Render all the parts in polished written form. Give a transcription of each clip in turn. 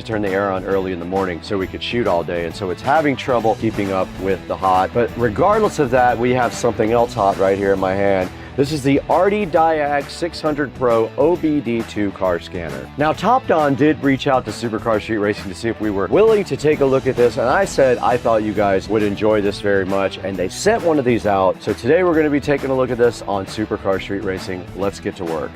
turn the air on early in the morning so we could shoot all day, and so it's having trouble keeping up with the hot. But regardless of that, we have something else hot right here in my hand. This is the Diag 600 Pro OBD2 car scanner. Now, TopDon did reach out to Supercar Street Racing to see if we were willing to take a look at this, and I said I thought you guys would enjoy this very much, and they sent one of these out. So today we're going to be taking a look at this on Supercar Street Racing. Let's get to work.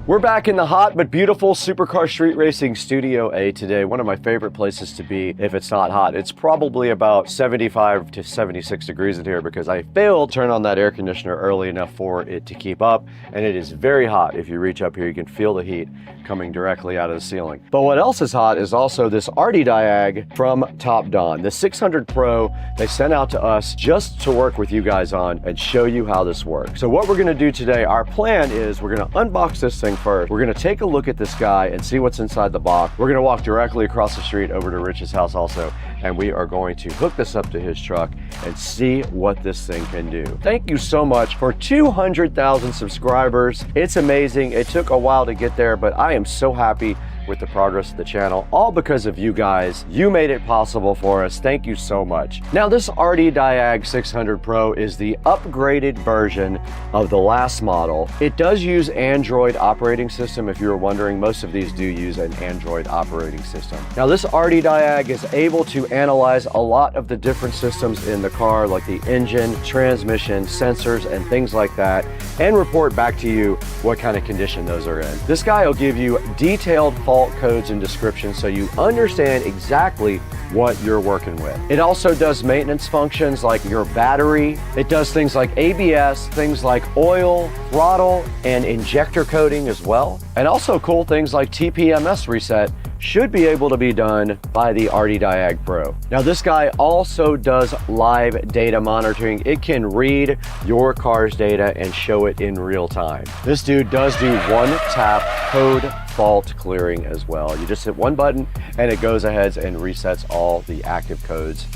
We're back in the hot but beautiful Supercar Street Racing Studio A today. One of my favorite places to be if it's not hot. It's probably about 75 to 76 degrees in here because I failed to turn on that air conditioner early enough for it to keep up, and it is very hot. If you reach up here, you can feel the heat coming directly out of the ceiling. But what else is hot is also this Diag from TopDon. The 600 Pro they sent out to us just to work with you guys on and show you how this works. So what we're gonna do today, our plan is we're gonna unbox this thing first. We're gonna take a look at this guy and see what's inside the box. We're gonna walk directly across the street over to Rich's house also, and we are going to hook this up to his truck and see what this thing can do. Thank you so much for 200,000 subscribers. It's amazing. It took a while to get there, but I am so happy with the progress of the channel, all because of you guys. You made it possible for us. Thank you so much. Now, this Diag 600 Pro is the upgraded version of the last model. It does use Android operating system. If you were wondering, most of these do use an Android operating system. Now, this Diag is able to analyze a lot of the different systems in the car, like the engine, transmission, sensors, and things like that, and report back to you what kind of condition those are in. This guy will give you detailed fault codes and descriptions so you understand exactly what you're working with. It also does maintenance functions like your battery. It does things like ABS, things like oil, throttle, and injector coding as well. And also cool things like TPMS reset should be able to be done by the Diag Pro. Now, this guy also does live data monitoring. It can read your car's data and show it in real time. This dude does do one-tap code fault clearing as well. You just hit one button and it goes ahead and resets all the active codes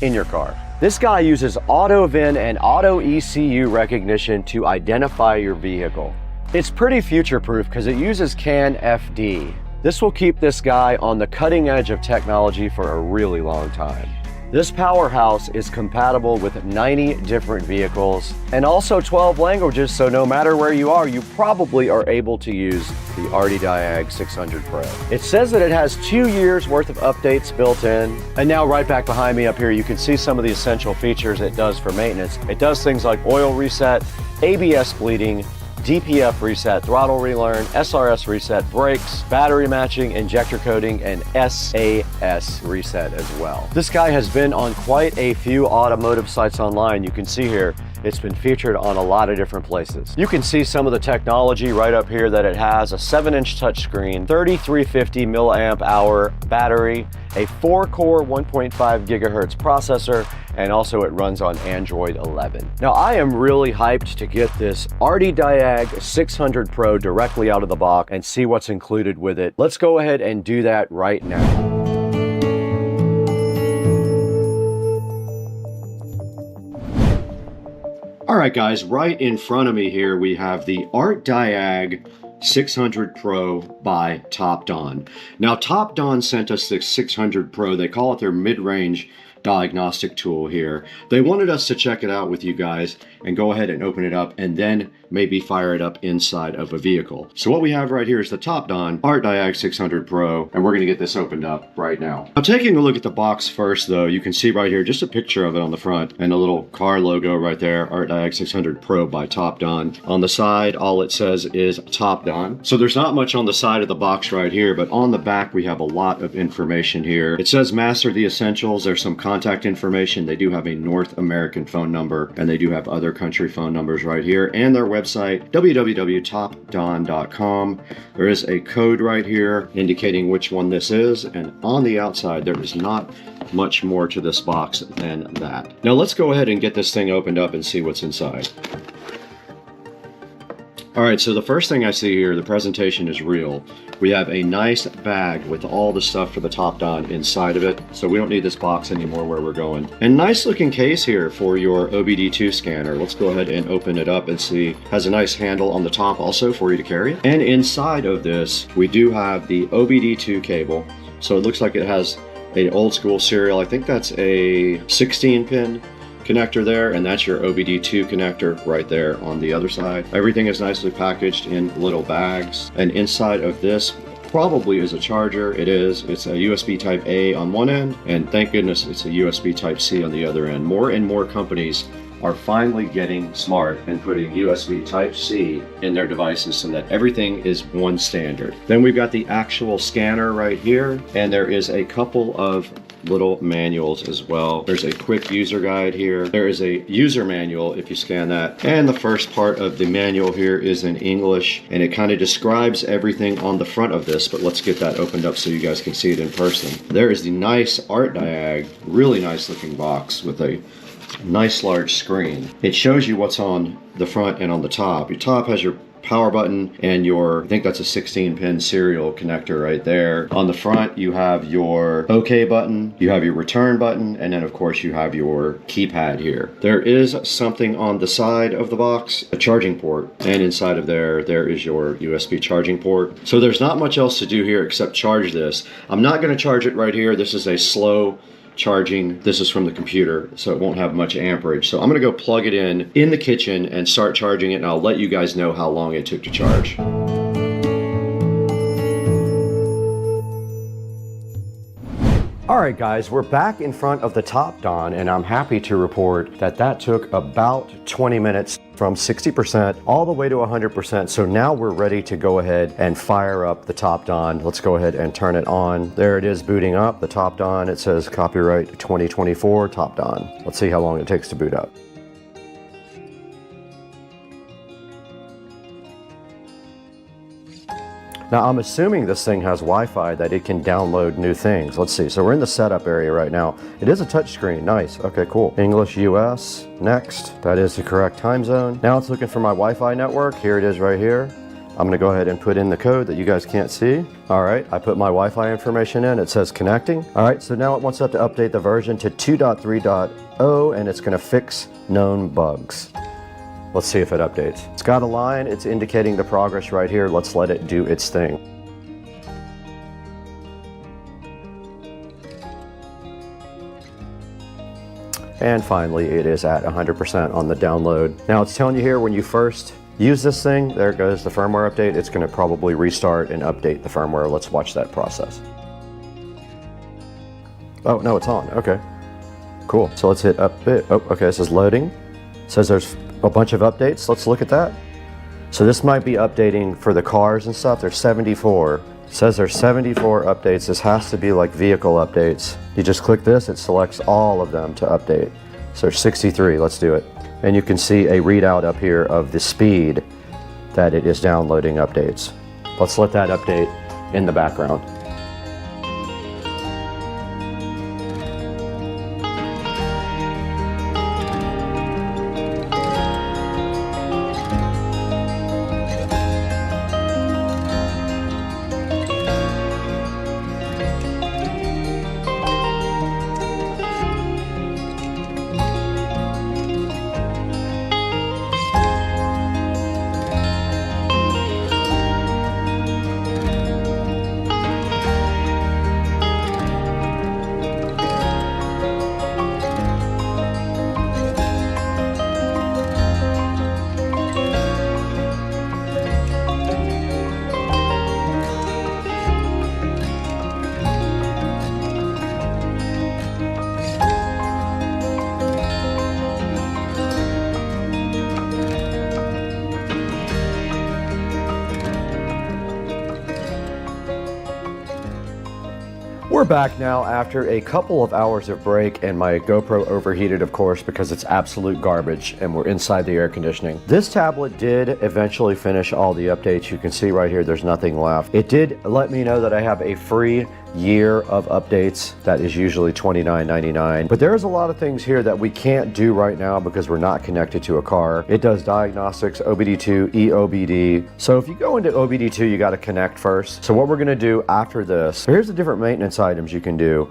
in your car. This guy uses auto VIN and auto ECU recognition to identify your vehicle. It's pretty future-proof because it uses CAN FD. This will keep this guy on the cutting edge of technology for a really long time. This powerhouse is compatible with 90 different vehicles and also 12 languages, so no matter where you are, you probably are able to use the Diag 600 Pro. It says that it has 2 years worth of updates built in. And now right back behind me up here, you can see some of the essential features it does for maintenance. It does things like oil reset, ABS bleeding, DPF reset, throttle relearn, SRS reset, brakes, battery matching, injector coding, and SAS reset as well. This guy has been on quite a few automotive sites online. You can see here, it's been featured on a lot of different places. You can see some of the technology right up here that it has: a 7-inch touchscreen, 3350 milliamp hour battery, a 4-core 1.5 gigahertz processor, and also it runs on Android 11. Now, I am really hyped to get this Diag 600 Pro directly out of the box and see what's included with it. Let's go ahead and do that right now. All right, guys, right in front of me here, we have the Diag 600 Pro by TopDon. Now, TopDon sent us the 600 Pro. They call it their mid-range diagnostic tool here. They wanted us to check it out with you guys and go ahead and open it up and then maybe fire it up inside of a vehicle. So what we have right here is the Topdon ArtDiag 600 Pro, and we're going to get this opened up right now. Now, taking a look at the box first, though, you can see right here just a picture of it on the front and a little car logo right there, ArtDiag 600 Pro by Topdon. On the side, all it says is Topdon. So there's not much on the side of the box right here, but on the back we have a lot of information here. It says master the essentials. There's some contact information. They do have a North American phone number, and they do have other country phone numbers right here, and their website, www.topdon.com. There is a code right here indicating which one this is, and on the outside there is not much more to this box than that. Now let's go ahead and get this thing opened up and see what's inside. All right, so the first thing I see here, the presentation is real. We have a nice bag with all the stuff for the Topdon inside of it, so we don't need this box anymore where we're going. And nice looking case here for your OBD2 scanner. Let's go ahead and open it up and see. Has a nice handle on the top also for you to carry. And inside of this, we do have the OBD2 cable. So it looks like it has an old school serial. I think that's a 16-pin connector there, and that's your OBD2 connector right there on the other side. Everything is nicely packaged in little bags, and inside of this probably is a charger. It is. It's a USB type A on one end, and thank goodness it's a USB type C on the other end. More and more companies are finally getting smart and putting USB type C in their devices so that everything is one standard. Then we've got the actual scanner right here, and there is a couple of little manuals as well. There's a quick user guide here. There is a user manual if you scan that. And the first part of the manual here is in English, and it kind of describes everything on the front of this, but let's get that opened up so you guys can see it in person. There is the nice ArtDiag, really nice looking box with a nice large screen. It shows you what's on the front and on the top. Your top has your power button and your, I think that's a 16-pin serial connector right there. On the front you have your OK button, you have your return button, and then of course you have your keypad here. There is something on the side of the box, a charging port, and inside of there is your USB charging port. So there's not much else to do here except charge this. I'm not going to charge it right here. This is a slow charging. This is from the computer, so it won't have much amperage. So I'm gonna go plug it in the kitchen and start charging it, and I'll let you guys know how long it took to charge. All right, guys, we're back in front of the Topdon, and I'm happy to report that that took about 20 minutes from 60% all the way to 100%. So now we're ready to go ahead and fire up the Topdon. Let's go ahead and turn it on. There it is booting up, the Topdon. It says copyright 2024 Topdon. Let's see how long it takes to boot up. Now I'm assuming this thing has Wi-Fi that it can download new things. Let's see, so we're in the setup area right now. It is a touchscreen, nice, okay, cool. English US, next. That is the correct time zone. Now it's looking for my Wi-Fi network. Here it is right here. I'm gonna go ahead and put in the code that you guys can't see. All right, I put my Wi-Fi information in. It says connecting. All right, so now it wants us to update the version to 2.3.0, and it's gonna fix known bugs. Let's see if it updates. It's got a line, it's indicating the progress right here. Let's let it do its thing. And finally, it is at 100% on the download. Now it's telling you here when you first use this thing, there goes the firmware update. It's gonna probably restart and update the firmware. Let's watch that process. Oh, no, it's on, okay. Cool, so let's hit update. Oh, okay, this is loading. It says there's a bunch of updates. Let's look at that. So this might be updating for the cars and stuff. There's 74. It says there's 74 updates. This has to be like vehicle updates. You just click this, it selects all of them to update. So there's 63, let's do it. And you can see a readout up here of the speed that it is downloading updates. Let's let that update in the background. We're back now after a couple of hours of break, and my GoPro overheated, of course, because it's absolute garbage and we're inside the air conditioning. This tablet did eventually finish all the updates. You can see right here there's nothing left. It did let me know that I have a free year of updates. That is usually $29.99. But there's a lot of things here that we can't do right now because we're not connected to a car. It does diagnostics, OBD2, EOBD. So if you go into OBD2, you got to connect first. So what we're going to do after this, here's the different maintenance items you can do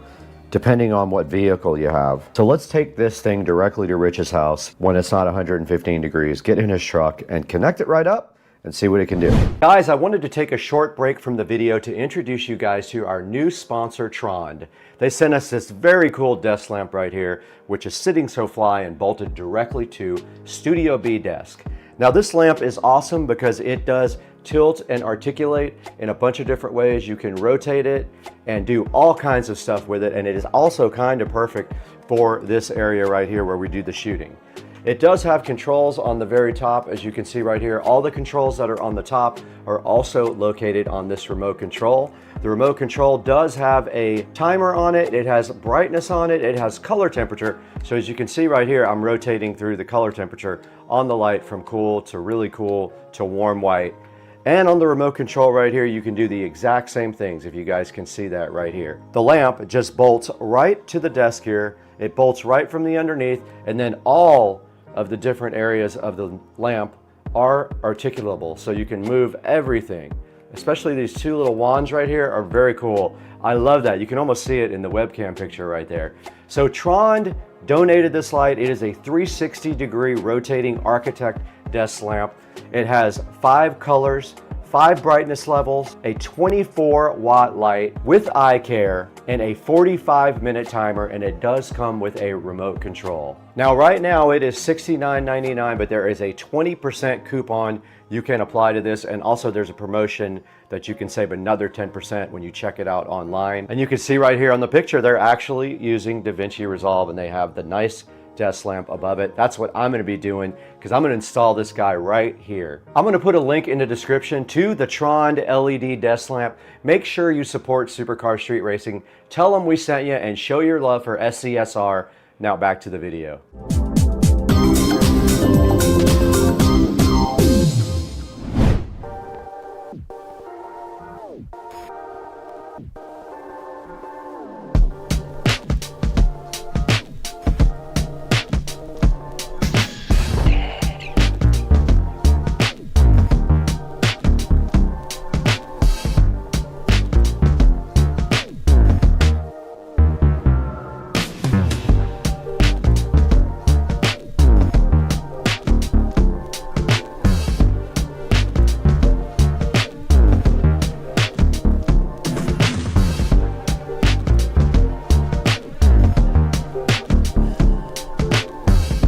depending on what vehicle you have. So let's take this thing directly to Rich's house when it's not 115 degrees, get in his truck and connect it right up and see what it can do. Guys, I wanted to take a short break from the video to introduce you guys to our new sponsor, Trond. They sent us this very cool desk lamp right here, which is sitting so fly and bolted directly to Studio B desk. Now this lamp is awesome because it does tilt and articulate in a bunch of different ways. You can rotate it and do all kinds of stuff with it, and it is also kind of perfect for this area right here where we do the shooting. It does have controls on the very top, as you can see right here. All the controls that are on the top are also located on this remote control. The remote control does have a timer on it. It has brightness on it. It has color temperature. So as you can see right here, I'm rotating through the color temperature on the light from cool to really cool to warm white. And on the remote control right here, you can do the exact same things, if you guys can see that right here. The lamp just bolts right to the desk here. It bolts right from the underneath, and then all of the different areas of the lamp are articulable, so you can move everything. Especially these two little wands right here are very cool. I love that. You can almost see it in the webcam picture right there. So Trond donated this light. It is a 360-degree rotating Architect desk lamp. It has 5 colors, 5 brightness levels, a 24-watt light with eye care, and a 45-minute timer, and it does come with a remote control. Now, right now it is $69.99, but there is a 20% coupon you can apply to this, and also there's a promotion that you can save another 10% when you check it out online. And you can see right here on the picture, they're actually using DaVinci Resolve, and they have the nice desk lamp above it. That's what I'm going to be doing because I'm going to install this guy right here. I'm going to put a link in the description to the Trond LED desk lamp. Make sure you support Supercar Street Racing. Tell them we sent you and show your love for SCSR. Now back to the video.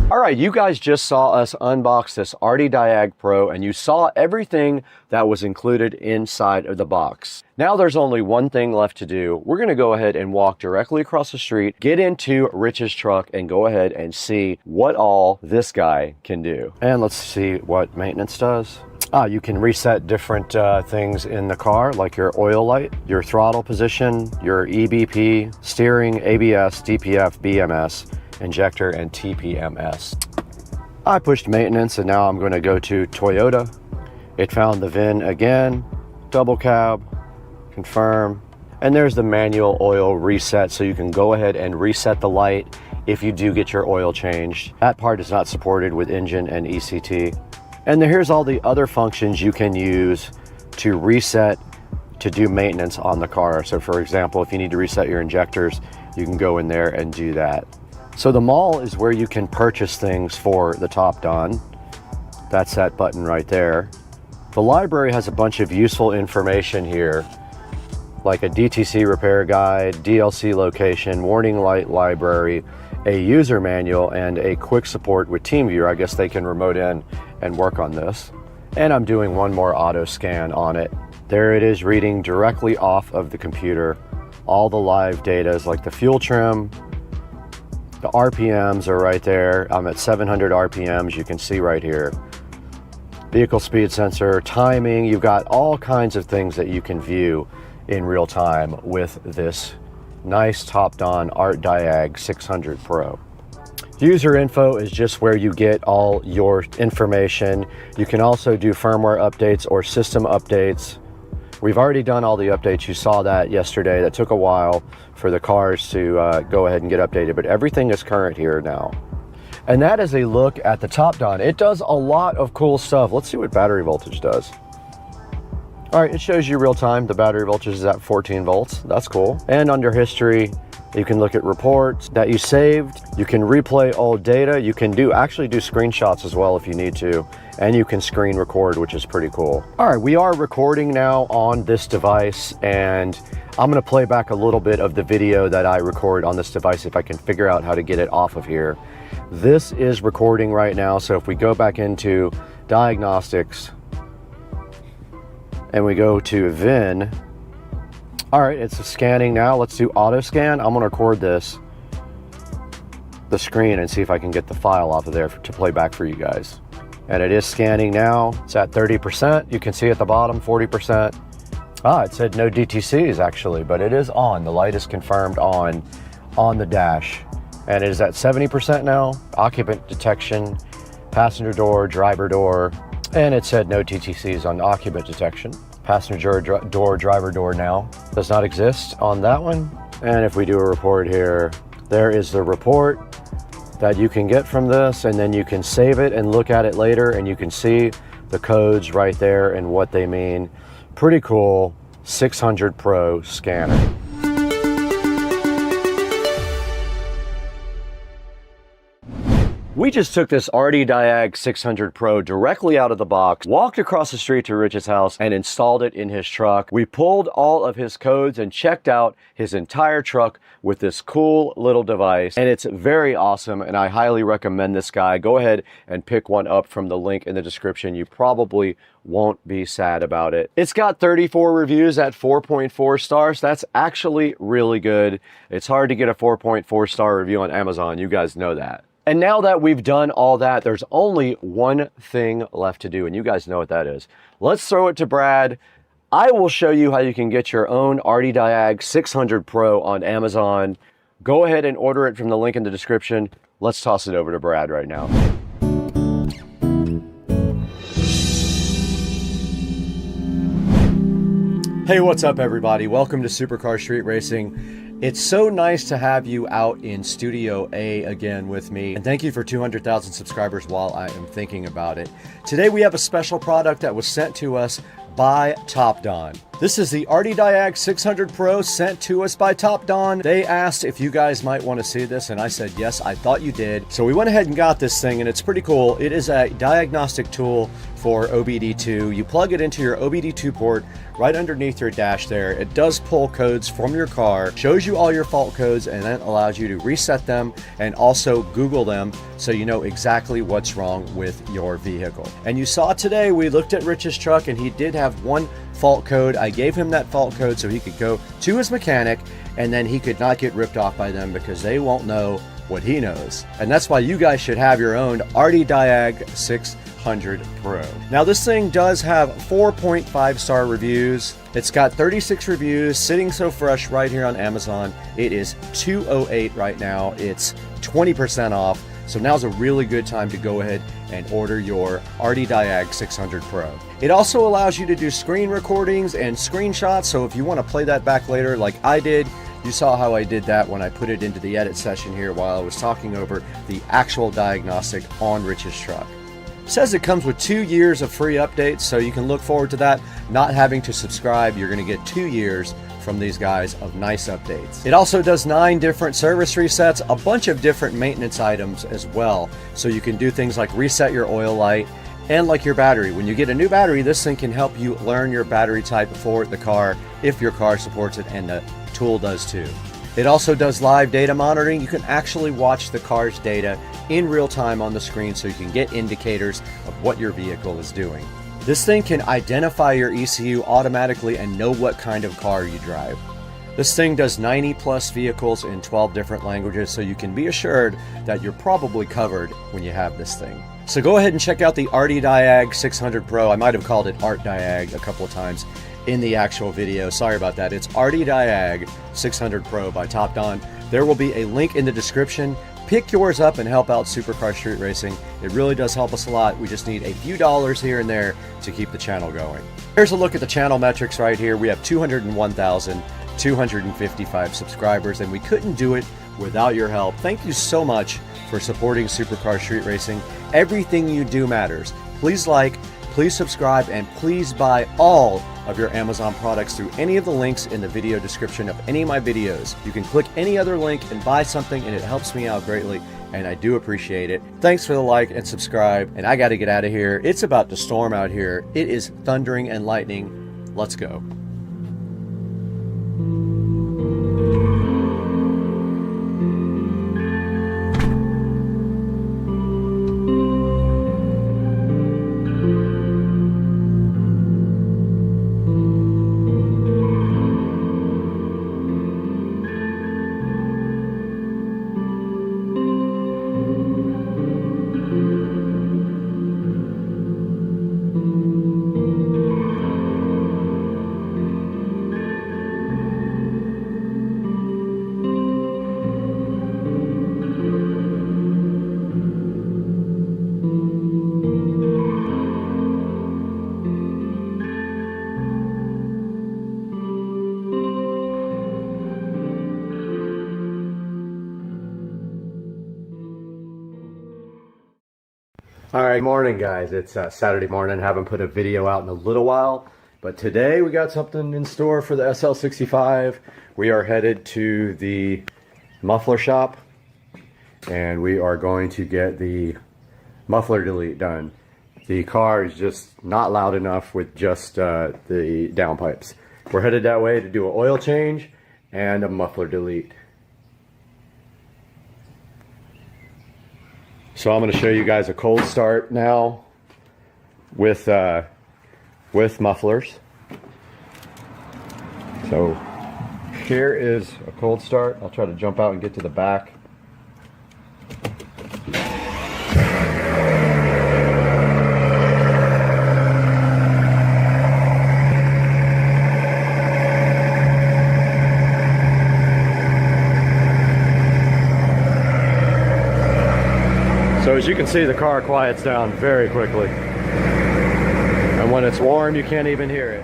All right, you guys just saw us unbox this Diag Pro, and you saw everything that was included inside of the box. Now there's only one thing left to do. We're gonna go ahead and walk directly across the street, get into Rich's truck, and go ahead and see what all this guy can do. And let's see what maintenance does. You can reset different things in the car, like your oil light, your throttle position, your EBP, steering, ABS, DPF, BMS, injector, and TPMS. I pushed maintenance, and now I'm going to go to Toyota. It found the VIN again, double cab, confirm, and there's the manual oil reset, so you can go ahead and reset the light if you do get your oil changed. That part is not supported with engine and ECT. And then here's all the other functions you can use to reset to do maintenance on the car. So for example, if you need to reset your injectors, you can go in there and do that. So the mall is where you can purchase things for the Top Don. That's that button right there. The library has a bunch of useful information here, like a DTC repair guide, DLC location, warning light library, a user manual, and a quick support with TeamViewer. I guess they can remote in and work on this. And I'm doing one more auto scan on it. There it is, reading directly off of the computer. All the live data is like the fuel trim, the RPMs are right there. I'm at 700 RPMs, you can see right here. Vehicle speed sensor, timing, you've got all kinds of things that you can view in real time with this nice top-don Art Diag 600 Pro. User info is just where you get all your information. You can also do firmware updates or system updates. We've already done all the updates. You saw that yesterday. That took a while for the cars to go ahead and get updated, but everything is current here now. And that is a look at the top-don. It does a lot of cool stuff. Let's see what battery voltage does. All right, it shows you real time. The battery voltage is at 14 volts. That's cool. And under history, you can look at reports that you saved. You can replay old data. You can actually do screenshots as well if you need to. And you can screen record, which is pretty cool. All right, we are recording now on this device, and I'm gonna play back a little bit of the video that I record on this device if I can figure out how to get it off of here. This is recording right now, so if we go back into diagnostics and we go to VIN, all right, it's scanning now. Let's do auto scan. I'm gonna record the screen and see if I can get the file off of there to play back for you guys. And it is scanning now. It's at 30%. You can see at the bottom, 40%. It said no DTCs actually, but it is on. The light is confirmed on the dash. And it is at 70% now. Occupant detection, passenger door, driver door, and it said no TTCs on occupant detection. Passenger door, driver door now does not exist on that one. And if we do a report here, there is the report that you can get from this, and then you can save it and look at it later, and you can see the codes right there and what they mean. Pretty cool 600 Pro scanner. We just took this RD Diag 600 Pro directly out of the box, walked across the street to Rich's house, and installed it in his truck. We pulled all of his codes and checked out his entire truck with this cool little device, and it's very awesome, and I highly recommend this guy. Go ahead and pick one up from the link in the description. You probably won't be sad about it. It's got 34 reviews at 4.4 stars. That's actually really good. It's hard to get a 4.4 star review on Amazon. You guys know that. And now that we've done all that, there's only one thing left to do, and you guys know what that is. Let's throw it to Brad. I will show you how you can get your own RD Diag 600 Pro on Amazon. Go ahead and order it from the link in the description. Let's toss it over to Brad right now. Hey, what's up everybody? Welcome to Supercar Street Racing. It's so nice to have you out in Studio A again with me, and thank you for 200,000 subscribers while I am thinking about it. Today we have a special product that was sent to us by Top-Don. This is the RD Diag 600 Pro sent to us by Top-Don. They asked if you guys might want to see this, and I said yes, I thought you did. So we went ahead and got this thing, and it's pretty cool. It is a diagnostic tool for OBD2. You plug it into your OBD2 port right underneath your dash there. It does pull codes from your car, shows you all your fault codes, and then allows you to reset them and also Google them so you know exactly what's wrong with your vehicle. And you saw today, we looked at Rich's truck and he did have one fault code. I gave him that fault code so he could go to his mechanic, and then he could not get ripped off by them because they won't know what he knows. And that's why you guys should have your own RD Diag 600 Pro. Now this thing does have 4.5 star reviews. It's got 36 reviews sitting so fresh right here on Amazon. It is $208 right now. It's 20% off. So now's a really good time to go ahead and order your RD Diag 600 Pro. It also allows you to do screen recordings and screenshots. So if you want to play that back later like I did, you saw how I did that when I put it into the edit session here while I was talking over the actual diagnostic on Rich's truck. It says it comes with 2 years of free updates, so you can look forward to that. Not having to subscribe, you're going to get 2 years from these guys of nice updates. It also does 9 different service resets, a bunch of different maintenance items as well. So you can do things like reset your oil light and like your battery. When you get a new battery, this thing can help you learn your battery type for the car if your car supports it, and the tool does too. It also does live data monitoring. You can actually watch the car's data in real time on the screen so you can get indicators of what your vehicle is doing. This thing can identify your ECU automatically and know what kind of car you drive. This thing does 90 plus vehicles in 12 different languages, so you can be assured that you're probably covered when you have this thing. So go ahead and check out the RD Diag 600 Pro. I might have called it Art Diag a couple of times in the actual video. Sorry about that. It's RD Diag 600 Pro by Topdon. There will be a link in the description. Pick yours up and help out Supercar Street Racing. It really does help us a lot. We just need a few dollars here and there to keep the channel going. Here's a look at the channel metrics right here. We have 201,255 subscribers, and we couldn't do it without your help. Thank you so much for supporting Supercar Street Racing. Everything you do matters. Please like, please subscribe, and please buy all of your Amazon products through any of the links in the video description of any of my videos. You can click any other link and buy something, and it helps me out greatly, and I do appreciate it. Thanks for the like and subscribe, and I got to get out of here. It's about to storm out here. It is thundering and lightning. Let's go. All right, morning guys. It's Saturday morning. Haven't put a video out in a little while, but today we got something in store for the SL65. We are headed to the muffler shop, and we are going to get the muffler delete done. The car is just not loud enough with just the downpipes. We're headed that way to do an oil change and a muffler delete. So I'm going to show you guys a cold start now with mufflers. So here is a cold start. I'll try to jump out and get to the back. So as you can see, the car quiets down very quickly. And when it's warm, you can't even hear it.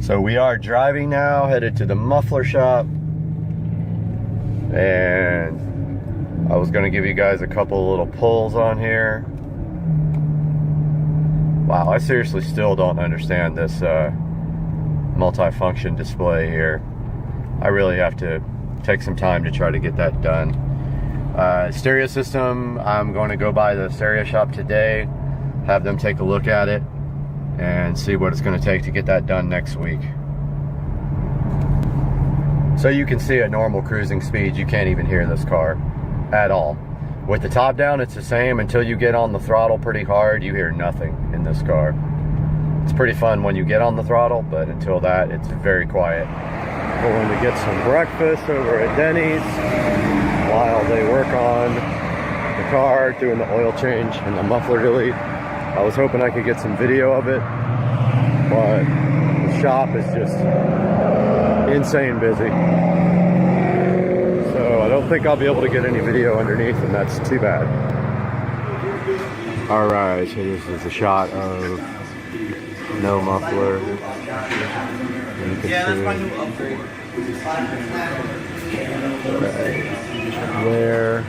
So we are driving now, headed to the muffler shop. And I was gonna give you guys a couple little pulls on here. Wow, I seriously still don't understand this multi-function display here. I really have to take some time to try to get that done. Stereo system, I'm going to go by the stereo shop today, have them take a look at it, and see what it's going to take to get that done next week. So you can see at normal cruising speeds, you can't even hear this car at all. With the top down, it's the same. Until you get on the throttle pretty hard, you hear nothing in this car. It's pretty fun when you get on the throttle, but until that, it's very quiet. Going to get some breakfast over at Denny's while they work on the car, doing the oil change and the muffler delete. I was hoping I could get some video of it, but the shop is just insane busy. So I don't think I'll be able to get any video underneath, and that's too bad. All right, so this is a shot of no muffler. And you can see my new upgrade. There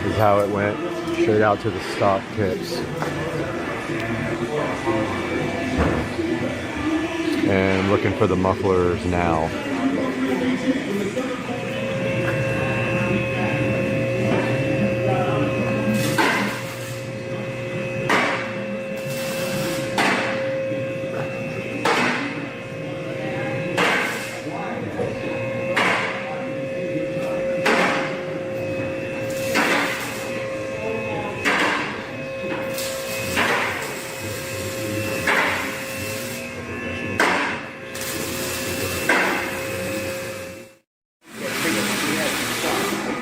is how it went, straight out to the stock tips. And looking for the mufflers now.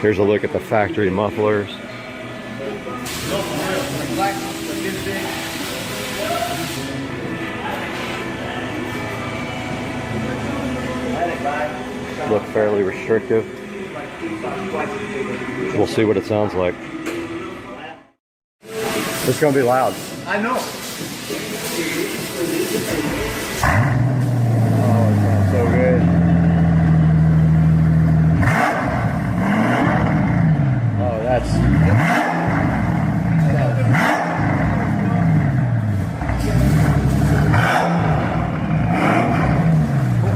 Here's a look at the factory mufflers. look fairly restrictive. We'll see what it sounds like. It's gonna be loud. I know. Oh, it sounds so good. Oh, that's...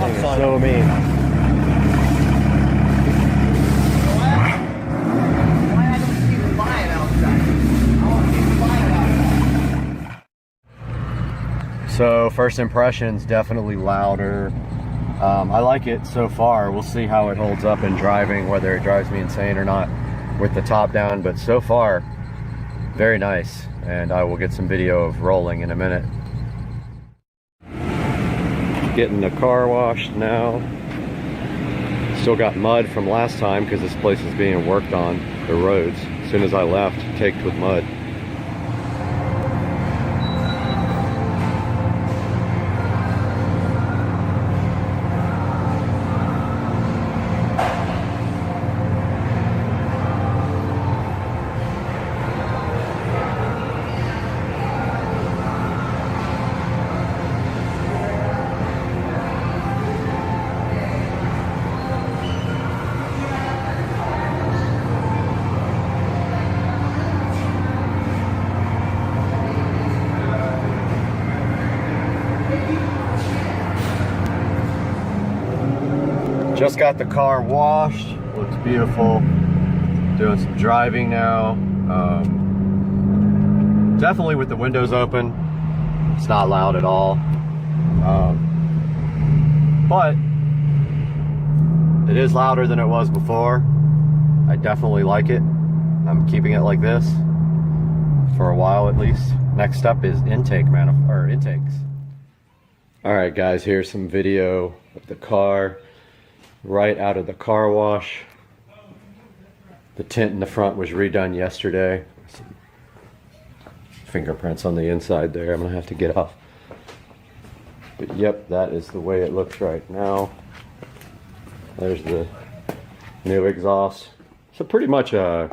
It's so mean. So first impressions, definitely louder. I like it so far. We'll see how it holds up in driving, whether it drives me insane or not with the top down, but so far, very nice. And I will get some video of rolling in a minute. Getting the car washed now. Still got mud from last time because this place is being worked on, the roads. As soon as I left, caked with mud. Just got the car washed, looks beautiful. Doing some driving now. Definitely with the windows open. It's not loud at all. But it is louder than it was before. I definitely like it. I'm keeping it like this for a while at least. Next up is intakes. All right, guys, here's some video of the car. Right out of the car wash. The tint in the front was redone yesterday. Some fingerprints on the inside there I'm gonna have to get off. But yep, that is the way it looks right now. There's the new exhaust. So pretty much the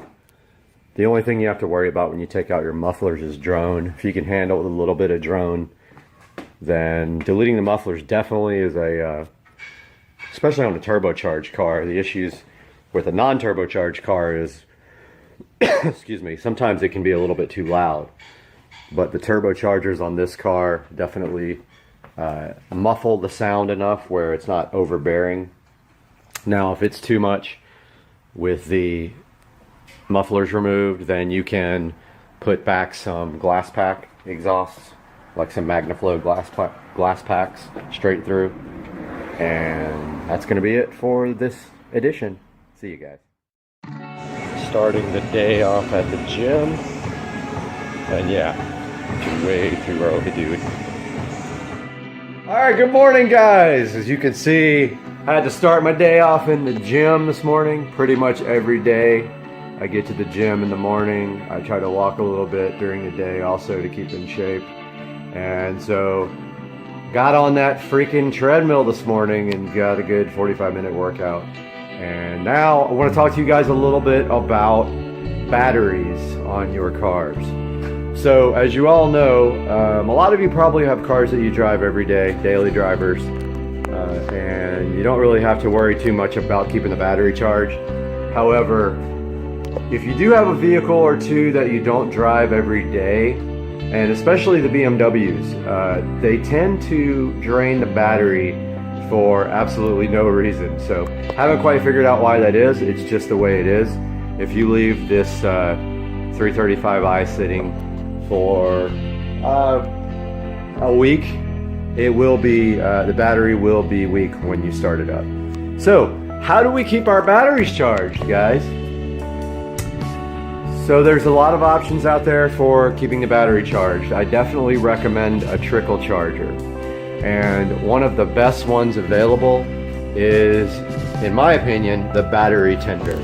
only thing you have to worry about when you take out your mufflers is drone. If you can handle a little bit of drone, then deleting the mufflers definitely is a especially on a turbocharged car. The issues with a non-turbocharged car is, excuse me, sometimes it can be a little bit too loud. But the turbochargers on this car definitely muffle the sound enough where it's not overbearing. Now, if it's too much with the mufflers removed, then you can put back some glass pack exhausts, like some MagnaFlow glass packs straight through. And that's gonna be it for this edition. See you guys. Starting the day off at the gym. And yeah, way too early, dude. All right, good morning, guys. As you can see, I had to start my day off in the gym this morning. Pretty much every day I get to the gym in the morning. I try to walk a little bit during the day also to keep in shape. And so got on that freaking treadmill this morning and got a good 45-minute workout. And now I want to talk to you guys a little bit about batteries on your cars. So as you all know, a lot of you probably have cars that you drive every day, daily drivers, and you don't really have to worry too much about keeping the battery charged. However, if you do have a vehicle or two that you don't drive every day, and especially the BMWs, they tend to drain the battery for absolutely no reason. So haven't quite figured out why that is. It's just the way it is. If you leave this 335i sitting for a week, it will be the battery will be weak when you start it up. So how do we keep our batteries charged, guys? So there's a lot of options out there for keeping the battery charged. I definitely recommend a trickle charger. And one of the best ones available is, in my opinion, the battery tender.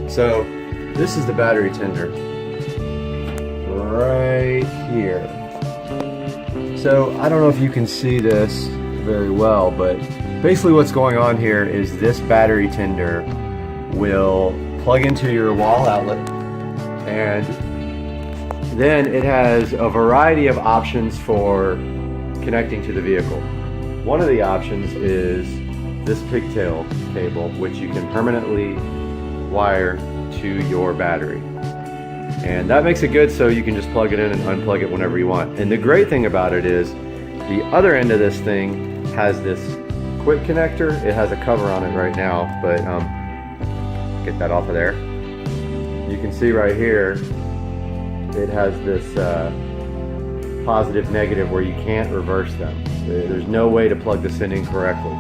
So this is the battery tender right here. So I don't know if you can see this very well, but basically what's going on here is this battery tender will plug into your wall outlet, and then it has a variety of options for connecting to the vehicle. One of the options is this pigtail cable, which you can permanently wire to your battery. And that makes it good so you can just plug it in and unplug it whenever you want. And the great thing about it is the other end of this thing has this quick connector. It has a cover on it right now, but get that off of there. You can see right here it has this positive negative where you can't reverse them. There's no way to plug this in incorrectly.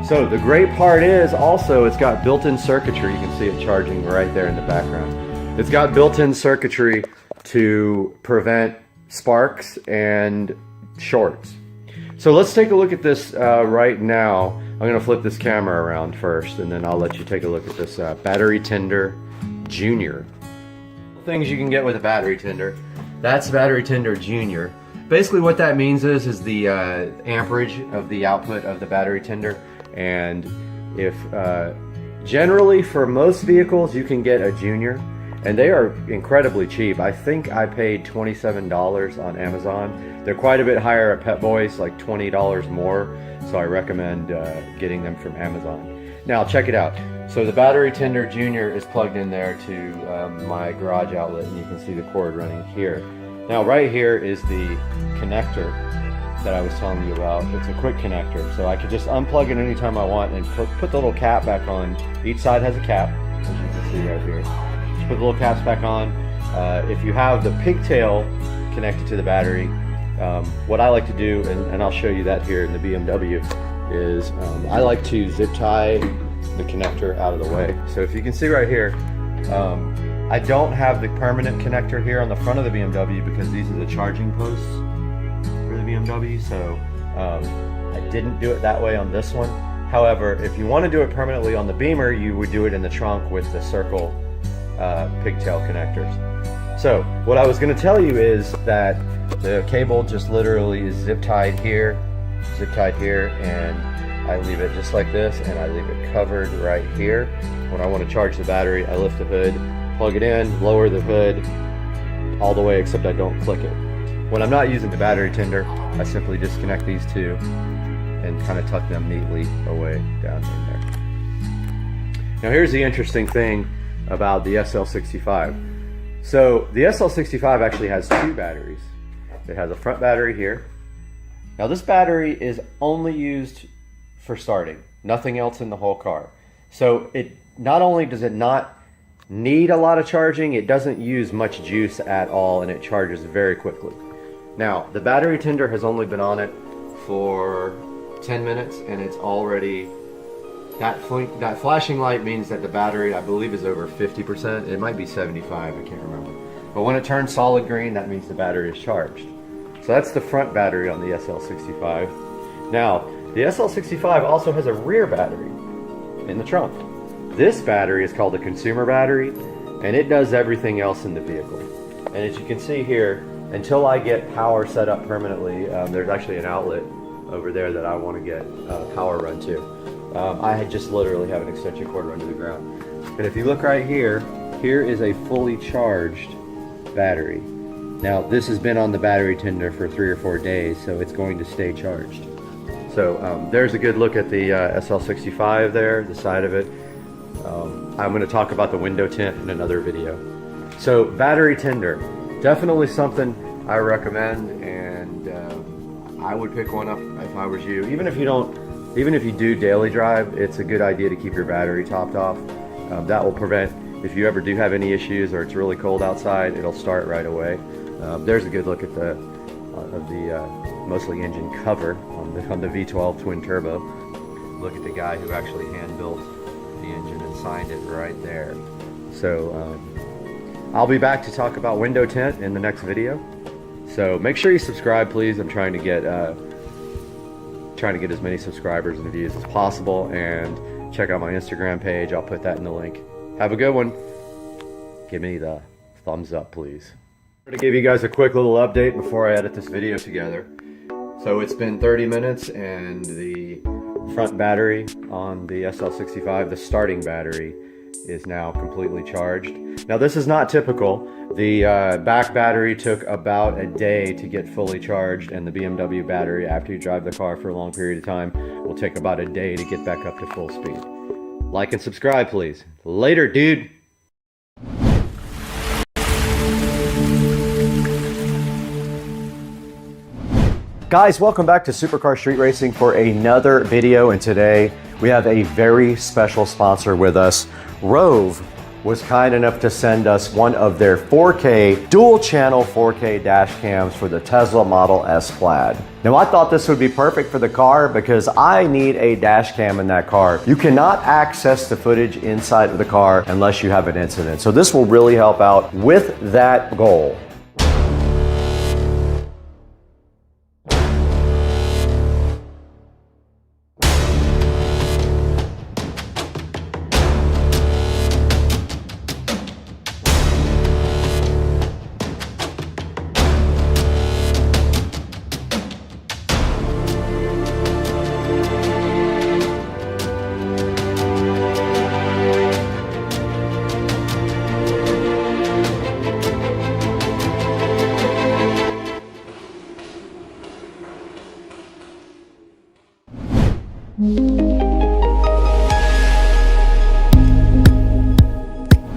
So the great part is also it's got built-in circuitry. You can see it charging right there in the background. It's got built-in circuitry to prevent sparks and shorts. So let's take a look at this right now. I'm going to flip this camera around first, and then I'll let you take a look at this Battery Tender Junior. Things you can get with a battery tender. That's Battery Tender Junior. Basically what that means is the amperage of the output of the battery tender. And if generally for most vehicles you can get a Junior, and they are incredibly cheap. I think I paid $27 on Amazon. They're quite a bit higher at Pep Boys, like $20 more. So I recommend getting them from Amazon. Now check it out. So the Battery Tender Junior is plugged in there to my garage outlet, and you can see the cord running here. Now right here is the connector that I was telling you about. It's a quick connector, so I could just unplug it anytime I want and put the little cap back on. Each side has a cap, as you can see right here. Just put the little caps back on. If you have the pigtail connected to the battery, what I like to do, and I'll show you that here in the BMW, is I like to zip tie the connector out of the way. So if you can see right here, I don't have the permanent connector here on the front of the BMW because these are the charging posts for the BMW, so I didn't do it that way on this one. However, if you want to do it permanently on the Beamer, you would do it in the trunk with the circle pigtail connectors. So what I was going to tell you is that the cable just literally is zip tied here, and I leave it just like this, and I leave it covered right here. When I want to charge the battery, I lift the hood, plug it in, lower the hood all the way, except I don't click it. When I'm not using the battery tender, I simply disconnect these two and kind of tuck them neatly away down in there. Now here's the interesting thing about the SL65. So the SL65 actually has two batteries. It has a front battery here. Now this battery is only used for starting, nothing else in the whole car. So it not only does it not need a lot of charging, it doesn't use much juice at all, and it charges very quickly. Now the battery tender has only been on it for 10 minutes, and it's already, that flashing light means that the battery, I believe, is over 50%. It might be 75, I can't remember. But when it turns solid green, that means the battery is charged. So that's the front battery on the SL65. Now, the SL65 also has a rear battery in the trunk. This battery is called a consumer battery, and it does everything else in the vehicle. And as you can see here, until I get power set up permanently, there's actually an outlet over there that I want to get power run to. I just literally have an extension cord run to the ground. And if you look right here, here is a fully charged battery. Now this has been on the battery tender for 3 or 4 days, so it's going to stay charged. So there's a good look at the SL65 there, the side of it. I'm going to talk about the window tint in another video. So battery tender, definitely something I recommend, and I would pick one up if I was you. Even if you do daily drive, it's a good idea to keep your battery topped off. That will prevent, if you ever do have any issues or it's really cold outside, it'll start right away. There's a good look at the mostly engine cover on the V12 twin turbo. Look at the guy who actually hand built the engine and signed it right there. So I'll be back to talk about window tint in the next video. So make sure you subscribe, please. I'm trying to get as many subscribers and views as possible, and check out my Instagram page. I'll put that in the link. Have a good one. Give me the thumbs up, please. I'm going to give you guys a quick little update before I edit this video together. So it's been 30 minutes and the front battery on the SL65, the starting battery, is now completely charged. Now this is not typical. The back battery took about a day to get fully charged, and the BMW battery, after you drive the car for a long period of time, will take about a day to get back up to full speed. Like and subscribe, please. Later, dude. Guys, welcome back to Supercar Street Racing for another video, and today we have a very special sponsor with us. Rove was kind enough to send us one of their 4K, dual channel 4K dash cams for the Tesla Model S Plaid. Now I thought this would be perfect for the car because I need a dash cam in that car. You cannot access the footage inside of the car unless you have an incident. So this will really help out with that goal.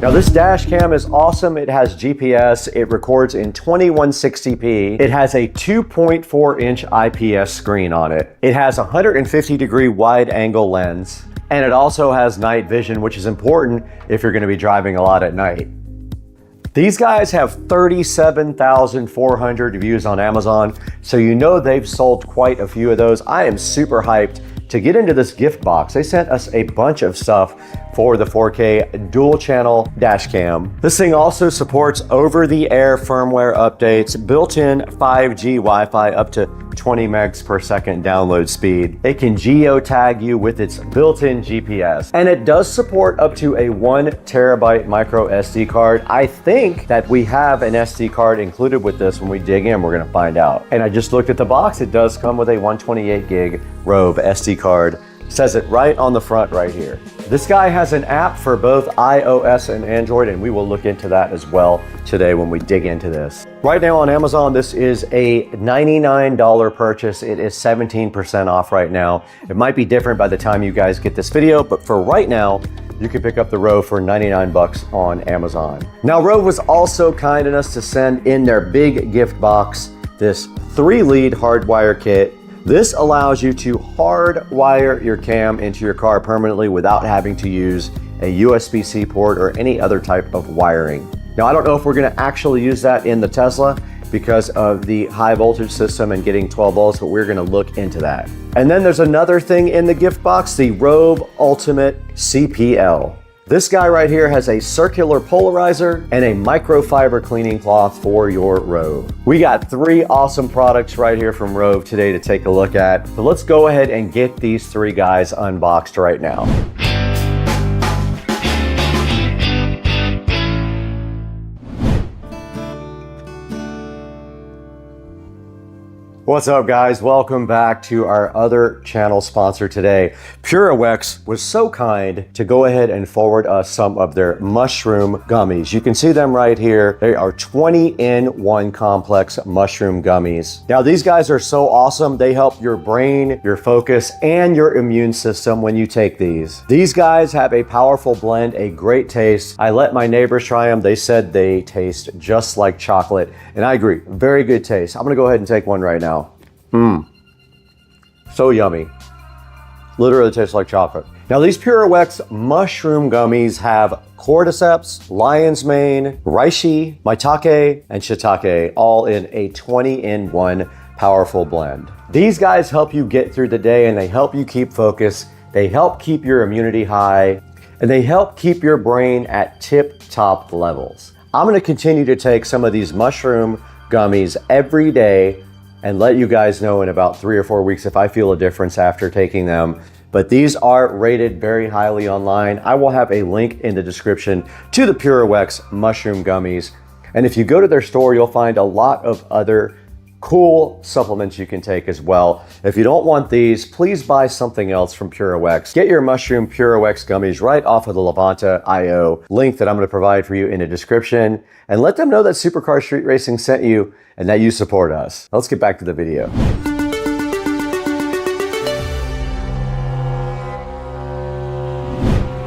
Now this dash cam is awesome. It has GPS, it records in 2160p, it has a 2.4 inch IPS screen on it, it has a 150-degree wide angle lens, and it also has night vision, which is important if you're going to be driving a lot at night. These guys have 37,400 views on Amazon, so you know they've sold quite a few of those. I am super hyped to get into this gift box. They sent us a bunch of stuff for the 4K dual channel dash cam. This thing also supports over-the-air firmware updates, built-in 5G Wi-Fi up to 20 megs per second download speed. It can geotag you with its built-in GPS, and it does support up to a 1 terabyte micro SD card. I think that we have an SD card included with this. When we dig in, we're gonna find out. And I just looked at the box. It does come with a 128 gig Rove SD card. Says it right on the front right here. This guy has an app for both iOS and Android, and we will look into that as well today when we dig into this. Right now on Amazon, this is a $99 purchase. It is 17% off right now. It might be different by the time you guys get this video, but for right now, you can pick up the Rove for 99 bucks on Amazon. Now, Rove was also kind enough to send in their big gift box this 3-lead hardwire kit. This allows you to hardwire your cam into your car permanently without having to use a USB-C port or any other type of wiring. Now, I don't know if we're going to actually use that in the Tesla because of the high voltage system and getting 12 volts, but we're going to look into that. And then there's another thing in the gift box, the Rove Ultimate CPL. This guy right here has a circular polarizer and a microfiber cleaning cloth for your Rove. We got 3 awesome products right here from Rove today to take a look at. So let's go ahead and get these 3 guys unboxed right now. What's up, guys? Welcome back to our other channel sponsor today. PureWex was so kind to go ahead and forward us some of their mushroom gummies. You can see them right here. They are 20-in-1 complex mushroom gummies. Now, these guys are so awesome. They help your brain, your focus, and your immune system when you take these. These guys have a powerful blend, a great taste. I let my neighbors try them. They said they taste just like chocolate, and I agree. Very good taste. I'm gonna go ahead and take one right now. So yummy. Literally tastes like chocolate. Now, these PureWex mushroom gummies have cordyceps, lion's mane, reishi, maitake, and shiitake, all in a 20-in-1 powerful blend. These guys help you get through the day, and they help you keep focus. They help keep your immunity high, and they help keep your brain at tip-top levels. I'm gonna continue to take some of these mushroom gummies every day and let you guys know in about 3 or 4 weeks if I feel a difference after taking them. But these are rated very highly online. I will have a link in the description to the PureWex mushroom gummies. And if you go to their store, you'll find a lot of other cool supplements you can take as well. If you don't want these, please buy something else from PureOX. Get your mushroom PureOX gummies right off of the Levanta.io link that I'm going to provide for you in the description, and let them know that Supercar Street Racing sent you and that you support us. Let's get back to the video.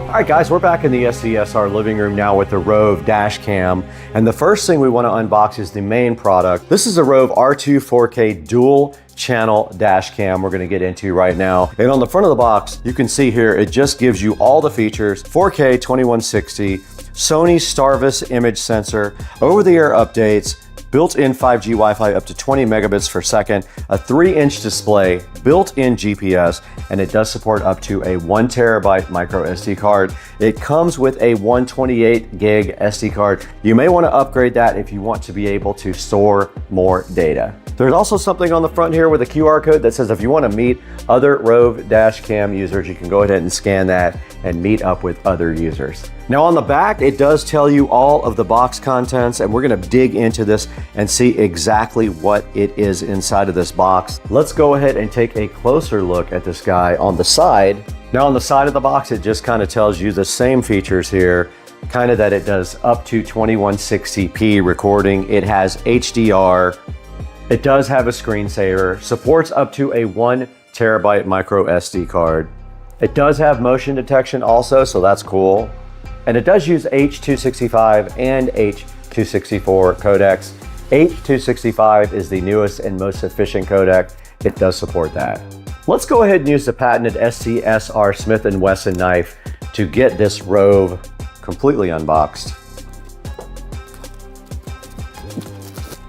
All right, guys, we're back in the SCSR living room now with the Rove dash cam. And the first thing we want to unbox is the main product. This is a Rove R2 4K dual channel dash cam we're going to get into right now. And on the front of the box, you can see here, it just gives you all the features: 4K 2160, Sony Starvis image sensor, over-the-air updates, built-in 5G Wi-Fi up to 20 megabits per second, a 3-inch display, built-in GPS, and it does support up to a 1 terabyte micro SD card. It comes with a 128 gig SD card. You may want to upgrade that if you want to be able to store more data. There's also something on the front here with a QR code that says if you want to meet other Rove dash cam users, you can go ahead and scan that and meet up with other users. Now on the back, it does tell you all of the box contents, and we're going to dig into this and see exactly what it is inside of this box. Let's go ahead and take a closer look at this guy on the side. Now on the side of the box, it just kind of tells you the same features here, kind of that it does up to 2160p recording. It has HDR. It does have a screensaver, supports up to a 1 terabyte micro SD card. It does have motion detection also, so that's cool. And it does use H.265 and H.264 codecs. H.265 is the newest and most efficient codec. It does support that. Let's go ahead and use the patented SCSR Smith & Wesson knife to get this Rove completely unboxed.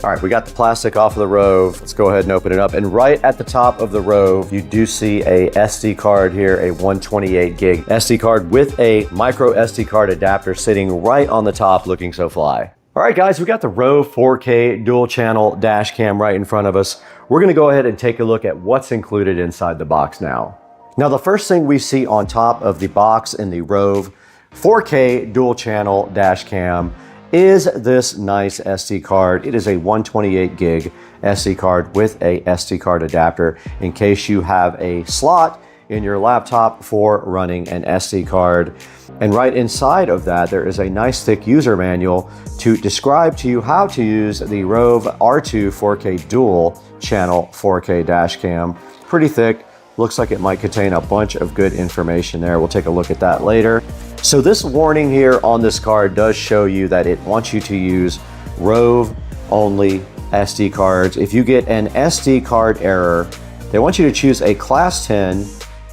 All right, we got the plastic off of the Rove. Let's go ahead and open it up. And right at the top of the Rove, you do see a SD card here, a 128 gig SD card with a micro SD card adapter sitting right on the top, looking so fly. All right, guys, we got the Rove 4K dual channel dash cam right in front of us. We're gonna go ahead and take a look at what's included inside the box now. Now, the first thing we see on top of the box in the Rove 4K dual channel dash cam is this nice SD card. It is a 128 gig SD card with a SD card adapter in case you have a slot in your laptop for running an SD card. And right inside of that, there is a nice thick user manual to describe to you how to use the Rove R2 4K dual channel 4K dash cam. Pretty thick. Looks like it might contain a bunch of good information there. We'll take a look at that later. So this warning here on this card does show you that it wants you to use Rove only SD cards. If you get an SD card error, they want you to choose a class 10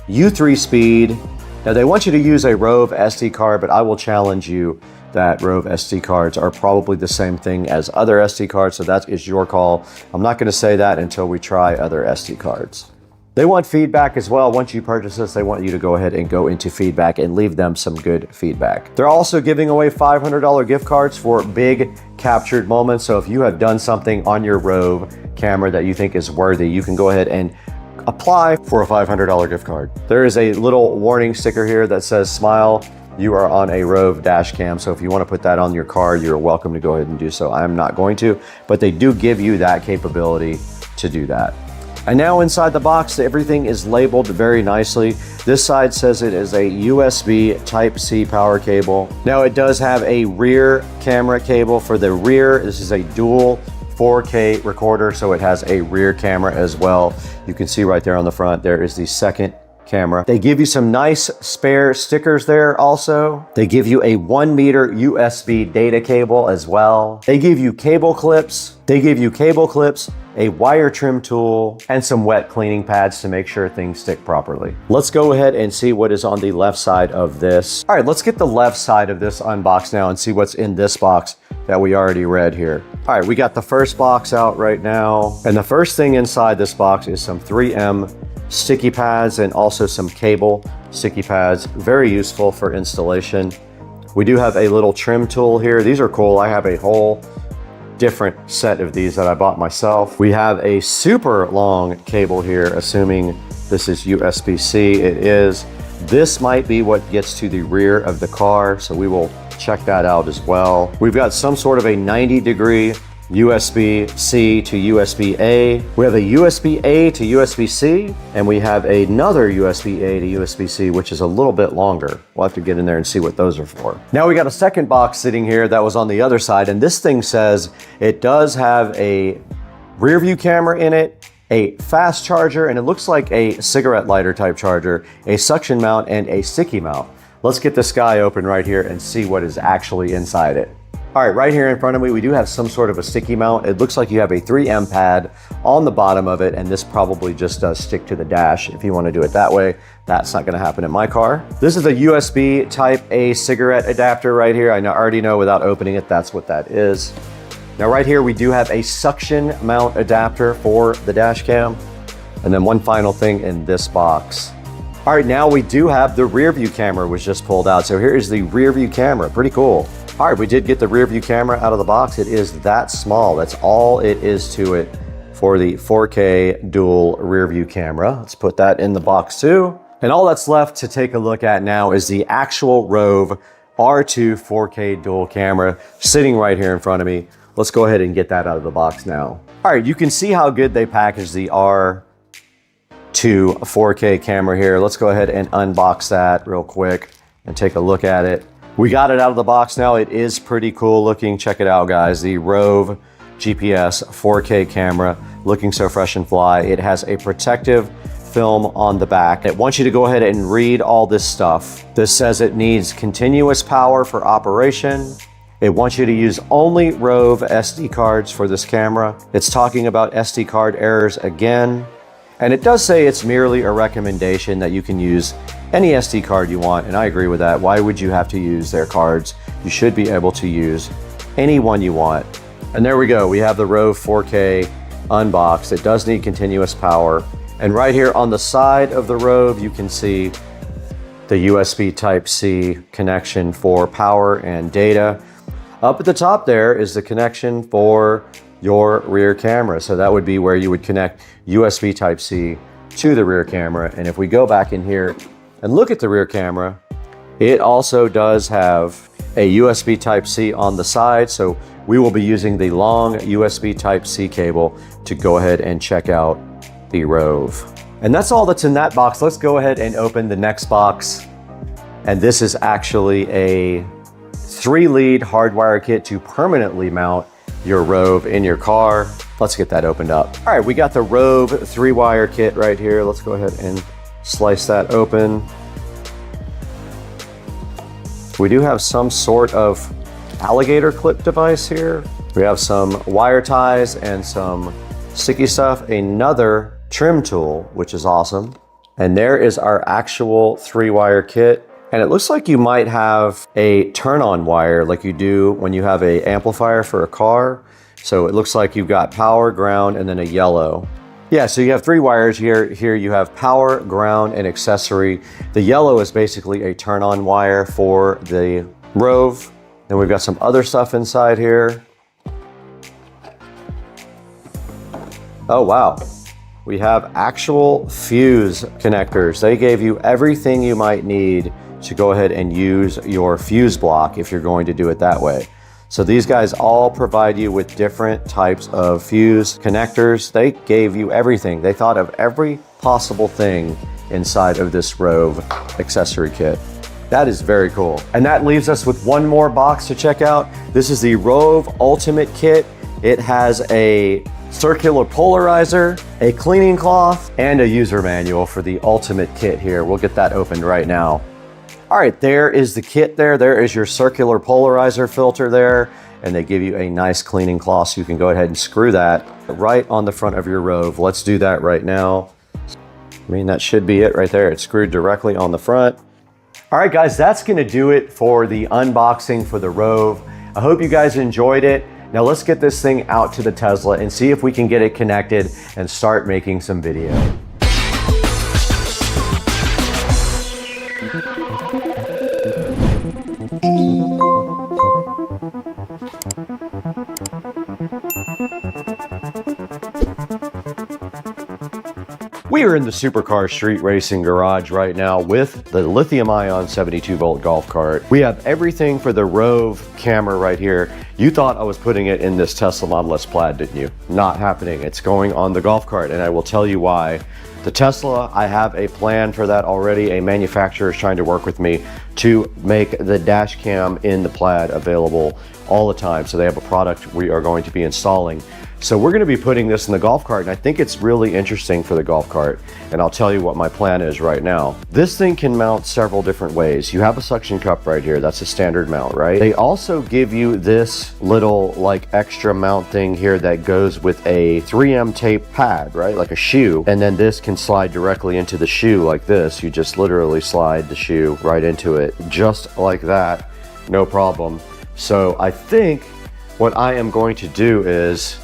U3 speed. Now they want you to use a Rove SD card, but I will challenge you that Rove SD cards are probably the same thing as other SD cards, so that is your call. I'm not going to say that until we try other SD cards. They want feedback as well. Once you purchase this, they want you to go ahead and go into feedback and leave them some good feedback. They're also giving away $500 gift cards for big captured moments. So if you have done something on your Rove camera that you think is worthy, you can go ahead and apply for a $500 gift card. There is a little warning sticker here that says "Smile, you are on a Rove dash cam." So if you want to put that on your car, you're welcome to go ahead and do so. I'm not going to, but they do give you that capability to do that. And now inside the box, everything is labeled very nicely. This side says it is a USB Type-C power cable. Now it does have a rear camera cable for the rear. This is a dual 4K recorder, so it has a rear camera as well. You can see right there on the front, there is the second camera. They give you some nice spare stickers there also. They give you a 1 meter USB data cable as well. They give you cable clips. A wire trim tool, and some wet cleaning pads to make sure things stick properly. Let's go ahead and see what is on the left side of this. All right, let's get the left side of this unboxed now and see what's in this box that we already read here. All right, we got the first box out right now. And the first thing inside this box is some 3M sticky pads and also some cable sticky pads. Very useful for installation. We do have a little trim tool here. These are cool. I have a whole different set of these that I bought myself. We have a super long cable here, assuming this is USB-C. It is. This might be what gets to the rear of the car, so we will check that out as well. We've got some sort of a 90-degree USB-C to USB-A. We have a USB-A to USB-C, and we have another USB-A to USB-C, which is a little bit longer. We'll have to get in there and see what those are for. Now we got a second box sitting here that was on the other side, and this thing says it does have a rear view camera in it, a fast charger, and it looks like a cigarette lighter type charger, a suction mount, and a sticky mount. Let's get this guy open right here and see what is actually inside it. All right, right here in front of me, we do have some sort of a sticky mount. It looks like you have a 3M pad on the bottom of it, and this probably just does stick to the dash if you want to do it that way. That's not going to happen in my car. This is a USB type A cigarette adapter right here. I already know without opening it, that's what that is. Now right here, we do have a suction mount adapter for the dash cam. And then one final thing in this box. All right, now we do have the rear view camera was just pulled out. So here is the rear view camera, pretty cool. All right, we did get the rear view camera out of the box. It is that small. That's all it is to it for the 4K dual rear view camera. Let's put that in the box too. And all that's left to take a look at now is the actual Rove R2 4K dual camera sitting right here in front of me. Let's go ahead and get that out of the box now. All right, you can see how good they packaged the R2 4K camera here. Let's go ahead and unbox that real quick and take a look at it. We got it out of the box now. It is pretty cool looking. Check it out, guys. The Rove GPS 4K camera looking so fresh and fly. It has a protective film on the back. It wants you to go ahead and read all this stuff. This says it needs continuous power for operation. It wants you to use only Rove SD cards for this camera. It's talking about SD card errors again. And it does say it's merely a recommendation that you can use any SD card you want, and I agree with that. Why would you have to use their cards? You should be able to use any one you want. And there we go. We have the Rove 4K unboxed. It does need continuous power. And right here on the side of the Rove, you can see the USB Type-C connection for power and data. Up at the top there is the connection for your rear camera. So that would be where you would connect USB Type-C to the rear camera. And if we go back in here and look at the rear camera, it also does have a USB Type-C on the side. So we will be using the long USB Type-C cable to go ahead and check out the Rove. And that's all that's in that box. Let's go ahead and open the next box. And this is actually a 3-lead hardwire kit to permanently mount your Rove in your car. Let's get that opened up. All right, we got the Rove 3-wire kit right here. Let's go ahead and slice that open. We do have some sort of alligator clip device here. We have some wire ties and some sticky stuff, another trim tool, which is awesome. And there is our actual 3-wire kit. And it looks like you might have a turn-on wire like you do when you have an amplifier for a car. So it looks like you've got power, ground, and then a yellow. Yeah, so you have 3 wires here. Here you have power, ground, and accessory. The yellow is basically a turn-on wire for the Rove. Then we've got some other stuff inside here. Oh, wow. We have actual fuse connectors. They gave you everything you might need to go ahead and use your fuse block if you're going to do it that way. So these guys all provide you with different types of fuse connectors. They gave you everything. They thought of every possible thing inside of this Rove accessory kit. That is very cool. And that leaves us with one more box to check out. This is the Rove Ultimate Kit. It has a circular polarizer, a cleaning cloth, and a user manual for the Ultimate Kit here. We'll get that opened right now. All right, there is the kit there. There is your circular polarizer filter there, and they give you a nice cleaning cloth so you can go ahead and screw that right on the front of your Rove. Let's do that right now. I mean, that should be it right there. It's screwed directly on the front. All right, guys, that's gonna do it for the unboxing for the Rove. I hope you guys enjoyed it. Now let's get this thing out to the Tesla and see if we can get it connected and start making some video. We are in the Supercar Street Racing garage right now with the lithium-ion 72-volt golf cart. We have everything for the Rove camera right here. You thought I was putting it in this Tesla Model S Plaid, didn't you? Not happening. It's going on the golf cart, and I will tell you why. The Tesla, I have a plan for that already. A manufacturer is trying to work with me to make the dash cam in the Plaid available all the time. So they have a product we are going to be installing. So we're going to be putting this in the golf cart, and I think it's really interesting for the golf cart, and I'll tell you what my plan is right now. This thing can mount several different ways. You have a suction cup right here. That's a standard mount, right? They also give you this little like extra mount thing here that goes with a 3M tape pad, right? Like a shoe. And then this can slide directly into the shoe like this. You just literally slide the shoe right into it, just like that, no problem. So I think what I am going to do is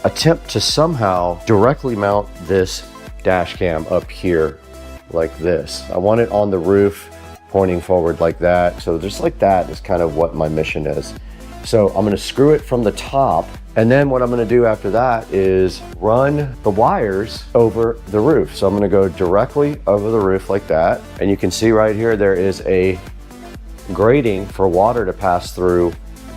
attempt to somehow directly mount this dash cam up here like this. I want it on the roof pointing forward like that. So just like that is kind of what my mission is. So I'm going to screw it from the top, and then what I'm going to do after that is run the wires over the roof. So I'm going to go directly over the roof like that, and you can see right here there is a grating for water to pass through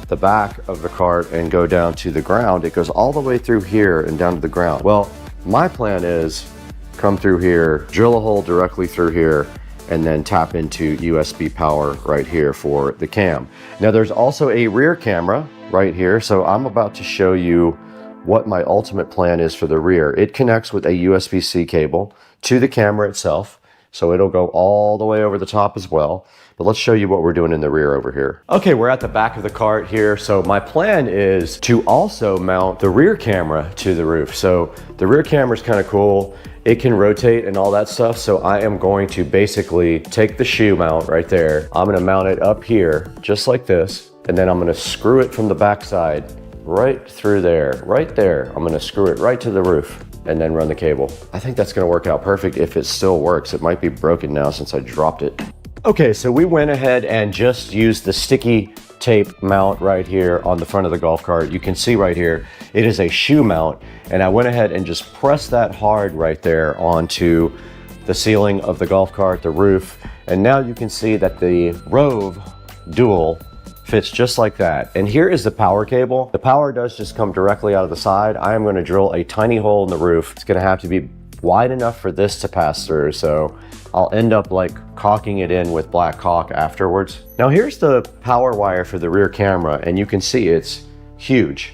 the back of the cart and go down to the ground. It goes all the way through here and down to the ground. Well, my plan is come through here, drill a hole directly through here, and then tap into USB power right here for the cam. Now there's also a rear camera right here. So I'm about to show you what my ultimate plan is for the rear. It connects with a USB-C cable to the camera itself. So it'll go all the way over the top as well. But let's show you what we're doing in the rear over here. Okay, we're at the back of the cart here. So my plan is to also mount the rear camera to the roof. So the rear camera is kind of cool. It can rotate and all that stuff. So I am going to basically take the shoe mount right there. I'm gonna mount it up here, just like this. And then I'm gonna screw it from the back side right through there, right there. I'm gonna screw it right to the roof and then run the cable. I think that's gonna work out perfect if it still works. It might be broken now since I dropped it. Okay, so we went ahead and just used the sticky tape mount right here on the front of the golf cart. You can see right here, it is a shoe mount, and I went ahead and just pressed that hard right there onto the ceiling of the golf cart, the roof, and now you can see that the Rove Dual fits just like that. And here is the power cable. The power does just come directly out of the side. I am gonna drill a tiny hole in the roof. It's gonna have to be wide enough for this to pass through, so I'll end up like caulking it in with black caulk afterwards. Now here's the power wire for the rear camera, and you can see it's huge.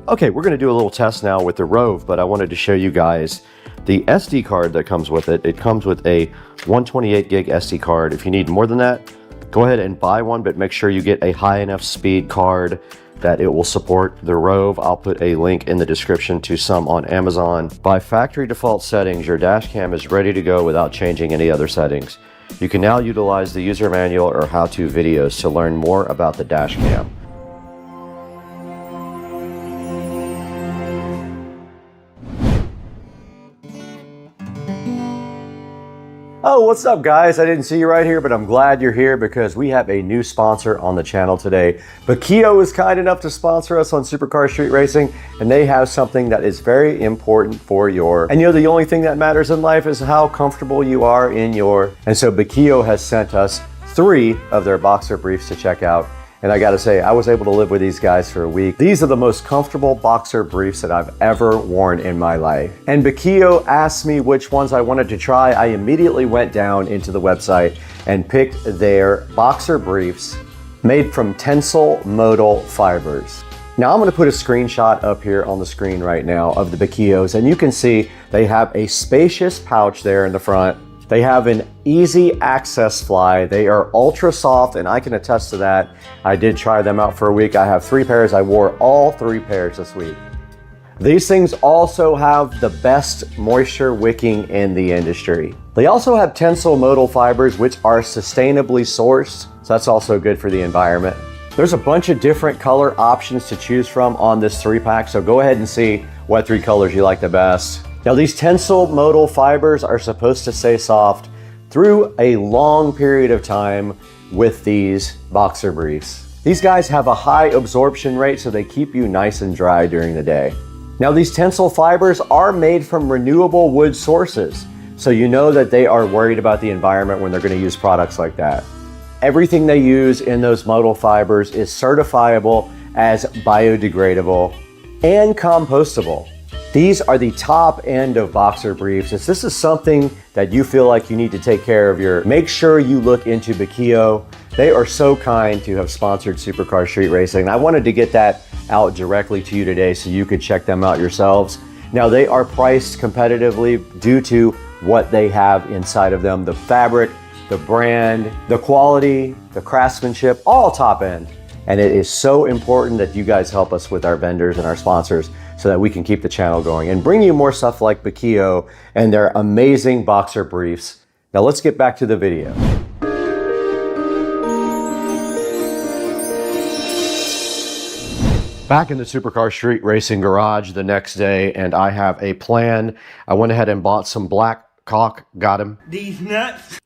Okay, we're gonna do a little test now with the Rove, but I wanted to show you guys the SD card that comes with it. It comes with a 128 gig SD card. If you need more than that, go ahead and buy one, but make sure you get a high enough speed card that it will support the Rove. I'll put a link in the description to some on Amazon. By factory default settings, your dash cam is ready to go without changing any other settings. You can now utilize the user manual or how-to videos to learn more about the dash cam. Oh, what's up guys? I didn't see you right here, but I'm glad you're here because we have a new sponsor on the channel today. Bakio is kind enough to sponsor us on Supercar Street Racing, and they have something that is very important for your, and you know, the only thing that matters in life is how comfortable you are in your, and so Bakio has sent us 3 of their boxer briefs to check out. And I gotta say, I was able to live with these guys for a week. These are the most comfortable boxer briefs that I've ever worn in my life. And Bakio asked me which ones I wanted to try. I immediately went down into the website and picked their boxer briefs made from tensile modal fibers. Now I'm gonna put a screenshot up here on the screen right now of the Bakios, and you can see they have a spacious pouch there in the front. They have an easy access fly. They are ultra soft, and I can attest to that. I did try them out for a week. I have 3 pairs. I wore all 3 pairs this week. These things also have the best moisture wicking in the industry. They also have tensile modal fibers, which are sustainably sourced. So that's also good for the environment. There's a bunch of different color options to choose from on this 3-pack. So go ahead and see what 3 colors you like the best. Now these tensile modal fibers are supposed to stay soft through a long period of time with these boxer briefs. These guys have a high absorption rate, so they keep you nice and dry during the day. Now these tensile fibers are made from renewable wood sources. So you know that they are worried about the environment when they're going to use products like that. Everything they use in those modal fibers is certifiable as biodegradable and compostable. These are the top end of boxer briefs. If this is something that you feel like you need to take care of, make sure you look into Bakio. They are so kind to have sponsored Supercar Street Racing. I wanted to get that out directly to you today so you could check them out yourselves. Now, they are priced competitively due to what they have inside of them, the fabric, the brand, the quality, the craftsmanship, all top end. And it is so important that you guys help us with our vendors and our sponsors so that we can keep the channel going and bring you more stuff like Bakio and their amazing boxer briefs. Now let's get back to the video. Back in the Supercar Street Racing garage the next day, and I have a plan. I went ahead and bought some black caulk, got him. These nuts.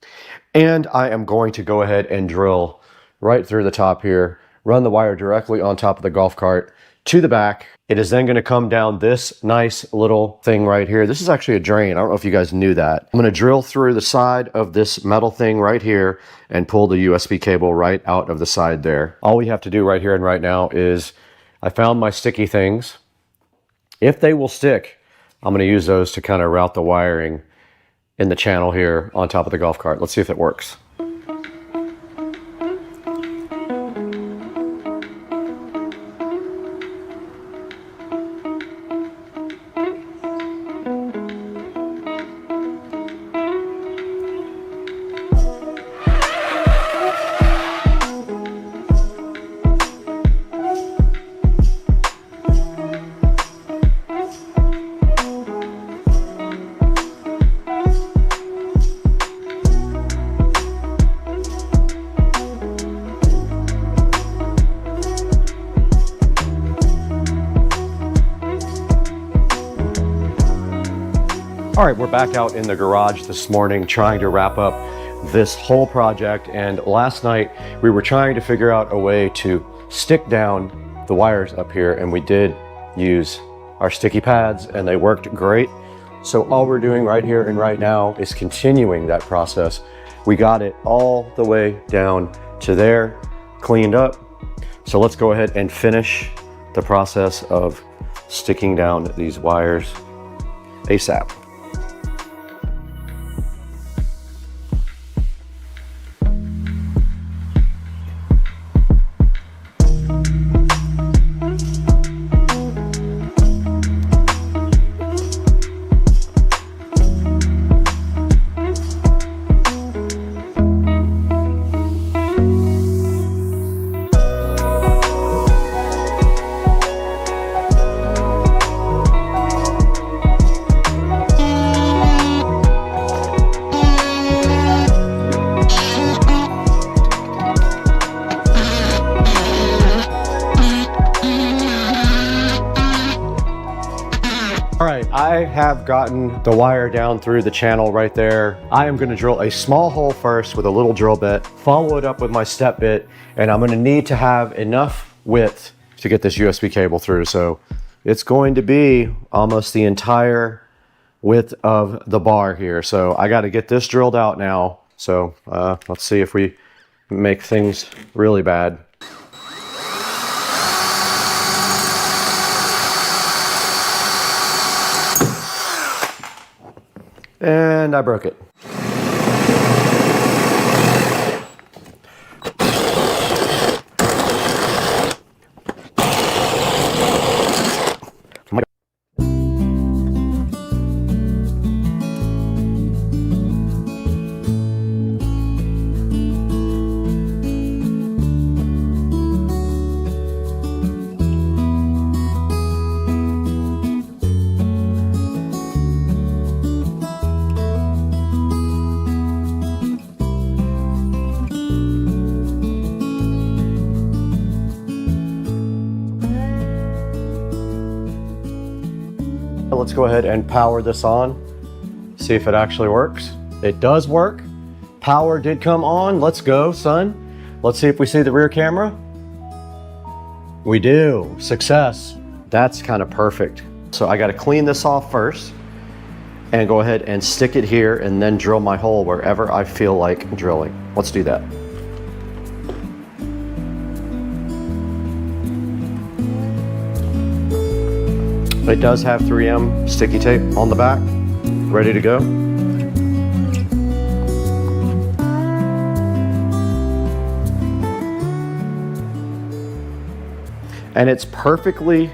And I am going to go ahead and drill right through the top here, run the wire directly on top of the golf cart to the back. It is then going to come down this nice little thing right here. This is actually a drain. I don't know if you guys knew that. I'm going to drill through the side of this metal thing right here and pull the USB cable right out of the side there. All we have to do right here and right now is, I found my sticky things. If they will stick, I'm going to use those to kind of route the wiring in the channel here on top of the golf cart. Let's see if it works. All right, we're back out in the garage this morning trying to wrap up this whole project. And last night we were trying to figure out a way to stick down the wires up here, and we did use our sticky pads and they worked great. So all we're doing right here and right now is continuing that process. We got it all the way down to there, cleaned up. So let's go ahead and finish the process of sticking down these wires ASAP. All right, I have gotten the wire down through the channel right there. I am going to drill a small hole first with a little drill bit, follow it up with my step bit, and I'm going to need to have enough width to get this USB cable through. So it's going to be almost the entire width of the bar here. So I got to get this drilled out now. So let's see if we make things really bad. And I broke it. Let's go ahead and power this on, see if it actually works. It does work. Power did come on. Let's go, son. Let's see if we see the rear camera. We do. Success. That's kind of perfect. So I got to clean this off first. and go ahead and stick it here and then drill my hole wherever I feel like drilling. Let's do that. It does have 3M sticky tape on the back, ready to go. And it's perfectly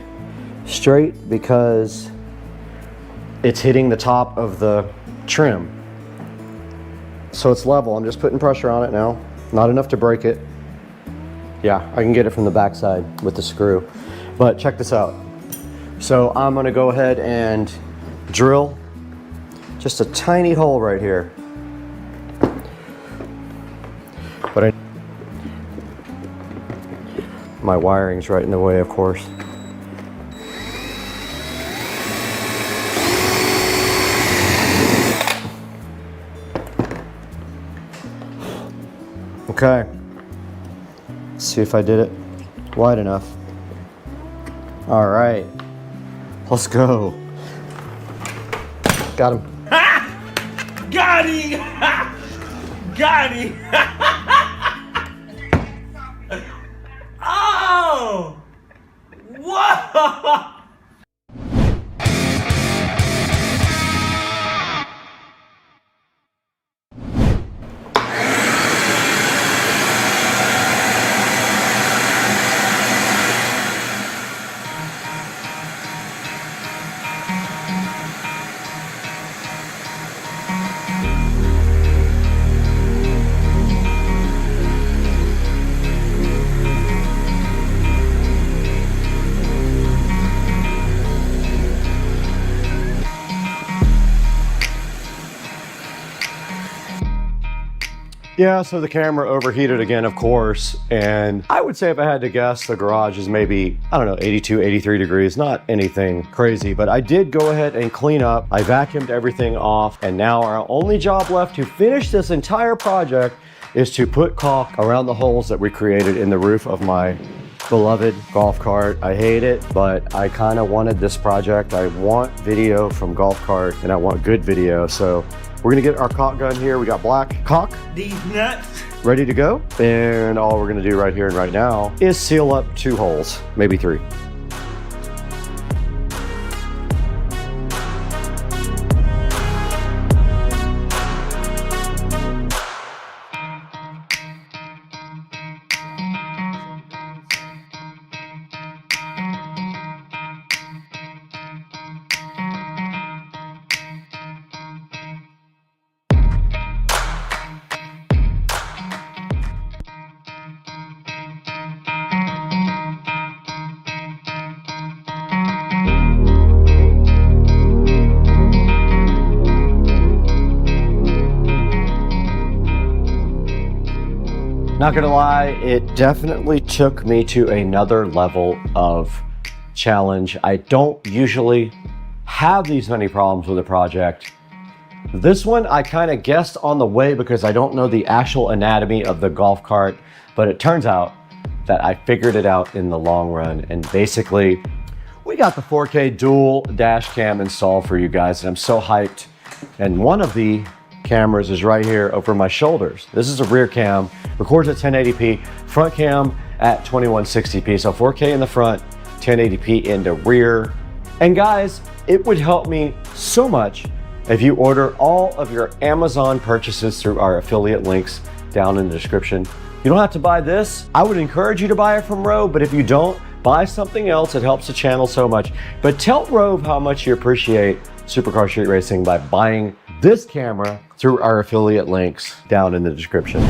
straight because it's hitting the top of the trim. So it's level. I'm just putting pressure on it now. Not enough to break it. Yeah, I can get it from the backside with the screw. But check this out. So I'm gonna go ahead and drill just a tiny hole right here. But my wiring's right in the way, of course. Okay. Let's see if I did it wide enough. All right. Let's go. Got him. Got him! Got him! Oh! Whoa! Yeah, so the camera overheated again, of course, and I would say if I had to guess, the garage is maybe, I don't know, 82, 83 degrees, not anything crazy, but I did go ahead and clean up. I vacuumed everything off, and now our only job left to finish this entire project is to put caulk around the holes that we created in the roof of my beloved golf cart. I hate it, but I kind of wanted this project. I want video from golf cart, and I want good video, so we're gonna get our caulk gun here. We got black caulk. These nuts. Ready to go. And all we're gonna do right here and right now is seal up 2 holes, maybe 3. Not gonna lie, it definitely took me to another level of challenge. I don't usually have these many problems with a project. This one I kind of guessed on the way because I don't know the actual anatomy of the golf cart, but it turns out that I figured it out in the long run. And basically, we got the 4K dual dash cam installed for you guys, and I'm so hyped. And one of the cameras is right here over my shoulders. This is a rear cam, records at 1080p, front cam at 2160p. So 4K in the front, 1080p in the rear. And guys, it would help me so much if you order all of your Amazon purchases through our affiliate links down in the description. You don't have to buy this. I would encourage you to buy it from Rove, but if you don't, buy something else. It helps the channel so much. But tell Rove how much you appreciate Supercar Street Racing by buying this camera through our affiliate links down in the description.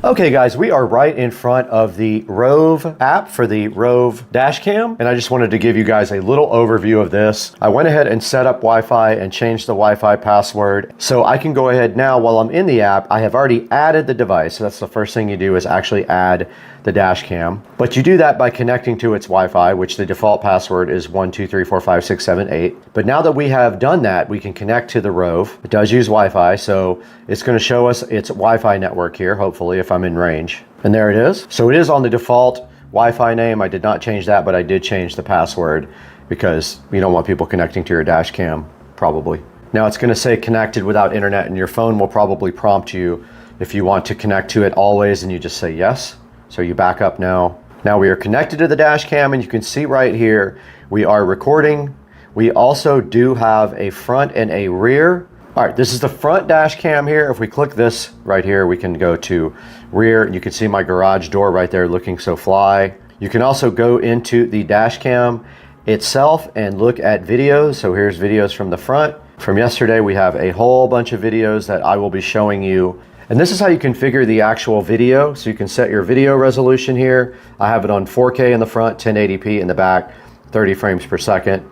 Okay guys, we are right in front of the Rove app for the Rove dash cam, and I just wanted to give you guys a little overview of this. I went ahead and set up Wi-Fi and changed the Wi-Fi password, so I can go ahead now while I'm in the app. I have already added the device, so that's the first thing you do is actually add the dash cam. But you do that by connecting to its Wi-Fi, which the default password is 1234567 But now that we have done that, we can connect to the Rove. It does use Wi-Fi, so it's going to show us its Wi-Fi network here, hopefully, if I'm in range. And there it is. So it is on the default Wi-Fi name. I did not change that, but I did change the password because you don't want people connecting to your dash cam, probably. Now it's gonna say connected without internet, and your phone will probably prompt you if you want to connect to it always, and you just say yes. So you back up now. Now we are connected to the dash cam, and you can see right here, we are recording. We also do have a front and a rear. All right, this is the front dash cam here. If we click this right here, we can go to rear. You can see my garage door right there looking so fly. You can also go into the dash cam itself and look at videos. So here's videos from the front. From yesterday, we have a whole bunch of videos that I will be showing you. And this is how you configure the actual video. So you can set your video resolution here. I have it on 4K in the front, 1080p in the back, 30 frames per second.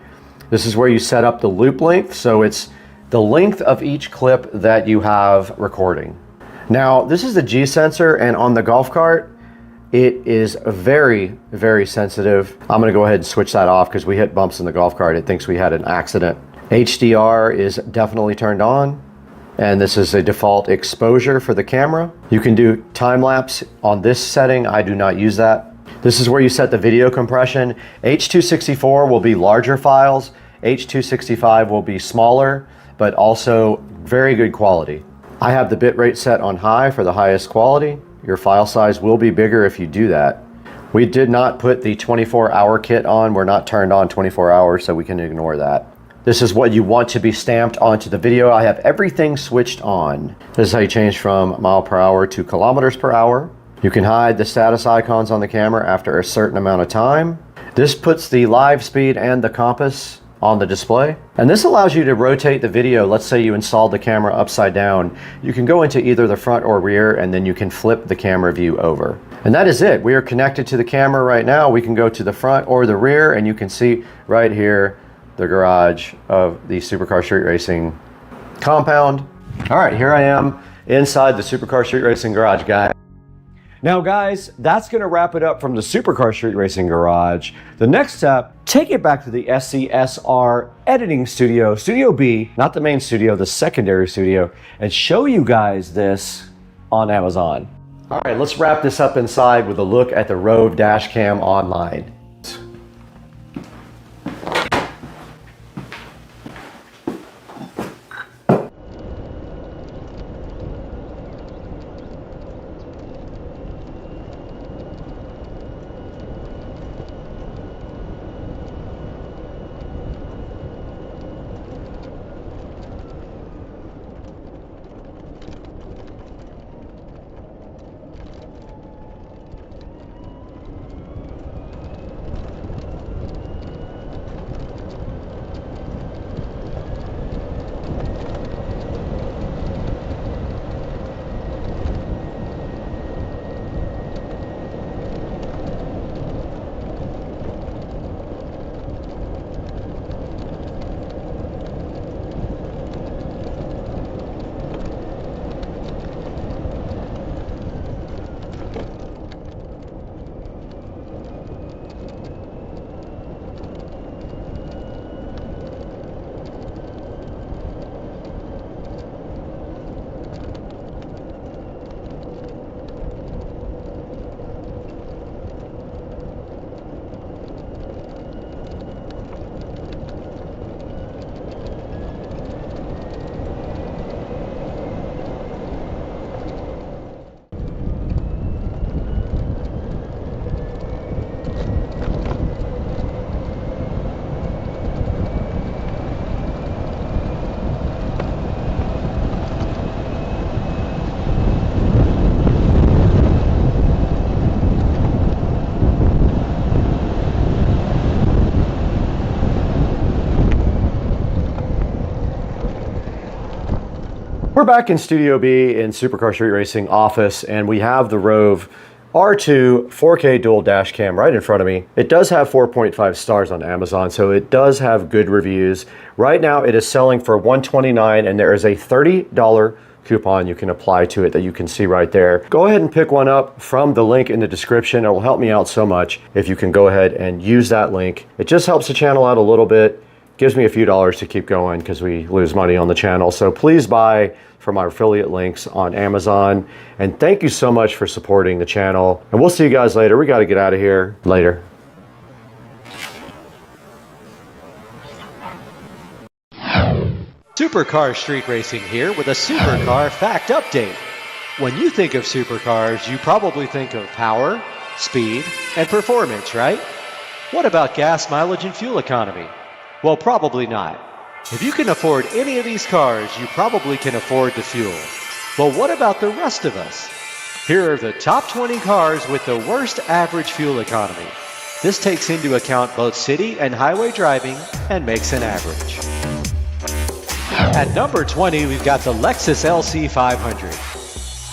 This is where you set up the loop length. So it's the length of each clip that you have recording. Now, this is the G sensor, and on the golf cart, it is very, very sensitive. I'm gonna go ahead and switch that off because we hit bumps in the golf cart. It thinks we had an accident. HDR is definitely turned on, and this is a default exposure for the camera. You can do time lapse on this setting. I do not use that. This is where you set the video compression. H.264 will be larger files. H.265 will be smaller, but also very good quality. I have the bitrate set on high for the highest quality. Your file size will be bigger if you do that. We did not put the 24-hour kit on. We're not turned on 24 hours, so we can ignore that. This is what you want to be stamped onto the video. I have everything switched on. This is how you change from mile per hour to kilometers per hour. You can hide the status icons on the camera after a certain amount of time. This puts the live speed and the compass on the display. And this allows you to rotate the video. Let's say you installed the camera upside down. You can go into either the front or rear, and then you can flip the camera view over. And that is it. We are connected to the camera right now. We can go to the front or the rear, and you can see right here the garage of the Supercar Street Racing compound. All right, here I am inside the Supercar Street Racing garage, guys. Now guys, that's gonna wrap it up from the Supercar Street Racing garage. The next step, take it back to the SCSR editing studio, Studio B, not the main studio, the secondary studio, and show you guys this on Amazon. All right, let's wrap this up inside with a look at the Rove dash cam online. We're back in Studio B in Supercar Street Racing office, and we have the Rove R2 4K dual dash cam right in front of me. It does have 4.5 stars on Amazon, so it does have good reviews. Right now it is selling for $129, and there is a $30 coupon you can apply to it that you can see right there. Go ahead and pick one up from the link in the description. It will help me out so much if you can go ahead and use that link. It just helps the channel out a little bit. Gives me a few dollars to keep going because we lose money on the channel. So please buy from our affiliate links on Amazon. And thank you so much for supporting the channel. And we'll see you guys later. We got to get out of here later. Supercar Street Racing here with a Supercar Fact Update. When you think of supercars, you probably think of power, speed, and performance, right? What about gas mileage and fuel economy? Well, probably not. If you can afford any of these cars, you probably can afford the fuel. But what about the rest of us? Here are the top 20 cars with the worst average fuel economy. This takes into account both city and highway driving and makes an average. At number 20, we've got the Lexus LC 500.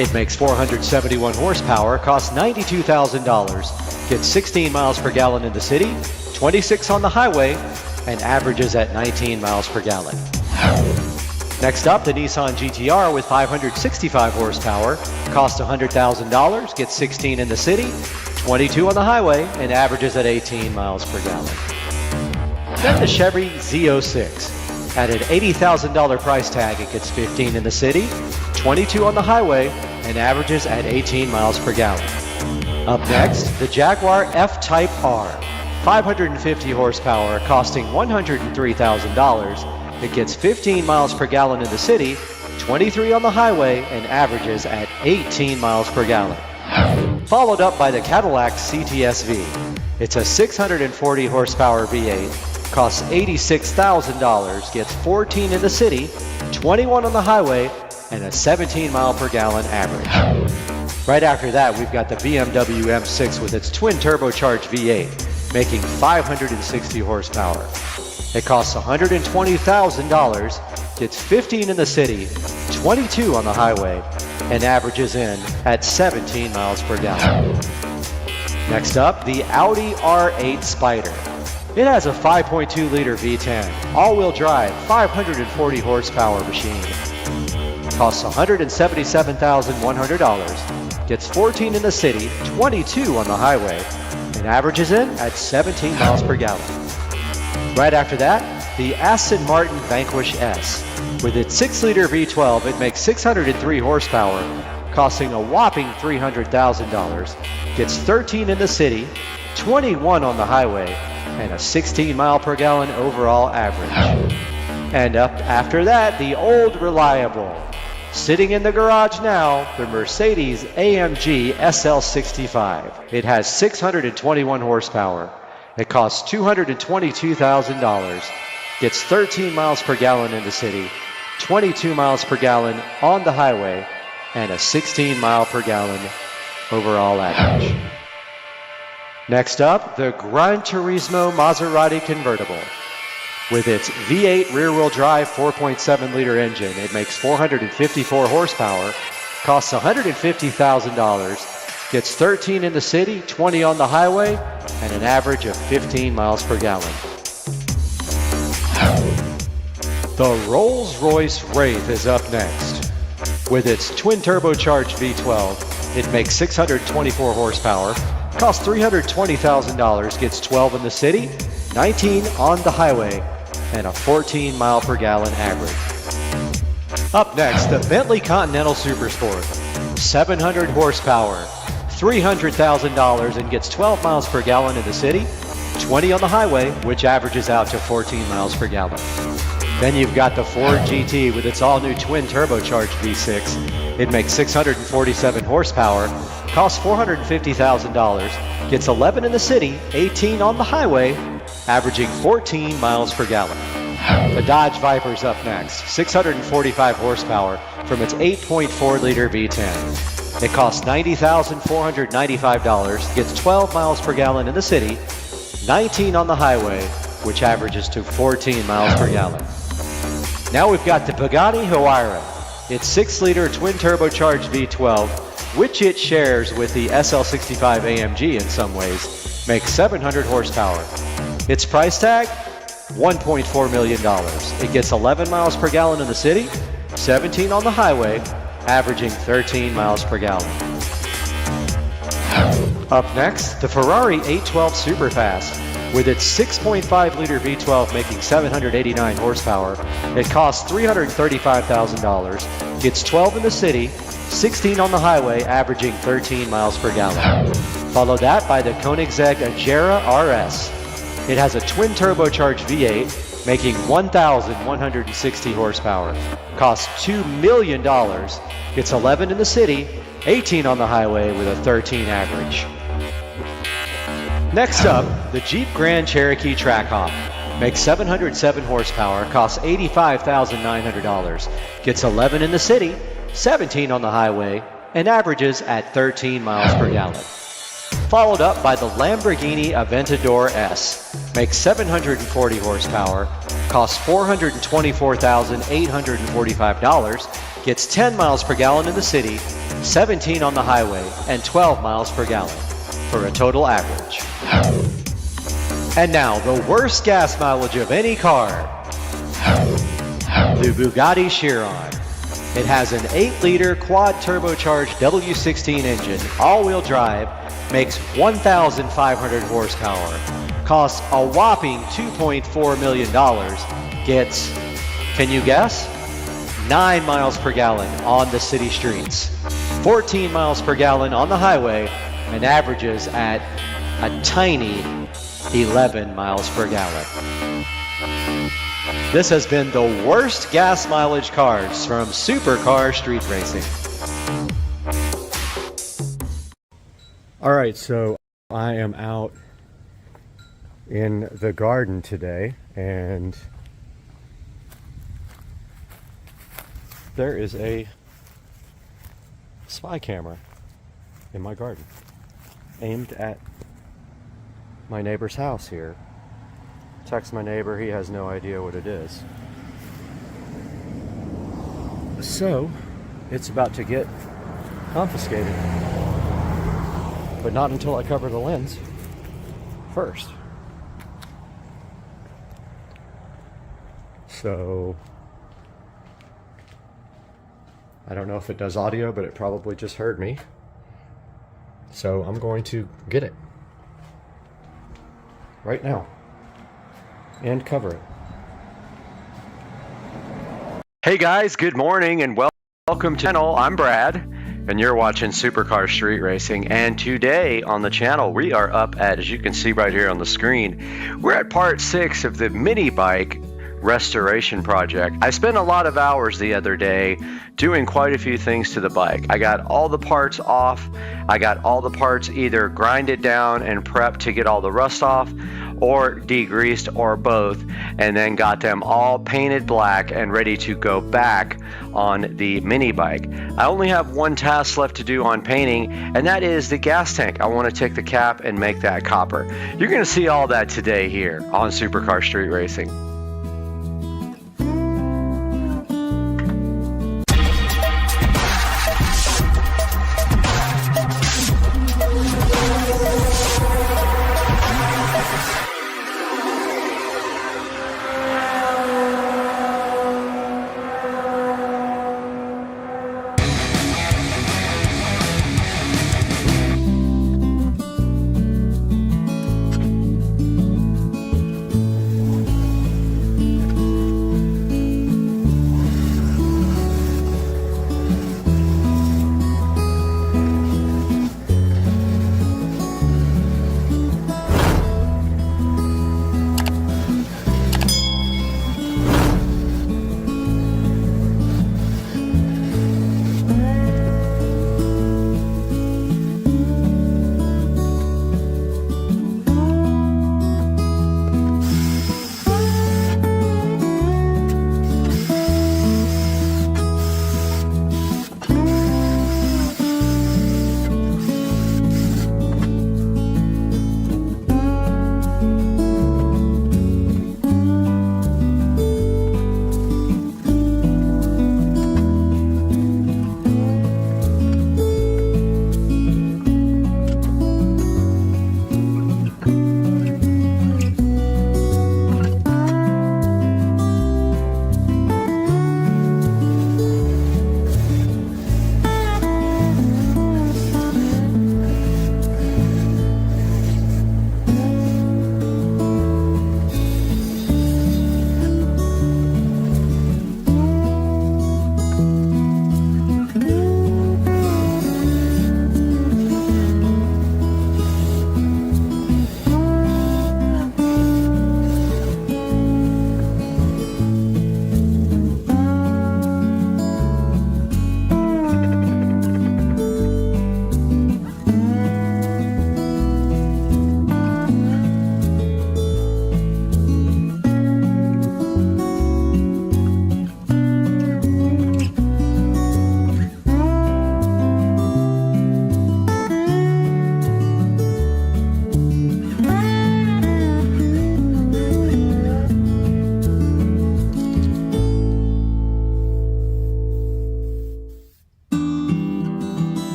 It makes 471 horsepower, costs $92,000, gets 16 miles per gallon in the city, 26 on the highway, and averages at 19 miles per gallon. Next up, the Nissan GT-R with 565 horsepower, costs $100,000, gets 16 in the city, 22 on the highway, and averages at 18 miles per gallon. Then the Chevy Z06. At an $80,000 price tag, it gets 15 in the city, 22 on the highway, and averages at 18 miles per gallon. Up next, the Jaguar F-Type R. 550 horsepower, costing $103,000. It gets 15 miles per gallon in the city, 23 on the highway, and averages at 18 miles per gallon. Followed up by the Cadillac CTS-V. It's a 640 horsepower V8, costs $86,000, gets 14 in the city, 21 on the highway, and a 17 mile per gallon average. Right after that, we've got the BMW M6 with its twin turbocharged V8, making 560 horsepower. It costs $120,000, gets 15 in the city, 22 on the highway, and averages in at 17 miles per gallon. Next up, the Audi R8 Spider. It has a 5.2 liter V10, all-wheel drive, 540 horsepower machine. Costs $177,100, gets 14 in the city, 22 on the highway, and averages in at 17 miles per gallon. Right after that, the Aston Martin Vanquish S. With its 6-liter V12, it makes 603 horsepower, costing a whopping $300,000, gets 13 in the city, 21 on the highway, and a 16 mile per gallon overall average. And up after that, the old reliable. Sitting in the garage now, the Mercedes-AMG SL65. It has 621 horsepower. It costs $222,000, gets 13 miles per gallon in the city, 22 miles per gallon on the highway, and a 16 mile per gallon overall average. Next up, the Gran Turismo Maserati convertible. With its V8 rear-wheel drive 4.7 liter engine, it makes 454 horsepower, costs $150,000, gets 13 in the city, 20 on the highway, and an average of 15 miles per gallon. The Rolls-Royce Wraith is up next. With its twin turbocharged V12, it makes 624 horsepower, costs $320,000, gets 12 in the city, 19 on the highway, and a 14 mile per gallon average. Up next, the Bentley Continental Supersport. 700 horsepower, $300,000, and gets 12 miles per gallon in the city, 20 on the highway, which averages out to 14 miles per gallon. Then you've got the Ford GT with its all-new twin turbocharged V6. It makes 647 horsepower, costs $450,000, gets 11 in the city, 18 on the highway, averaging 14 miles per gallon. The Dodge Viper's up next, 645 horsepower from its 8.4 liter V10. It costs $90,495, gets 12 miles per gallon in the city, 19 on the highway, which averages to 14 miles per gallon. Now we've got the Bugatti Huayra. Its 6-liter twin turbocharged V12, which it shares with the SL65 AMG in some ways, makes 700 horsepower. Its price tag, $1.4 million. It gets 11 miles per gallon in the city, 17 on the highway, averaging 13 miles per gallon. Up next, the Ferrari 812 Superfast. With its 6.5 liter V12 making 789 horsepower, it costs $335,000, gets 12 in the city, 16 on the highway, averaging 13 miles per gallon. Follow that by the Koenigsegg Agera RS. It has a twin turbocharged V8 making 1,160 horsepower, costs $2 million, gets 11 in the city, 18 on the highway with a 13 average. Next up, the Jeep Grand Cherokee Trackhawk. Makes 707 horsepower, costs $85,900, gets 11 in the city, 17 on the highway, and averages at 13 miles per gallon. Followed up by the Lamborghini Aventador S. Makes 740 horsepower, costs $424,845, gets 10 miles per gallon in the city, 17 on the highway, and 12 miles per gallon, for a total average. And now, the worst gas mileage of any car, the Bugatti Chiron. It has an 8-liter quad turbocharged W16 engine, all-wheel drive, makes 1,500 horsepower, costs a whopping $2.4 million, gets, can you guess? 9 miles per gallon on the city streets, 14 miles per gallon on the highway, and averages at a tiny 11 miles per gallon. This has been the worst gas mileage cars from Supercar Street Racing. All right, so I am out in the garden today, and there is a spy camera in my garden aimed at my neighbor's house here. Text my neighbor, he has no idea what it is. So, it's about to get confiscated. But not until I cover the lens first. So, I don't know if it does audio, but it probably just heard me. So I'm going to get it right now and cover it. Hey guys, good morning and welcome to the channel. I'm Brad and you're watching Supercar Street Racing, and today on the channel we are up at, as you can see right here on the screen, we're at part 6 of the mini bike restoration project. I spent a lot of hours the other day doing quite a few things to the bike. I got all the parts off. I got all the parts either grinded down and prepped to get all the rust off, or degreased, or both, and then got them all painted black and ready to go back on the mini bike. I only have one task left to do on painting, and that is the gas tank. I want to take the cap and make that copper. You're going to see all that today here on Supercar Street Racing.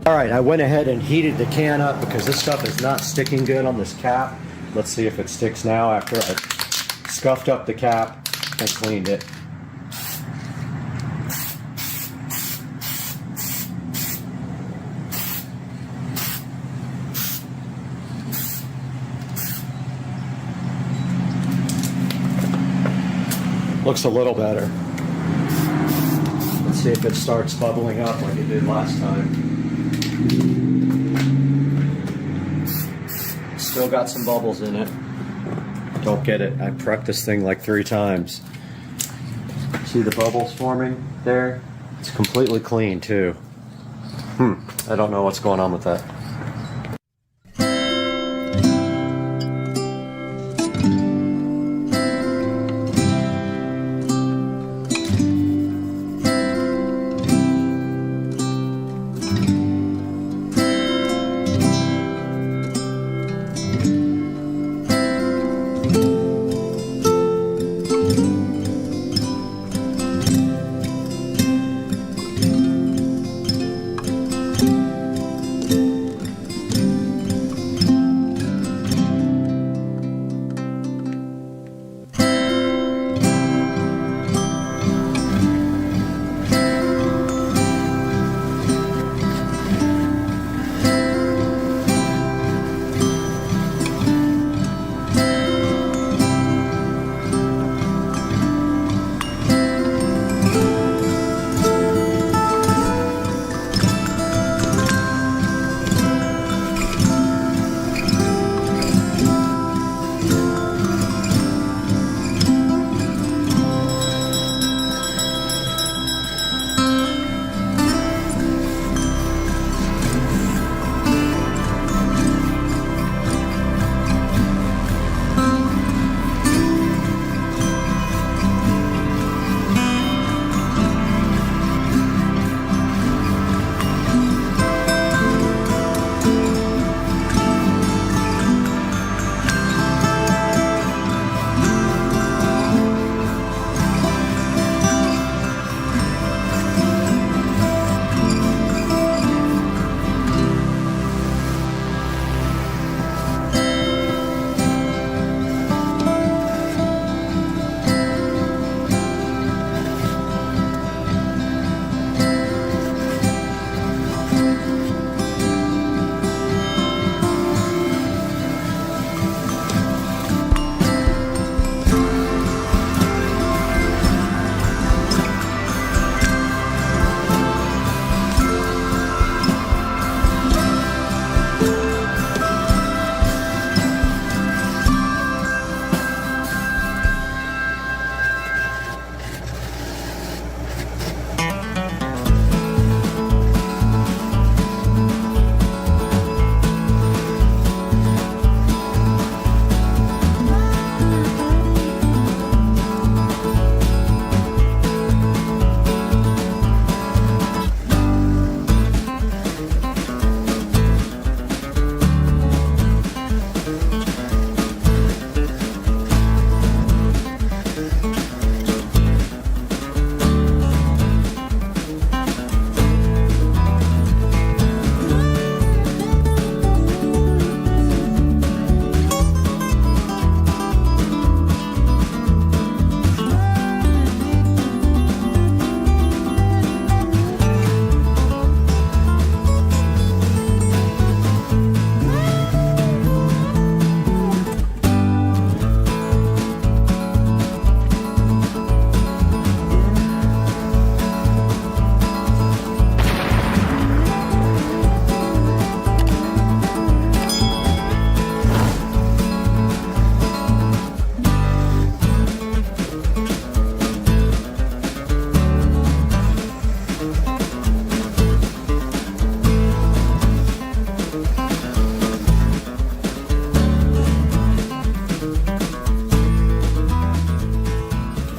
All right, I went ahead and heated the can up because this stuff is not sticking good on this cap. Let's see if it sticks now after I scuffed up the cap and cleaned it. Looks a little better. Let's see if it starts bubbling up like it did last time. Still got some bubbles in it. Don't get it. I prepped this thing like 3 times. See the bubbles forming there? It's completely clean too. I don't know what's going on with that.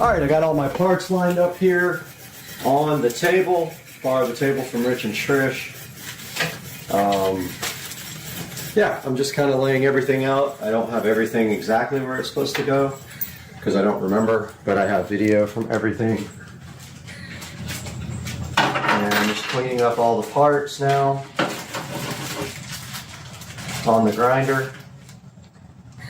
Alright, I got all my parts lined up here on the table. Borrowed the table from Rich and Trish. Yeah, I'm just kind of laying everything out. I don't have everything exactly where it's supposed to go because I don't remember, but I have video from everything. And I'm just cleaning up all the parts now. on the grinder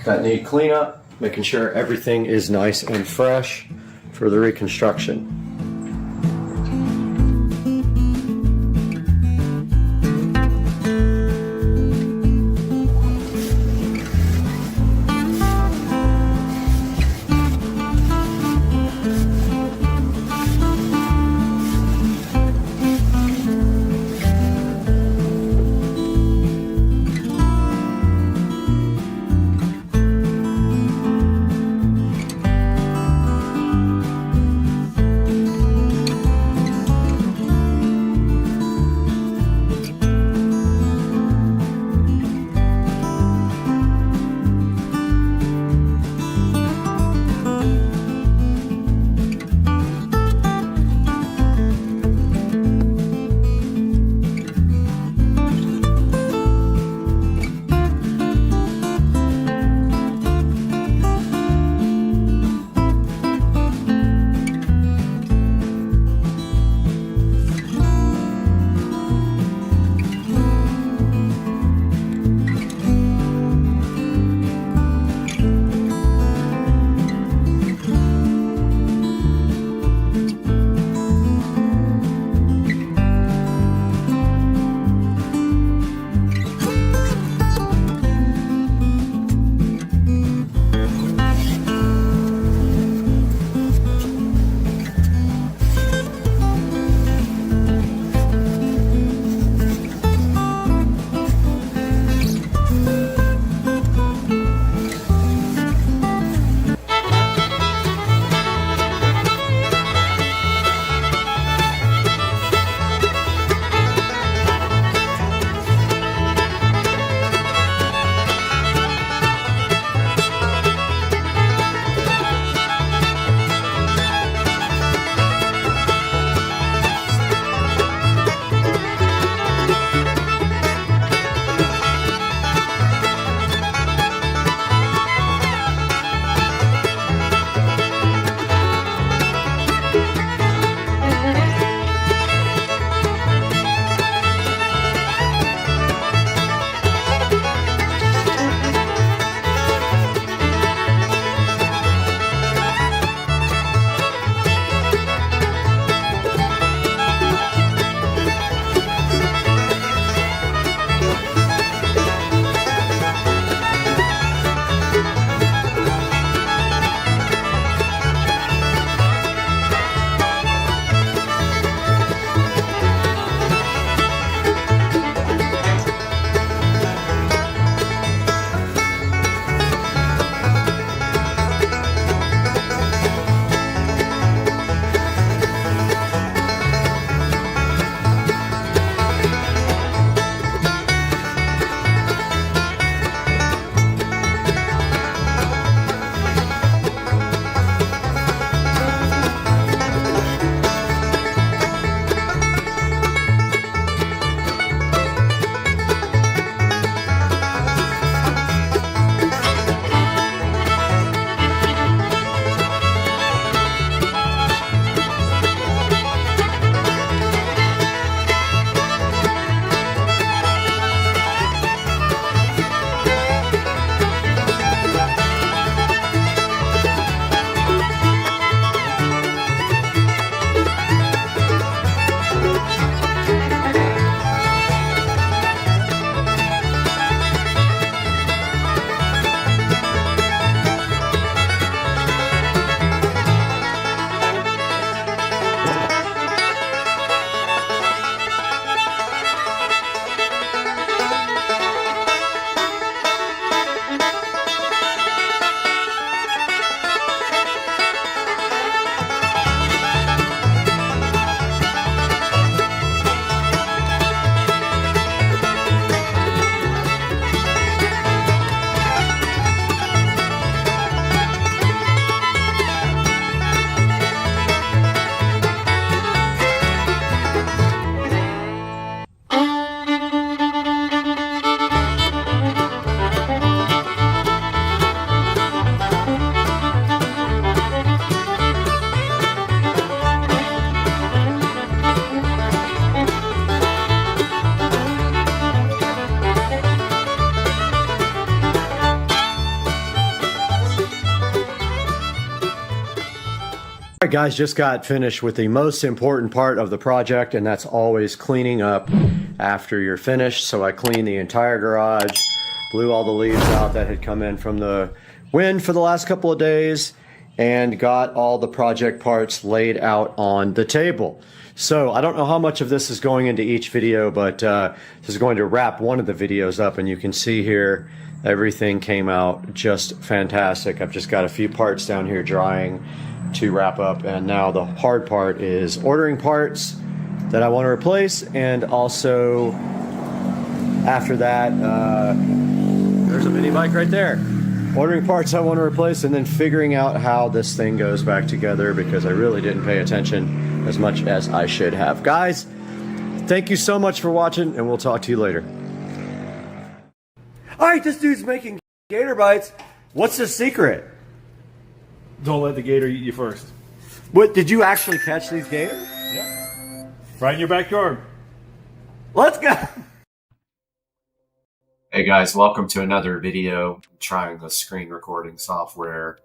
that need cleanup, making sure everything is nice and fresh for the reconstruction. right, guys, just got finished with the most important part of the project, and that's always cleaning up after you're finished. So I cleaned the entire garage, blew all the leaves out that had come in from the wind for the last couple of days, and got all the project parts laid out on the table. So I don't know how much of this is going into each video, but this is going to wrap one of the videos up, and you can see here everything came out just fantastic. I've just got a few parts down here drying to wrap up, and now the hard part is ordering parts that I want to replace, and also after that there's a mini bike right there. Ordering parts I want to replace, and then figuring out how this thing goes back together, because I really didn't pay attention as much as I should have. Guys, thank you so much for watching, and we'll talk to you later. Alright, this dude's making gator bites. What's the secret? Don't let the gator eat you first. What, did you actually catch these gators? Yeah. Right in your backyard. Let's go! Hey guys, welcome to another video trying the screen recording software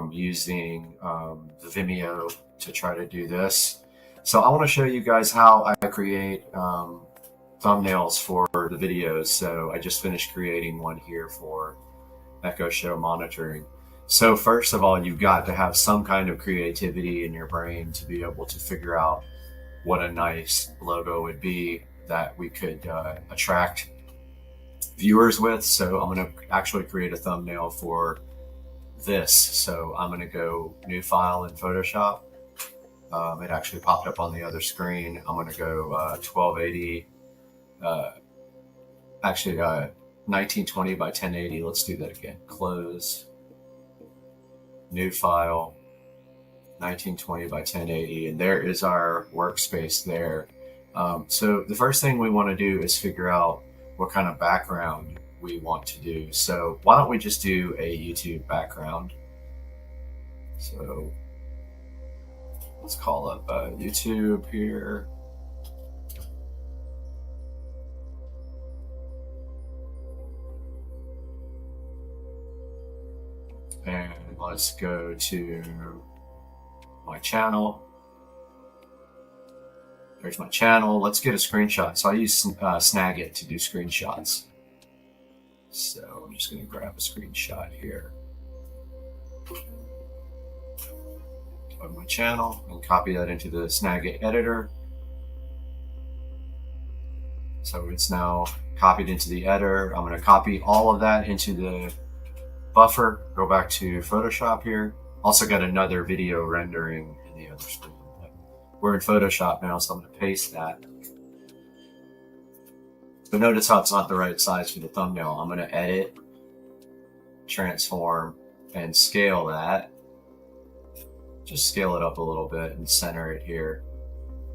using the Vimeo to try to do this. So I want to show you guys how I create thumbnails for the videos. So I just finished creating one here for Echo Show monitoring. So first of all, you've got to have some kind of creativity in your brain to be able to figure out what a nice logo would be that we could attract viewers with. So I'm going to actually create a thumbnail for this. So I'm going to go new file in Photoshop. It actually popped up on the other screen. I'm going to go 1280, actually 1920 by 1080. Let's do that again. Close. New file, 1920 by 1080, and there is our workspace there. So the first thing we want to do is figure out what kind of background we want to do. So why don't we just do a YouTube background? So let's call up YouTube here. And let's go to my channel. There's my channel. Let's get a screenshot. So I use Snagit to do screenshots. So I'm just going to grab a screenshot here of my channel and copy that into the Snagit editor. So it's now copied into the editor. I'm going to copy all of that into the buffer, go back to Photoshop here. Also got another video rendering in the other screen. We're in Photoshop now, so I'm going to paste that. But notice how it's not the right size for the thumbnail. I'm going to edit, transform, and scale that. Just scale it up a little bit and center it here.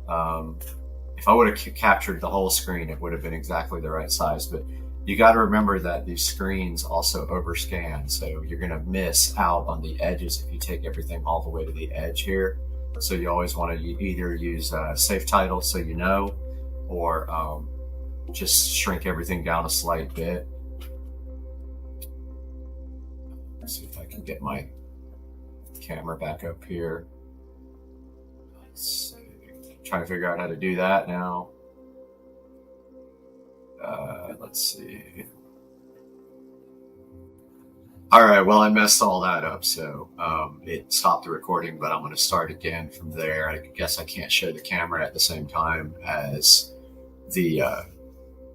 If I would have captured the whole screen, it would have been exactly the right size, but you got to remember that these screens also overscan, so you're going to miss out on the edges if you take everything all the way to the edge here. So you always want to either use safe title so you know, or just shrink everything down a slight bit. Let's see if I can get my camera back up here. Let's see. Trying to figure out how to do that now. Let's see. All right, well, I messed all that up, so it stopped the recording, but I'm going to start again from there. I guess I can't show the camera at the same time as the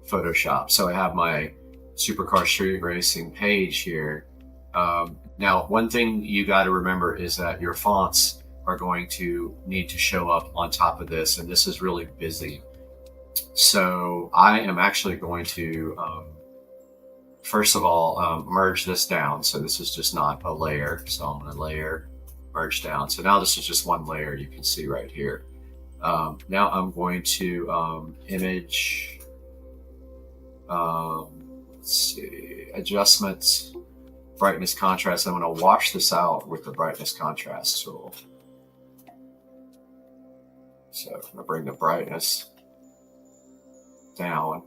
Photoshop. So I have my Supercar Street Racing page here. Now, one thing you got to remember is that your fonts are going to need to show up on top of this, and this is really busy. So I am actually going to, first of all, merge this down. So this is just not a layer. So I'm going to layer, merge down. So now this is just one layer you can see right here. Now I'm going to image, let's see, adjustments, brightness, contrast. I'm going to wash this out with the brightness contrast tool. So I'm going to bring the brightness down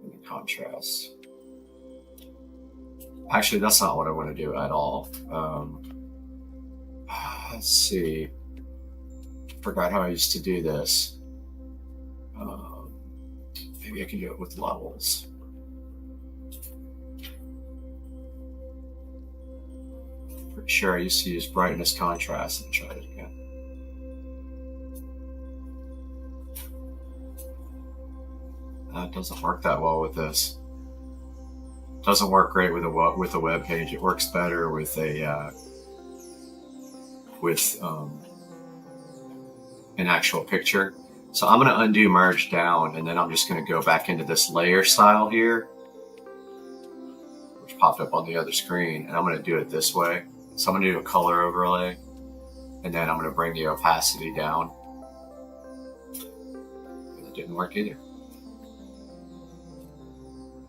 in the contrast. Actually, that's not what I want to do at all. Let's see. Forgot how I used to do this. Maybe I can do it with levels. Pretty sure I used to use brightness contrast and try it again. That doesn't work that well with this. Doesn't work great with a web page. It works better with a an actual picture. So I'm going to undo merge down, and then I'm just going to go back into this layer style here, which popped up on the other screen, and I'm going to do it this way. So I'm going to do a color overlay, and then I'm going to bring the opacity down. And it didn't work either.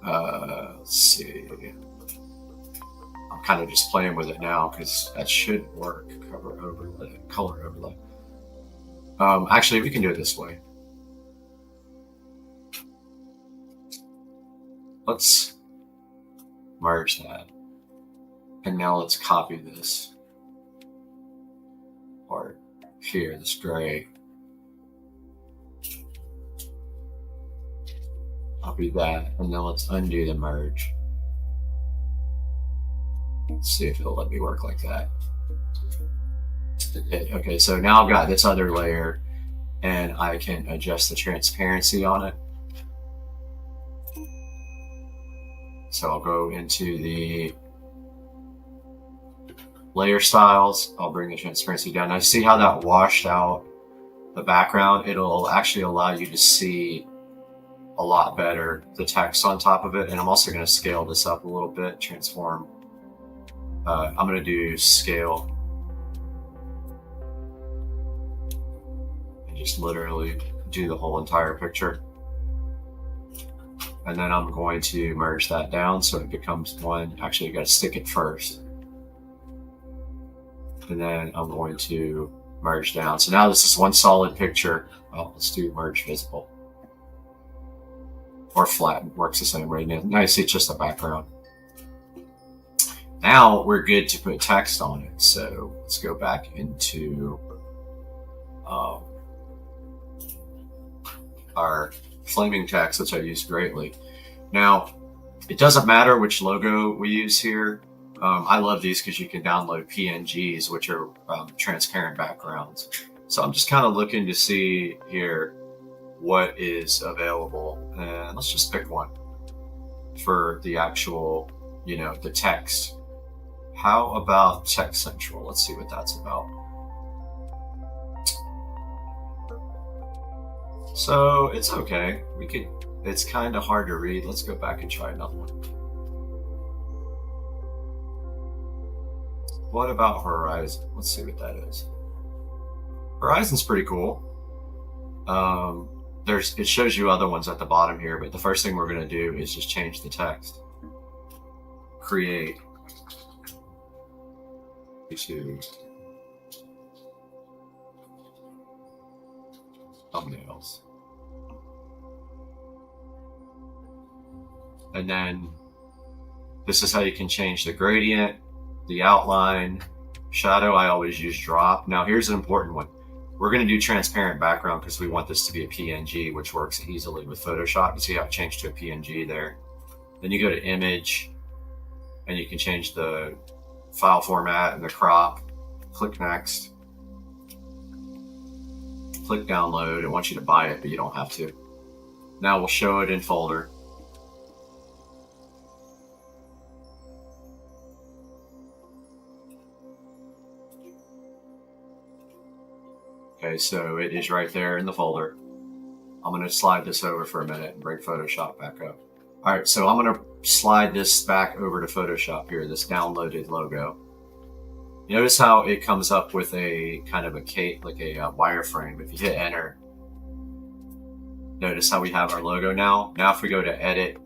Let's see. I'm kind of just playing with it now because that should work. Cover overlay, color overlay. Actually, we can do it this way. Let's merge that. And now let's copy this part here, this gray. Copy that, and now let's undo the merge. Let's see if it'll let me work like that. Okay, so now I've got this other layer, and I can adjust the transparency on it. So I'll go into the layer styles. I'll bring the transparency down. Now see how that washed out the background? It'll actually allow you to see a lot better the text on top of it. And I'm also going to scale this up a little bit, transform. I'm going to do scale. Just literally do the whole entire picture, and then I'm going to merge that down so it becomes one. Actually, you got to stick it first, and then I'm going to merge down. So now this is one solid picture. Oh, let's do merge visible or flat. Works the same way. Now you see it's just a background. Now we're good to put text on it. So let's go back into our flaming text, which I use greatly. Now, it doesn't matter which logo we use here. I love these because you can download PNGs, which are transparent backgrounds. So I'm just kind of looking to see here what is available. And let's just pick one for the actual, the text. How about Text Central? Let's see what that's about. So it's okay. It's kind of hard to read. Let's go back and try another one. What about Horizon? Let's see what that is. Horizon's pretty cool. It shows you other ones at the bottom here, but the first thing we're going to do is just change the text. Create to thumbnails. And then this is how you can change the gradient, the outline, shadow. I always use drop. Now here's an important one. We're going to do transparent background because we want this to be a PNG, which works easily with Photoshop. You see how it changed to a PNG there. Then you go to image and you can change the file format and the crop. Click next. Click download. It wants you to buy it, but you don't have to. Now we'll show it in folder. Okay, so it is right there in the folder. I'm going to slide this over for a minute and bring Photoshop back up. All right, so I'm going to slide this back over to Photoshop here, this downloaded logo. Notice how it comes up with a kind of a cape, like a wireframe. If you hit enter, notice how we have our logo now. Now if we go to edit,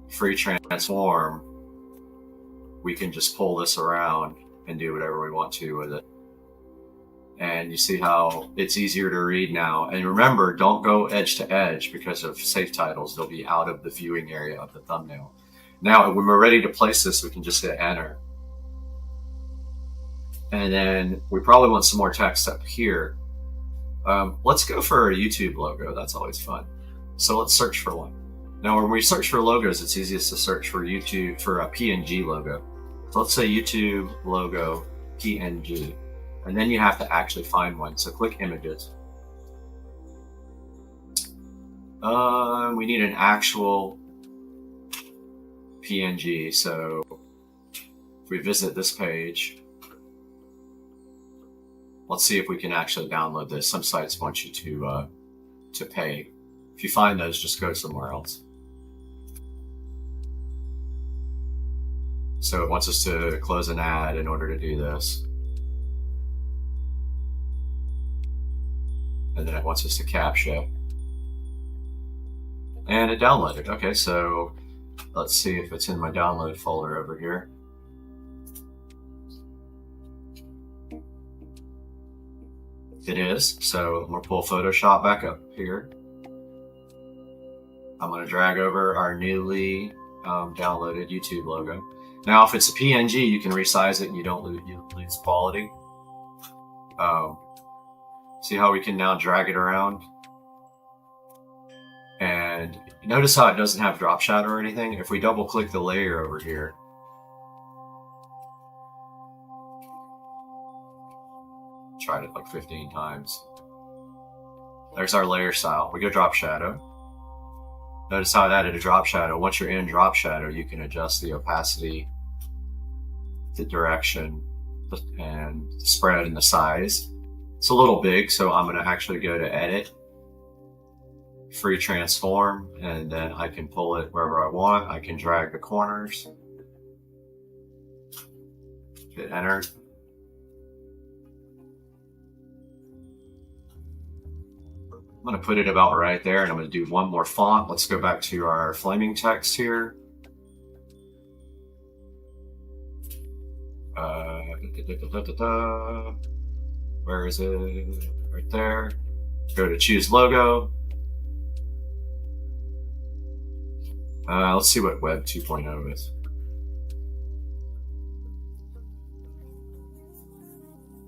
free transform, we can just pull this around and do whatever we want to with it. And you see how it's easier to read now. And remember, don't go edge to edge because of safe titles. They'll be out of the viewing area of the thumbnail. Now, when we're ready to place this, we can just hit enter. And then we probably want some more text up here. Let's go for a YouTube logo. That's always fun. So let's search for one. Now, when we search for logos, it's easiest to search for YouTube for a PNG logo. So let's say YouTube logo PNG. And then you have to actually find one. So click images. We need an actual PNG. So if we visit this page, let's see if we can actually download this. Some sites want you to pay. If you find those, just go somewhere else. So it wants us to close an ad in order to do this. And then it wants us to captcha. And it downloaded. Okay, so let's see if it's in my download folder over here. It is. So I'm going to pull Photoshop back up here. I'm going to drag over our newly downloaded YouTube logo. Now, if it's a PNG, you can resize it and you don't lose quality. See how we can now drag it around? And notice how it doesn't have drop shadow or anything. If we double click the layer over here, tried it like 15 times. There's our layer style. We go drop shadow. Notice how it added a drop shadow. Once you're in drop shadow, you can adjust the opacity, the direction, and the spread and the size. It's a little big, so I'm going to actually go to edit, free transform, and then I can pull it wherever I want. I can drag the corners, hit enter. I'm going to put it about right there, and I'm going to do one more font. Let's go back to our flaming text here. Where is it? Right there. Go to choose logo. Let's see what Web 2.0 is.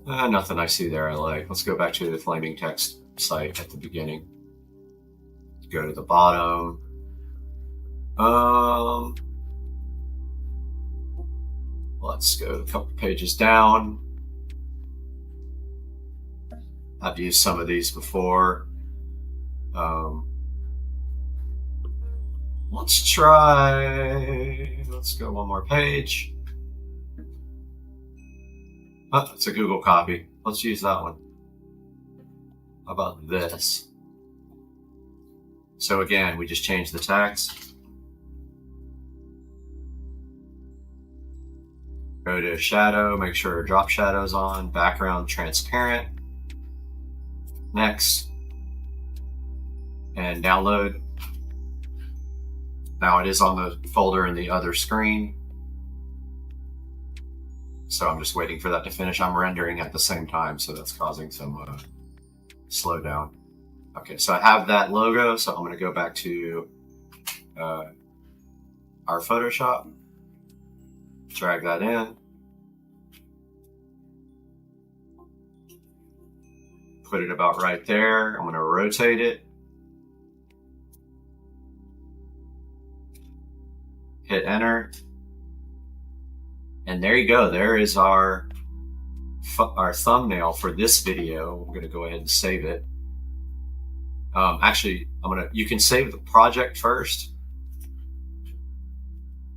Nothing I see there I like. Let's go back to the flaming text site at the beginning. Go to the bottom. Let's go a couple pages down. I've used some of these before. Let's go one more page. Oh, it's a Google copy. Let's use that one. How about this? So again, we just changed the text. Go to shadow, make sure drop shadow's on, background transparent. Next. And download. Now it is on the folder in the other screen. So I'm just waiting for that to finish. I'm rendering at the same time, so that's causing some slowdown. Okay, so I have that logo, so I'm going to go back to our Photoshop, drag that in, put it about right there. I'm going to rotate it, hit enter, and there you go. There is our thumbnail for this video. I'm going to go ahead and save it. Actually, you can save the project first.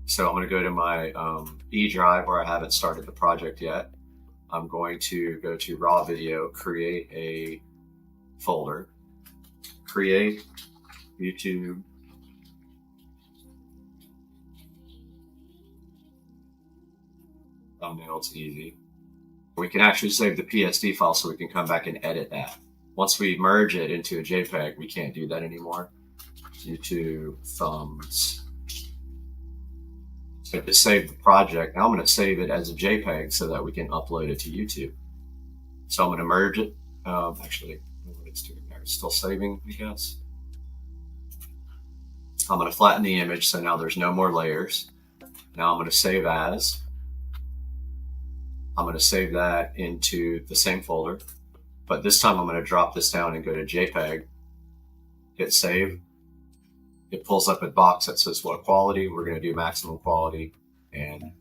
So I'm going to go to my E drive where I haven't started the project yet. I'm going to go to raw video, create a folder, create YouTube thumbnail. It's easy. We can actually save the PSD file so we can come back and edit that. Once we merge it into a JPEG, we can't do that anymore. YouTube thumbs. So to save the project, now I'm going to save it as a JPEG so that we can upload it to YouTube. So I'm going to merge it. Actually, what it's doing there, it's still saving, I guess. I'm going to flatten the image so now there's no more layers. Now I'm going to save as. I'm going to save that into the same folder, but this time I'm going to drop this down and go to JPEG, hit save. It pulls up a box that says what quality. We're going to do maximum quality, and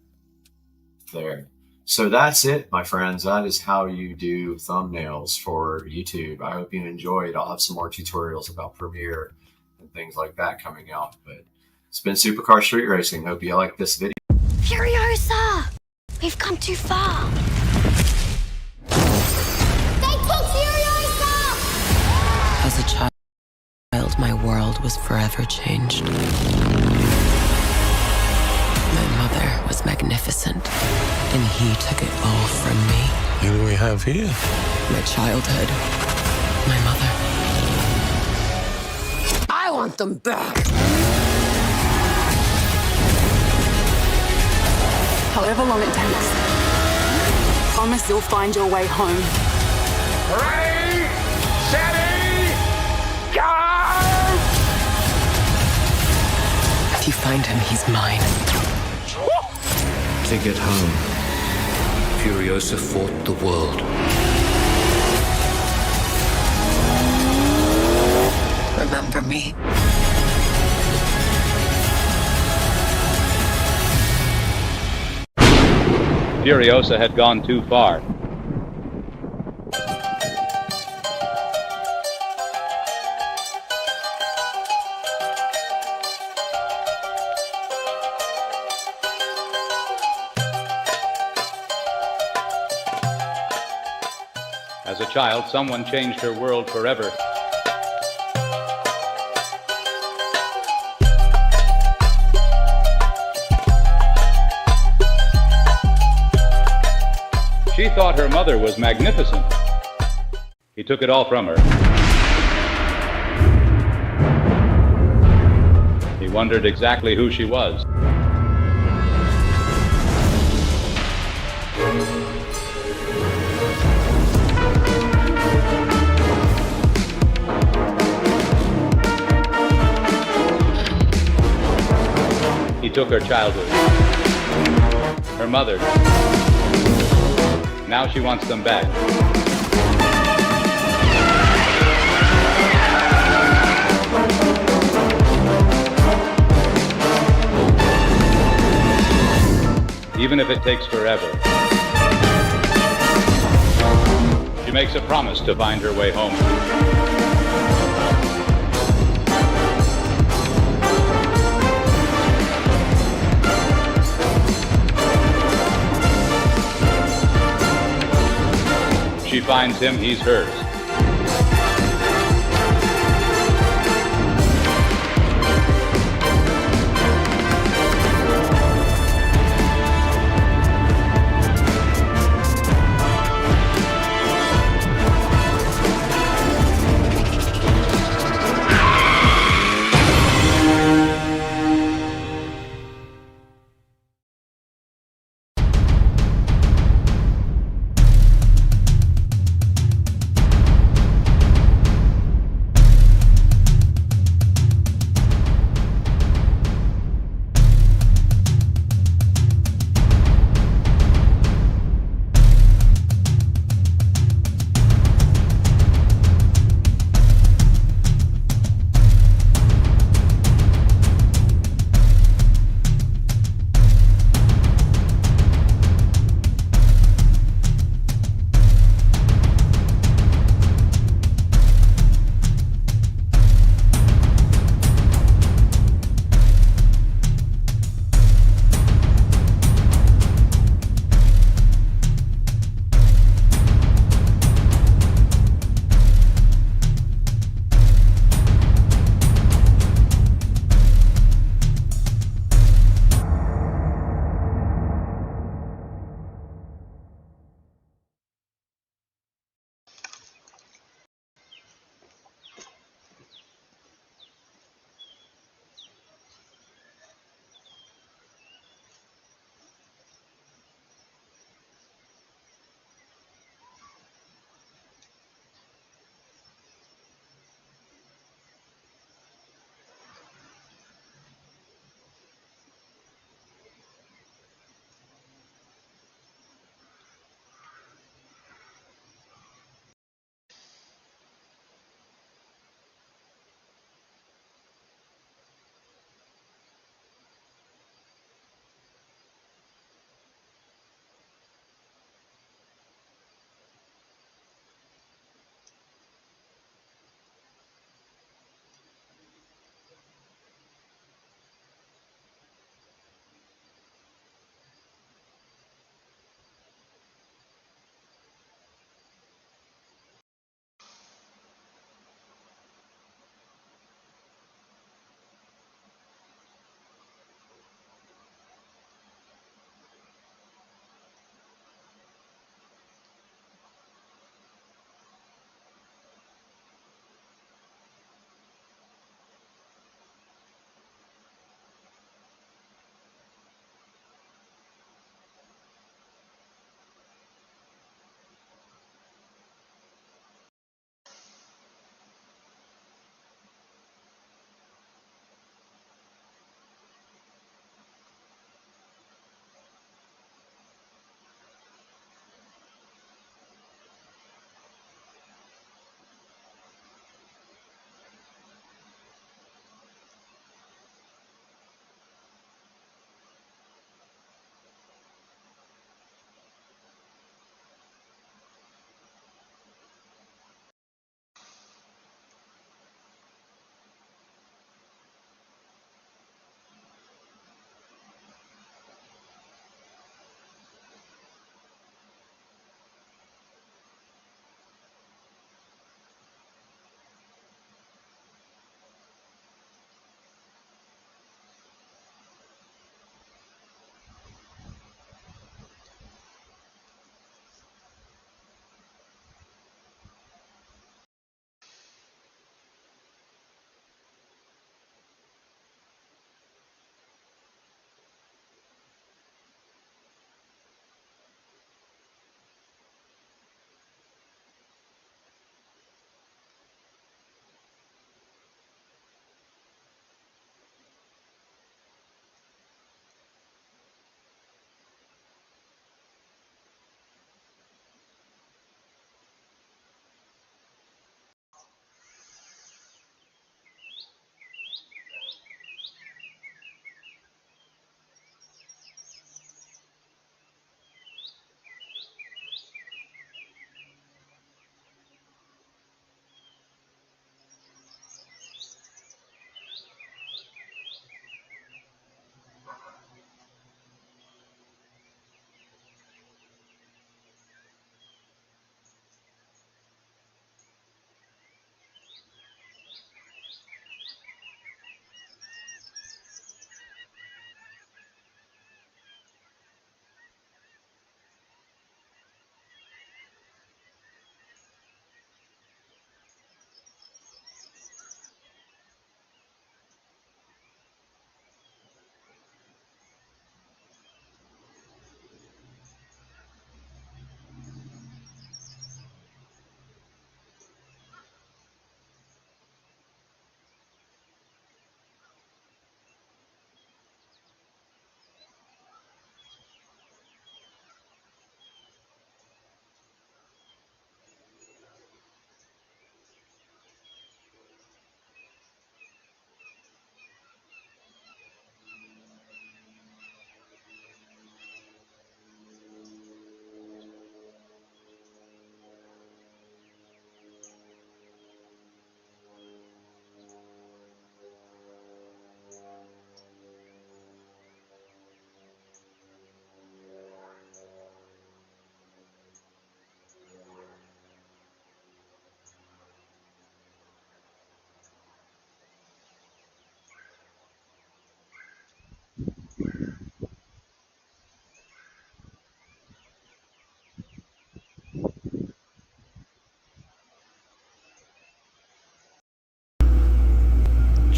there. So that's it, my friends. That is how you do thumbnails for YouTube. I hope you enjoyed. I'll have some more tutorials about Premiere and things like that coming out, but it's been Supercar Street Racing. Hope you like this video. Furiosa! We've come too far. They took Furiosa! As a child, my world was forever changed. My mother was magnificent, and he took it all from me. Who do we have here? My childhood, my mother. I want them back! However long it takes, promise you'll find your way home. Ready, steady, go! If you find him, he's mine. To get home, Furiosa fought the world. Remember me. Furiosa had gone too far. As a child, someone changed her world forever. She thought her mother was magnificent. He took it all from her. He wondered exactly who she was. He took her childhood, her mother. Now she wants them back. Even if it takes forever. She makes a promise to find her way home. She finds him, he's hers.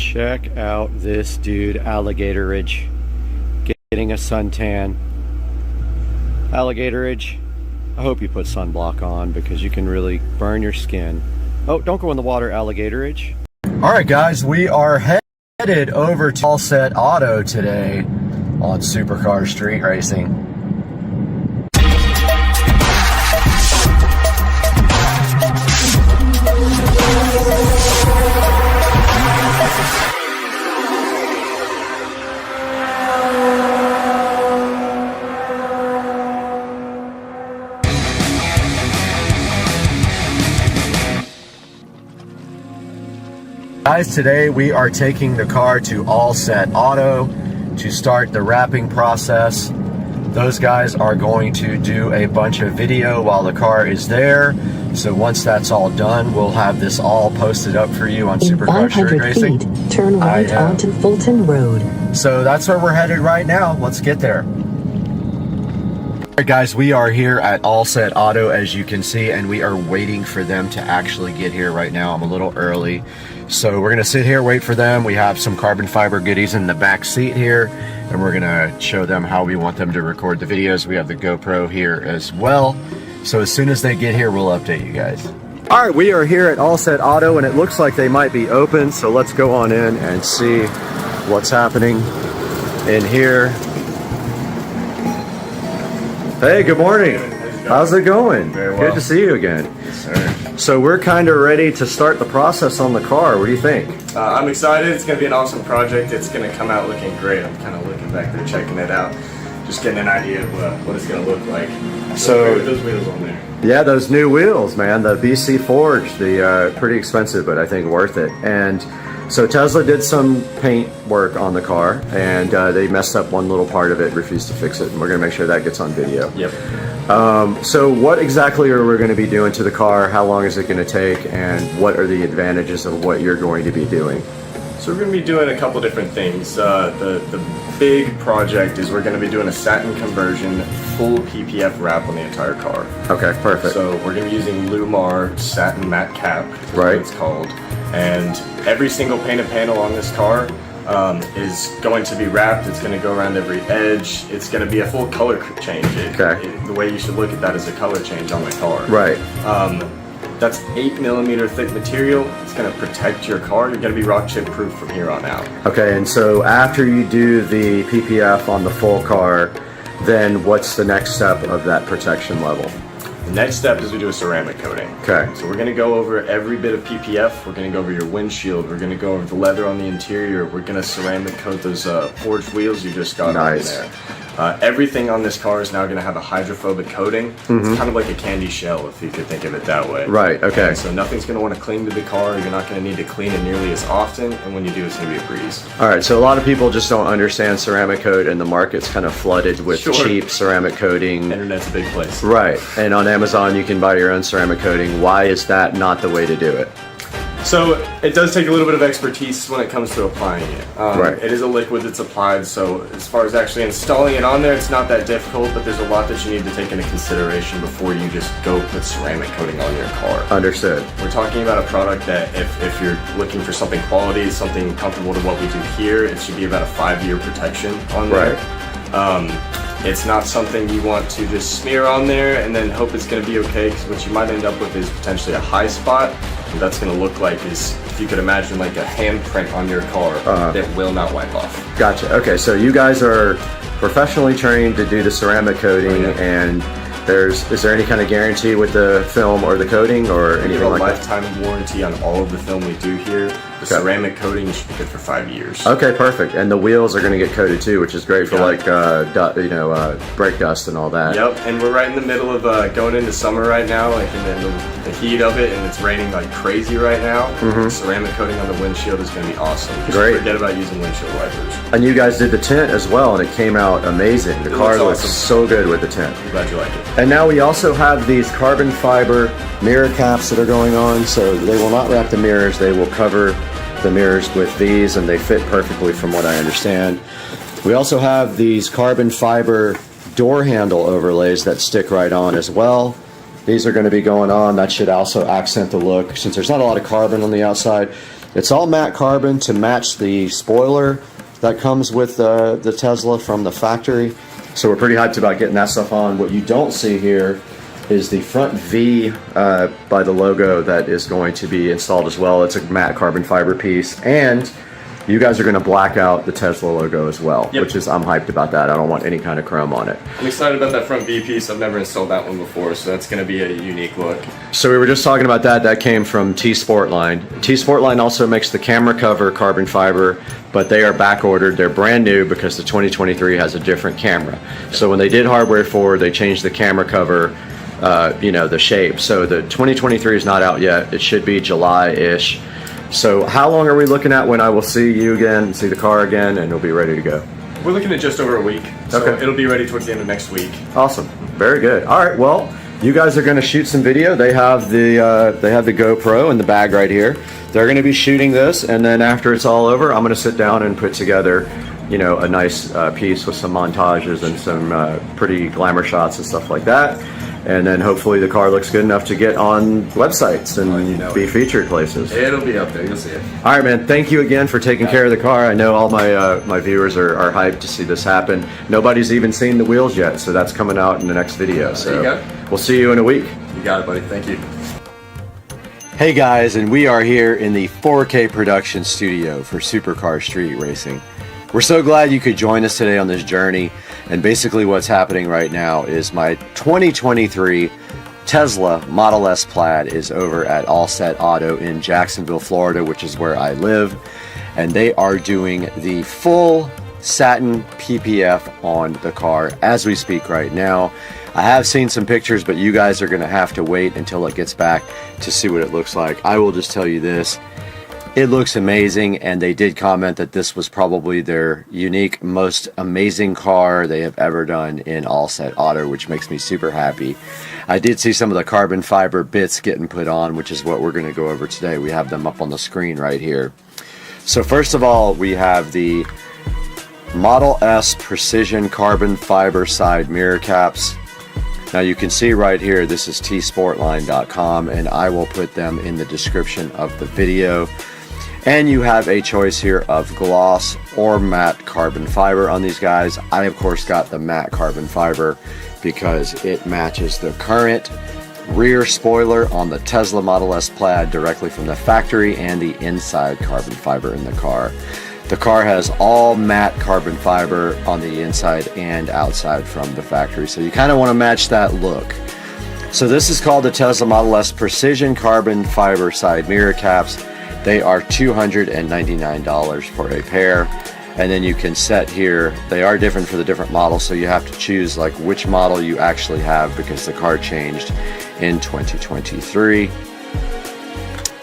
Check out this dude, Alligator Ridge, getting a suntan. Alligator Ridge, I hope you put sunblock on because you can really burn your skin. Oh, don't go in the water, Alligator Ridge. All right, guys, we are headed over to All Set Auto today on Supercar Street Racing. Guys, today we are taking the car to All Set Auto to start the wrapping process. Those guys are going to do a bunch of video while the car is there. So once that's all done, we'll have this all posted up for you on Supercar Street Racing. Feet, turn right onto Fulton Road. So that's where we're headed right now. Let's get there. Alright guys, we are here at All Set Auto, as you can see, and we are waiting for them to actually get here right now. I'm a little early, so we're gonna sit here, wait for them. We have some carbon fiber goodies in the back seat here, and we're gonna show them how we want them to record the videos. We have the GoPro here as well, so as soon as they get here, we'll update you guys. Alright, we are here at All Set Auto, and it looks like they might be open, so let's go on in and see what's happening in here. Hey, good morning. How's it going? Very well. Good to see you again. Yes, sir. So we're kind of ready to start the process on the car. What do you think? I'm excited. It's going to be an awesome project. It's going to come out looking great. I'm kind of looking back there, checking it out, just getting an idea of what it's going to look like. So with those wheels on there. Yeah, those new wheels, man. The BC Forge, the pretty expensive, but I think worth it. And so Tesla did some paint work on the car, and they messed up one little part of it, refused to fix it, and we're going to make sure that gets on video. Yep. So what exactly are we going to be doing to the car? How long is it going to take? And what are the advantages of what you're going to be doing? So we're going to be doing a couple different things. The big project is we're going to be doing a satin conversion, full PPF wrap on the entire car. Okay, perfect. So we're going to be using Lumar satin matte cap, is right? What it's called. And every single painted panel on this car is going to be wrapped. It's going to go around every edge. It's going to be a full color change. The way you should look at that is a color change on the car. Right. That's 8mm thick material. It's going to protect your car. You're going to be rock chip proof from here on out. Okay, and so after you do the PPF on the full car, then what's the next step of that protection level? The next step is we do a ceramic coating. Okay. So we're going to go over every bit of PPF. We're going to go over your windshield. We're going to go over the leather on the interior. We're going to ceramic coat those forged wheels you just got on there. Everything on this car is now going to have a hydrophobic coating. It's kind of like a candy shell, if you could think of it that way. Right, okay. And so nothing's going to want to cling to the car. You're not going to need to clean it nearly as often, and when you do, it's going to be a breeze. All right, so a lot of people just don't understand ceramic coat, and the market's kind of flooded with cheap ceramic coating. Internet's a big place. Right, and on Amazon you can buy your own ceramic coating. Why is that not the way to do it? So it does take a little bit of expertise when it comes to applying it. Right. It is a liquid that's applied, so as far as actually installing it on there, it's not that difficult, but there's a lot that you need to take into consideration before you just go put ceramic coating on your car. Understood. We're talking about a product that if you're looking for something quality, something comparable to what we do here, it should be about a 5-year protection on there. Right. It's not something you want to just smear on there and then hope it's going to be okay, because what you might end up with is potentially a high spot. What that's going to look like is, if you could imagine, like a handprint on your car that will not wipe off. Gotcha. Okay, so you guys are professionally trained to do the ceramic coating, and is there any kind of guarantee with the film or the coating or anything like that? We have a lifetime warranty on all of the film we do here. The ceramic coating should be good for 5 years. Okay, perfect. And the wheels are going to get coated too, which is great for brake dust and all that. Yep, and we're right in the middle of going into summer right now, like in the heat of it, and it's raining like crazy right now. Ceramic coating on the windshield is going to be awesome. Great. Forget about using windshield wipers. And you guys did the tint as well, and it came out amazing. The car looks so good with the tint. I'm glad you like it. And now we also have these carbon fiber mirror caps that are going on, so they will not wrap the mirrors, they will cover the mirrors with these, and they fit perfectly from what I understand. We also have these carbon fiber door handle overlays that stick right on as well. These are going to be going on. That should also accent the look, since there's not a lot of carbon on the outside. It's all matte carbon to match the spoiler that comes with the Tesla from the factory. So we're pretty hyped about getting that stuff on. What you don't see here is the front V by the logo that is going to be installed as well. It's a matte carbon fiber piece, and you guys are going to black out the Tesla logo as well, which is, I'm hyped about that. I don't want any kind of chrome on it. I'm excited about that front V piece. I've never installed that one before, so that's going to be a unique look. So we were just talking about that. That came from T-Sportline. T-Sportline also makes the camera cover carbon fiber, but they are back ordered. They're brand new because the 2023 has a different camera. So when they did hardware forward, they changed the camera cover, you know, the shape. So the 2023 is not out yet. It should be July-ish. So how long are we looking at when I will see you again, see the car again, and it'll be ready to go? We're looking at just over a week. So okay. It'll be ready towards the end of next week. Awesome. Very good. All right. Well, you guys are going to shoot some video. They have the GoPro in the bag right here. They're going to be shooting this, and then after it's all over, I'm going to sit down and put together, you know, a nice piece with some montages and some pretty glamour shots and stuff like that. And then hopefully the car looks good enough to get on websites and be featured places. It'll be up there. You'll see it. All right, man. Thank you again for taking care of the car. I know all my my viewers are hyped to see this happen. Nobody's even seen the wheels yet, so that's coming out in the next video. So there you go. We'll see you in a week. You got it, buddy. Thank you. Hey guys, and we are here in the 4K production studio for Supercar Street Racing. We're so glad you could join us today on this journey. And basically what's happening right now is my 2023 Tesla Model S Plaid is over at All Set Auto in Jacksonville, Florida, which is where I live. And they are doing the full satin PPF on the car as we speak right now. I have seen some pictures, but you guys are going to have to wait until it gets back to see what it looks like. I will just tell you this. It looks amazing, and they did comment that this was probably their unique, most amazing car they have ever done in All Set Auto, which makes me super happy. I did see some of the carbon fiber bits getting put on, which is what we're going to go over today. We have them up on the screen right here. So first of all, we have the Model S Precision Carbon Fiber Side Mirror Caps. Now you can see right here, this is tsportline.com, and I will put them in the description of the video. And you have a choice here of gloss or matte carbon fiber on these guys. I, of course, got the matte carbon fiber because it matches the current rear spoiler on the Tesla Model S Plaid directly from the factory and the inside carbon fiber in the car. The car has all matte carbon fiber on the inside and outside from the factory, so you kind of want to match that look. So this is called the Tesla Model S Precision Carbon Fiber Side Mirror Caps. They are $299 for a pair, and then you can set here, they are different for the different models, so you have to choose like which model you actually have because the car changed in 2023.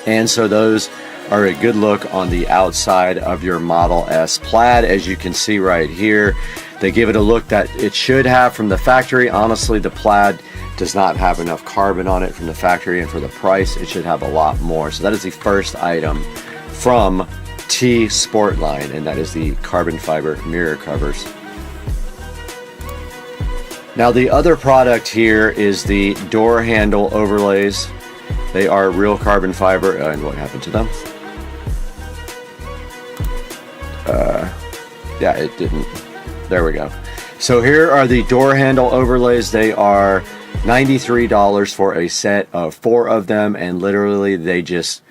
And so those are a good look on the outside of your Model S Plaid. As you can see right here, they give it a look that it should have from the factory. Honestly, the Plaid does not have enough carbon on it from the factory, and for the price it should have a lot more. So that is the first item from T-Sportline, and that is the carbon fiber mirror covers. Now the other product here is the door handle overlays. They are real carbon fiber, and what happened to them? Yeah, it didn't. There we go. So here are the door handle overlays. They are $93 for a set of 4 of them, and literally they just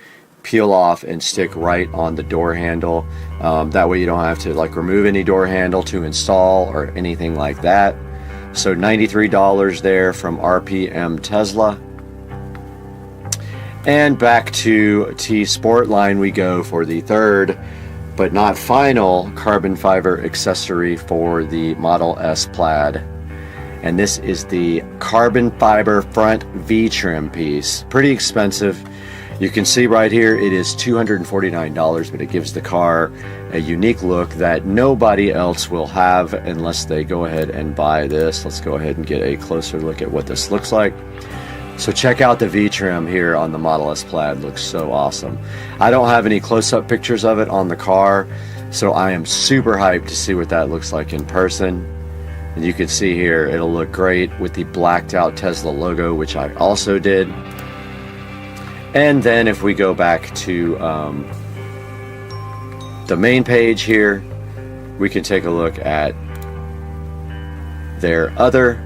peel off and stick right on the door handle. That way you don't have to like remove any door handle to install or anything like that. So $93 there from RPM Tesla. And back to T-Sportline we go for the third but not final carbon fiber accessory for the Model S Plaid. And this is the carbon fiber front V-trim piece. Pretty expensive. You can see right here it is $249, but it gives the car a unique look that nobody else will have unless they go ahead and buy this. Let's go ahead and get a closer look at what this looks like. So check out the V-trim here on the Model S Plaid. Looks so awesome. I don't have any close-up pictures of it on the car, so I am super hyped to see what that looks like in person. And you can see here it'll look great with the blacked out Tesla logo, which I also did. And then if we go back to the main page here, we can take a look at their other,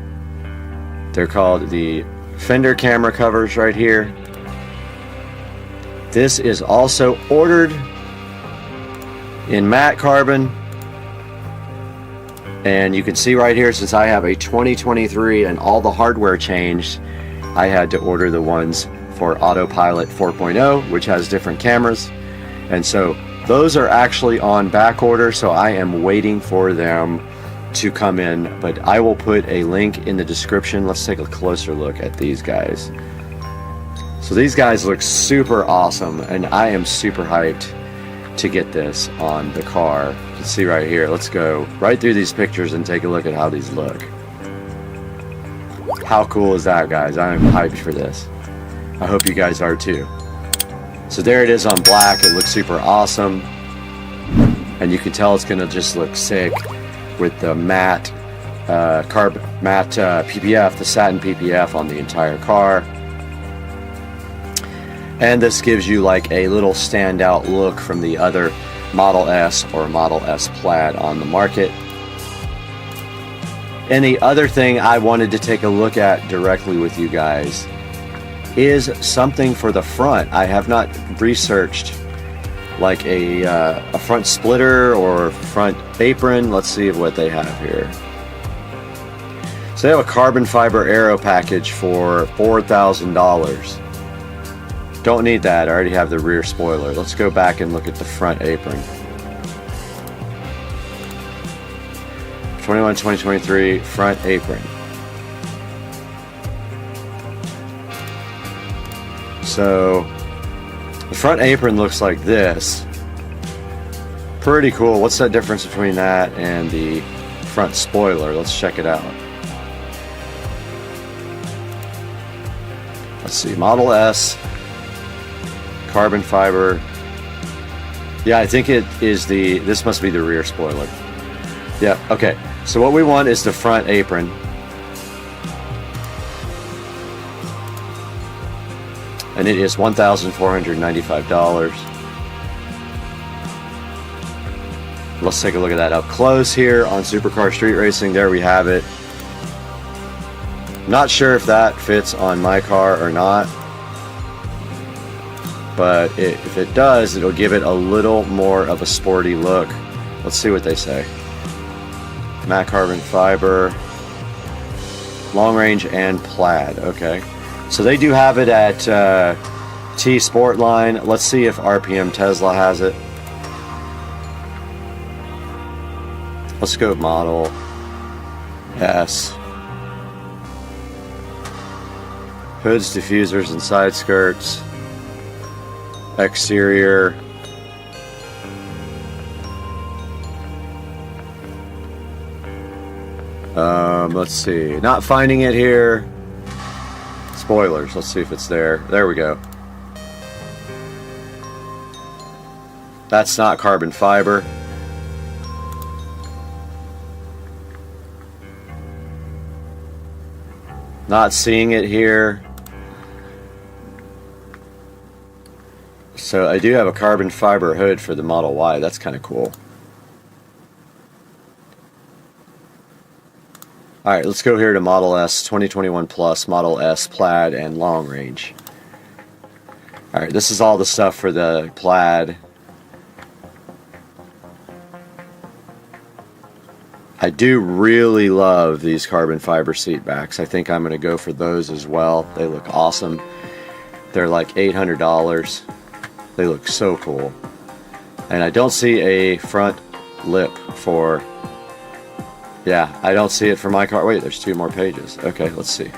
they're called the fender camera covers right here. This is also ordered in matte carbon, and you can see right here, since I have a 2023 and all the hardware changed, I had to order the ones for Autopilot 4.0, which has different cameras, and so those are actually on back order, so I am waiting for them to come in, but I will put a link in the description. Let's take a closer look at these guys. So these guys look super awesome, and I am super hyped to get this on the car. You can see right here. Let's go right through these pictures and take a look at how these look. How cool is that, guys? I am hyped for this. I hope you guys are too. So there it is on black. It looks super awesome, and you can tell it's gonna just look sick with the matte PPF, the satin PPF on the entire car. And this gives you like a little standout look from the other Model S or Model S Plaid on the market. And the other thing I wanted to take a look at directly with you guys is something for the front. I have not researched like a front splitter or front apron. Let's see what they have here. So they have a carbon fiber aero package for $4,000. Don't need that, I already have the rear spoiler. Let's go back and look at the front apron. 2023 front apron. So the front apron looks like this. Pretty cool. What's that difference between that and the front spoiler? Let's check it out. Let's see, Model S, carbon fiber. Yeah, I think it is this must be the rear spoiler. Yeah, okay. So what we want is the front apron. And it is $1,495. Let's take a look at that up close here on Supercar Street Racing. There we have it. Not sure if that fits on my car or not, but if it does, it'll give it a little more of a sporty look. Let's see what they say. Matte carbon fiber, long range and plaid. Okay, so they do have it at T Sport line. Let's see if RPM Tesla has it. Let's go Model S. Hoods, diffusers, and side skirts. Exterior. Let's see. Not finding it here. Spoilers. Let's see if it's there. There we go. That's not carbon fiber. Not seeing it here. So I do have a carbon fiber hood for the Model Y. That's kind of cool. Alright, let's go here to Model S 2021 Plus, Model S Plaid, and Long Range. Alright, this is all the stuff for the Plaid. I do really love these carbon fiber seat backs. I think I'm going to go for those as well. They look awesome. They're like $800. They look so cool. And I don't see a front lip for... Yeah, I don't see it for my car. Wait, there's 2 more pages. Okay, let's see.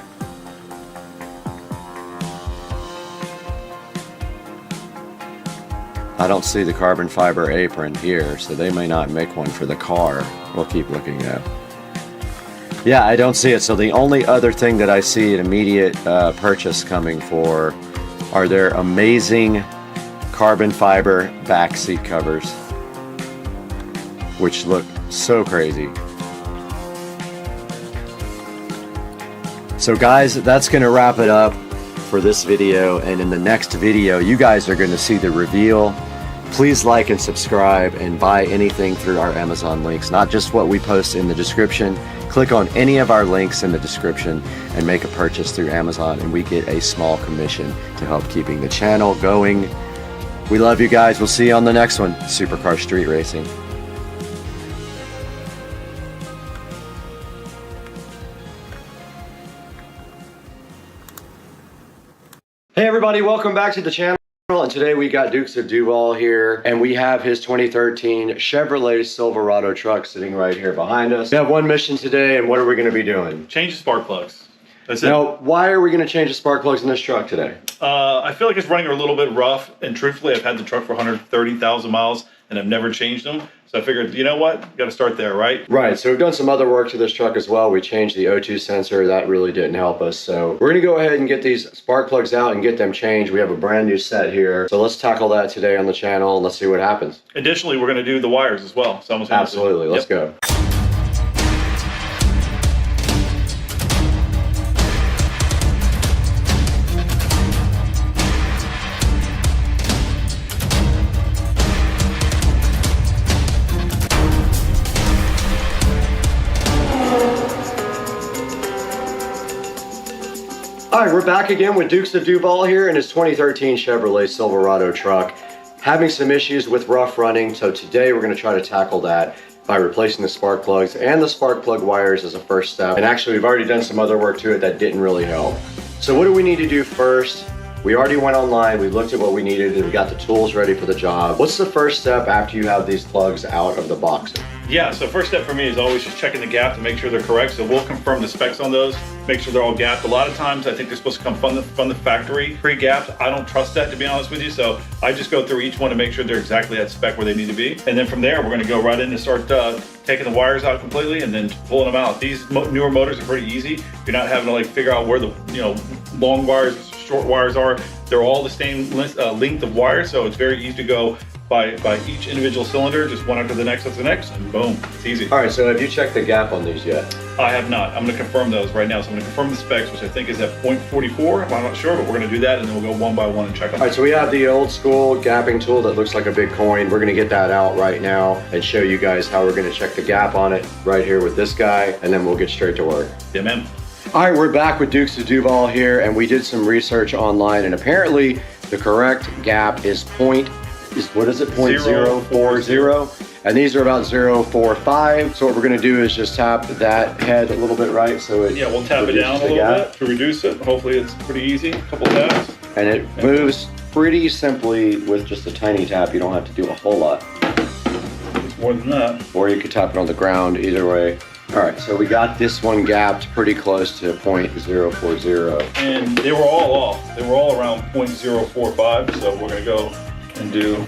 I don't see the carbon fiber apron here, so they may not make one for the car. We'll keep looking at. Yeah, I don't see it. So the only other thing that I see an immediate purchase coming for are their amazing carbon fiber back seat covers, which look so crazy. So guys, that's going to wrap it up for this video, and in the next video you guys are going to see the reveal Please like and subscribe and buy anything through our Amazon links, not just what we post in the description. Click on any of our links in the description and make a purchase through Amazon, and we get a small commission to help keeping the channel going. We love you guys. We'll see you on the next one. Supercar Street Racing. Hey everybody, welcome back to the channel. And today we got Dukes of Duval here, and we have his 2013 Chevrolet Silverado truck sitting right here behind us. We have one mission today, and what are we going to be doing? Change the spark plugs. That's it. Now, why are we going to change the spark plugs in this truck today? I feel like it's running a little bit rough, and truthfully, I've had the truck for 130,000 miles, and I've never changed them. So I figured, you know what? Got to start there, right? Right. So we've done some other work to this truck as well. We changed the O2 sensor. That really didn't help us. So we're going to go ahead and get these spark plugs out and get them changed. We have a brand new set here. So let's tackle that today on the channel, and let's see what happens. Additionally, we're going to do the wires as well. So absolutely. Let's go. All right, we're back again with Dukes of Duval here in his 2013 Chevrolet Silverado truck. Having some issues with rough running, so today we're going to try to tackle that by replacing the spark plugs and the spark plug wires as a first step. And actually, we've already done some other work to it that didn't really help. So what do we need to do first? We already went online, we looked at what we needed, and we got the tools ready for the job. What's the first step after you have these plugs out of the box? Yeah, so first step for me is always just checking the gap to make sure they're correct. So we'll confirm the specs on those, make sure they're all gapped. A lot of times I think they're supposed to come from the factory pre-gapped. I don't trust that, to be honest with you. So I just go through each one to make sure they're exactly at spec where they need to be. And then from there, we're gonna go right in and start taking the wires out completely and then pulling them out. These newer motors are pretty easy. You're not having to like figure out where the long wires, short wires are. They're all the same length of wire, so it's very easy to go by each individual cylinder, just one after the next, and boom, it's easy. All right, so have you checked the gap on these yet? I have not. I'm going to confirm those right now. So I'm going to confirm the specs, which I think is at 0.44. I'm not sure, but we're going to do that, and then we'll go one by one and check them. All right, so we have the old school gapping tool that looks like a big coin. We're going to get that out right now and show you guys how we're going to check the gap on it right here with this guy, and then we'll get straight to work. Yeah, man. All right, we're back with Dukes of Duval here, and we did some research online, and apparently the correct gap is .040, and these are about 0.45. So what we're going to do is just tap that head a little bit, right? So it we'll tap it down a little bit to reduce it. Hopefully it's pretty easy. A couple taps. And it moves pretty simply with just a tiny tap. You don't have to do a whole lot. It's more than that. Or you could tap it on the ground, either way. All right, so we got this one gapped pretty close to 0.040. And they were all off. They were all around 0.045. So we're going to go and do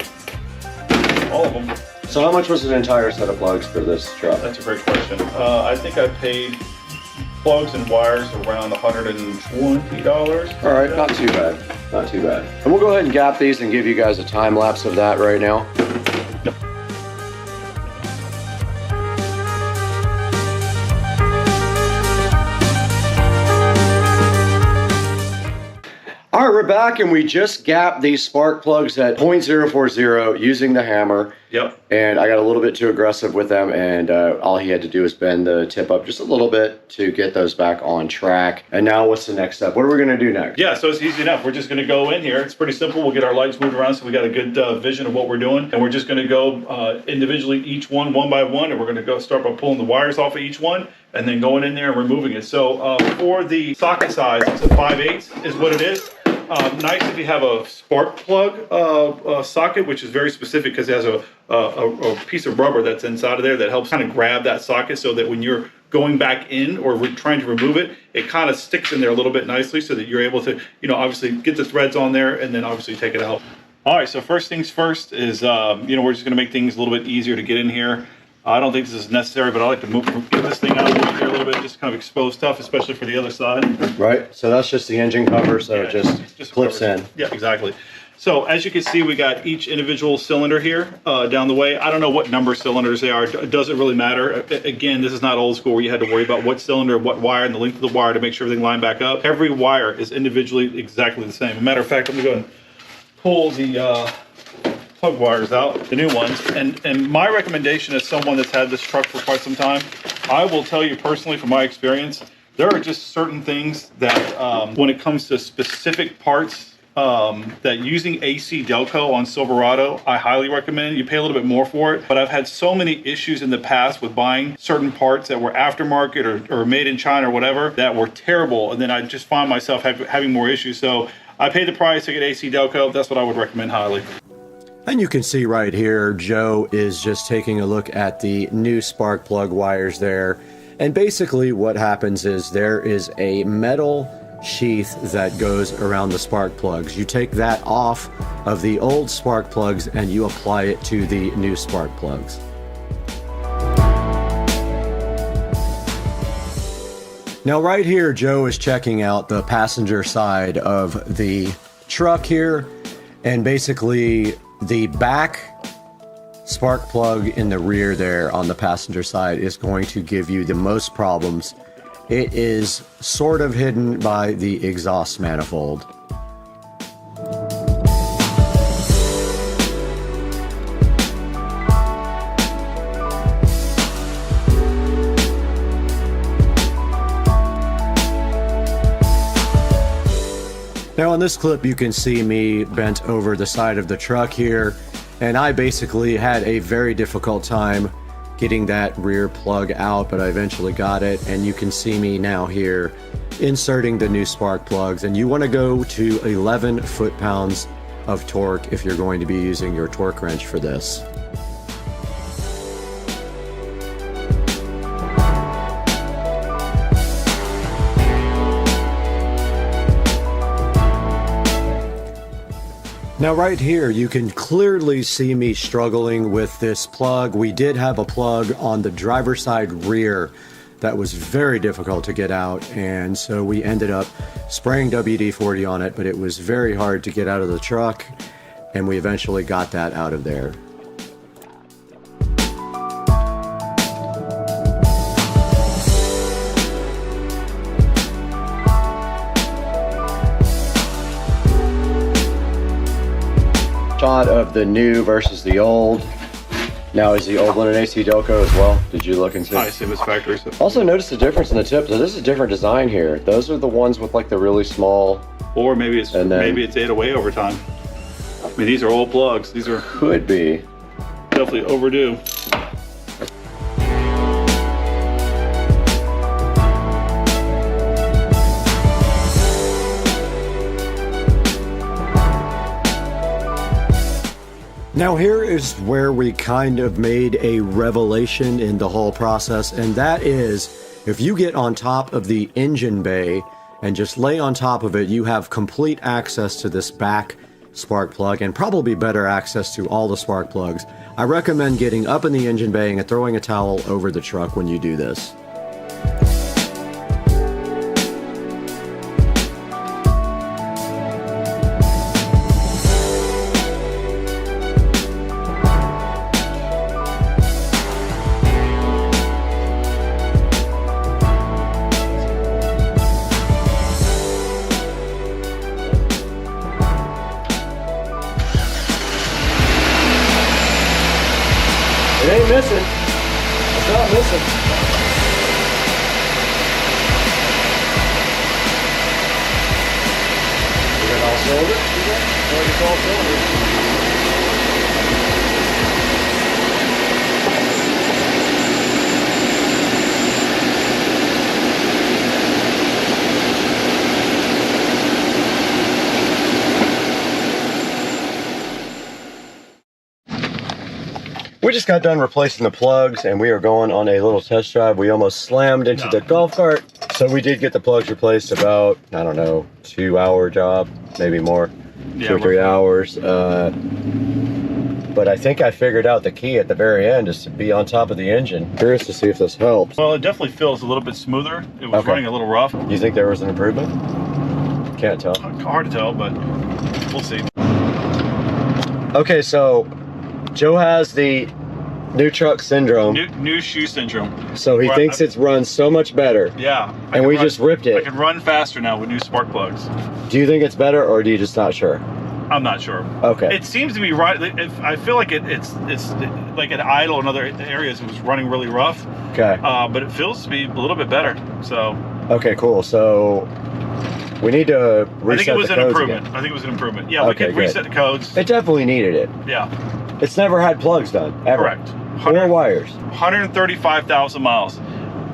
all of them. So how much was an entire set of plugs for this truck? That's a great question. I think I paid plugs and wires around $120. All right, not too bad. Not too bad. And we'll go ahead and gap these and give you guys a time lapse of that right now. Yep. All right, we're back, and we just gapped these spark plugs at 0.040 using the hammer. Yep. And I got a little bit too aggressive with them, and all he had to do was bend the tip up just a little bit to get those back on track. And now what's the next step? What are we going to do next? Yeah, so it's easy enough. We're just going to go in here. It's pretty simple. We'll get our lights moved around so we got a good vision of what we're doing. And we're just going to go individually, each one by one, and we're going to go start by pulling the wires off of each one and then going in there and removing it. So for the socket size, it's a 5/8 is what it is. Nice if you have a spark plug socket, which is very specific because it has a piece of rubber that's inside of there that helps kind of grab that socket so that when you're going back in or trying to remove it, it kind of sticks in there a little bit nicely so that you're able to, obviously get the threads on there and then obviously take it out. All right, so first things first is, we're just going to make things a little bit easier to get in here. I don't think this is necessary, but I like to get this thing out of here a little bit, just kind of expose stuff, especially for the other side. Right, so that's just the engine cover, so it just clips in. Yeah, exactly. So as you can see, we got each individual cylinder here down the way. I don't know what number cylinders they are. It doesn't really matter. Again, this is not old school where you had to worry about what cylinder, what wire, and the length of the wire to make sure everything lined back up. Every wire is individually exactly the same. As a matter of fact, I'm going to go and pull the plug wires out, the new ones. And my recommendation as someone that's had this truck for quite some time, I will tell you personally from my experience, there are just certain things that when it comes to specific parts, that using AC Delco on Silverado, I highly recommend. You pay a little bit more for it, but I've had so many issues in the past with buying certain parts that were aftermarket or made in China or whatever that were terrible, and then I just find myself having more issues. So I paid the price to get AC Delco. That's what I would recommend highly. And you can see right here, Joe is just taking a look at the new spark plug wires there. And basically what happens is there is a metal sheath that goes around the spark plugs. You take that off of the old spark plugs and you apply it to the new spark plugs. Now right here, Joe is checking out the passenger side of the truck here, and basically the back spark plug in the rear there on the passenger side is going to give you the most problems. It is sort of hidden by the exhaust manifold. Now in this clip you can see me bent over the side of the truck here, and I basically had a very difficult time getting that rear plug out, but I eventually got it, and you can see me now here inserting the new spark plugs. And you want to go to 11 foot-pounds of torque if you're going to be using your torque wrench for this. Now right here, you can clearly see me struggling with this plug. We did have a plug on the driver's side rear that was very difficult to get out, and so we ended up spraying WD-40 on it, but it was very hard to get out of the truck, and we eventually got that out of there. Shot of the new versus the old. Now, is the old one an AC Delco as well? Did you look into it? I see this factory. Also notice the difference in the tip. So this is a different design here. Those are the ones with like the really small. Or maybe it's ate away over time. I mean, these are old plugs. These are could be definitely overdue. Now here is where we kind of made a revelation in the whole process, and that is if you get on top of the engine bay and just lay on top of it, you have complete access to this back spark plug and probably better access to all the spark plugs. I recommend getting up in the engine bay and throwing a towel over the truck when you do this. It ain't missing. It's not missing. We got all cylinders? It's all cylinders. We just got done replacing the plugs and we are going on a little test drive. We almost slammed into the golf cart. So we did get the plugs replaced about, I don't know, 2-hour job, maybe more, 2 or 3 hours. But I think I figured out the key at the very end is to be on top of the engine. Curious to see if this helps. Well, it definitely feels a little bit smoother. It was running a little rough. You think there was an improvement? Can't tell. Hard to tell, but we'll see. Okay, so Joe has the new truck syndrome. New shoe syndrome. So he thinks it's run so much better. Yeah. And we just ripped it. I can run faster now with new spark plugs. Do you think it's better or do you just not sure? I'm not sure. Okay. It seems to be right. I feel like it's like at idle in other areas. It was running really rough. Okay. But it feels to be a little bit better. So. Okay, cool. So we need to reset I think it was the an codes improvement. again. I think it was an improvement. Yeah, we Okay, could good. reset the codes. It definitely needed it. Yeah. It's never had plugs done, ever. Correct. 4 wires. 135,000 miles.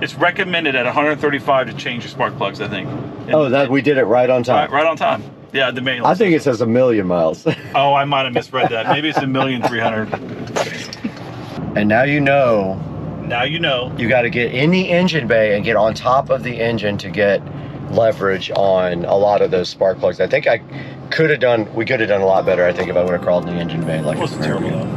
It's recommended at 135 to change your spark plugs, I think. That we did it right on time. Right on time. Yeah, the manual. I think it says 1,000,000 miles. Oh, I might have misread that. Maybe it's 1,300,000. And now you know. Now you know. You got to get in the engine bay and get on top of the engine to get leverage on a lot of those spark plugs. I think we could have done a lot better, I think, if I would have crawled in the engine bay. Like, wasn't terrible though.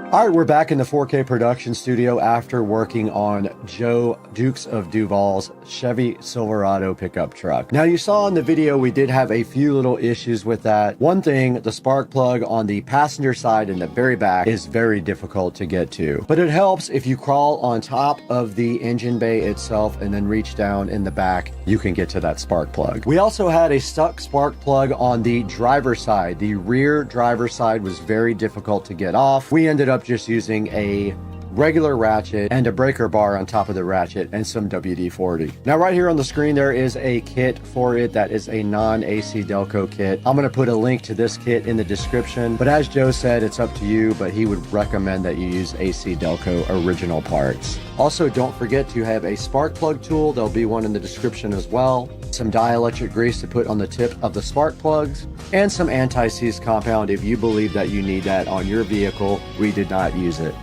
All right, we're back in the 4K production studio after working on Joe Dukes of Duval's Chevy Silverado pickup truck. Now, you saw in the video we did have a few little issues with that. One thing, the spark plug on the passenger side in the very back is very difficult to get to. But it helps if you crawl on top of the engine bay itself and then reach down in the back, you can get to that spark plug. We also had a stuck spark plug on the driver's side. The rear driver's side was very difficult to get off. We ended up just using a regular ratchet and a breaker bar on top of the ratchet and some WD-40. Now right here on the screen there is a kit for it that is a non-AC Delco kit. I'm going to put a link to this kit in the description, but as Joe said, it's up to you, but he would recommend that you use AC Delco original parts. Also, don't forget to have a spark plug tool. There'll be one in the description as well. Some dielectric grease to put on the tip of the spark plugs, and some anti-seize compound if you believe that you need that on your vehicle. We did not use it.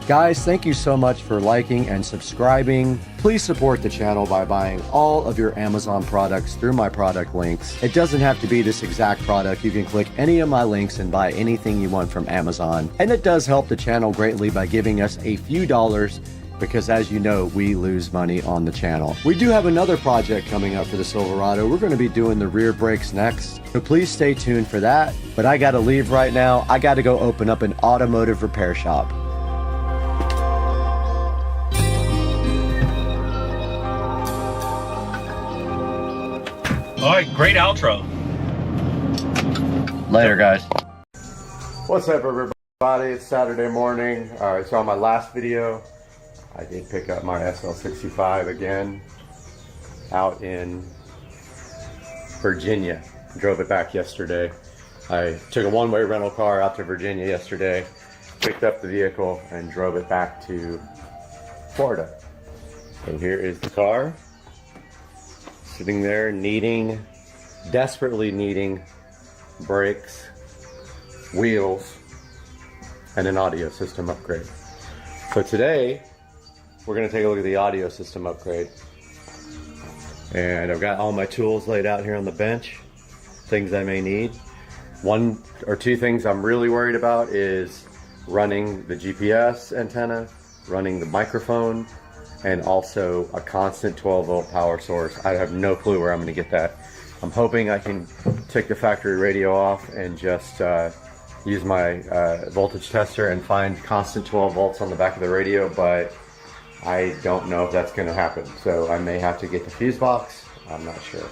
Guys, thank you so much for liking and subscribing. Please support the channel by buying all of your Amazon products through my product links. It doesn't have to be this exact product. You can click any of my links and buy anything you want from Amazon. And it does help the channel greatly by giving us a few dollars, because as you know, we lose money on the channel. We do have another project coming up for the Silverado. We're going to be doing the rear brakes next, so please stay tuned for that. But I got to leave right now. I got to go open up an automotive repair shop. All right, great outro. Later, guys. What's up, everybody? It's Saturday morning. All right, so on my last video, I did pick up my SL65 again out in Virginia. Drove it back yesterday. I took a one-way rental car out to Virginia yesterday, picked up the vehicle, and drove it back to Florida. So here is the car, sitting there desperately needing brakes, wheels, and an audio system upgrade. So today, we're going to take a look at the audio system upgrade. And I've got all my tools laid out here on the bench, things I may need. One or two things I'm really worried about is running the GPS antenna, running the microphone, and also a constant 12-volt power source. I have no clue where I'm going to get that. I'm hoping I can take the factory radio off and just use my voltage tester and find constant 12 volts on the back of the radio, but I don't know if that's going to happen. So I may have to get the fuse box. I'm not sure.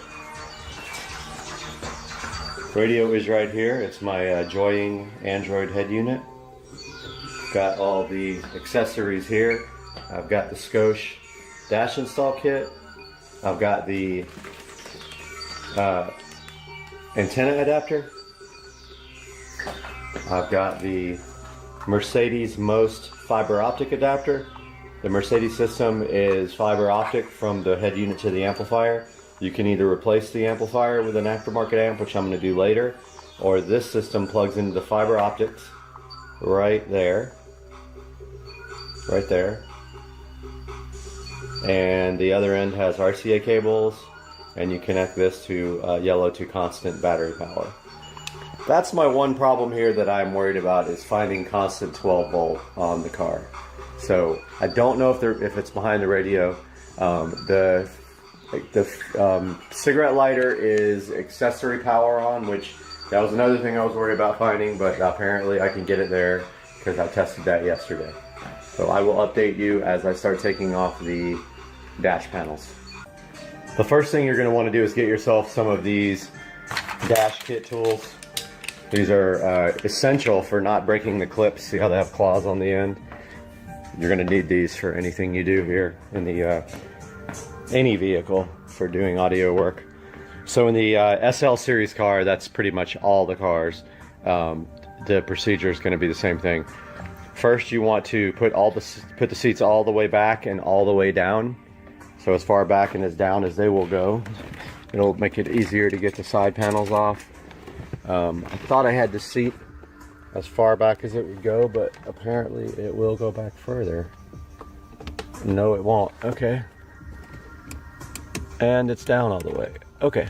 Radio is right here. It's my Joying Android head unit. Got all the accessories here. I've got the Scosche dash install kit. I've got the antenna adapter. I've got the Mercedes Most fiber optic adapter. The Mercedes system is fiber optic from the head unit to the amplifier. You can either replace the amplifier with an aftermarket amp, which I'm going to do later, or this system plugs into the fiber optics right there. Right there. And the other end has RCA cables, and you connect this to yellow to constant battery power. That's my one problem here that I'm worried about, is finding constant 12 volt on the car. So I don't know if it's behind the radio. The cigarette lighter is accessory power on, which that was another thing I was worried about finding, but apparently I can get it there because I tested that yesterday. So I will update you as I start taking off the dash panels. The first thing you're going to want to do is get yourself some of these dash kit tools. These are essential for not breaking the clips. See how they have claws on the end? You're gonna need these for anything you do here in the any vehicle for doing audio work. So in the SL series car, that's pretty much all the cars. The procedure is gonna be the same thing. First, you want to put the seats all the way back and all the way down. So as far back and as down as they will go. It'll make it easier to get the side panels off. I thought I had the seat as far back as it would go, but apparently it will go back further. No, it won't. Okay. And it's down all the way. Okay.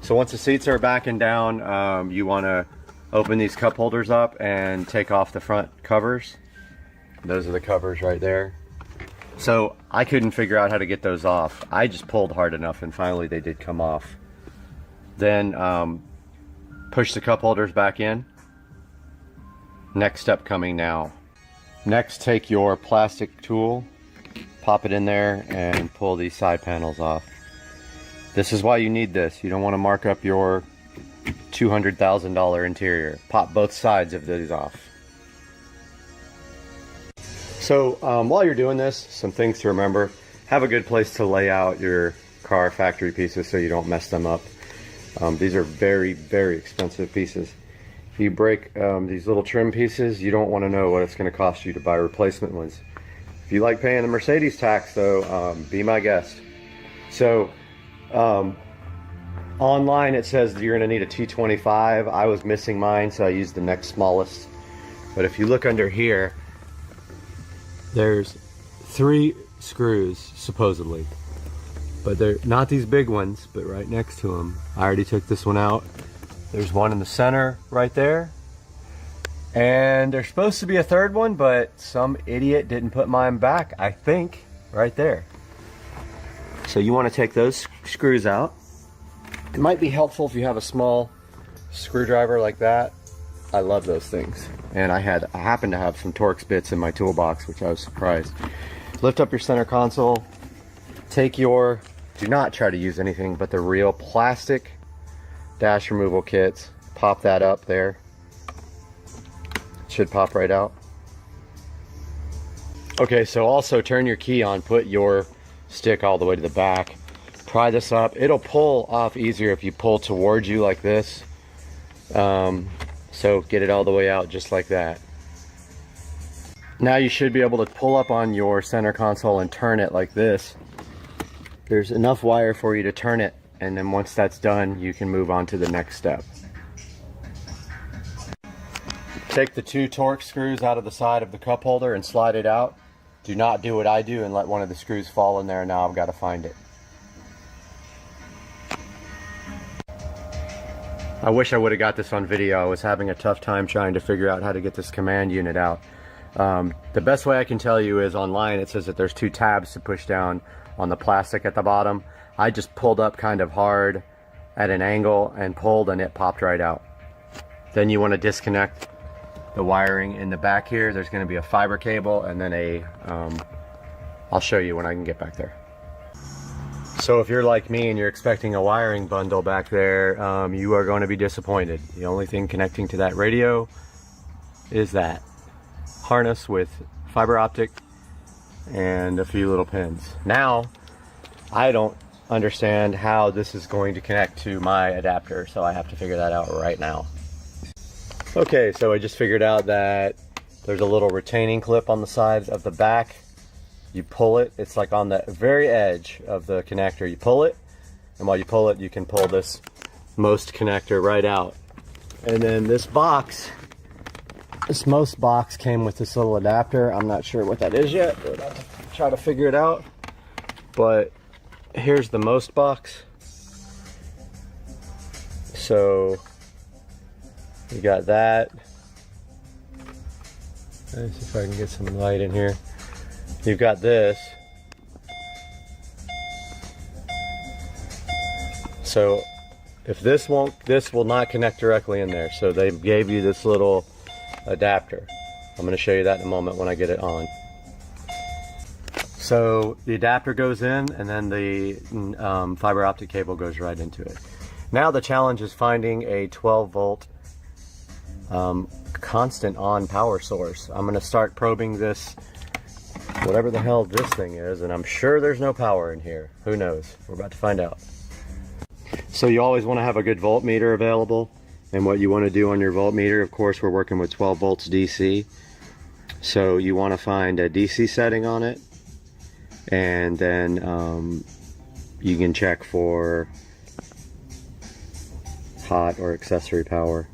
So once the seats are back and down, you want to open these cup holders up and take off the front covers. Those are the covers right there. So I couldn't figure out how to get those off. I just pulled hard enough and finally they did come off. Then push the cup holders back in. Next step coming now. Next, take your plastic tool, pop it in there and pull these side panels off. This is why you need this. You don't want to mark up your $200,000 interior. Pop both sides of these off. So while you're doing this, some things to remember. Have a good place to lay out your car factory pieces so you don't mess them up. These are very, very expensive pieces. If you break these little trim pieces, you don't want to know what it's going to cost you to buy replacement ones. If you like paying the Mercedes tax though, be my guest. So online it says that you're going to need a T25. I was missing mine, so I used the next smallest. But if you look under here, there's 3 screws supposedly, but they're not these big ones, but right next to them. I already took this one out. There's one in the center right there, and there's supposed to be a third one, but some idiot didn't put mine back, I think, right there. So you want to take those screws out. It might be helpful if you have a small screwdriver like that. I love those things. And I happened to have some Torx bits in my toolbox, which I was surprised. Lift up your center console. Take your, do not try to use anything but the real plastic dash removal kits. Pop that up there. It should pop right out. Okay, so also turn your key on, put your stick all the way to the back. Pry this up. It'll pull off easier if you pull towards you like this. So get it all the way out just like that. Now you should be able to pull up on your center console and turn it like this. There's enough wire for you to turn it, and then once that's done, you can move on to the next step. Take the 2 Torx screws out of the side of the cup holder and slide it out. Do not do what I do and let one of the screws fall in there. Now I've got to find it. I wish I would have got this on video. I was having a tough time trying to figure out how to get this command unit out. The best way I can tell you is online it says that there's 2 tabs to push down on the plastic at the bottom. I just pulled up kind of hard at an angle and pulled, and it popped right out. Then you want to disconnect the wiring in the back here. There's going to be a fiber cable and then I'll show you when I can get back there. So if you're like me and you're expecting a wiring bundle back there, you are going to be disappointed. The only thing connecting to that radio is that harness with fiber optic and a few little pins. Now, I don't understand how this is going to connect to my adapter, so I have to figure that out right now. Okay, so I just figured out that there's a little retaining clip on the side of the back. You pull it, it's like on the very edge of the connector. You pull it, and while you pull it, you can pull this most connector right out. And then this box, this most box came with this little adapter. I'm not sure what that is yet. We're about to try to figure it out. But here's the most box. So you got that. Let's see if I can get some light in here. You've got this. So if this will not connect directly in there. So they gave you this little adapter. I'm going to show you that in a moment when I get it on. So the adapter goes in, and then the fiber optic cable goes right into it. Now the challenge is finding a 12 volt constant on power source. I'm gonna start probing this, whatever the hell this thing is, and I'm sure there's no power in here. Who knows? We're about to find out. So you always want to have a good voltmeter available, and what you want to do on your voltmeter, of course, we're working with 12 volts DC. So you want to find a DC setting on it, and then you can check for hot or accessory power.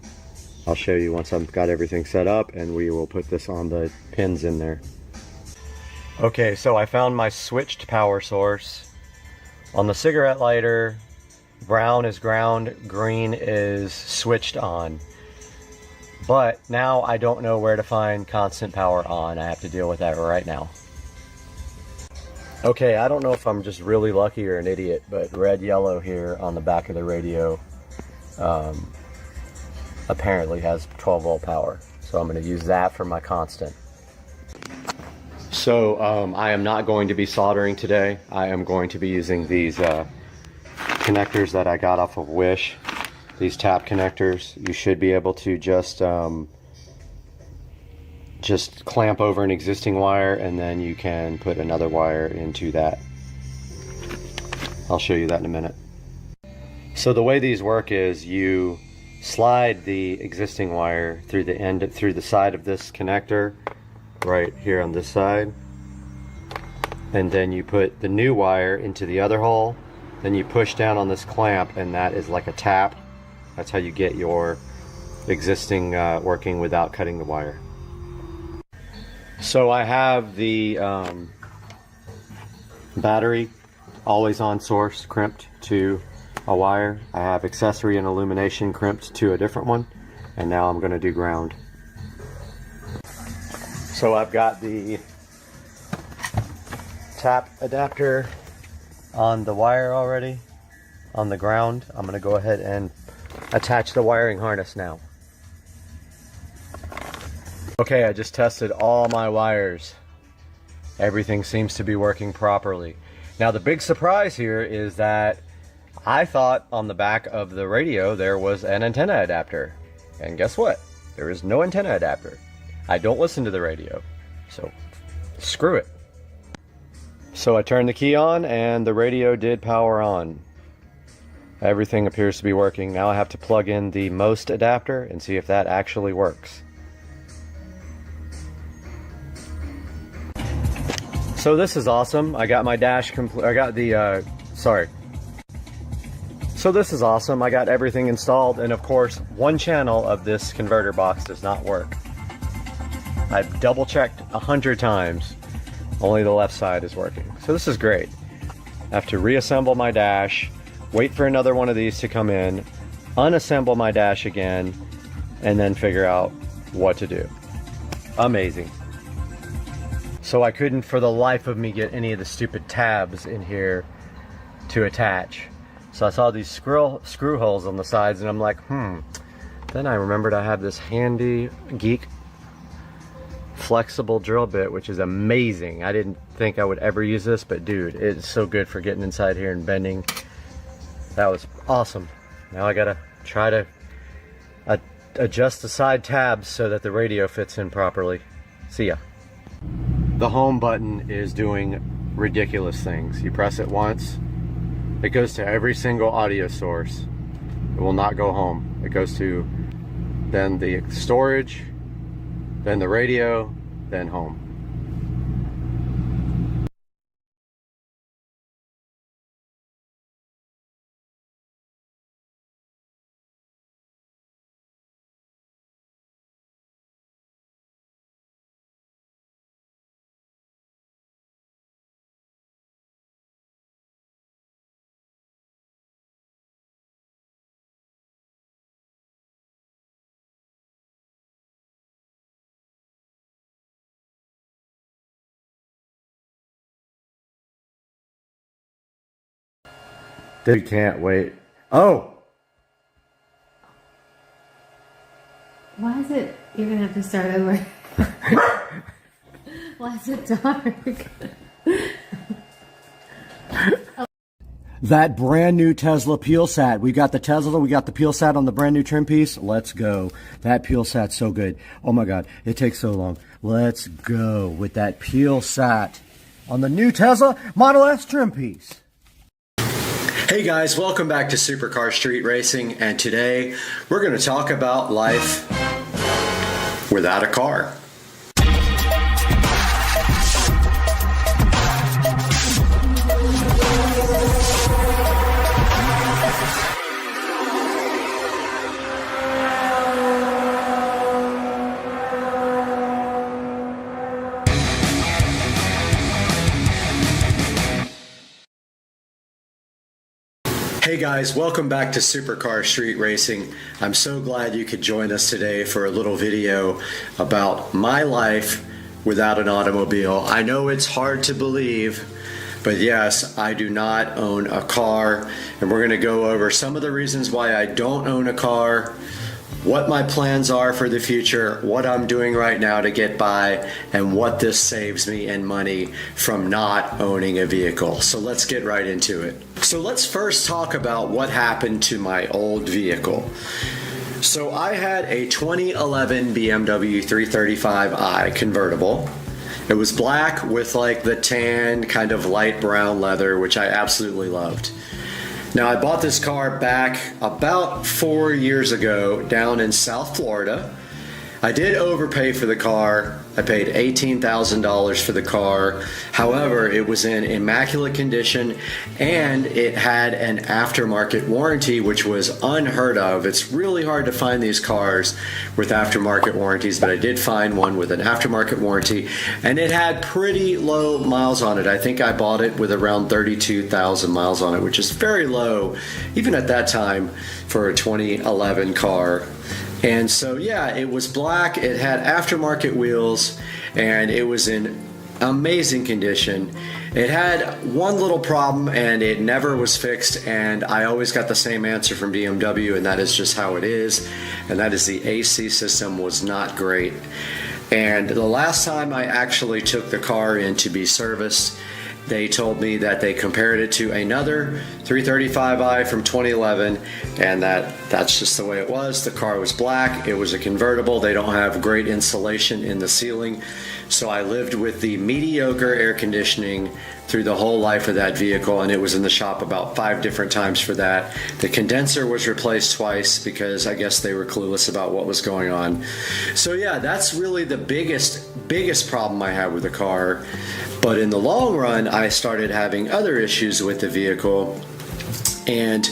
I'll show you once I've got everything set up, and we will put this on the pins in there. Okay, so I found my switched power source. On the cigarette lighter, brown is ground, green is switched on. But now I don't know where to find constant power on. I have to deal with that right now. Okay, I don't know if I'm just really lucky or an idiot, but red yellow here on the back of the radio apparently has 12 volt power. So I'm going to use that for my constant. So I am not going to be soldering today. I am going to be using these connectors that I got off of Wish. These tap connectors. You should be able to just clamp over an existing wire, and then you can put another wire into that. I'll show you that in a minute. So the way these work is you slide the existing wire through the side of this connector right here on this side, and then you put the new wire into the other hole, then you push down on this clamp, and that is like a tap. That's how you get your existing working without cutting the wire. So I have the battery always on source crimped to a wire. I have accessory and illumination crimped to a different one, and now I'm going to do ground. So I've got the tap adapter on the wire already, on the ground. I'm going to go ahead and attach the wiring harness now. Okay, I just tested all my wires. Everything seems to be working properly. Now the big surprise here is that I thought on the back of the radio there was an antenna adapter. And guess what? There is no antenna adapter. I don't listen to the radio, so screw it. So I turned the key on and the radio did power on. Everything appears to be working. Now I have to plug in the most adapter and see if that actually works. So this is awesome. I got my dash complete. I got the, So this is awesome. I got everything installed, and of course, one channel of this converter box does not work. I've double checked 100 times. Only the left side is working. So this is great. I have to reassemble my dash, wait for another one of these to come in, unassemble my dash again, and then figure out what to do. Amazing. So I couldn't for the life of me get any of the stupid tabs in here to attach. So I saw these screw holes on the sides, and I'm like, Then I remembered I have this handy geek flexible drill bit, which is amazing. I didn't think I would ever use this, but dude, it's so good for getting inside here and bending. That was awesome. Now I gotta try to adjust the side tabs so that the radio fits in properly. See ya. The home button is doing ridiculous things. You press it once, it goes to every single audio source. It will not go home. It goes to then the storage, then the radio, then home. Dude, can't wait. Oh! Why is it you're gonna have to start over? Why is it dark? that brand new Tesla peel sat. We got the Tesla, we got the peel sat on the brand new trim piece. Let's go. That peel sat's so good. Oh my God, it takes so long. Let's go with that peel sat on the new Tesla Model S trim piece. Hey guys, welcome back to Supercar Street Racing, and today we're going to talk about life without a car. Hey guys, welcome back to Supercar Street Racing. I'm so glad you could join us today for a little video about my life without an automobile. I know it's hard to believe, but yes, I do not own a car, and we're going to go over some of the reasons why I don't own a car, what my plans are for the future, what I'm doing right now to get by, and what this saves me in money from not owning a vehicle. So let's get right into it. So let's first talk about what happened to my old vehicle. So I had a 2011 BMW 335i convertible. It was black with like the tan kind of light brown leather, which I absolutely loved. Now, I bought this car back about 4 years ago down in South Florida. I did overpay for the car. I paid $18,000 for the car. However, it was in immaculate condition and it had an aftermarket warranty, which was unheard of. It's really hard to find these cars with aftermarket warranties, but I did find one with an aftermarket warranty, and it had pretty low miles on it. I think I bought it with around 32,000 miles on it, which is very low, even at that time, for a 2011 car. And so, yeah, it was black, it had aftermarket wheels, and it was in amazing condition. It had one little problem, and it never was fixed, and I always got the same answer from BMW, and that is just how it is, and that is the AC system was not great. And the last time I actually took the car in to be serviced, they told me that they compared it to another 335i from 2011, and that's just the way it was. The car was black, it was a convertible, they don't have great insulation in the ceiling, so I lived with the mediocre air conditioning through the whole life of that vehicle, and it was in the shop about 5 different times for that. The condenser was replaced twice because I guess they were clueless about what was going on. So yeah, that's really the biggest problem I had with the car. But in the long run, I started having other issues with the vehicle, and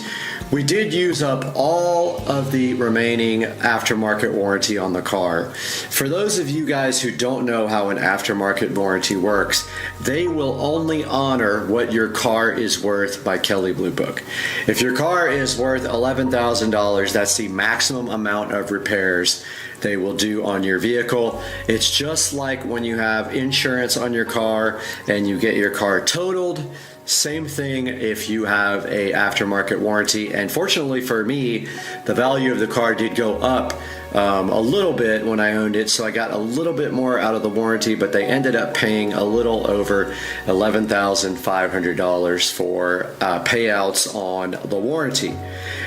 we did use up all of the remaining aftermarket warranty on the car. For those of you guys who don't know how an aftermarket warranty works, they will only honor what your car is worth by Kelley Blue Book. If your car is worth $11,000, that's the maximum amount of repairs they will do on your vehicle. It's just like when you have insurance on your car and you get your car totaled. Same thing if you have a aftermarket warranty. And fortunately for me, the value of the car did go up a little bit when I owned it, so I got a little bit more out of the warranty, but they ended up paying a little over $11,500 for payouts on the warranty.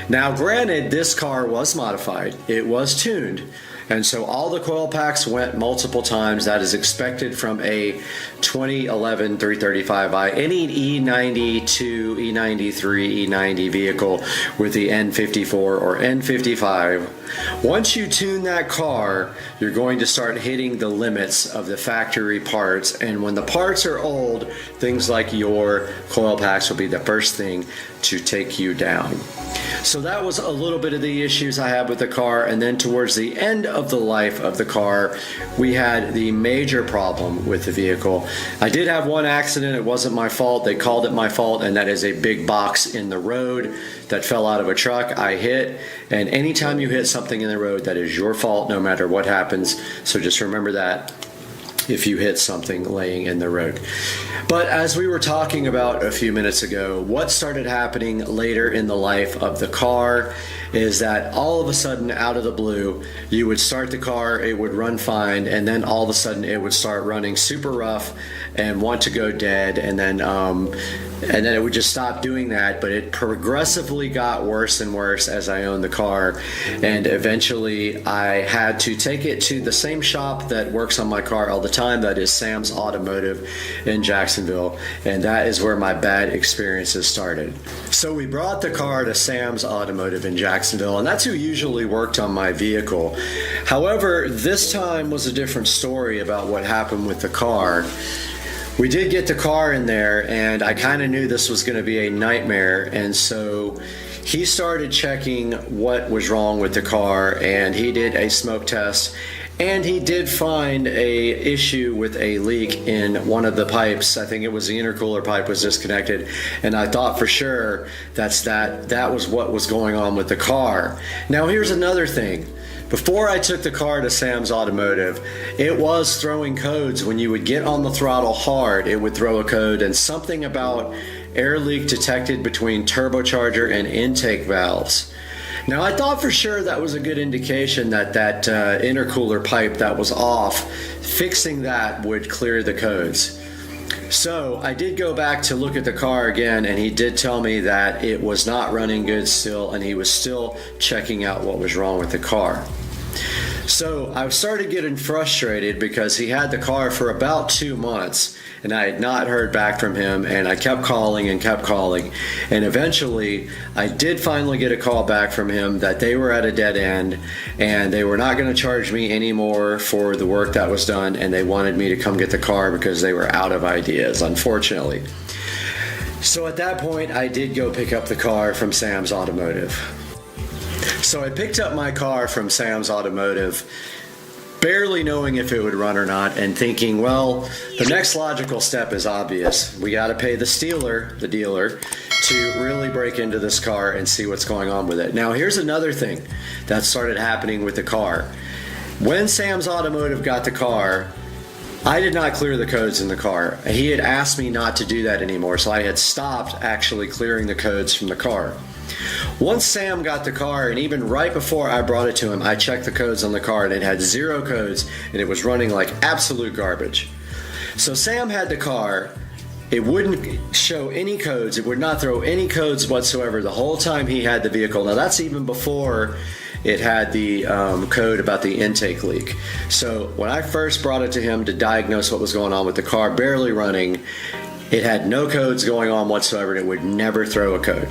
Now granted, this car was modified, it was tuned, and so all the coil packs went multiple times. That is expected from a 2011 335i. Any E92, E93, E90 vehicle with the N54 or N55. Once you tune that car, you're going to start hitting the limits of the factory parts. And when the parts are old, things like your coil packs will be the first thing to take you down. So that was a little bit of the issues I had with the car, and then towards the end of the life of the car, we had the major problem with the vehicle. I did have one accident. It wasn't my fault. They called it my fault, and that is a big box in the road that fell out of a truck. I hit, and anytime you hit something in the road, that is your fault no matter what happens, so just remember that. if you hit something laying in the road. But as we were talking about a few minutes ago, what started happening later in the life of the car is that all of a sudden, out of the blue, you would start the car, it would run fine, and then all of a sudden it would start running super rough and want to go dead, and then it would just stop doing that. But it progressively got worse and worse as I owned the car, and eventually I had to take it to the same shop that works on my car all the time, that is Sam's Automotive in Jacksonville, and that is where my bad experiences started. So we brought the car to Sam's Automotive in Jacksonville, and that's who usually worked on my vehicle. However, this time was a different story about what happened with the car. We did get the car in there, and I kind of knew this was going to be a nightmare, and so he started checking what was wrong with the car, and he did a smoke test, and he did find a issue with a leak in one of the pipes. I think it was the intercooler pipe was disconnected, and I thought for sure that was what was going on with the car. Now here's another thing. Before I took the car to Sam's Automotive, it was throwing codes. When you would get on the throttle hard, it would throw a code, and something about air leak detected between turbocharger and intake valves. Now I thought for sure that was a good indication that intercooler pipe that was off, fixing that would clear the codes. So I did go back to look at the car again, and he did tell me that it was not running good still, and he was still checking out what was wrong with the car. So I started getting frustrated because he had the car for about 2 months, and I had not heard back from him, and I kept calling, and eventually I did finally get a call back from him that they were at a dead end, and they were not going to charge me anymore for the work that was done, and they wanted me to come get the car because they were out of ideas, unfortunately. So at that point, I did go pick up the car from Sam's Automotive. So I picked up my car from Sam's Automotive, barely knowing if it would run or not, and thinking, well, the next logical step is obvious. We got to pay the dealer, to really break into this car and see what's going on with it. Now, here's another thing that started happening with the car. When Sam's Automotive got the car, I did not clear the codes in the car. He had asked me not to do that anymore, so I had stopped actually clearing the codes from the car. Once Sam got the car, and even right before I brought it to him, I checked the codes on the car, and it had 0 codes, and it was running like absolute garbage. So Sam had the car. It wouldn't show any codes. It would not throw any codes whatsoever the whole time he had the vehicle. Now that's even before it had the code about the intake leak. So when I first brought it to him to diagnose what was going on with the car, barely running, it had no codes going on whatsoever, and it would never throw a code.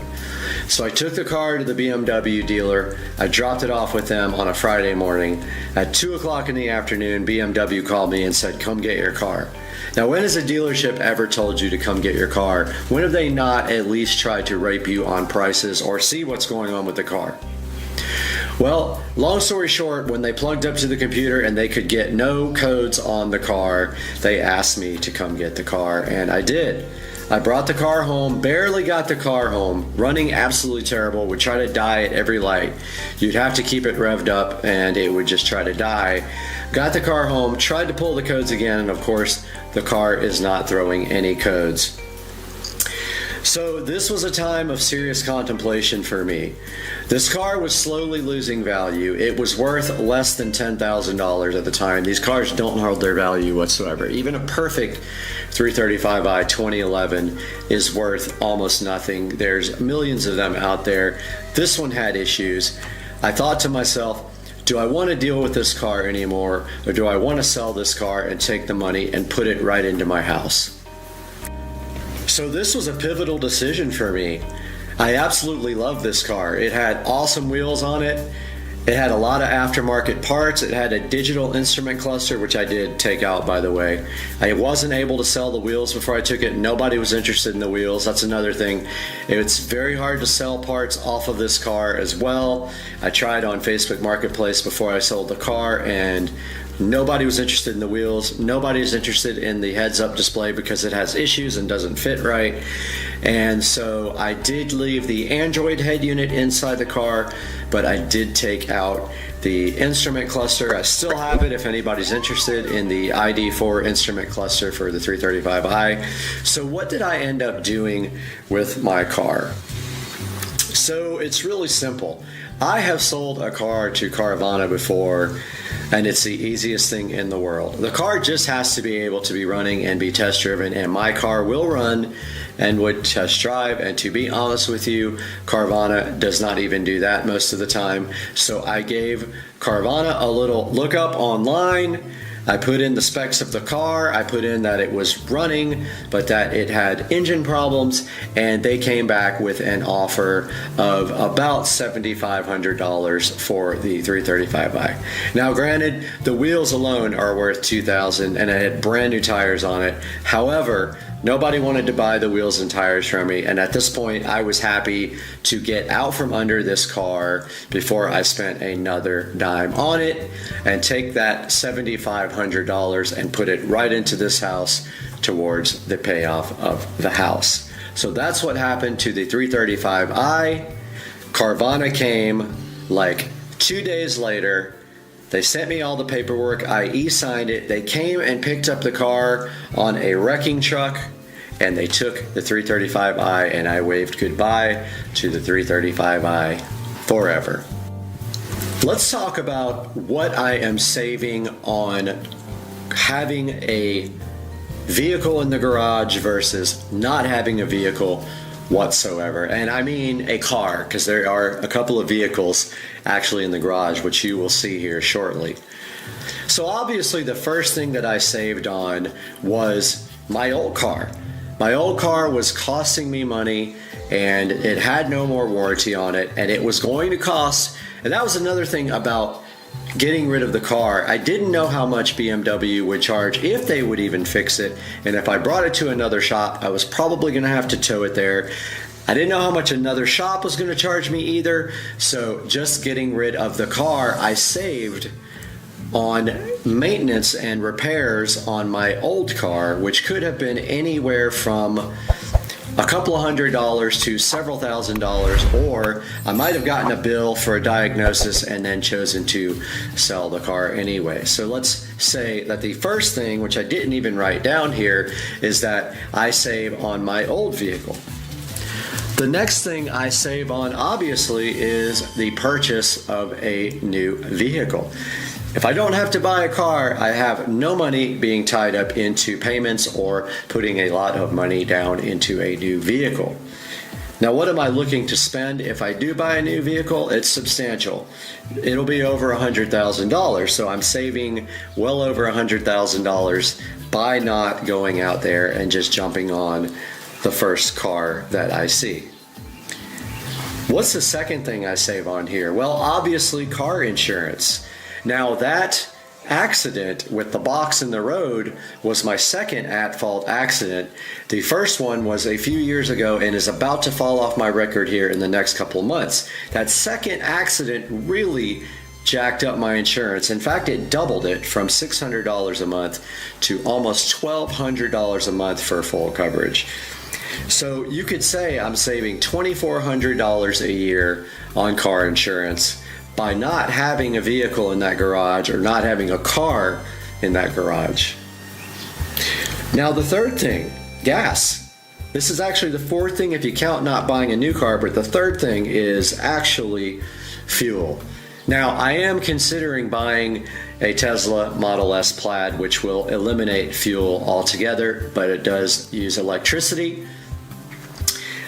So I took the car to the BMW dealer. I dropped it off with them on a Friday morning. At 2 o'clock in the afternoon, BMW called me and said, come get your car. Now, when has a dealership ever told you to come get your car? When have they not at least tried to rape you on prices or see what's going on with the car? Well, long story short, when they plugged up to the computer and they could get no codes on the car, they asked me to come get the car, and I did. I brought the car home, barely got the car home, running absolutely terrible, would try to die at every light. You'd have to keep it revved up and it would just try to die. Got the car home, tried to pull the codes again, and of course, the car is not throwing any codes. So this was a time of serious contemplation for me. This car was slowly losing value. It was worth less than $10,000 at the time. These cars don't hold their value whatsoever. Even a perfect 335i 2011 is worth almost nothing. There's millions of them out there. This one had issues. I thought to myself, do I want to deal with this car anymore, or do I want to sell this car and take the money and put it right into my house? So this was a pivotal decision for me. I absolutely love this car. It had awesome wheels on it. It had a lot of aftermarket parts. It had a digital instrument cluster, which I did take out, by the way. I wasn't able to sell the wheels before I took it. Nobody was interested in the wheels. That's another thing. It's very hard to sell parts off of this car as well. I tried on Facebook Marketplace before I sold the car, and Nobody was interested in the wheels. Nobody is interested in the heads-up display because it has issues and doesn't fit right. And so I did leave the Android head unit inside the car, but I did take out the instrument cluster. I still have it if anybody's interested in the ID4 instrument cluster for the 335i. So what did I end up doing with my car? So it's really simple. I have sold a car to Carvana before, and it's the easiest thing in the world. The car just has to be able to be running and be test driven, and my car will run and would test drive. And to be honest with you, Carvana does not even do that most of the time. So I gave Carvana a little look up online. I put in the specs of the car. I put in that it was running, but that it had engine problems, and they came back with an offer of about $7,500 for the 335i. Now, granted, the wheels alone are worth $2,000, and I had brand new tires on it. However, nobody wanted to buy the wheels and tires from me, and at this point I was happy to get out from under this car before I spent another dime on it and take that $7,500 and put it right into this house towards the payoff of the house. So that's what happened to the 335i. Carvana came like 2 days later. They sent me all the paperwork. I e-signed it. They came and picked up the car on a wrecking truck, and they took the 335i, and I waved goodbye to the 335i forever. Let's talk about what I am saving on having a vehicle in the garage versus not having a vehicle whatsoever. And I mean a car, because there are a couple of vehicles actually in the garage, which you will see here shortly. So obviously the first thing that I saved on was my old car. My old car was costing me money, and it had no more warranty on it, and it was going to cost, and that was another thing about getting rid of the car. I didn't know how much BMW would charge, if they would even fix it, and if I brought it to another shop, I was probably going to have to tow it there. I didn't know how much another shop was going to charge me either, so just getting rid of the car, I saved on maintenance and repairs on my old car, which could have been anywhere from a couple of $100s to several $1,000s, or I might have gotten a bill for a diagnosis and then chosen to sell the car anyway. So let's say that the first thing, which I didn't even write down here, is that I save on my old vehicle. The next thing I save on, obviously, is the purchase of a new vehicle. If I don't have to buy a car, I have no money being tied up into payments or putting a lot of money down into a new vehicle. Now, what am I looking to spend if I do buy a new vehicle? It's substantial. It'll be over $100,000, so I'm saving well over $100,000 by not going out there and just jumping on the first car that I see. What's the second thing I save on here? Well, obviously car insurance. Now, that accident with the box in the road was my second at-fault accident. The first one was a few years ago and is about to fall off my record here in the next couple of months. That second accident really jacked up my insurance. In fact, it doubled it from $600 a month to almost $1,200 a month for full coverage. So you could say I'm saving $2,400 a year on car insurance by not having a vehicle in that garage or not having a car in that garage. Now, the third thing, gas. This is actually the fourth thing if you count not buying a new car, but the third thing is actually fuel. Now, I am considering buying a Tesla Model S Plaid, which will eliminate fuel altogether, but it does use electricity.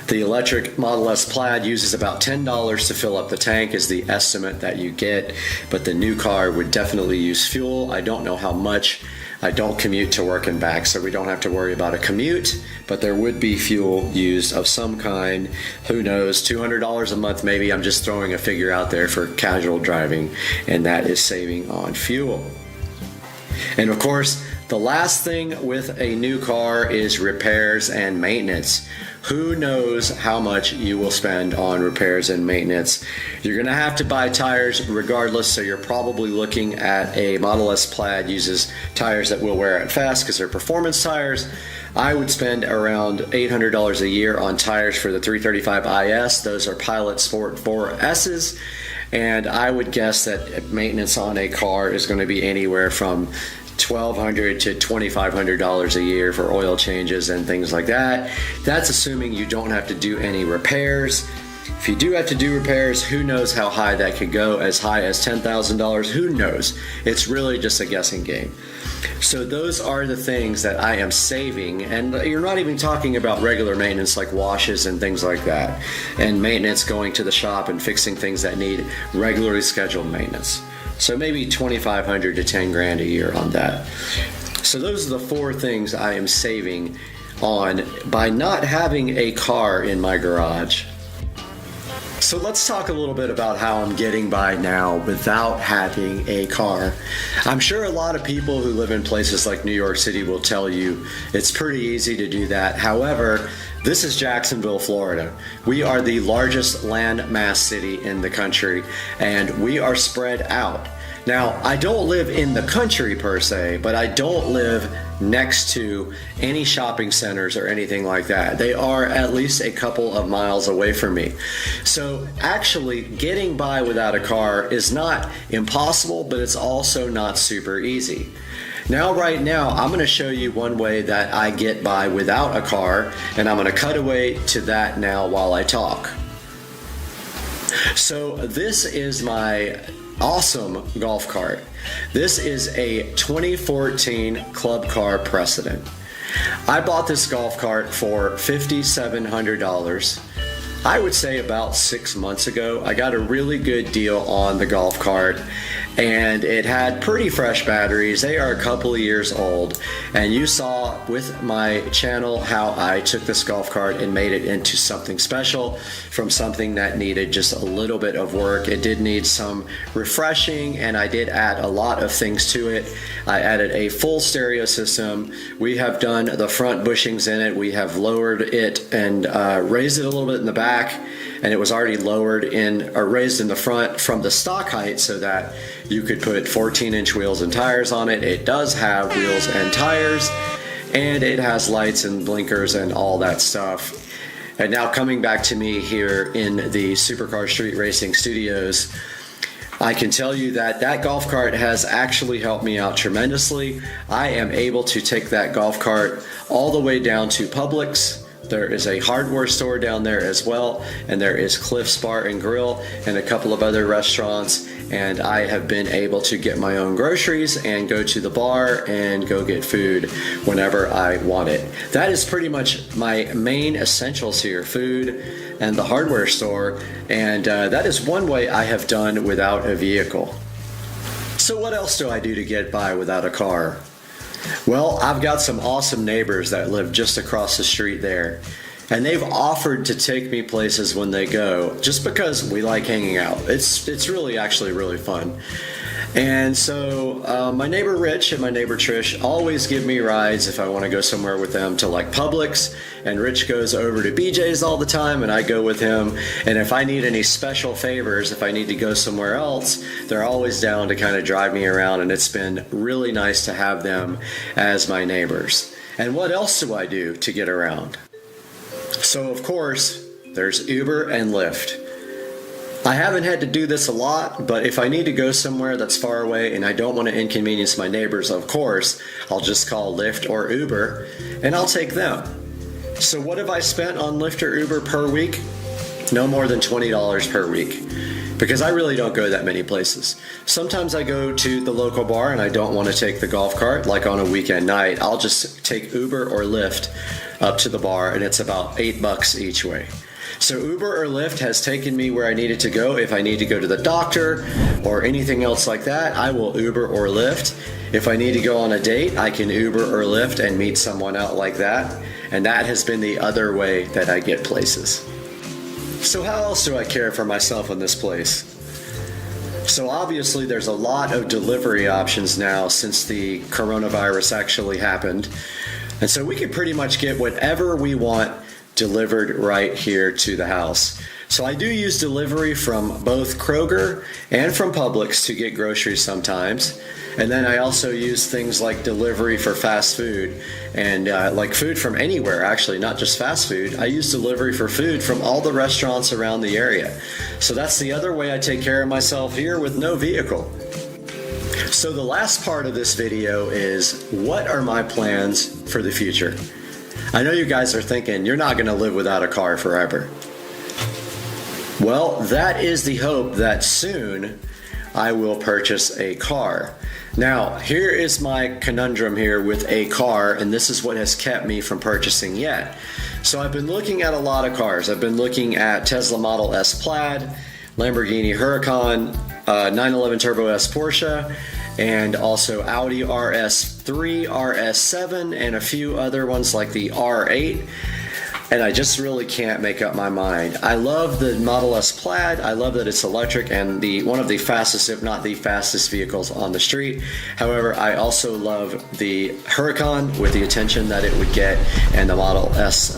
The electric Model S Plaid uses about $10 to fill up the tank is the estimate that you get, but the new car would definitely use fuel. I don't know how much. I don't commute to work and back, so we don't have to worry about a commute, but there would be fuel used of some kind. Who knows, $200 a month maybe. I'm just throwing a figure out there for casual driving, and that is saving on fuel. And of course, The last thing with a new car is repairs and maintenance. Who knows how much you will spend on repairs and maintenance? You're going to have to buy tires regardless, so you're probably looking at a Model S Plaid uses tires that will wear out fast because they're performance tires. I would spend around $800 a year on tires for the 335 IS. Those are Pilot Sport 4S's. And I would guess that maintenance on a car is going to be anywhere from $1,200 to $2,500 a year for oil changes and things like that. That's assuming you don't have to do any repairs. If you do have to do repairs, who knows how high that could go, as high as $10,000, who knows? It's really just a guessing game. So those are the things that I am saving, and you're not even talking about regular maintenance like washes and things like that, and maintenance going to the shop and fixing things that need regularly scheduled maintenance. So maybe $2,500 to $10,000 a year on that. So those are the 4 things I am saving on by not having a car in my garage. So let's talk a little bit about how I'm getting by now without having a car. I'm sure a lot of people who live in places like New York City will tell you it's pretty easy to do that. However, this is Jacksonville, Florida. We are the largest land mass city in the country, and we are spread out. Now, I don't live in the country per se, but I don't live next to any shopping centers or anything like that. They are at least a couple of miles away from me. So actually getting by without a car is not impossible, but it's also not super easy. Right now, I'm going to show you one way that I get by without a car, and I'm going to cut away to that now while I talk. So this is my awesome golf cart. This is a 2014 Club Car Precedent. I bought this golf cart for $5,700. I would say about 6 months ago. I got a really good deal on the golf cart, and it had pretty fresh batteries. They are a couple of years old, and you saw with my channel how I took this golf cart and made it into something special from something that needed just a little bit of work. It did need some refreshing, and I did add a lot of things to it. I added a full stereo system. We have done the front bushings in it. We have lowered it and raised it a little bit in the back, and it was already lowered in or raised in the front from the stock height so that you could put 14-inch wheels and tires on it. It does have wheels and tires, and it has lights and blinkers and all that stuff. And now coming back to me here in the Supercar Street Racing Studios, I can tell you that that golf cart has actually helped me out tremendously. I am able to take that golf cart all the way down to Publix. There is a hardware store down there as well, and there is Cliff's Bar and Grill and a couple of other restaurants, and I have been able to get my own groceries and go to the bar and go get food whenever I want it. That is pretty much my main essentials here, food and the hardware store, and that is one way I have done without a vehicle. So what else do I do to get by without a car? Well, I've got some awesome neighbors that live just across the street there, and they've offered to take me places when they go just because we like hanging out. It's really actually really fun. And so my neighbor Rich and my neighbor Trish always give me rides if I want to go somewhere with them to like Publix, and Rich goes over to BJ's all the time and I go with him. And if I need any special favors, if I need to go somewhere else, they're always down to kind of drive me around, and it's been really nice to have them as my neighbors. And what else do I do to get around? So of course, there's Uber and Lyft. I haven't had to do this a lot, but if I need to go somewhere that's far away and I don't want to inconvenience my neighbors, of course, I'll just call Lyft or Uber and I'll take them. So what have I spent on Lyft or Uber per week? No more than $20 per week, because I really don't go that many places. Sometimes I go to the local bar and I don't want to take the golf cart, like on a weekend night. I'll just take Uber or Lyft up to the bar, and it's about $8 each way. So Uber or Lyft has taken me where I needed to go. If I need to go to the doctor or anything else like that, I will Uber or Lyft. If I need to go on a date, I can Uber or Lyft and meet someone out like that. And that has been the other way that I get places. So how else do I care for myself in this place? So obviously there's a lot of delivery options now since the coronavirus actually happened. And so we can pretty much get whatever we want delivered right here to the house. So I do use delivery from both Kroger and from Publix to get groceries sometimes. And then I also use things like delivery for fast food and like food from anywhere, actually, not just fast food. I use delivery for food from all the restaurants around the area. So that's the other way I take care of myself here with no vehicle. So the last part of this video is, what are my plans for the future? I know you guys are thinking you're not going to live without a car forever. Well, that is the hope that soon I will purchase a car. Now, here is my conundrum here with a car, and this is what has kept me from purchasing yet. So I've been looking at a lot of cars. I've been looking at Tesla Model S Plaid, Lamborghini Huracan, 911 Turbo S Porsche, and also Audi RS3, RS7, and a few other ones like the R8. And I just really can't make up my mind. I love the Model S Plaid. I love that it's electric and one of the fastest, if not the fastest vehicles on the street. However, I also love the Huracan with the attention that it would get, and the Model S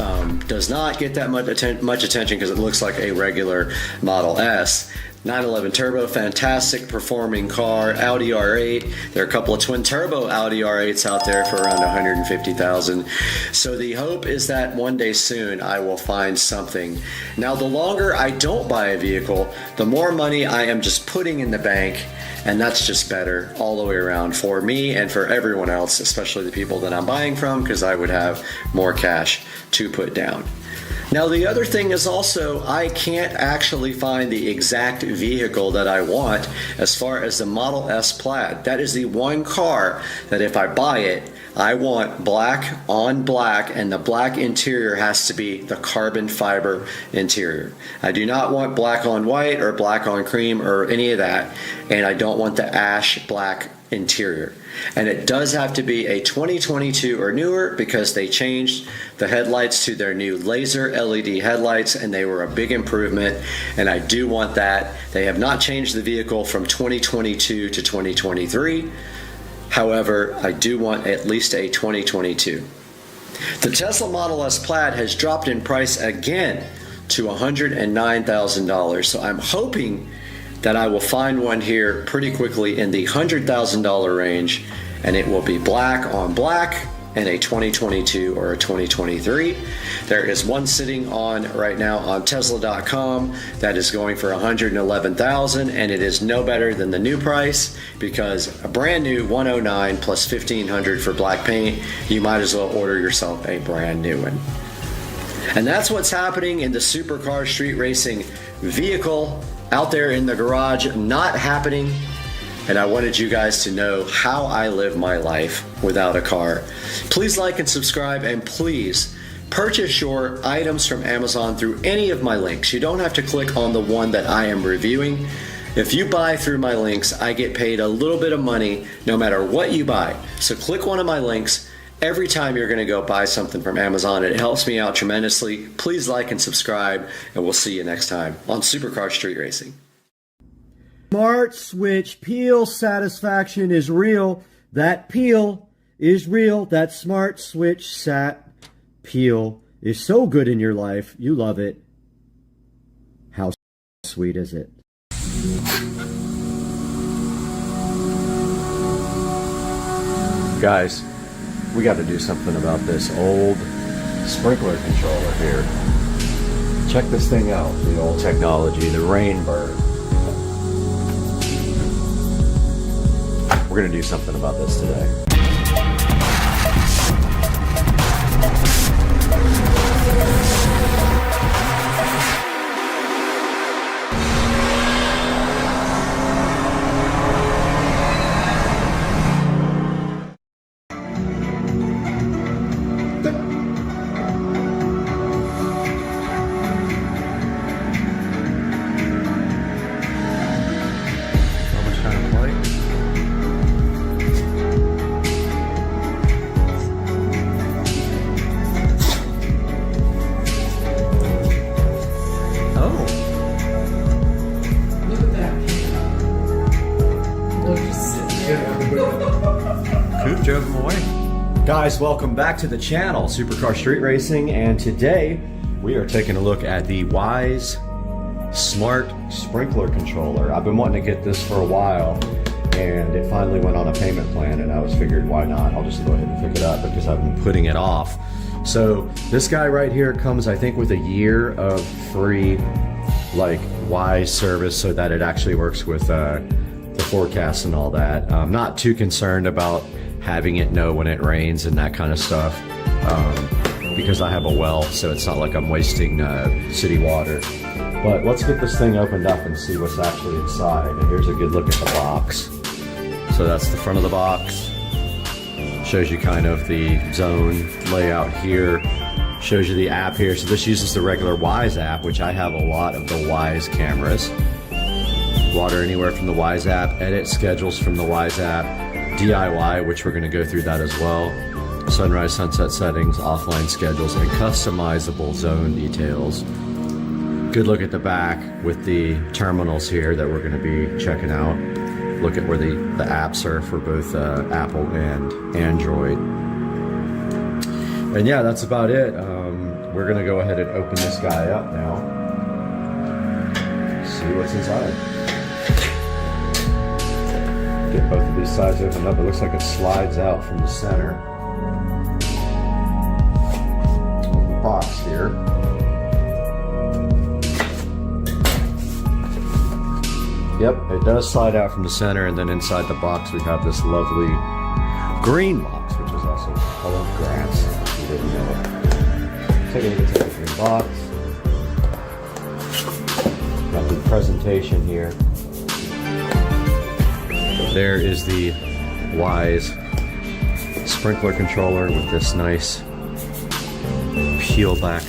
does not get that much attention because it looks like a regular Model S. 911 Turbo, fantastic performing car. Audi R8, there are a couple of twin turbo Audi R8s out there for around $150,000. So the hope is that one day soon I will find something. Now, the longer I don't buy a vehicle, the more money I am just putting in the bank, and that's just better all the way around for me and for everyone else, especially the people that I'm buying from, because I would have more cash to put down. Now, the other thing is also, I can't actually find the exact vehicle that I want as far as the Model S Plaid. That is the one car that if I buy it, I want black on black, and the black interior has to be the carbon fiber interior. I do not want black on white or black on cream or any of that, and I don't want the ash black interior. And it does have to be a 2022 or newer, because they changed the headlights to their new laser LED headlights, and they were a big improvement, and I do want that. They have not changed the vehicle from 2022 to 2023. However, I do want at least a 2022. The Tesla Model S Plaid has dropped in price again to $109,000, so I'm hoping that I will find one here pretty quickly in the $100,000 range, and it will be black on black and a 2022 or a 2023. There is one sitting on right now on Tesla.com that is going for $111,000, and it is no better than the new price, because a brand new $109 plus $1,500 for black paint, you might as well order yourself a brand new one. And that's what's happening in the supercar street racing vehicle out there in the garage, not happening. And I wanted you guys to know how I live my life without a car. Please like and subscribe, and please purchase your items from Amazon through any of my links. You don't have to click on the one that I am reviewing. If you buy through my links, I get paid a little bit of money no matter what you buy. So click one of my links every time you're going to go buy something from Amazon. It helps me out tremendously. Please like and subscribe, and we'll see you next time on Supercar Street Racing. Smart switch peel satisfaction is real. That peel is real. That smart switch sat peel is so good in your life. You love it. How sweet is it? Guys, we got to do something about this old sprinkler controller here. Check this thing out, the old technology, the Rainbird. We're going to do something about this today. Guys, welcome back to the channel, Supercar Street Racing, and today we are taking a look at the Wyze Smart Sprinkler Controller. I've been wanting to get this for a while, and it finally went on a payment plan, and I was figured, why not? I'll just go ahead and pick it up because I've been putting it off. So this guy right here comes, I think, with a year of free, like, Wyze service so that it actually works with the forecast and all that. I'm not too concerned about having it know when it rains and that kind of stuff because I have a well, so it's not like I'm wasting city water. But let's get this thing opened up and see what's actually inside. And here's a good look at the box. So that's the front of the box. Shows you kind of the zone layout here. Shows you the app here. So this uses the regular Wyze app, which I have a lot of the Wyze cameras. Water Anywhere from the Wyze app, edit schedules from the Wyze app, DIY, which we're going to go through that as well, sunrise, sunset settings, offline schedules, and customizable zone details. Good look at the back with the terminals here that we're going to be checking out. Look at where the apps are for both Apple and Android. And yeah, that's about it. We're going to go ahead and open this guy up now. See what's inside. Get both of these sides opened up. It looks like it slides out from the center of the box here. Yep, it does slide out from the center, and then inside the box we have this lovely green box, which is also the color of grass, if you didn't know it. Take a look at the green box. Got the presentation here. There is the Wyze sprinkler controller with this nice peel back.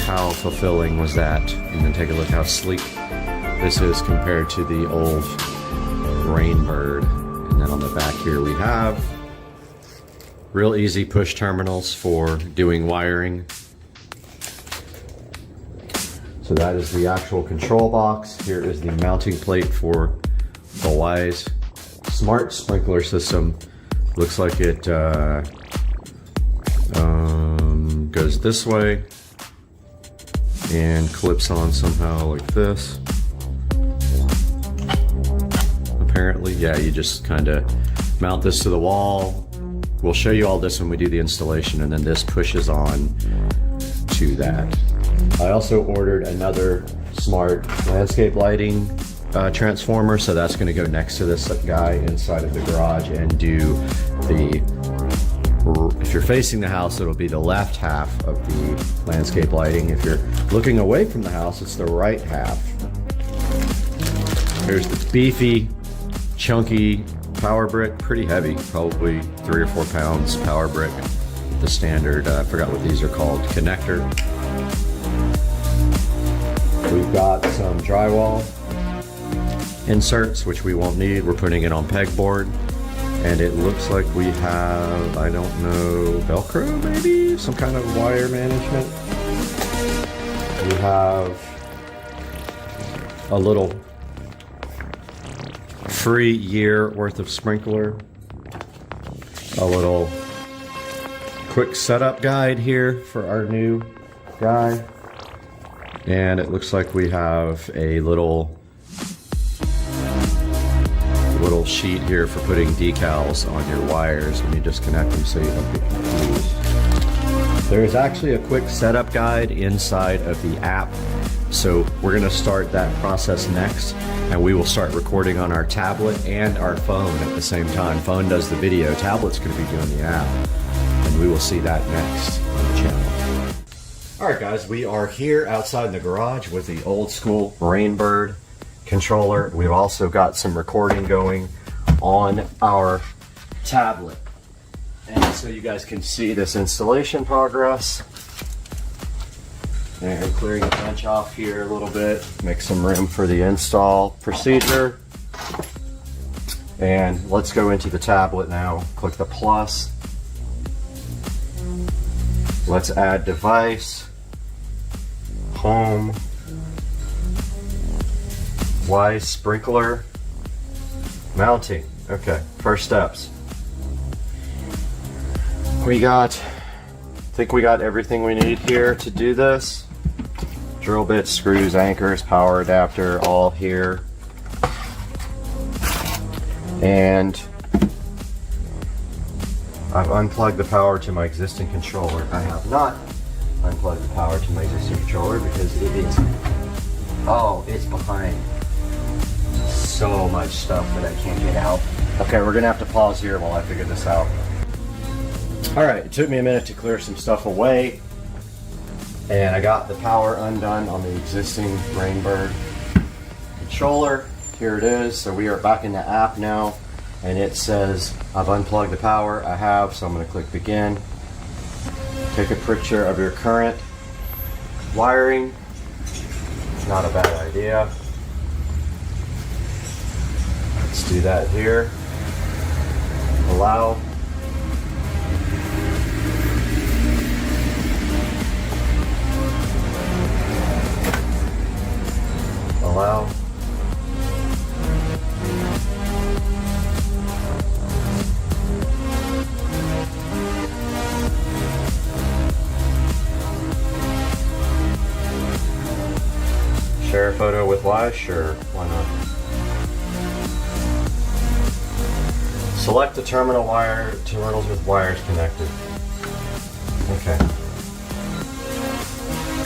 How fulfilling was that? And then take a look how sleek this is compared to the old Rainbird. And then on the back here we have real easy push terminals for doing wiring. So that is the actual control box. Here is the mounting plate for the Wyze Smart Sprinkler System. Looks like it goes this way and clips on somehow like this. Apparently, yeah, you just kind of mount this to the wall. We'll show you all this when we do the installation, and then this pushes on to that. I also ordered another smart landscape lighting transformer, so that's going to go next to this guy inside of the garage and do the, if you're facing the house, it'll be the left half of the landscape lighting. If you're looking away from the house, it's the right half. Here's the beefy, chunky power brick, pretty heavy, probably 3 or 4 pounds power brick. The standard, I forgot what these are called, connector. We've got some drywall inserts, which we won't need. We're putting it on pegboard. And it looks like we have, I don't know, Velcro maybe? Some kind of wire management. We have a little free year worth of sprinkler. A little quick setup guide here for our new guy. And it looks like we have a little sheet here for putting decals on your wires. Let me disconnect them so you don't get confused. There is actually a quick setup guide inside of the app. So we're going to start that process next, and we will start recording on our tablet and our phone at the same time. Phone does the video, tablet's going to be doing the app, and we will see that next on the channel. Alright guys, we are here outside in the garage with the old school Rainbird controller. We've also got some recording going on our tablet. And so you guys can see this installation progress. And clearing the bench off here a little bit, make some room for the install procedure. And let's go into the tablet now. Click the plus. Let's add device, home, Wyze sprinkler, mounting. Okay, first steps. I think we got everything we need here to do this. Drill bits, screws, anchors, power adapter, all here. And I've unplugged the power to my existing controller. I have not unplugged the power to my existing controller because it is, oh, it's behind so much stuff that I can't get out. Okay, we're gonna have to pause here while I figure this out. All right, it took me a minute to clear some stuff away, and I got the power undone on the existing Rainbird controller. Here it is. So we are back in the app now, and it says I've unplugged the power. I have, so I'm going to click begin. Take a picture of your current wiring. Not a bad idea. Let's do that here. Allow. Allow. Share a photo with live? Sure, why not? Select the terminal wire, terminals with wires connected. Okay.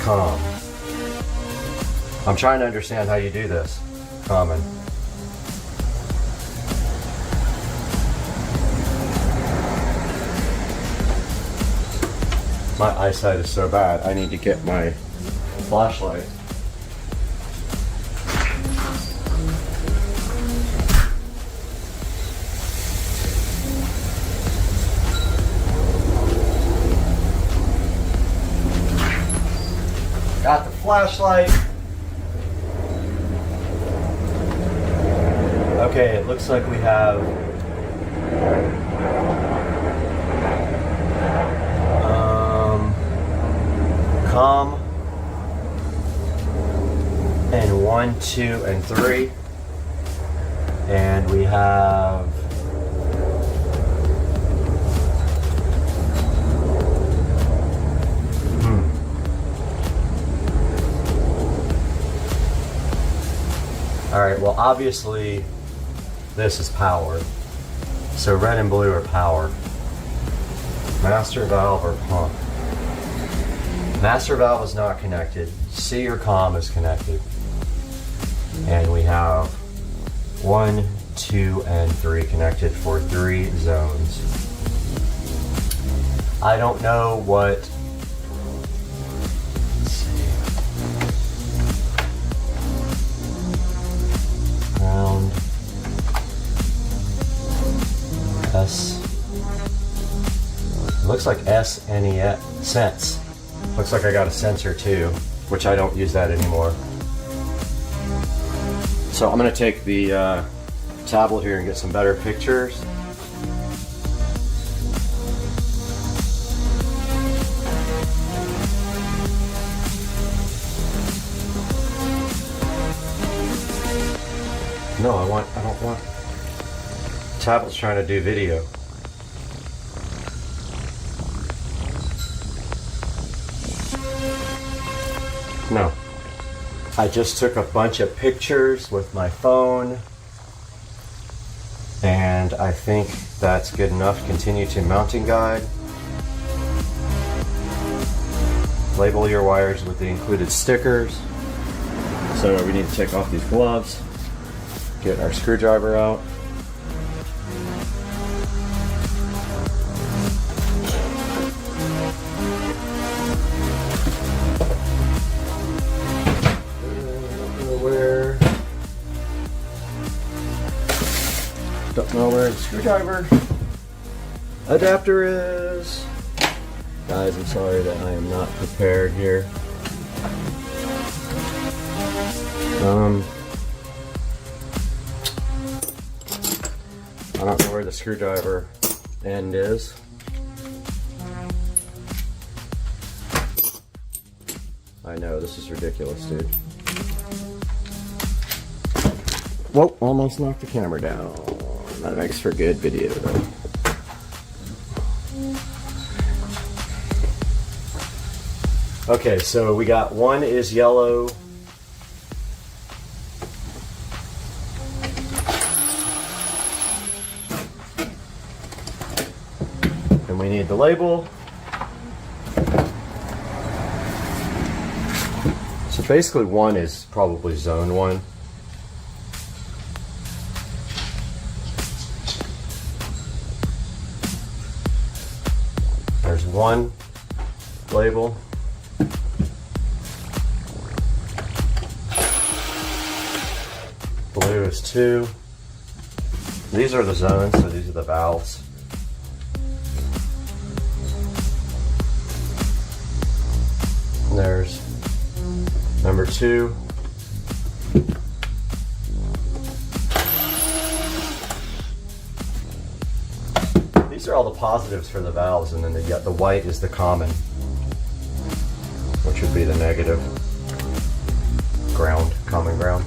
COM. I'm trying to understand how you do this. Common. My eyesight is so bad, I need to get my flashlight. Got the flashlight. Okay, it looks like we have COM and 1, 2, and 3, and we have all right, well, obviously this is power, so red and blue are power. Master valve or pump. Master valve is not connected. C or COM is connected. And we have 1, 2, and 3 connected for 3 zones. I don't know what. Let's see. Ground. S. It looks like SNES. Sense. Looks like I got a sensor too, which I don't use that anymore. So I'm going to take the tablet here and get some better pictures. No, I don't want. Tablet's trying to do video. No. I just took a bunch of pictures with my phone, and I think that's good enough. Continue to mounting guide. Label your wires with the included stickers. So we need to take off these gloves. Get our screwdriver out. Don't know where the screwdriver adapter is. Guys, I'm sorry that I am not prepared here. I don't know where the screwdriver end is. I know, this is ridiculous, dude. Whoa, almost knocked the camera down. That makes for good video though. Okay, so we got one is yellow. And we need the label. So basically one is probably zone 1. There's one label. Blue is 2. These are the zones, so these are the valves. And there's number 2. These are all the positives for the valves, and then the white is the common, which would be the negative ground, common ground.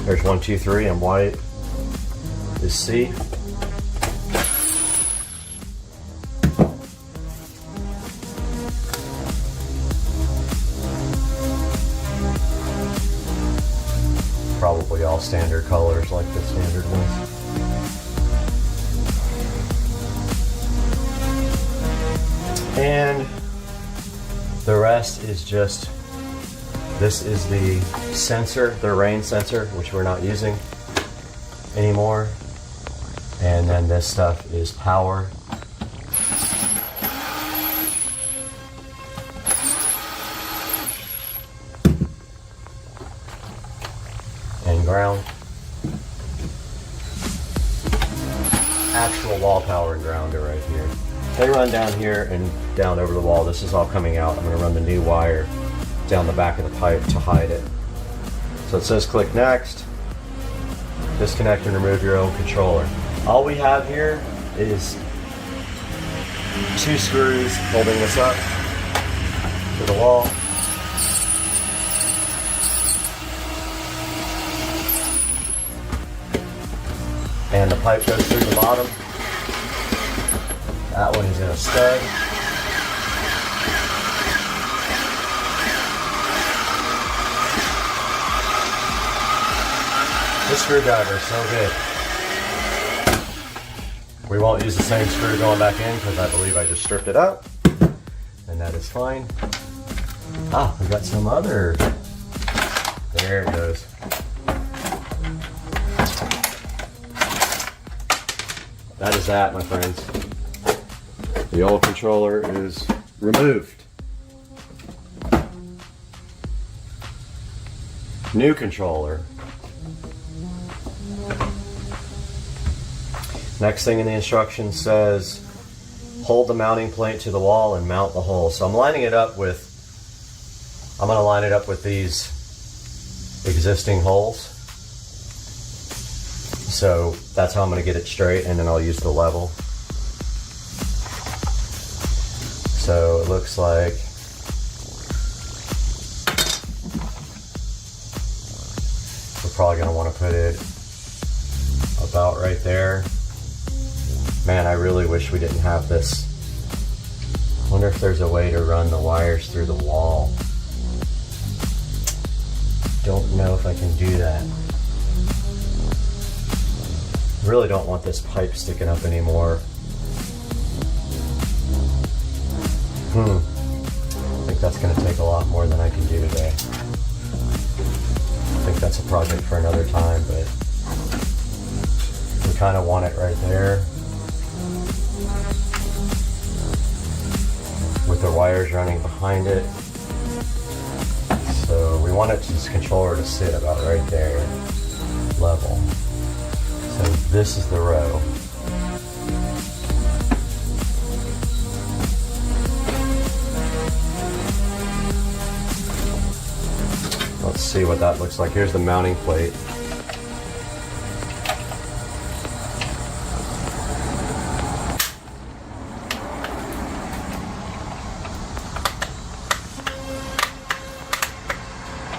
There's 1, 2, 3, and white is C. Probably all standard colors like the standard ones. And the rest is just, this is the sensor, the rain sensor, which we're not using anymore. And then this stuff is power. And ground. Actual wall power and ground are right here. They run down here and down over the wall. This is all coming out. I'm going to run the new wire down the back of the pipe to hide it. So it says click next. Disconnect and remove your own controller. All we have here is 2 screws holding this up to the wall. And the pipe goes through the bottom. That one is in a stud. This screwdriver is so good. We won't use the same screw going back in because I believe I just stripped it out. And that is fine. Ah, we got some other. There it goes. That is that, my friends. The old controller is removed. New controller. Next thing in the instructions says, hold the mounting plate to the wall and mount the hole. So I'm lining it up with, I'm going to line it up with these existing holes. So that's how I'm going to get it straight, and then I'll use the level. So it looks like we're probably going to want to put it about right there. Man, I really wish we didn't have this. I wonder if there's a way to run the wires through the wall. Don't know if I can do that. Really don't want this pipe sticking up anymore. I think that's going to take a lot more than I can do today. I think that's a project for another time, but we kind of want it right there. With the wires running behind it. So we want this controller to sit about right there, level. So this is the row. Let's see what that looks like. Here's the mounting plate.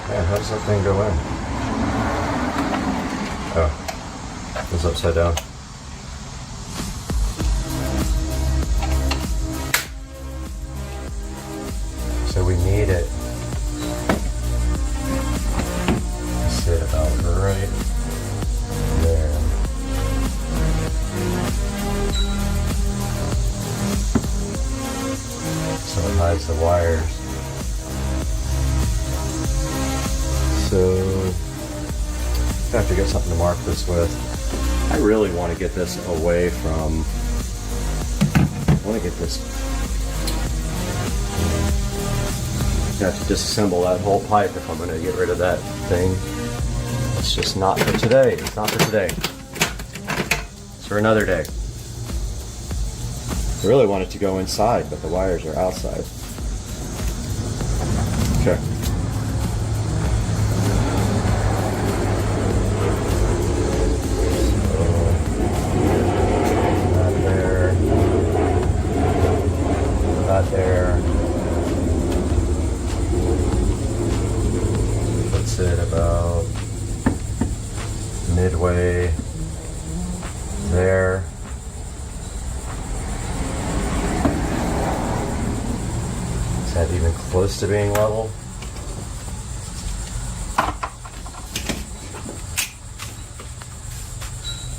Man, how does that thing go in? Oh, it was upside down. So we need it to sit about right there. So it hides the wires. So I have to get something to mark this with. I really want to get this away from, I want to get this, I have to disassemble that whole pipe if I'm going to get rid of that thing. It's just not for today. It's not for today. It's for another day. I really want it to go inside, but the wires are outside. Okay. There. Puts it about midway there. Is that even close to being level?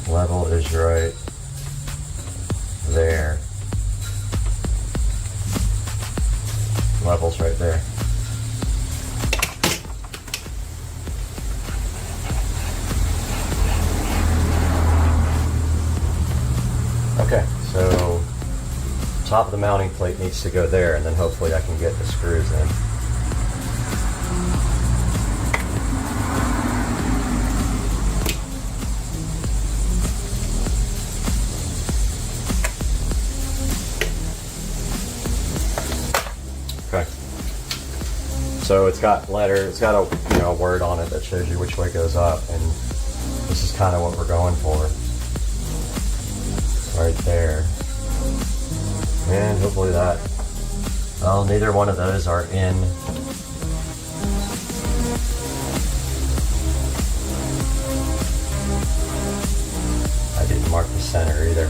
Level is right there. Levels right there. Okay, so top of the mounting plate needs to go there, and then hopefully I can get the screws in. So it's got it's got a word on it that shows you which way goes up, and this is kind of what we're going for. Right there. And hopefully that, well, neither one of those are in. I didn't mark the center either.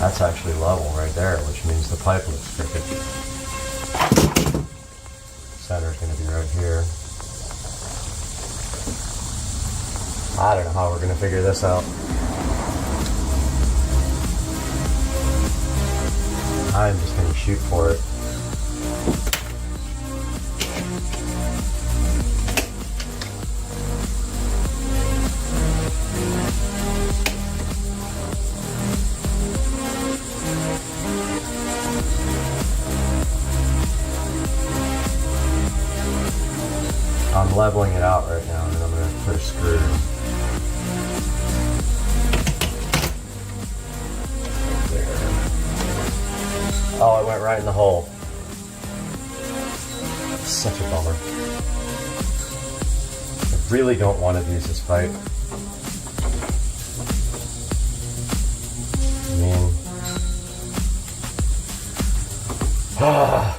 That's actually level right there, which means the pipe looks crooked. Center's going to be right here. I don't know how we're going to figure this out. I'm just going to shoot for it. I'm leveling it out right now, and then I'm going to put a screw. There. Oh, it went right in the hole. Such a bummer. I really don't want to use this pipe. I mean, I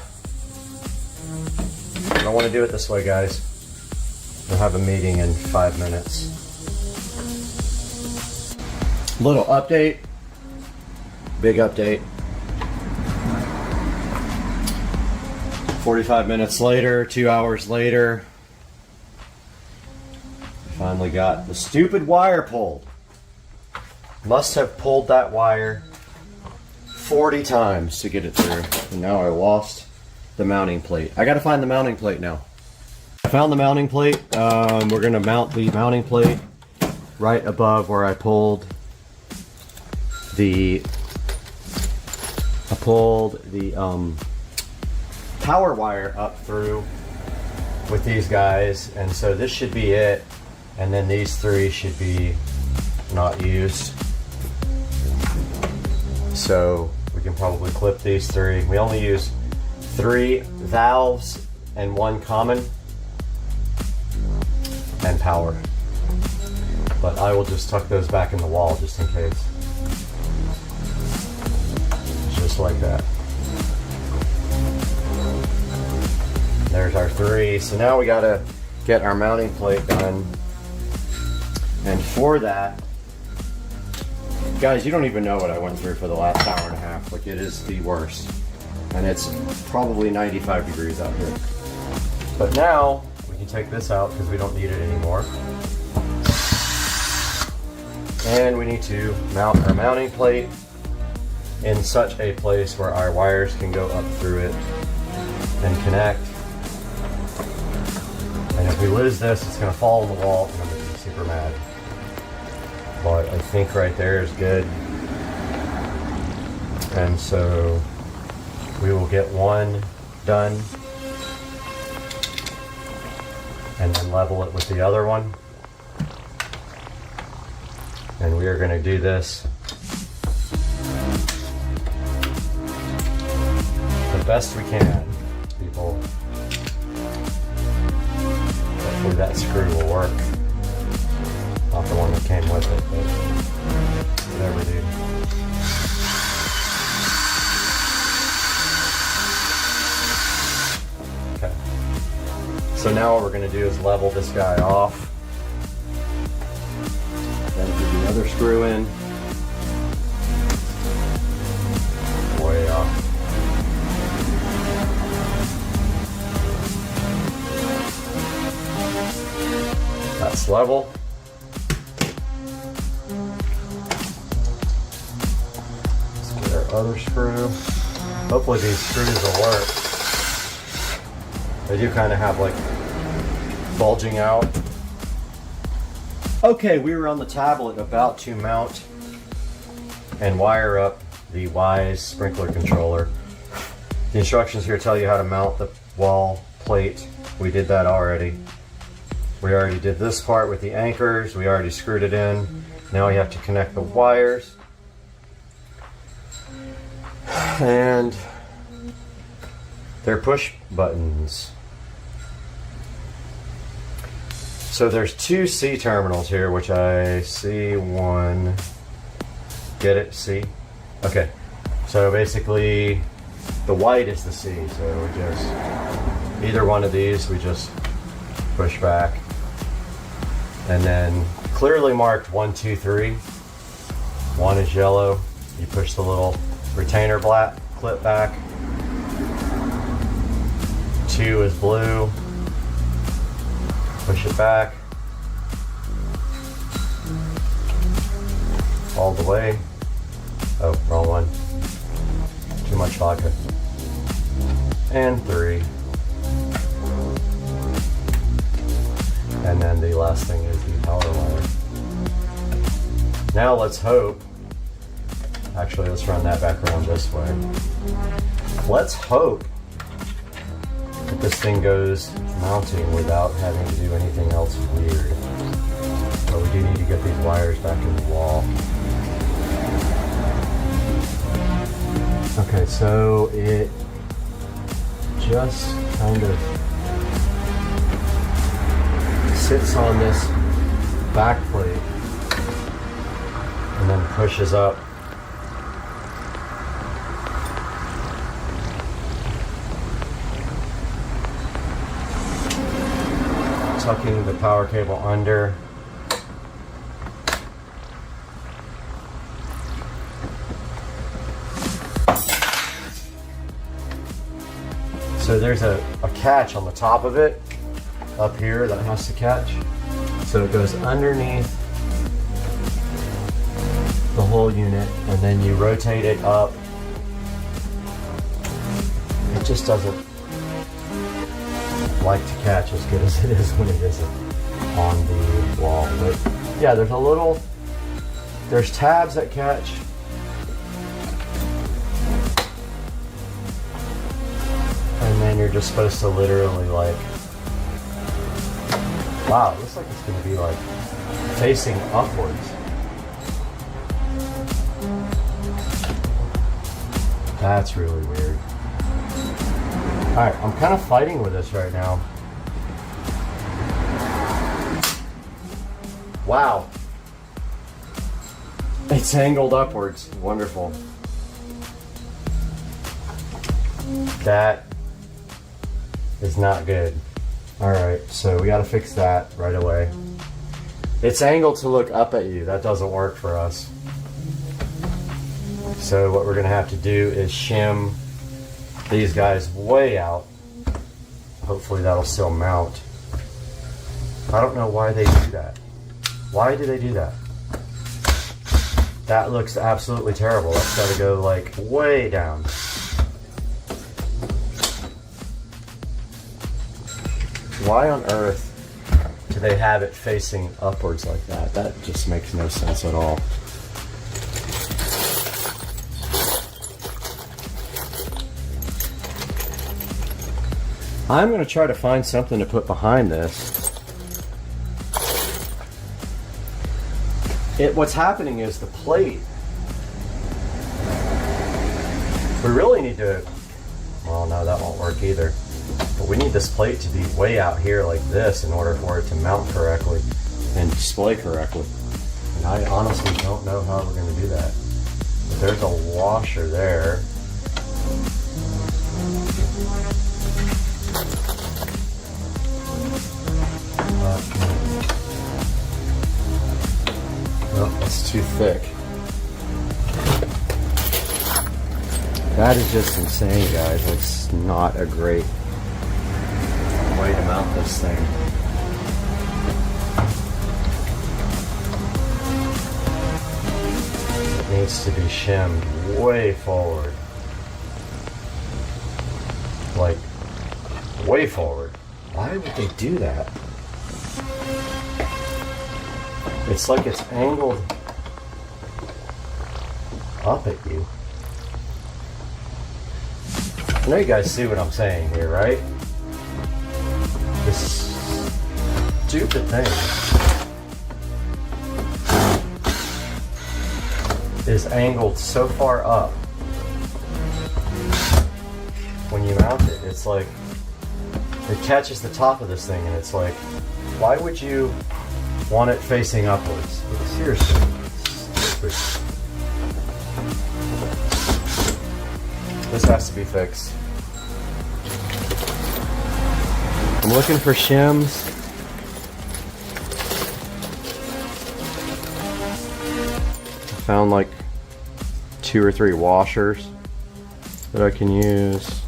don't want to do it this way, guys. We'll have a meeting in 5 minutes. Little update. Big update. 45 minutes later, 2 hours later, finally got the stupid wire pulled. Must have pulled that wire 40 times to get it through. And now I lost the mounting plate. I gotta find the mounting plate now. I found the mounting plate. We're gonna mount the mounting plate right above where I pulled the power wire up through with these guys, and so this should be it, and then these three should be not used. So we can probably clip these three. We only use 3 valves and 1 common and power. But I will just tuck those back in the wall just in case. Just like that. There's our 3. So now we gotta get our mounting plate done. And for that, guys, you don't even know what I went through for the last hour and a half. Like, it is the worst. And it's probably 95 degrees out here. But now we can take this out because we don't need it anymore. And we need to mount our mounting plate in such a place where our wires can go up through it and connect. And if we lose this, it's gonna fall on the wall and I'm gonna be super mad. But I think right there is good. And so we will get one done and then level it with the other one. And we are going to do this the best we can, people. Hopefully that screw will work. Not the one that came with it, but whatever, dude. Okay. So now what we're going to do is level this guy off. Then put the other screw in. Way off. That's level. Other screw. Hopefully these screws will work. They do kind of have like bulging out. Okay, we were on the tablet about to mount and wire up the Wise sprinkler controller. The instructions here tell you how to mount the wall plate. We did that already. We already did this part with the anchors. We already screwed it in. Now we have to connect the wires. And they're push buttons. So there's 2 C terminals here, which I see one. Get it? C? Okay. So basically the white is the C. So we just, either one of these, we just push back. And then clearly marked 1, 2, 3. 1 is yellow. You push the little retainer black clip back. 2 is blue. Push it back. All the way. Oh, wrong one. Too much vodka. And 3. And then the last thing is the power wire. Now let's hope. Actually, let's run that back around this way. Let's hope that this thing goes mounting without having to do anything else weird. But we do need to get these wires back in the wall. Okay, so it just kind of sits on this back plate and then pushes up. Tucking the power cable under. So there's a catch on the top of it, up here, that has to catch. So it goes underneath the whole unit, and then you rotate it up. It just doesn't like to catch as good as it is when it isn't on the wall. But yeah, there's tabs that catch. And then you're just supposed to literally like, wow, it looks like it's going to be like facing upwards. That's really weird. Alright, I'm kind of fighting with this right now. Wow. It's angled upwards. Wonderful. That is not good. Alright, so we gotta fix that right away. It's angled to look up at you. That doesn't work for us. So what we're gonna have to do is shim these guys way out. Hopefully that'll still mount. I don't know why they do that. Why do they do that? That looks absolutely terrible. That's gotta go like way down. Why on earth do they have it facing upwards like that? That just makes no sense at all. I'm going to try to find something to put behind this. What's happening is the plate. We really need to, well, no, that won't work either. But we need this plate to be way out here like this in order for it to mount correctly and display correctly. And I honestly don't know how we're going to do that. But there's a washer there. Oh, that's too thick. That is just insane, guys. That's not a great way to mount this thing. It needs to be shimmed way forward. Like, way forward. Why would they do that? It's like it's angled up at you. I know you guys see what I'm saying here, right? This stupid thing is angled so far up. When you mount it, it's like it catches the top of this thing and it's like, why would you want it facing upwards? Seriously, stupid. This has to be fixed. I'm looking for shims. I found like 2 or 3 washers that I can use.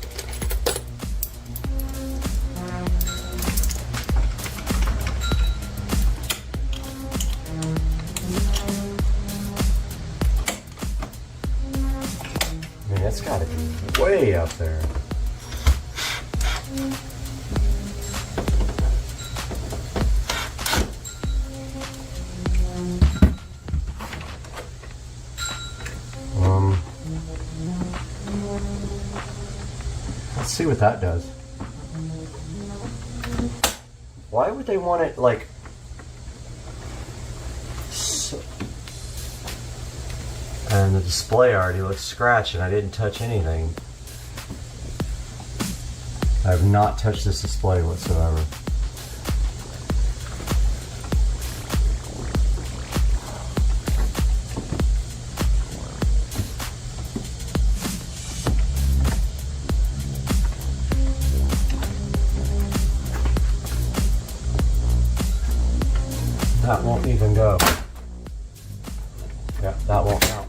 I mean, it's gotta be way up there. Let's see what that does. Why would they want it like so? And the display already looks scratched and I didn't touch anything. I have not touched this display whatsoever. That won't even go. Yeah, that won't count.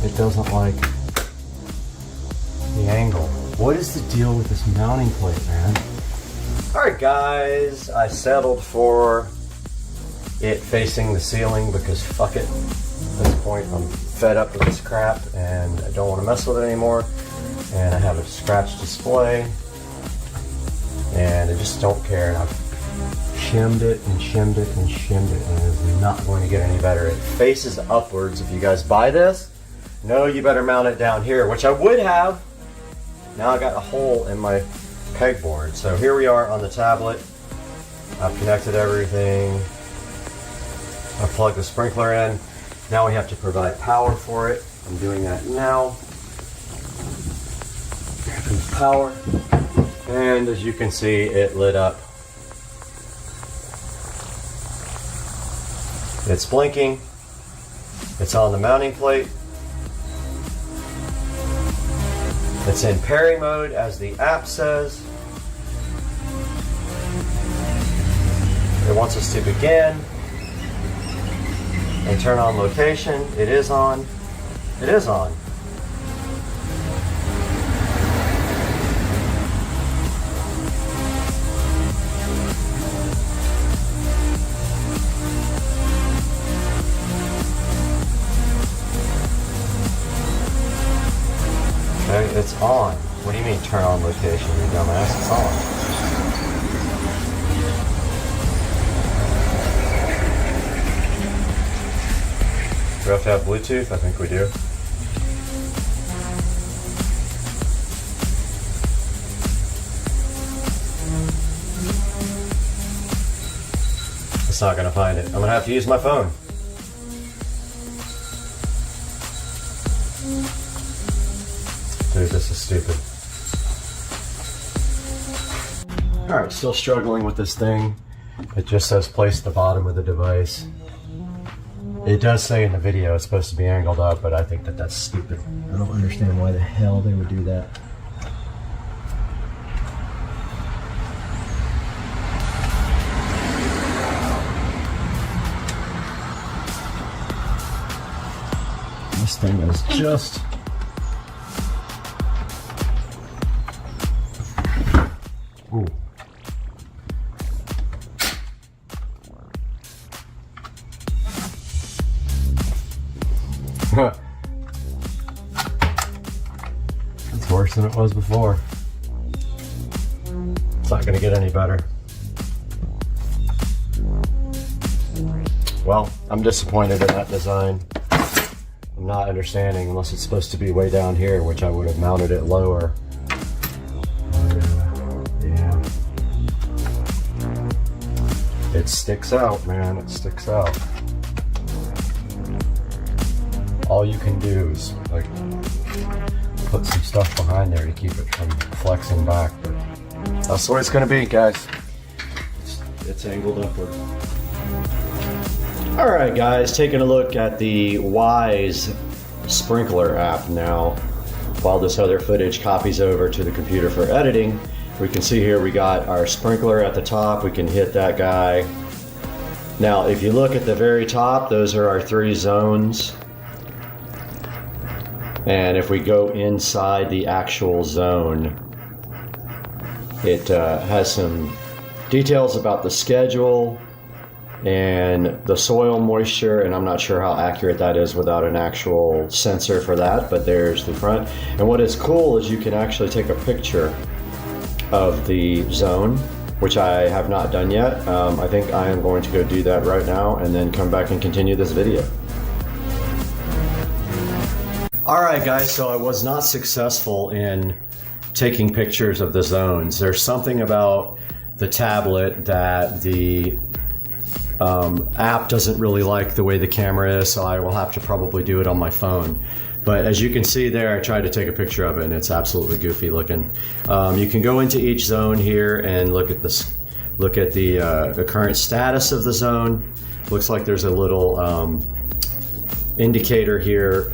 It doesn't like the angle. What is the deal with this mounting plate, man? Alright guys, I settled for it facing the ceiling because fuck it. At this point I'm fed up with this crap and I don't want to mess with it anymore. And I have a scratched display and I just don't care, and I've shimmed it and shimmed it and shimmed it and it is not going to get any better. It faces upwards. If you guys buy this, no, you better mount it down here, which I would have. Now I got a hole in my pegboard. So here we are on the tablet. I've connected everything. I plugged the sprinkler in. Now we have to provide power for it. I'm doing that now. Here comes power. And as you can see, it lit up. It's blinking. It's on the mounting plate. It's in pairing mode, as the app says. It wants us to begin and turn on location. It is on. It is on. Okay, it's on. What do you mean turn on location, you dumbass? It's on. Do we have to have Bluetooth? I think we do. It's not gonna find it. I'm gonna have to use my phone. Dude, this is stupid. Alright, still struggling with this thing. It just says place at the bottom of the device. It does say in the video it's supposed to be angled up, but I think that that's stupid. I don't understand why the hell they would do that. This thing is just... Ooh. It's worse than it was before. It's not going to get any better. Well, I'm disappointed in that design. I'm not understanding, unless it's supposed to be way down here, which I would have mounted it lower. Yeah. It sticks out, man. It sticks out. All you can do is like put some stuff behind there to keep it from flexing back, but that's the way it's going to be, guys. It's angled upward. All right, guys, taking a look at the Wise sprinkler app now. While this other footage copies over to the computer for editing, we can see here we got our sprinkler at the top. We can hit that guy. Now, if you look at the very top, those are our 3 zones. And if we go inside the actual zone, it has some details about the schedule and the soil moisture, and I'm not sure how accurate that is without an actual sensor for that, but there's the front. And what is cool is you can actually take a picture of the zone, which I have not done yet. I think I am going to go do that right now and then come back and continue this video. Alright guys, so I was not successful in taking pictures of the zones. There's something about the tablet that the app doesn't really like the way the camera is, so I will have to probably do it on my phone. But as you can see there, I tried to take a picture of it and it's absolutely goofy looking. You can go into each zone here and look at this, look at the current status of the zone. Looks like there's a little indicator here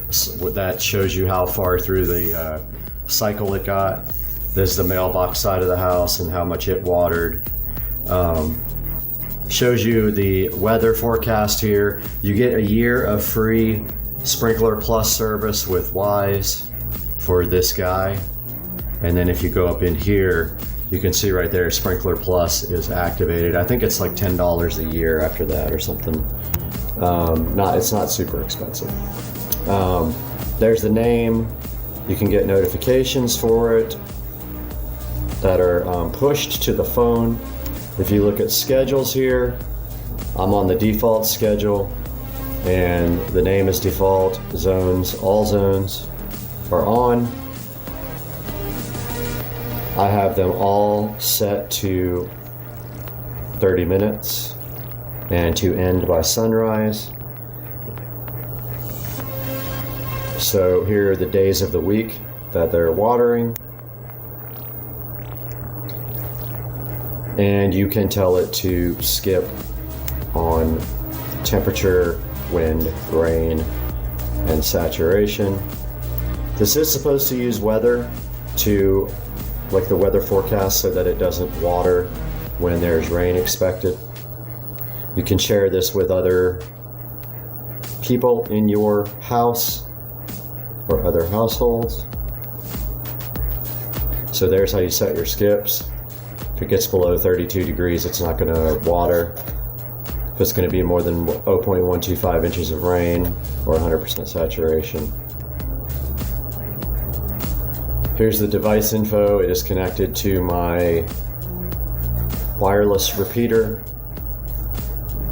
that shows you how far through the cycle it got. This is the mailbox side of the house and how much it watered. Shows you the weather forecast here. You get a year of free Sprinkler Plus service with Wise for this guy. And then if you go up in here, you can see right there, Sprinkler Plus is activated. I think it's like $10 a year after that or something. It's not super expensive. There's the name. You can get notifications for it that are pushed to the phone. If you look at schedules here, I'm on the default schedule and the name is default. Zones, all zones are on. I have them all set to 30 minutes and to end by sunrise. So here are the days of the week that they're watering. and you can tell it to skip on temperature, wind, rain, and saturation. This is supposed to use weather to, like the weather forecast, so that it doesn't water when there's rain expected. You can share this with other people in your house or other households. So there's how you set your skips. If it gets below 32 degrees, it's not going to water. If it's going to be more than 0.125 inches of rain or 100% saturation. Here's the device info. It is connected to my wireless repeater.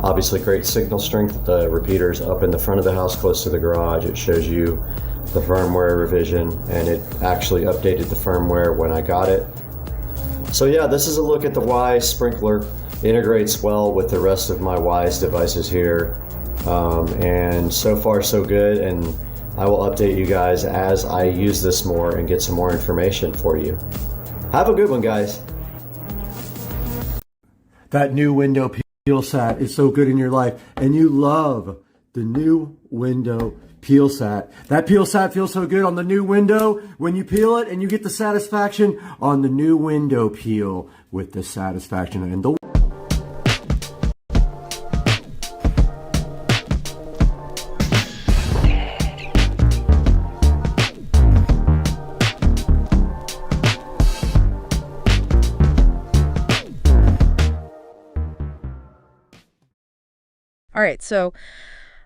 Obviously great signal strength. The repeater's up in the front of the house close to the garage. It shows you the firmware revision, and it actually updated the firmware when I got it. So yeah, this is a look at the Wise sprinkler. Integrates well with the rest of my Wise devices here. And so far so good, and I will update you guys as I use this more and get some more information for you. Have a good one, guys. That new window peel sat is so good in your life, and you love the new window peel sat. That peel sat feels so good on the new window when you peel it, and you get the satisfaction on the new window peel with the satisfaction and the All right, so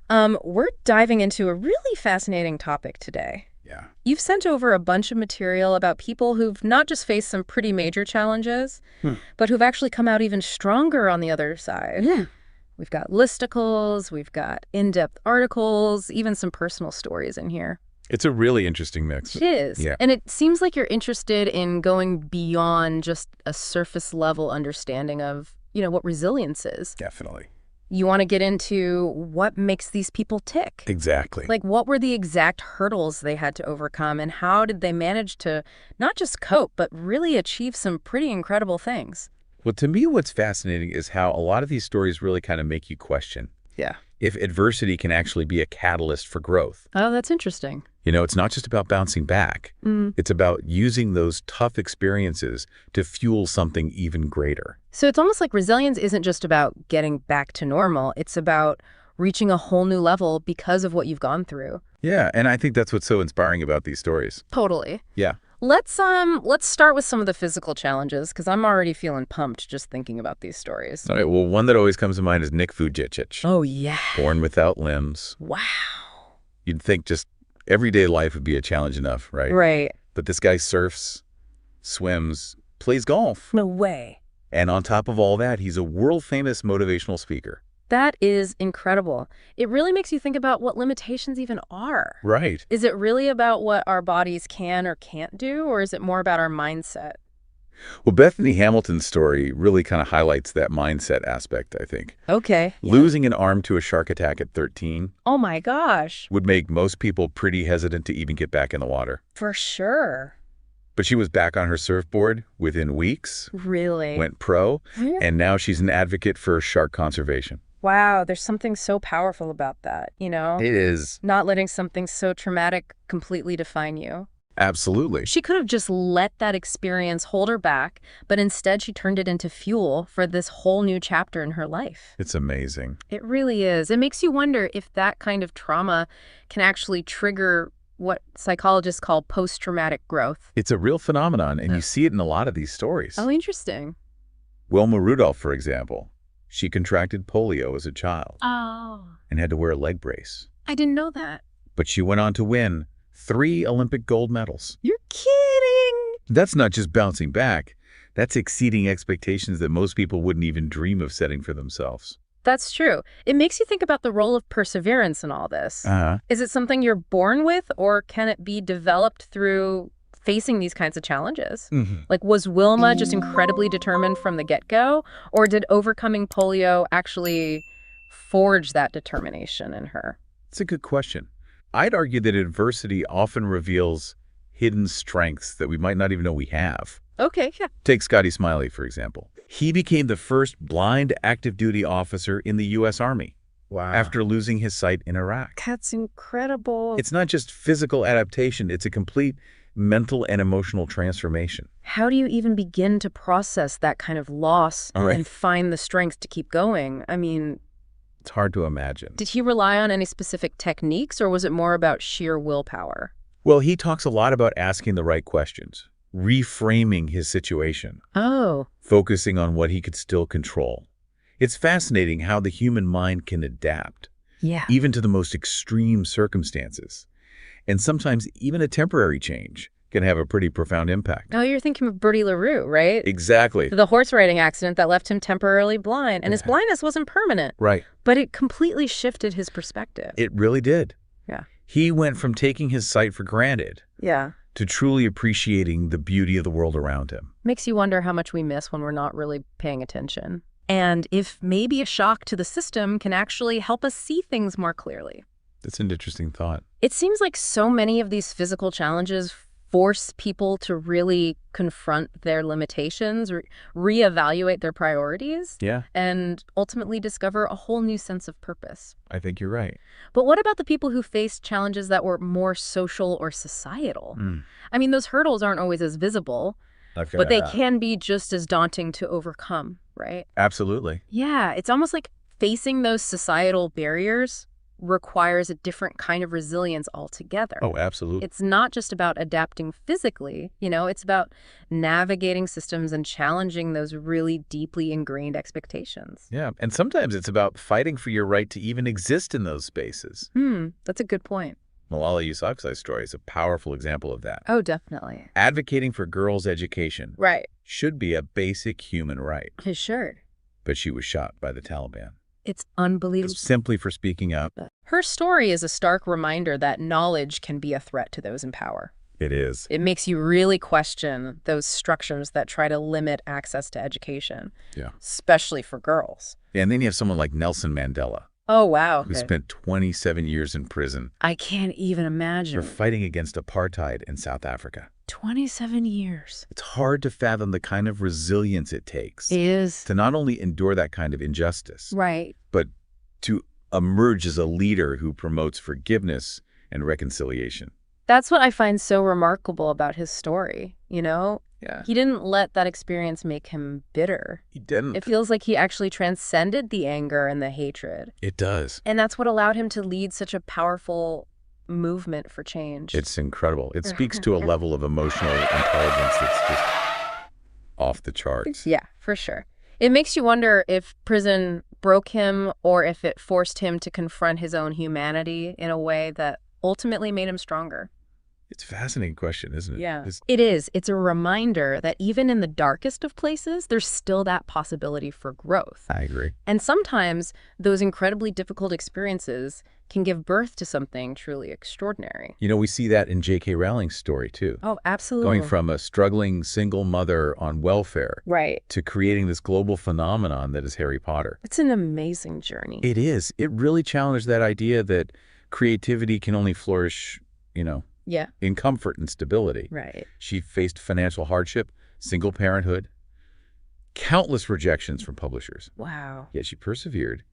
we're diving into a really fascinating topic today. Yeah. You've sent over a bunch of material about people who've not just faced some pretty major challenges, but who've actually come out even stronger on the other side. Yeah. We've got listicles, we've got in-depth articles, even some personal stories in here. It's a really interesting mix. It is. Yeah. And it seems like you're interested in going beyond just a surface level understanding of, what resilience is. Definitely. You want to get into what makes these people tick. Exactly. Like, what were the exact hurdles they had to overcome, and how did they manage to not just cope, but really achieve some pretty incredible things? Well, to me, what's fascinating is how a lot of these stories really kind of make you question. Yeah. If adversity can actually be a catalyst for growth. Oh, that's interesting. It's not just about bouncing back. It's about using those tough experiences to fuel something even greater. So it's almost like resilience isn't just about getting back to normal. It's about reaching a whole new level because of what you've gone through. Yeah, and I think that's what's so inspiring about these stories. Totally. Yeah. Let's start with some of the physical challenges, because I'm already feeling pumped just thinking about these stories. All right, well, one that always comes to mind is Nick Vujicic. Oh, yeah. Born without limbs. Wow. You'd think just everyday life would be a challenge enough, right? Right. But this guy surfs, swims, plays golf. No way. And on top of all that, he's a world-famous motivational speaker. That is incredible. It really makes you think about what limitations even are. Right. Is it really about what our bodies can or can't do, or is it more about our mindset? Well, Bethany Hamilton's story really kind of highlights that mindset aspect, I think. Okay. Yeah. Losing an arm to a shark attack at 13 Oh my gosh. would make most people pretty hesitant to even get back in the water. For sure. But she was back on her surfboard within weeks, Really? went pro, Yeah. and now she's an advocate for shark conservation. Wow, there's something so powerful about that, It is. Not letting something so traumatic completely define you. Absolutely. She could have just let that experience hold her back, but instead she turned it into fuel for this whole new chapter in her life. It's amazing. It really is. It makes you wonder if that kind of trauma can actually trigger what psychologists call post-traumatic growth. It's a real phenomenon, and you see it in a lot of these stories. Oh, interesting. Wilma Rudolph, for example, she contracted polio as a child Oh, and had to wear a leg brace. I didn't know that. But she went on to win 3 Olympic gold medals. You're kidding. That's not just bouncing back. That's exceeding expectations that most people wouldn't even dream of setting for themselves. That's true. It makes you think about the role of perseverance in all this. Is it something you're born with, or can it be developed through facing these kinds of challenges? Like, was Wilma just incredibly determined from the get-go, or did overcoming polio actually forge that determination in her? It's a good question. I'd argue that adversity often reveals hidden strengths that we might not even know we have. Okay, yeah. Take Scotty Smiley, for example. He became the first blind active duty officer in the U.S. Army. Wow. After losing his sight in Iraq. That's incredible. It's not just physical adaptation, it's a complete mental and emotional transformation. How do you even begin to process that kind of loss and find the strength to keep going? I mean, it's hard to imagine. Did he rely on any specific techniques, or was it more about sheer willpower? Well, he talks a lot about asking the right questions, reframing his situation. Oh. Focusing on what he could still control. It's fascinating how the human mind can adapt, even to the most extreme circumstances. And sometimes even a temporary change can have a pretty profound impact. Oh, you're thinking of Bertie LaRue, right? Exactly. The horse riding accident that left him temporarily blind. And his blindness wasn't permanent. Right. But it completely shifted his perspective. It really did. Yeah. He went from taking his sight for granted to truly appreciating the beauty of the world around him. Makes you wonder how much we miss when we're not really paying attention. And if maybe a shock to the system can actually help us see things more clearly. That's an interesting thought. It seems like so many of these physical challenges force people to really confront their limitations, reevaluate their priorities, and ultimately discover a whole new sense of purpose. I think you're right. But what about the people who faced challenges that were more social or societal? I mean, those hurdles aren't always as visible, but they can be just as daunting to overcome, right? Absolutely. Yeah, it's almost like facing those societal barriers requires a different kind of resilience altogether. Oh, absolutely. It's not just about adapting physically, it's about navigating systems and challenging those really deeply ingrained expectations. Yeah, and sometimes it's about fighting for your right to even exist in those spaces. That's a good point. Malala Yousafzai's story is a powerful example of that. Oh, definitely. Advocating for girls' education should be a basic human right. It should. But she was shot by the Taliban. It's unbelievable. Simply for speaking up. Her story is a stark reminder that knowledge can be a threat to those in power. It is. It makes you really question those structures that try to limit access to education, especially for girls. And then you have someone like Nelson Mandela. Oh, wow. Who spent 27 years in prison. I can't even imagine. For fighting against apartheid in South Africa. 27 years. It's hard to fathom the kind of resilience it takes. It is. To not only endure that kind of injustice. Right. But to emerge as a leader who promotes forgiveness and reconciliation. That's what I find so remarkable about his story, Yeah. He didn't let that experience make him bitter. He didn't. It feels like he actually transcended the anger and the hatred. It does. And that's what allowed him to lead such a powerful movement for change. It's incredible. It speaks to a level of emotional intelligence that's just off the charts. Yeah, for sure. It makes you wonder if prison broke him or if it forced him to confront his own humanity in a way that ultimately made him stronger. It's a fascinating question, isn't it? Yeah, it is. It's a reminder that even in the darkest of places, there's still that possibility for growth. I agree. And sometimes those incredibly difficult experiences can give birth to something truly extraordinary. We see that in J.K. Rowling's story, too. Oh, absolutely. Going from a struggling single mother on welfare to creating this global phenomenon that is Harry Potter. It's an amazing journey. It is. It really challenged that idea that creativity can only flourish, in comfort and stability. Right. She faced financial hardship, single parenthood, countless rejections from publishers. Wow. Yet she persevered.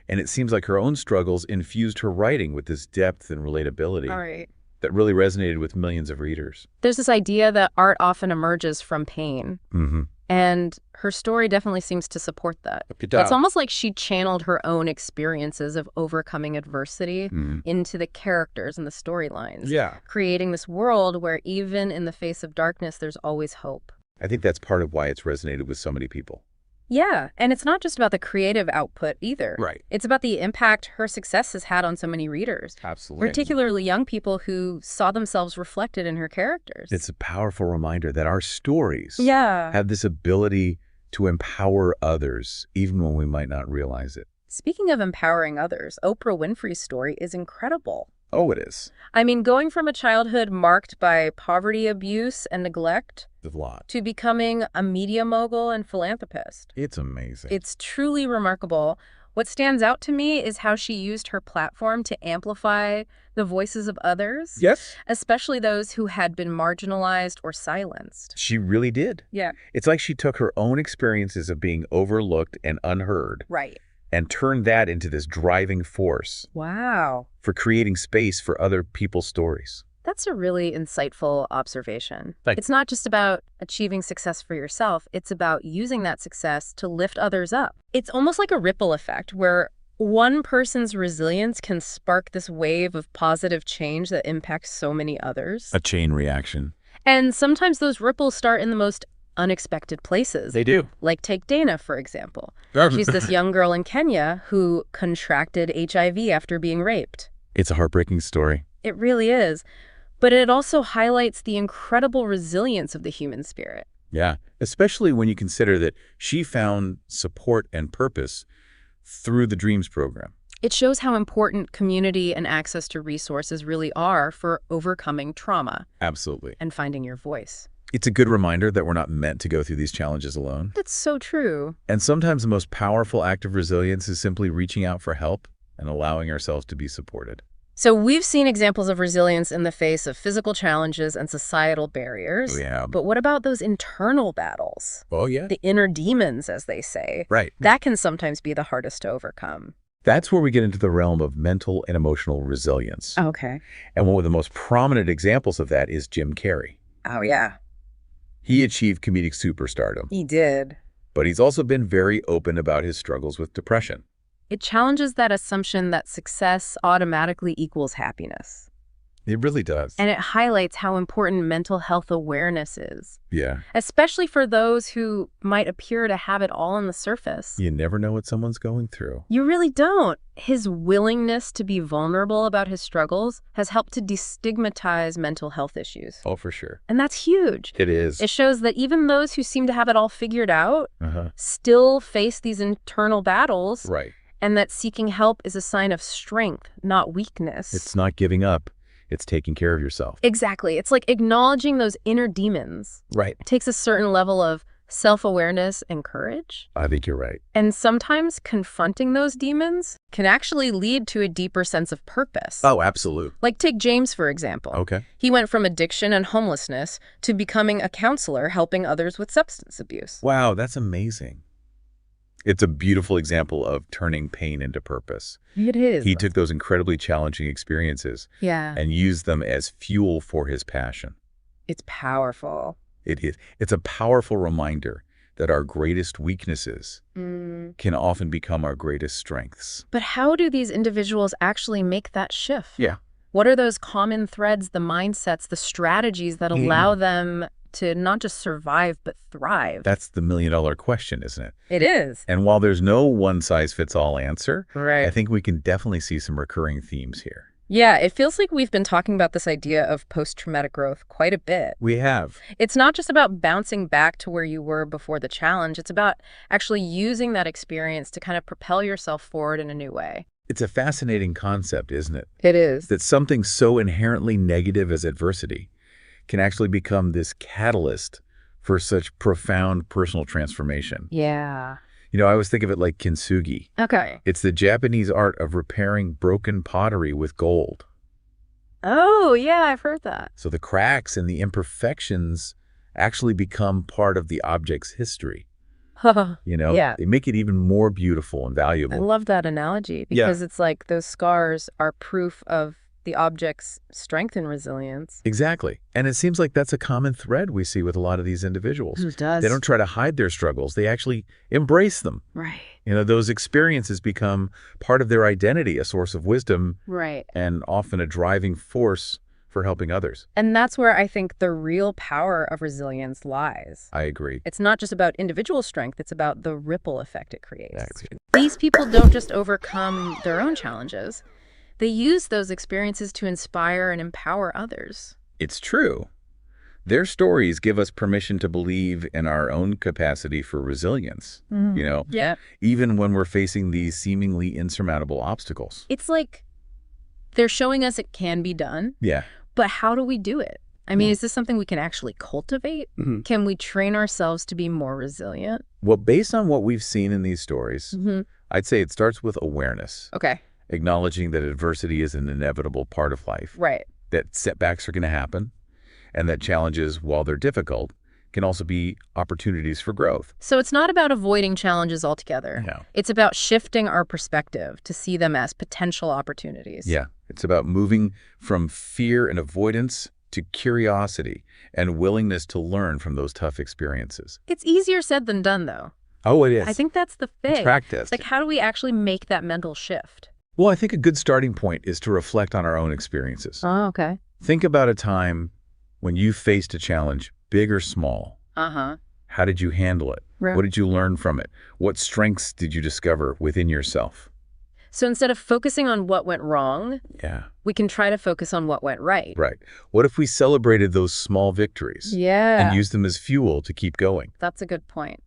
And it seems like her own struggles infused her writing with this depth and relatability that really resonated with millions of readers. There's this idea that art often emerges from pain. Mm-hmm. And her story definitely seems to support that. It's almost like she channeled her own experiences of overcoming adversity into the characters and the storylines. Yeah. Creating this world where even in the face of darkness, there's always hope. I think that's part of why it's resonated with so many people. Yeah, and it's not just about the creative output either. Right. It's about the impact her success has had on so many readers. Absolutely. Particularly young people who saw themselves reflected in her characters. It's a powerful reminder that our stories Yeah. have this ability to empower others, even when we might not realize it. Speaking of empowering others, Oprah Winfrey's story is incredible. Oh, it is. I mean, going from a childhood marked by poverty, abuse, and neglect A lot. to becoming a media mogul and philanthropist. It's amazing. It's truly remarkable. What stands out to me is how she used her platform to amplify the voices of others. Yes. Especially those who had been marginalized or silenced. She really did. Yeah. It's like she took her own experiences of being overlooked and unheard. Right. And turned that into this driving force. Wow. For creating space for other people's stories. That's a really insightful observation. Thanks. It's not just about achieving success for yourself. It's about using that success to lift others up. It's almost like a ripple effect where one person's resilience can spark this wave of positive change that impacts so many others. A chain reaction. And sometimes those ripples start in the most unexpected places. They do. Like take Dana, for example. She's this young girl in Kenya who contracted HIV after being raped. It's a heartbreaking story. It really is. But it also highlights the incredible resilience of the human spirit. Yeah, especially when you consider that she found support and purpose through the DREAMS program. It shows how important community and access to resources really are for overcoming trauma. Absolutely. And finding your voice. It's a good reminder that we're not meant to go through these challenges alone. That's so true. And sometimes the most powerful act of resilience is simply reaching out for help and allowing ourselves to be supported. So we've seen examples of resilience in the face of physical challenges and societal barriers. Yeah. But what about those internal battles? Oh, yeah. The inner demons, as they say. Right. That can sometimes be the hardest to overcome. That's where we get into the realm of mental and emotional resilience. Okay. And one of the most prominent examples of that is Jim Carrey. Oh, yeah. He achieved comedic superstardom. He did. But he's also been very open about his struggles with depression. It challenges that assumption that success automatically equals happiness. It really does. And it highlights how important mental health awareness is. Yeah. Especially for those who might appear to have it all on the surface. You never know what someone's going through. You really don't. His willingness to be vulnerable about his struggles has helped to destigmatize mental health issues. Oh, for sure. And that's huge. It is. It shows that even those who seem to have it all figured out still face these internal battles. Right. And that seeking help is a sign of strength, not weakness. It's not giving up. It's taking care of yourself. Exactly. It's like acknowledging those inner demons. Right. It takes a certain level of self-awareness and courage. I think you're right. And sometimes confronting those demons can actually lead to a deeper sense of purpose. Oh, absolutely. Like take James, for example. Okay. He went from addiction and homelessness to becoming a counselor helping others with substance abuse. Wow, that's amazing. It's a beautiful example of turning pain into purpose. It is. He took those incredibly challenging experiences and used them as fuel for his passion. It's powerful. It is. It's a powerful reminder that our greatest weaknesses can often become our greatest strengths. But how do these individuals actually make that shift? Yeah. What are those common threads, the mindsets, the strategies that allow them to not just survive, but thrive? That's the million-dollar question, isn't it? It is. And while there's no one-size-fits-all answer, right. I think we can definitely see some recurring themes here. Yeah, it feels like we've been talking about this idea of post-traumatic growth quite a bit. We have. It's not just about bouncing back to where you were before the challenge. It's about actually using that experience to kind of propel yourself forward in a new way. It's a fascinating concept, isn't it? It is. That something so inherently negative as adversity can actually become this catalyst for such profound personal transformation. Yeah. You know, I always think of it like kintsugi. Okay. It's the Japanese art of repairing broken pottery with gold. Oh, yeah, I've heard that. So the cracks and the imperfections actually become part of the object's history. You know, they make it even more beautiful and valuable. I love that analogy because it's like those scars are proof of the object's strength and resilience. Exactly. And it seems like that's a common thread we see with a lot of these individuals. It does. They don't try to hide their struggles. They actually embrace them. Right. You know, those experiences become part of their identity, a source of wisdom. Right. And often a driving force for helping others. And that's where I think the real power of resilience lies. I agree. It's not just about individual strength, it's about the ripple effect it creates. Exactly. These people don't just overcome their own challenges. They use those experiences to inspire and empower others. It's true. Their stories give us permission to believe in our own capacity for resilience, you know, even when we're facing these seemingly insurmountable obstacles. It's like they're showing us it can be done. Yeah. But how do we do it? I mean, is this something we can actually cultivate? Mhm. Can we train ourselves to be more resilient? Well, based on what we've seen in these stories, I'd say it starts with awareness. Okay. Acknowledging that adversity is an inevitable part of life. Right. That setbacks are going to happen, and that challenges, while they're difficult, can also be opportunities for growth. So it's not about avoiding challenges altogether. No. It's about shifting our perspective to see them as potential opportunities. Yeah, it's about moving from fear and avoidance to curiosity and willingness to learn from those tough experiences. It's easier said than done, though. Oh, it is. I think that's the thing. It's practice. Like, how do we actually make that mental shift? Well, I think a good starting point is to reflect on our own experiences. Oh, okay. Think about a time when you faced a challenge, big or small. Uh-huh. How did you handle it? Right. What did you learn from it? What strengths did you discover within yourself? So instead of focusing on what went wrong, we can try to focus on what went right. Right. What if we celebrated those small victories? Yeah. And used them as fuel to keep going? That's a good point.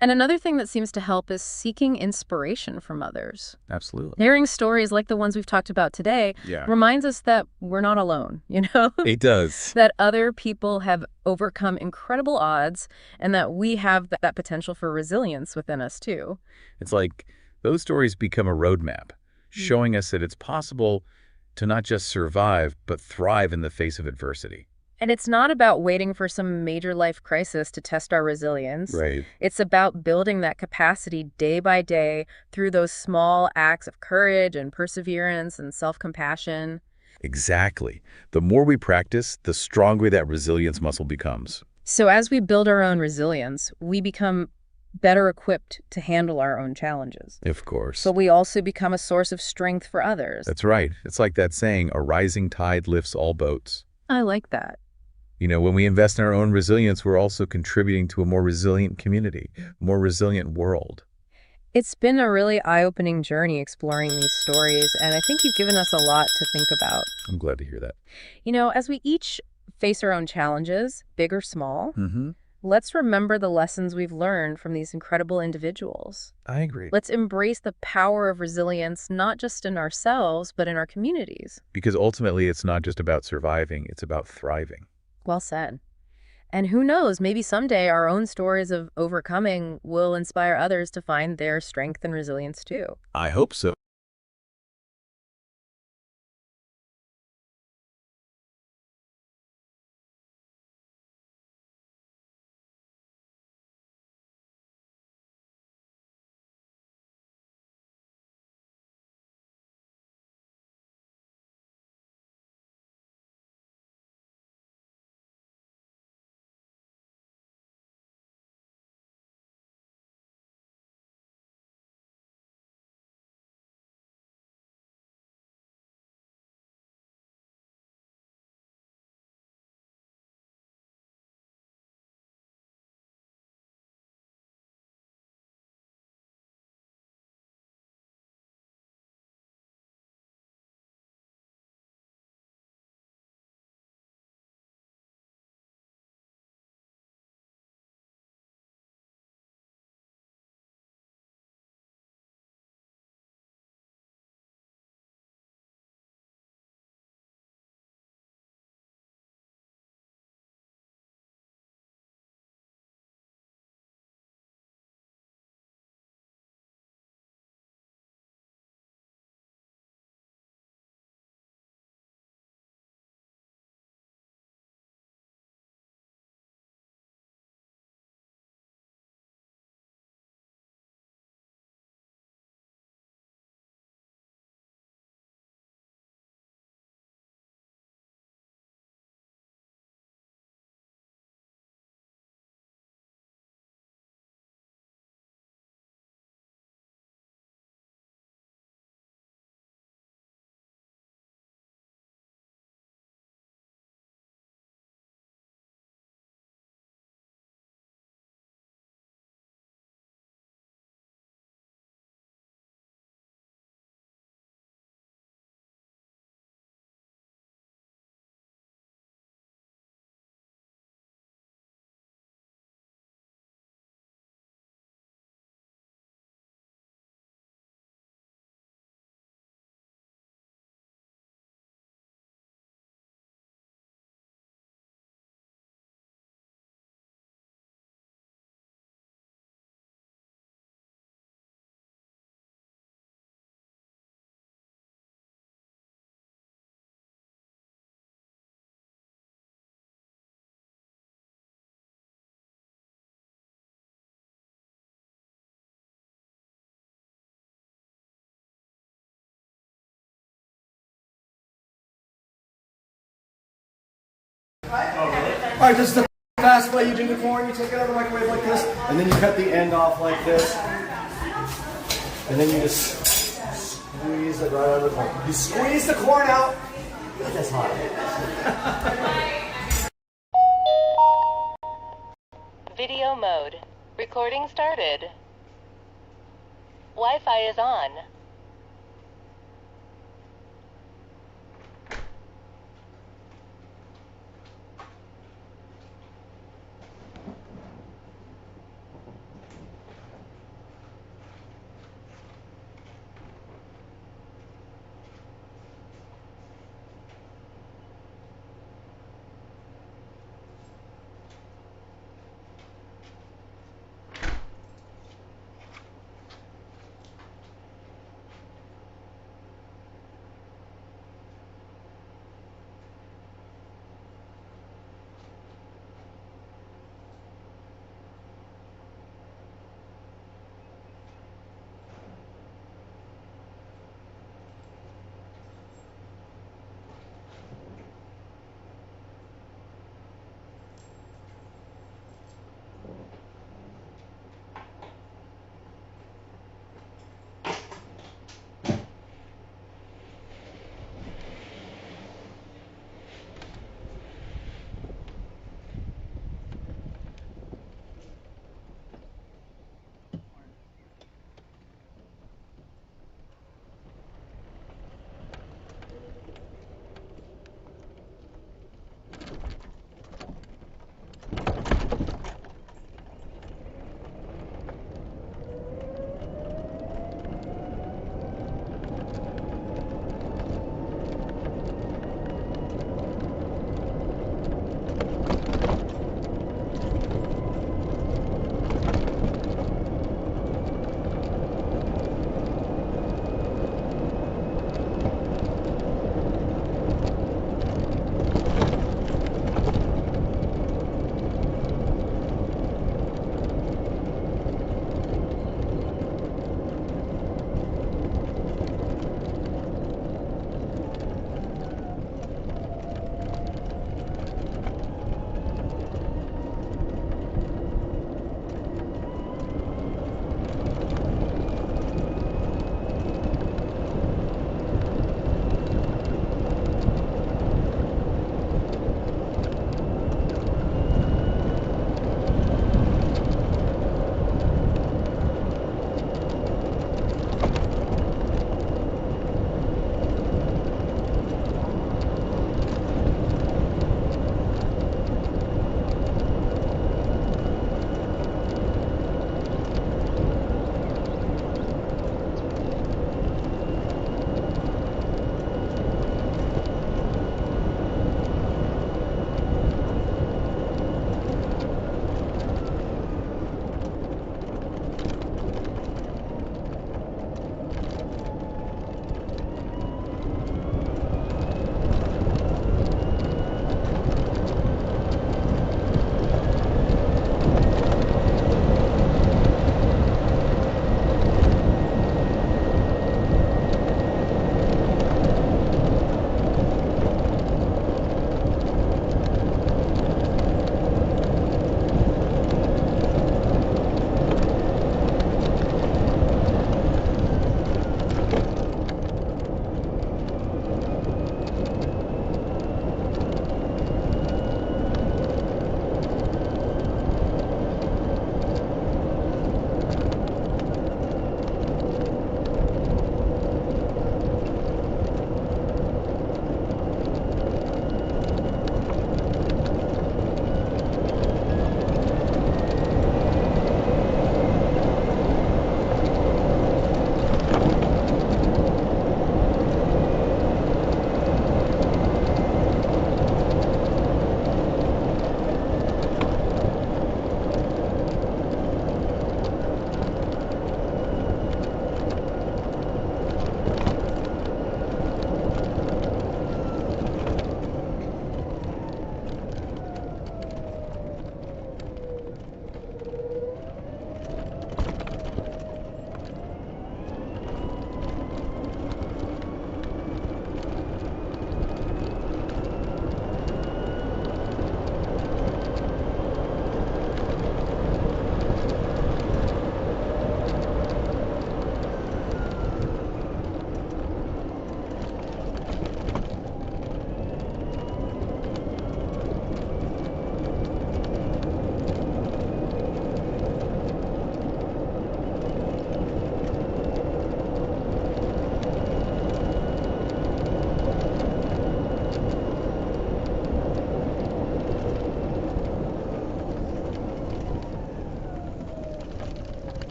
And another thing that seems to help is seeking inspiration from others. Absolutely. Hearing stories like the ones we've talked about today reminds us that we're not alone, you know? It does. That other people have overcome incredible odds and that we have that potential for resilience within us too. It's like those stories become a roadmap, showing us that it's possible to not just survive, but thrive in the face of adversity. And it's not about waiting for some major life crisis to test our resilience. Right. It's about building that capacity day by day through those small acts of courage and perseverance and self-compassion. Exactly. The more we practice, the stronger that resilience muscle becomes. So as we build our own resilience, we become better equipped to handle our own challenges. Of course. But we also become a source of strength for others. That's right. It's like that saying, a rising tide lifts all boats. I like that. You know, when we invest in our own resilience, we're also contributing to a more resilient community, a more resilient world. It's been a really eye-opening journey exploring these stories, and I think you've given us a lot to think about. I'm glad to hear that. You know, as we each face our own challenges, big or small, let's remember the lessons we've learned from these incredible individuals. I agree. Let's embrace the power of resilience, not just in ourselves, but in our communities. Because ultimately, it's not just about surviving, it's about thriving. Well said. And who knows, maybe someday our own stories of overcoming will inspire others to find their strength and resilience too. I hope so. Alright, this is the fast way you do the corn. You take it out of the microwave like this, and then you cut the end off like this. And then you just squeeze it right out of the corn. You squeeze the corn out. God, that's hot. Video mode. Recording started. Wi-Fi is on.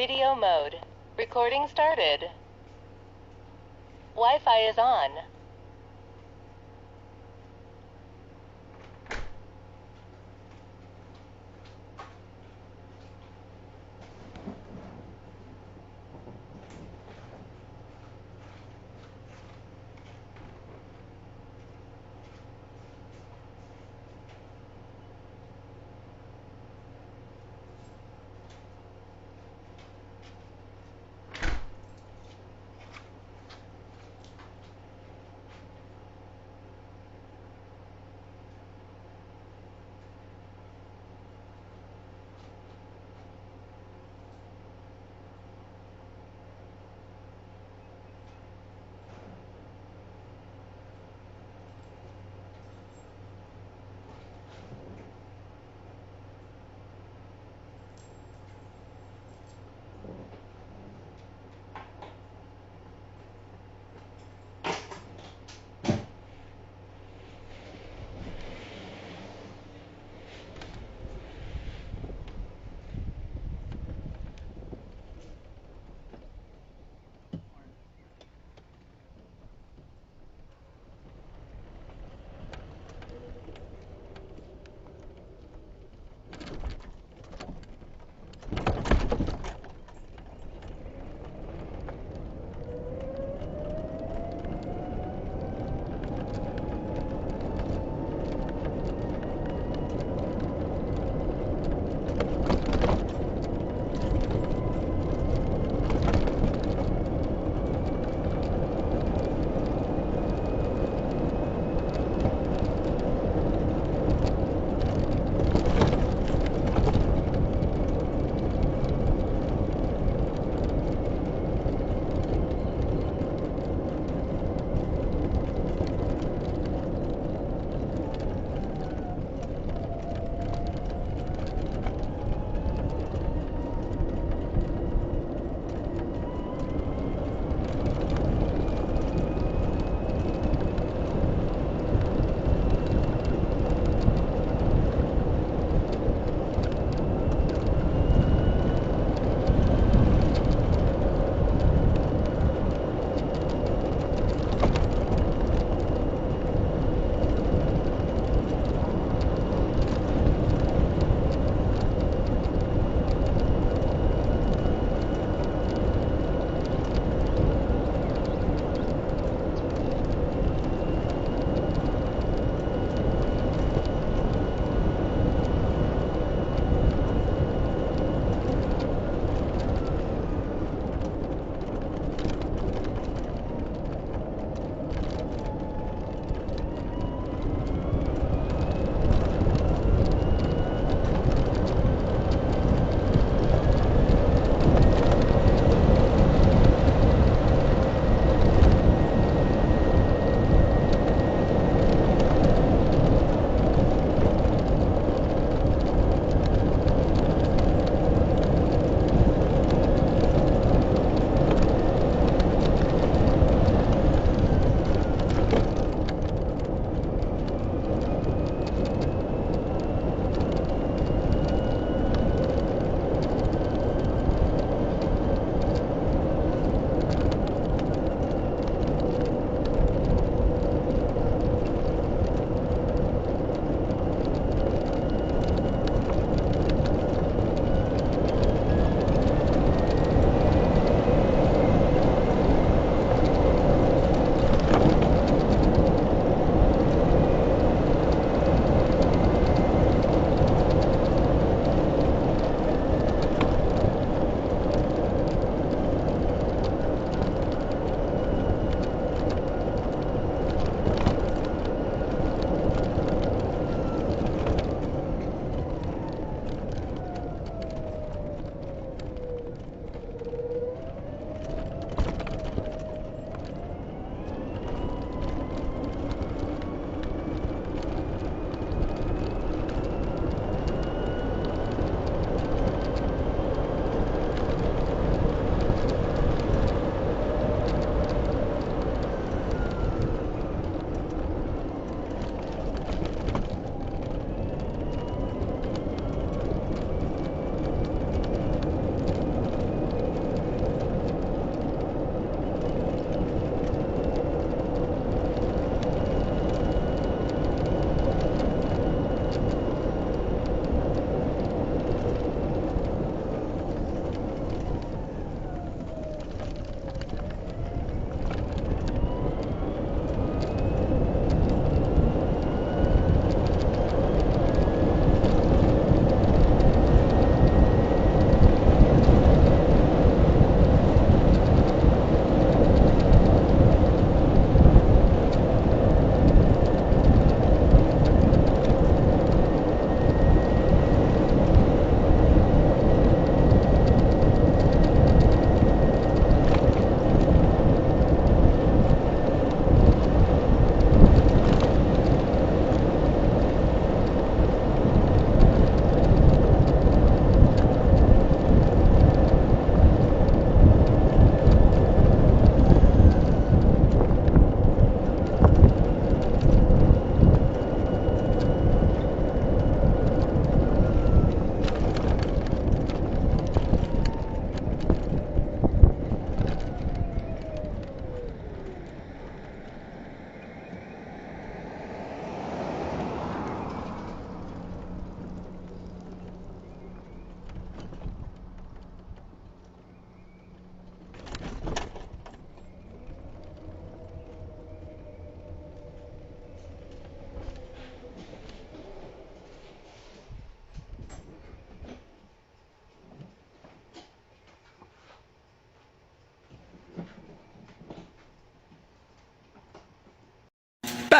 Video mode. Recording started. Wi-Fi is on.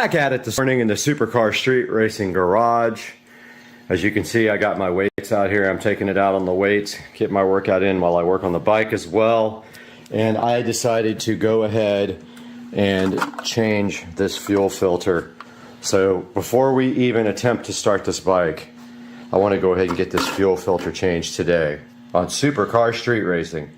back at it this morning in the Supercar Street Racing Garage. As you can see, I got my weights out here. I'm taking it out on the weights, get my workout in while I work on the bike as well. And I decided to go ahead and change this fuel filter. So before we even attempt to start this bike, I want to go ahead and get this fuel filter changed today on Supercar Street Racing.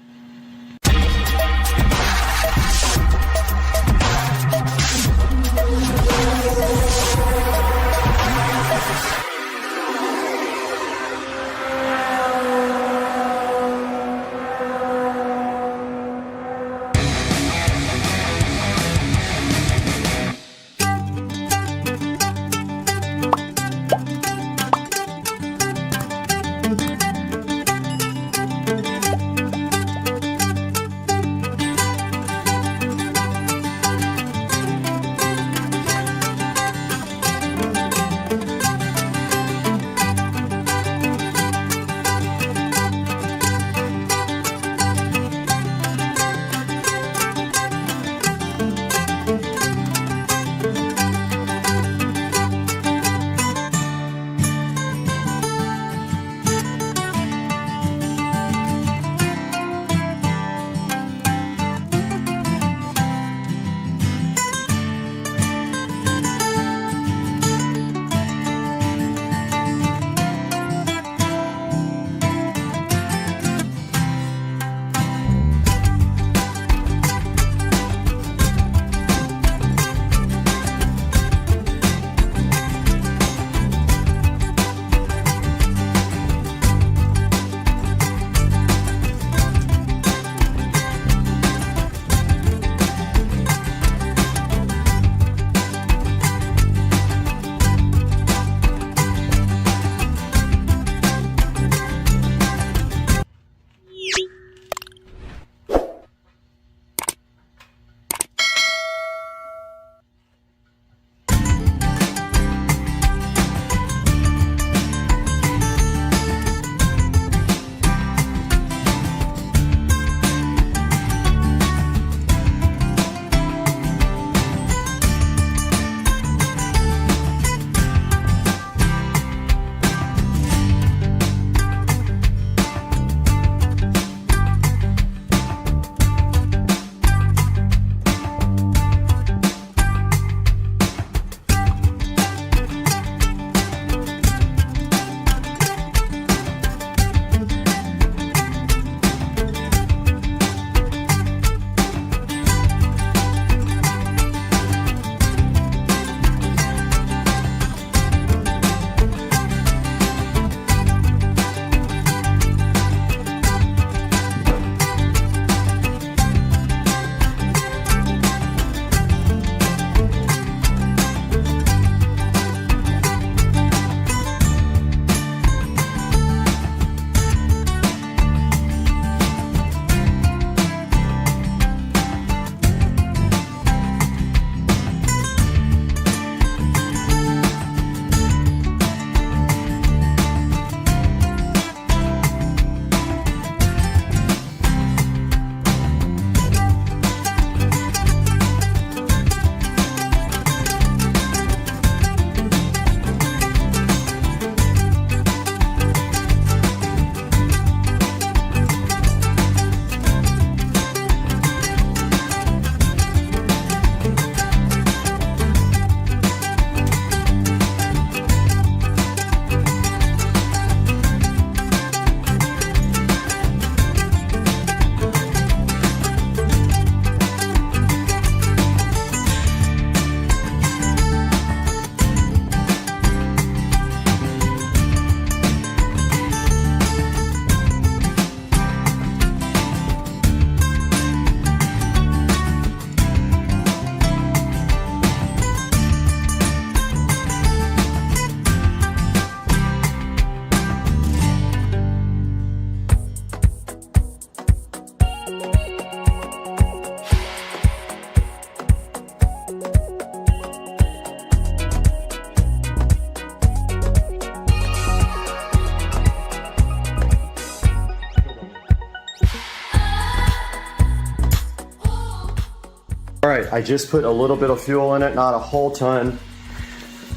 All right, I just put a little bit of fuel in it, not a whole ton.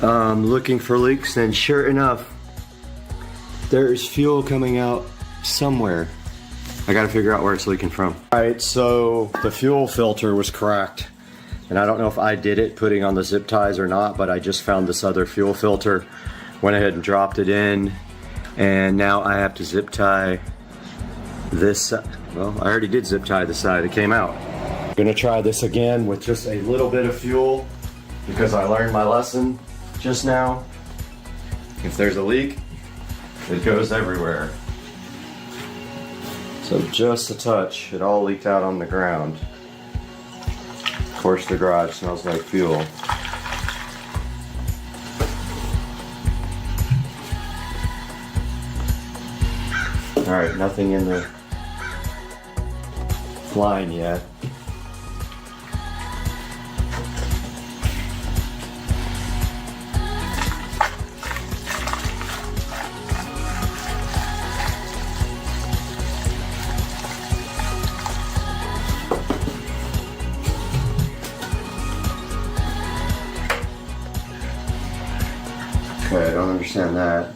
Looking for leaks, and sure enough, there's fuel coming out somewhere. I gotta figure out where it's leaking from. All right, so the fuel filter was cracked. And I don't know if I did it putting on the zip ties or not, but I just found this other fuel filter, went ahead and dropped it in, and now I have to zip tie this. Well, I already did zip tie the side, it came out. I'm gonna try this again with just a little bit of fuel because I learned my lesson just now. If there's a leak, it goes everywhere. So just a touch, it all leaked out on the ground. Of course, the garage smells like fuel. All right, nothing in the line yet. Okay, I don't understand that.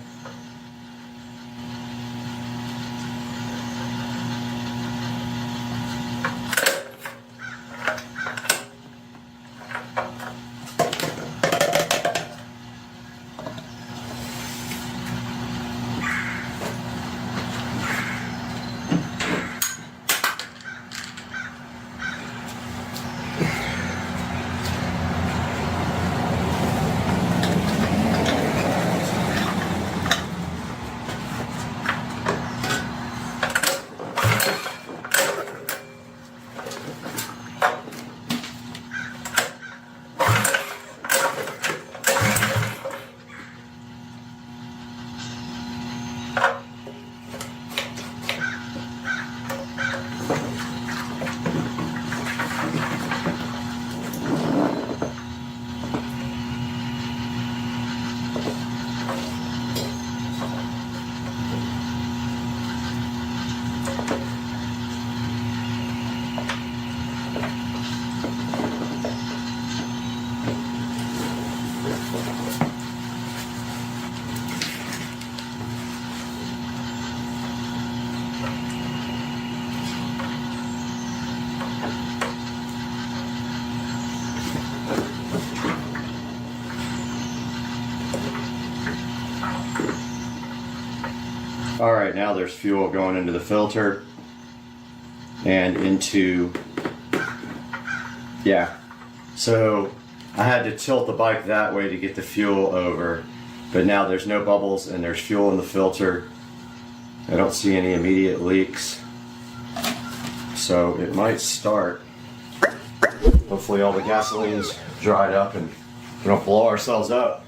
All right, now there's fuel going into the filter and into, yeah. So I had to tilt the bike that way to get the fuel over, but now there's no bubbles and there's fuel in the filter. I don't see any immediate leaks, so it might start. Hopefully all the gasoline's dried up and we don't blow ourselves up.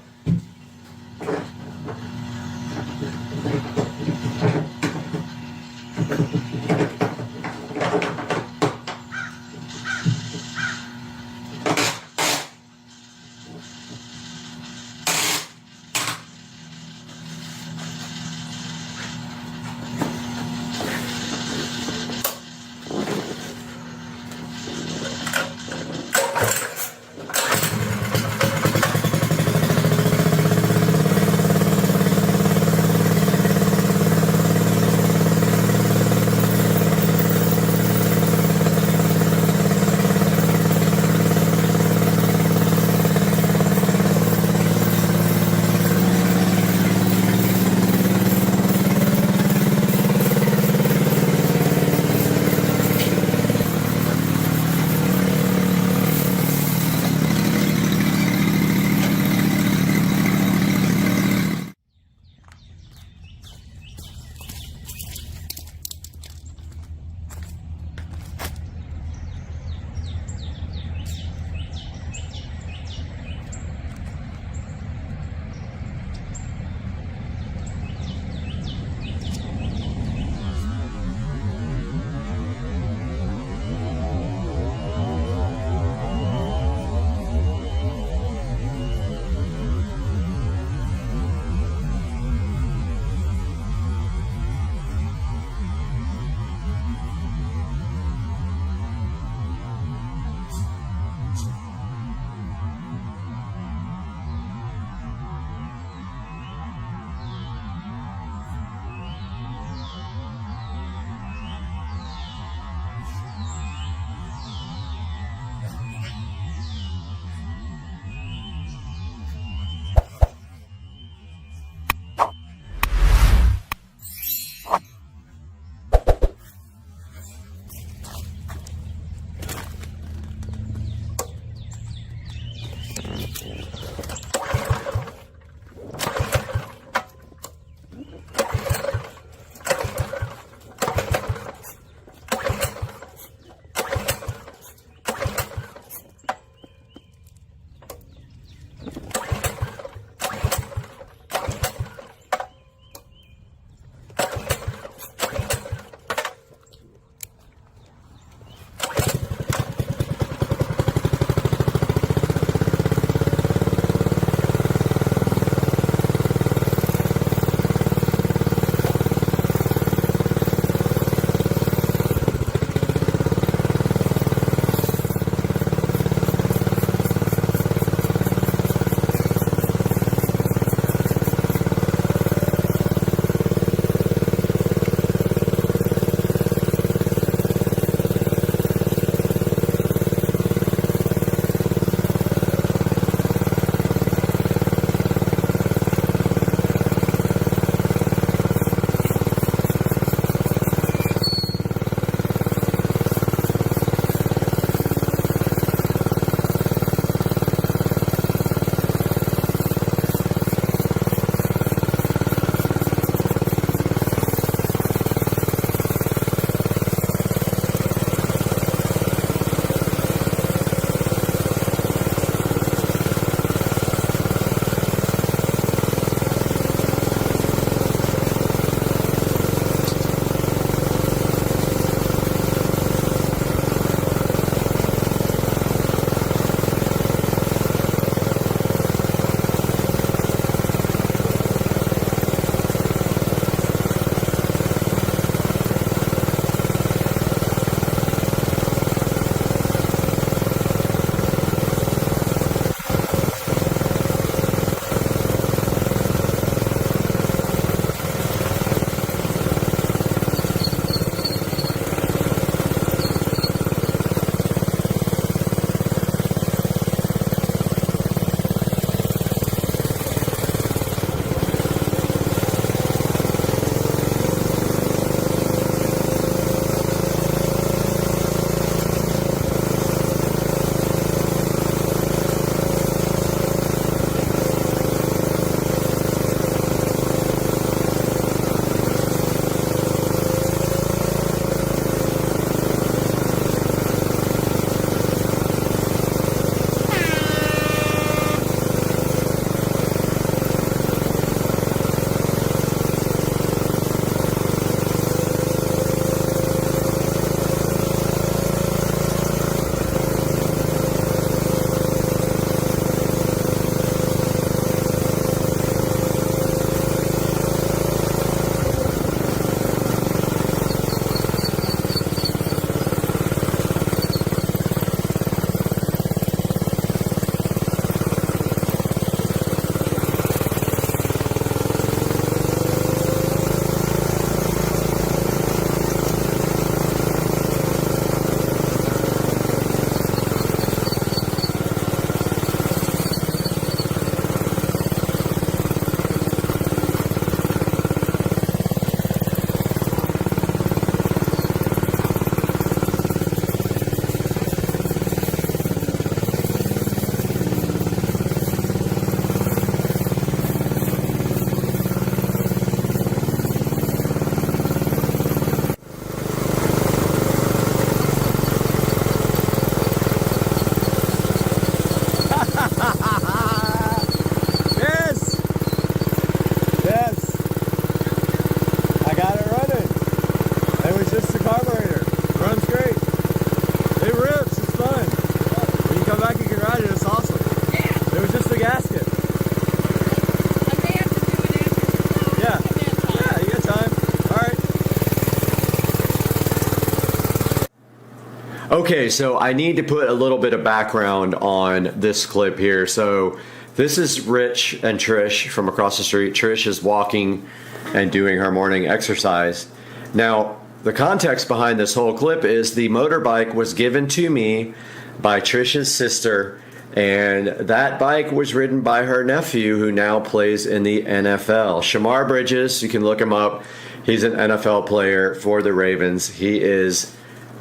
Okay, so I need to put a little bit of background on this clip here. So this is Rich and Trish from across the street. Trish is walking and doing her morning exercise. Now, the context behind this whole clip is the motorbike was given to me by Trish's sister, and that bike was ridden by her nephew, who now plays in the NFL. Shamar Bridges, you can look him up. He's an NFL player for the Ravens. He is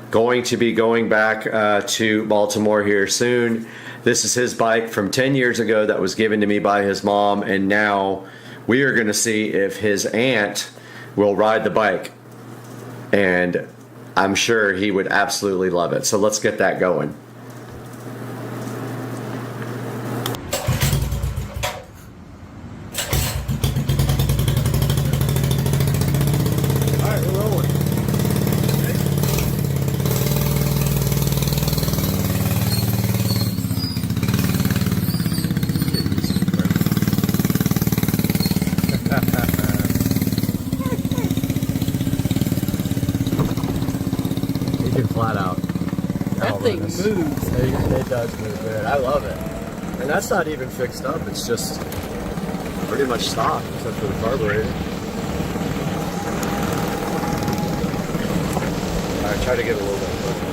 going to be going back to Baltimore here soon. This is his bike from 10 years ago that was given to me by his mom, and now we are going to see if his aunt will ride the bike. And I'm sure he would absolutely love it. So let's get that going. Flat out. That thing moves. It does move, man. I love it. And that's not even fixed up. It's just pretty much stock, except for the carburetor. Alright, try to get a little bit closer.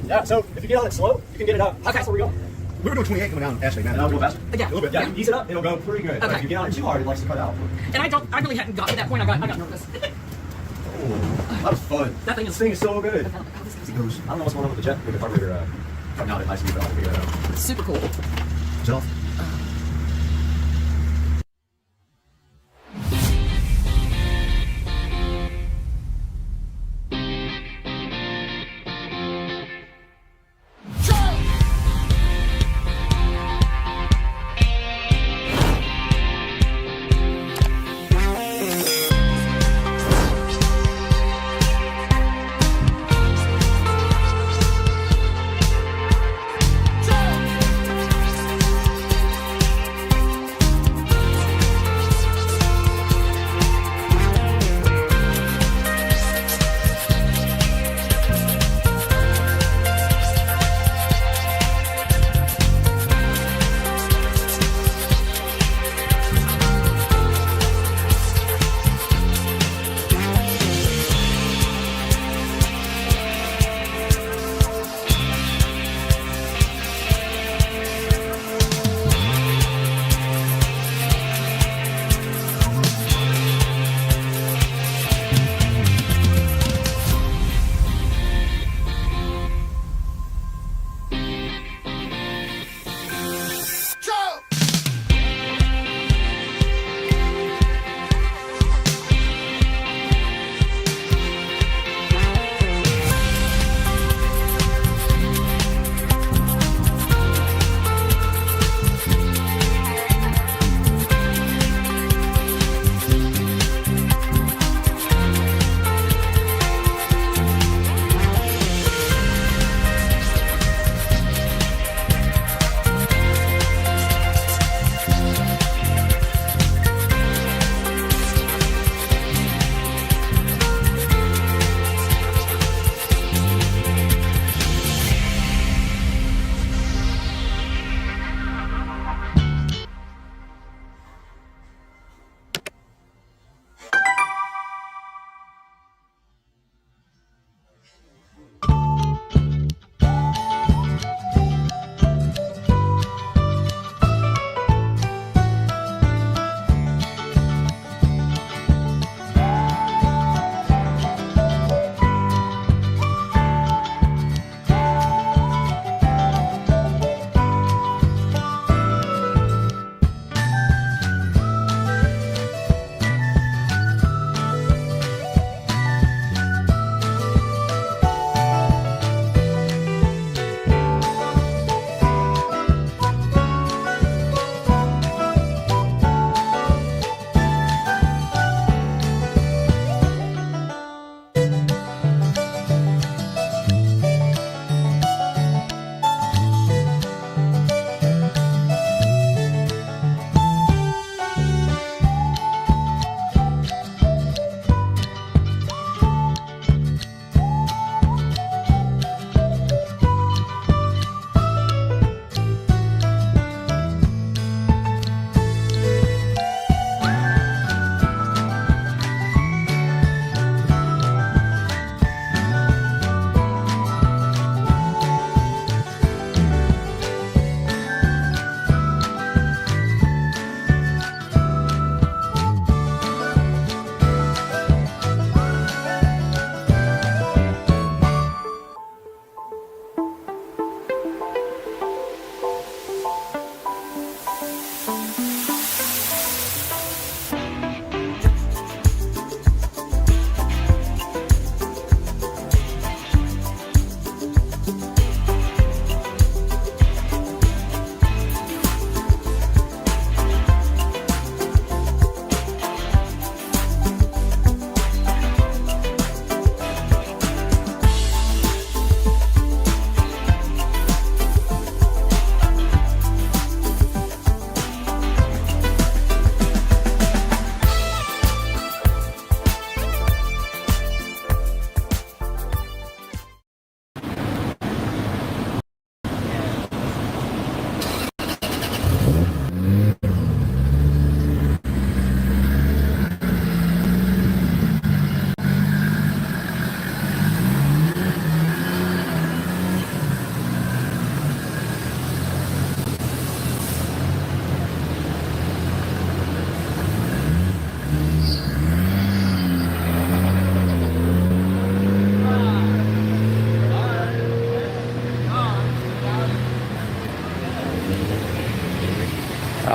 Yeah, so if you get on it slow, you can get it up. How fast are we going? We were doing 28 coming down, actually, man. A little faster? Yeah. A little bit. Yeah, ease it up, it'll go pretty good. But if you get on it too hard, it likes to cut out. And I really hadn't got to that point. I got nervous. That was fun. This thing is so good. It goes, I don't know what's going on with the jet, with the carburetor coming out at high speed, but I'll figure that out. super cool. Is it off?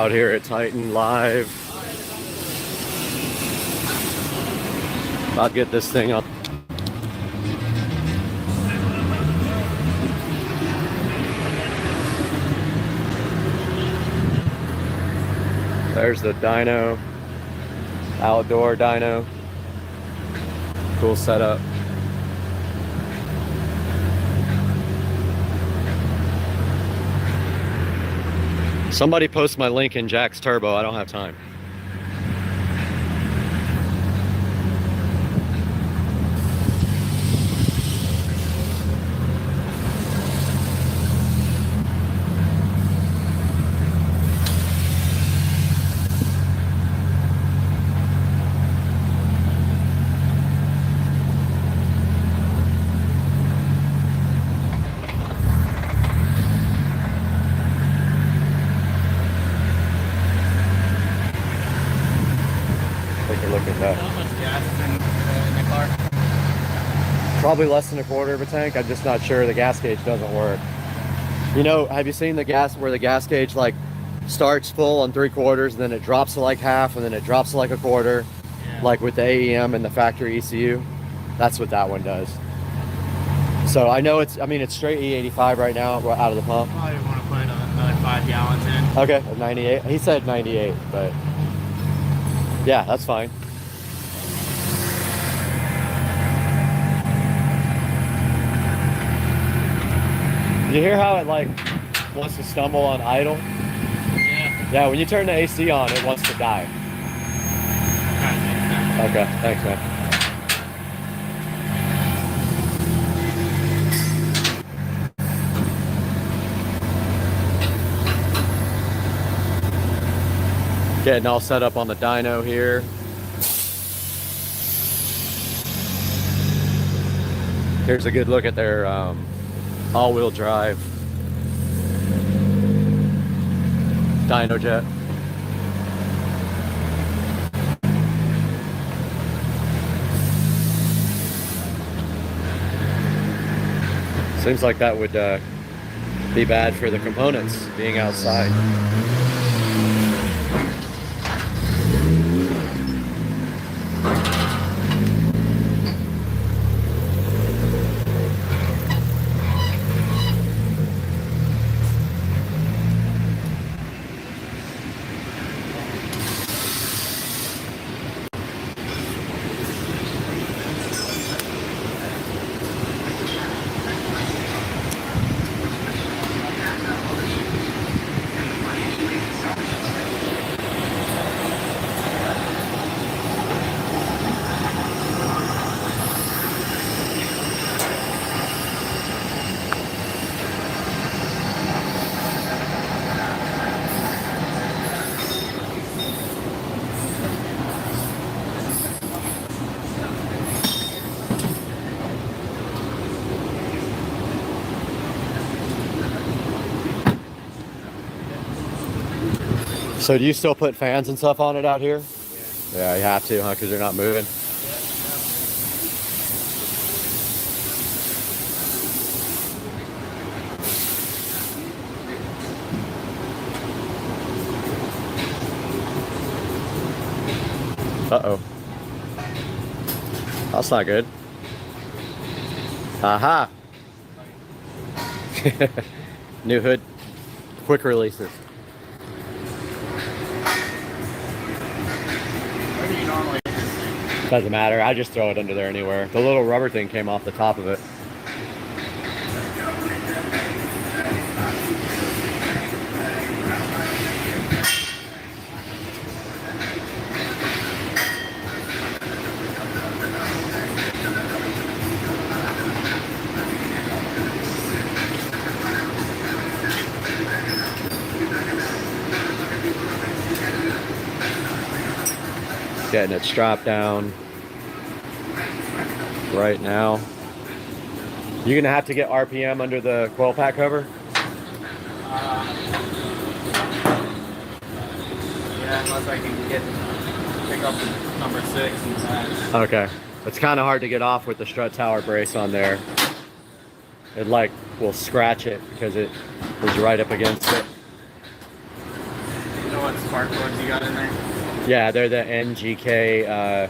Out here at Titan Live. About to get this thing up. There's the dyno. Outdoor dyno. Cool setup. Somebody post my link in Jack's Turbo. I don't have time. Probably less than a quarter of a tank. I'm just not sure. The gas gauge doesn't work. You know, have you seen the gas where the gas gauge like starts full on 3/4 and then it drops to like half and then it drops to like a quarter, like with the AEM and the factory ECU? That's what that one does. So I know it's, I mean, it's straight E85 right now out of the pump. Probably want to put another 5 gallons in. Okay, 98. He said 98, but yeah, that's fine. You hear how it like wants to stumble on idle? Yeah. Yeah, when you turn the AC on, it wants to die. Okay, thanks, man. Getting all set up on the dyno here. Here's a good look at their all-wheel drive dyno jet. Seems like that would be bad for the components being outside. So do you still put fans and stuff on it out here? Yeah, you have to, huh? Because they're not moving. Uh-oh. That's not good. Aha! New hood. Quick releases. Doesn't matter. I just throw it under there anywhere. The little rubber thing came off the top of it. Getting it strapped down right now. You're gonna have to get RPM under the coil pack cover. Yeah, unless I can pick up the number 6 and that. Okay, it's kind of hard to get off with the strut tower brace on there. It like will scratch it because it is right up against it. You know what's spark plugs you got in there? Yeah, they're the NGK,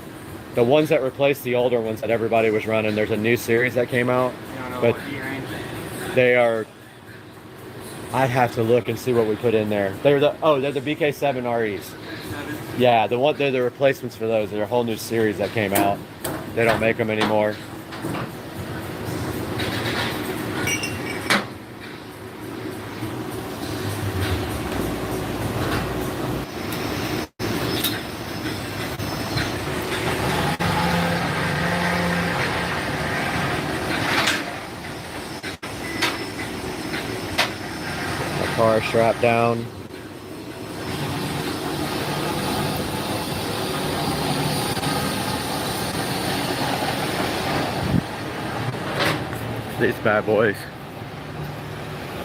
the ones that replace the older ones that everybody was running. There's a new series that came out, You don't know but what heat range? they are. I'd have to look and see what we put in there. They're the BK7 REs. Yeah, they're the replacements for those. They're a whole new series that came out. They don't make them anymore. Car strapped down. These bad boys.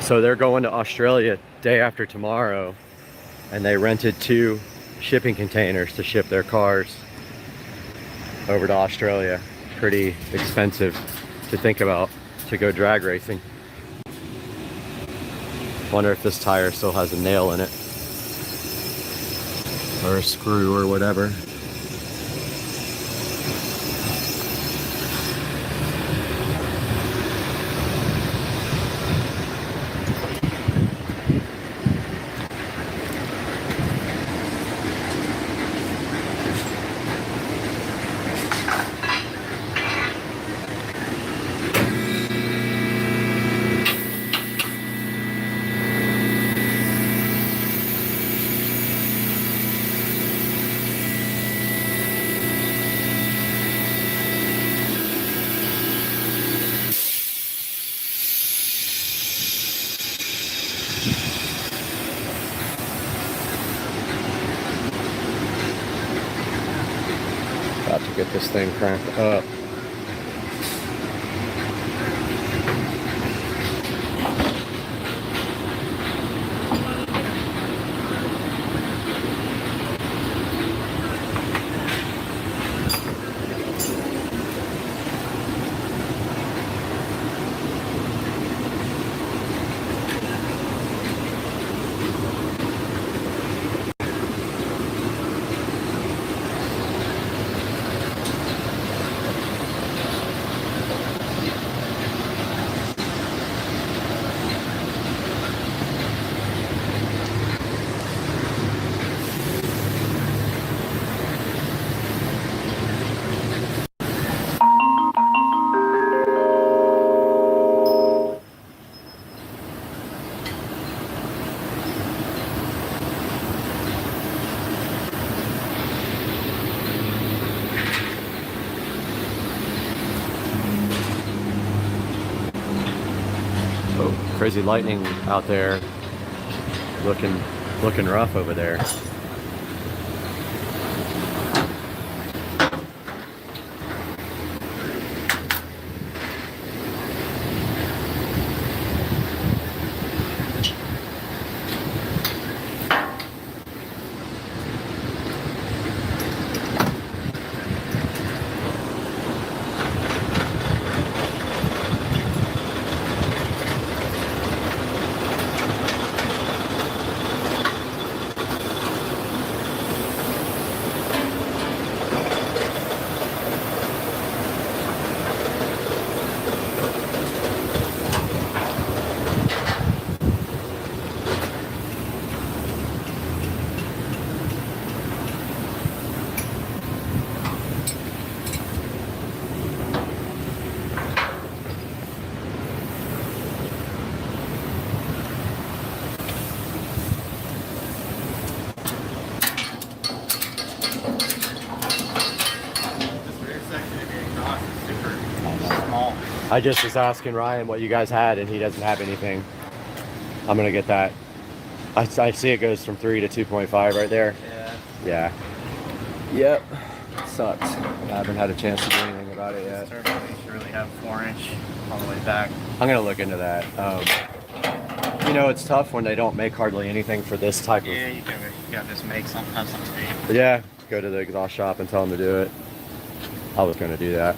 So they're going to Australia day after tomorrow, and they rented 2 shipping containers to ship their cars over to Australia. Pretty expensive to think about to go drag racing. Wonder if this tire still has a nail in it, or a screw or whatever. About to get this thing cranked up. Crazy lightning out there, looking rough over there. I just was asking Ryan what you guys had, and he doesn't have anything. I'm gonna get that. I see it goes from 3 to 2.5 right there. Yeah. Yeah. Yep. Sucks. I haven't had a chance to do anything about it yet. This turbo, you should really have 4-inch all the way back. I'm gonna look into that. You know, it's tough when they don't make hardly anything for this type of. Yeah, you gotta just make something, have some speed. Yeah, go to the exhaust shop and tell them to do it. I was gonna do that.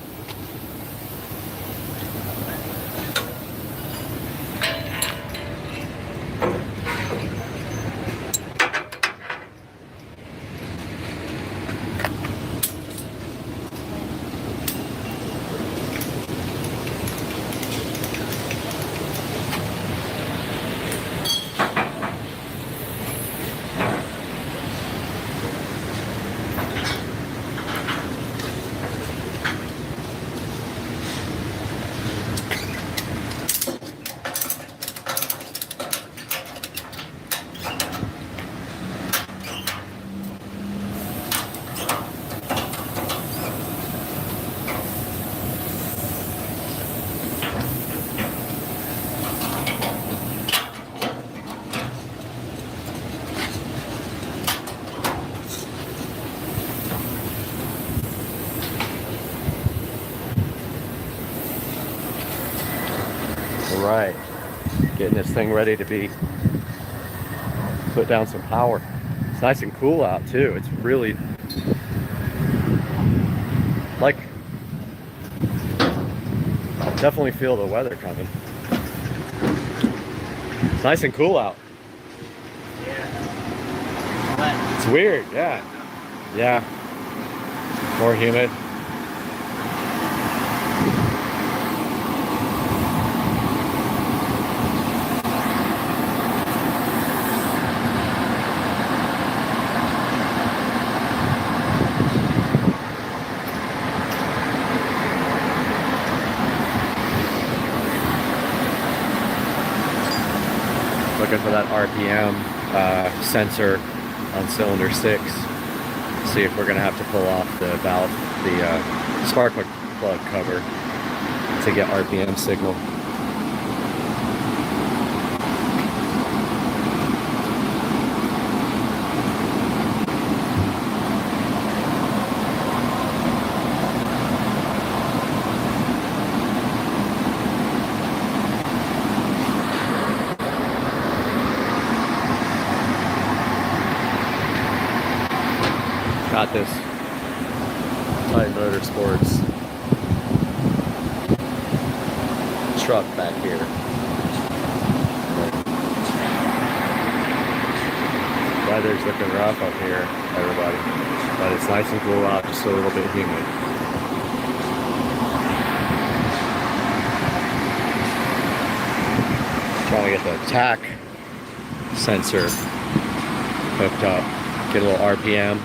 right. Getting this thing ready to be put down some power. It's nice and cool out too. It's really like, definitely feel the weather coming. It's nice and cool out. Yeah. It's weird, yeah. Yeah. More humid. Looking for that RPM sensor on cylinder 6. See if we're gonna have to pull off the valve, the spark plug cover to get RPM signal. Got this Tight Motorsports truck back here. Weather's looking rough up here, everybody, but it's nice and cool out, just a little bit humid. Trying to get the tach sensor hooked up, get a little RPM.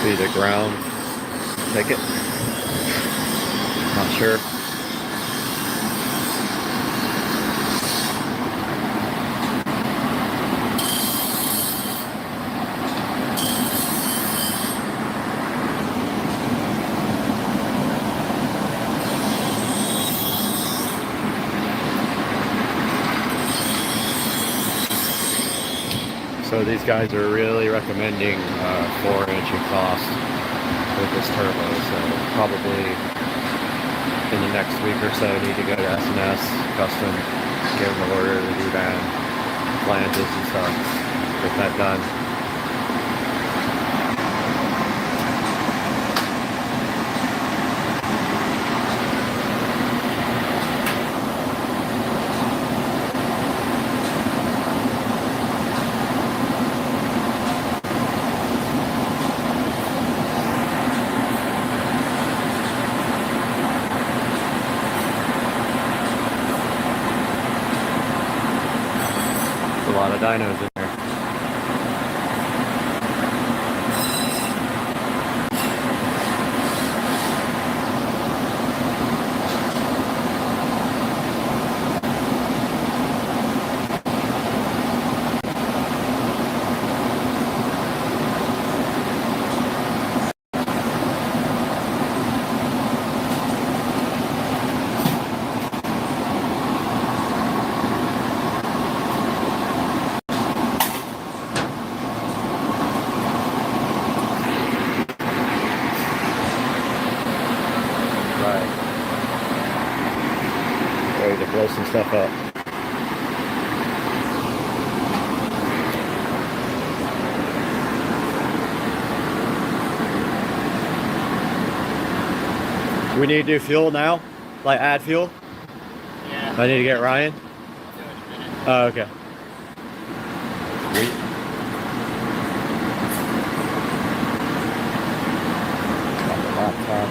Be the ground ticket. Not sure. So these guys are really recommending 4-inch exhaust with this turbo. So probably in the next week or so, need to go to S&S Custom, give them an order, the V-band, flanges and stuff. Get that done. A lot of dynos in there. Ready to blow some stuff up. We need to do fuel now? Like add fuel? Yeah. I need to get Ryan? Oh, okay. Sweet. Got the laptop.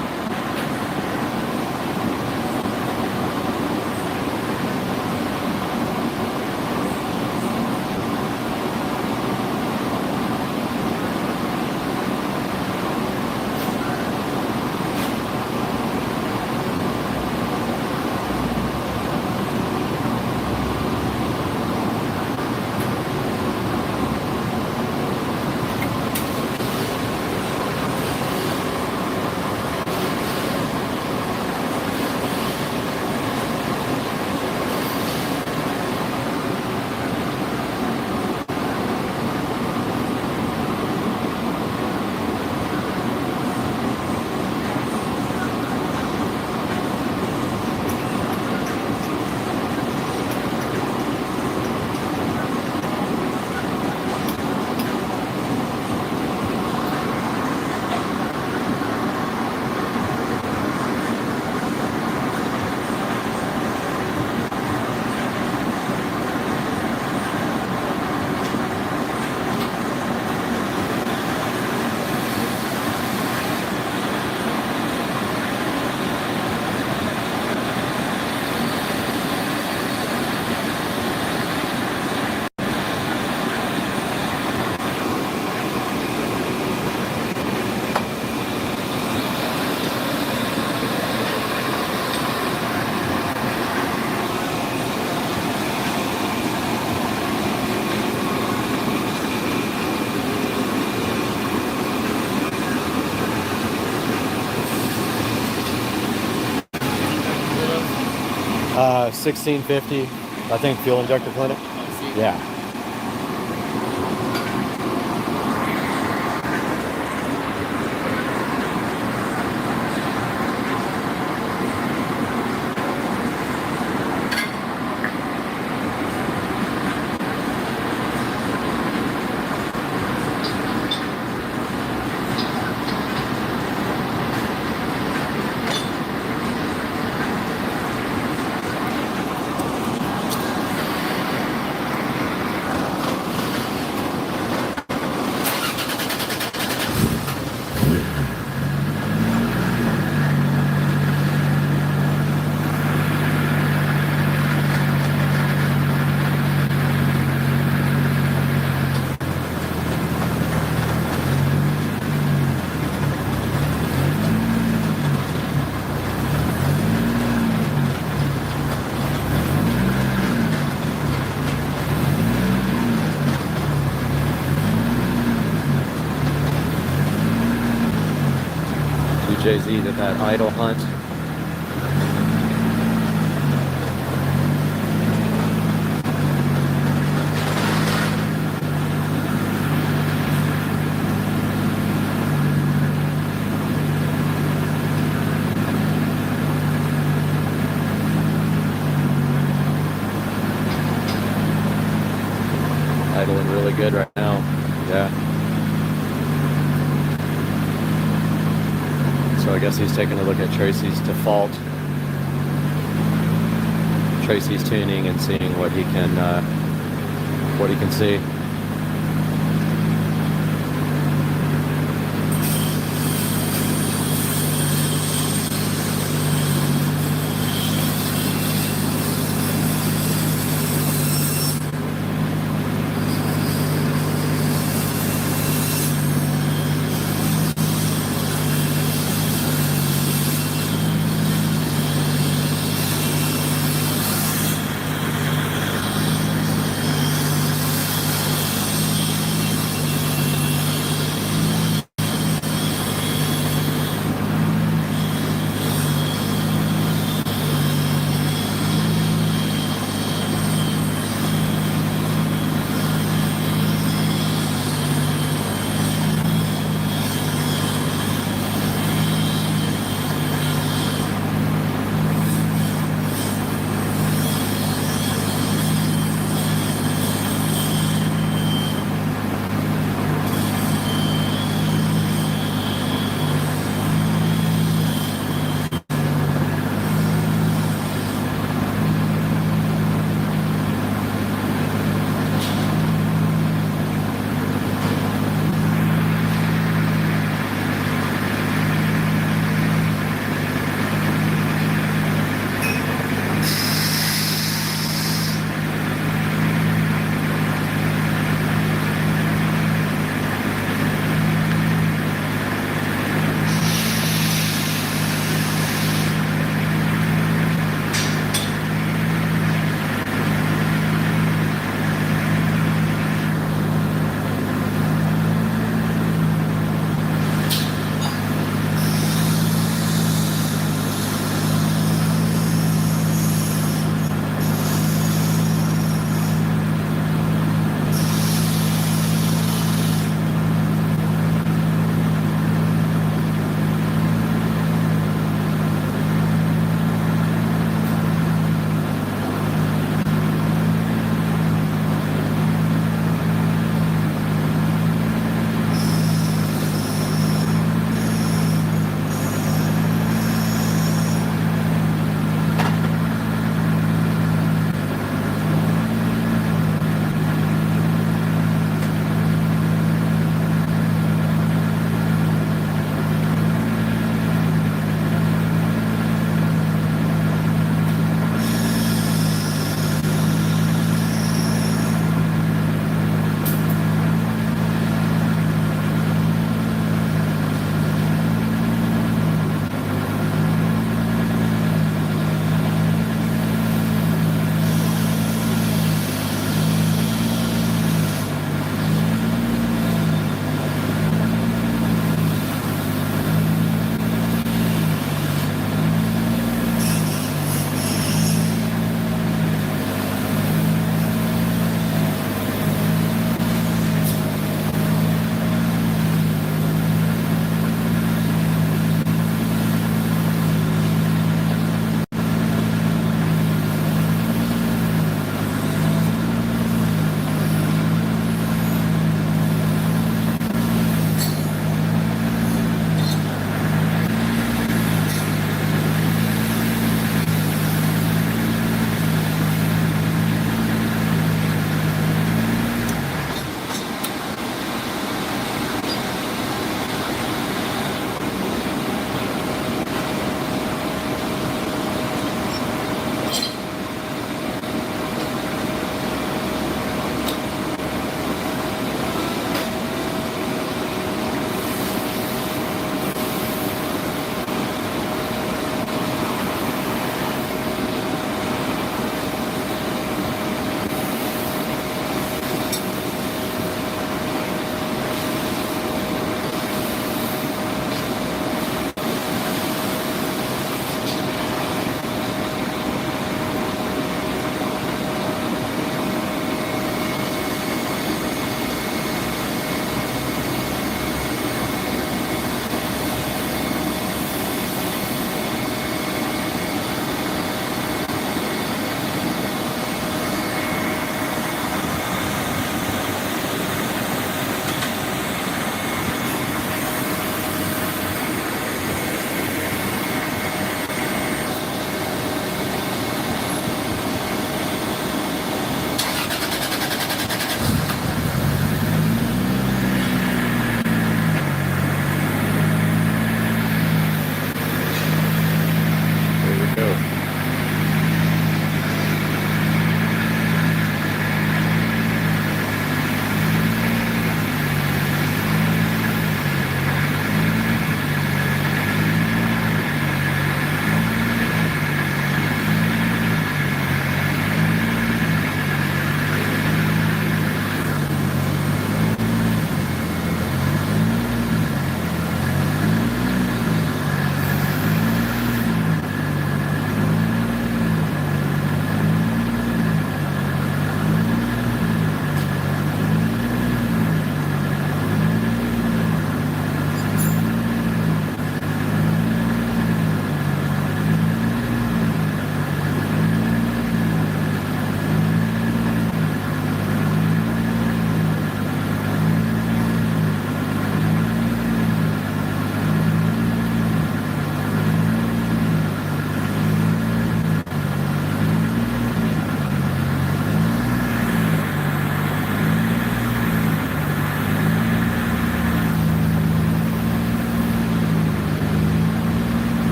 1650, I think, fuel injector clinic. Yeah. Jay-Z did that idle hunt. Idling really good right now. Yeah. So I guess he's taking a look at Tracy's default, Tracy's tuning, and seeing what he can see.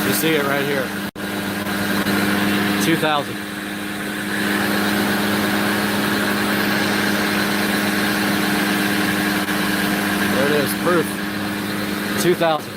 You see it right here. 2,000. There it is, proof. 2,000.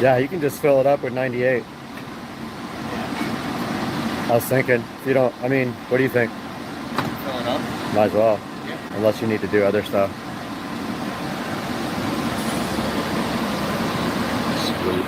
Yeah, you can just fill it up with 98. I was thinking, if you don't, I mean, what do you think? Fill it up? Might as well. Yeah. Unless you need to do other stuff. Sweet.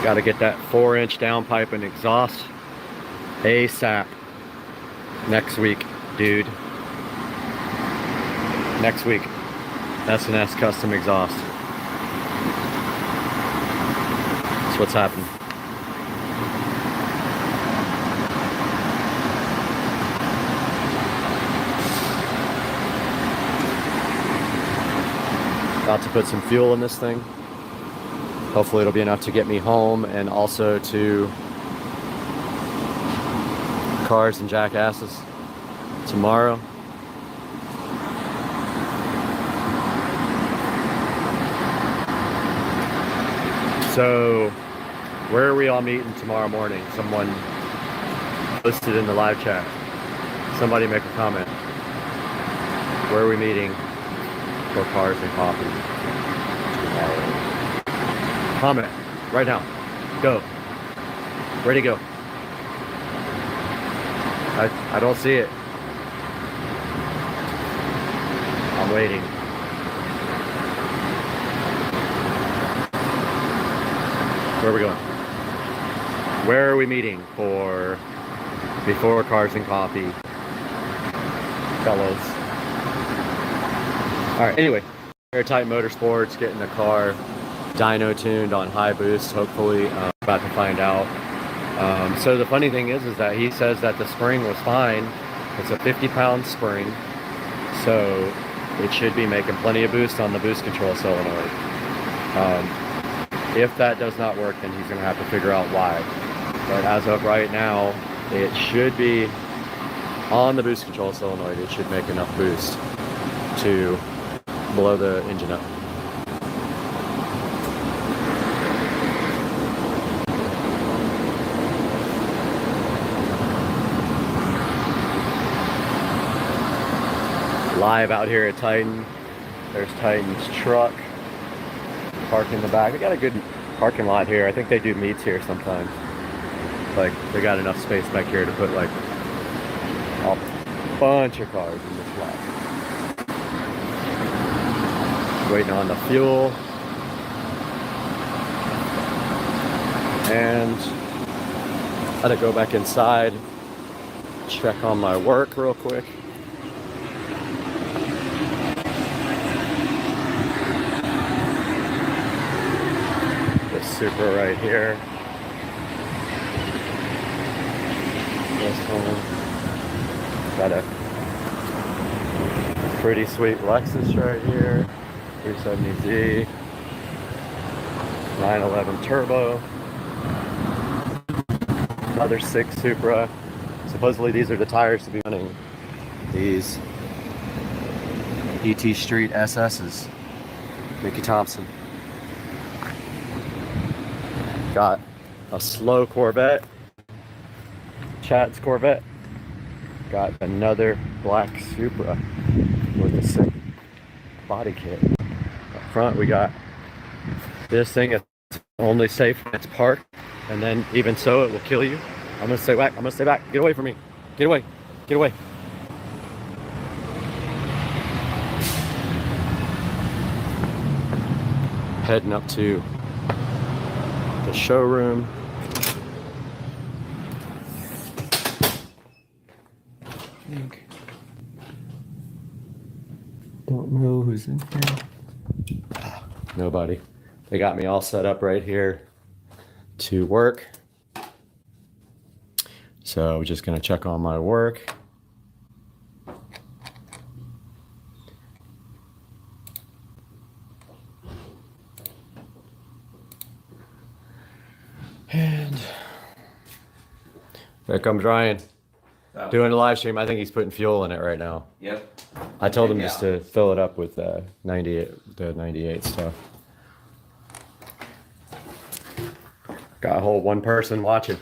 Got to get that 4-inch downpipe and exhaust ASAP. Next week, dude. Next week. S&S custom exhaust. That's what's happening. About to put some fuel in this thing. Hopefully it'll be enough to get me home and also to Cars and Jackasses tomorrow. So, where are we all meeting tomorrow morning? Someone listed in the live chat. Somebody make a comment. Where are we meeting for Cars and Coffee tomorrow? Comment. right now. Go. Ready, go. I don't see it. I'm waiting. Where are we going? Where are we meeting for before Cars and Coffee? Fellows. Alright, anyway. Airtight Motorsports, getting the car dyno tuned on high boost, hopefully. About to find out. So the funny thing is that he says that the spring was fine. It's a 50-pound spring, so it should be making plenty of boost on the boost control solenoid. If that does not work, then he's going to have to figure out why. But as of right now, it should be on the boost control solenoid. It should make enough boost to blow the engine up. Live out here at Titan. There's Titan's truck parked in the back. We got a good parking lot here. I think they do meets here sometimes. Like, they got enough space back here to put like a bunch of cars in this lot. Waiting on the fuel. And I'm gonna go back inside, check on my work real quick. Supra right here. This one. Got a pretty sweet Lexus right here. 370Z. 911 Turbo. Another 6 Supra. Supposedly these are the tires to be running these ET Street SS's. Mickey Thompson. Got a slow Corvette, Chad's Corvette. Got another black Supra with a sick body kit. Up front we got this thing. It's only safe when it's parked, and then even so it will kill you. I'm gonna stay back. I'm gonna stay back. Get away from me. Get away. Get away. Heading up to the showroom. Don't know who's in here. Nobody. They got me all set up right here to work. So we're just gonna check on my work. And there comes Ryan. Doing a live stream. I think he's putting fuel in it right now. Yep. I told him just to fill it up with the 98 stuff. Got a whole one person watching.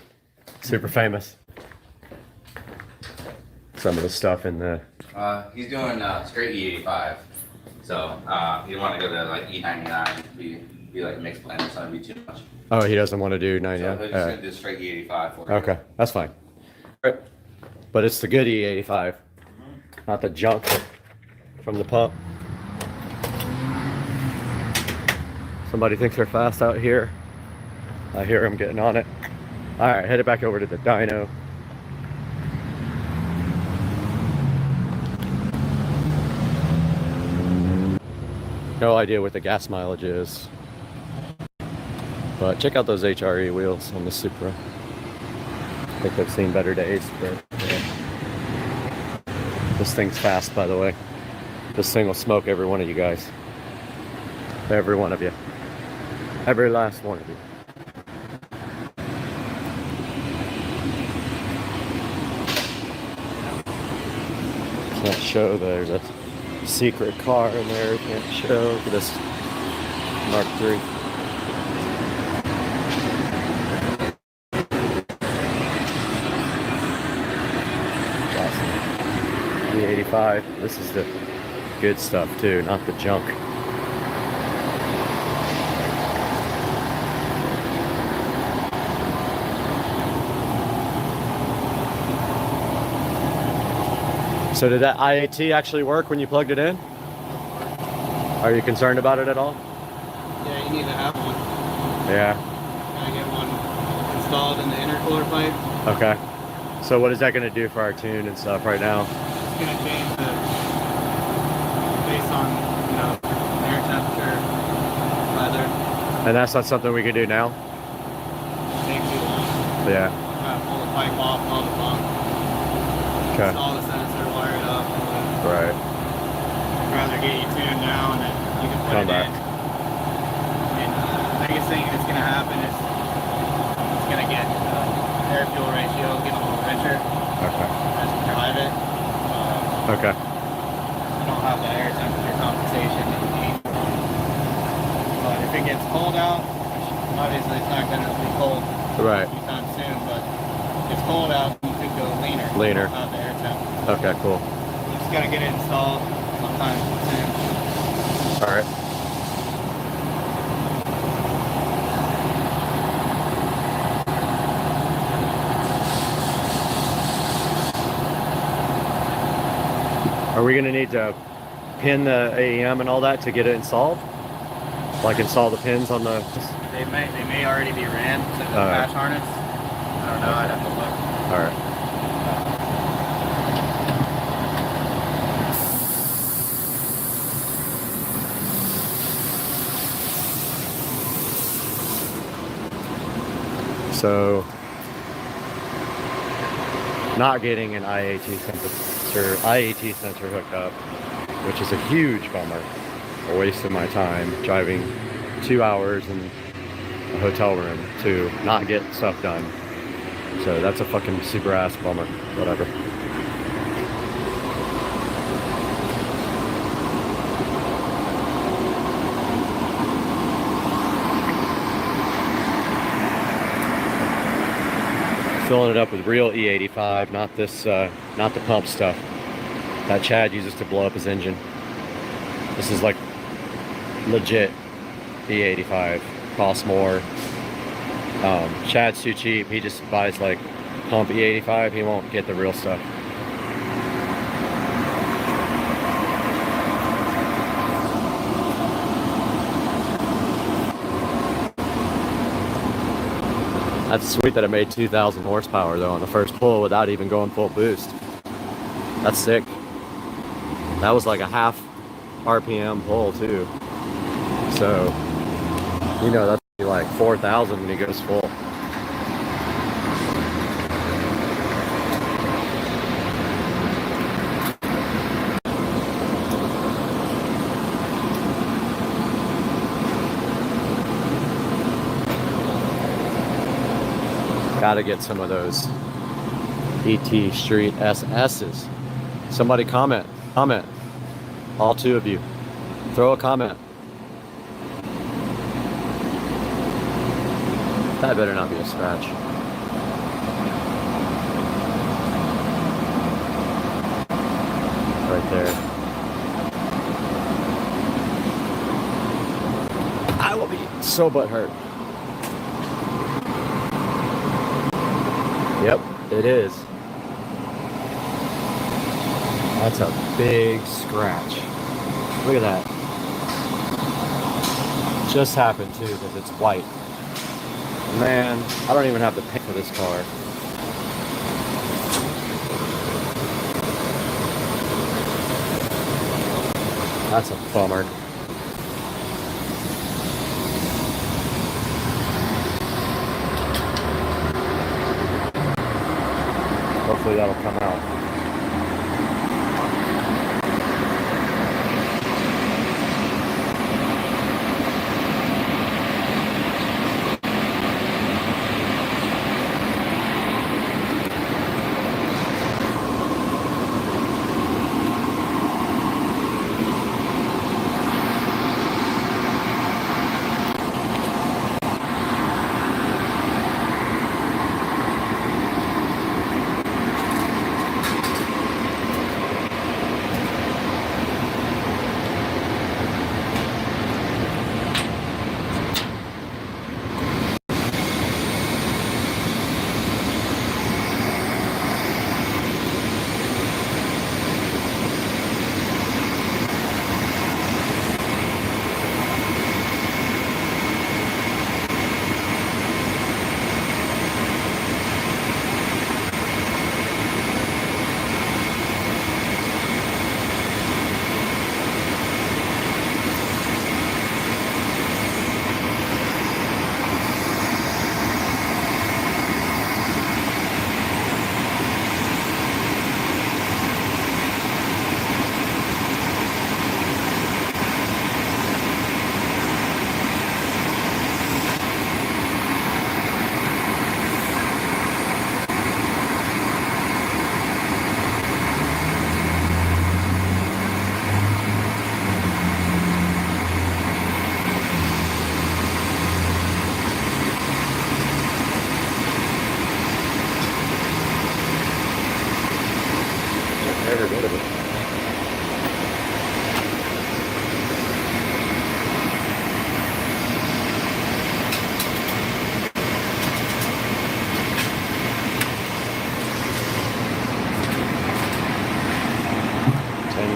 Super famous. Some of the stuff in the... He's doing straight E85. So you want to go to like E99, be like a mixed blend or something, be too much. Oh, he doesn't want to do 99? So he's going to do straight E85 for you. Okay, that's fine. All right. But it's the good E85, not the junk from the pump. Somebody thinks they're fast out here. I hear them getting on it. All right, headed back over to the dyno. No idea what the gas mileage is. But check out those HRE wheels on the Supra. I think they've seen better days, but yeah. This thing's fast, by the way. This thing will smoke every one of you guys. Every one of you. Every last one of you. Can't show, there's a secret car in there. Can't show. Look at this Mark III. E85. This is the good stuff too, not the junk. So did that IAT actually work when you plugged it in? Are you concerned about it at all? Yeah, you need to have one. Yeah. Gotta get one installed in the intercooler pipe. Okay. So what is that going to do for our tune and stuff right now? It's gonna change the based on, you know, air temperature, weather. And that's not something we can do now? Take too long. Yeah. Gotta pull the pipe off, all the bunk. Okay. Install the sensor, wire it up. Right. I'd rather get you tuned now and then you can put Come it back. in. And the biggest thing that's gonna happen is it's gonna get air fuel ratio get a little richer. Okay. As you drive it. Okay. You don't have the air temperature compensation that you need. But if it gets cold out, which obviously it's not gonna be cold Right. anytime soon, but if it's cold out, you could go leaner. Leaner. You don't have the air temp. Okay, cool. You just gotta get it installed sometime soon. All right. Are we going to need to pin the AEM and all that to get it installed? Like install the pins on the... They may already be ran to the patch harness. I don't know, I'd have to look. All right. So, not getting an IAT sensor hooked up, which is a huge bummer. A waste of my time driving 2 hours in a hotel room to not get stuff done. So that's a fucking super ass bummer. Whatever. Filling it up with real E85, not this, not the pump stuff that Chad uses to blow up his engine. This is like legit E85, costs more. Chad's too cheap. He just buys like pump E85. He won't get the real stuff. That's sweet that it made 2,000 horsepower though on the first pull without even going full boost. That's sick. That was like a half RPM pull too. So, you know, that's like 4,000 when he goes full. Gotta get some of those ET Street SS's. Somebody comment. All two of you. Throw a comment. That better not be a scratch. Right there. I will be so butthurt. Yep, it is. That's a big scratch. Look at that. Just happened too because it's white. Man, I don't even have to pay for this car. That's a bummer. Hopefully that'll come out.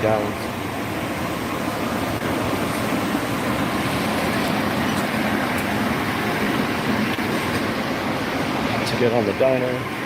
down. To get on the diner.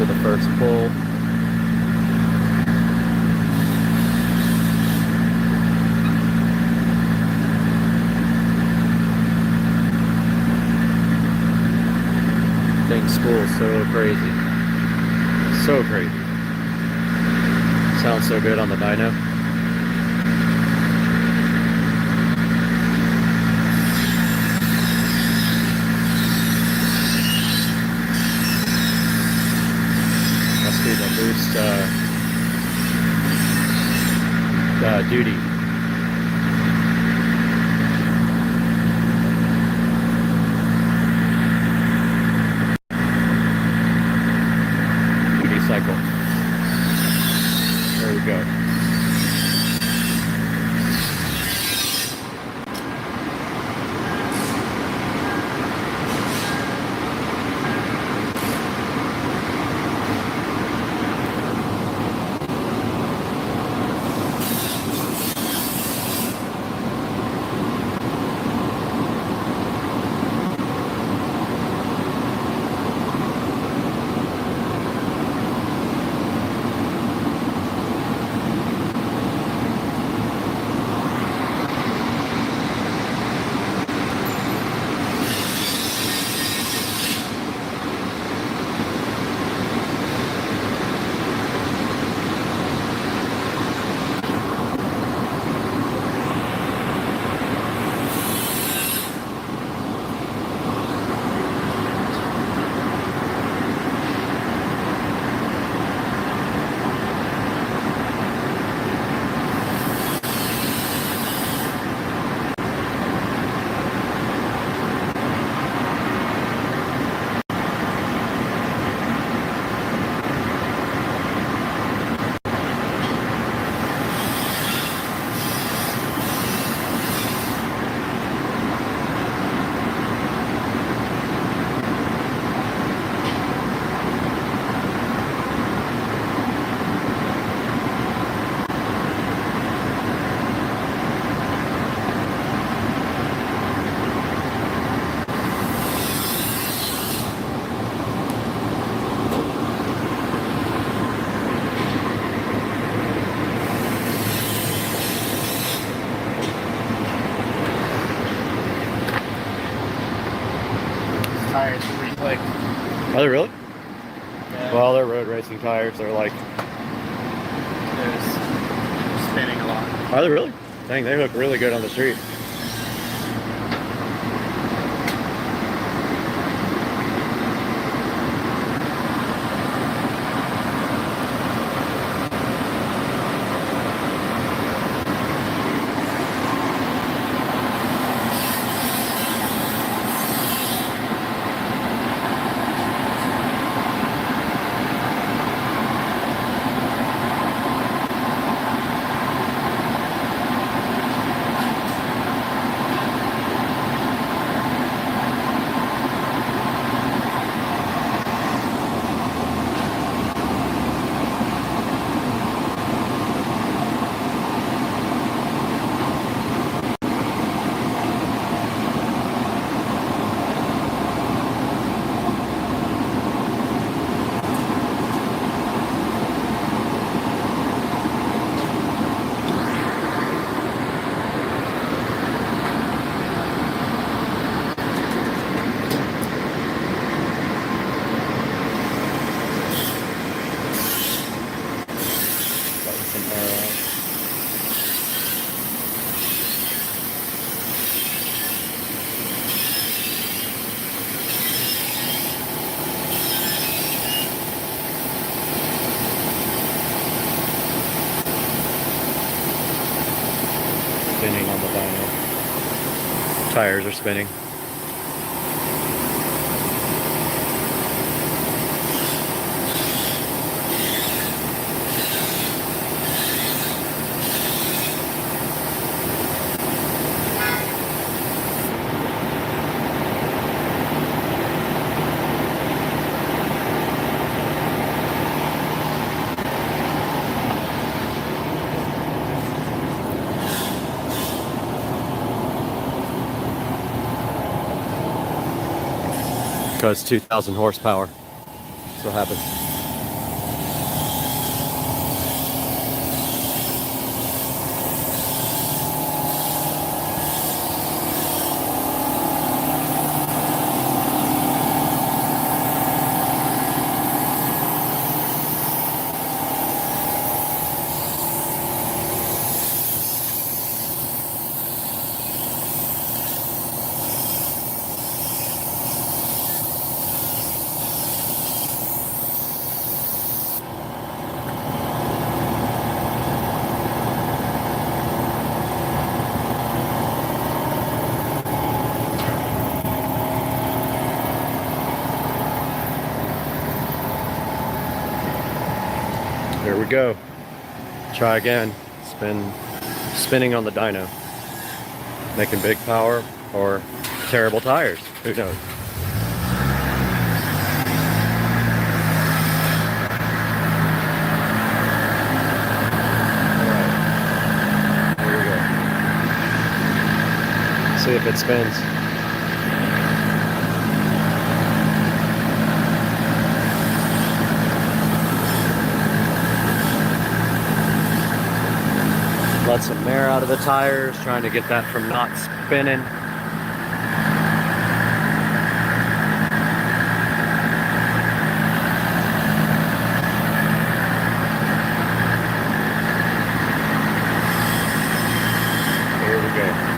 for the first pull. Thing spools so crazy. So crazy. Sounds so good on the dyno. Must be the boost duty. Cycle. There we go. Tires are pretty quick. Are they really? Yeah. Well, they're road racing tires. They're like... They're spinning a lot. Are they really? Dang, they look really good on the street. Spinning on the dyno. Tires are spinning. Because 2,000 horsepower. That's what happens. There we go. Try again. Spinning on the dyno. Making big power or terrible tires. Who knows? See if it spins. Let some air out of the tires, trying to get that from not spinning. Here we go.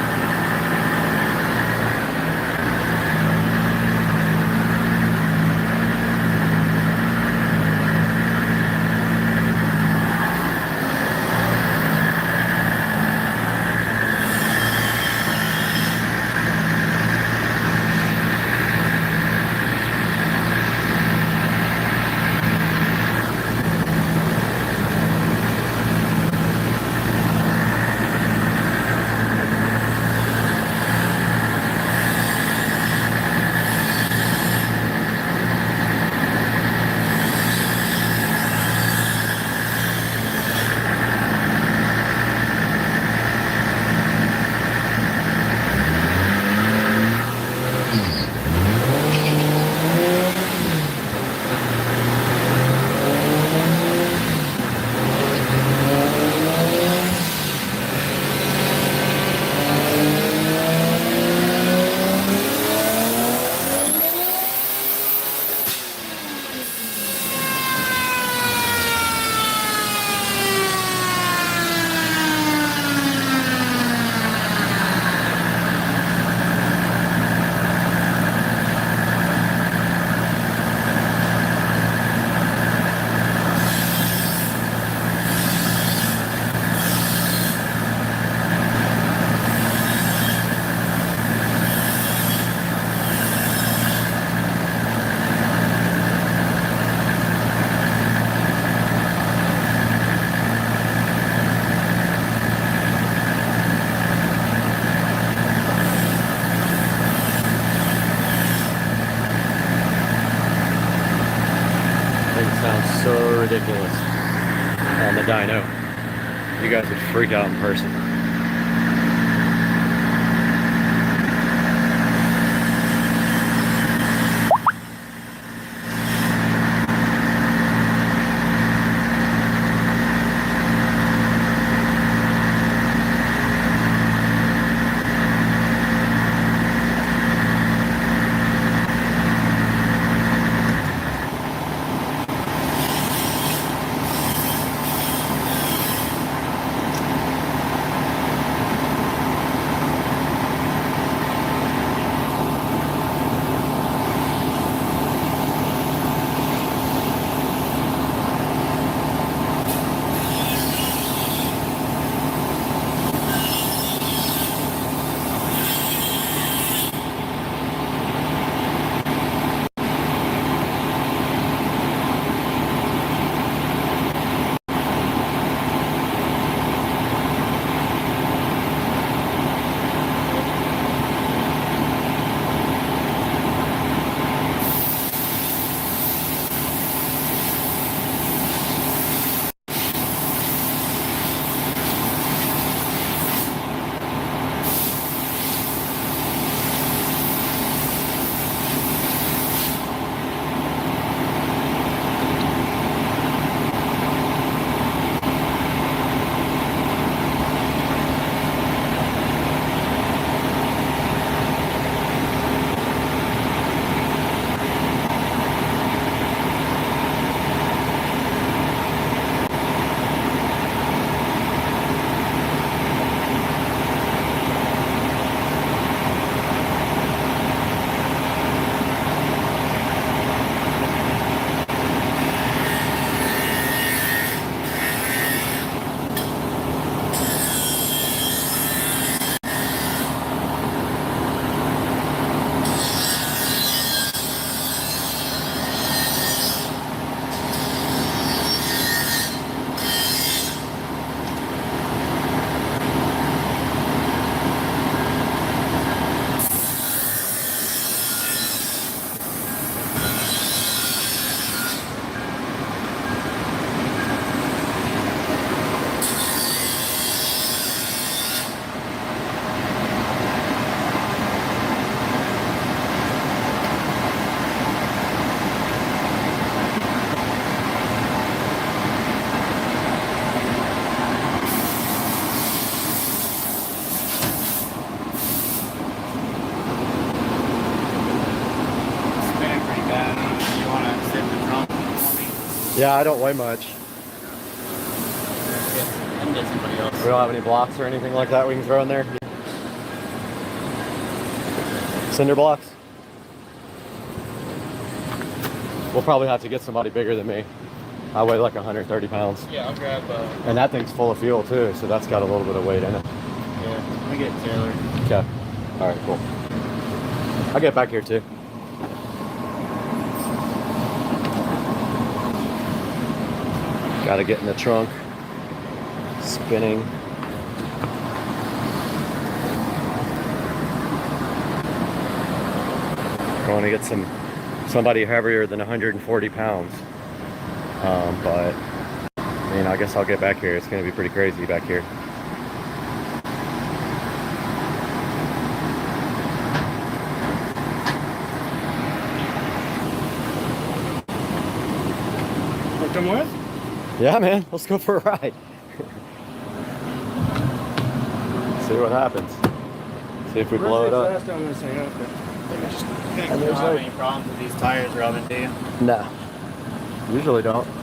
Sounds so ridiculous on the dyno. You guys would freak out in person. Yeah, I don't weigh much. And get somebody else. We don't have any blocks or anything like that we can throw in there? Cinder blocks? We'll probably have to get somebody bigger than me. I weigh like 130 pounds. Yeah, I'll grab And that thing's full of fuel too, so that's got a little bit of weight in it. yeah, let me get Taylor. Okay. All right, cool. I'll get back here too. Gotta get in the trunk. Spinning. I want to get somebody heavier than 140 pounds. But I mean, I guess I'll get back here. It's gonna be pretty crazy back here. Come with? Yeah, man. Let's go for a ride. See what happens. See if we blow it up. Last time I'm gonna say okay. I just think And we there's don't have like- any problems with these tires rubbing, do you? No. Usually don't. You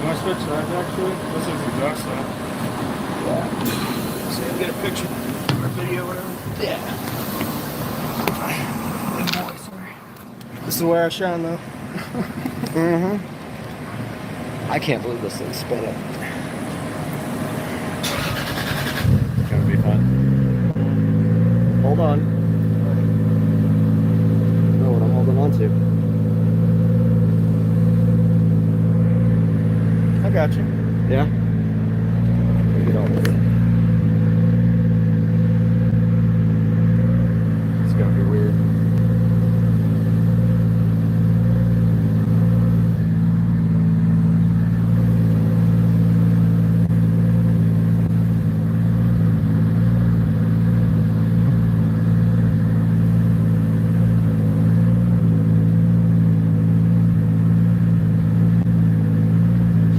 want to switch sides actually? This is exhaust though. Yeah. See, I'll get a picture or video or whatever. Yeah. This is where I shine though. Mm-hmm. I can't believe this thing's spinning. It's gonna be fun. Hold on. I know what I'm holding on to. I got you. Yeah? Get on with it. It's gonna be weird.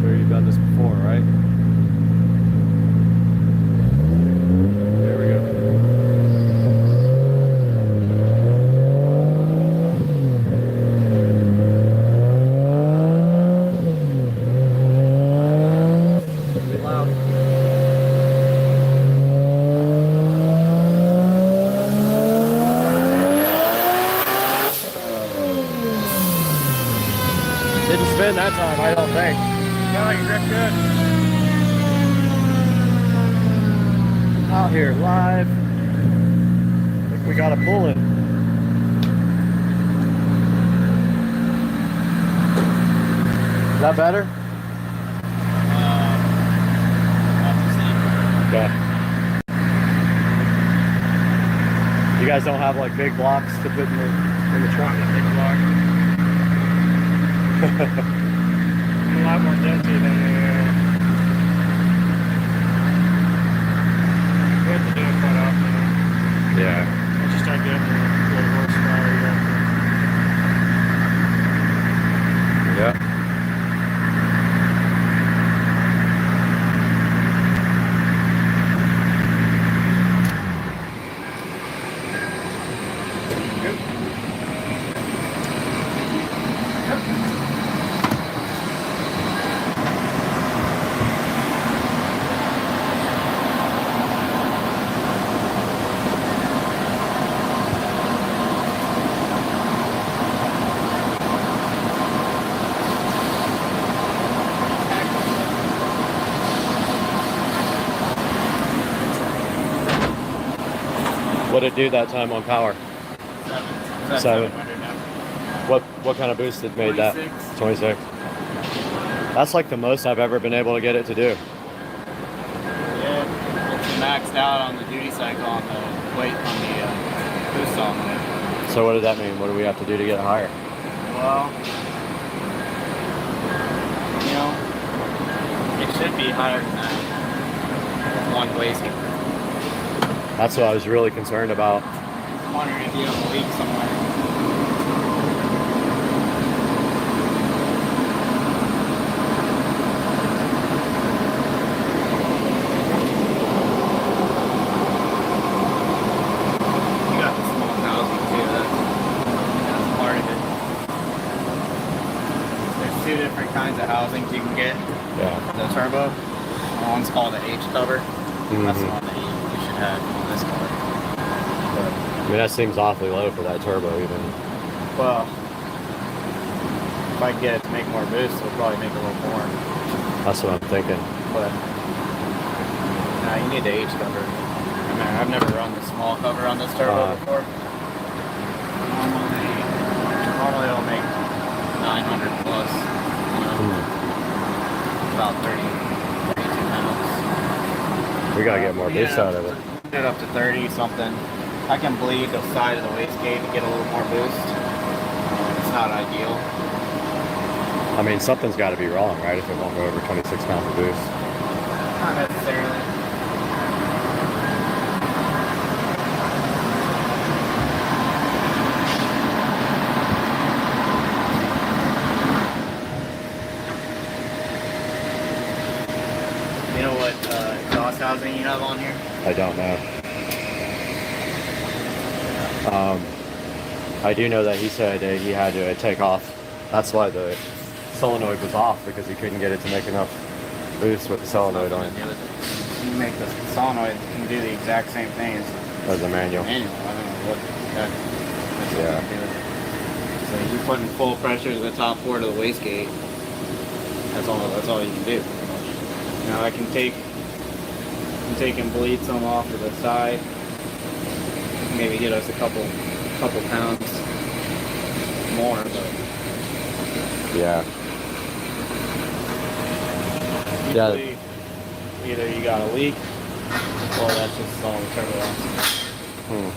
Sure you've done this before, right? There we go. Be loud. Didn't spin that time, I don't think. Got like a grip good. Out here live. I think we got a pull in. Is that better? Okay. You guys don't have like big blocks to put in the trunk? Big block. A lot more density than we have to do it quite often. Yeah. Once you start getting good horsepower, Yeah. What did it do that time on power? 7. What kind of boost it made 26. that? 26. That's like the most I've ever been able to get it to do. Yeah, it's maxed out on the duty cycle on the weight on the boost on it. So what does that mean? What do we have to do to get it higher? Well, you know, it should be higher than that. One wasting. That's what I was really concerned about. I'm wondering if you have a leak somewhere. You got the small housing too. That's part of it. There's 2 kinds of housings you can get. Yeah. The turbo. One's called an H cover. That's the one that you should have on this car. But, I mean, that seems awfully low for that turbo even. well, if I can get it to make more boost, it'll probably make a little more. That's what I'm thinking. But nah, you need the H cover. I mean, I've never run the small cover on this turbo before. Normally it'll make 900 plus. You know, about 32 pounds. We gotta get more boost out of it. Get up to 30 something. I can bleed the side of the wastegate to get a little more boost. It's not ideal. I mean, something's got to be wrong, right? If it won't go over 26 pounds of boost. Not necessarily. You know what exhaust housing you have on here? I don't know. I do know that he said he had to take off. That's why the solenoid was off, because he couldn't get it to make enough boost with the solenoid on. You make the solenoid can do the exact same thing as the manual. I don't know what that's Yeah. what do. So you're putting full pressure to the top port of the wastegate. That's all you can do. Now I can take and bleed some off to the side. Maybe get us a couple pounds more, but yeah. usually either you got a leak or that's just all the turbo on.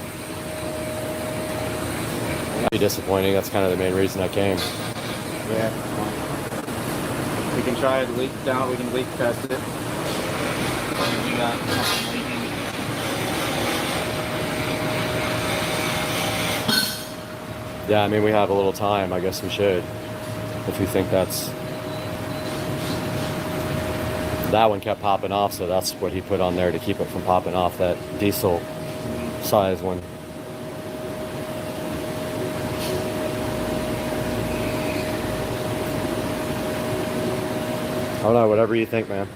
That'd be disappointing. That's kind of the main reason I came. Yeah. We can try to leak down. We can leak test it. You got something leaking. Yeah, I mean, we have a little time. I guess we should. If you think that's... That one kept popping off, so that's what he put on there to keep it from popping off, that diesel size one. I don't know, whatever you think, man.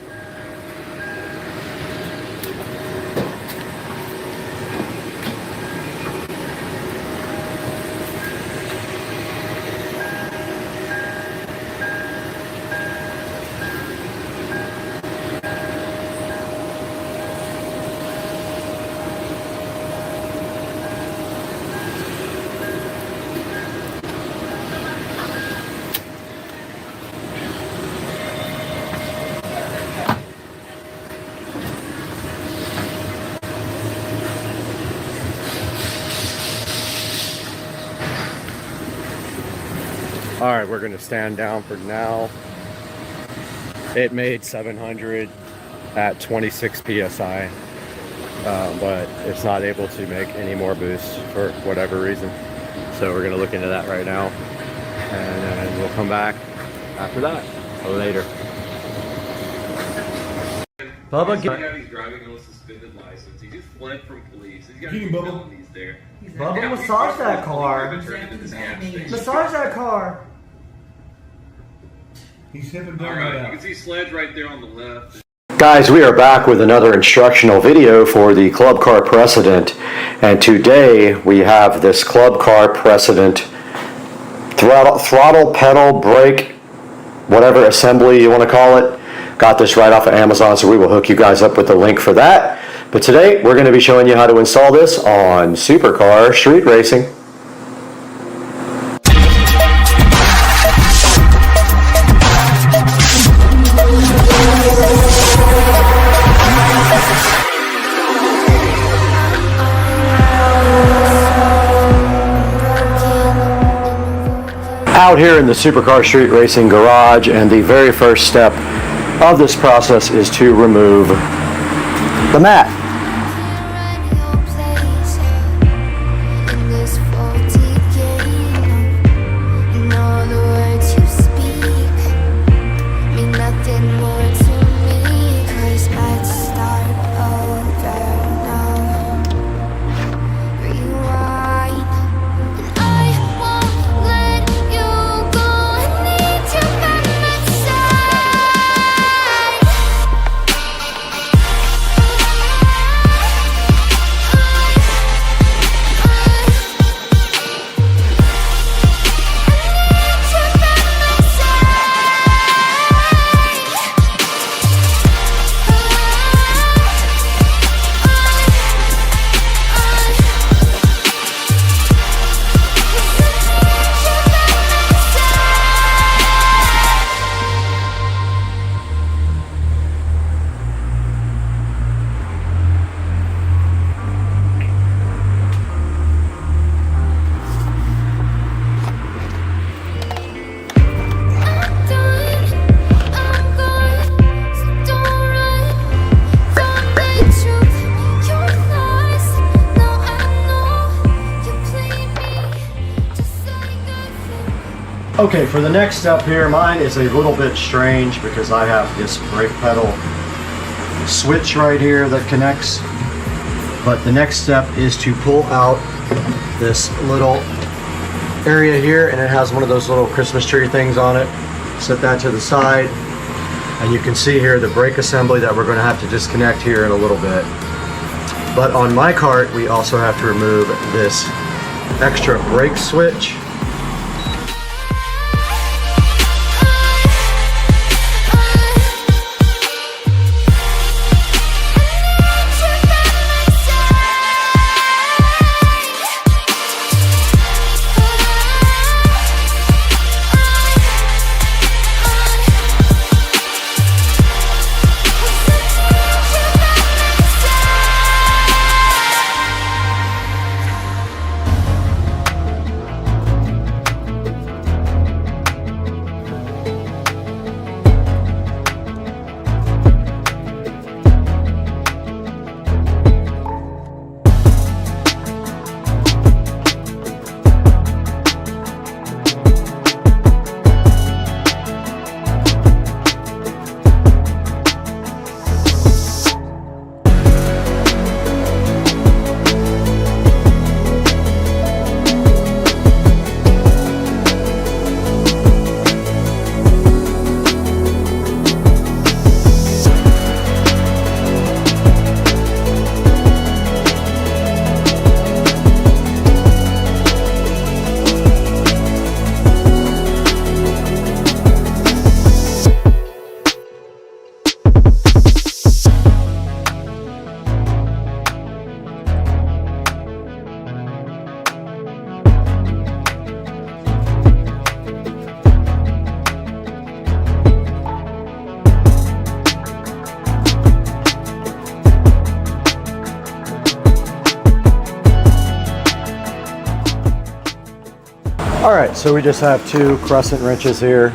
All right, we're gonna stand down for now. It made 700 at 26 PSI, but it's not able to make any more boost for whatever reason. So we're gonna look into that right now, and then we'll come back after that or later. Bubba, He's driving on a suspended license. He just fled from police. He's got Get him, two Bubba. felonies there. Bubba, massage that car. Massage that car. He's hipping All right, you can see Sledge right there on the left. Guys, we are back with another instructional video for the Club Car Precedent, and today we have this Club Car Precedent throttle, pedal, brake, whatever assembly you want to call it. Got this right off of Amazon, so we will hook you guys up with the link for that. But today we're going to be showing you how to install this on Supercar Street Racing. Out here in the Supercar Street Racing garage, and the very first step of this process is to remove the mat. Okay, for the next step here, mine is a little bit strange because I have this brake pedal switch right here that connects. But the next step is to pull out this little area here, and it has one of those little Christmas tree things on it. Set that to the side, and you can see here the brake assembly that we're going to have to disconnect here in a little bit. But on my cart, we also have to remove this extra brake switch. Alright, so we just have two crescent wrenches here.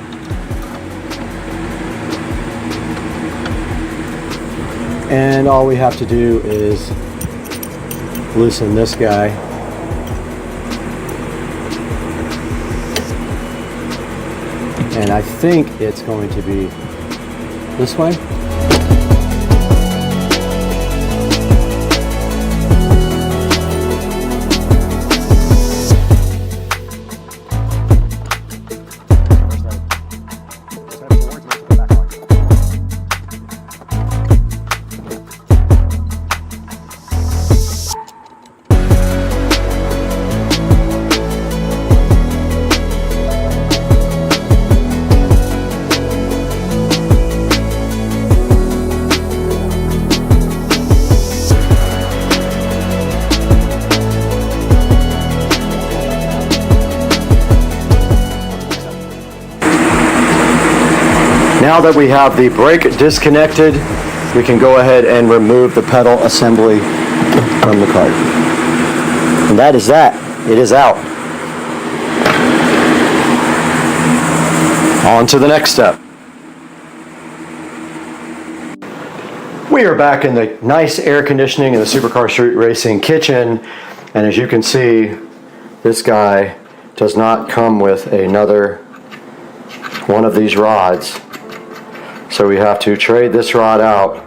And all we have to do is loosen this guy. And I think it's going to be this way. Now that we have the brake disconnected, we can go ahead and remove the pedal assembly from the cart. And that is that. It is out. On to the next step. We are back in the nice air conditioning in the Supercar Street Racing kitchen, and as you can see, this guy does not come with another one of these rods. So we have to trade this rod out.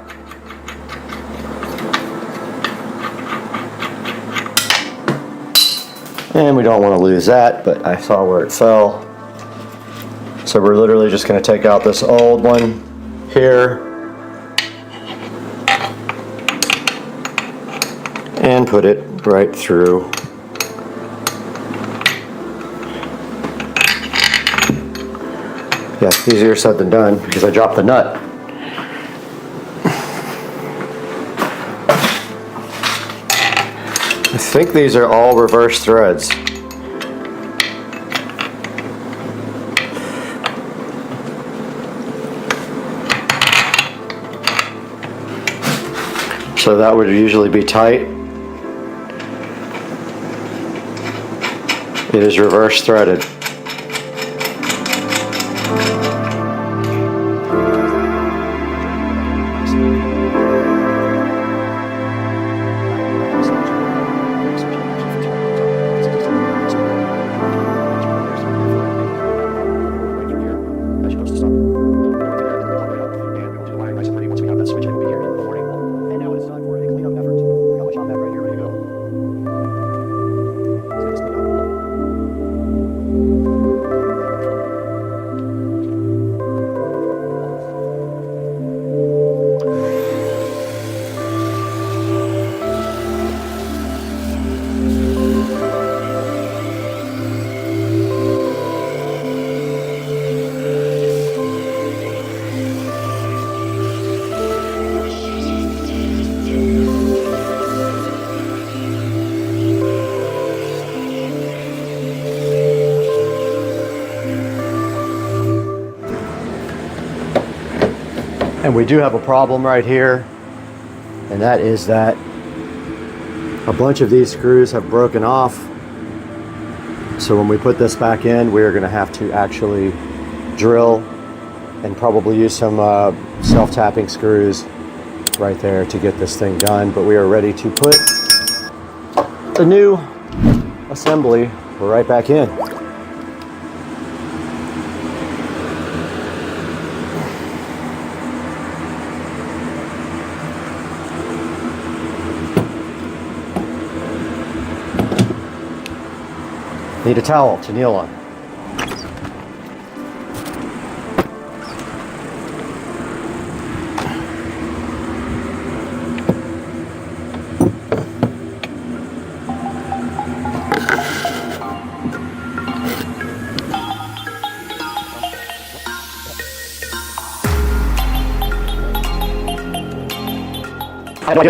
And we don't want to lose that, but I saw where it fell. So we're literally just going to take out this old one here and put it right through. Yeah, easier said than done because I dropped the nut. I think these are all reverse threads. So that would usually be tight. It is reverse threaded. And we do have a problem right here, and that is that a bunch of these screws have broken off. So when we put this back in, we're going to have to actually drill and probably use some self-tapping screws right there to get this thing done. But we are ready to put the new assembly right back in. Need a towel to kneel on.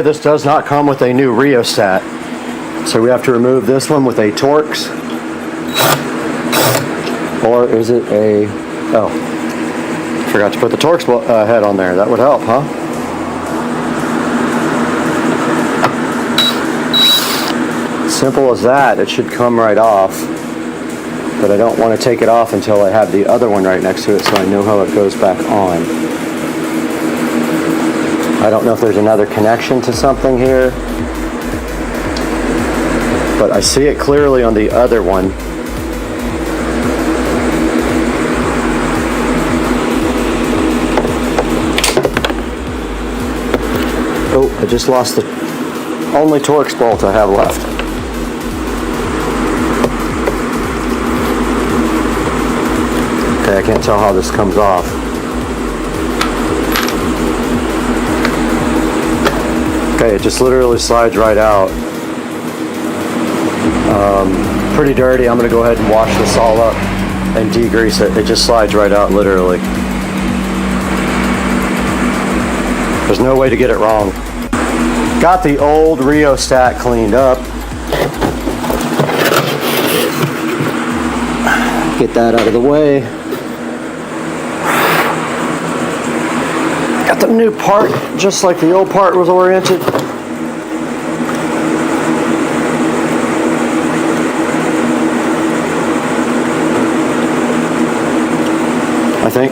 This does not come with a new rheostat, so we have to remove this one with a Torx. Or is it a... oh, forgot to put the Torx head on there. That would help, huh? Simple as that. It should come right off. But I don't want to take it off until I have the other one right next to it so I know how it goes back on. I don't know if there's another connection to something here, but I see it clearly on the other one. Oh, I just lost the only Torx bolt I have left. Okay, I can't tell how this comes off. Okay, it just literally slides right out. Pretty dirty. I'm going to go ahead and wash this all up and degrease it. It just slides right out, literally. There's no way to get it wrong. Got the old rheostat cleaned up. Get that out of the way. Got the new part, just like the old part was oriented. I think.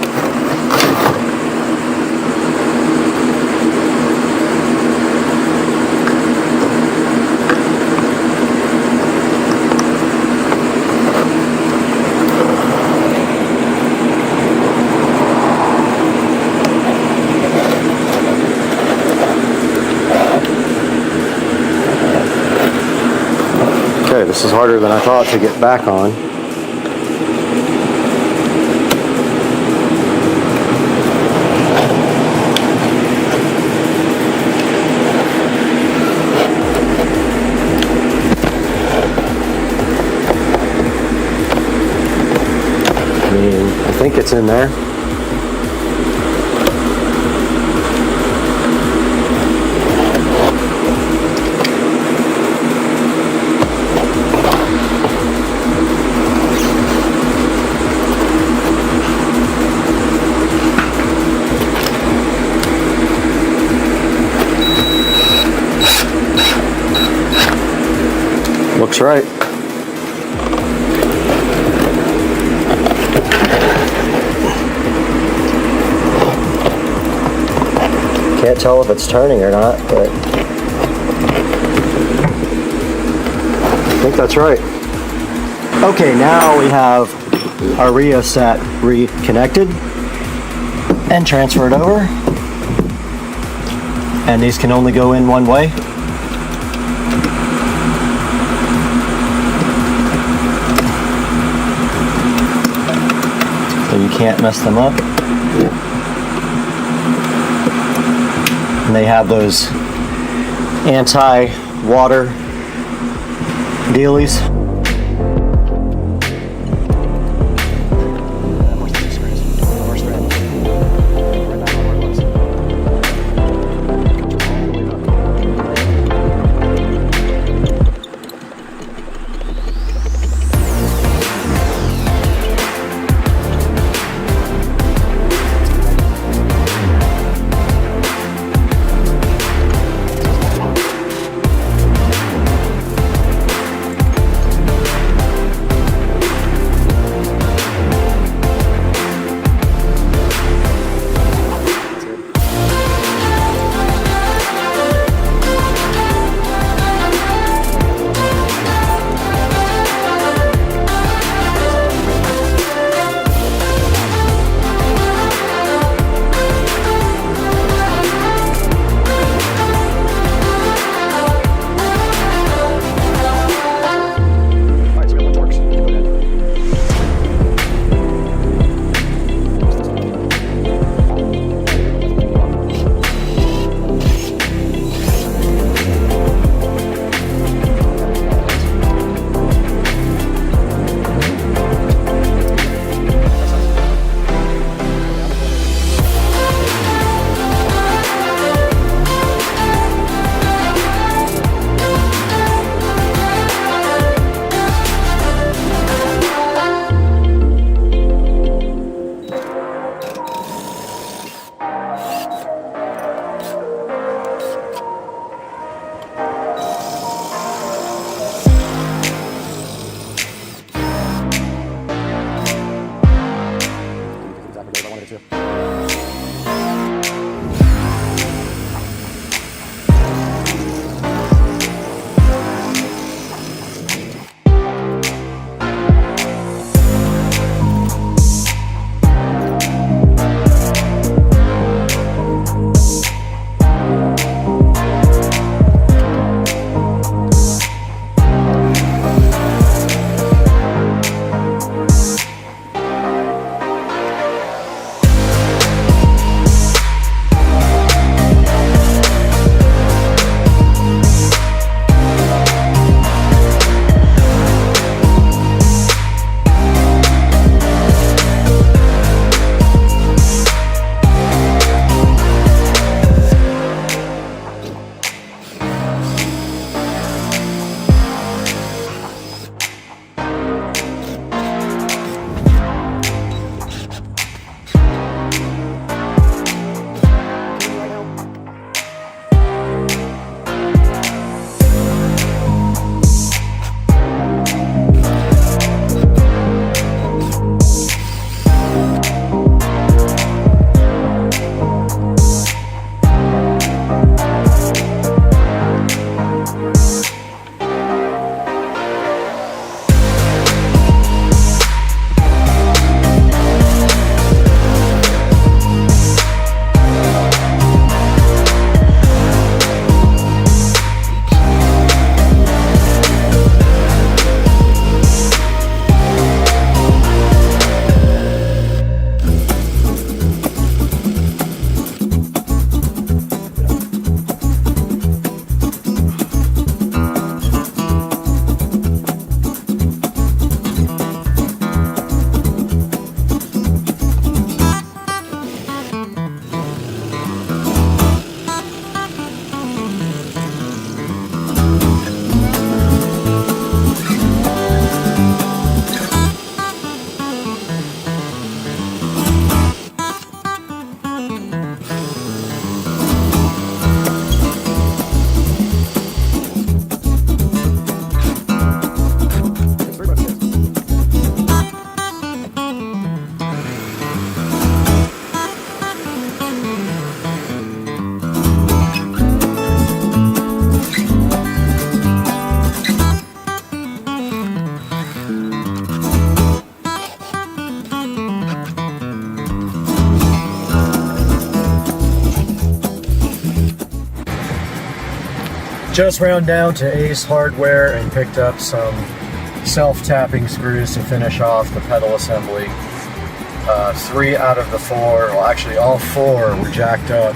Okay, this is harder than I thought to get back on. I think it's in there. Looks right. Can't tell if it's turning or not, but I think that's right. Okay, now we have our rheostat reconnected and transferred over. And these can only go in one way. So you can't mess them up. And they have those anti-water dealies. you. Just ran down to Ace Hardware and picked up some self-tapping screws to finish off the pedal assembly. 3 out of the 4, well actually all 4 were jacked up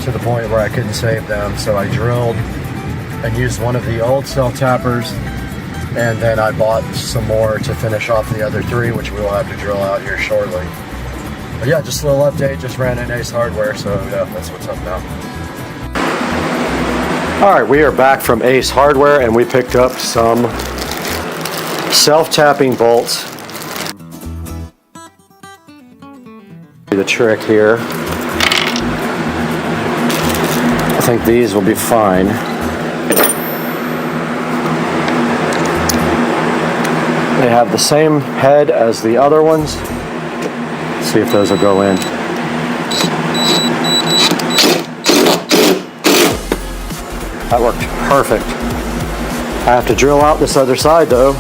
to the point where I couldn't save them, so I drilled and used one of the old self-tappers, and then I bought some more to finish off the other 3, which we will have to drill out here shortly. But yeah, just a little update, just ran in Ace Hardware, so yeah, that's what's up now. Alright, we are back from Ace Hardware and we picked up some self-tapping bolts. The trick here, I think these will be fine. They have the same head as the other ones. Let's see if those will go in. That worked perfect. I have to drill out this other side though.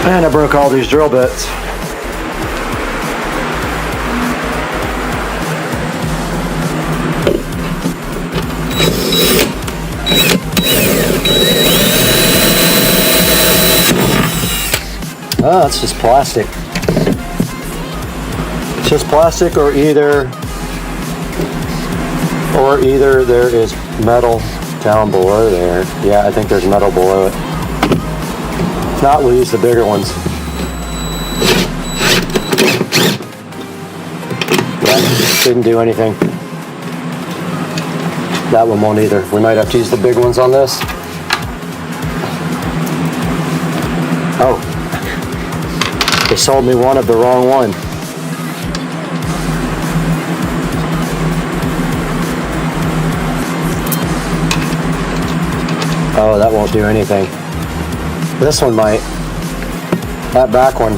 And I broke all these drill bits. Oh, it's just plastic. It's just plastic, or either there is metal down below there. Yeah, I think there's metal below it. If not, we'll use the bigger ones. Yeah, didn't do anything. That one won't either. We might have to use the big ones on this. Oh. They sold me one of the wrong one. Oh, that won't do anything. This one might. That back one.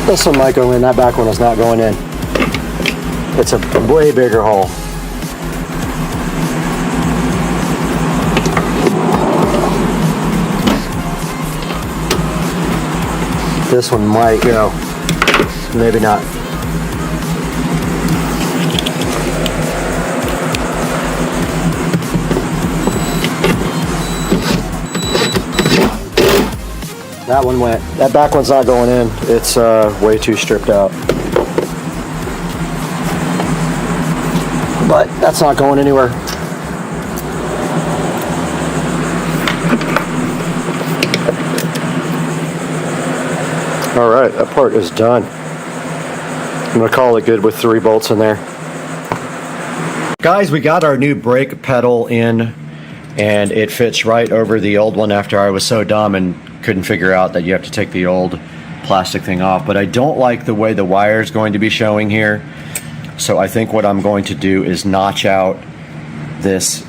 This one might go in, that back one is not going in. It's a way bigger hole. This one might go, maybe not. That one went. That back one's not going in. It's way too stripped out. But that's not going anywhere. All right, that part is done. I'm gonna call it good with 3 bolts in there. Guys, we got our new brake pedal in, and it fits right over the old one after I was so dumb and couldn't figure out that you have to take the old plastic thing off. But I don't like the way the wire is going to be showing here. So I think what I'm going to do is notch out this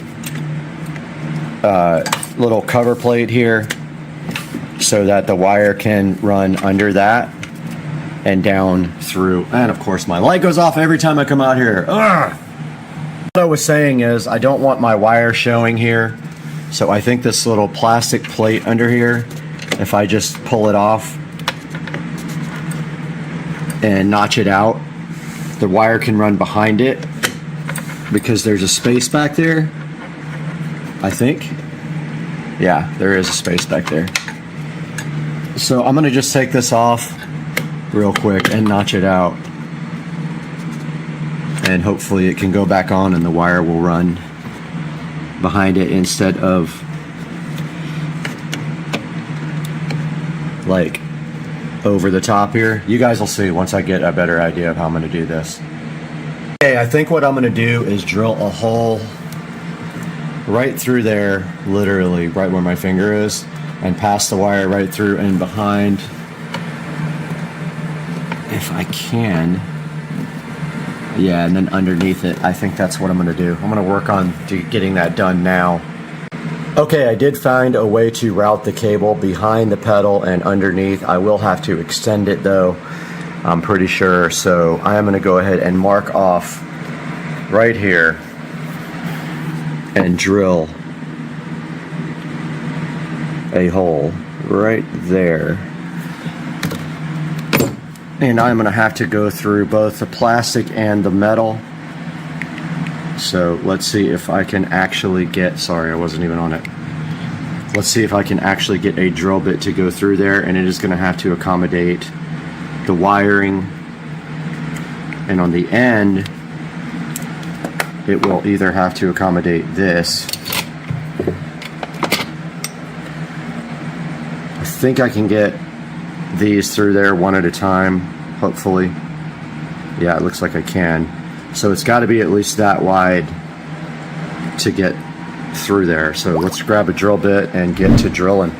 little cover plate here so that the wire can run under that and down through. And of course my light goes off every time I come out here. Ugh! What I was saying is I don't want my wire showing here. So I think this little plastic plate under here, if I just pull it off and notch it out, the wire can run behind it because there's a space back there, I think. Yeah, there is a space back there. So I'm gonna just take this off real quick and notch it out. And hopefully it can go back on and the wire will run behind it instead of like over the top here. You guys will see once I get a better idea of how I'm going to do this. Okay, I think what I'm going to do is drill a hole right through there, literally right where my finger is, and pass the wire right through and behind if I can. Yeah, and then underneath it. I think that's what I'm going to do. I'm going to work on getting that done now. Okay, I did find a way to route the cable behind the pedal and underneath. I will have to extend it though, I'm pretty sure. So I am going to go ahead and mark off right here and drill a hole right there. And I'm going to have to go through both the plastic and the metal. So let's see if I can actually get, sorry, I wasn't even on it. Let's see if I can actually get a drill bit to go through there, and it is going to have to accommodate the wiring. And on the end, it will either have to accommodate this. I think I can get these through there one at a time, hopefully. Yeah, it looks like I can. So it's got to be at least that wide to get through there. So let's grab a drill bit and get to drilling.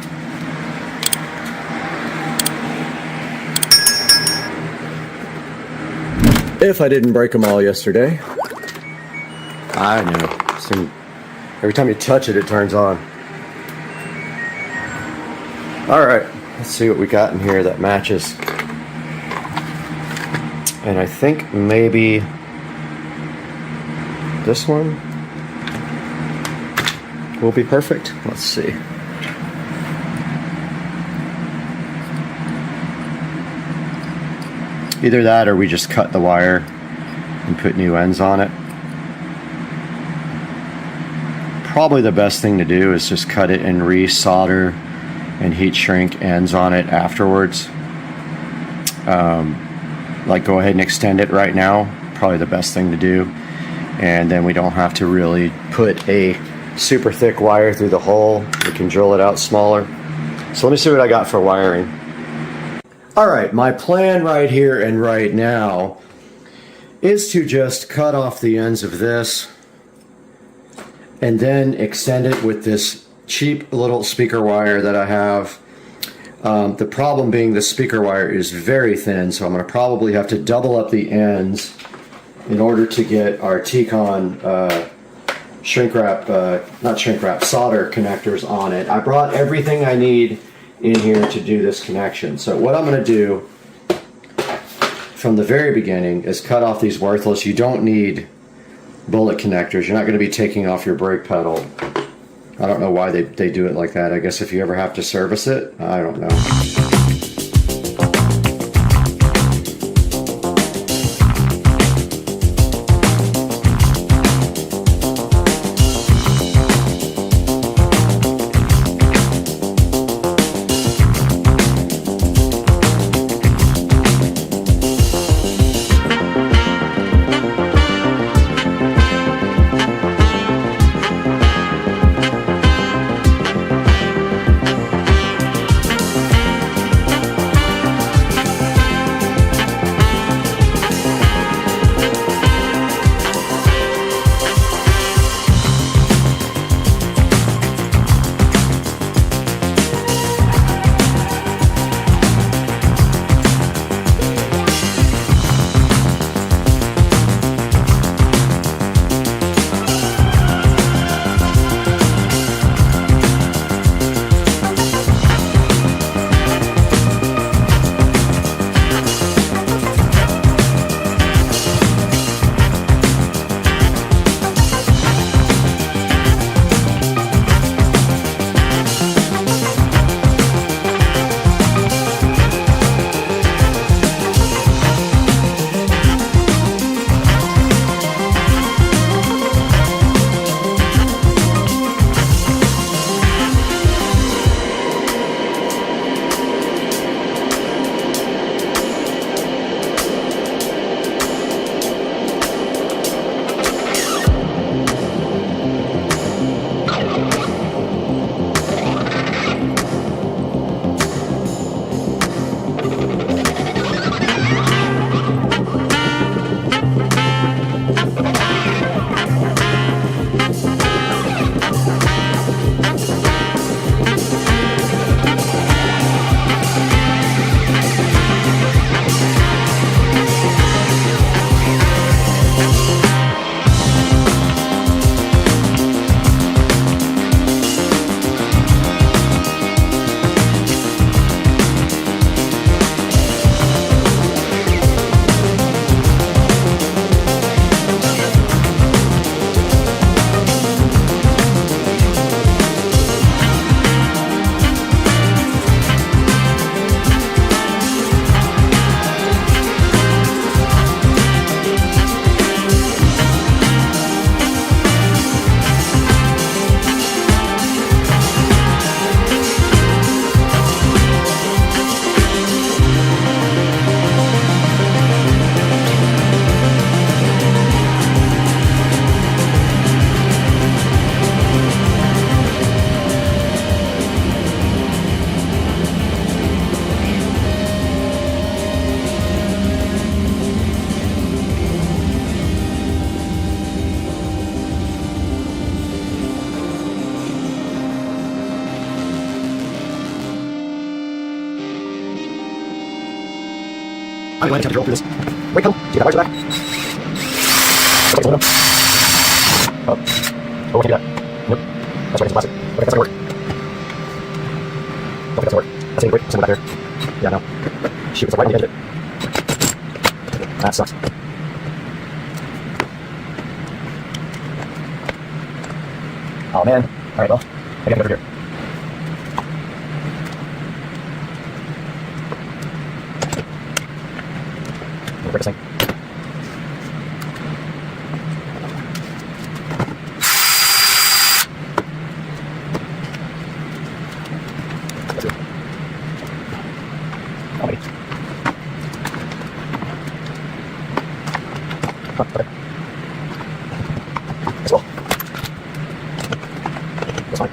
If I didn't break them all yesterday. I know. Every time you touch it, it turns on. Alright, let's see what we got in here that matches. And I think maybe this one will be perfect. Let's see. Either that or we just cut the wire and put new ends on it. Probably the best thing to do is just cut it and re-solder and heat shrink ends on it afterwards. Like go ahead and extend it right now. Probably the best thing to do. And then we don't have to really put a super thick wire through the hole. We can drill it out smaller. So let me see what I got for wiring. Alright, my plan right here and right now is to just cut off the ends of this and then extend it with this cheap little speaker wire that I have. The problem being the speaker wire is very thin, so I'm going to probably have to double up the ends in order to get our T-Con solder connectors on it. I brought everything I need in here to do this connection. So what I'm going to do from the very beginning is cut off these worthless. You don't need bullet connectors. You're not going to be taking off your brake pedal. I don't know why they do it like that. I guess if you ever have to service it, I don't know. I'm going to drill through this. Wait, come. See that wires back? Okay, no. Oh, we can't do that. Nope. That's right, it's plastic. Okay, that's not gonna work. Okay, that's not work. That's ain't great. Send it back there. Yeah, no. Shoot, it's right on the edge of it. That sucks. Oh man. Alright, well, I gotta go over here. Break this thing. Let's see. Oh, wait. Huh, okay. This will. That's fine.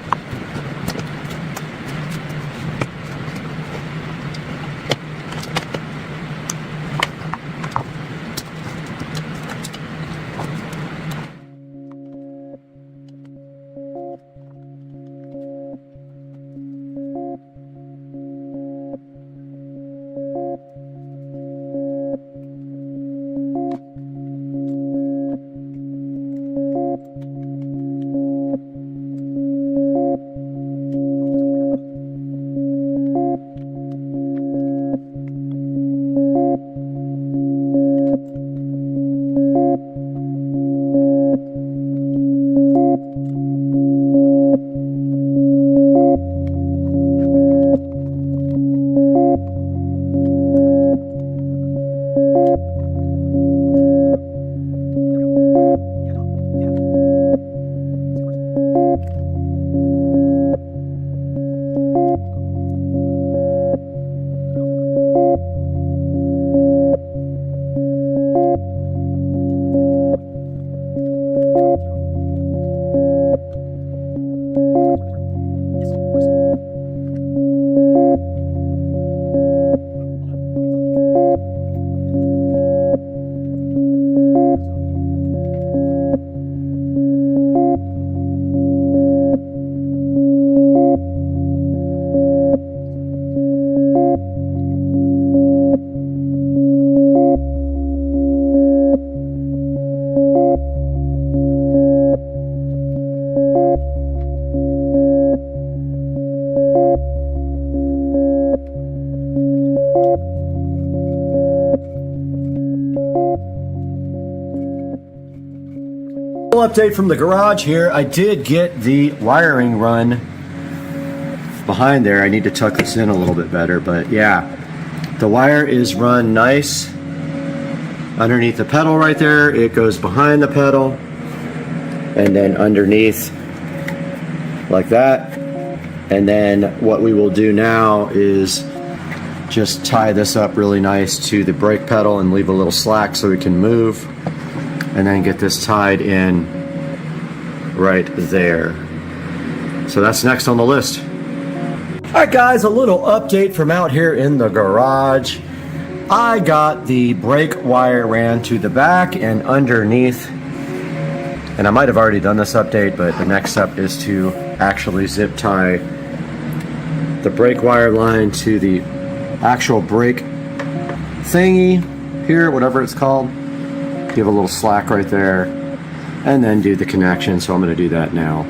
update from the garage here. I did get the wiring run behind there. I need to tuck this in a little bit better, but yeah, the wire is run nice underneath the pedal right there. It goes behind the pedal and then underneath like that. And then what we will do now is just tie this up really nice to the brake pedal and leave a little slack so we can move, and then get this tied in right there. So that's next on the list. All right, guys, a little update from out here in the garage. I got the brake wire ran to the back and underneath, and I might have already done this update, but the next step is to actually zip tie the brake wire line to the actual brake thingy here, whatever it's called. Give a little slack right there, and then do the connection. So I'm going to do that now.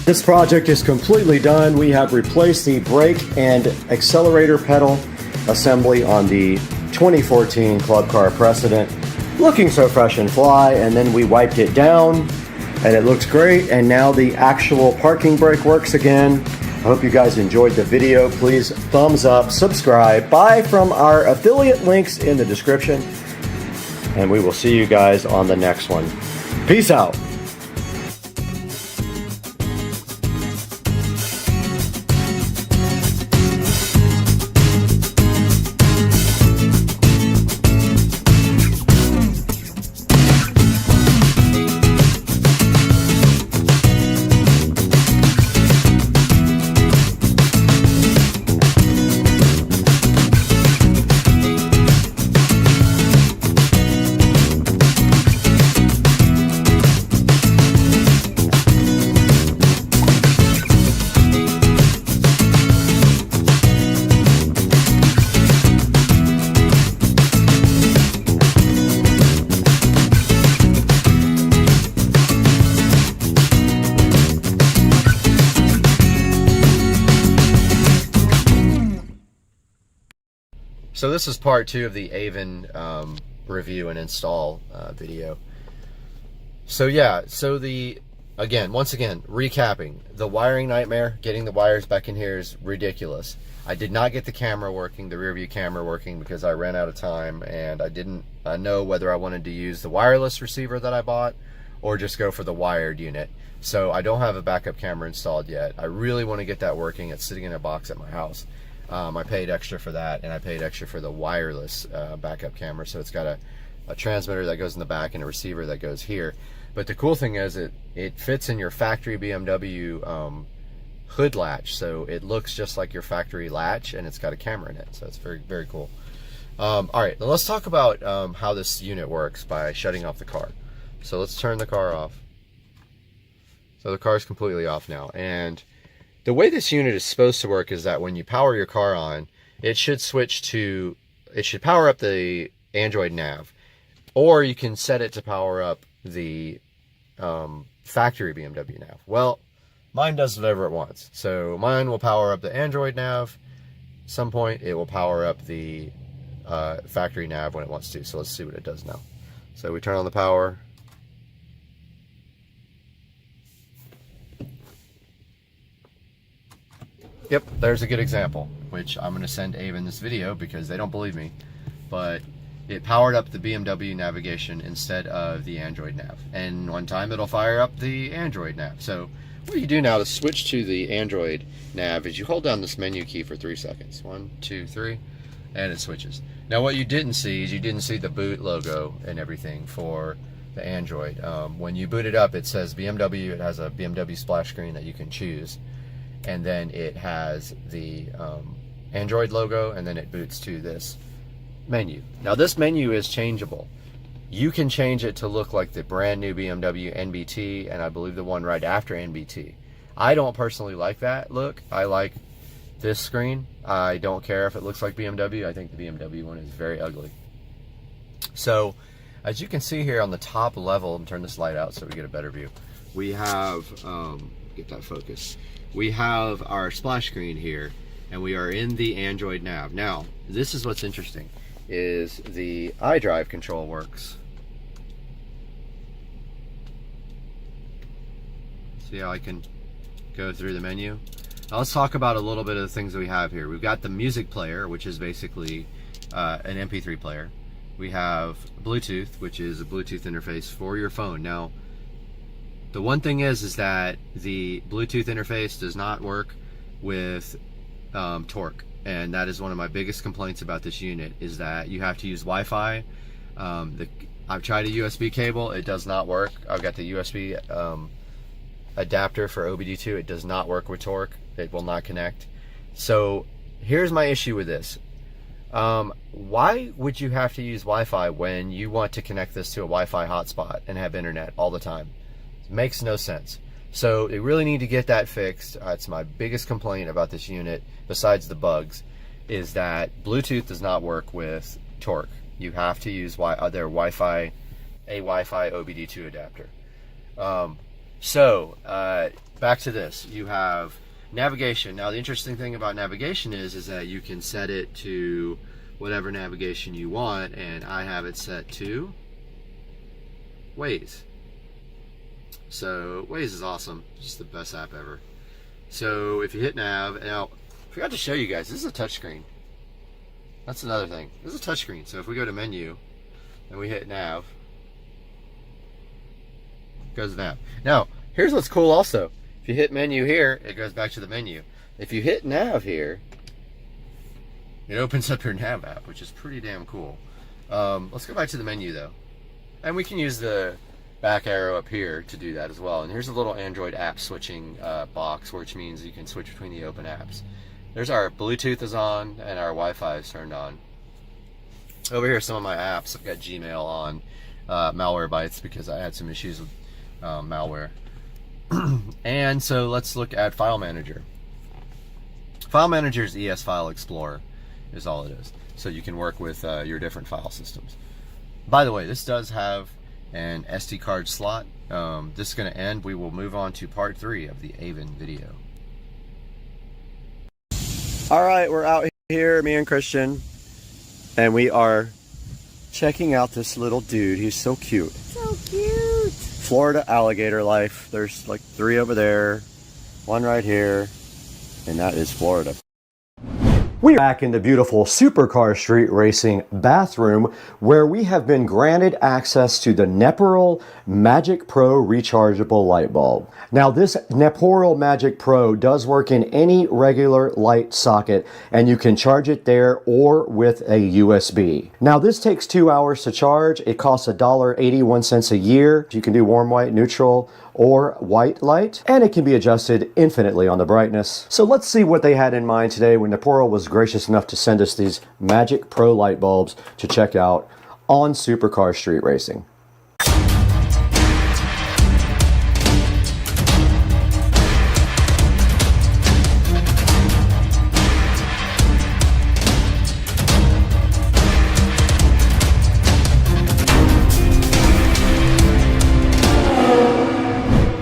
This project is completely done. We have replaced the brake and accelerator pedal assembly on the 2014 Club Car Precedent. Looking so fresh and fly, and then we wiped it down and it looks great, and now the actual parking brake works again. I hope you guys enjoyed the video. Please thumbs up, subscribe, buy from our affiliate links in the description, and we will see you guys on the next one. Peace out. So this is part 2 of the Avon review and install video. So yeah, so once again, recapping, the wiring nightmare, getting the wires back in here is ridiculous. I did not get the camera working, the rear view camera working, because I ran out of time and I didn't know whether I wanted to use the wireless receiver that I bought or just go for the wired unit. So I don't have a backup camera installed yet. I really want to get that working. It's sitting in a box at my house. I paid extra for that, and I paid extra for the wireless backup camera. So it's got a transmitter that goes in the back and a receiver that goes here. But the cool thing is it fits in your factory BMW hood latch, so it looks just like your factory latch, and it's got a camera in it. So it's very, very cool. All right, now let's talk about how this unit works by shutting off the car. So let's turn the car off. So the car is completely off now, and the way this unit is supposed to work is that when you power your car on, it should power up the Android nav, or you can set it to power up the factory BMW nav. Well, mine does whatever it wants. So mine will power up the Android nav. At some point, it will power up the factory nav when it wants to. So let's see what it does now. So we turn on the power. Yep, there's a good example, which I'm going to send Avon this video because they don't believe me, but it powered up the BMW navigation instead of the Android nav. And one time it'll fire up the Android nav. So what you do now to switch to the Android nav is you hold down this menu key for 3 seconds. 1, 2, 3, and it switches. Now what you didn't see is you didn't see the boot logo and everything for the Android. When you boot it up, it says BMW. It has a BMW splash screen that you can choose. And then it has the Android logo, and then it boots to this menu. Now this menu is changeable. You can change it to look like the brand new BMW NBT, and I believe the one right after NBT. I don't personally like that look. I like this screen. I don't care if it looks like BMW. I think the BMW one is very ugly. So as you can see here on the top level, and turn this light out so we get a better view, we have, get that focus. We have our splash screen here, and we are in the Android nav. Now, this is what's interesting, is the iDrive control works. See how I can go through the menu? Now let's talk about a little bit of the things that we have here. We've got the music player, which is basically an MP3 player. We have Bluetooth, which is a Bluetooth interface for your phone. Now, the one thing is that the Bluetooth interface does not work with Torque, and that is one of my biggest complaints about this unit, is that you have to use Wi-Fi. I've tried a USB cable, it does not work. I've got the USB adapter for OBD2, it does not work with Torque. It will not connect. So here's my issue with this. Why would you have to use Wi-Fi when you want to connect this to a Wi-Fi hotspot and have internet all the time? Makes no sense. So they really need to get that fixed. It's my biggest complaint about this unit, besides the bugs, is that Bluetooth does not work with Torque. You have to use their Wi-Fi OBD2 adapter. So, back to this. You have navigation. Now, the interesting thing about navigation is that you can set it to whatever navigation you want, and I have it set to Waze. So, Waze is awesome. It's just the best app ever. So, if you hit nav, now, I forgot to show you guys, this is a touchscreen. That's another thing. This is a touchscreen. So, if we go to menu, and we hit nav, it goes to nav. Now, here's what's cool also. If you hit menu here, it goes back to the menu. If you hit nav here, it opens up your nav app, which is pretty damn cool. Let's go back to the menu though. And we can use the back arrow up here to do that as well. And here's a little Android app switching box, which means you can switch between the open apps. There's our Bluetooth is on and our Wi-Fi is turned on. Over here are some of my apps. I've got Gmail on, Malwarebytes because I had some issues with malware. And so let's look at File Manager. File Manager is ES File Explorer is all it is. So you can work with your different file systems. By the way, this does have an SD card slot. This is going to end. We will move on to part 3 of the Avon video. All right, we're out here, me and Christian, and we are checking out this little dude. He's so cute. So cute. Florida alligator life. There's like 3 over there, 1 right here, and that is Florida. We're back in the beautiful Supercar Street Racing bathroom where we have been granted access to the Neperal Magic Pro rechargeable light bulb. Now this Neperal Magic Pro does work in any regular light socket and you can charge it there or with a USB. Now this takes 2 hours to charge. It costs $1.81 a year. You can do warm white, neutral, or white light, and it can be adjusted infinitely on the brightness. So let's see what they had in mind today when Neperal was gracious enough to send us these Magic Pro light bulbs to check out on Supercar Street Racing.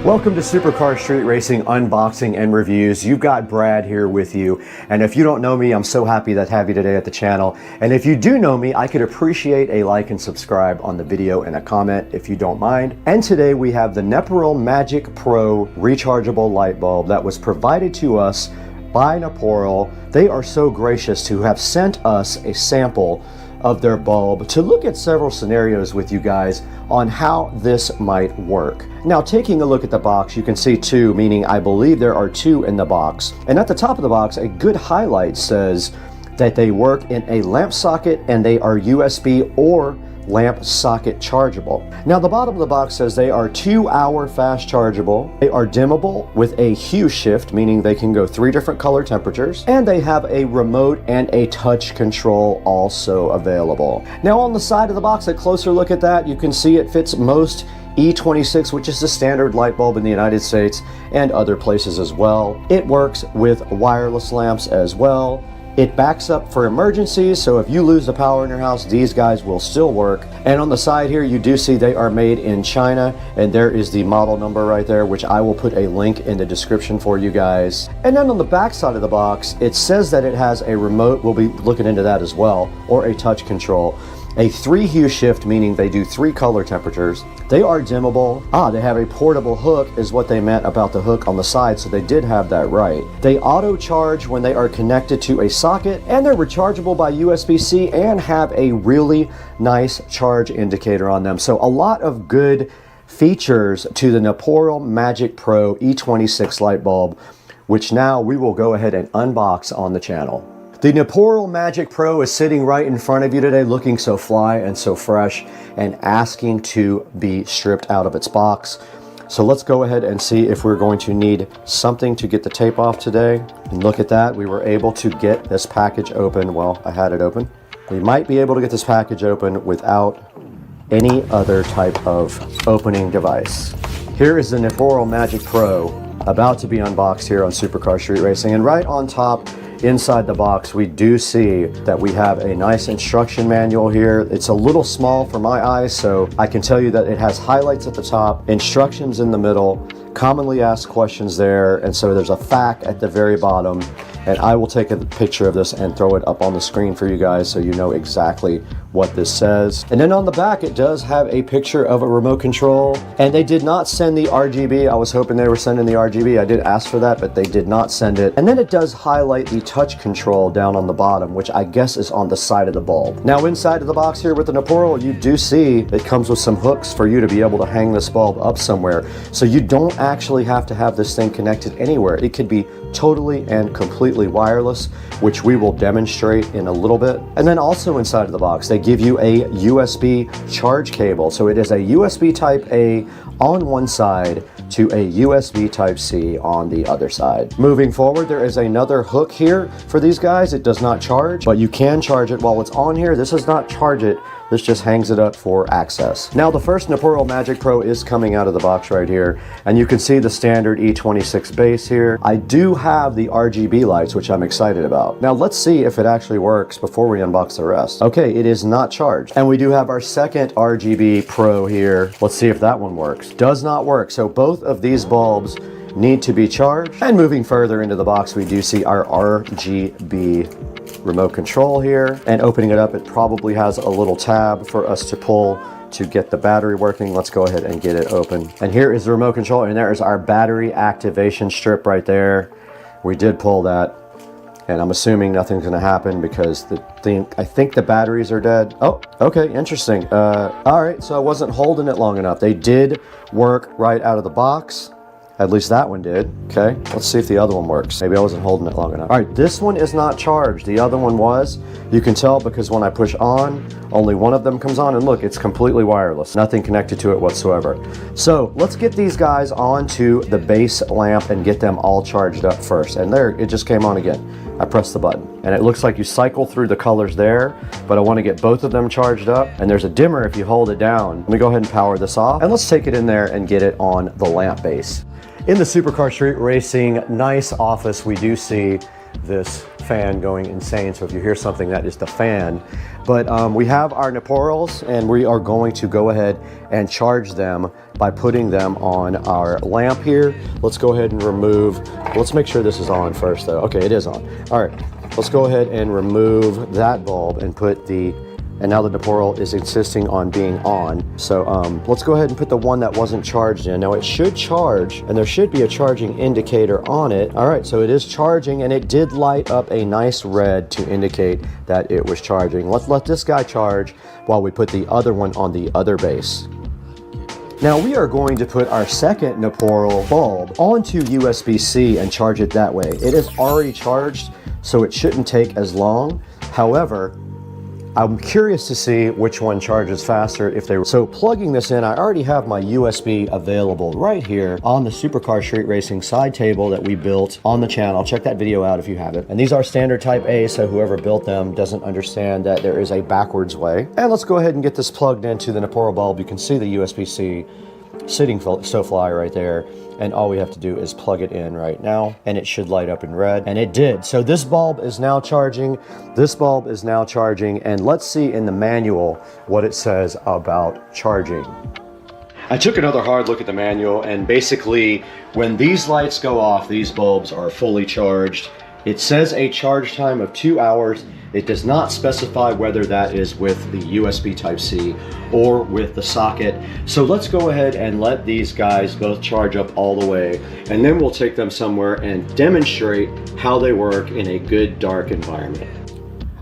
Welcome to Supercar Street Racing unboxing and reviews. You've got Brad here with you. And if you don't know me, I'm so happy to have you today at the channel. And if you do know me, I could appreciate a like and subscribe on the video and a comment if you don't mind. And today we have the Neperal Magic Pro rechargeable light bulb that was provided to us by Neperal. They are so gracious to have sent us a sample of their bulb to look at several scenarios with you guys on how this might work. Now, taking a look at the box, you can see 2, meaning I believe there are 2 in the box. And at the top of the box, a good highlight says that they work in a lamp socket and they are USB or lamp socket chargeable. Now the bottom of the box says they are 2-hour fast chargeable. They are dimmable with a hue shift, meaning they can go 3 different color temperatures, and they have a remote and a touch control also available. Now on the side of the box, a closer look at that, you can see it fits most E26, which is the standard light bulb in the United States and other places as well. It works with wireless lamps as well. It backs up for emergencies, so if you lose the power in your house, these guys will still work. And on the side here, you do see they are made in China, and there is the model number right there, which I will put a link in the description for you guys. And then on the back side of the box, it says that it has a remote, we'll be looking into that as well, or a touch control. A 3 hue shift, meaning they do 3 color temperatures. They are dimmable. They have a portable hook is what they meant about the hook on the side, so they did have that right. They auto charge when they are connected to a socket, and they're rechargeable by USB-C and have a really nice charge indicator on them. So a lot of good features to the Neperal Magic Pro E26 light bulb, which now we will go ahead and unbox on the channel. The Neperal Magic Pro is sitting right in front of you today, looking so fly and so fresh and asking to be stripped out of its box. So let's go ahead and see if we're going to need something to get the tape off today. And look at that, we were able to get this package open. Well, I had it open. We might be able to get this package open without any other type of opening device. Here is the Neperal Magic Pro about to be unboxed here on Supercar Street Racing, and right on top inside the box we do see that we have a nice instruction manual here. It's a little small for my eyes, so I can tell you that it has highlights at the top, instructions in the middle, commonly asked questions there, and so there's a FAQ at the very bottom, and I will take a picture of this and throw it up on the screen for you guys so you know exactly what this says. And then on the back it does have a picture of a remote control, and they did not send the RGB. I was hoping they were sending the RGB. I did ask for that, but they did not send it. And then it does highlight the touch control down on the bottom, which I guess is on the side of the bulb. Now inside of the box here with the Neporol, you do see it comes with some hooks for you to be able to hang this bulb up somewhere, so you don't actually have to have this thing connected anywhere. It could be totally and completely wireless, which we will demonstrate in a little bit. And then also inside of the box they give you a USB charge cable. So it is a USB type A on one side to a USB type C on the other side. Moving forward, there is another hook here for these guys. It does not charge, but you can charge it while it's on here. This does not charge it. This just hangs it up for access. Now the first Neporol Magic Pro is coming out of the box right here, and you can see the standard E26 base here. I do have the RGB lights, which I'm excited about. Now let's see if it actually works before we unbox the rest. Okay, it is not charged. And we do have our second RGB Pro here. Let's see if that one works. Does not work. So both of these bulbs need to be charged. And moving further into the box, we do see our RGB remote control here, and opening it up, it probably has a little tab for us to pull to get the battery working. Let's go ahead and get it open. And here is the remote control, and there is our battery activation strip right there. We did pull that, and I'm assuming nothing's going to happen because I think the batteries are dead. Oh, okay, interesting. All right, so I wasn't holding it long enough. They did work right out of the box. At least that one did. Okay, let's see if the other one works. Maybe I wasn't holding it long enough. All right, this one is not charged. The other one was. You can tell because when I push on, only one of them comes on, and look, it's completely wireless. Nothing connected to it whatsoever. So let's get these guys onto the base lamp and get them all charged up first. And there, it just came on again. I pressed the button, and it looks like you cycle through the colors there, but I want to get both of them charged up, and there's a dimmer if you hold it down. Let me go ahead and power this off, and let's take it in there and get it on the lamp base. In the Supercar Street Racing nice office, we do see this fan going insane. So if you hear something, that is the fan. But we have our Neporols, and we are going to go ahead and charge them by putting them on our lamp here. Let's go ahead and remove, let's make sure this is on first though. Okay, it is on. All right, let's go ahead and remove that bulb and put the, and now the Neporol is insisting on being on. So let's go ahead and put the one that wasn't charged in. Now it should charge, and there should be a charging indicator on it. All right, so it is charging, and it did light up a nice red to indicate that it was charging. Let's let this guy charge while we put the other one on the other base. Now we are going to put our second Neporol bulb onto USB-C and charge it that way. It is already charged, so it shouldn't take as long. However, I'm curious to see which one charges faster if they were. So plugging this in, I already have my USB available right here on the Supercar Street Racing side table that we built on the channel. Check that video out if you haven't. And these are standard type A, so whoever built them doesn't understand that there is a backwards way. And let's go ahead and get this plugged into the Neporol bulb. You can see the USB-C sitting SoFly right there, and all we have to do is plug it in right now, and it should light up in red, and it did. So this bulb is now charging, this bulb is now charging, and let's see in the manual what it says about charging. I took another hard look at the manual, and basically when these lights go off, these bulbs are fully charged. It says a charge time of 2 hours. It does not specify whether that is with the USB Type-C or with the socket. So let's go ahead and let these guys both charge up all the way, and then we'll take them somewhere and demonstrate how they work in a good dark environment.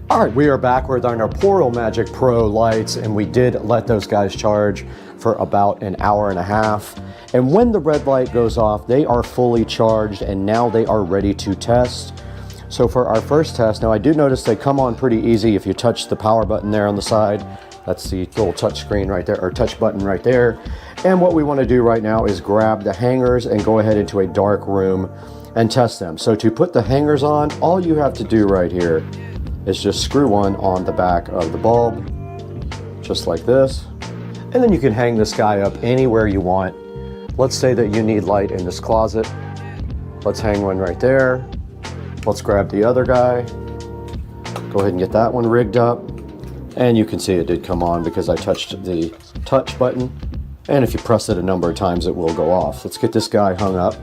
All right, we are back with our Neporol Magic Pro lights, and we did let those guys charge for about an hour and a half. And when the red light goes off, they are fully charged, and now they are ready to test. So for our first test, now I do notice they come on pretty easy if you touch the power button there on the side. That's the little touch screen right there, or touch button right there. And what we want to do right now is grab the hangers and go ahead into a dark room and test them. So to put the hangers on, all you have to do right here is just screw one on the back of the bulb, just like this. And then you can hang this guy up anywhere you want. Let's say that you need light in this closet. Let's hang one right there. Let's grab the other guy. Go ahead and get that one rigged up. And you can see it did come on because I touched the touch button. And if you press it a number of times, it will go off. Let's get this guy hung up.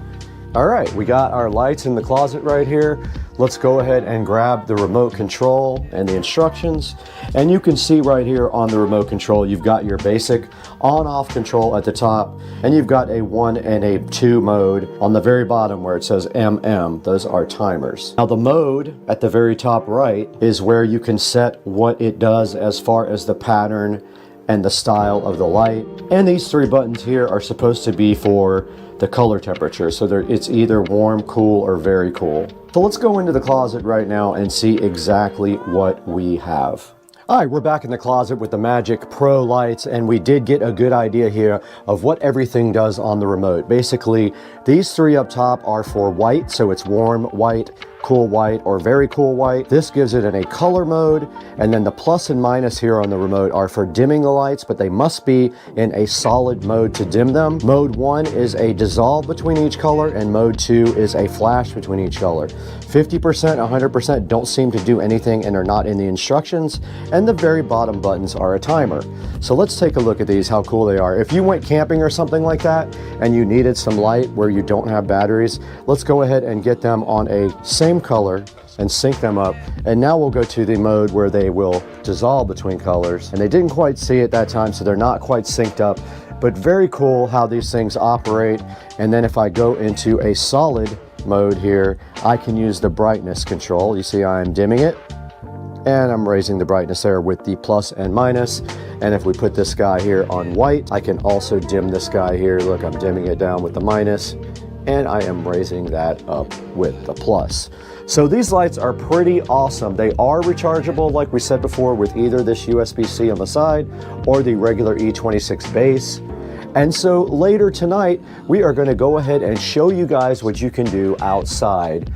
All right, we got our lights in the closet right here. Let's go ahead and grab the remote control and the instructions. And you can see right here on the remote control, you've got your basic on-off control at the top, and you've got a 1 and a 2 mode on the very bottom where it says MM. Those are timers. Now the mode at the very top right is where you can set what it does as far as the pattern and the style of the light. And these 3 buttons here are supposed to be for the color temperature, so it's either warm, cool, or very cool. So let's go into the closet right now and see exactly what we have. All right, we're back in the closet with the Magic Pro lights, and we did get a good idea here of what everything does on the remote. Basically, these 3 up top are for white, so it's warm white, cool white, or very cool white. This gives it in a color mode, and then the plus and minus here on the remote are for dimming the lights, but they must be in a solid mode to dim them. Mode 1 is a dissolve between each color, and mode 2 is a flash between each color. 50%, 100% don't seem to do anything and are not in the instructions, and the very bottom buttons are a timer. So let's take a look at these, how cool they are. If you went camping or something like that, and you needed some light where you don't have batteries, let's go ahead and get them on a same color and sync them up. And now we'll go to the mode where they will dissolve between colors. And they didn't quite see it that time, so they're not quite synced up, but very cool how these things operate. And then if I go into a solid mode here, I can use the brightness control. You see I'm dimming it, and I'm raising the brightness there with the plus and minus. And if we put this guy here on white, I can also dim this guy here. Look, I'm dimming it down with the minus, and I am raising that up with the plus. So these lights are pretty awesome. They are rechargeable, like we said before, with either this USB-C on the side or the regular E26 base. And so later tonight, we are going to go ahead and show you guys what you can do outside.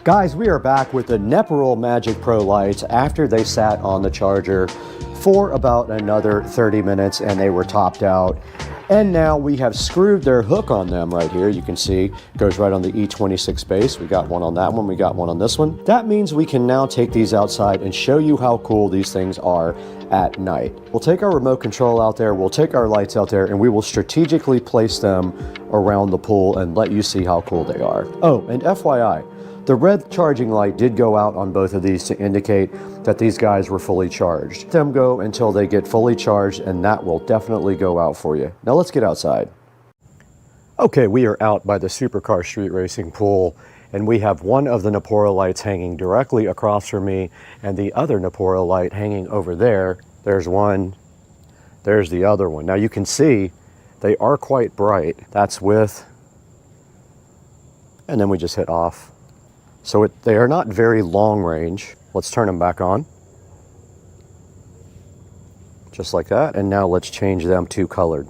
Guys, we are back with the Nepperl Magic Pro lights after they sat on the charger for about another 30 minutes and they were topped out. And now we have screwed their hook on them right here. You can see it goes right on the E26 base. We got one on that one, we got one on this one. That means we can now take these outside and show you how cool these things are at night. We'll take our remote control out there, we'll take our lights out there, and we will strategically place them around the pool and let you see how cool they are. Oh, and FYI, the red charging light did go out on both of these to indicate that these guys were fully charged. Let them go until they get fully charged, and that will definitely go out for you. Now let's get outside. Okay, we are out by the Supercar Street Racing pool, and we have one of the Nepperl lights hanging directly across from me, and the other Nepperl light hanging over there. There's one, there's the other one. Now you can see they are quite bright. That's with, and then we just hit off. So they are not very long range. Let's turn them back on. Just like that. And now let's change them to colored.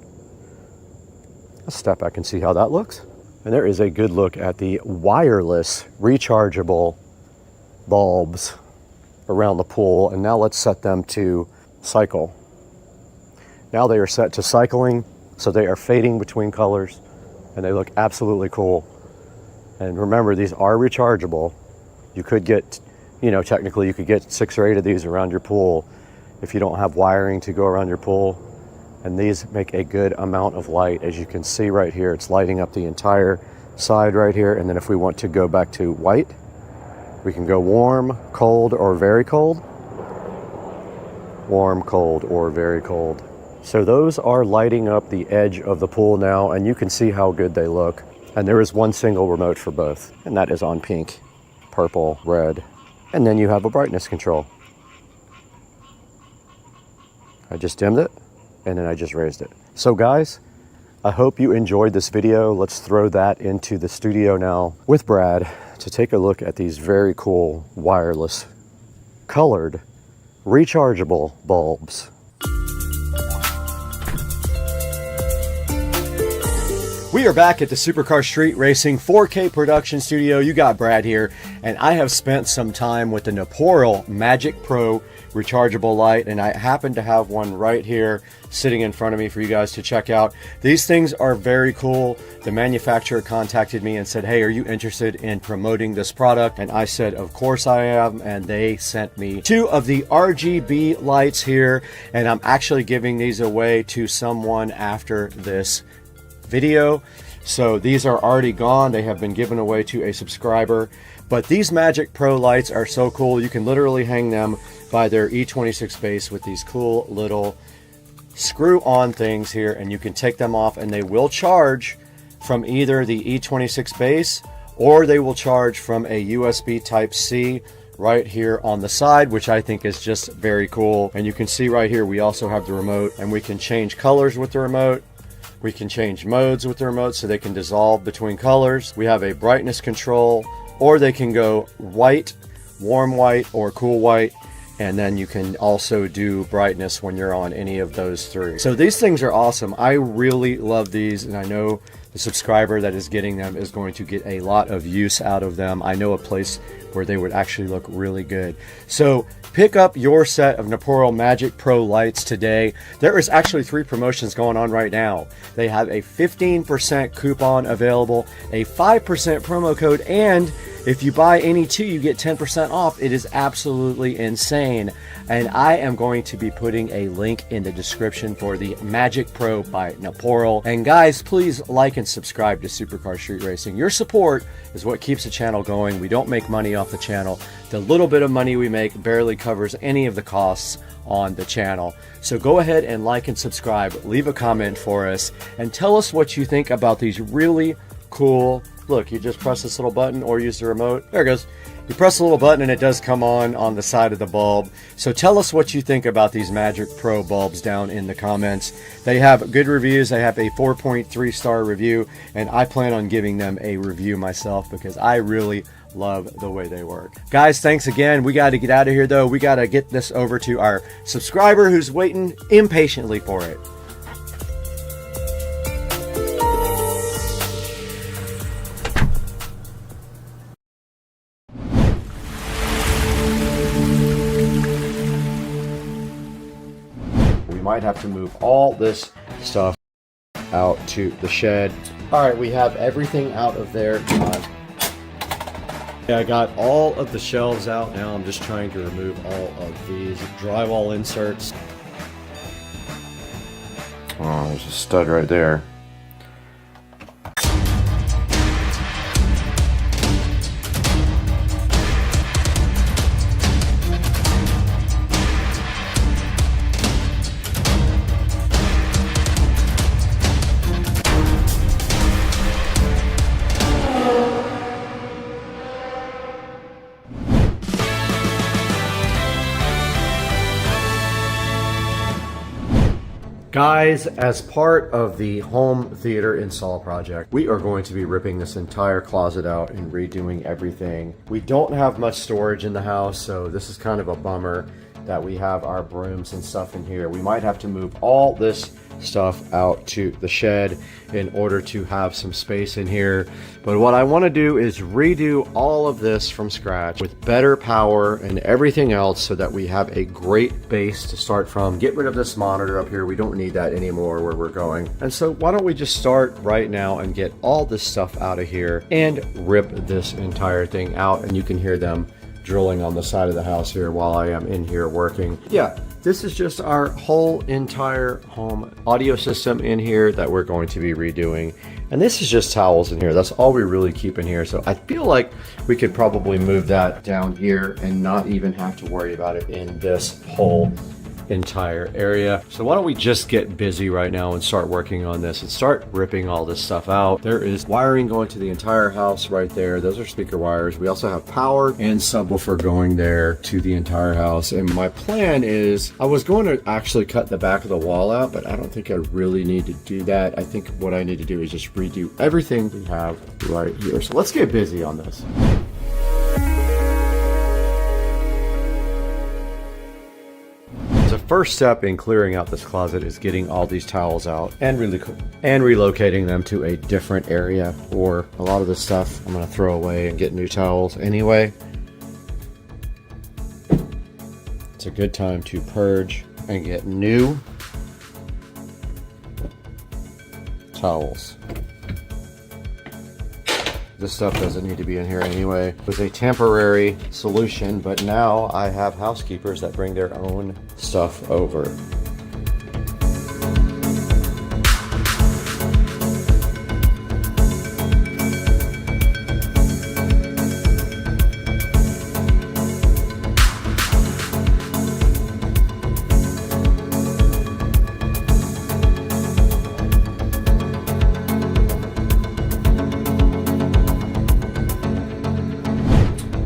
Let's step back and see how that looks. And there is a good look at the wireless rechargeable bulbs around the pool. And now let's set them to cycle. Now they are set to cycling, so they are fading between colors, and they look absolutely cool. And remember, these are rechargeable. You could get, technically you could get 6 or 8 of these around your pool if you don't have wiring to go around your pool. And these make a good amount of light. As you can see right here, it's lighting up the entire side right here. And then if we want to go back to white, we can go warm, cold, or very cold. Warm, cold, or very cold. So those are lighting up the edge of the pool now, and you can see how good they look. And there is one single remote for both, and that is on pink, purple, red. And then you have a brightness control. I just dimmed it, and then I just raised it. So guys, I hope you enjoyed this video. Let's throw that into the studio now with Brad to take a look at these very cool wireless, colored, rechargeable bulbs. We are back at the Supercar Street Racing 4K production studio. You got Brad here, And I have spent some time with the Noporo Magic Pro rechargeable light, and I happen to have one right here sitting in front of me for you guys to check out. These things are very cool. The manufacturer contacted me and said, hey, are you interested in promoting this product? And I said, of course I am. And they sent me 2 of the RGB lights here, and I'm actually giving these away to someone after this video. So these are already gone. They have been given away to a subscriber. But these Magic Pro lights are so cool. You can literally hang them by their E26 base with these cool little screw-on things here, and you can take them off and they will charge from either the E26 base or they will charge from a USB Type-C right here on the side, which I think is just very cool. And you can see right here we also have the remote, and we can change colors with the remote. We can change modes with the remote so they can dissolve between colors. We have a brightness control, or they can go white, warm white, or cool white. And then you can also do brightness when you're on any of those 3. So these things are awesome. I really love these, and I know the subscriber that is getting them is going to get a lot of use out of them. I know a place where they would actually look really good. So pick up your set of Noporo Magic Pro lights today. There is actually 3 promotions going on right now. They have a 15% coupon available, a 5% promo code, and if you buy any 2, you get 10% off. It is absolutely insane. And I am going to be putting a link in the description for the Magic Pro by Noporo. And guys, please like and subscribe to Supercar Street Racing. Your support is what keeps the channel going. We don't make money off the channel. The little bit of money we make barely covers any of the costs on the channel. So go ahead and like and subscribe, leave a comment for us, and tell us what you think about these really cool. Look, you just press this little button or use the remote. There it goes. You press the little button and it does come on the side of the bulb. So tell us what you think about these Magic Pro bulbs down in the comments. They have good reviews. I have a 4.3 star review, and I plan on giving them a review myself because I really love the way they work. Guys, thanks again. We got to get out of here though. We got to get this over to our subscriber who's waiting impatiently for it. Might have to move all this stuff out to the shed. All right, we have everything out of there. Yeah, I got all of the shelves out now. I'm just trying to remove all of these drywall inserts. Oh, there's a stud right there. Guys, as part of the home theater install project, we are going to be ripping this entire closet out and redoing everything. We don't have much storage in the house, so this is kind of a bummer that we have our brooms and stuff in here. We might have to move all this stuff out to the shed in order to have some space in here. But what I want to do is redo all of this from scratch with better power and everything else so that we have a great base to start from. Get rid of this monitor up here. We don't need that anymore where we're going. And so why don't we just start right now and get all this stuff out of here and rip this entire thing out. And you can hear them drilling on the side of the house here while I am in here working. Yeah, this is just our whole entire home audio system in here that we're going to be redoing. And this is just towels in here. That's all we really keep in here. So I feel like we could probably move that down here and not even have to worry about it in this whole entire area. So why don't we just get busy right now and start working on this and start ripping all this stuff out. There is wiring going to the entire house right there. Those are speaker wires. We also have power and subwoofer going there to the entire house. And my plan is I was going to actually cut the back of the wall out, but I don't think I really need to do that. I think what I need to do is just redo everything we have right here. So let's get busy on this. So first step in clearing out this closet is getting all these towels out and relocating them to a different area. Or a lot of this stuff I'm gonna throw away and get new towels anyway. It's a good time to purge and get new towels. This stuff doesn't need to be in here anyway. It was a temporary solution, but now I have housekeepers that bring their own stuff over.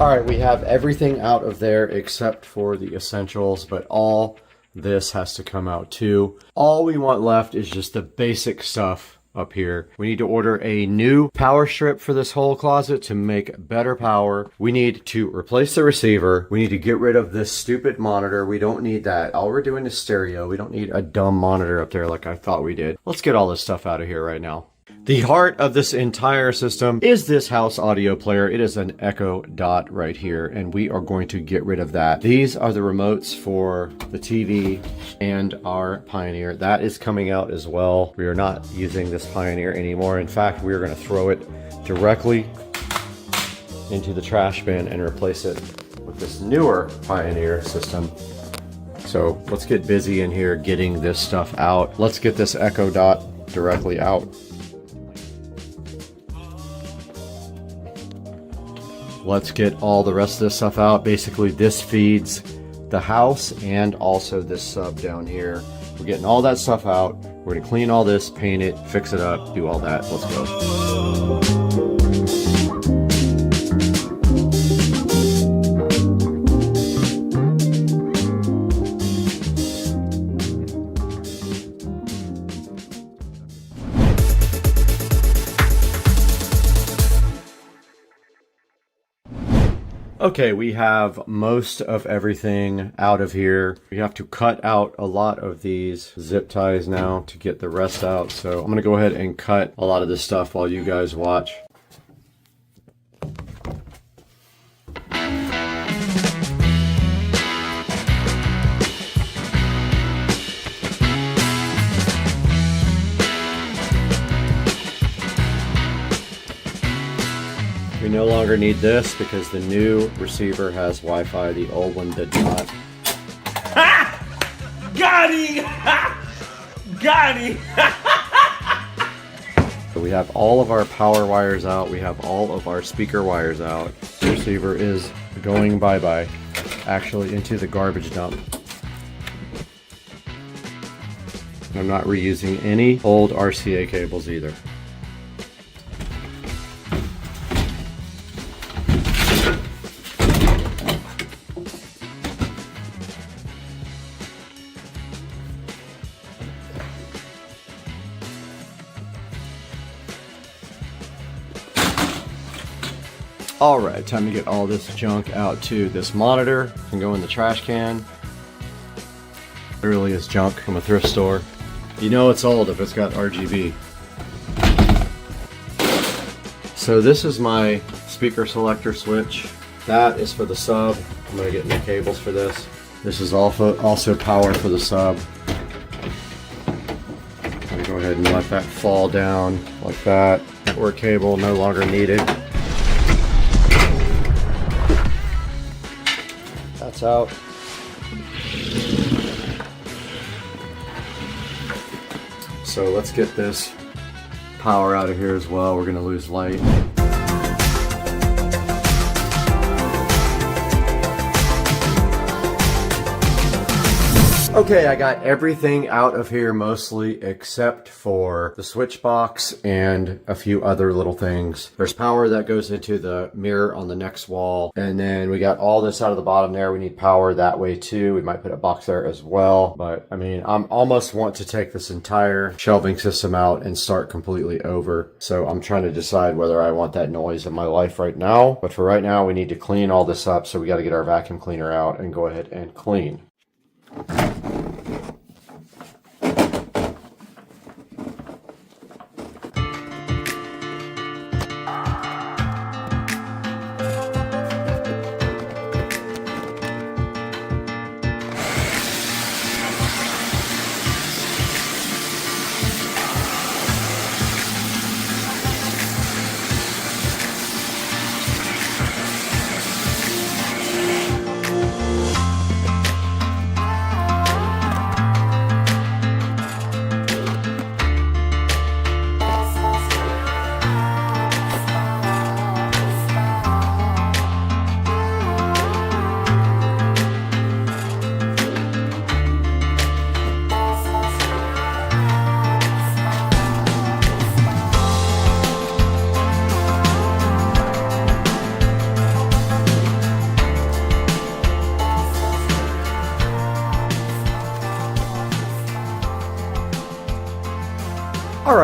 All right, we have everything out of there except for the essentials, but all this has to come out too. All we want left is just the basic stuff up here. We need to order a new power strip for this whole closet to make better power. We need to replace the receiver. We need to get rid of this stupid monitor. We don't need that. All we're doing is stereo. We don't need a dumb monitor up there like I thought we did. Let's get all this stuff out of here right now. The heart of this entire system is this house audio player. It is an Echo Dot right here, and we are going to get rid of that. These are the remotes for the TV and our Pioneer. That is coming out as well. We are not using this Pioneer anymore. In fact, we are going to throw it directly into the trash bin and replace it with this newer Pioneer system. So let's get busy in here getting this stuff out. Let's get this Echo Dot directly out. Let's get all the rest of this stuff out. Basically, this feeds the house and also this sub down here. We're getting all that stuff out. We're gonna clean all this, paint it, fix it up, do all that. Let's go. Okay, we have most of everything out of here. We have to cut out a lot of these zip ties now to get the rest out. So I'm gonna go ahead and cut a lot of this stuff while you guys watch. We no longer need this because the new receiver has Wi-Fi. The old one did not. Ha! Got him! Got him! So we have all of our power wires out. We have all of our speaker wires out. The receiver is going bye-bye, actually into the garbage dump. I'm not reusing any old RCA cables either. All right, time to get all this junk out too. This monitor can go in the trash can. Literally is junk from a thrift store. You know it's old if it's got RGB. So this is my speaker selector switch. That is for the sub. I'm gonna get new cables for this. This is also power for the sub. I'm gonna go ahead and let that fall down like that. Network cable no longer needed. That's out. So let's get this power out of here as well. We're gonna lose light. Okay, I got everything out of here mostly except for the switch box and a few other little things. There's power that goes into the mirror on the next wall. And then we got all this out of the bottom there. We need power that way too. We might put a box there as well. But I mean, I'm almost want to take this entire shelving system out and start completely over. So I'm trying to decide whether I want that noise in my life right now. But for right now, we need to clean all this up. So we got to get our vacuum cleaner out and go ahead and clean.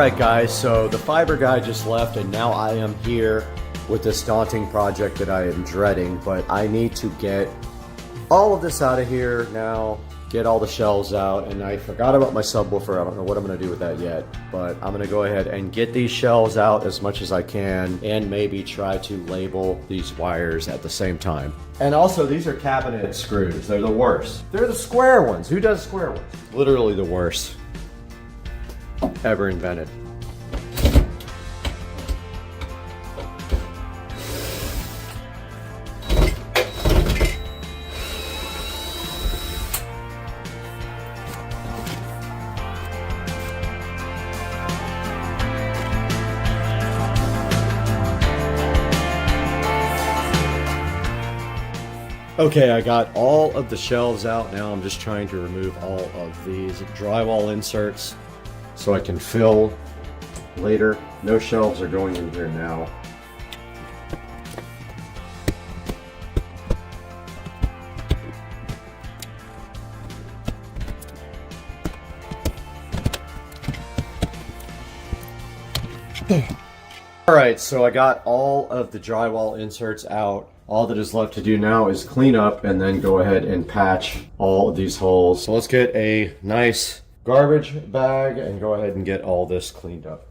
right, guys, so the fiber guy just left, and now I am here with this daunting project that I am dreading, but I need to get all of this out of here now, get all the shelves out, and I forgot about my subwoofer. I don't know what I'm going to do with that yet, but I'm going to go ahead and get these shelves out as much as I can and maybe try to label these wires at the same time. And also, these are cabinet screws. They're the worst. They're the square ones. Who does square ones? Literally the worst ever invented. Okay, I got all of the shelves out. Now I'm just trying to remove all of these drywall inserts so I can fill later. No shelves are going in here now. All right, so I got all of the drywall inserts out. All that is left to do now is clean up and then go ahead and patch all of these holes. So let's get a nice garbage bag and go ahead and get all this cleaned up.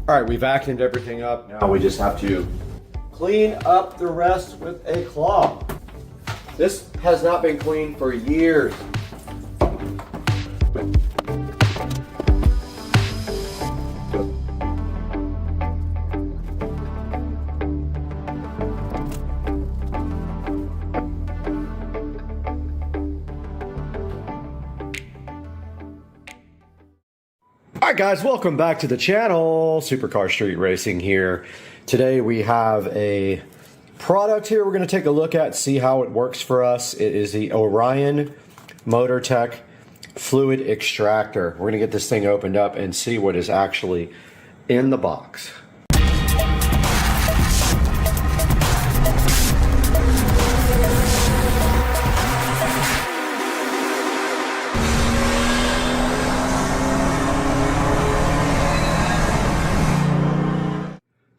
All right, we vacuumed everything up. Now we just have to clean up the rest with a cloth. This has not been cleaned for years. Alright guys, welcome back to the channel. Supercar Street Racing here. Today we have a product here we're going to take a look at, see how it works for us. It is the Orion MotorTech Fluid Extractor. We're going to get this thing opened up and see what is actually in the box.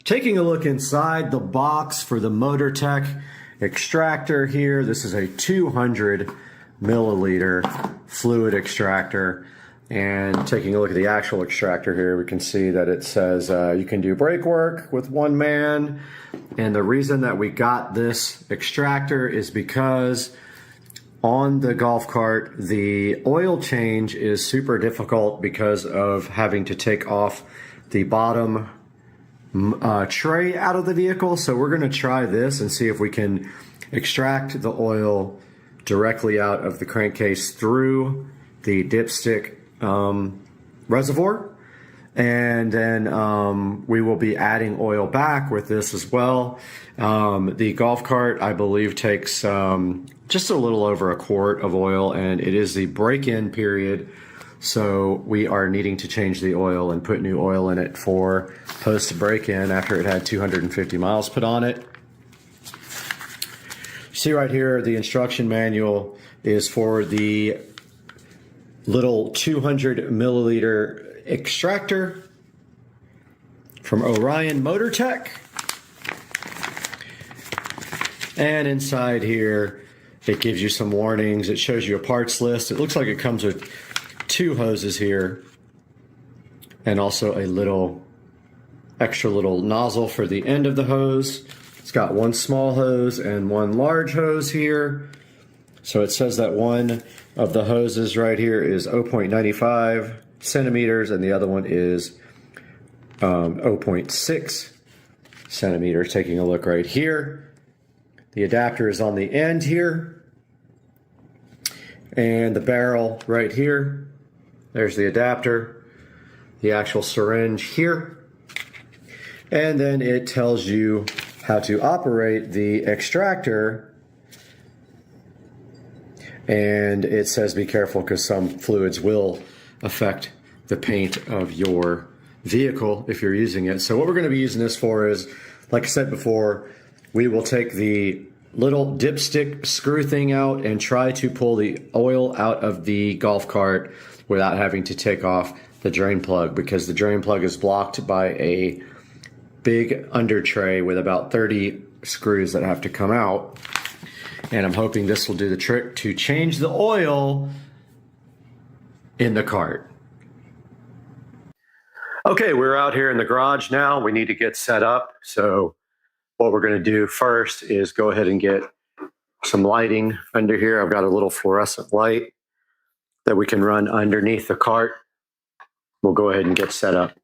Taking a look inside the box for the MotorTech extractor here. This is a 200 milliliter fluid extractor. And taking a look at the actual extractor here, we can see that it says you can do brake work with one man. And the reason that we got this extractor is because on the golf cart, the oil change is super difficult because of having to take off the bottom tray out of the vehicle. So we're going to try this and see if we can extract the oil directly out of the crankcase through the dipstick reservoir, and then we will be adding oil back with this as well. The golf cart, I believe, takes just a little over a quart of oil, and it is the break-in period. So we are needing to change the oil and put new oil in it for post break-in after it had 250 miles put on it. See right here, the instruction manual is for the little 200 milliliter extractor from Orion MotorTech. And inside here, it gives you some warnings. It shows you a parts list. It looks like it comes with 2 hoses here and also a little extra little nozzle for the end of the hose. It's got one small hose and one large hose here. So it says that one of the hoses right here is 0.95 centimeters and the other one is 0.6 centimeters. Taking a look right here. The adapter is on the end here. And the barrel right here. There's the adapter. The actual syringe here. And then it tells you how to operate the extractor And it says be careful because some fluids will affect the paint of your vehicle if you're using it. So what we're going to be using this for is, like I said before, we will take the little dipstick screw thing out and try to pull the oil out of the golf cart without having to take off the drain plug, because the drain plug is blocked by a big under tray with about 30 screws that have to come out. And I'm hoping this will do the trick to change the oil in the cart. Okay, we're out here in the garage now. We need to get set up. So what we're going to do first is go ahead and get some lighting under here. I've got a little fluorescent light that we can run underneath the cart. We'll go ahead and get set up.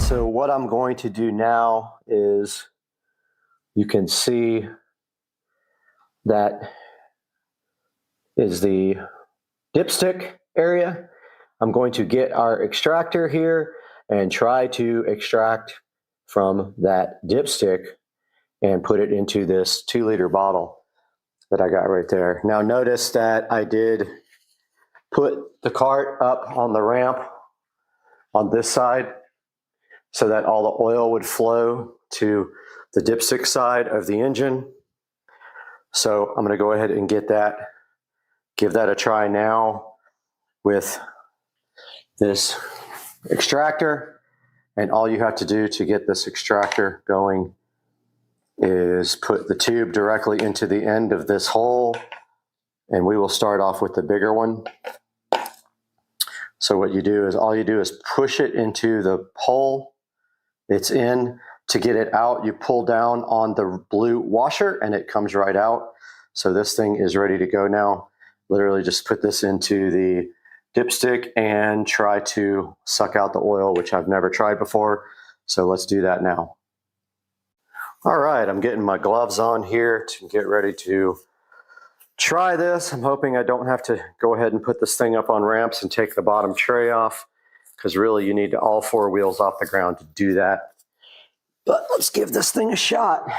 So what I'm going to do now is, you can see that is the dipstick area. I'm going to get our extractor here and try to extract from that dipstick and put it into this 2-liter bottle that I got right there. Now notice that I did put the cart up on the ramp on this side so that all the oil would flow to the dipstick side of the engine. So I'm going to go ahead and give that a try now with this extractor. And all you have to do to get this extractor going is put the tube directly into the end of this hole, and we will start off with the bigger one. So what you do is, all you do is push it into the hole it's in. To get it out, you pull down on the blue washer and it comes right out. So this thing is ready to go now. Literally just put this into the dipstick and try to suck out the oil, which I've never tried before. So let's do that now. All right, I'm getting my gloves on here to get ready to try this. I'm hoping I don't have to go ahead and put this thing up on ramps and take the bottom tray off, because really you need all 4 wheels off the ground to do that. But let's give this thing a shot.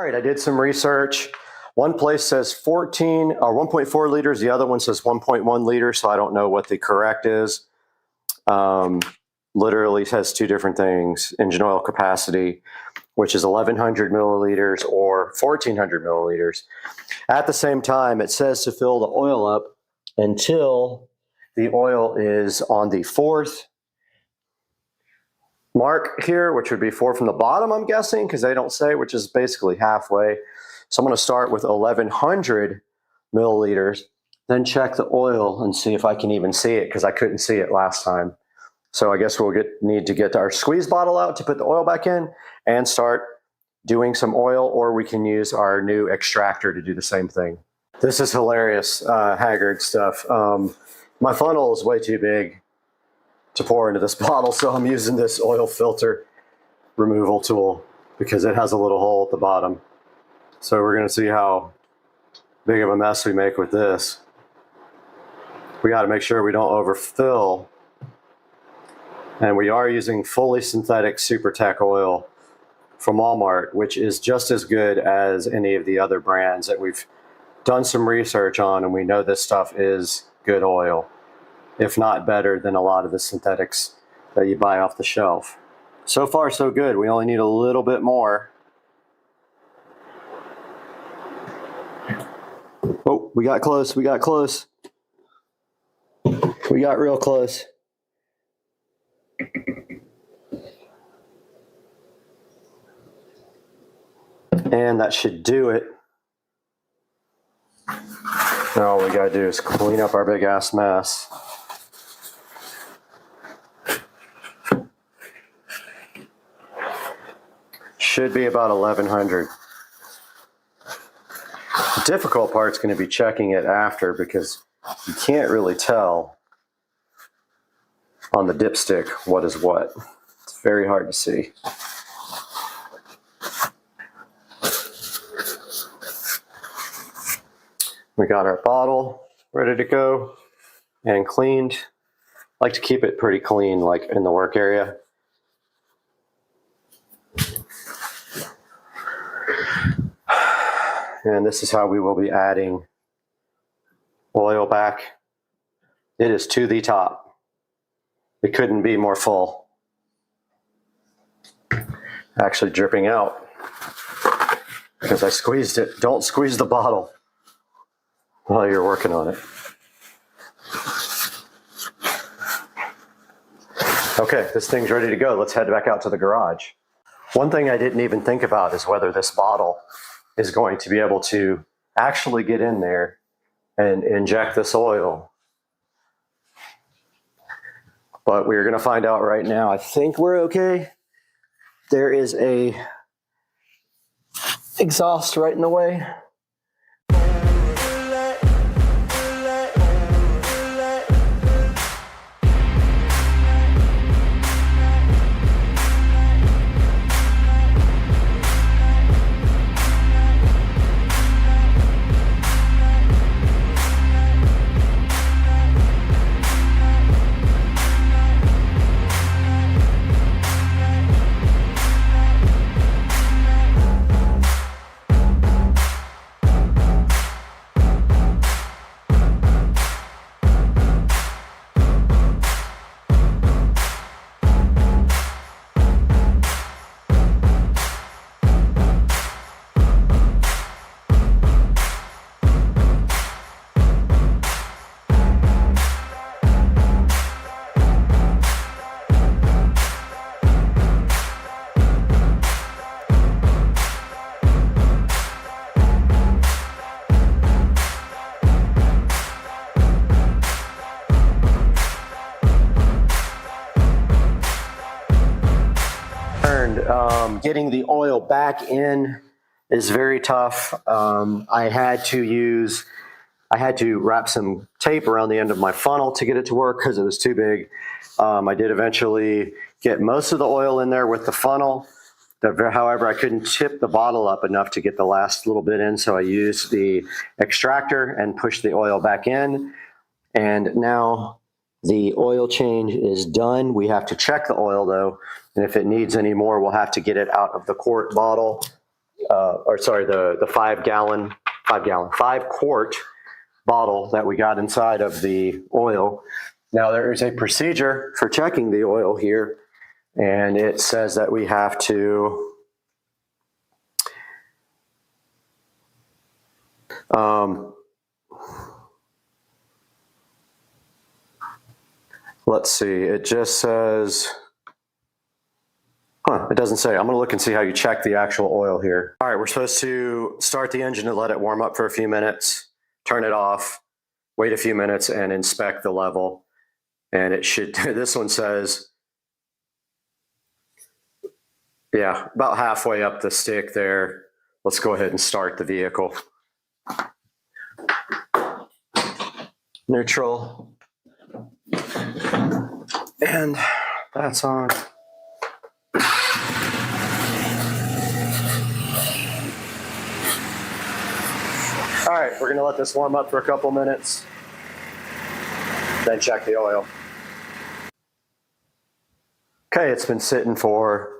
right, I did some research. One place says 14 or 1.4 liters. The other one says 1.1 liters. So I don't know what the correct is. Literally says two different things. Engine oil capacity, which is 1,100 milliliters or 1,400 milliliters. At the same time, it says to fill the oil up until the oil is on the 4th mark here, which would be 4 from the bottom, I'm guessing, because they don't say, which is basically halfway. So I'm going to start with 1,100 milliliters, then check the oil and see if I can even see it, because I couldn't see it last time. So I guess we'll need to get our squeeze bottle out to put the oil back in and start doing some oil, or we can use our new extractor to do the same thing. This is hilarious, Haggard stuff. My funnel is way too big to pour into this bottle, so I'm using this oil filter removal tool because it has a little hole at the bottom. So we're going to see how big of a mess we make with this. We got to make sure we don't overfill. And we are using fully synthetic SuperTech oil from Walmart, which is just as good as any of the other brands that we've done some research on, and we know this stuff is good oil, if not better than a lot of the synthetics that you buy off the shelf. So far, so good. We only need a little bit more. Oh, we got close. We got close. We got real close. And that should do it. Now all we gotta do is clean up our big ass mess. Should be about 1,100. The difficult part's going to be checking it after, because you can't really tell on the dipstick what is what. It's very hard to see. We got our bottle ready to go and cleaned. I like to keep it pretty clean, like in the work area. And this is how we will be adding oil back. It is to the top. It couldn't be more full. Actually dripping out because I squeezed it. Don't squeeze the bottle while you're working on it. Okay, this thing's ready to go. Let's head back out to the garage. One thing I didn't even think about is whether this bottle is going to be able to actually get in there and inject this oil. But we're going to find out right now. I think we're okay. There is a exhaust right in the way. Getting the oil back in is very tough. I had to wrap some tape around the end of my funnel to get it to work because it was too big. I did eventually get most of the oil in there with the funnel. However, I couldn't tip the bottle up enough to get the last little bit in, so I used the extractor and pushed the oil back in. And now the oil change is done. We have to check the oil though, and if it needs any more, we'll have to get it out of the quart bottle the 5 quart bottle that we got inside of the oil. Now there is a procedure for checking the oil here, and it says that we have to let's see, it just says, it doesn't say. I'm gonna look and see how you check the actual oil here. All right, we're supposed to start the engine and let it warm up for a few minutes, turn it off, wait a few minutes, and inspect the level. And it should, this one says, yeah, about halfway up the stick there. Let's go ahead and start the vehicle. Neutral. And that's on. All right, we're gonna let this warm up for a couple minutes, then check the oil. Okay, it's been sitting for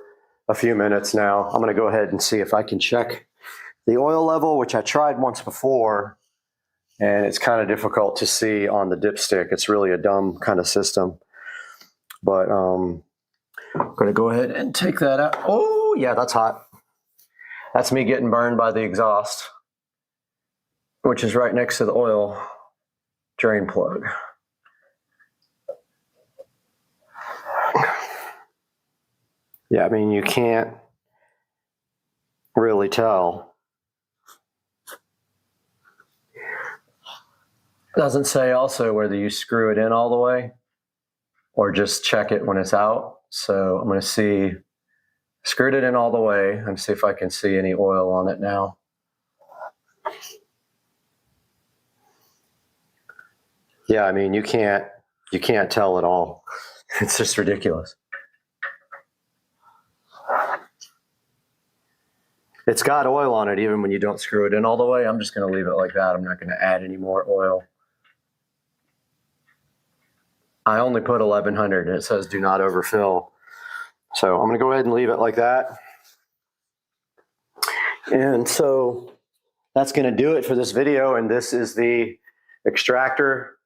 a few minutes now. I'm gonna go ahead and see if I can check the oil level, which I tried once before, and it's kind of difficult to see on the dipstick. It's really a dumb kind of system. But I'm gonna go ahead and take that out. Oh yeah, that's hot. That's me getting burned by the exhaust, which is right next to the oil drain plug. Yeah, I mean, you can't really tell. It doesn't say also whether you screw it in all the way or just check it when it's out. So I'm going to see, screwed it in all the way and see if I can see any oil on it now. Yeah, I mean, you can't tell at all. It's just ridiculous. It's got oil on it even when you don't screw it in all the way. I'm just going to leave it like that. I'm not going to add any more oil. I only put 1100 and it says do not overfill. So I'm going to go ahead and leave it like that. And so that's going to do it for this video. And this is the extractor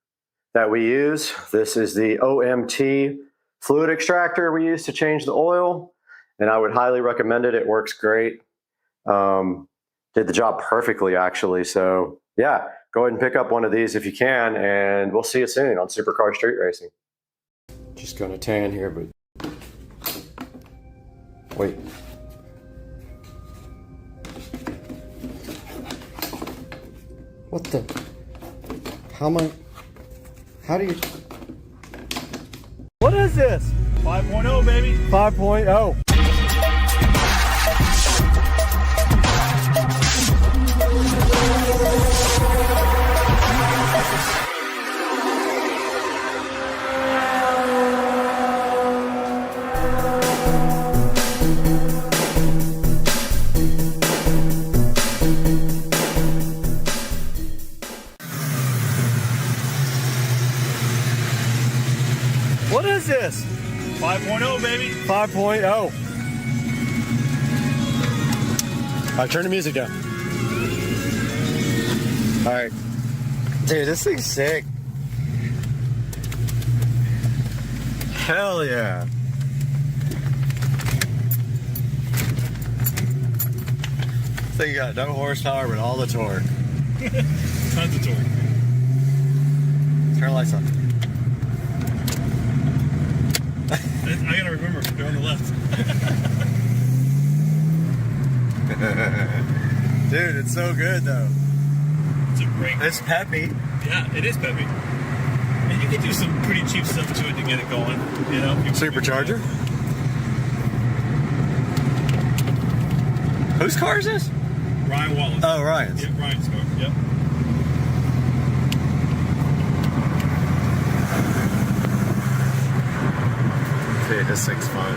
that we use. This is the OMT fluid extractor we use to change the oil. And I would highly recommend it. It works great. Did the job perfectly, actually. So yeah, go ahead and pick up one of these if you can, and we'll see you soon on Supercar Street Racing. Just gonna tan here, but wait. What the? How do you? What is this? 5.0, baby. 5.0. What is this? 5.0, baby. 5.0. All right, turn the music down. All right. Dude, this thing's sick. Hell yeah. This thing got no horsepower, but all the torque. Tons of torque. Turn the lights on. I gotta remember, they're on the left. Dude, it's so good though. It's a great car. It's peppy. Yeah, it is peppy. And you can do some pretty cheap stuff to it to get it going, you know? Supercharger? Whose car is this? Ryan Wallace. Oh, Ryan's. Yep, Ryan's car, yep. Dude, this thing's fun.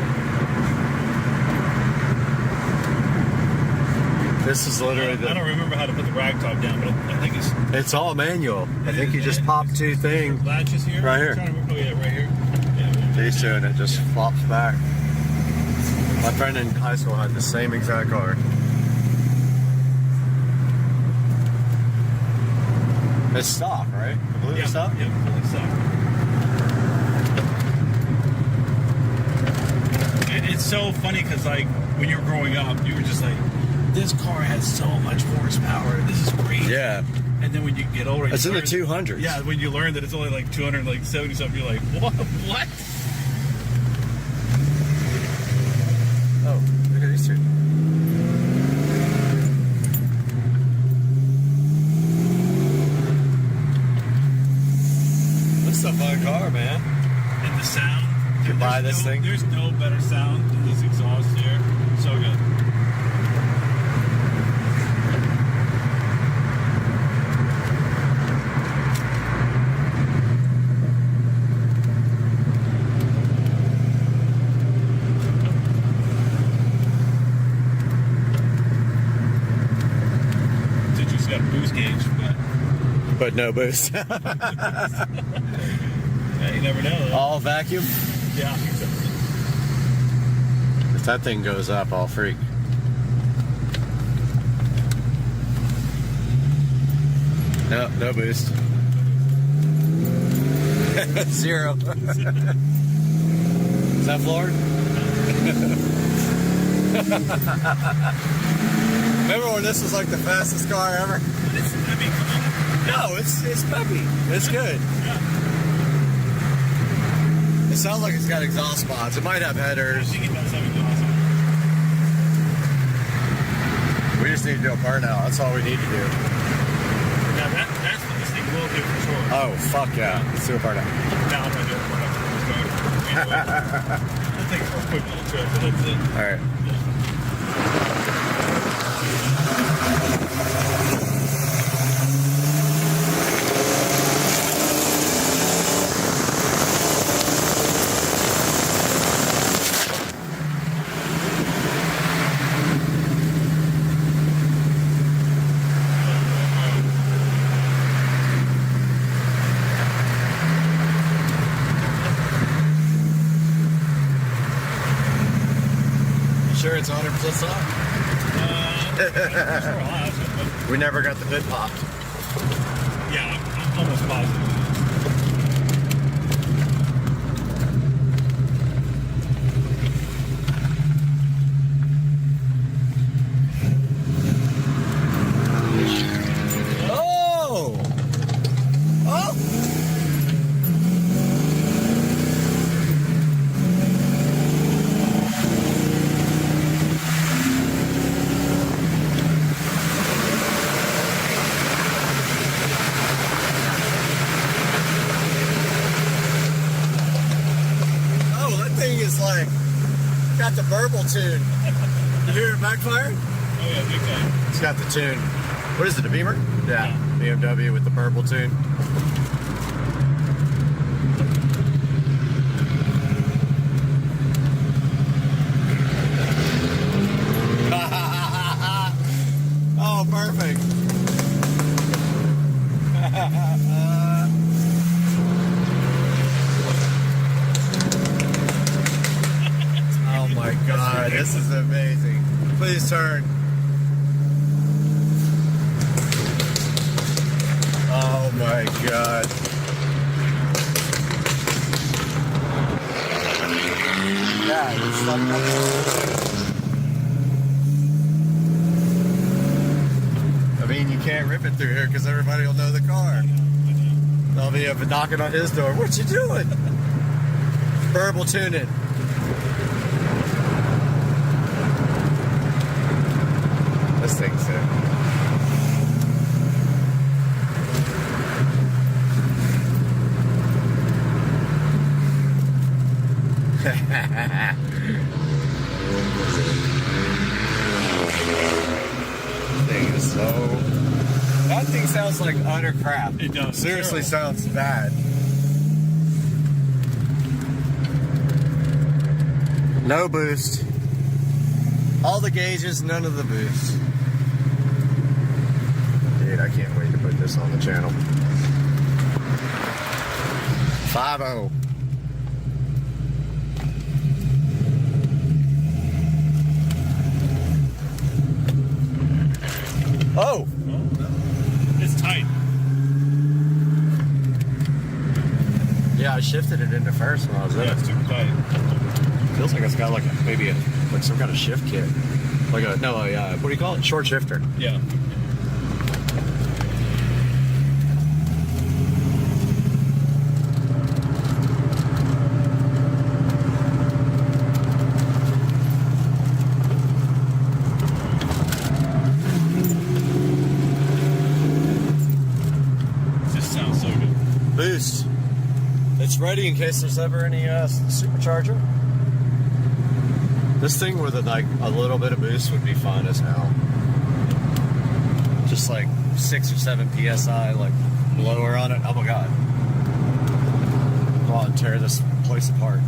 This is literally I don't remember how to put the rag top down, but I think it's all manual. I think you just pop two things. Latches here? Right here. Oh yeah, right here. Yeah. These two, and it just flops back. My friend in high school had the same exact car. It's stock, right? Completely stock? Yeah, completely stock. It's so funny because, like, when you were growing up, you were just like, this car has so much horsepower. This is great. Yeah. And then when you get older, it's in the 200s. Yeah, when you learn that it's only like 270 something, you're like, what? What? Oh, look at these two. This is a fun car, man. And the sound. You buy this thing? There's no better sound than this exhaust here. So good. But no boost. Yeah, you never know. Though. All vacuum? Yeah. If that thing goes up, I'll freak. No, no boost. Zero. Is that floored? Remember when this was like the fastest car ever? No, it's peppy. It's good. Yeah. It sounds like it's got exhaust pods. It might have headers. I think it does have exhaust. We just need to do a burnout. That's all we need to do. Yeah, that's what this thing will do for sure. Oh, fuck yeah. Let's do a burnout. Now I'm going to do a burnout for this car. Anyway, I'll take a quick little trip, but that's it. All right. Sure it's 100% soft? We never got the hood popped. Yeah, I'm almost positive. Oh! Oh! Got the burble tune. You hear it backfire? Oh yeah, big time. It's got the tune. What is it, a Beamer? Yeah, BMW with the burble tune. Oh, perfect. Oh my God, this is amazing. Please turn. Oh my God. Yeah, it's like I mean, you can't rip it through here because everybody will know the car. They'll be up and knocking on his door. What you doing? Burble tuning. This thing's sick. Thing is so. That thing sounds like utter crap. It does. Seriously, sounds bad. No boost. All the gauges, none of the boost. Dude, I can't wait to put this on the channel. 5-0. Oh! It's tight. shifted it into first when I was in it. Yeah, it's super tight. Feels like it's got like like some kind of shift kit. Like what do you call it? Short shifter. Yeah. Boost. It's ready in case there's ever any supercharger. This thing with a little bit of boost would be fun as hell. Just like 6 or 7 psi, like blower on it. Oh my god! Go on, tear this place apart.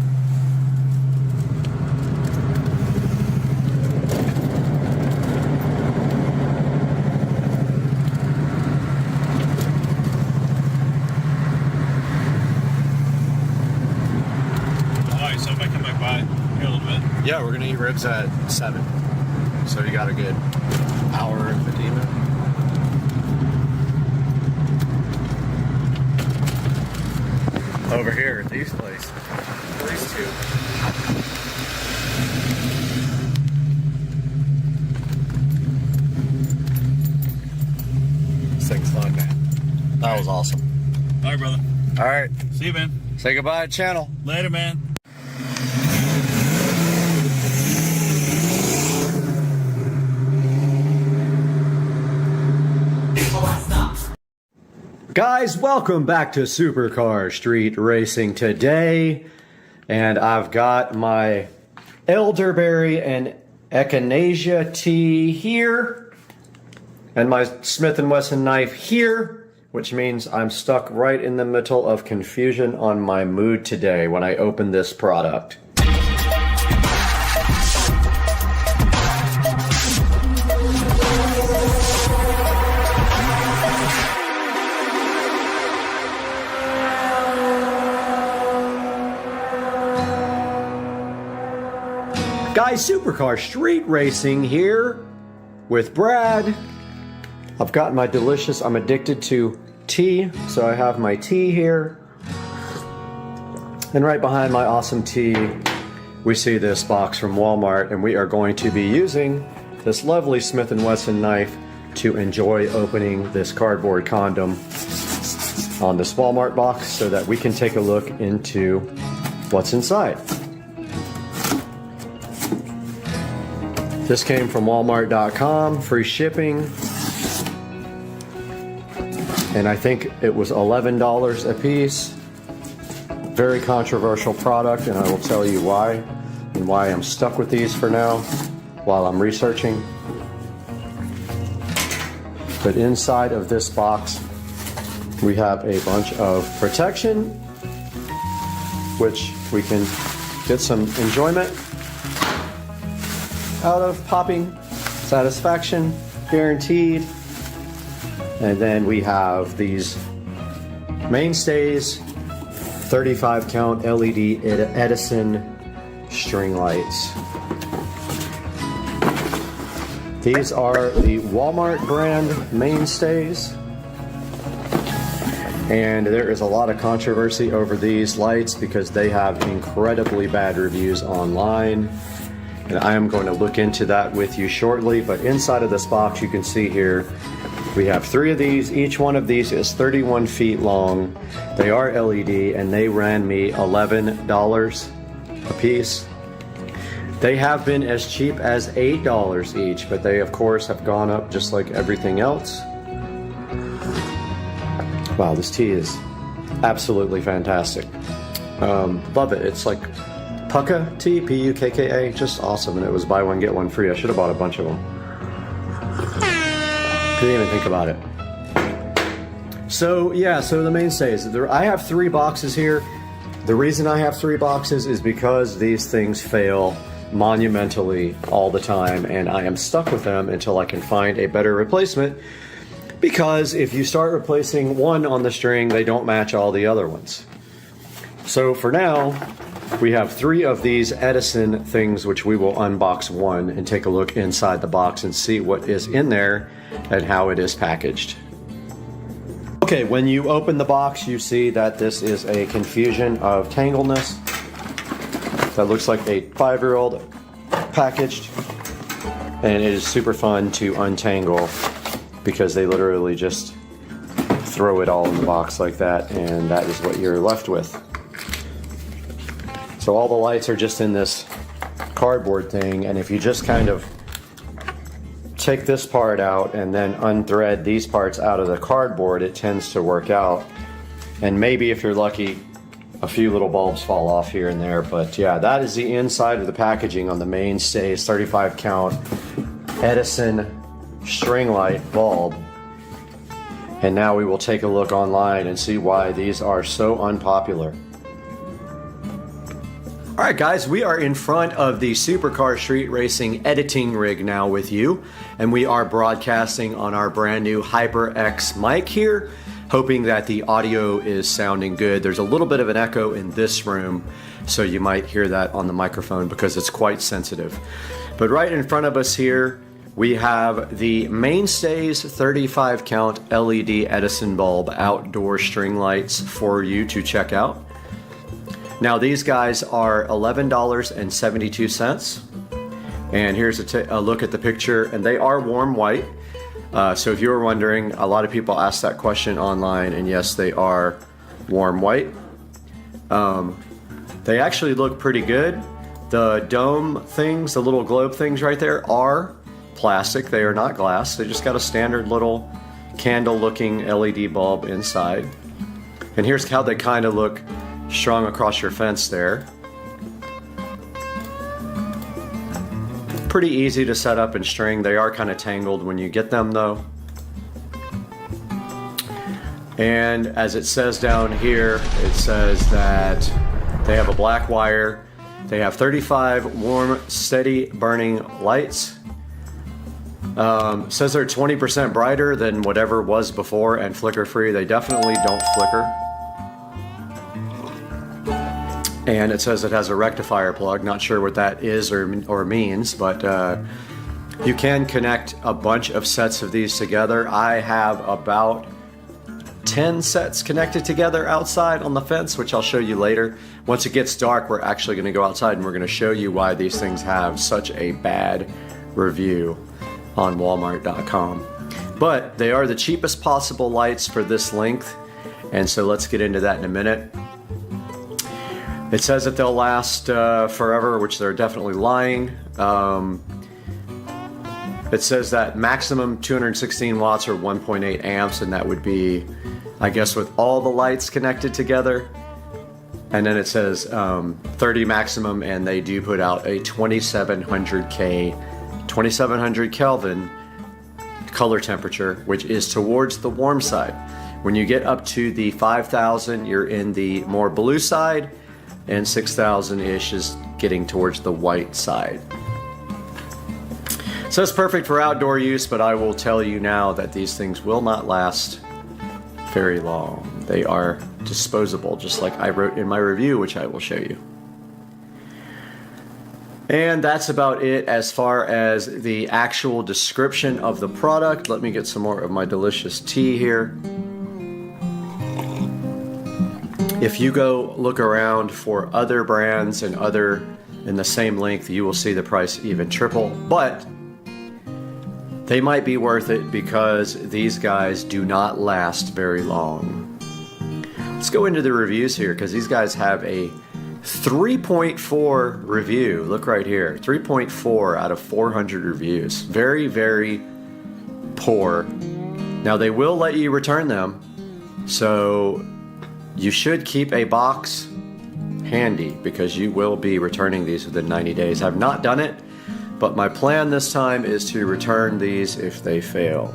Yeah, we're gonna eat ribs at 7. So you got a good hour and 15 minutes. Over here at these places. These two. This thing's fun, man. That was awesome. All right, brother. All right. See you, man. Say goodbye, channel. Later, man. Guys, welcome back to Supercar Street Racing today, and I've got my elderberry and echinacea tea here, and my Smith & Wesson knife here, which means I'm stuck right in the middle of confusion on my mood today when I open this product. Guys, Supercar Street Racing here with Brad. I've got my delicious, I'm addicted to tea, so I have my tea here. And right behind my awesome tea, we see this box from Walmart, and we are going to be using this lovely Smith & Wesson knife to enjoy opening this cardboard condom on this Walmart box so that we can take a look into what's inside. This came from Walmart.com, free shipping, and I think it was $11 a piece. Very controversial product, and I will tell you why, and why I'm stuck with these for now while I'm researching. But inside of this box, we have a bunch of protection, which we can get some enjoyment out of popping, satisfaction guaranteed. And then we have these mainstays, 35 count LED Edison string lights. These are the Walmart brand mainstays, and there is a lot of controversy over these lights because they have incredibly bad reviews online. And I am going to look into that with you shortly, but inside of this box you can see here we have 3 of these. Each one of these is 31 feet long. They are LED, and they ran me $11 a piece. They have been as cheap as $8 each, but they of course have gone up just like everything else. Wow, this tea is absolutely fantastic. Love it. It's like Pukka tea, P-U-K-K-A, just awesome, and it was buy one get one free. I should have bought a bunch of them. Couldn't even think about it. So yeah, so the mainstays. I have 3 boxes here. The reason I have 3 boxes is because these things fail monumentally all the time, and I am stuck with them until I can find a better replacement. Because if you start replacing one on the string, they don't match all the other ones. So for now, we have 3 of these Edison things, which we will unbox one and take a look inside the box and see what is in there and how it is packaged. Okay, when you open the box, you see that this is a confusion of tangleness. That looks like a 5-year-old packaged. And it is super fun to untangle because they literally just throw it all in the box like that, and that is what you're left with. So all the lights are just in this cardboard thing, and if you just kind of take this part out and then unthread these parts out of the cardboard, it tends to work out. And maybe if you're lucky, a few little bulbs fall off here and there, but yeah, that is the inside of the packaging on the mainstays 35 count Edison string light bulb. And now we will take a look online and see why these are so unpopular. Alright guys, we are in front of the Supercar Street Racing editing rig now with you, and we are broadcasting on our brand new HyperX mic here, hoping that the audio is sounding good. There's a little bit of an echo in this room, so you might hear that on the microphone because it's quite sensitive. But right in front of us here, we have the Mainstays 35 count LED Edison bulb outdoor string lights for you to check out. Now these guys are $11.72, and here's a look at the picture, and they are warm white. So if you were wondering, a lot of people ask that question online, and yes, they are warm white. They actually look pretty good. The dome things, the little globe things right there, are plastic. They are not glass. They just got a standard little candle looking LED bulb inside. And here's how they kind of look strung across your fence there. Pretty easy to set up and string. They are kind of tangled when you get them though. And as it says down here, it says that they have a black wire. They have 35 warm, steady burning lights. Says they're 20% brighter than whatever was before and flicker free. They definitely don't flicker. And it says it has a rectifier plug. Not sure what that is or means, but you can connect a bunch of sets of these together. I have about 10 sets connected together outside on the fence, which I'll show you later. Once it gets dark, we're actually going to go outside and we're going to show you why these things have such a bad review on Walmart.com. But they are the cheapest possible lights for this length, and so let's get into that in a minute. It says that they'll last forever, which they're definitely lying. It says that maximum 216 watts or 1.8 amps, and that would be, I guess, with all the lights connected together. And then it says 30 maximum, and they do put out a 2700 Kelvin color temperature, which is towards the warm side. When you get up to the 5000, you're in the more blue side, and 6000-ish is getting towards the white side. So it's perfect for outdoor use, but I will tell you now that these things will not last very long. They are disposable, just like I wrote in my review, which I will show you. And that's about it as far as the actual description of the product. Let me get some more of my delicious tea here. If you go look around for other brands and other in the same length, you will see the price even triple, but they might be worth it because these guys do not last very long. Let's go into the reviews here because these guys have a 3.4 review. Look right here, 3.4 out of 400 reviews. Very, very poor. Now they will let you return them, so you should keep a box handy because you will be returning these within 90 days. I've not done it, but my plan this time is to return these if they fail.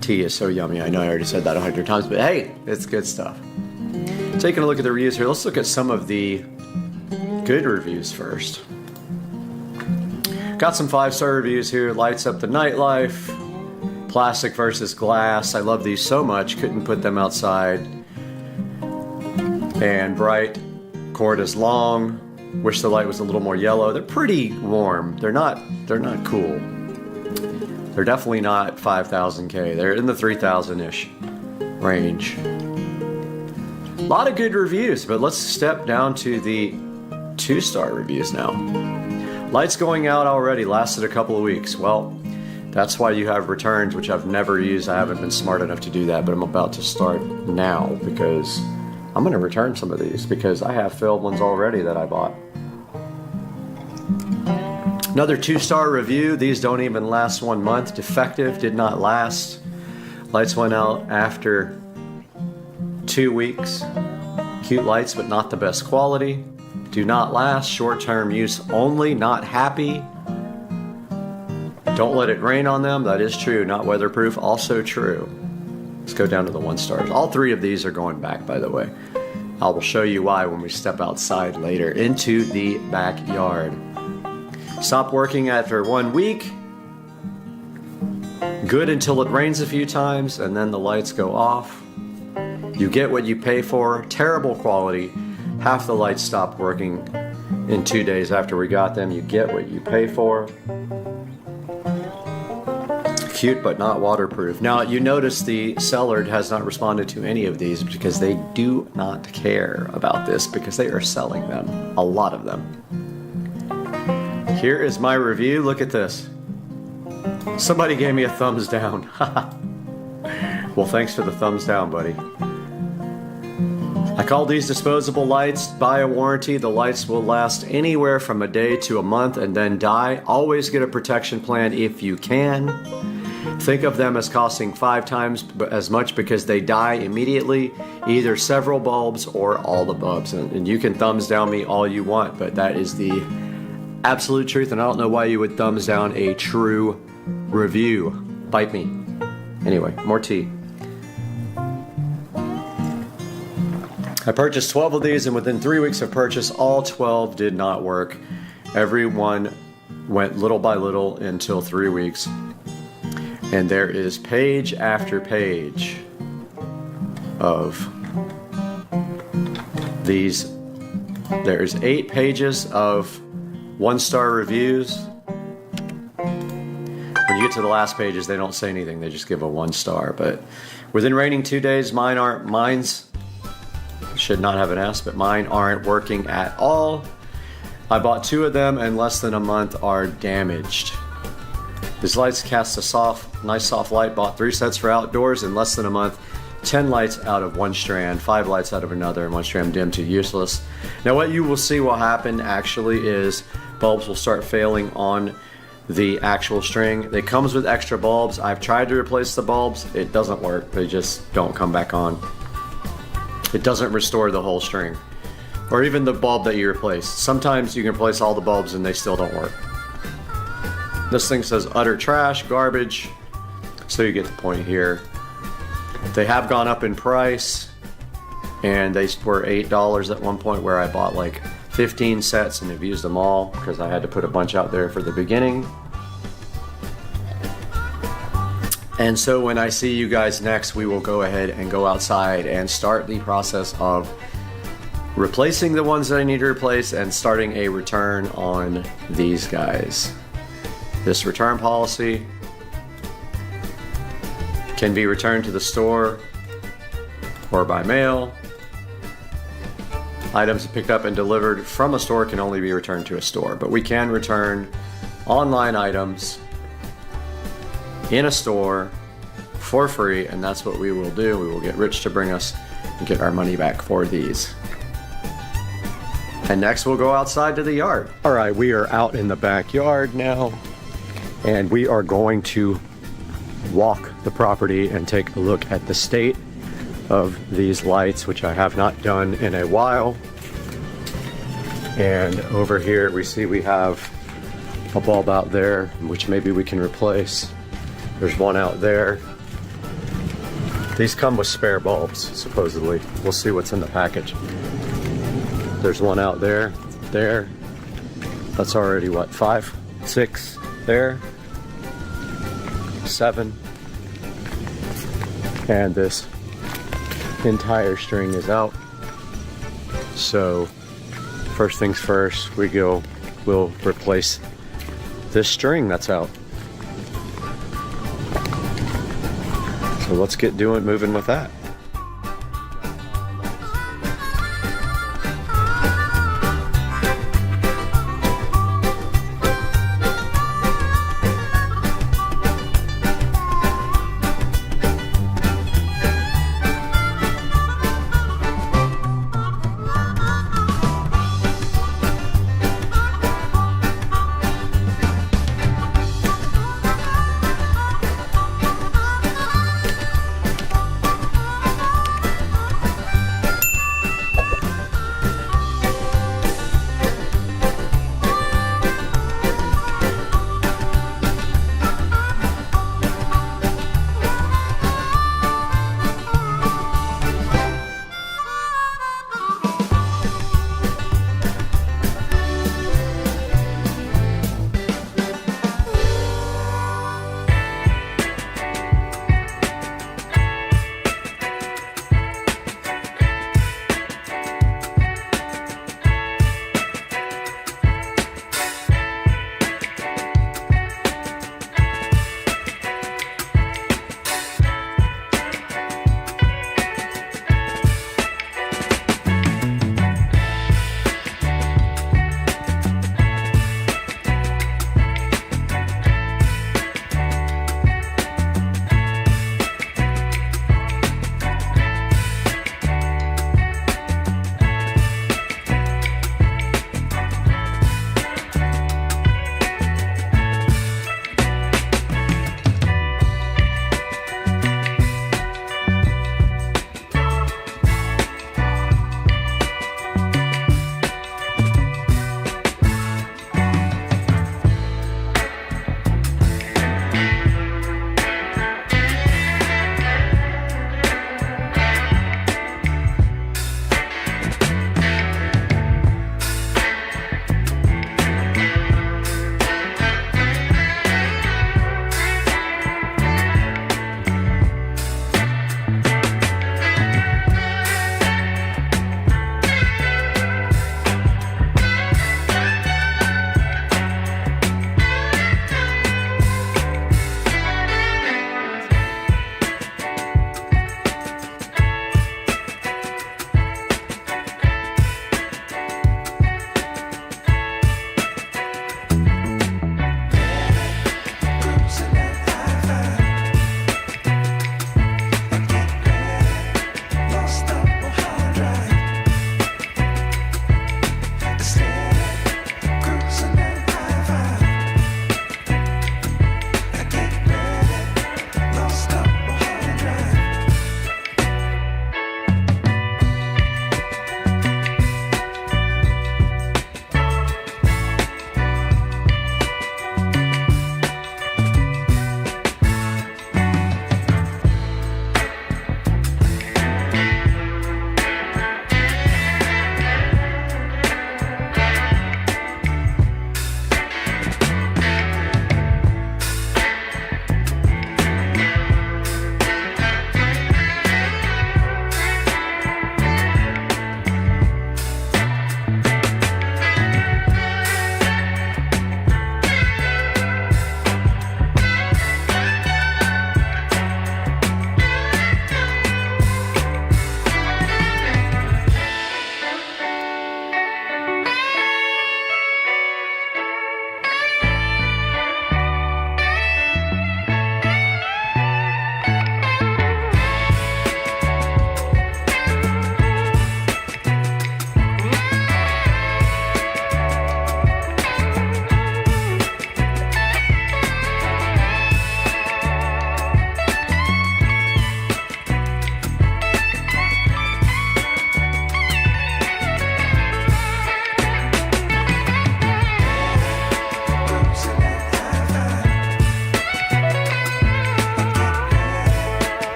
Tea is so yummy. I know I already said that 100 times, but hey, it's good stuff. Taking a look at the reviews here, let's look at some of the good reviews first. Got some 5-star reviews here. Lights up the nightlife. Plastic versus glass. I love these so much, couldn't put them outside. And bright. Cord is long. Wish the light was a little more yellow. They're pretty warm. They're not cool. They're definitely not 5,000K. They're in the 3,000-ish range. A lot of good reviews, but let's step down to the 2-star reviews now. Lights going out already, lasted a couple of weeks. Well, that's why you have returns, which I've never used. I haven't been smart enough to do that, but I'm about to start now because I'm going to return some of these because I have failed ones already that I bought. Another 2-star review. These don't even last 1 month. Defective, did not last. Lights went out after 2 weeks. Cute lights, but not the best quality. Do not last. Short-term use only. Not happy. Don't let it rain on them. That is true. Not weatherproof. Also true. Let's go down to the 1 stars. All 3 of these are going back, by the way. I will show you why when we step outside later into the backyard. Stop working after 1 week. Good until it rains a few times and then the lights go off. You get what you pay for. Terrible quality. Half the lights stopped working in 2 days after we got them. You get what you pay for. Cute but not waterproof. Now you notice the seller has not responded to any of these because they do not care about this because they are selling them. A lot of them. Here is my review. Look at this. Somebody gave me a thumbs down. Well, thanks for the thumbs down, buddy. I call these disposable lights. Buy a warranty. The lights will last anywhere from a day to a month and then die. Always get a protection plan if you can. Think of them as costing 5 times as much because they die immediately, either several bulbs or all the bulbs. And you can thumbs down me all you want, but that is the absolute truth, and I don't know why you would thumbs down a true review. Bite me. Anyway, more tea. I purchased 12 of these, and within 3 weeks of purchase, all 12 did not work. Every one went little by little until 3 weeks. And there is page after page of these. There's 8 pages of 1-star reviews. When you get to the last pages, they don't say anything. They just give a 1 star. But within raining 2 days, mine's should not have an S, but mine aren't working at all. I bought 2 of them, and less than a month are damaged. These lights cast a nice soft light. Bought 3 sets for outdoors in less than a month. 10 lights out of 1 strand, 5 lights out of another, and 1 strand dim to useless. Now what you will see will happen actually is bulbs will start failing on the actual string. It comes with extra bulbs. I've tried to replace the bulbs. It doesn't work. They just don't come back on. It doesn't restore the whole string. Or even the bulb that you replace. Sometimes you can replace all the bulbs and they still don't work. This thing says utter trash, garbage. So you get the point here. They have gone up in price, and they were $8 at one point where I bought like 15 sets and have used them all because I had to put a bunch out there for the beginning. And so when I see you guys next, we will go ahead and go outside and start the process of replacing the ones that I need to replace and starting a return on these guys. This return policy can be returned to the store or by mail. Items picked up and delivered from a store can only be returned to a store, but we can return online items in a store for free, and that's what we will do. We will get Rich to bring us and get our money back for these. And next we'll go outside to the yard. All right, we are out in the backyard now, and we are going to walk the property and take a look at the state of these lights, which I have not done in a while. And over here we see we have a bulb out there, which maybe we can replace. There's one out there. These come with spare bulbs, supposedly. We'll see what's in the package. There's one out there, there. That's already what, 5, 6, there. 7. And this entire string is out. So first things first, we'll replace this string that's out. So let's get moving with that.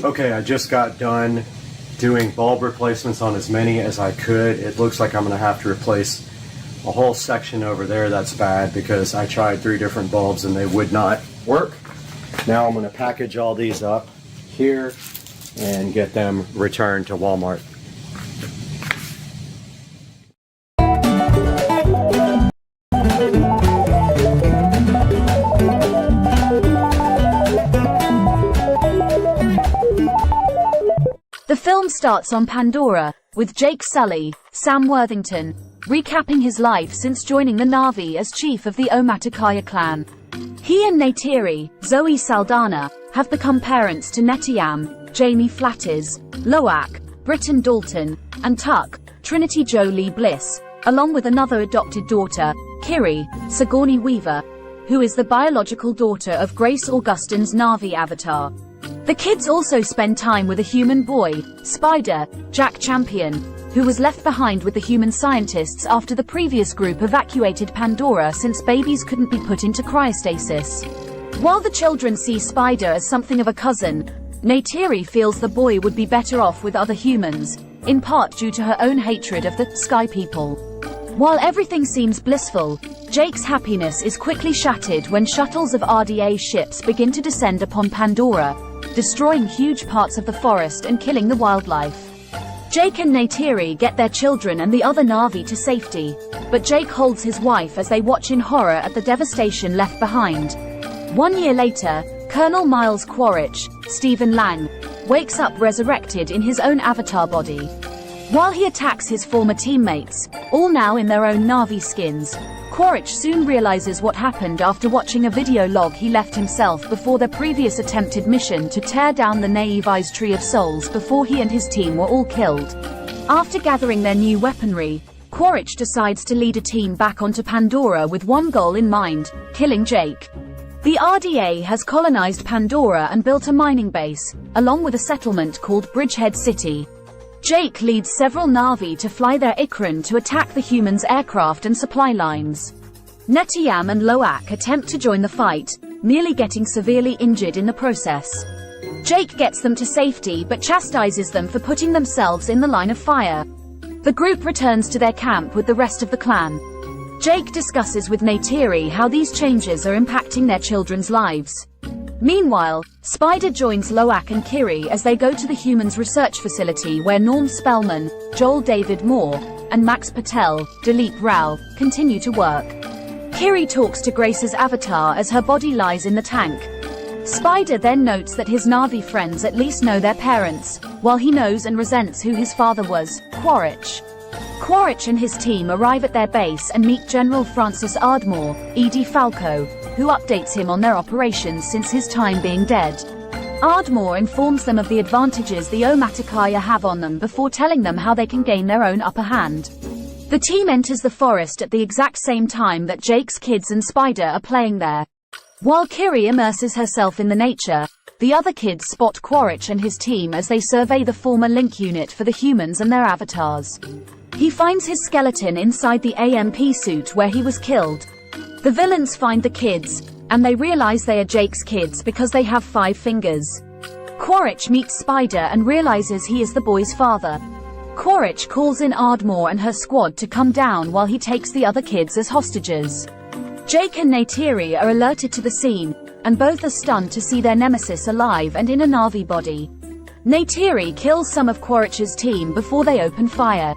Okay, I just got done doing bulb replacements on as many as I could. It looks like I'm going to have to replace a whole section over there. That's bad because I tried 3 different bulbs and they would not work. Now I'm going to package all these up here and get them returned to Walmart. The film starts on Pandora, with Jake Sully, Sam Worthington, recapping his life since joining the Na'vi as chief of the Omaticaya clan. He and Neytiri, Zoe Saldana, have become parents to Netayam, Jamie Flattis, Loak, Britton Dalton, and Tuck, Trinity Jo Lee Bliss, along with another adopted daughter, Kiri, Sigourney Weaver, who is the biological daughter of Grace Augustine's Na'vi avatar. The kids also spend time with a human boy, Spider, Jack Champion, who was left behind with the human scientists after the previous group evacuated Pandora since babies couldn't be put into cryostasis. While the children see Spider as something of a cousin, Neytiri feels the boy would be better off with other humans, in part due to her own hatred of the Sky People. While everything seems blissful, Jake's happiness is quickly shattered when shuttles of RDA ships begin to descend upon Pandora, destroying huge parts of the forest and killing the wildlife. Jake and Neytiri get their children and the other Na'vi to safety, but Jake holds his wife as they watch in horror at the devastation left behind. 1 year later, Colonel Miles Quaritch, Stephen Lang, wakes up resurrected in his own avatar body. While he attacks his former teammates, all now in their own Na'vi skins, Quaritch soon realizes what happened after watching a video log he left himself before their previous attempted mission to tear down the Naivi's Tree of Souls before he and his team were all killed. After gathering their new weaponry, Quaritch decides to lead a team back onto Pandora with one goal in mind: killing Jake. The RDA has colonized Pandora and built a mining base, along with a settlement called Bridgehead City. Jake leads several Na'vi to fly their Ikran to attack the humans' aircraft and supply lines. Netiyam and Loak attempt to join the fight, nearly getting severely injured in the process. Jake gets them to safety but chastises them for putting themselves in the line of fire. The group returns to their camp with the rest of the clan. Jake discusses with Neytiri how these changes are impacting their children's lives. Meanwhile, Spider joins Loak and Kiri as they go to the humans' research facility where Norm Spellman, Joel David Moore, and Max Patel, Dilip Rao, continue to work. Kiri talks to Grace's avatar as her body lies in the tank. Spider then notes that his Na'vi friends at least know their parents, while he knows and resents who his father was, Quaritch. Quaritch and his team arrive at their base and meet General Francis Ardmore, E.D. Falco, who updates him on their operations since his time being dead. Ardmore informs them of the advantages the Omaticaya have on them before telling them how they can gain their own upper hand. The team enters the forest at the exact same time that Jake's kids and Spider are playing there. While Kiri immerses herself in the nature, the other kids spot Quaritch and his team as they survey the former link unit for the humans and their avatars. He finds his skeleton inside the AMP suit where he was killed. The villains find the kids, and they realize they are Jake's kids because they have 5 fingers. Quaritch meets Spider and realizes he is the boy's father. Quaritch calls in Ardmore and her squad to come down while he takes the other kids as hostages. Jake and Neytiri are alerted to the scene, and both are stunned to see their nemesis alive and in a Na'vi body. Neytiri kills some of Quaritch's team before they open fire.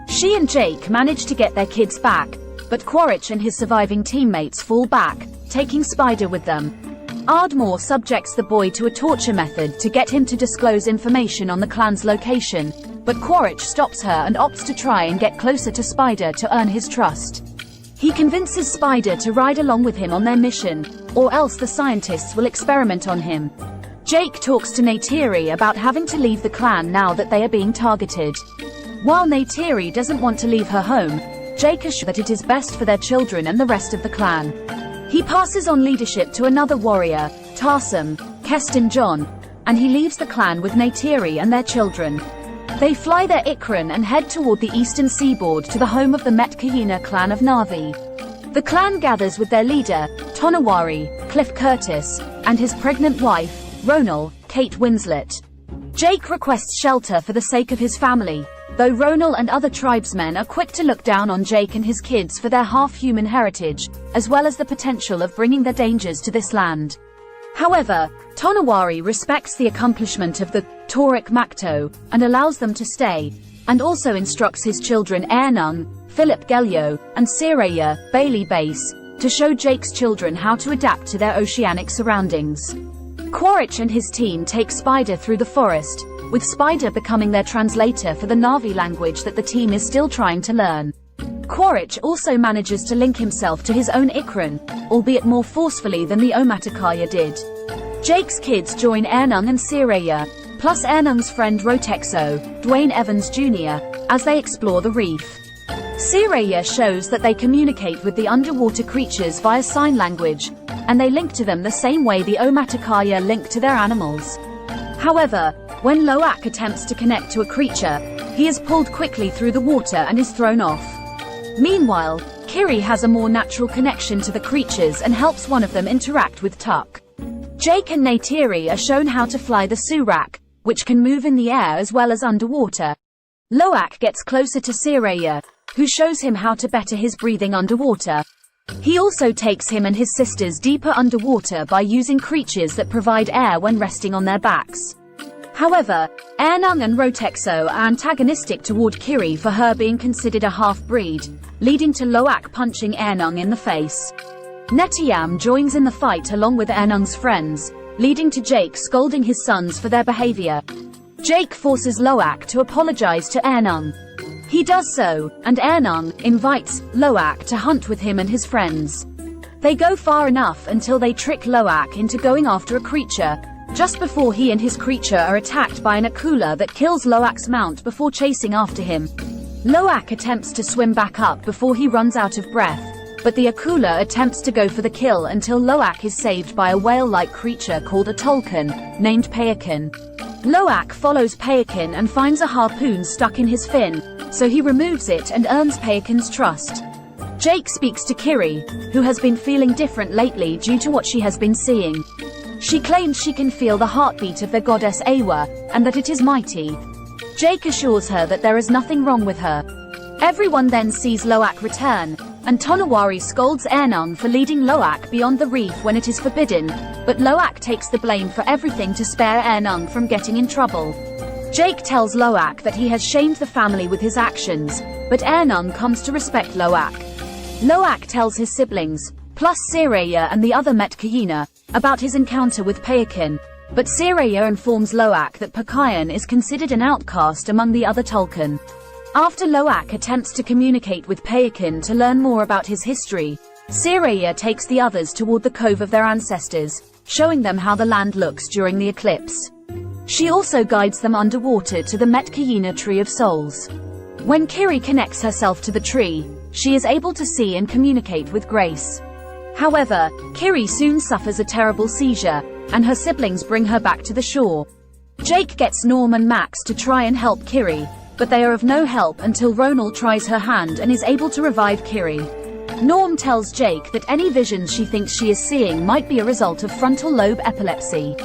She and Jake manage to get their kids back, but Quaritch and his surviving teammates fall back, taking Spider with them. Ardmore subjects the boy to a torture method to get him to disclose information on the clan's location, but Quaritch stops her and opts to try and get closer to Spider to earn his trust. He convinces Spider to ride along with him on their mission, or else the scientists will experiment on him. Jake talks to Neytiri about having to leave the clan now that they are being targeted. While Neytiri doesn't want to leave her home, Jake assures that it is best for their children and the rest of the clan. He passes on leadership to another warrior, Tarsum, Keston John, and he leaves the clan with Neytiri and their children. They fly their Ikran and head toward the eastern seaboard to the home of the Metkayina clan of Na'vi. The clan gathers with their leader, Tonawari, Cliff Curtis, and his pregnant wife, Ronal, Kate Winslet. Jake requests shelter for the sake of his family, though Ronal and other tribesmen are quick to look down on Jake and his kids for their half-human heritage, as well as the potential of bringing their dangers to this land. However, Tonawari respects the accomplishment of the Torik Makto and allows them to stay, and also instructs his children Ernung, Philip Gelio, and Sireya, Bailey Base, to show Jake's children how to adapt to their oceanic surroundings. Quaritch and his team take Spider through the forest, with Spider becoming their translator for the Na'vi language that the team is still trying to learn. Quaritch also manages to link himself to his own Ikran, albeit more forcefully than the Omaticaya did. Jake's kids join Ernung and Sireya, plus Ernung's friend Rotexo, Dwayne Evans Jr., as they explore the reef. Sireya shows that they communicate with the underwater creatures via sign language, and they link to them the same way the Omaticaya link to their animals. However, when Loak attempts to connect to a creature, he is pulled quickly through the water and is thrown off. Meanwhile, Kiri has a more natural connection to the creatures and helps one of them interact with Tuck. Jake and Neytiri are shown how to fly the Surak, which can move in the air as well as underwater. Loak gets closer to Sireya, who shows him how to better his breathing underwater. He also takes him and his sisters deeper underwater by using creatures that provide air when resting on their backs. However, Ernung and Rotexo are antagonistic toward Kiri for her being considered a half-breed, leading to Loak punching Ernung in the face. Netiyam joins in the fight along with Ernung's friends, leading to Jake scolding his sons for their behavior. Jake forces Loak to apologize to Ernung. He does so, and Ernung invites Loak to hunt with him and his friends. They go far enough until they trick Loak into going after a creature, just before he and his creature are attacked by an Akula that kills Loak's mount before chasing after him. Loak attempts to swim back up before he runs out of breath, but the Akula attempts to go for the kill until Loak is saved by a whale-like creature called a Tolkien, named Payakin. Loak follows Payakin and finds a harpoon stuck in his fin, so he removes it and earns Payakin's trust. Jake speaks to Kiri, who has been feeling different lately due to what she has been seeing. She claims she can feel the heartbeat of the goddess Awa, and that it is mighty. Jake assures her that there is nothing wrong with her. Everyone then sees Loak return, and Tonawari scolds Ernung for leading Loak beyond the reef when it is forbidden, but Loak takes the blame for everything to spare Ernung from getting in trouble. Jake tells Loak that he has shamed the family with his actions, but Ernung comes to respect Loak. Loak tells his siblings, plus Sreya and the other Metkayina, about his encounter with Payakin, but Sreya informs Loak that Pakayan is considered an outcast among the other Tolkien. After Loak attempts to communicate with Payakin to learn more about his history, Sreya takes the others toward the cove of their ancestors, showing them how the land looks during the eclipse. She also guides them underwater to the Metkayina Tree of Souls. When Kiri connects herself to the tree, she is able to see and communicate with Grace. However, Kiri soon suffers a terrible seizure, and her siblings bring her back to the shore. Jake gets Norm and Max to try and help Kiri, but they are of no help until Ronal tries her hand and is able to revive Kiri. Norm tells Jake that any visions she thinks she is seeing might be a result of frontal lobe epilepsy.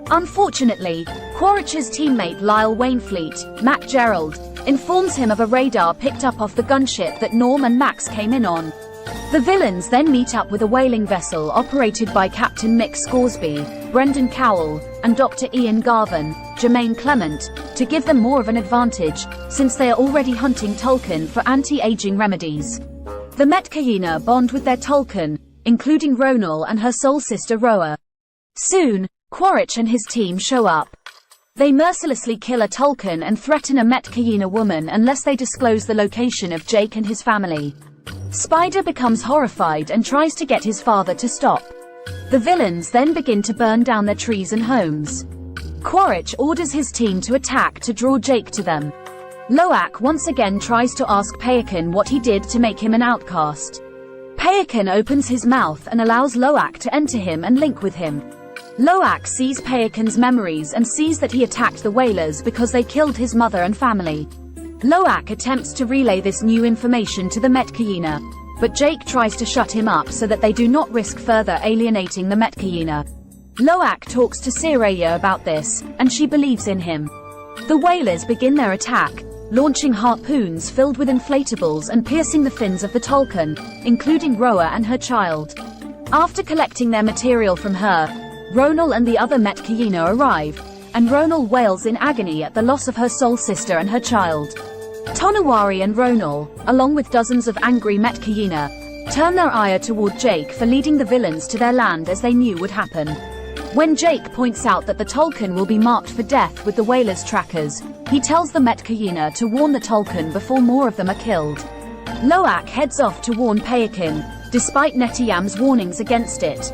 Unfortunately, Quaritch's teammate Lyle Wainfleet, Mac Gerald, informs him of a radar picked up off the gunship that Norm and Max came in on. The villains then meet up with a whaling vessel operated by Captain Mick Scoresby, Brendan Cowell, and Dr. Ian Garvin, Jermaine Clement, to give them more of an advantage, since they are already hunting Tolkien for anti-aging remedies. The Metkayina bond with their Tolkien, including Ronal and her soul sister Roa. Soon, Quaritch and his team show up. They mercilessly kill a Tolkien and threaten a Metkayina woman unless they disclose the location of Jake and his family. Spider becomes horrified and tries to get his father to stop. The villains then begin to burn down their trees and homes. Quaritch orders his team to attack to draw Jake to them. Loak once again tries to ask Payakin what he did to make him an outcast. Payakin opens his mouth and allows Loak to enter him and link with him. Loak sees Payakin's memories and sees that he attacked the whalers because they killed his mother and family. Loak attempts to relay this new information to the Metkayina, but Jake tries to shut him up so that they do not risk further alienating the Metkayina. Loak talks to Sreya about this, and she believes in him. The whalers begin their attack, launching harpoons filled with inflatables and piercing the fins of the Tolkien, including Roa and her child. After collecting their material from her, Ronal and the other Metkayina arrive, and Ronal wails in agony at the loss of her soul sister and her child. Tonawari and Ronal, along with dozens of angry Metkayina, turn their ire toward Jake for leading the villains to their land as they knew would happen. When Jake points out that the Tolkien will be marked for death with the whalers' trackers, he tells the Metkayina to warn the Tolkien before more of them are killed. Loak heads off to warn Payakin, despite Netiyam's warnings against it.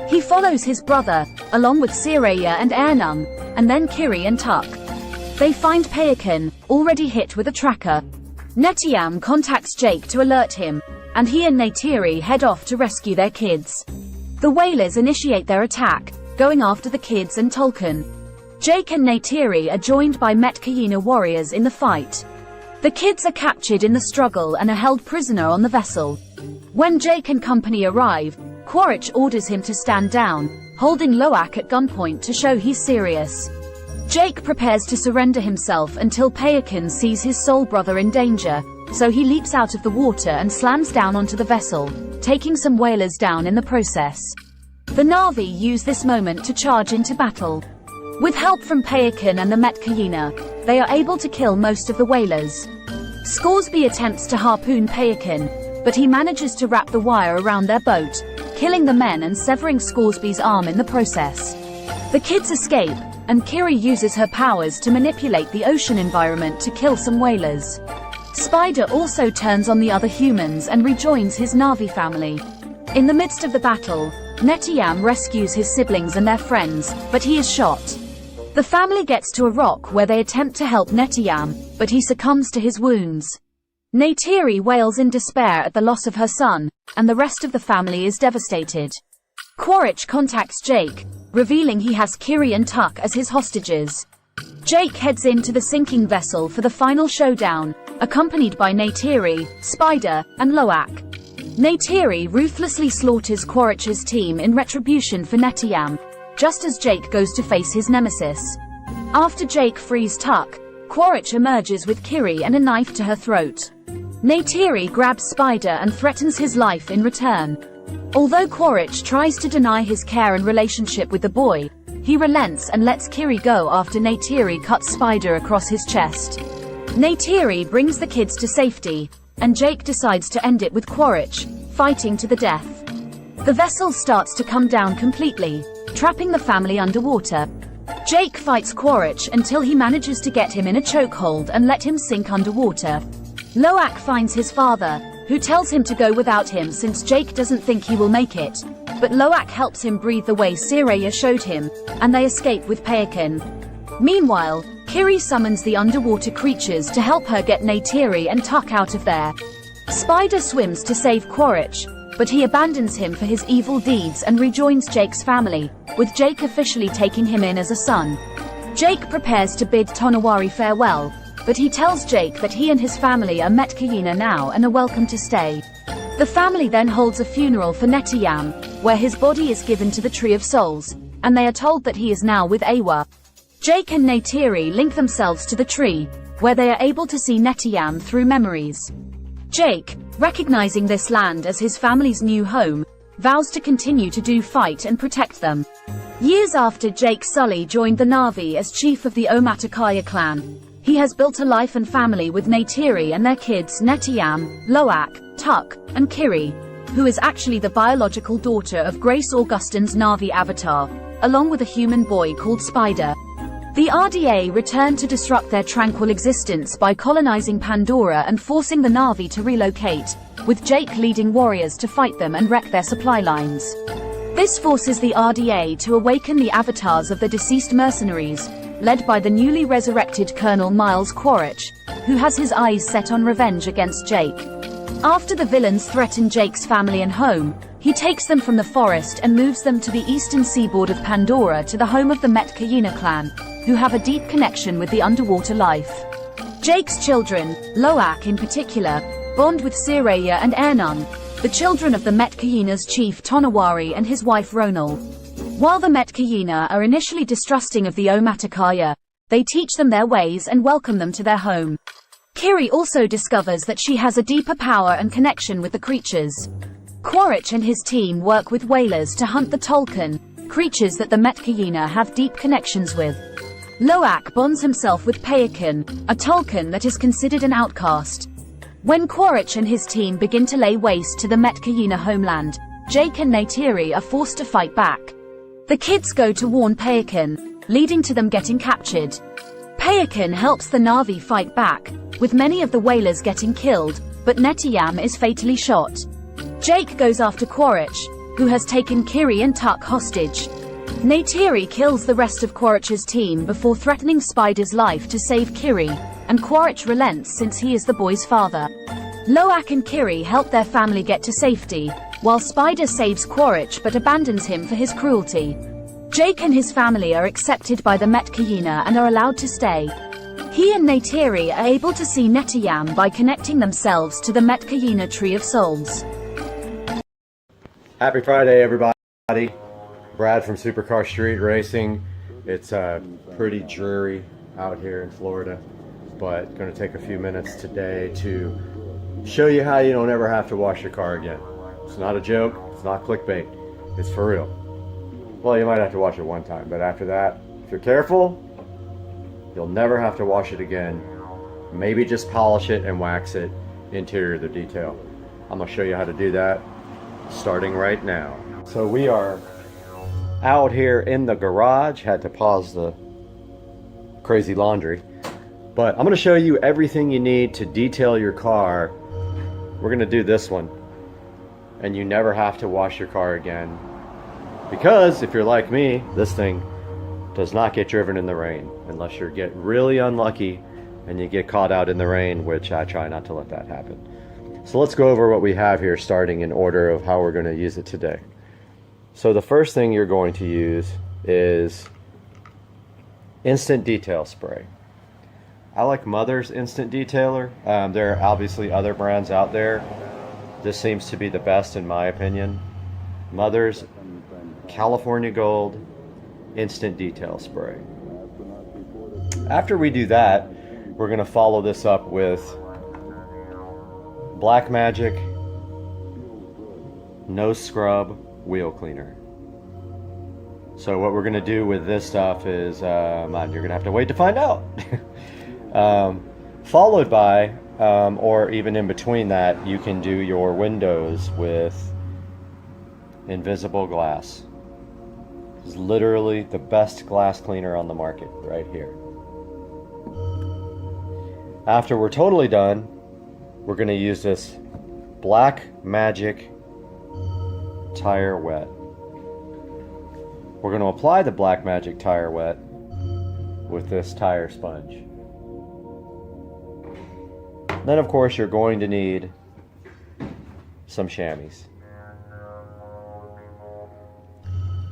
He follows his brother, along with Sreya and Ernung, and then Kiri and Tuk. They find Payakin, already hit with a tracker. Netiyam contacts Jake to alert him, and he and Neytiri head off to rescue their kids. The whalers initiate their attack, going after the kids and Tolkien. Jake and Neytiri are joined by Metkayina warriors in the fight. The kids are captured in the struggle and are held prisoner on the vessel. When Jake and company arrive, Quaritch orders him to stand down, holding Loak at gunpoint to show he's serious. Jake prepares to surrender himself until Payakin sees his soul brother in danger, so he leaps out of the water and slams down onto the vessel, taking some whalers down in the process. The Na'vi use this moment to charge into battle. With help from Payakin and the Metkayina, they are able to kill most of the whalers. Scoresby attempts to harpoon Payakin, but he manages to wrap the wire around their boat, killing the men and severing Scoresby's arm in the process. The kids escape, and Kiri uses her powers to manipulate the ocean environment to kill some whalers. Spider also turns on the other humans and rejoins his Na'vi family. In the midst of the battle, Netiyam rescues his siblings and their friends, but he is shot. The family gets to a rock where they attempt to help Netiyam, but he succumbs to his wounds. Neytiri wails in despair at the loss of her son, and the rest of the family is devastated. Quaritch contacts Jake, revealing he has Kiri and Tuck as his hostages. Jake heads into the sinking vessel for the final showdown, accompanied by Neytiri, Spider, and Loak. Neytiri ruthlessly slaughters Quaritch's team in retribution for Netiyam, just as Jake goes to face his nemesis. After Jake frees Tuck, Quaritch emerges with Kiri and a knife to her throat. Neytiri grabs Spider and threatens his life in return. Although Quaritch tries to deny his care and relationship with the boy, he relents and lets Kiri go after Neytiri cuts Spider across his chest. Neytiri brings the kids to safety, and Jake decides to end it with Quaritch, fighting to the death. The vessel starts to come down completely, trapping the family underwater. Jake fights Quaritch until he manages to get him in a chokehold and let him sink underwater. Loak finds his father, who tells him to go without him since Jake doesn't think he will make it, but Loak helps him breathe the way Sreya showed him, and they escape with Payakan. Meanwhile, Kiri summons the underwater creatures to help her get Neytiri and Tuck out of there. Spider swims to save Quaritch, but he abandons him for his evil deeds and rejoins Jake's family, with Jake officially taking him in as a son. Jake prepares to bid Tonawari farewell, but he tells Jake that he and his family are Metkayina now and are welcome to stay. The family then holds a funeral for Netiyam, where his body is given to the Tree of Souls, and they are told that he is now with Awa. Jake and Neytiri link themselves to the tree, where they are able to see Netiyam through memories. Jake, recognizing this land as his family's new home, vows to continue to fight and protect them. Years after Jake Sully joined the Na'vi as chief of the Omaticaya clan, he has built a life and family with Neytiri and their kids Netiyam, Loak, Tuck, and Kiri, who is actually the biological daughter of Grace Augustine's Na'vi avatar, along with a human boy called Spider. The RDA returned to disrupt their tranquil existence by colonizing Pandora and forcing the Na'vi to relocate, with Jake leading warriors to fight them and wreck their supply lines. This forces the RDA to awaken the avatars of the deceased mercenaries, led by the newly resurrected Colonel Miles Quaritch, who has his eyes set on revenge against Jake. After the villains threaten Jake's family and home, he takes them from the forest and moves them to the eastern seaboard of Pandora to the home of the Metkayina clan, who have a deep connection with the underwater life. Jake's children, Loak in particular, bond with Sreya and Ernun, the children of the Metkayina's chief Tonawari and his wife Ronal. While the Metkayina are initially distrusting of the Omaticaya, they teach them their ways and welcome them to their home. Kiri also discovers that she has a deeper power and connection with the creatures. Quaritch and his team work with whalers to hunt the Tolkien, creatures that the Metkayina have deep connections with. Loak bonds himself with Payakan, a Tolkien that is considered an outcast. When Quaritch and his team begin to lay waste to the Metkayina homeland, Jake and Neytiri are forced to fight back. The kids go to warn Payakan, leading to them getting captured. Payakan helps the Na'vi fight back, with many of the whalers getting killed, but Netiyam is fatally shot. Jake goes after Quaritch, who has taken Kiri and Tuck hostage. Neytiri kills the rest of Quaritch's team before threatening Spider's life to save Kiri, and Quaritch relents since he is the boy's father. Loak and Kiri help their family get to safety, while Spider saves Quaritch but abandons him for his cruelty. Jake and his family are accepted by the Metkayina and are allowed to stay. He and Neytiri are able to see Netiyam by connecting themselves to the Metkayina Tree of Souls. Happy Friday, everybody. Brad from Supercar Street Racing. It's pretty dreary out here in Florida, but going to take a few minutes today to show you how you don't ever have to wash your car again. It's not a joke. It's not clickbait. It's for real. Well, you might have to wash it one time, but after that, if you're careful, you'll never have to wash it again. Maybe just polish it and wax it, interior to detail. I'm going to show you how to do that starting right now. So we are out here in the garage. Had to pause the crazy laundry. But I'm going to show you everything you need to detail your car. We're going to do this one. And you never have to wash your car again. Because if you're like me, this thing does not get driven in the rain. Unless you get really unlucky and you get caught out in the rain, which I try not to let that happen. So let's go over what we have here, starting in order of how we're going to use it today. So the first thing you're going to use is instant detail spray. I like Mother's Instant Detailer. There are obviously other brands out there. This seems to be the best in my opinion. Mother's California Gold Instant Detail Spray. After we do that, we're going to follow this up with Black Magic No Scrub Wheel Cleaner. So what we're going to do with this stuff is, you're going to have to wait to find out. Followed by, or even in between that, you can do your windows with invisible glass. This is literally the best glass cleaner on the market right here. After we're totally done, we're going to use this Black Magic Tire Wet. We're going to apply the Black Magic Tire Wet with this tire sponge. Then of course you're going to need some chamois.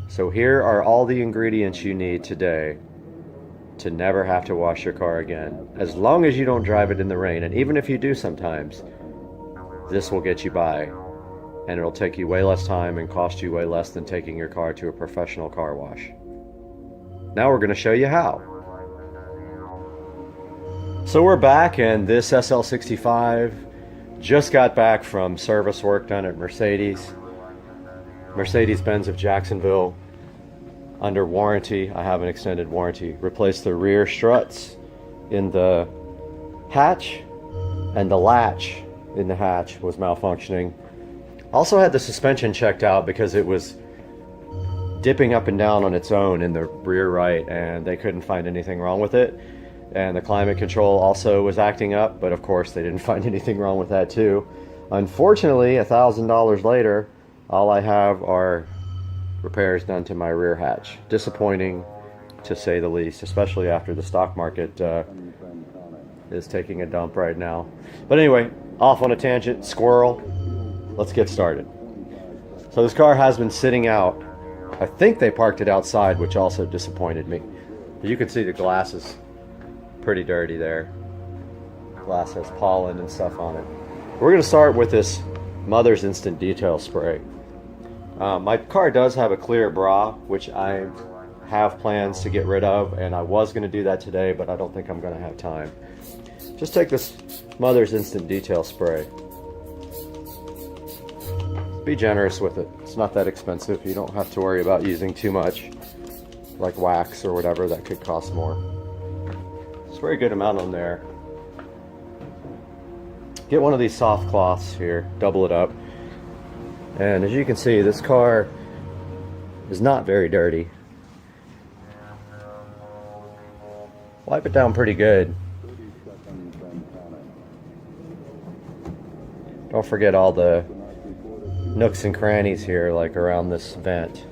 So here are all the ingredients you need today to never have to wash your car again. As long as you don't drive it in the rain, and even if you do sometimes, this will get you by. And it'll take you way less time and cost you way less than taking your car to a professional car wash. Now we're going to show you how. So we're back, and this SL65 just got back from service work done at Mercedes-Benz of Jacksonville, under warranty. I have an extended warranty. Replaced the rear struts in the hatch, and the latch in the hatch was malfunctioning. Also had the suspension checked out because it was dipping up and down on its own in the rear right, and they couldn't find anything wrong with it. And the climate control also was acting up, but of course they didn't find anything wrong with that too. Unfortunately, $1,000 later, all I have are repairs done to my rear hatch. Disappointing, to say the least, especially after the stock market is taking a dump right now. But anyway, off on a tangent, squirrel. Let's get started. So this car has been sitting out. I think they parked it outside, which also disappointed me. But you can see the glass is pretty dirty there. Glass has pollen and stuff on it. We're going to start with this Mother's Instant Detail Spray. My car does have a clear bra, which I have plans to get rid of, and I was going to do that today, but I don't think I'm going to have time. Just take this Mother's Instant Detail Spray. Be generous with it. It's not that expensive. You don't have to worry about using too much, like wax or whatever that could cost more. It's a very good amount on there. Get one of these soft cloths here, double it up. And as you can see, this car is not very dirty. Wipe it down pretty good. Don't forget all the nooks and crannies here, like around this vent.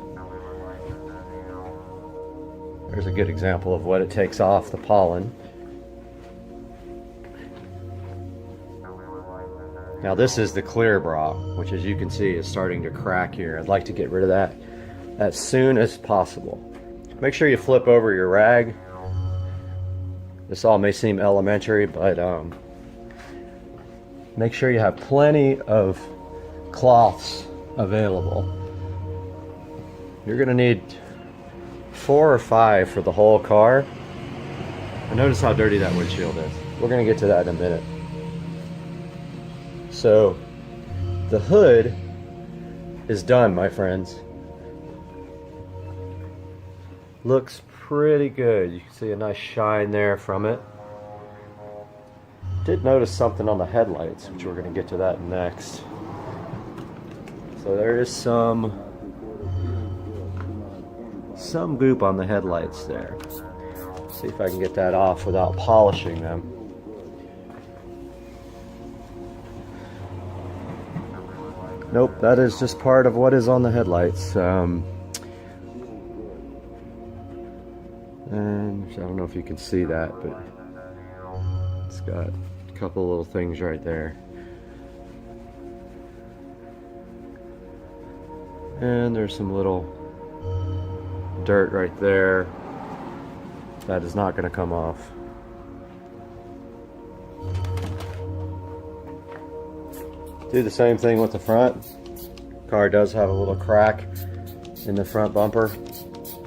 There's a good example of what it takes off the pollen. Now this is the clear bra, which as you can see is starting to crack here. I'd like to get rid of that as soon as possible. Make sure you flip over your rag. This all may seem elementary, but make sure you have plenty of cloths available. You're gonna need 4 or 5 for the whole car. And notice how dirty that windshield is. We're gonna get to that in a minute. So the hood is done, my friends. Looks pretty good. You can see a nice shine there from it. Did notice something on the headlights, which we're going to get to that next. So there is some goop on the headlights there. See if I can get that off without polishing them. Nope, that is just part of what is on the headlights. And I don't know if you can see that, but it's got a couple little things right there. And there's some little dirt right there. That is not going to come off. Do the same thing with the front. Car does have a little crack in the front bumper.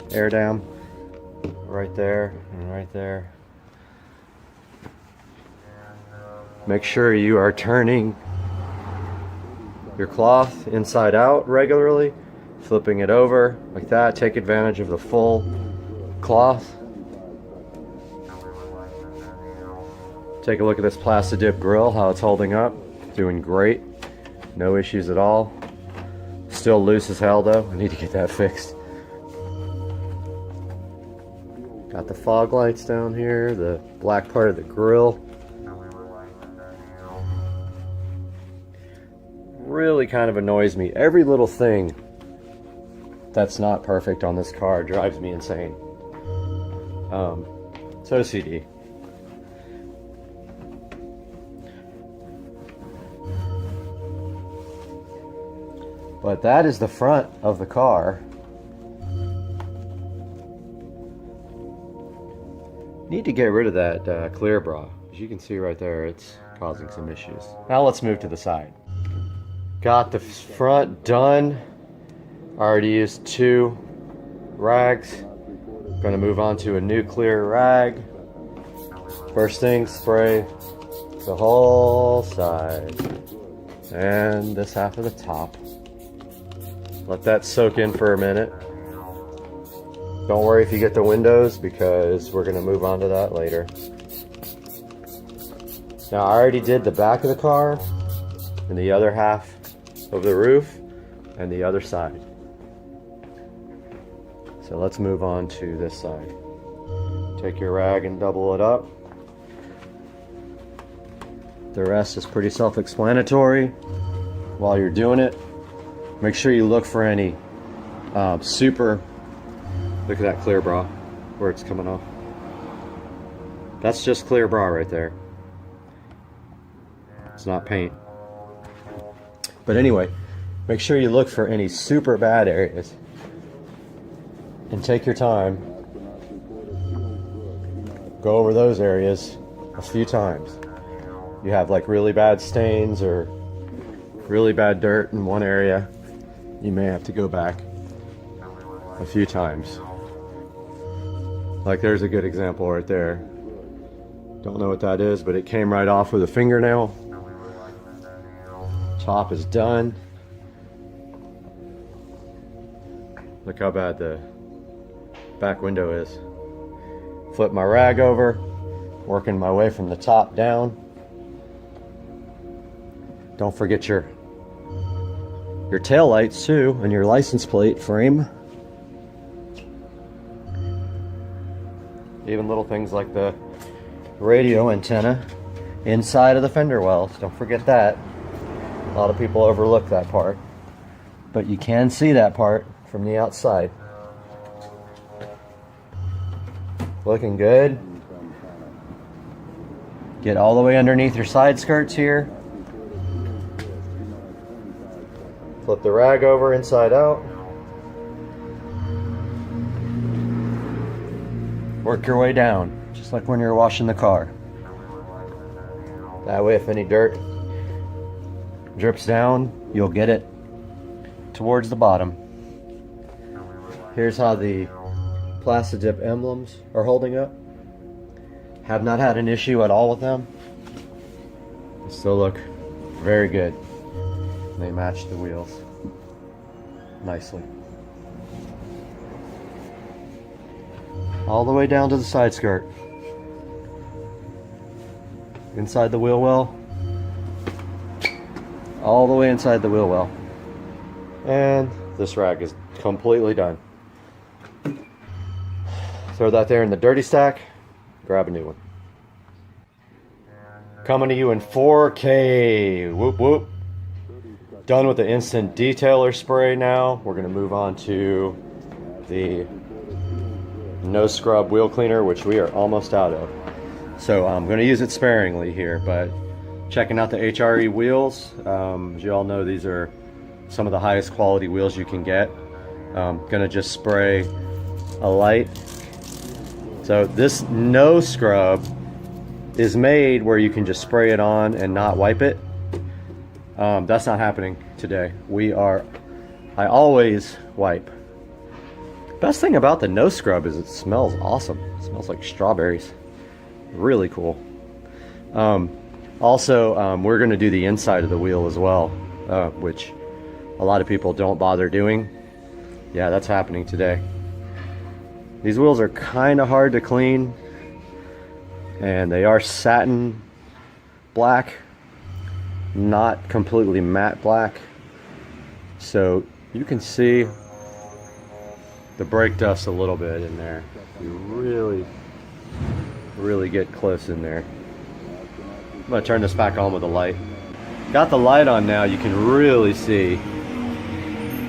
Air dam. Right there and right there. Make sure you are turning your cloth inside out regularly, flipping it over like that. Take advantage of the full cloth. Take a look at this Plastidip grill, how it's holding up. Doing great. No issues at all. Still loose as hell though. I need to get that fixed. Got the fog lights down here, the black part of the grill. Really kind of annoys me. Every little thing that's not perfect on this car drives me insane. It's OCD. But that is the front of the car. Need to get rid of that clear bra. As you can see right there, it's causing some issues. Now let's move to the side. Got the front done. Already used 2 rags. Gonna move on to a new clear rag. First thing, spray the whole side. And this half of the top. Let that soak in for a minute. Don't worry if you get the windows because we're gonna move on to that later. Now I already did the back of the car and the other half of the roof and the other side. So let's move on to this side. Take your rag and double it up. The rest is pretty self-explanatory. While you're doing it, make sure you look for any super, look at that clear bra where it's coming off. That's just clear bra right there. It's not paint. But anyway, make sure you look for any super bad areas and take your time. Go over those areas a few times. You have like really bad stains or really bad dirt in one area, you may have to go back a few times. Like there's a good example right there. Don't know what that is, but it came right off with a fingernail. Top is done. Look how bad the back window is. Flip my rag over, working my way from the top down. Don't forget your tail lights too, and your license plate frame. Even little things like the radio antenna inside of the fender wells. Don't forget that. A lot of people overlook that part, but you can see that part from the outside. Looking good. Get all the way underneath your side skirts here. Flip the rag over inside out. Work your way down, just like when you're washing the car. That way if any dirt drips down, you'll get it towards the bottom. Here's how the Plastidip emblems are holding up. Have not had an issue at all with them. They still look very good. They match the wheels nicely. All the way down to the side skirt. Inside the wheel well. All the way inside the wheel well. And this rag is completely done. Throw that there in the dirty stack. grab a new one. Coming to you in 4K. Whoop whoop. Done with the instant detailer spray now. We're going to move on to the no scrub wheel cleaner, which we are almost out of. So I'm going to use it sparingly here, but checking out the HRE wheels. As you all know, these are some of the highest quality wheels you can get. Going to just spray a light. So this no scrub is made where you can just spray it on and not wipe it. That's not happening today. I always wipe. Best thing about the no scrub is it smells awesome. It smells like strawberries. Really cool. Also, we're going to do the inside of the wheel as well, which a lot of people don't bother doing. Yeah, that's happening today. These wheels are kind of hard to clean, and they are satin black, not completely matte black. So you can see the brake dust a little bit in there. You really get close in there. I'm gonna turn this back on with the light. Got the light on now, you can really see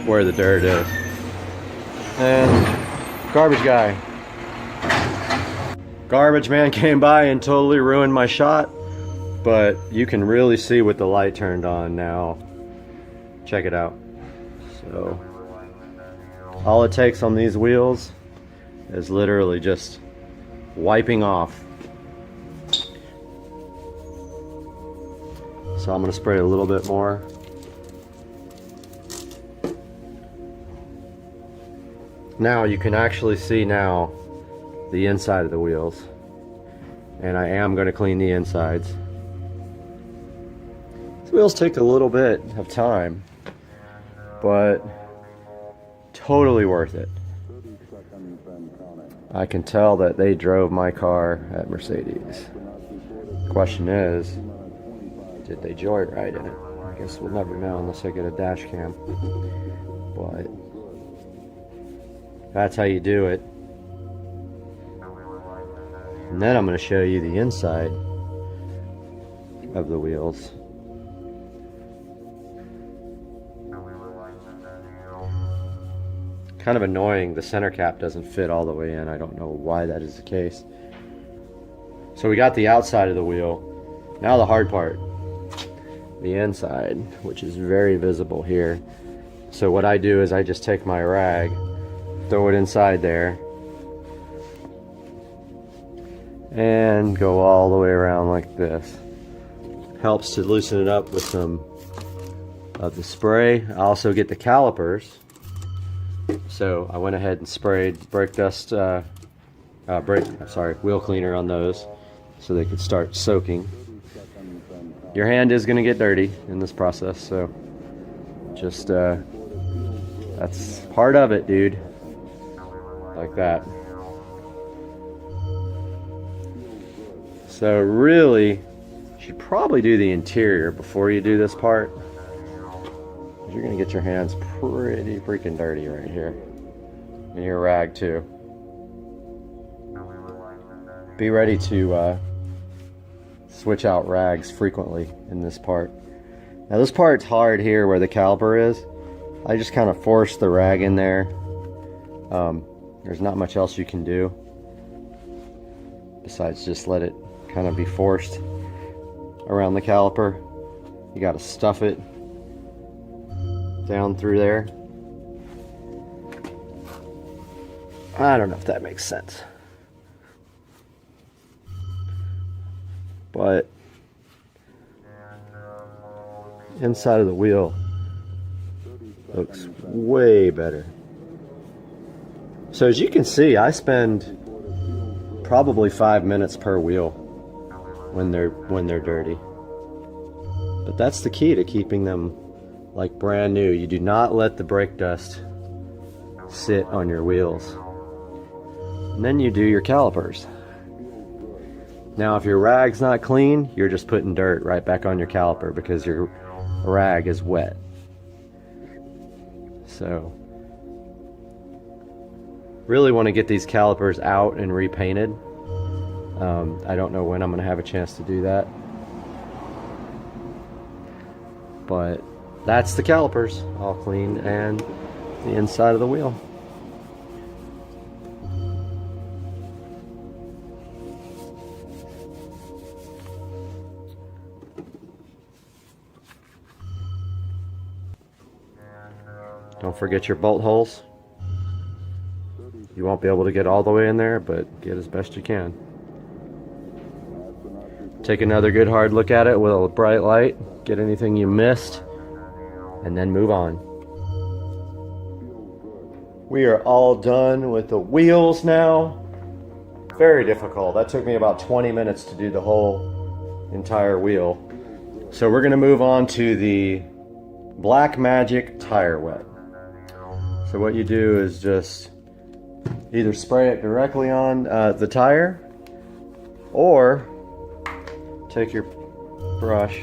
where the dirt is. And garbage guy. Garbage man came by and totally ruined my shot, but you can really see with the light turned on now. Check it out. So all it takes on these wheels is literally just wiping off. So I'm going to spray a little bit more. Now you can actually see now the inside of the wheels, and I am going to clean the insides. These wheels take a little bit of time, but totally worth it. I can tell that they drove my car at Mercedes. Question is, did they joyride in it? I guess we'll never know unless I get a dash cam. But that's how you do it. And then I'm going to show you the inside of the wheels. Kind of annoying, the center cap doesn't fit all the way in. I don't know why that is the case. So we got the outside of the wheel. Now the hard part, the inside, which is very visible here. So what I do is I just take my rag, throw it inside there, and go all the way around like this. Helps to loosen it up with some of the spray. I also get the calipers. So I went ahead and sprayed brake dust, wheel cleaner on those so they could start soaking. Your hand is going to get dirty in this process, so just that's part of it, dude. Like that. So really, you should probably do the interior before you do this part. You're going to get your hands pretty freaking dirty right here. And your rag too. Be ready to switch out rags frequently in this part. Now this part's hard here where the caliper is. I just kind of force the rag in there. There's not much else you can do besides just let it kind of be forced around the caliper. You got to stuff it down through there. I don't know if that makes sense, but inside of the wheel looks way better. So as you can see, I spend probably 5 minutes per wheel when they're dirty. But that's the key to keeping them like brand new. You do not let the brake dust sit on your wheels. And then you do your calipers. Now if your rag's not clean, you're just putting dirt right back on your caliper because your rag is wet. So really want to get these calipers out and repainted. I don't know when I'm going to have a chance to do that. But that's the calipers all cleaned and the inside of the wheel. Don't forget your bolt holes. You won't be able to get all the way in there, but get as best you can. Take another good hard look at it with a bright light, get anything you missed, and then move on. We are all done with the wheels now. Very difficult. That took me about 20 minutes to do the whole entire wheel. So we're going to move on to the Black Magic Tire Wet. So what you do is just either spray it directly on the tire, or take your brush,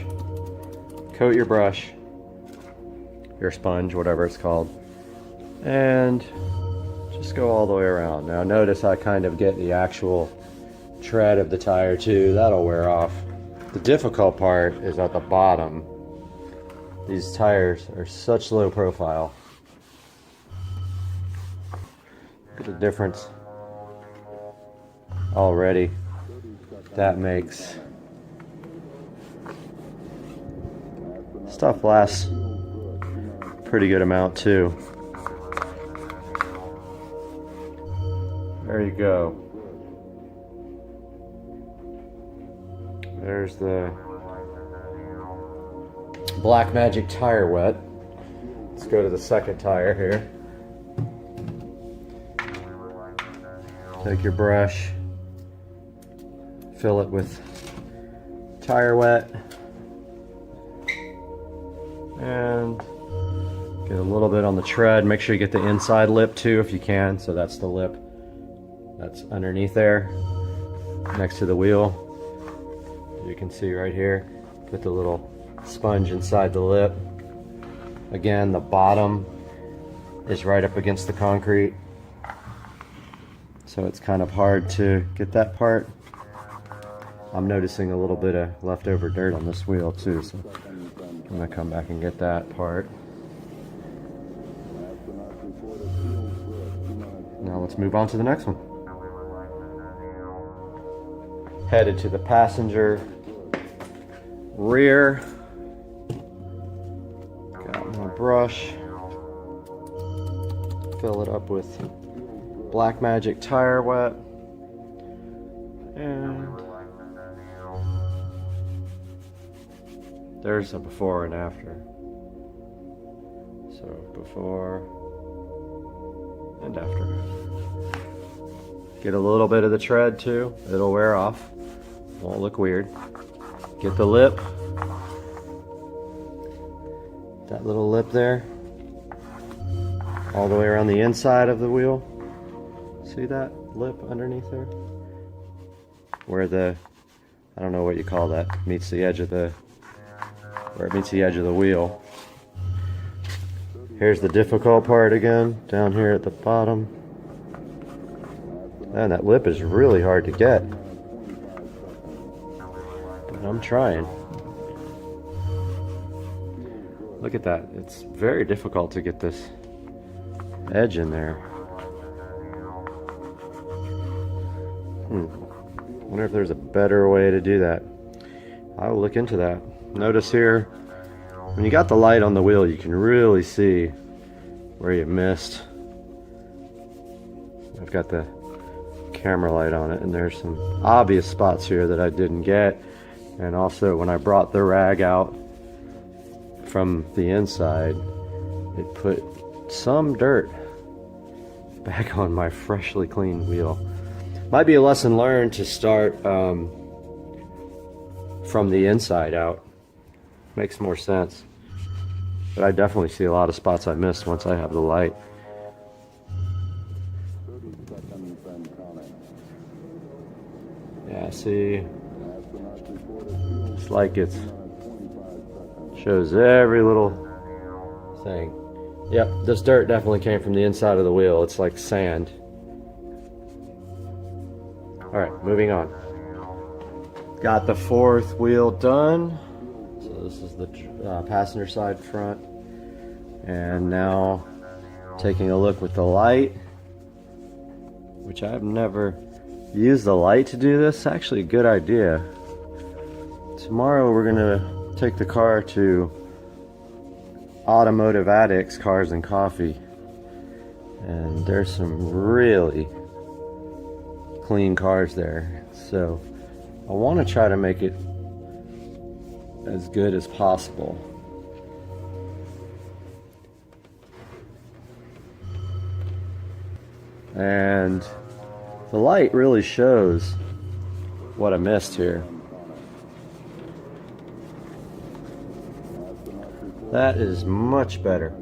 coat your brush, your sponge, whatever it's called, and just go all the way around. Now notice I kind of get the actual tread of the tire too. That'll wear off. The difficult part is at the bottom. These tires are such low profile. Look at the difference already that makes. Stuff lasts a pretty good amount too. There you go. There's the Black Magic Tire Wet. Let's go to the second tire here. Take your brush, fill it with tire wet, and get a little bit on the tread. Make sure you get the inside lip too if you can. So that's the lip that's underneath there, next to the wheel. You can see right here, put the little sponge inside the lip. Again, the bottom is right up against the concrete, so it's kind of hard to get that part. I'm noticing a little bit of leftover dirt on this wheel too, so I'm gonna come back and get that part. Now let's move on to the next one. Headed to the passenger rear. Got my brush. Fill it up with Black Magic Tire Wet. And there's a before and after. So before and after. Get a little bit of the tread too. It'll wear off. Won't look weird. Get the lip. That little lip there. All the way around the inside of the wheel. See that lip underneath there? Where the, I don't know what you call that, meets the edge of the, where it meets the edge of the wheel. Here's the difficult part again, down here at the bottom. Man, that lip is really hard to get. But I'm trying. Look at that. It's very difficult to get this edge in there. Wonder if there's a better way to do that. I will look into that. Notice here, when you got the light on the wheel, you can really see where you missed. I've got the camera light on it, and there's some obvious spots here that I didn't get. And also, when I brought the rag out from the inside, it put some dirt back on my freshly cleaned wheel. Might be a lesson learned to start from the inside out. Makes more sense. But I definitely see a lot of spots I missed once I have the light. Yeah, see, it's like it's shows every little thing. Yep, this dirt definitely came from the inside of the wheel. It's like sand. Alright, moving on. Got the fourth wheel done. So this is the passenger side front. And now taking a look with the light, which I've never used the light to do this. Actually a good idea. Tomorrow we're gonna take the car to Automotive Addicts Cars and Coffee. And there's some really clean cars there. So I want to try to make it as good as possible. And the light really shows what I missed here. That is much better.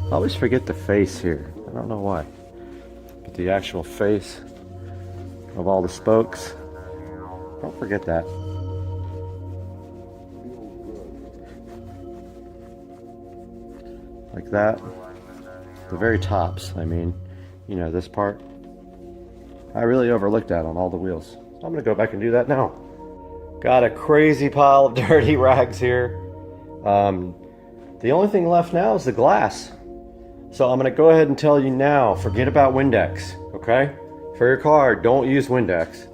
I always forget the face here. I don't know why. But the actual face of all the spokes. Don't forget that. Like that. The very tops, I mean, you know, this part. I really overlooked that on all the wheels. So I'm gonna go back and do that now. Got a crazy pile of dirty rags here. The only thing left now is the glass. So I'm gonna go ahead and tell you now, forget about Windex, okay? For your car, don't use Windex.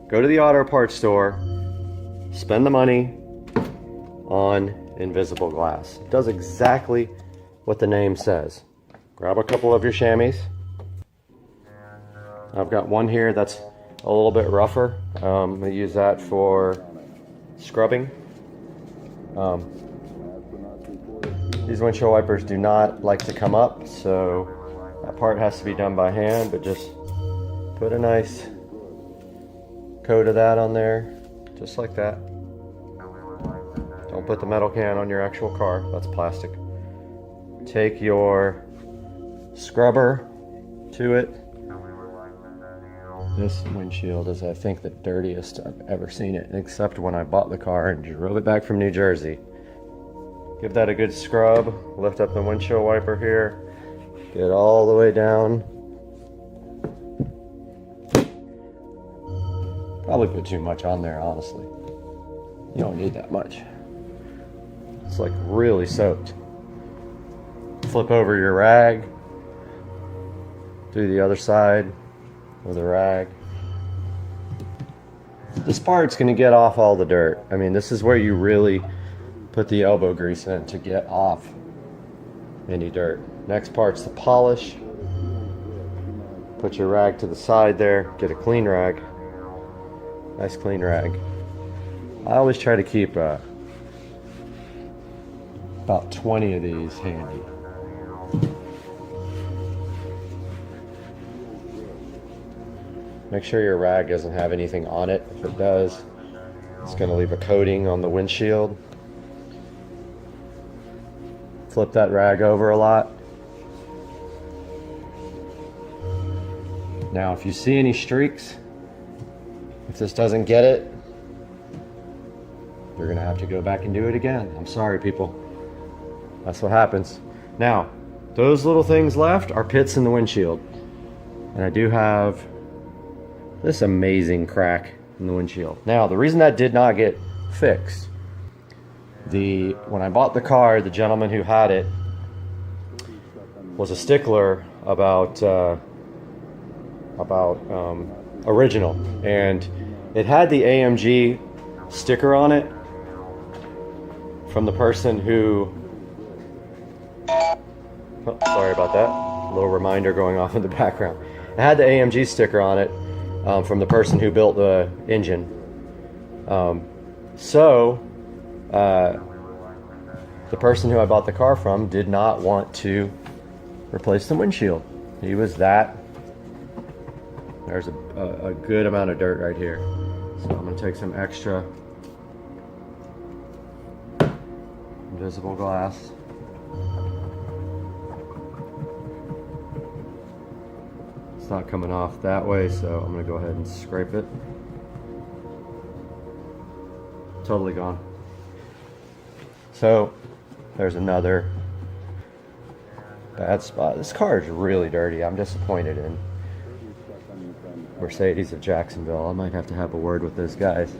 Go to the auto parts store, spend the money on invisible glass. It does exactly what the name says. Grab a couple of your chamois. I've got one here that's a little bit rougher. I'm gonna use that for scrubbing. These windshield wipers do not like to come up, so that part has to be done by hand, but just put a nice coat of that on there, just like that. Don't put the metal can on your actual car, that's plastic. Take your scrubber to it. This windshield is, I think, the dirtiest I've ever seen it, except when I bought the car and drove it back from New Jersey. Give that a good scrub, lift up the windshield wiper here, get all the way down. Probably put too much on there, honestly. You don't need that much. It's like really soaked. Flip over your rag, do the other side with a rag. This part's gonna get off all the dirt. I mean, this is where you really put the elbow grease in to get off any dirt. Next part's the polish. Put your rag to the side there, get a clean rag. Nice clean rag. I always try to keep about 20 of these handy. Make sure your rag doesn't have anything on it. If it does, it's going to leave a coating on the windshield. Flip that rag over a lot. Now, if you see any streaks, if this doesn't get it, you're going to have to go back and do it again. I'm sorry, people. That's what happens. Now, those little things left are pits in the windshield. And I do have this amazing crack in the windshield. Now, the reason that did not get fixed, when I bought the car, the gentleman who had it was a stickler about original, and it had the AMG sticker on it from the person who, oh, sorry about that, a little reminder going off in the background. It had the AMG sticker on it from the person who built the engine. The person who I bought the car from did not want to replace the windshield. He was that. There's a good amount of dirt right here. So I'm going to take some extra invisible glass. It's not coming off that way, so I'm going to go ahead and scrape it. Totally gone. So there's another bad spot. This car is really dirty. I'm disappointed in Mercedes of Jacksonville. I might have to have a word with those guys.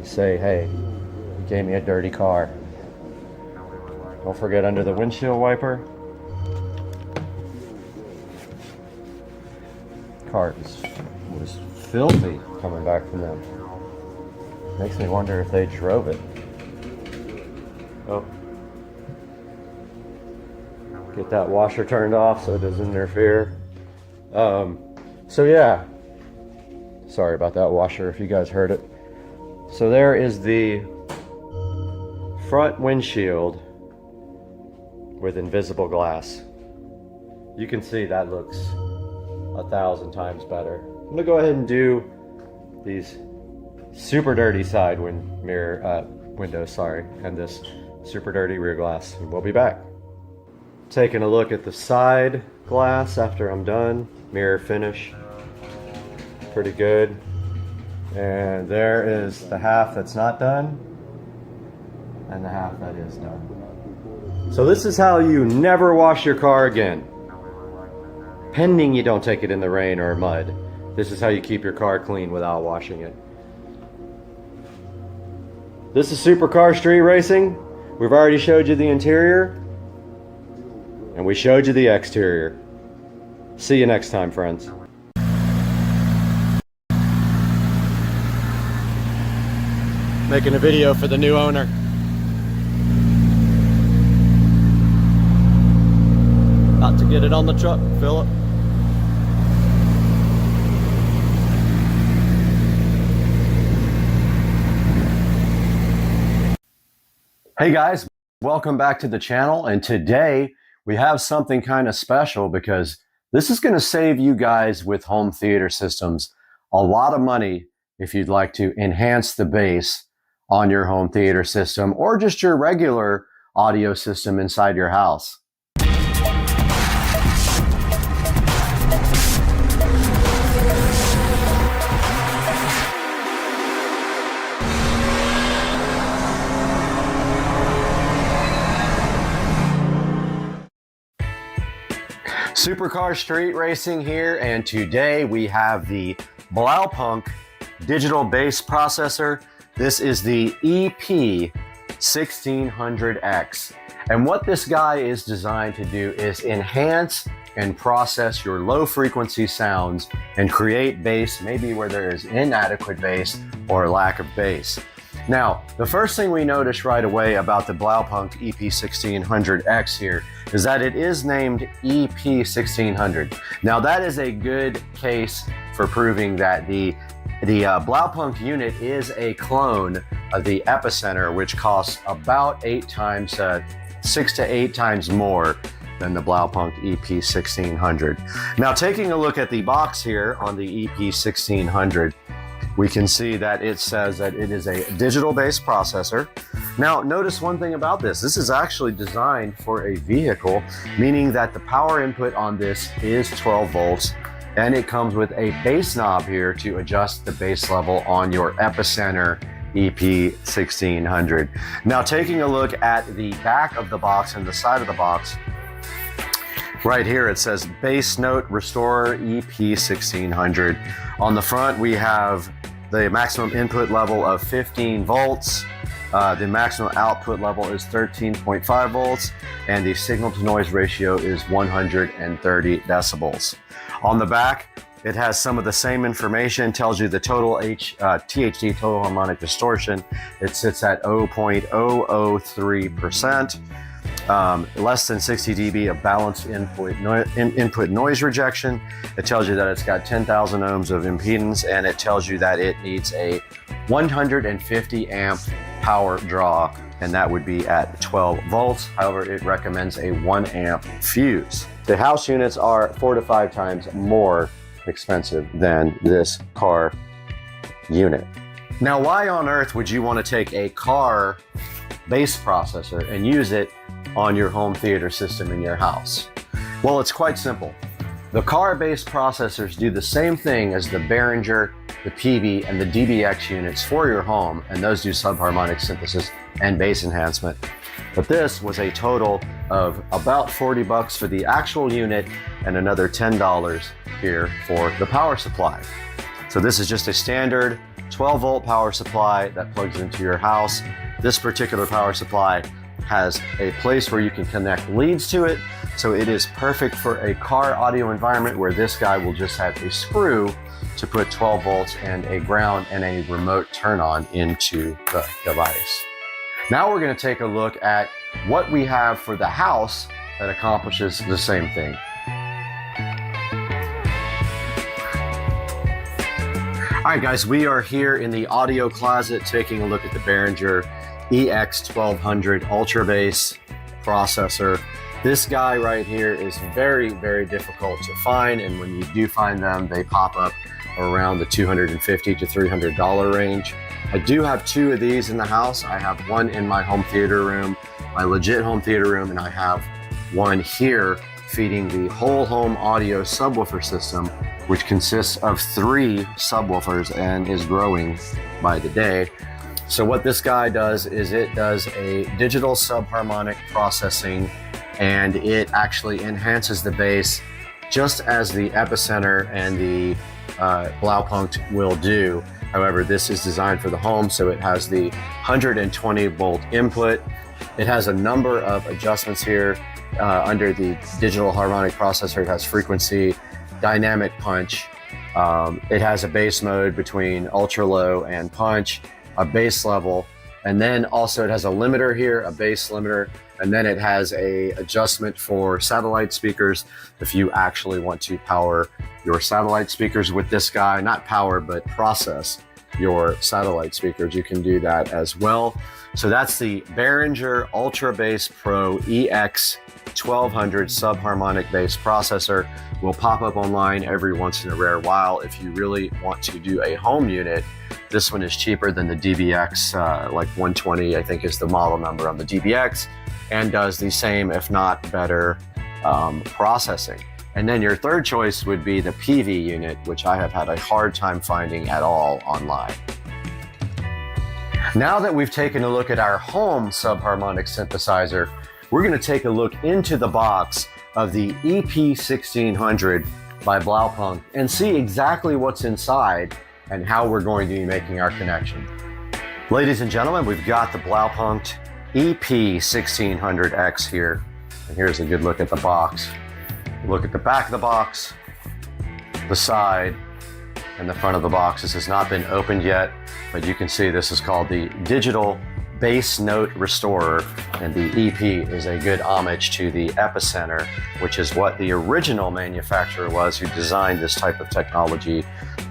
Say, hey, you gave me a dirty car. Don't forget under the windshield wiper. Car was filthy coming back from them. Makes me wonder if they drove it. Oh. Get that washer turned off so it doesn't interfere. So yeah. Sorry about that washer if you guys heard it. So there is the front windshield with invisible glass. You can see that looks 1,000 times better. I'm gonna go ahead and do these super dirty side windows, and this super dirty rear glass. And we'll be back. Taking a look at the side glass after I'm done. Mirror finish, pretty good. And there is the half that's not done, and the half that is done. So this is how you never wash your car again. Pending you don't take it in the rain or mud. This is how you keep your car clean without washing it. This is Supercar Street Racing. We've already showed you the interior, and we showed you the exterior. See you next time, friends. Making a video for the new owner. About to get it on the truck, Philip. Hey guys, welcome back to the channel, and today we have something kind of special because this is going to save you guys with home theater systems a lot of money if you'd like to enhance the bass on your home theater system or just your regular audio system inside your house. Supercar Street Racing here, and today we have the Blaupunkt digital bass processor. This is the EP1600X, and what this guy is designed to do is enhance and process your low frequency sounds and create bass maybe where there is inadequate bass or lack of bass. Now, the first thing we notice right away about the Blaupunkt EP1600X here is that it is named EP1600. Now, that is a good case for proving that the Blaupunkt unit is a clone of the Epicenter, which costs about 6 to 8 times more than the Blaupunkt EP1600. Now, taking a look at the box here on the EP1600, we can see that it says that it is a digital bass processor. Now, notice one thing about this. This is actually designed for a vehicle, meaning that the power input on this is 12 volts, and it comes with a bass knob here to adjust the bass level on your Epicenter EP1600. Now, taking a look at the back of the box and the side of the box, right here it says Bass Note Restorer EP1600. On the front we have the maximum input level of 15 volts. The maximum output level is 13.5 volts, and the signal to noise ratio is 130 decibels. On the back, it has some of the same information, tells you the total THD, total harmonic distortion. It sits at 0.003%. Less than 60 dB of balanced input noise rejection. It tells you that it's got 10,000 ohms of impedance, and it tells you that it needs a 150 amp power draw, and that would be at 12 volts. However, it recommends a 1 amp fuse. The house units are 4 to 5 times more expensive than this car unit. Now, why on earth would you want to take a car bass processor and use it on your home theater system in your house? Well, it's quite simple. The car bass processors do the same thing as the Behringer the PV, and the DBX units for your home, and those do subharmonic synthesis and bass enhancement. But this was a total of about 40 bucks for the actual unit and another $10 here for the power supply. So this is just a standard 12 volt power supply that plugs into your house. This particular power supply has a place where you can connect leads to it. So it is perfect for a car audio environment where this guy will just have a screw to put 12 volts and a ground and a remote turn on into the device. Now we're going to take a look at what we have for the house that accomplishes the same thing. All right, guys, we are here in the audio closet taking a look at the Behringer EX1200 Ultra Bass processor. This guy right here is very, very difficult to find, and when you do find them, they pop up around the $250 to $300 range. I do have two of these in the house. I have one in my home theater room, my legit home theater room, and I have one here feeding the whole home audio subwoofer system, which consists of 3 subwoofers and is growing by the day. So what this guy does is it does a digital subharmonic processing, and it actually enhances the bass just as the Epicenter and the Blaupunkt will do. However, this is designed for the home, so it has the 120 volt input. It has a number of adjustments here under the digital harmonic processor. It has frequency, dynamic punch. It has a bass mode between ultra low and punch, a bass level, and then also it has a limiter here, a bass limiter, and then it has a adjustment for satellite speakers if you actually want to power your satellite speakers with this guy. Not power, but process your satellite speakers. You can do that as well. So that's the Behringer Ultra Bass Pro EX1200 subharmonic bass processor. Will pop up online every once in a rare while. If you really want to do a home unit, this one is cheaper than the DBX, like 120, I think is the model number on the DBX, and does the same, if not better, processing. And then your third choice would be the PV unit, which I have had a hard time finding at all online. Now that we've taken a look at our home subharmonic synthesizer, we're going to take a look into the box of the EP1600 by Blaupunkt and see exactly what's inside and how we're going to be making our connection. Ladies and gentlemen, we've got the Blaupunkt EP1600X here, and here's a good look at the box. Look at the back of the box, the side, and the front of the box. This has not been opened yet, but you can see this is called the Digital Bass Note Restorer, and the EP is a good homage to the Epicenter, which is what the original manufacturer was who designed this type of technology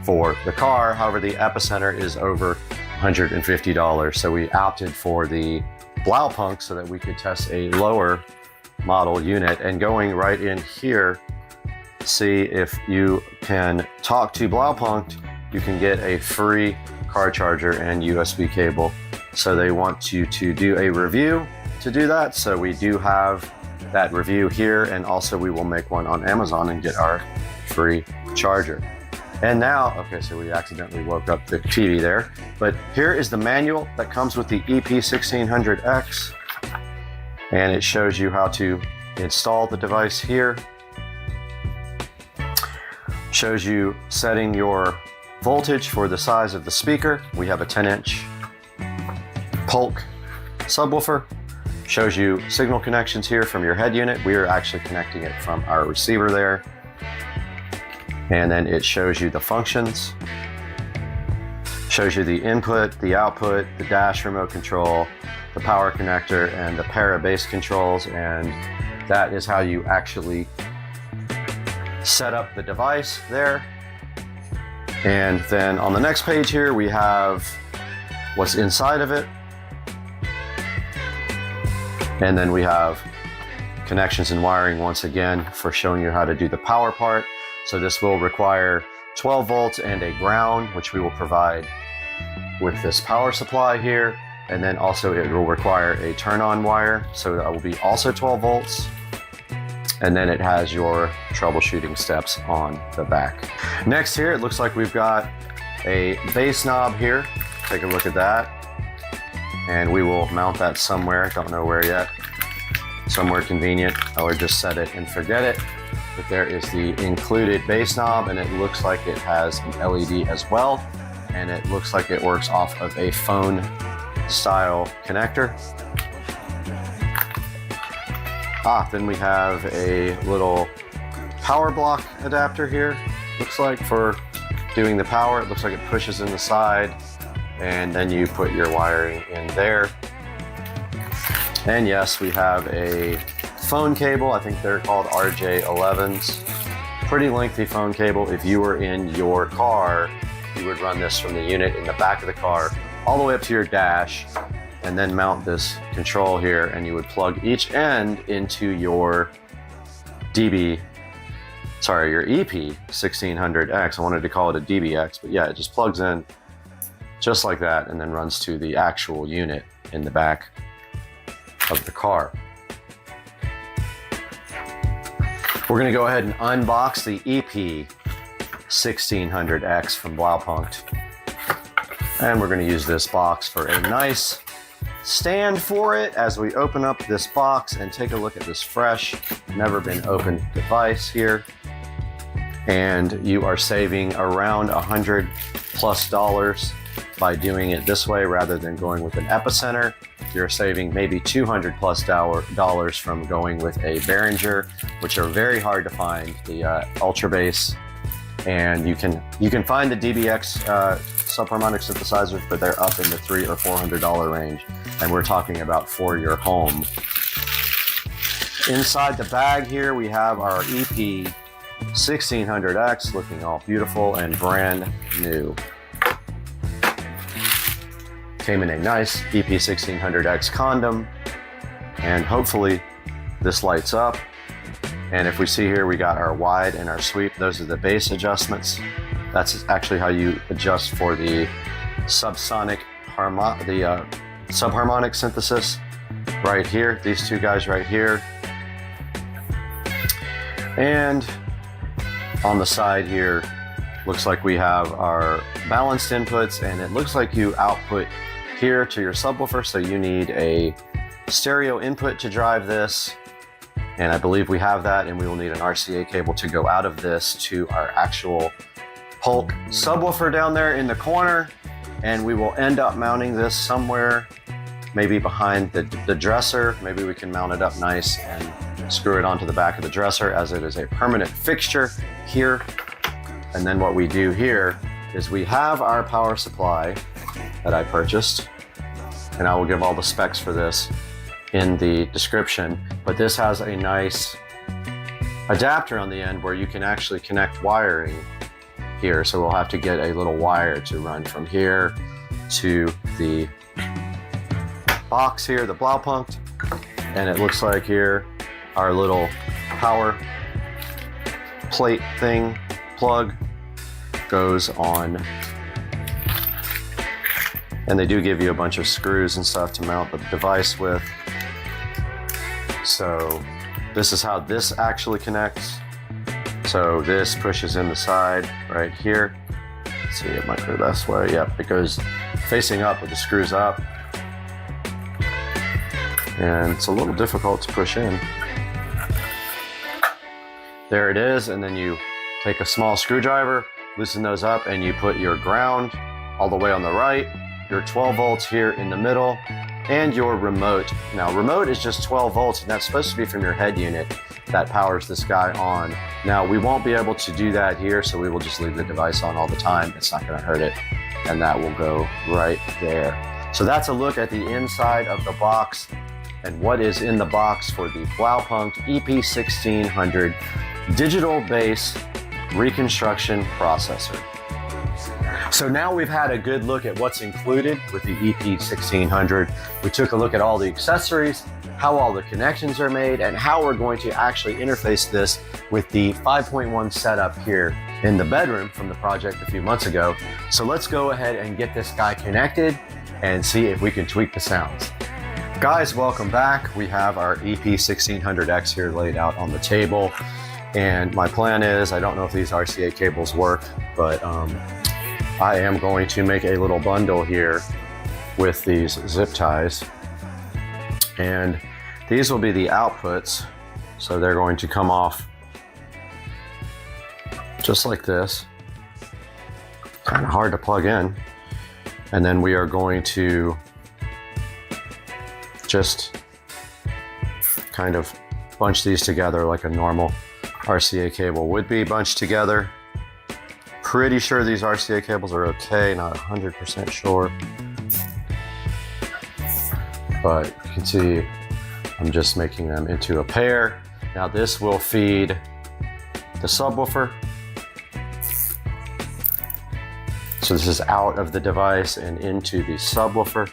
for the car. However, the Epicenter is over $150, so we opted for the Blaupunkt so that we could test a lower model unit. And going right in here, see if you can talk to Blaupunkt, you can get a free car charger and USB cable. So they want you to do a review to do that. So we do have that review here, and also we will make one on Amazon and get our free charger. And now, okay, so we accidentally woke up the TV there, but here is the manual that comes with the EP1600X. And it shows you how to install the device here. Shows you setting your voltage for the size of the speaker. We have a 10-inch Polk subwoofer. Shows you signal connections here from your head unit. We are actually connecting it from our receiver there. And then it shows you the functions. Shows you the input, the output, the dash remote control, the power connector, and the para bass controls, and that is how you actually set up the device there. And then on the next page here, we have what's inside of it. And then we have connections and wiring once again for showing you how to do the power part. So this will require 12 volts and a ground, which we will provide with this power supply here. And then also it will require a turn-on wire, so that will be also 12 volts. And then it has your troubleshooting steps on the back. Next here, it looks like we've got a bass knob here. Take a look at that. And we will mount that somewhere, don't know where yet. Somewhere convenient, or just set it and forget it. But there is the included bass knob, and it looks like it has an LED as well. And it looks like it works off of a phone style connector. Then we have a little power block adapter here. Looks like for doing the power, it looks like it pushes in the side, and then you put your wiring in there. And yes, we have a phone cable. I think they're called RJ11s. Pretty lengthy phone cable. If you were in your car, you would run this from the unit in the back of the car all the way up to your dash, and then mount this control here, and you would plug each end into your your EP1600X. I wanted to call it a DBX, but yeah, it just plugs in just like that and then runs to the actual unit in the back of the car. We're gonna go ahead and unbox the EP1600X from Blaupunkt. And we're gonna use this box for a nice stand for it as we open up this box and take a look at this fresh, never been opened device here. And you are saving around $100+ by doing it this way rather than going with an epicenter. You're saving maybe $200+ from going with a Behringer, which are very hard to find, the Ultra Bass. And you can find the DBX subharmonic synthesizers, but they're up in the $300 or $400 range. And we're talking about for your home. Inside the bag here, we have our EP1600X looking all beautiful and brand new. Came in a nice EP1600X condom, and hopefully this lights up. And if we see here, we got our wide and our sweep. Those are the bass adjustments. That's actually how you adjust for the subharmonic synthesis right here. These two guys right here. And on the side here, looks like we have our balanced inputs, and it looks like you output here to your subwoofer, so you need a stereo input to drive this. And I believe we have that, and we will need an RCA cable to go out of this to our actual Polk subwoofer down there in the corner. And we will end up mounting this somewhere, maybe behind the dresser. Maybe we can mount it up nice and screw it onto the back of the dresser, as it is a permanent fixture here. And then what we do here is we have our power supply that I purchased, and I will give all the specs for this in the description, but this has a nice adapter on the end where you can actually connect wiring here. So we'll have to get a little wire to run from here to the box here, the Blaupunkt. And it looks like here, our little power plate thing, plug, goes on. And they do give you a bunch of screws and stuff to mount the device with. So this is how this actually connects. So this pushes in the side right here. Let's see, it might go this way. Yep, it goes facing up with the screws up. And it's a little difficult to push in. There it is, and then you take a small screwdriver, loosen those up, and you put your ground all the way on the right, your 12 volts here in the middle, and your remote. Now, remote is just 12 volts, and that's supposed to be from your head unit that powers this guy on. Now, we won't be able to do that here, so we will just leave the device on all the time. It's not gonna hurt it, and that will go right there. So that's a look at the inside of the box and what is in the box for the Blaupunkt EP1600 digital bass reconstruction processor. So now we've had a good look at what's included with the EP1600. We took a look at all the accessories, how all the connections are made, and how we're going to actually interface this with the 5.1 setup here in the bedroom from the project a few months ago. So let's go ahead and get this guy connected and see if we can tweak the sounds. Guys, welcome back. We have our EP1600X here laid out on the table. And my plan is, I don't know if these RCA cables work, but I am going to make a little bundle here with these zip ties. And these will be the outputs. So they're going to come off just like this. Kind of hard to plug in. And then we are going to just kind of bunch these together like a normal RCA cable would be bunched together. Pretty sure these RCA cables are okay, not 100% sure. But you can see I'm just making them into a pair. Now this will feed the subwoofer. So this is out of the device and into the subwoofer.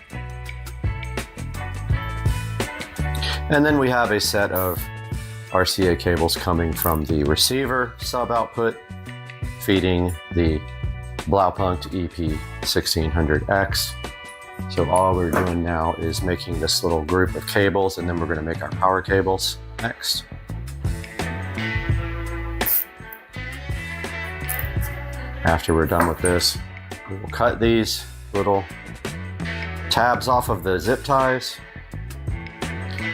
And then we have a set of RCA cables coming from the receiver sub output, feeding the Blaupunkt EP1600X. So all we're doing now is making this little group of cables, and then we're going to make our power cables next. After we're done with this, we will cut these little tabs off of the zip ties.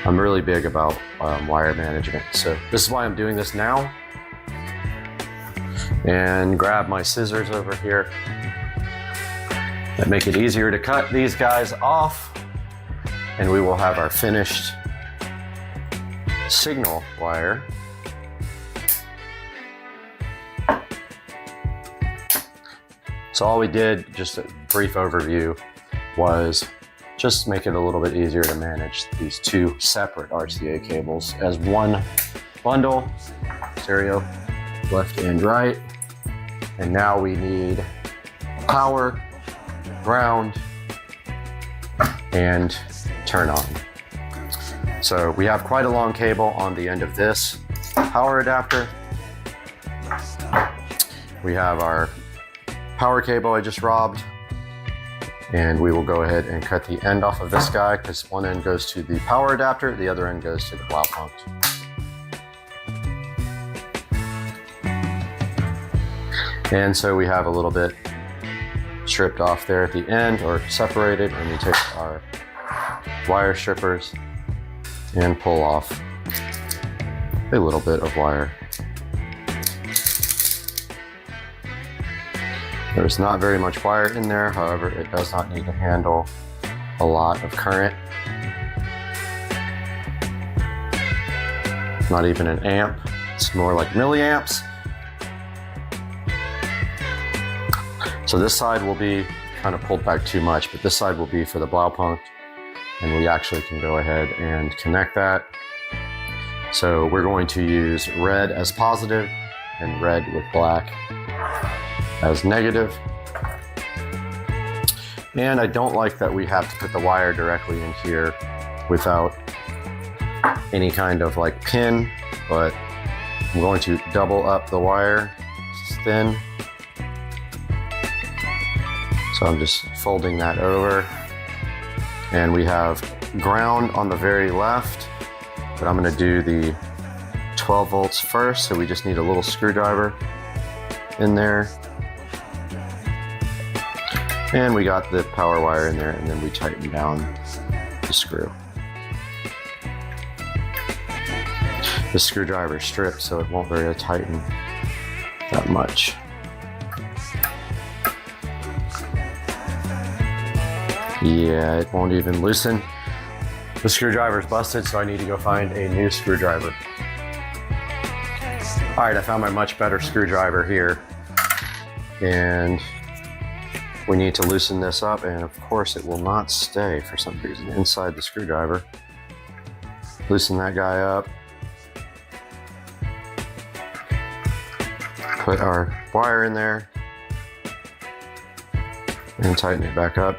I'm really big about wire management, so this is why I'm doing this now. And grab my scissors over here that make it easier to cut these guys off, and we will have our finished signal wire. So all we did, just a brief overview, was just make it a little bit easier to manage these two separate RCA cables as one bundle, stereo, left and right. And now we need power, ground, and turn on. So we have quite a long cable on the end of this power adapter. We have our power cable I just robbed, and we will go ahead and cut the end off of this guy because one end goes to the power adapter, the other end goes to the Blaupunkt. And so we have a little bit stripped off there at the end, or separated, and we take our wire strippers and pull off a little bit of wire. There's not very much wire in there, however, it does not need to handle a lot of current. Not even an amp, it's more like milliamps. So this side will be kind of pulled back too much, but this side will be for the Blaupunkt, and we actually can go ahead and connect that. So we're going to use red as positive and red with black as negative. And I don't like that we have to put the wire directly in here without any kind of like pin, but I'm going to double up the wire. It's thin. So I'm just folding that over. And we have ground on the very left, but I'm gonna do the 12 volts first, so we just need a little screwdriver in there. And we got the power wire in there, and then we tighten down the screw. The screwdriver is stripped, so it won't really tighten that much. Yeah, it won't even loosen. The screwdriver's busted, so I need to go find a new screwdriver. All right, I found my much better screwdriver here. And we need to loosen this up, and of course it will not stay for some reason inside the screwdriver. Loosen that guy up. Put our wire in there and tighten it back up.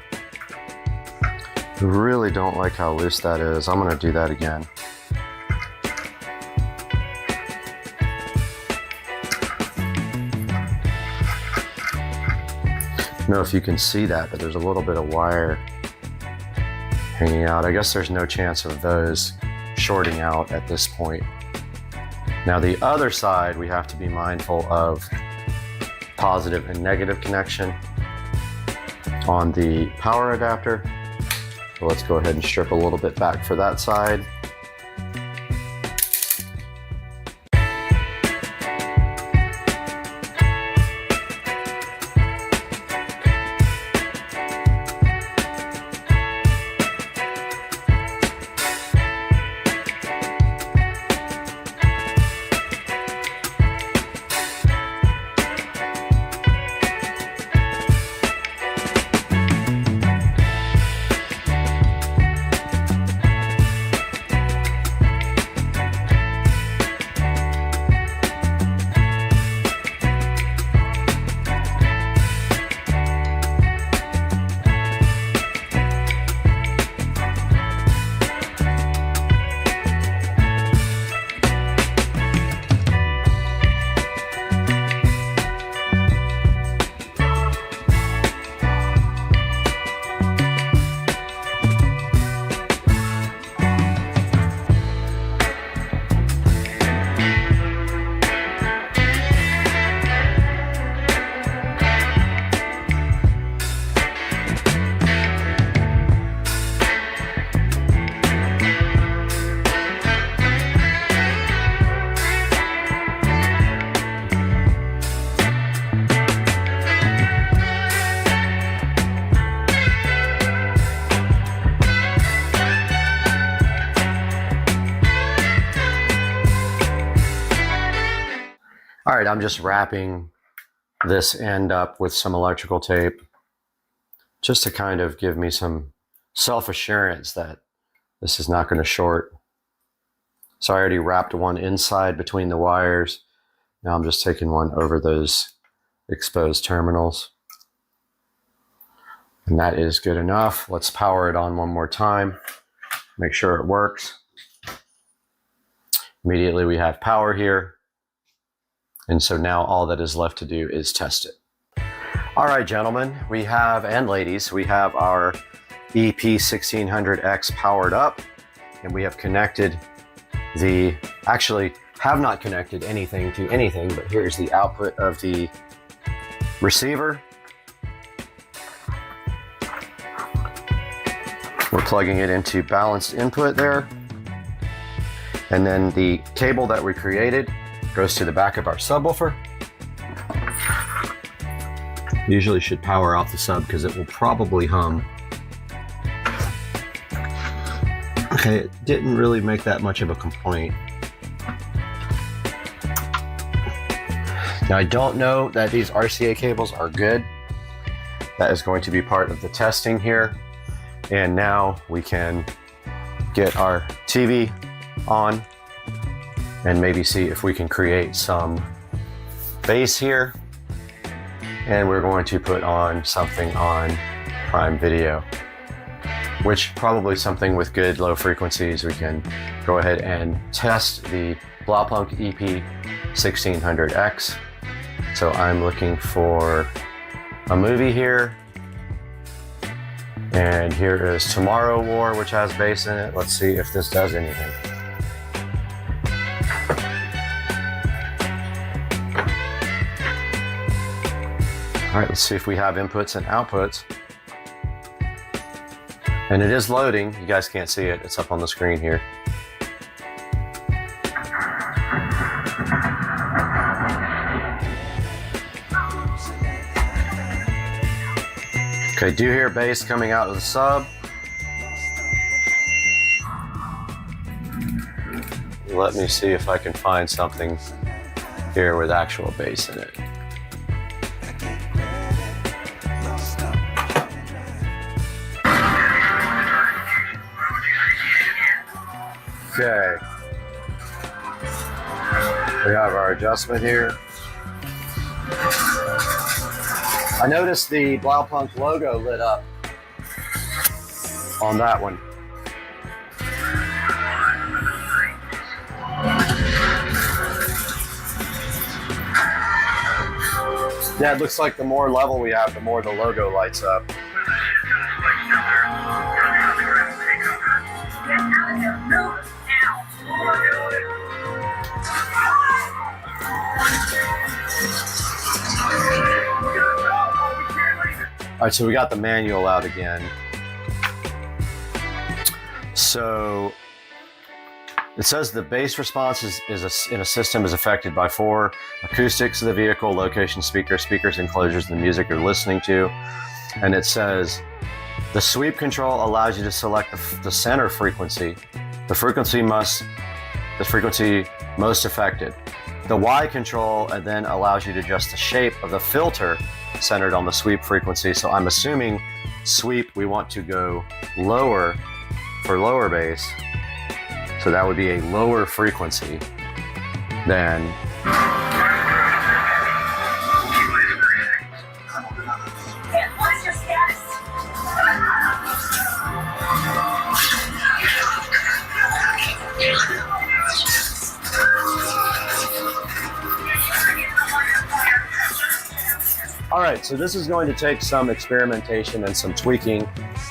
I really don't like how loose that is. I'm gonna do that again. I don't know if you can see that, but there's a little bit of wire hanging out. I guess there's no chance of those shorting out at this point. Now the other side, we have to be mindful of positive and negative connection. on the power adapter. So let's go ahead and strip a little bit back for that side. All right, I'm just wrapping this end up with some electrical tape just to kind of give me some self-assurance that this is not going to short. So I already wrapped one inside between the wires. Now I'm just taking one over those exposed terminals. And that is good enough. Let's power it on one more time. Make sure it works. Immediately we have power here. And so now all that is left to do is test it. All right, gentlemen, we have, and ladies, we have our EP1600X powered up, and we have connected actually have not connected anything to anything, but here's the output of the receiver. We're plugging it into balanced input there. And then the cable that we created goes to the back of our subwoofer. Usually should power off the sub because it will probably hum. Okay, it didn't really make that much of a complaint. Now I don't know that these RCA cables are good. That is going to be part of the testing here. And now we can get our TV on and maybe see if we can create some bass here. And we're going to put on something on Prime Video, which probably something with good low frequencies. We can go ahead and test the Blaupunkt EP1600X. So I'm looking for a movie here. And here is Tomorrow War, which has bass in it. Let's see if this does anything. All right, let's see if we have inputs and outputs. And it is loading. You guys can't see it. It's up on the screen here. Okay, do hear bass coming out of the sub. Let me see if I can find something here with actual bass in it. Okay. We have our adjustment here. I noticed the Blaupunkt logo lit up on that one. Yeah, it looks like the more level we have, the more the logo lights up. All right, so we got the manual out again. So it says the bass response in a system is affected by 4 acoustics of the vehicle, location, speakers, enclosures, the music you're listening to. And it says the sweep control allows you to select the center frequency, the frequency most affected. The Y control then allows you to adjust the shape of the filter centered on the sweep frequency. So I'm assuming sweep, we want to go lower for lower bass. So that would be a lower frequency than All right, so this is going to take some experimentation and some tweaking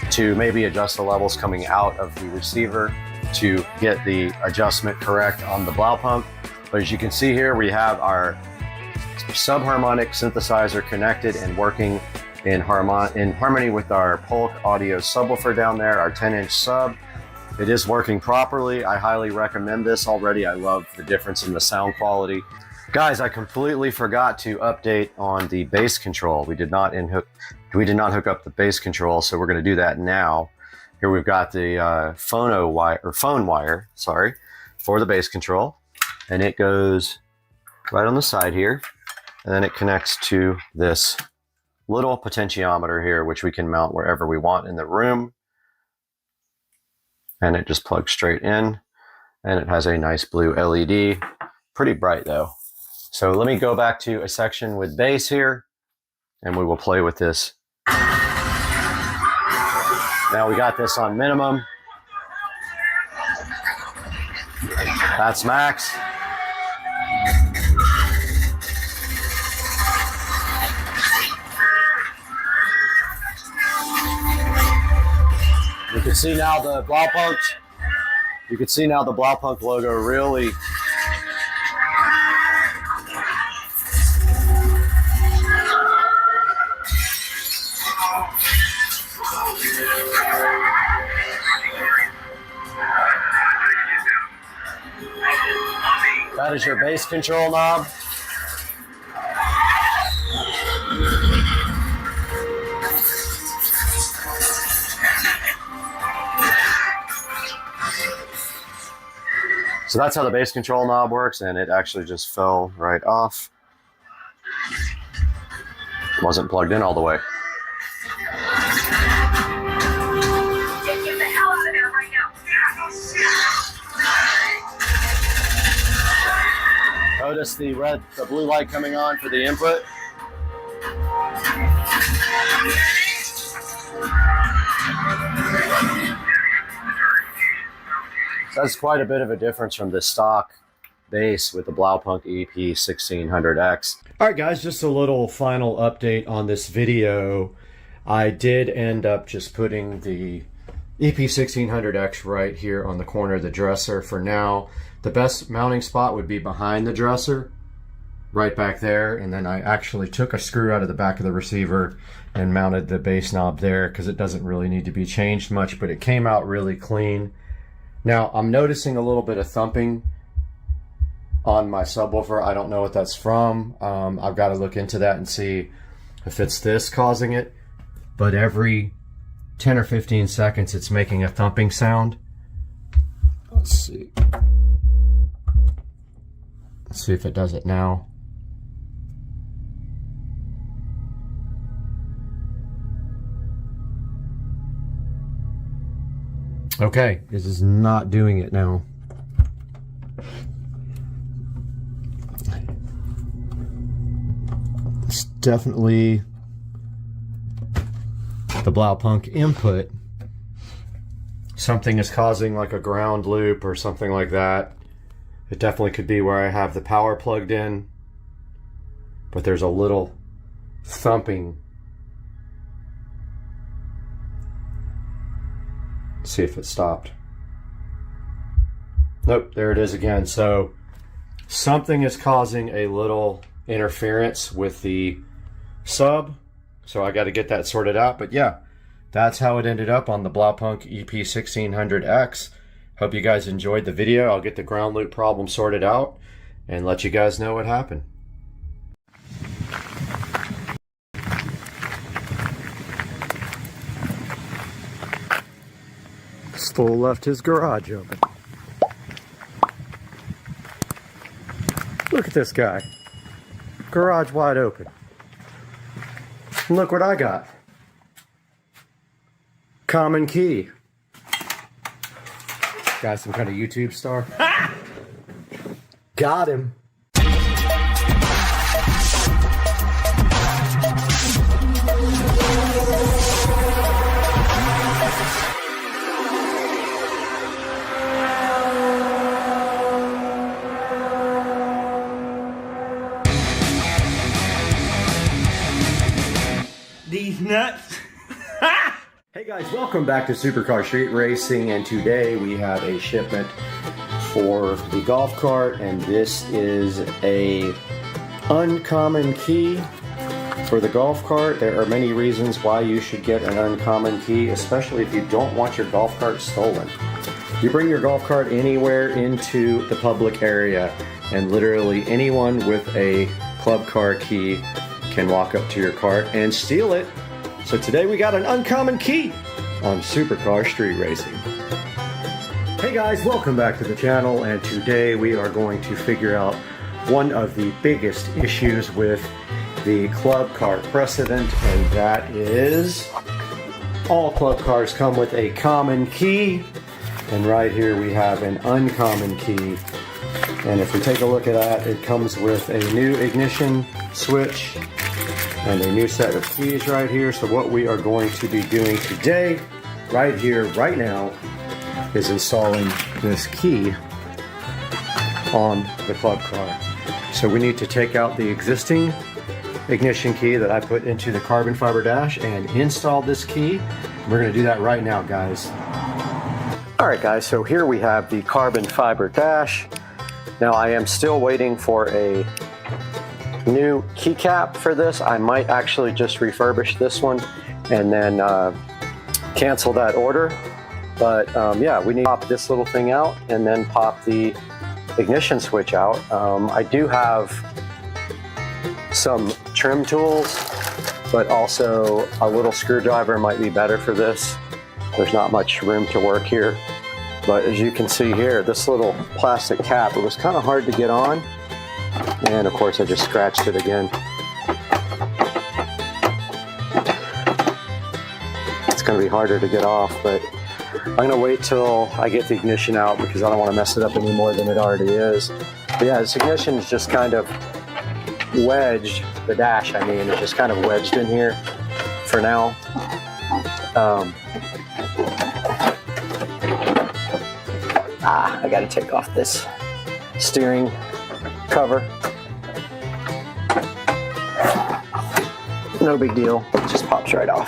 to maybe adjust the levels coming out of the receiver to get the adjustment correct on the blow pump. But as you can see here, we have our subharmonic synthesizer connected and working in harmony with our Polk audio subwoofer down there, our 10-inch sub. It is working properly. I highly recommend this already. I love the difference in the sound quality. Guys, I completely forgot to update on the bass control. We did not hook up the bass control, so we're going to do that now. Here we've got the phone wire, for the bass control, and it goes right on the side here, and then it connects to this little potentiometer here, which we can mount wherever we want in the room, and it just plugs straight in, and it has a nice blue LED, pretty bright though. So let me go back to a section with bass here, and we will play with this. Now we got this on minimum. That's max. You can see now the Blaupunkt. You can see now the Blaupunkt logo really. That is your bass control knob. So that's how the bass control knob works, and it actually just fell right off. Wasn't plugged in all the way. Get the hell out of there right now. Notice the blue light coming on for the input. That's quite a bit of a difference from the stock bass with the Blaupunkt EP1600X. All right, guys, just a little final update on this video. I did end up just putting the EP1600X right here on the corner of the dresser for now. The best mounting spot would be behind the dresser, right back there, and then I actually took a screw out of the back of the receiver and mounted the bass knob there because it doesn't really need to be changed much, but it came out really clean. Now, I'm noticing a little bit of thumping on my subwoofer. I don't know what that's from. I've got to look into that and see if it's this causing it, but every 10 or 15 seconds it's making a thumping sound. Let's see. Let's see if it does it now. Okay, this is not doing it now. It's definitely the Blaupunkt input. Something is causing like a ground loop or something like that. It definitely could be where I have the power plugged in, but there's a little thumping. Let's see if it stopped. Nope, there it is again. So something is causing a little interference with the sub, So I got to get that sorted out. But yeah, that's how it ended up on the Blaupunkt EP1600X. Hope you guys enjoyed the video. I'll get the ground loop problem sorted out and let you guys know what happened. Stoll left his garage open. Look at this guy. Garage wide open. And look what I got. Common key. Guy, some kind of YouTube star. Got him. These nuts. Hey guys, welcome back to Supercar Street Racing, and today we have a shipment for the golf cart, and this is a uncommon key for the golf cart. There are many reasons why you should get an uncommon key, especially if you don't want your golf cart stolen. You bring your golf cart anywhere into the public area, and literally anyone with a club car key can walk up to your cart and steal it. So today we got an uncommon key on Supercar Street Racing. Hey guys, welcome back to the channel, and today we are going to figure out one of the biggest issues with the club car precedent, and that is all club cars come with a common key, and right here we have an uncommon key. And if we take a look at that, it comes with a new ignition switch and a new set of keys right here. So what we are going to be doing today, right here, right now, is installing this key on the club car. So we need to take out the existing ignition key that I put into the carbon fiber dash and install this key. We're gonna do that right now, guys. All right, guys, so here we have the carbon fiber dash. Now I am still waiting for a new keycap for this. I might actually just refurbish this one and then cancel that order. But yeah, we need to pop this little thing out and then pop the ignition switch out. I do have some trim tools, but also a little screwdriver might be better for this. There's not much room to work here. But as you can see here, this little plastic cap, it was kind of hard to get on. And of course I just scratched it again. It's going to be harder to get off, but I'm going to wait till I get the ignition out because I don't want to mess it up any more than it already is. But yeah, this ignition is just kind of wedged, the dash I mean, is just kind of wedged in here for now. I got to take off this steering cover. No big deal, it just pops right off.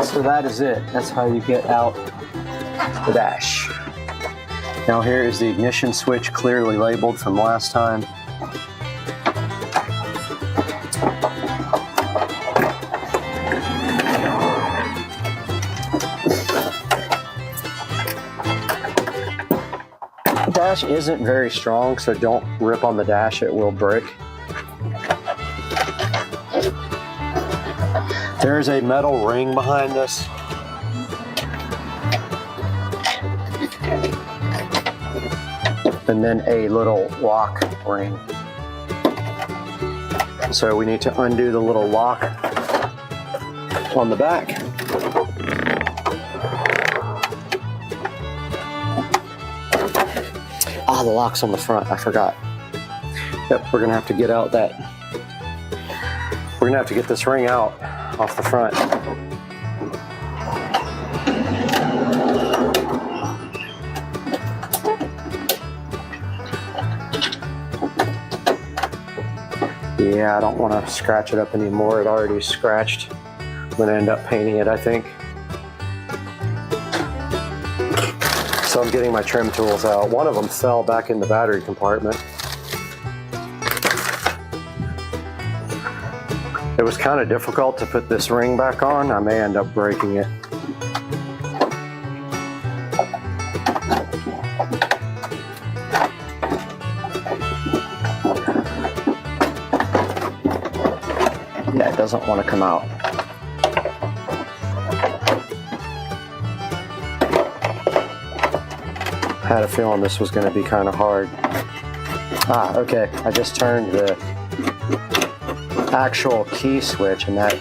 So that is it. That's how you get out the dash. Now here is the ignition switch, clearly labeled from last time. The dash isn't very strong, so don't rip on the dash, it will break. There's a metal ring behind this. And then a little lock ring. So we need to undo the little lock on the back. Ah, the lock's on the front, I forgot. Yep, we're gonna have to get out that. We're gonna have to get this ring out off the front. Yeah, I don't want to scratch it up anymore. It already scratched. I'm going to end up painting it, I think. So I'm getting my trim tools out. One of them fell back in the battery compartment. It was kind of difficult to put this ring back on. I may end up breaking it. Yeah, it doesn't want to come out. I had a feeling this was going to be kind of hard. Ah, okay. I just turned the actual key switch and that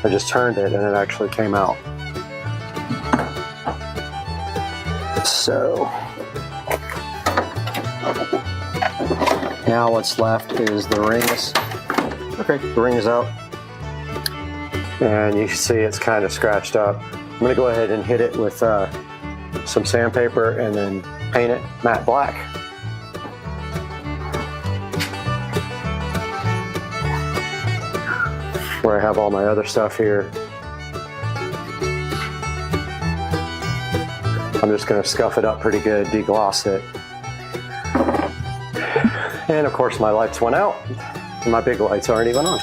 I just turned it and it actually came out. So now what's left is the rings. Okay, the ring is out. And you can see it's kind of scratched up. I'm gonna go ahead and hit it with some sandpaper and then paint it matte black. Where I have all my other stuff here. I'm just gonna scuff it up pretty good, degloss it. And of course my lights went out. And my big lights aren't even on.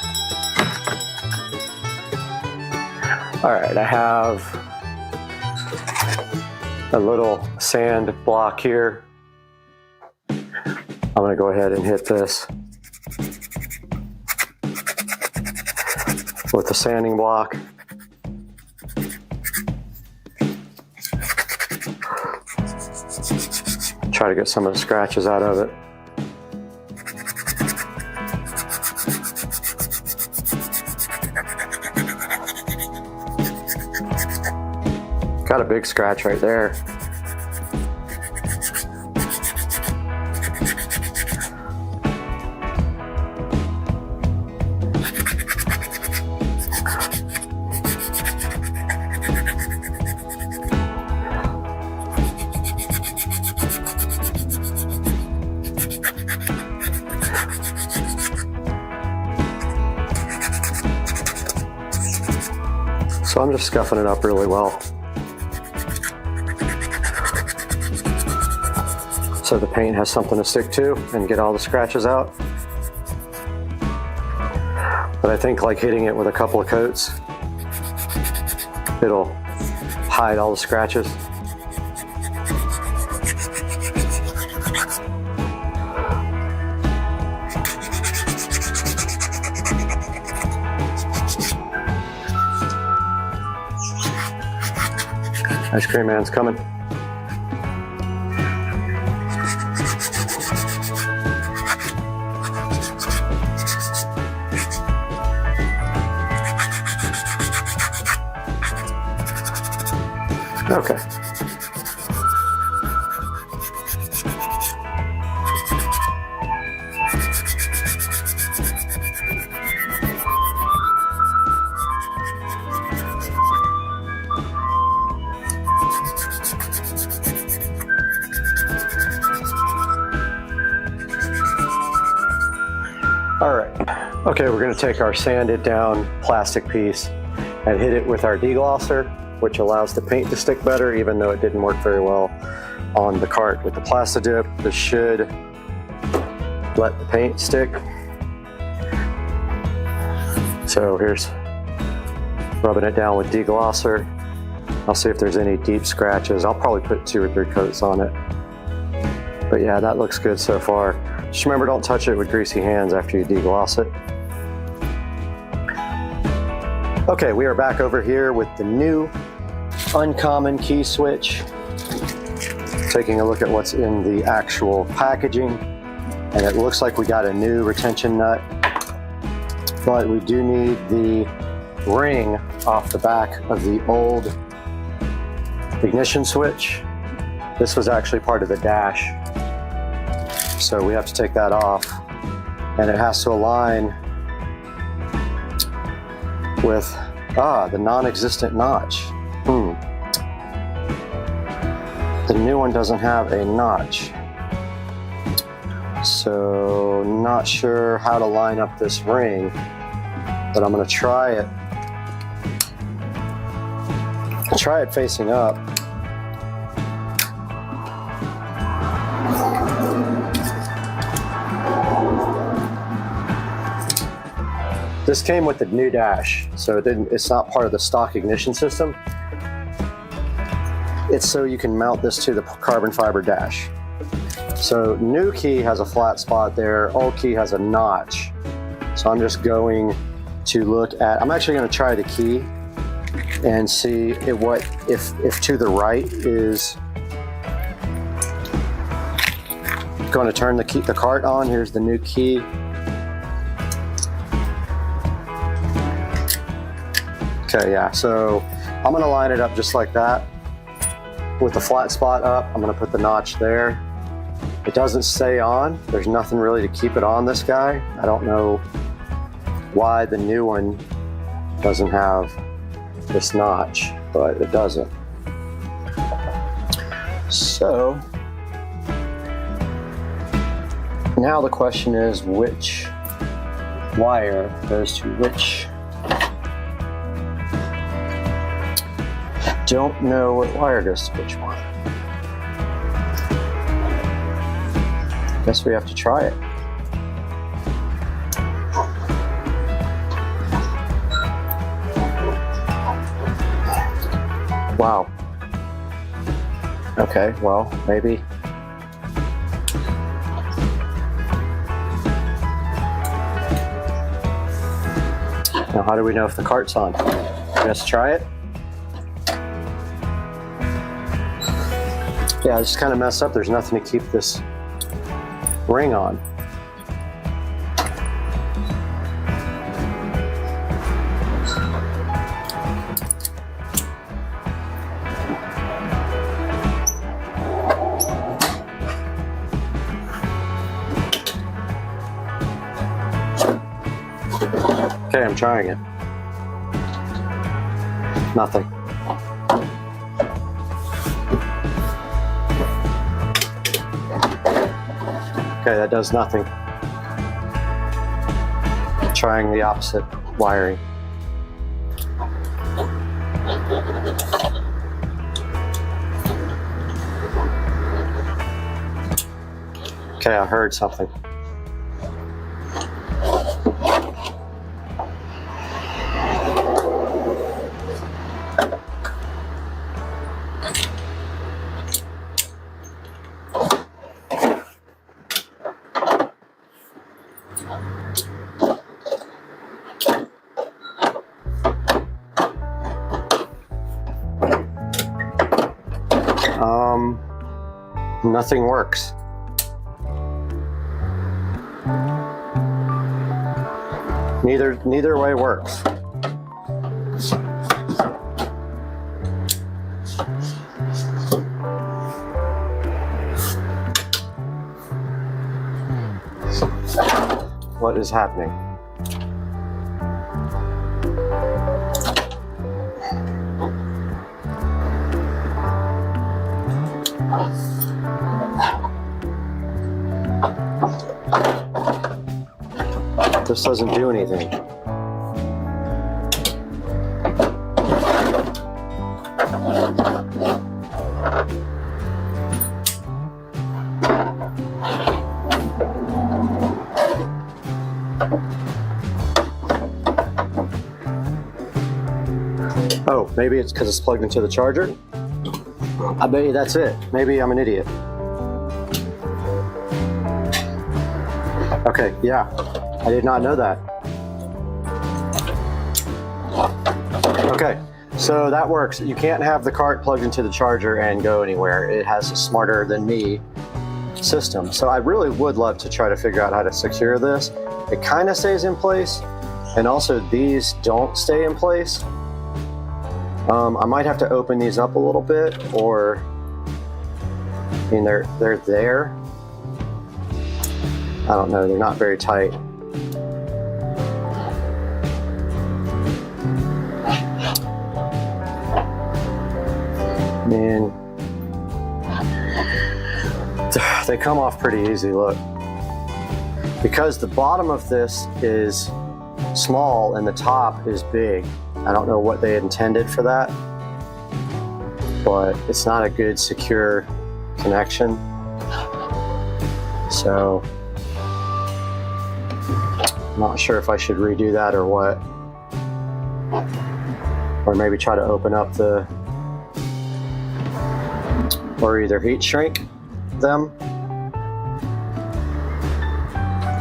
All right, I have a little sand block here. I'm gonna go ahead and hit this with the sanding block. Try to get some of the scratches out of it. Got a big scratch right there. So I'm just scuffing it up really well. So the paint has something to stick to and get all the scratches out. But I think like hitting it with a couple of coats, it'll hide all the scratches. Ice cream man's coming. Okay. All right. Okay, we're going to take our sanded down plastic piece and hit it with our deglosser, which allows the paint to stick better, even though it didn't work very well on the cart with the Plastidip. This should let the paint stick. So here's rubbing it down with deglosser. I'll see if there's any deep scratches. I'll probably put 2 or 3 coats on it. But yeah, that looks good so far. Just remember, don't touch it with greasy hands after you degloss it. Okay, we are back over here with the new uncommon key switch. Taking a look at what's in the actual packaging. And it looks like we got a new retention nut. But we do need the ring off the back of the old ignition switch. This was actually part of the dash. So we have to take that off. And it has to align with the non-existent notch. The new one doesn't have a notch. So not sure how to line up this ring, but I'm gonna try it. Try it facing up. This came with the new dash, so it's not part of the stock ignition system. It's so you can mount this to the carbon fiber dash. So new key has a flat spot there, old key has a notch. So I'm just going to look at, I'm actually going to try the key and see if to the right is going to turn the cart on. Here's the new key. Okay, yeah, so I'm going to line it up just like that with the flat spot up. I'm going to put the notch there. It doesn't stay on. There's nothing really to keep it on this guy. I don't know why the new one doesn't have this notch, but it doesn't. So now the question is, which wire goes to which? Don't know what wire goes to which one. Guess we have to try it. Wow. Okay, well, maybe. Now, how do we know if the cart's on? Let's try it. Yeah, I just kind of messed up. There's nothing to keep this ring on. Okay, I'm trying it. Nothing. Okay, that does nothing. Trying the opposite wiring. Okay, I heard something. Nothing works. Neither way works. What is happening? This doesn't do anything. Oh, maybe it's because it's plugged into the charger? I bet you that's it. Maybe I'm an idiot. Okay, yeah. I did not know that. Okay, so that works. You can't have the cart plugged into the charger and go anywhere. It has a smarter than me system. So I really would love to try to figure out how to secure this. It kind of stays in place, and also these don't stay in place. I might have to open these up a little bit, or I mean they're there. I don't know, they're not very tight. Man, they come off pretty easy, look. Because the bottom of this is small and the top is big. I don't know what they intended for that, but it's not a good secure connection. So I'm not sure if I should redo that or what. Or maybe try to open up the, or either heat shrink them.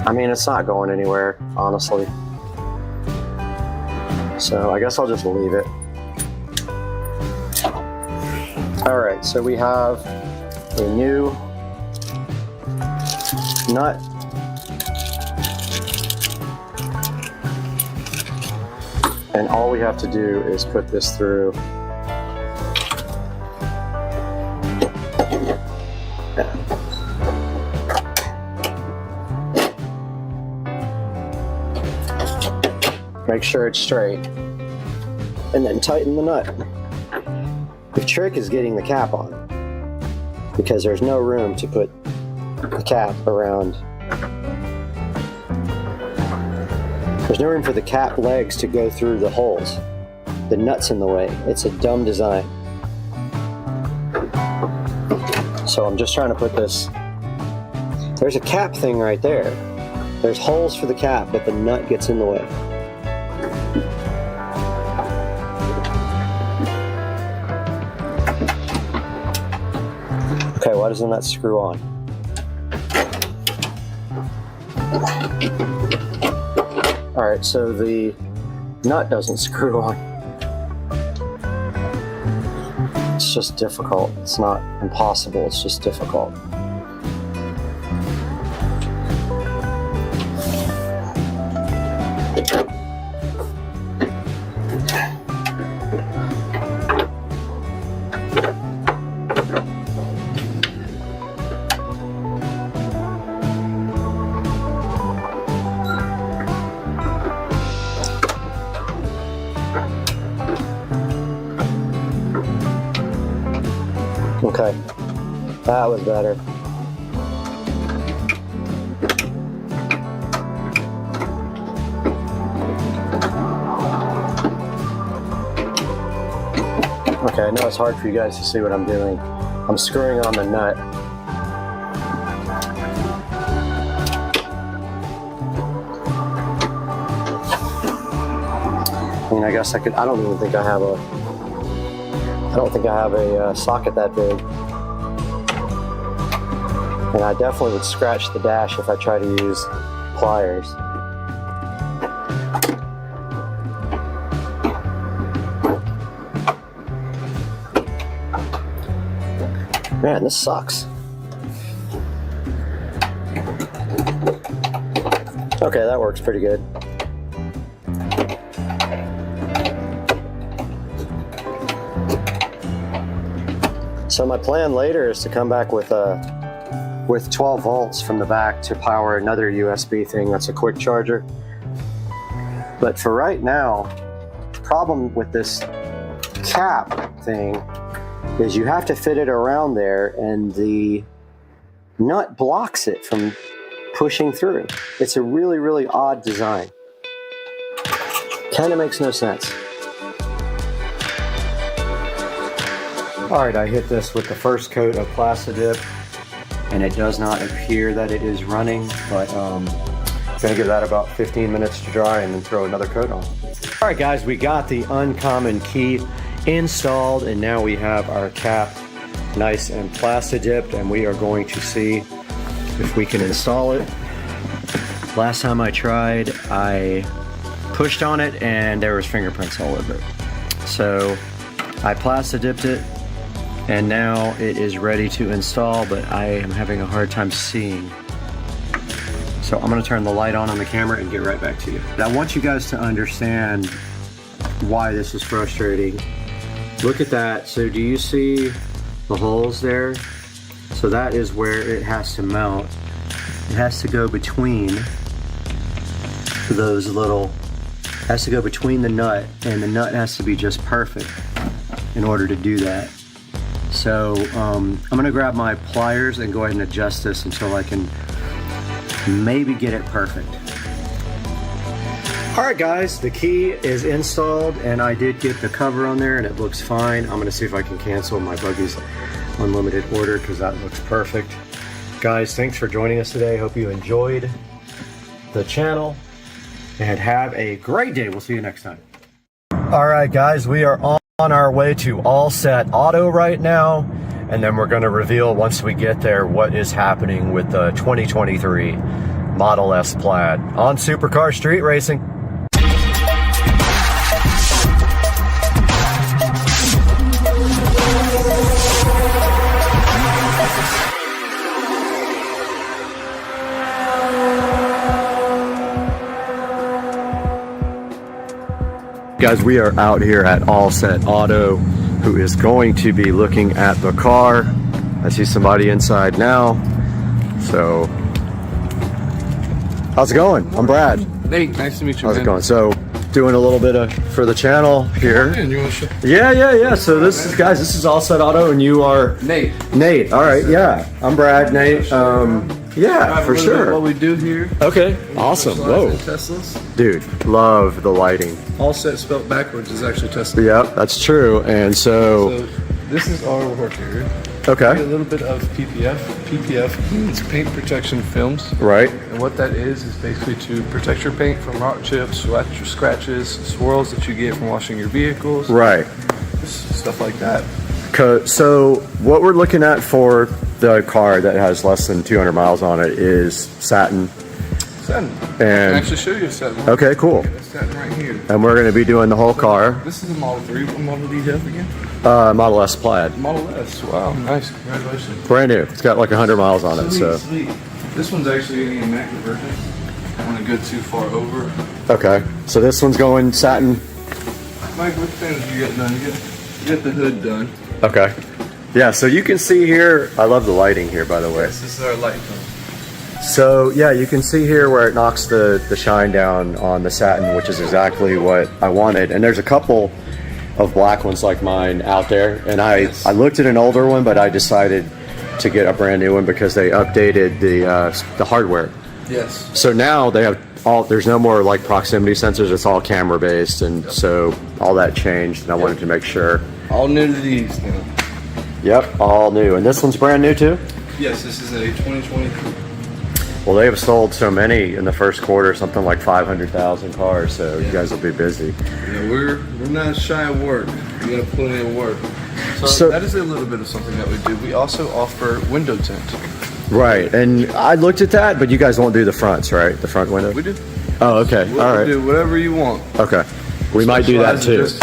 I mean, it's not going anywhere, honestly. So I guess I'll just leave it. All right, so we have a new nut. And all we have to do is put this through. Make sure it's straight, and then tighten the nut. The trick is getting the cap on, because there's no room to put the cap around. There's no room for the cap legs to go through the holes. The nut's in the way. It's a dumb design. So I'm just trying to put this, there's a cap thing right there. There's holes for the cap, but the nut gets in the way. Okay, why doesn't that screw on? All right, so the nut doesn't screw on. It's just difficult. It's not impossible, it's just difficult. Okay, that was better. Okay, I know it's hard for you guys to see what I'm doing. I'm screwing on the nut. I mean, I guess I could, I don't even think I have a socket that big. And I definitely would scratch the dash if I try to use pliers. Man, this sucks. Okay, that works pretty good. So my plan later is to come back with 12 volts from the back to power another USB thing that's a quick charger. But for right now, the problem with this cap thing is you have to fit it around there, and the nut blocks it from pushing through. It's a really, really odd design. Kind of makes no sense. All right, I hit this with the first coat of Plastidip, and it does not appear that it is running, but gonna give that about 15 minutes to dry and then throw another coat on. All right, guys, we got the Uncommon key installed, and now we have our cap nice and Plastidipped, and we are going to see if we can install it. Last time I tried, I pushed on it and there was fingerprints all over it. So I Plastidipped it, and now it is ready to install, but I am having a hard time seeing. So I'm gonna turn the light on the camera and get right back to you. I want you guys to understand why this is frustrating. Look at that. So do you see the holes there? So that is where it has to mount. It has to go between those little, has to go between the nut, and the nut has to be just perfect in order to do that. So I'm gonna grab my pliers and go ahead and adjust this until I can maybe get it perfect. All right, guys, the key is installed, and I did get the cover on there and it looks fine. I'm gonna see if I can cancel my Buggy's unlimited order because that looks perfect. Guys, thanks for joining us today. Hope you enjoyed the channel. and have a great day. We'll see you next time. All right, guys, we are on our way to All Set Auto right now, and then we're going to reveal once we get there what is happening with the 2023 Model S Plaid on Supercar Street Racing. Guys, we are out here at All Set Auto, who is going to be looking at the car. I see somebody inside now. So, how's it going? I'm Brad. Nate, nice to meet you. How's it going? So, doing a little bit for the channel here. You want to show? Yeah. So this is, guys, this is All Set Auto, and you are Nate. Nate. All right, yeah. I'm Brad. Nate. Yeah, for sure. What we do here. Okay, awesome. Whoa, Teslas. Dude, love the lighting. All Set spelled backwards is actually Tesla. Yep, that's true. And so this is our work area. Okay. A little bit of PPF. PPF means paint protection films. Right. And what that is basically to protect your paint from rock chips, scratches, swirls that you get from washing your vehicles. Right. Stuff like that. So what we're looking at for the car that has less than 200 miles on it is satin. Satin. And I can actually show you a satin. Okay, cool. Satin right here. And we're going to be doing the whole car. This is a Model 3. What model do you have again? Model S Plaid. Model S. Wow, nice. Congratulations. Brand new. It's got like 100 miles on it. So. Sweet. This one's actually getting a matte conversion. I don't want to go too far over. Okay. So this one's going satin. Mike, what things did you get done? You get the hood done. Okay. Yeah, so you can see here, I love the lighting here, by the way. Yes, this is our light tone. So yeah, you can see here where it knocks the shine down on the satin, which is exactly what I wanted. And there's a couple of black ones like mine out there. And I looked at an older one, but I decided to get a brand new one because they updated the hardware. Yes. So now they have there's no more like proximity sensors, it's all camera based. And so all that changed, and I wanted to make sure. All new to these now. Yep, all new. And this one's brand new too? Yes, this is a 2023. Well, they have sold so many in the first quarter, something like 500,000 cars, so you guys will be busy. Yeah, we're not shy of work. We got plenty of work. So that is a little bit of something that we do. We also offer window tint. Right, and I looked at that, but you guys won't do the fronts, right? The front window? We do. Oh, okay, all right. We do whatever you want. Okay, we might do that too. Just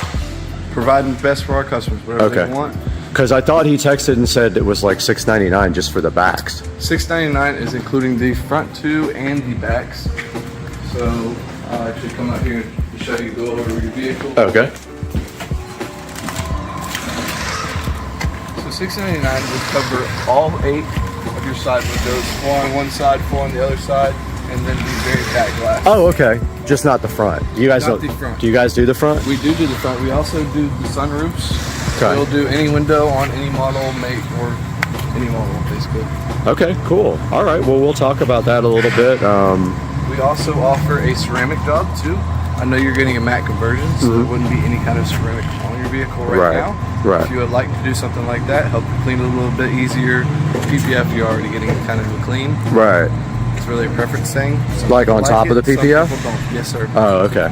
providing the best for our customers, whatever they want. Because I thought he texted and said it was like $6.99 just for the backs. $6.99 is including the front two and the backs. So I'll actually come out here and show you, go over your vehicle. Okay. So $6.99 would cover all 8 of your side windows, 4 on one side, 4 on the other side, and then the very back glass. Oh, okay. Just not the front. You guys Not don't. the front. Do you guys do the front? We do the front. We also do the sunroofs. Okay. We'll do any window on any model, make, or any model, basically. Okay, cool. All right. Well, we'll talk about that a little bit. We also offer a ceramic job too. I know you're getting a matte conversion, so there wouldn't be any kind of ceramic on your vehicle right now. Right. If you would like to do something like that, help you clean it a little bit easier. PPF, you're already getting kind of a clean. Right. It's really a preference thing. Some Like on people top of the it, PPF? Some people don't. Yes, sir. Oh, okay.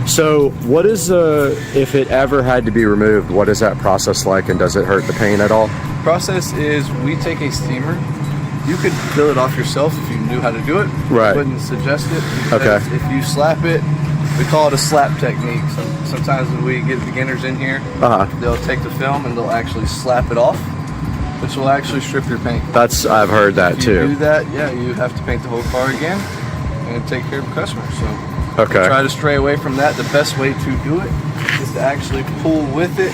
So what is, if it ever had to be removed, what is that process like, and does it hurt the paint at all? Process is we take a steamer. You could peel it off yourself if you knew how to do it. Right. I wouldn't suggest it. Okay. If you slap it, we call it a slap technique. So sometimes when we get beginners in here, they'll take the film and they'll actually slap it off, which will actually strip your paint. I've heard that if too. You do that, yeah, you have to paint the whole car again and take care of the customer. So try to stray away from that. The best way to do it is to actually pull with it,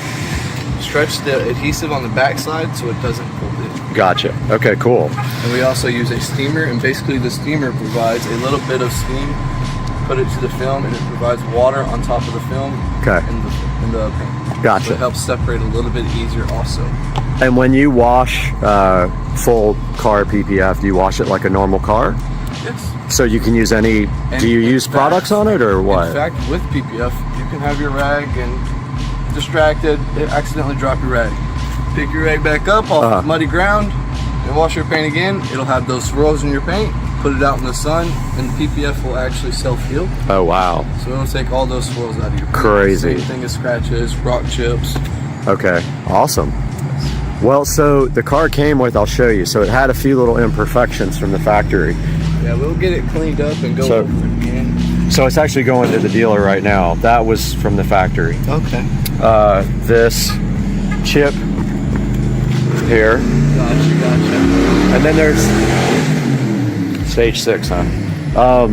stretch the adhesive on the backside so it doesn't pull it. Gotcha. Okay, cool. And we also use a steamer, and basically the steamer provides a little bit of steam, put it to the film, and it provides water on top of the film and the paint. Gotcha. So it helps separate a little bit easier also. And when you wash full car PPF, do you wash it like a normal car? Yes. So you can use any, do you use products on it or what? In fact, with PPF, you can have your rag and distracted, accidentally drop your rag. Pick your rag back up off muddy ground and wash your paint again. It'll have those swirls in your paint. put it out in the sun, and the PPF will actually self-heal. Oh, wow. So it'll take all those swirls out of your paint. Crazy. Same thing as scratches, rock chips. Okay, awesome. Well, so the car came with, I'll show you, so it had a few little imperfections from the factory. Yeah, we'll get it cleaned up and go over it again. So it's actually going to the dealer right now. That was from the factory. Okay. This chip here. Gotcha. And then there's stage 6, huh?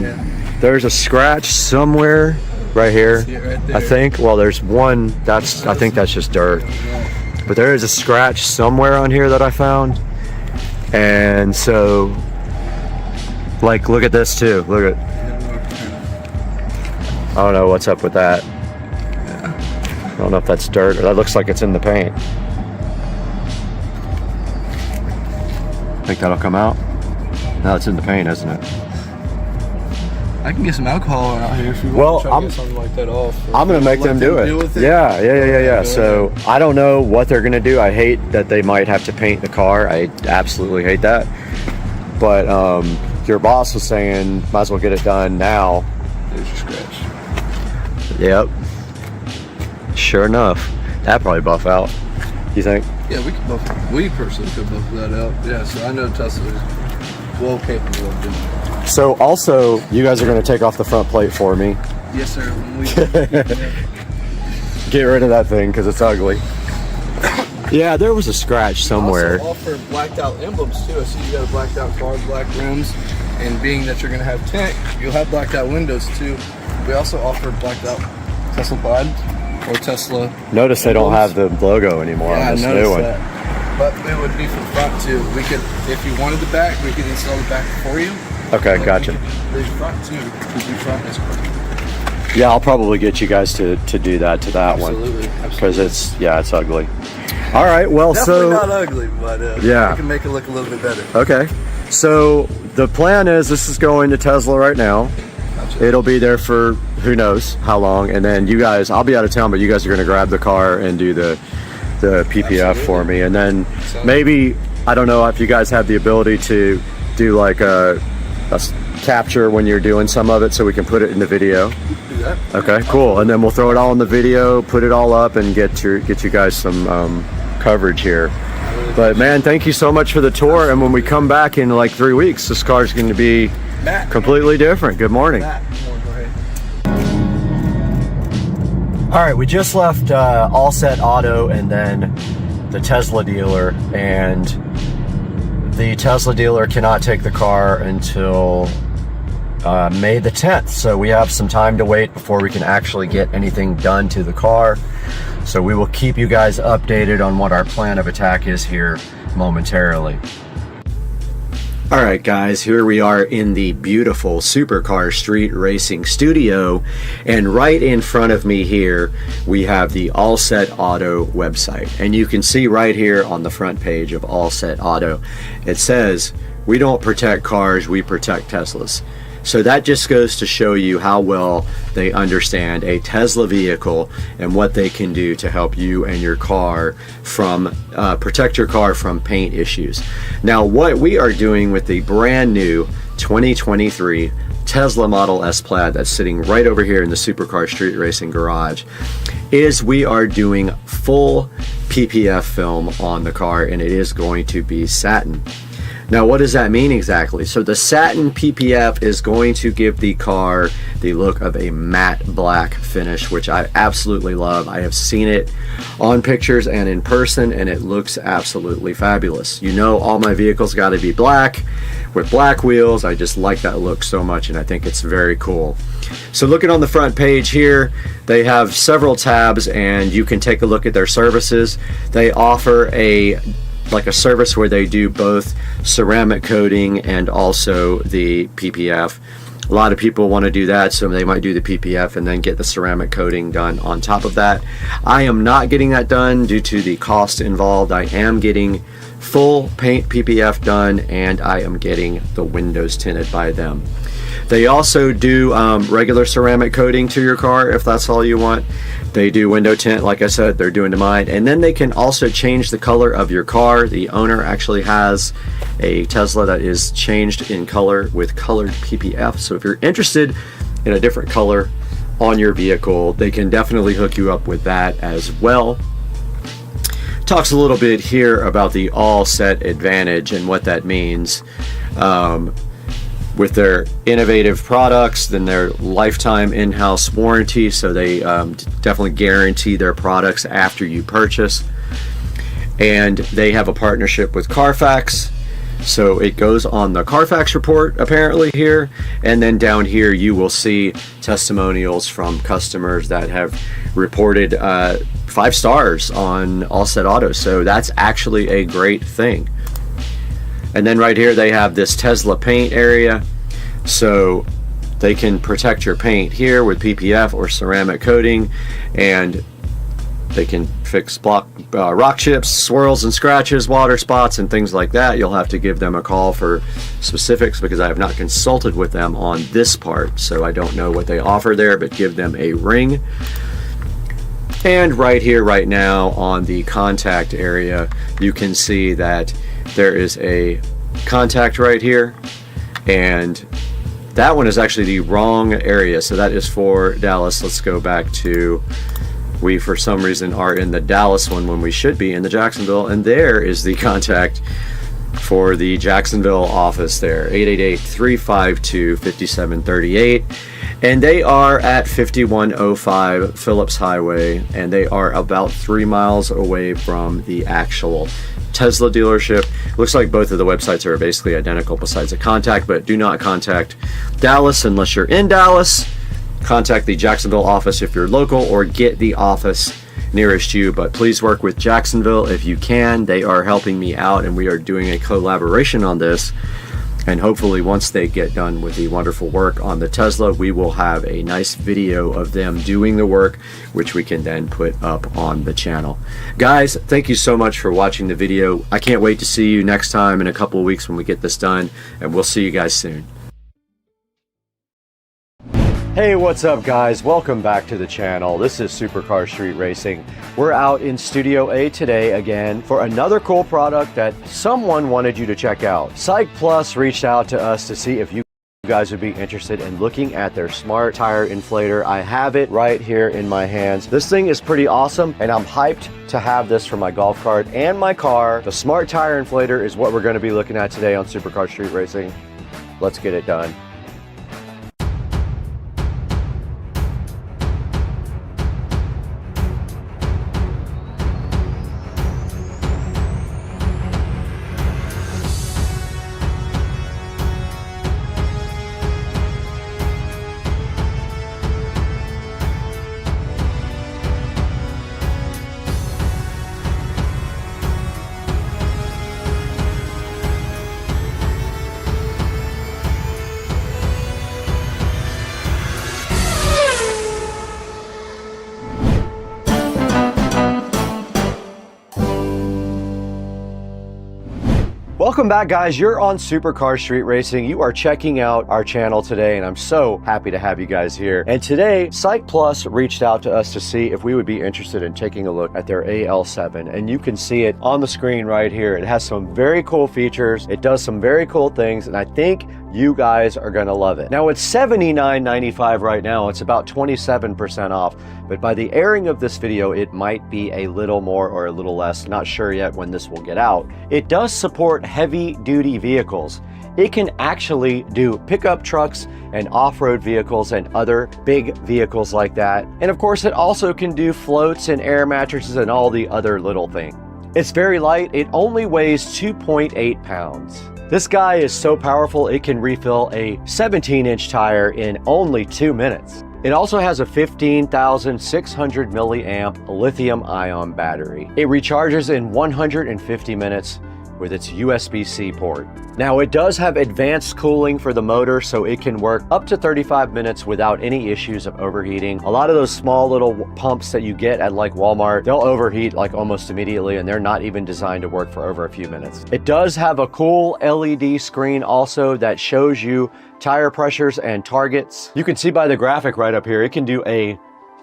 There's a scratch somewhere right here. See it right there. I think. Well, there's one. I think that's just dirt. But there is a scratch somewhere on here that I found. And so, like, look at this too. Look at. I don't know what's up with that. I don't know if that's dirt or that looks like it's in the paint. Think that'll come out? No, it's in the paint, isn't it? I can get some alcohol out here if you Well, want to try to get something like that off. I'm gonna make them do it. With it. Yeah. So I don't know what they're gonna do. I hate that they might have to paint the car. I absolutely hate that. But your boss was saying might as well get it done now. There's your scratch. Yep. Sure enough, that probably buff out. You think? Yeah, we personally could buff that out. Yeah, so I know Tesla is well capable of doing it. So also, you guys are going to take off the front plate for me. Yes, sir. Get rid of that thing because it's ugly. Yeah, there was a scratch somewhere. We also offer blacked out emblems too. I see you got a blacked out car, black rims, and being that you're going to have tint, you'll have blacked out windows too. We also offer blacked out Tesla Pod or Tesla. Notice they don't have the logo anymore on this new one. That. But it would be from front too. We could, if you wanted the back, we could install the back for you. Okay, gotcha. There's front too. Front is quick. Yeah, I'll probably get you guys to do that to that one. Absolutely. Because it's ugly. All right, well, Definitely not ugly, but yeah, we can make it look a little bit better. Okay, so the plan is this is going to Tesla right now. Gotcha. It'll be there for who knows how long, and then you guys, I'll be out of town, but you guys are going to grab the car and do the PPF for me, and then maybe, I don't know if you guys have the ability to do like a capture when you're doing some of it so we can put it in the video. Do that. Okay, cool. And then we'll throw it all in the video, put it all up, and get you guys some coverage here. But man, thank you so much for the tour, and when we come back in like 3 weeks, this car's going to be completely different. Good morning. All right, we just left All Set Auto and then the Tesla dealer, and the Tesla dealer cannot take the car until May the 10th. So we have some time to wait before we can actually get anything done to the car. So we will keep you guys updated on what our plan of attack is here momentarily. All right, guys, here we are in the beautiful Supercar Street Racing Studio, and right in front of me here we have the All Set Auto website, and you can see right here on the front page of All Set Auto, it says, "We don't protect cars, we protect Teslas." So that just goes to show you how well they understand a Tesla vehicle and what they can do to help you and your car from protect your car from paint issues. Now, what we are doing with the brand new 2023 Tesla Model S Plaid that's sitting right over here in the Supercar Street Racing garage is we are doing full PPF film on the car, and it is going to be satin. Now, what does that mean exactly? So the satin PPF is going to give the car the look of a matte black finish, which I absolutely love. I have seen it on pictures and in person, and it looks absolutely fabulous. You know, all my vehicles got to be black with black wheels. I just like that look so much, and I think it's very cool. So looking on the front page here, they have several tabs, and you can take a look at their services. They offer a service where they do both ceramic coating and also the PPF. A lot of people want to do that, so they might do the PPF and then get the ceramic coating done on top of that. I am not getting that done due to the cost involved. I am getting full paint PPF done, and I am getting the windows tinted by them. They also do regular ceramic coating to your car if that's all you want. They do window tint, like I said, they're doing to mine. And then they can also change the color of your car. The owner actually has a Tesla that is changed in color with colored PPF. So if you're interested in a different color on your vehicle, they can definitely hook you up with that as well. Talks a little bit here about the All Set Advantage and what that means. With their innovative products, then their lifetime in-house warranty, so they definitely guarantee their products after you purchase. And they have a partnership with Carfax, so it goes on the Carfax report apparently here, and then down here you will see testimonials from customers that have reported 5 stars on All Set Auto, so that's actually a great thing. And then right here they have this Tesla paint area, so they can protect your paint here with PPF or ceramic coating, and they can fix rock chips, swirls and scratches, water spots and things like that. You'll have to give them a call for specifics because I have not consulted with them on this part, so I don't know what they offer there, but give them a ring. And right here right now on the contact area, you can see that there is a contact right here, and that one is actually the wrong area, so that is for Dallas. Let's go back to, we for some reason are in the Dallas one when we should be in the Jacksonville, and there is the contact for the Jacksonville office there, 888-352-5738, and they are at 5105 Phillips Highway, and they are about 3 miles away from the actual Tesla dealership. Looks like both of the websites are basically identical besides the contact, but do not contact Dallas unless you're in Dallas. Contact the Jacksonville office if you're local, or get the office nearest you, but please work with Jacksonville if you can. They are helping me out, and we are doing a collaboration on this, and hopefully once they get done with the wonderful work on the Tesla, we will have a nice video of them doing the work, which we can then put up on the channel. Guys, thank you so much for watching the video. I can't wait to see you next time in a couple of weeks when we get this done, and we'll see you guys soon. Hey, what's up guys? Welcome back to the channel. This is Supercar Street Racing. We're out in Studio A today again for another cool product that someone wanted you to check out. Psych Plus reached out to us to see if you guys would be interested in looking at their smart tire inflator. I have it right here in my hands. This thing is pretty awesome, and I'm hyped to have this for my golf cart and my car. The smart tire inflator is what we're going to be looking at today on Supercar Street Racing. Let's get it done. Welcome back guys, you're on Supercar Street Racing. You are checking out our channel today, and I'm so happy to have you guys here. And today, Psych Plus reached out to us to see if we would be interested in taking a look at their AL7, and you can see it on the screen right here. It has some very cool features, it does some very cool things, and I think you guys are gonna love it. Now it's $79.95 right now, it's about 27% off, but by the airing of this video, it might be a little more or a little less, not sure yet when this will get out. It does support heavy duty vehicles. It can actually do pickup trucks and off-road vehicles and other big vehicles like that. And of course, it also can do floats and air mattresses and all the other little things. It's very light, it only weighs 2.8 pounds. This guy is so powerful, it can refill a 17-inch tire in only 2 minutes. It also has a 15,600 milliamp lithium-ion battery. It recharges in 150 minutes with its USB-C port. Now it does have advanced cooling for the motor, so it can work up to 35 minutes without any issues of overheating. A lot of those small little pumps that you get at like Walmart, they'll overheat like almost immediately, and they're not even designed to work for over a few minutes. It does have a cool LED screen also that shows you tire pressures and targets. You can see by the graphic right up here, it can do a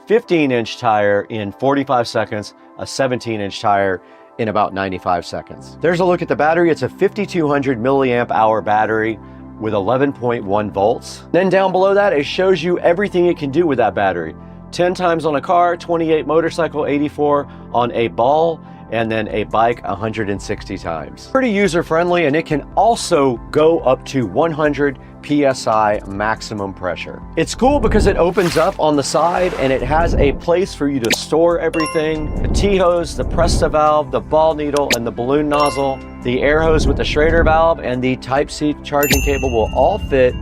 15-inch tire in 45 seconds, a 17-inch tire in about 95 seconds. There's a look at the battery. It's a 5200 milliamp hour battery with 11.1 volts. Then down below that, it shows you everything it can do with that battery. 10 times on a car, 28 motorcycle, 84 on a ball, and then a bike 160 times. Pretty user-friendly, and it can also go up to 100 PSI maximum pressure. It's cool because it opens up on the side and it has a place for you to store everything. The T-hose, the Presta valve, the ball needle, and the balloon nozzle, the air hose with the Schrader valve, and the Type-C charging cable will all fit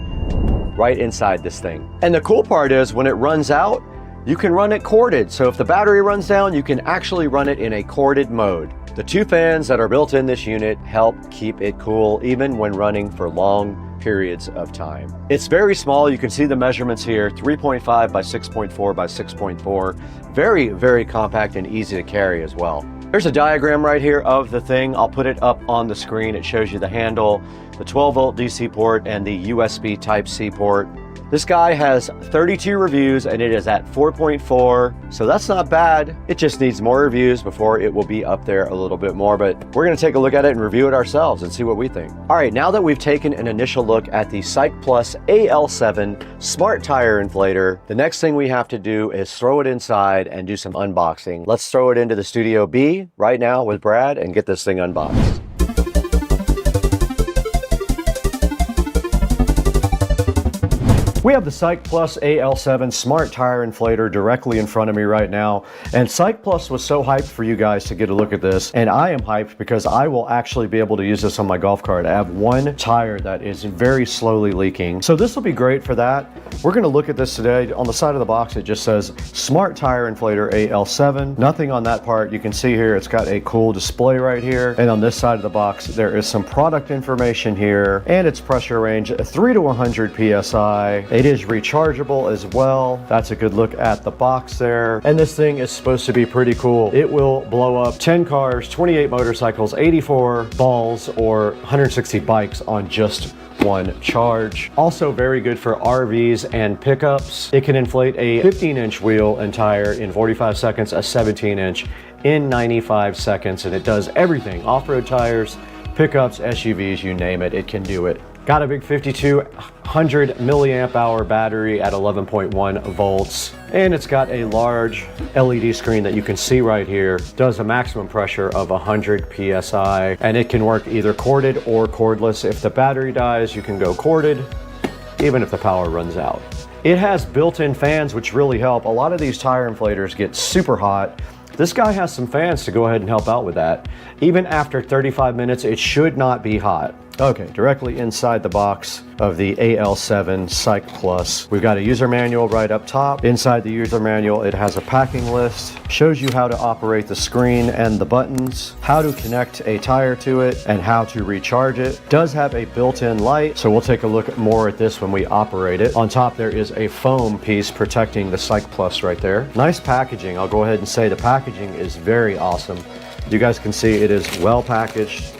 right inside this thing. And the cool part is when it runs out, you can run it corded. So if the battery runs down, you can actually run it in a corded mode. The two fans that are built in this unit help keep it cool even when running for long periods of time. It's very small. You can see the measurements here, 3.5 by 6.4 by 6.4. Very, very compact and easy to carry as well. There's a diagram right here of the thing. I'll put it up on the screen. It shows you the handle, the 12-volt DC port, and the USB Type-C port. This guy has 32 reviews and it is at 4.4, so that's not bad. It just needs more reviews before it will be up there a little bit more, but we're gonna take a look at it and review it ourselves and see what we think. All right, now that we've taken an initial look at the CycPlus AL7 Smart Tire Inflator, the next thing we have to do is throw it inside and do some unboxing. Let's throw it into the Studio B right now with Brad and get this thing unboxed. We have the CycPlus AL7 Smart Tire Inflator directly in front of me right now, and CycPlus was so hyped for you guys to get a look at this, and I am hyped because I will actually be able to use this on my golf cart. I have one tire that is very slowly leaking, so this will be great for that. We're going to look at this today. On the side of the box it just says Smart Tire Inflator AL7. Nothing on that part. You can see here it's got a cool display right here, and on this side of the box there is some product information here, and its pressure range 3 to 100 PSI. It is rechargeable as well. That's a good look at the box there. And this thing is supposed to be pretty cool. It will blow up 10 cars, 28 motorcycles, 84 balls, or 160 bikes on just one charge. Also very good for RVs and pickups. It can inflate a 15-inch wheel and tire in 45 seconds, a 17-inch in 95 seconds, and it does everything. Off-road tires, pickups, SUVs, you name it, it can do it. Got a big 5200 milliamp hour battery at 11.1 volts. And it's got a large LED screen that you can see right here. Does a maximum pressure of 100 PSI. And it can work either corded or cordless. If the battery dies, you can go corded, even if the power runs out. It has built-in fans, which really help. A lot of these tire inflators get super hot. This guy has some fans to go ahead and help out with that. Even after 35 minutes, it should not be hot. Okay, directly inside the box of the AL7 CycPlus, we've got a user manual right up top. Inside the user manual, it has a packing list, shows you how to operate the screen and the buttons, how to connect a tire to it, and how to recharge it. It does have a built-in light, so we'll take a look more at this when we operate it. On top, there is a foam piece protecting the CycPlus right there. Nice packaging. I'll go ahead and say the packaging is very awesome. You guys can see it is well packaged.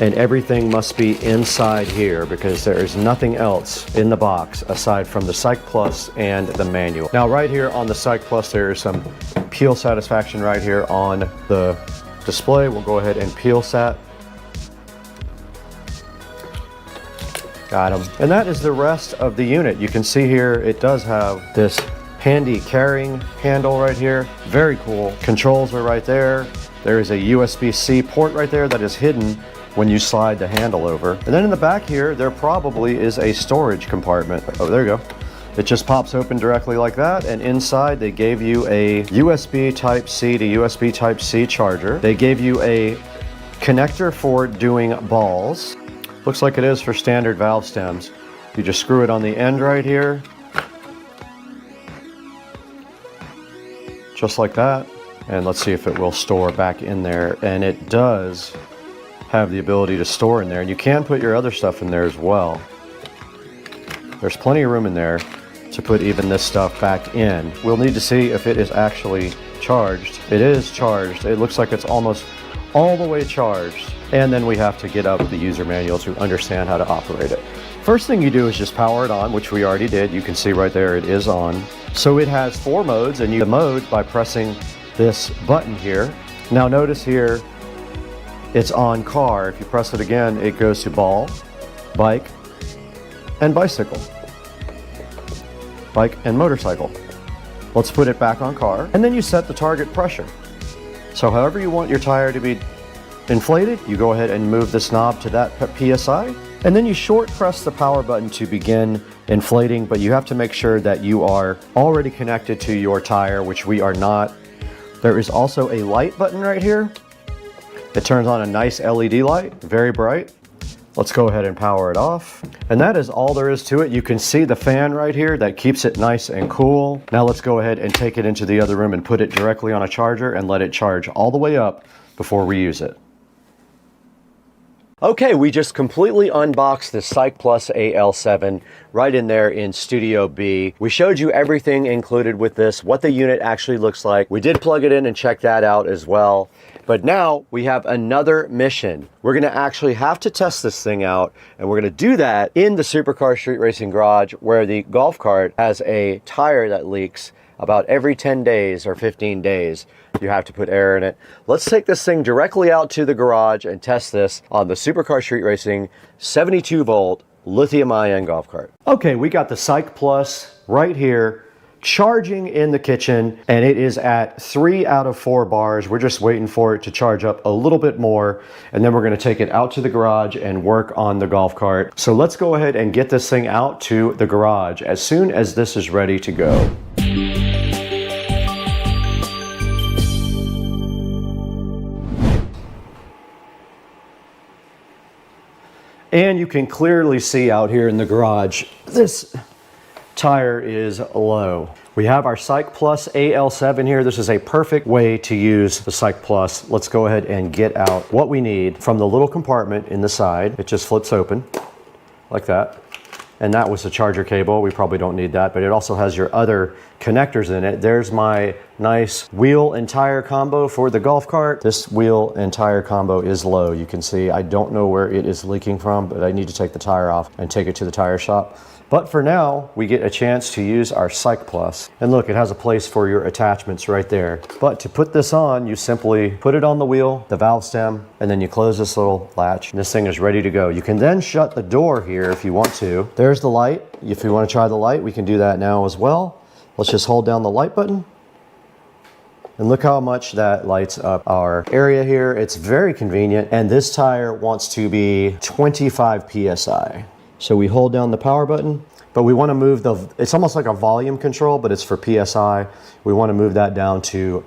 And everything must be inside here because there is nothing else in the box aside from the CycPlus and the manual. Now right here on the CycPlus there is some peel satisfaction right here on the display. We'll go ahead and peel sat. Got them. And that is the rest of the unit. You can see here it does have this handy carrying handle right here. Very cool. Controls are right there. There is a USB-C port right there that is hidden when you slide the handle over. And then in the back here, there probably is a storage compartment. Oh, there you go. It just pops open directly like that, and inside they gave you a USB Type-C to USB Type-C charger. They gave you a connector for doing balls. Looks like it is for standard valve stems. You just screw it on the end right here. Just like that. And let's see if it will store back in there. And it does have the ability to store in there. And you can put your other stuff in there as well. There's plenty of room in there to put even this stuff back in. We'll need to see if it is actually charged. It is charged. It looks like it's almost all the way charged. And then we have to get up the user manual to understand how to operate it. First thing you do is just power it on, which we already did. You can see right there it is on. So it has 4 modes, and you the mode by pressing this button here. Now notice here, it's on car. If you press it again, it goes to ball, bike, and bicycle. Bike and motorcycle. Let's put it back on car. And then you set the target pressure. So however you want your tire to be inflated, you go ahead and move this knob to that PSI. And then you short press the power button to begin inflating, but you have to make sure that you are already connected to your tire, which we are not. There is also a light button right here. It turns on a nice LED light, very bright. Let's go ahead and power it off. And that is all there is to it. You can see the fan right here that keeps it nice and cool. Now let's go ahead and take it into the other room and put it directly on a charger and let it charge all the way up before we use it. Okay, we just completely unboxed the Psych Plus AL7 right in there in Studio B. We showed you everything included with this, what the unit actually looks like. We did plug it in and check that out as well. But now we have another mission. We're gonna actually have to test this thing out, and we're gonna do that in the Supercar Street Racing Garage, where the golf cart has a tire that leaks about every 10 days or 15 days. You have to put air in it. Let's take this thing directly out to the garage and test this on the Supercar Street Racing 72 volt lithium-ion golf cart. Okay, we got the Psych Plus right here, charging in the kitchen, and it is at 3 out of 4 bars. We're just waiting for it to charge up a little bit more, and then we're gonna take it out to the garage and work on the golf cart. So let's go ahead and get this thing out to the garage as soon as this is ready to go. And you can clearly see out here in the garage, this tire is low. We have our Psych Plus AL7 here. This is a perfect way to use the Psych Plus. Let's go ahead and get out what we need from the little compartment in the side. It just flips open like that. And that was the charger cable. We probably don't need that, but it also has your other connectors in it. There's my nice wheel and tire combo for the golf cart. This wheel and tire combo is low. You can see, I don't know where it is leaking from, but I need to take the tire off and take it to the tire shop. But for now, we get a chance to use our Psych Plus. And look, it has a place for your attachments right there. But to put this on, you simply put it on the wheel, the valve stem, and then you close this little latch. And this thing is ready to go. You can then shut the door here if you want to. There's the light. If you want to try the light, we can do that now as well. Let's just hold down the light button. And look how much that lights up our area here. It's very convenient. And this tire wants to be 25 PSI. So we hold down the power button, but we want to move it's almost like a volume control, but it's for PSI. We want to move that down to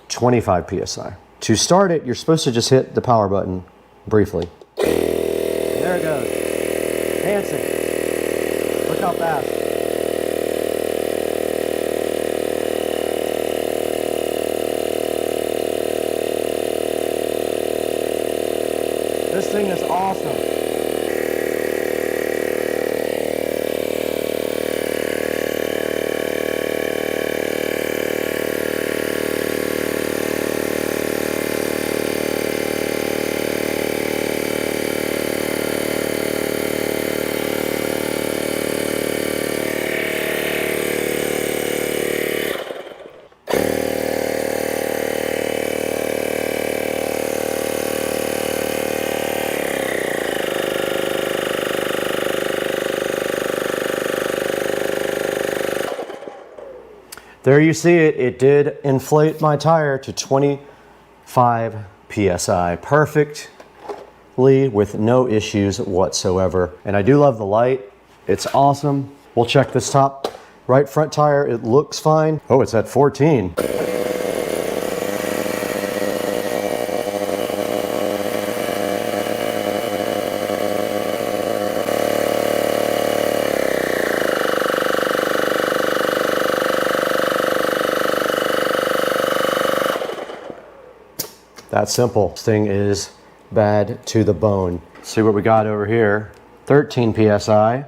25 PSI. To start it, you're supposed to just hit the power button briefly. There it goes. Dancing. Look how fast. This thing is awesome. There you see it. It did inflate my tire to 25 PSI. Perfectly with no issues whatsoever. And I do love the light. It's awesome. We'll check this top right front tire. It looks fine. Oh, it's at 14. That simple. This thing is bad to the bone. See what we got over here. 13 PSI.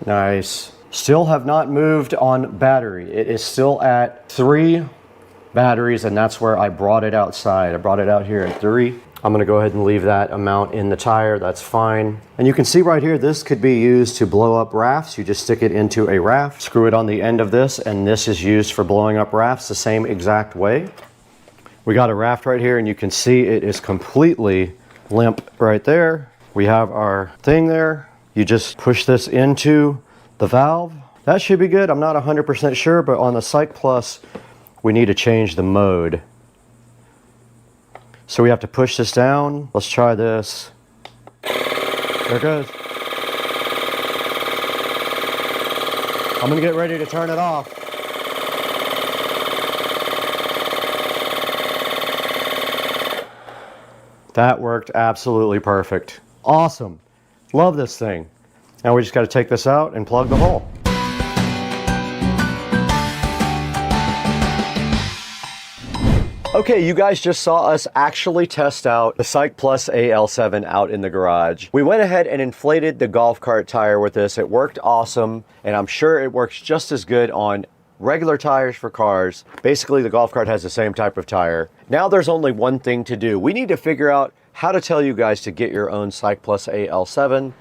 Nice. Still have not moved on battery. It is still at 3 batteries, and that's where I brought it outside. I brought it out here at 3. I'm gonna go ahead and leave that amount in the tire, that's fine. And you can see right here, this could be used to blow up rafts. You just stick it into a raft, screw it on the end of this, and this is used for blowing up rafts the same exact way. We got a raft right here, and you can see it is completely limp right there. We have our thing there. You just push this into the valve. That should be good. I'm not 100% sure, but on the Psych Plus, we need to change the mode. So we have to push this down. Let's try this. There it goes. I'm gonna get ready to turn it off. That worked absolutely perfect. Awesome. Love this thing. Now we just got to take this out and plug the hole. Okay, you guys just saw us actually test out the Psych Plus AL7 out in the garage. We went ahead and inflated the golf cart tire with this. It worked awesome, and I'm sure it works just as good on regular tires for cars. Basically, the golf cart has the same type of tire. Now there's only one thing to do. We need to figure out how to tell you guys to get your own Psych Plus AL7.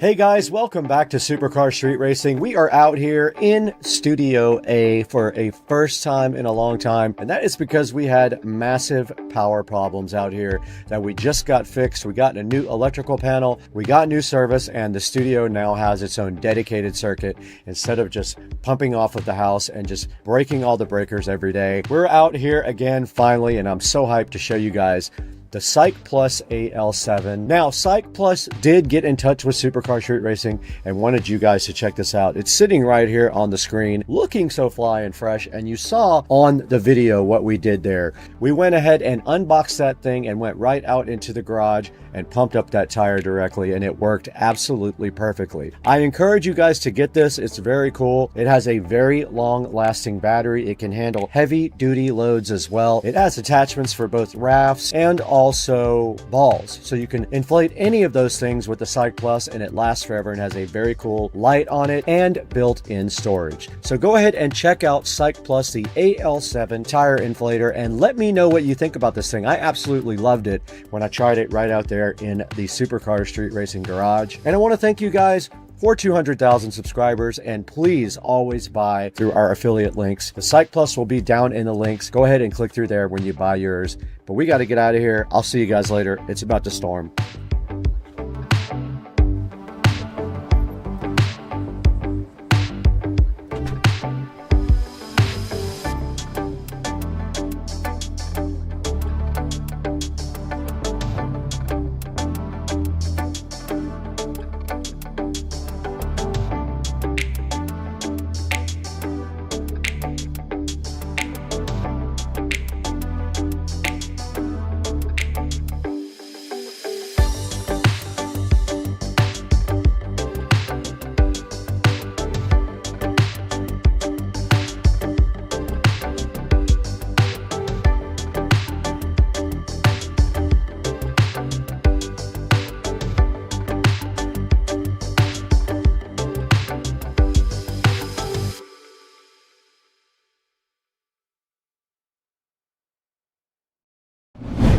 Hey guys, welcome back to Supercar Street Racing. We are out here in Studio A for a first time in a long time, and that is because we had massive power problems out here that we just got fixed. We got a new electrical panel, we got new service, and the studio now has its own dedicated circuit instead of just pumping off of the house and just breaking all the breakers every day. We're out here again finally, and I'm so hyped to show you guys the Psych Plus AL7. Now, Psych Plus did get in touch with Supercar Street Racing and wanted you guys to check this out. It's sitting right here on the screen, looking so fly and fresh, and you saw on the video what we did there. We went ahead and unboxed that thing and went right out into the garage and pumped up that tire directly, and it worked absolutely perfectly. I encourage you guys to get this. It's very cool. It has a very long-lasting battery. It can handle heavy-duty loads as well. It has attachments for both rafts and also balls, so you can inflate any of those things with the Psych Plus, and it lasts forever and has a very cool light on it and built-in storage. So go ahead and check out Psych Plus, the AL7 tire inflator, and let me know what you think about this thing. I absolutely loved it when I tried it right out there in the Supercar Street Racing garage. And I want to thank you guys for 200,000 subscribers, and please always buy through our affiliate links. The Psych Plus will be down in the links. Go ahead and click through there when you buy yours. But we got to get out of here. I'll see you guys later. It's about to storm.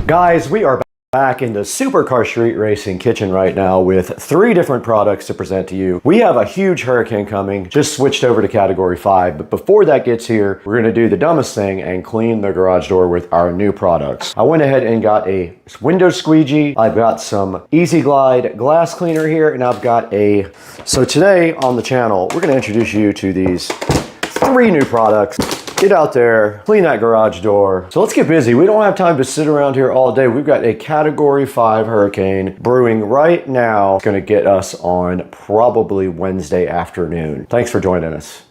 Guys, we are back in the Supercar Street Racing kitchen right now with 3 different products to present to you. We have a huge hurricane coming, just switched over to category 5, but before that gets here, we're gonna do the dumbest thing and clean the garage door with our new products. I went ahead and got a window squeegee, I've got some Easy Glide glass cleaner here, and I've got a... So today on the channel, we're gonna introduce you to these 3 new products. Get out there, clean that garage door. So let's get busy. We don't have time to sit around here all day. We've got a category 5 hurricane brewing right now. It's gonna get us on probably Wednesday afternoon. Thanks for joining us.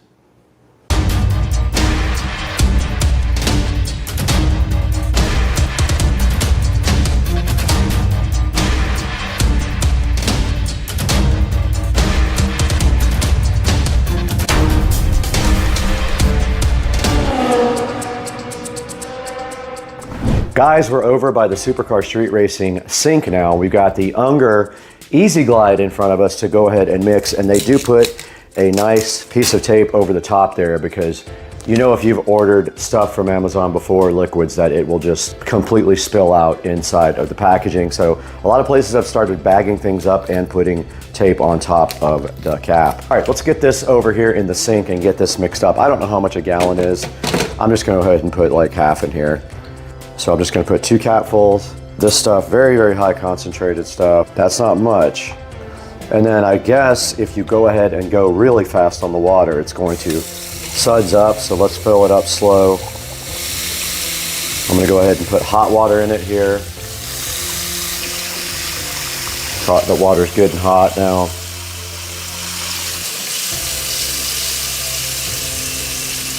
Guys, we're over by the Supercar Street Racing sink now. We've got the Unger Easy Glide in front of us to go ahead and mix, and they do put a nice piece of tape over the top there because you know if you've ordered stuff from Amazon before, liquids, that it will just completely spill out inside of the packaging. So a lot of places have started bagging things up and putting tape on top of the cap. All right, let's get this over here in the sink and get this mixed up. I don't know how much a gallon is. I'm just gonna go ahead and put like half in here. So I'm just gonna put 2 capfuls. This stuff, very, very high concentrated stuff. That's not much. And then I guess if you go ahead and go really fast on the water, it's going to suds up, so let's fill it up slow. I'm gonna go ahead and put hot water in it here. The water's good and hot now.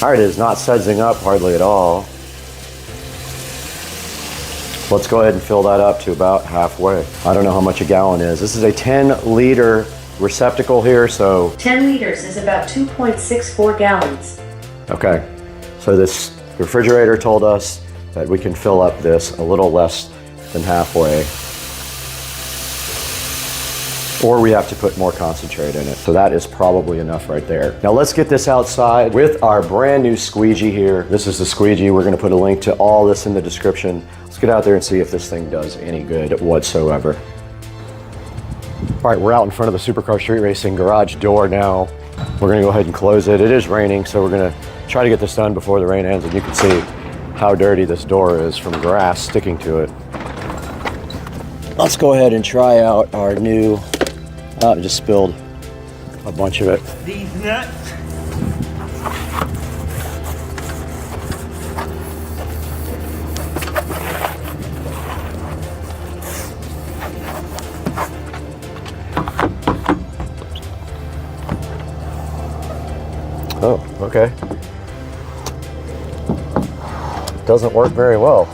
All right, it is not sudsing up hardly at all. Let's go ahead and fill that up to about halfway. I don't know how much a gallon is. This is a 10-liter receptacle here, so 10 liters is about 2.64 gallons. Okay, so this refrigerator told us that we can fill up this a little less than halfway, or we have to put more concentrate in it. So that is probably enough right there. Now let's get this outside with our brand new squeegee here. This is the squeegee. We're gonna put a link to all this in the description. Let's get out there and see if this thing does any good whatsoever. All right, we're out in front of the Supercar Street Racing garage door now. We're gonna go ahead and close it. It is raining, so we're gonna try to get this done before the rain ends, and you can see how dirty this door is from grass sticking to it. Let's go ahead and try out our new, I just spilled a bunch of it. These nuts. Oh, okay. Doesn't work very well.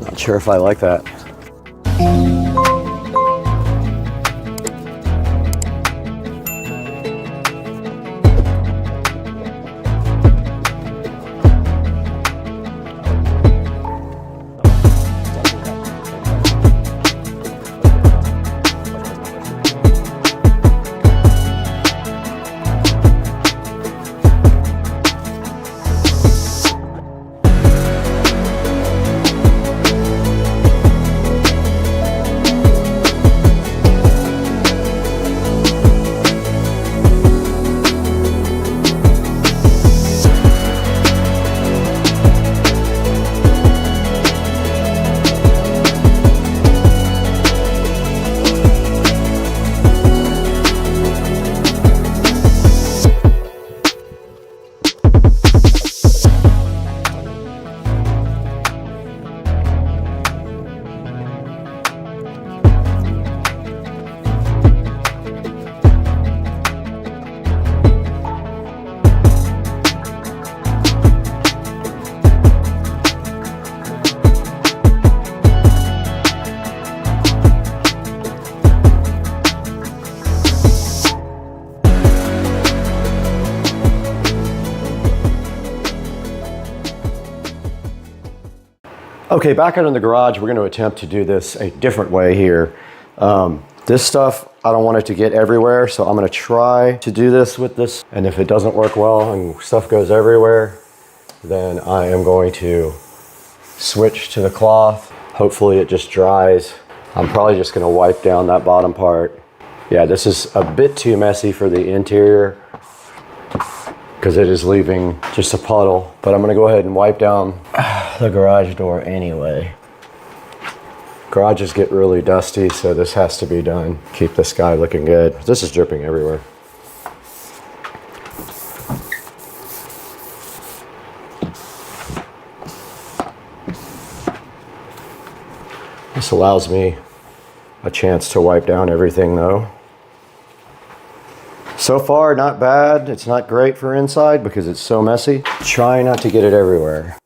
Not sure if I like that. Okay, back out in the garage, we're going to attempt to do this a different way here. This stuff, I don't want it to get everywhere, so I'm going to try to do this with this. And if it doesn't work well and stuff goes everywhere, then I am going to switch to the cloth. Hopefully it just dries. I'm probably just going to wipe down that bottom part. Yeah, this is a bit too messy for the interior because it is leaving just a puddle, but I'm gonna go ahead and wipe down the garage door anyway. Garages get really dusty, so this has to be done. Keep this guy looking good. This is dripping everywhere. This allows me a chance to wipe down everything though. So far, not bad. It's not great for inside because it's so messy. Try not to get it everywhere.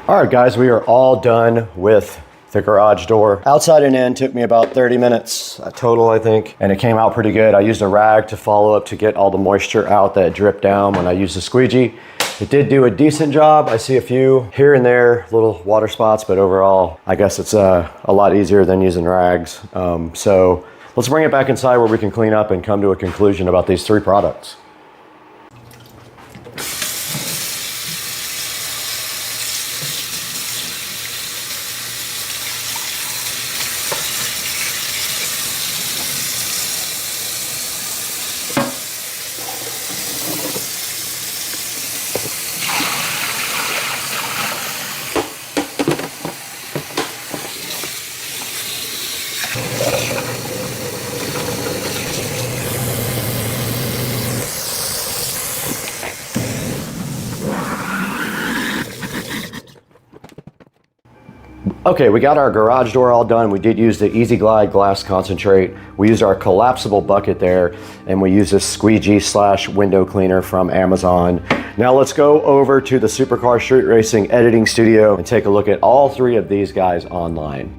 All right, guys, we are all done with the garage door. Outside and in took me about 30 minutes total, I think, and it came out pretty good. I used a rag to follow up to get all the moisture out that dripped down when I used the squeegee. It did do a decent job. I see a few here and there, little water spots, but overall, I guess it's a lot easier than using rags. So let's bring it back inside where we can clean up and come to a conclusion about these 3 products. Okay, we got our garage door all done. We did use the Easy Glide glass concentrate. We used our collapsible bucket there, and we used this squeegee / window cleaner from Amazon. Now let's go over to the Supercar Street Racing editing studio and take a look at all 3 of these guys online.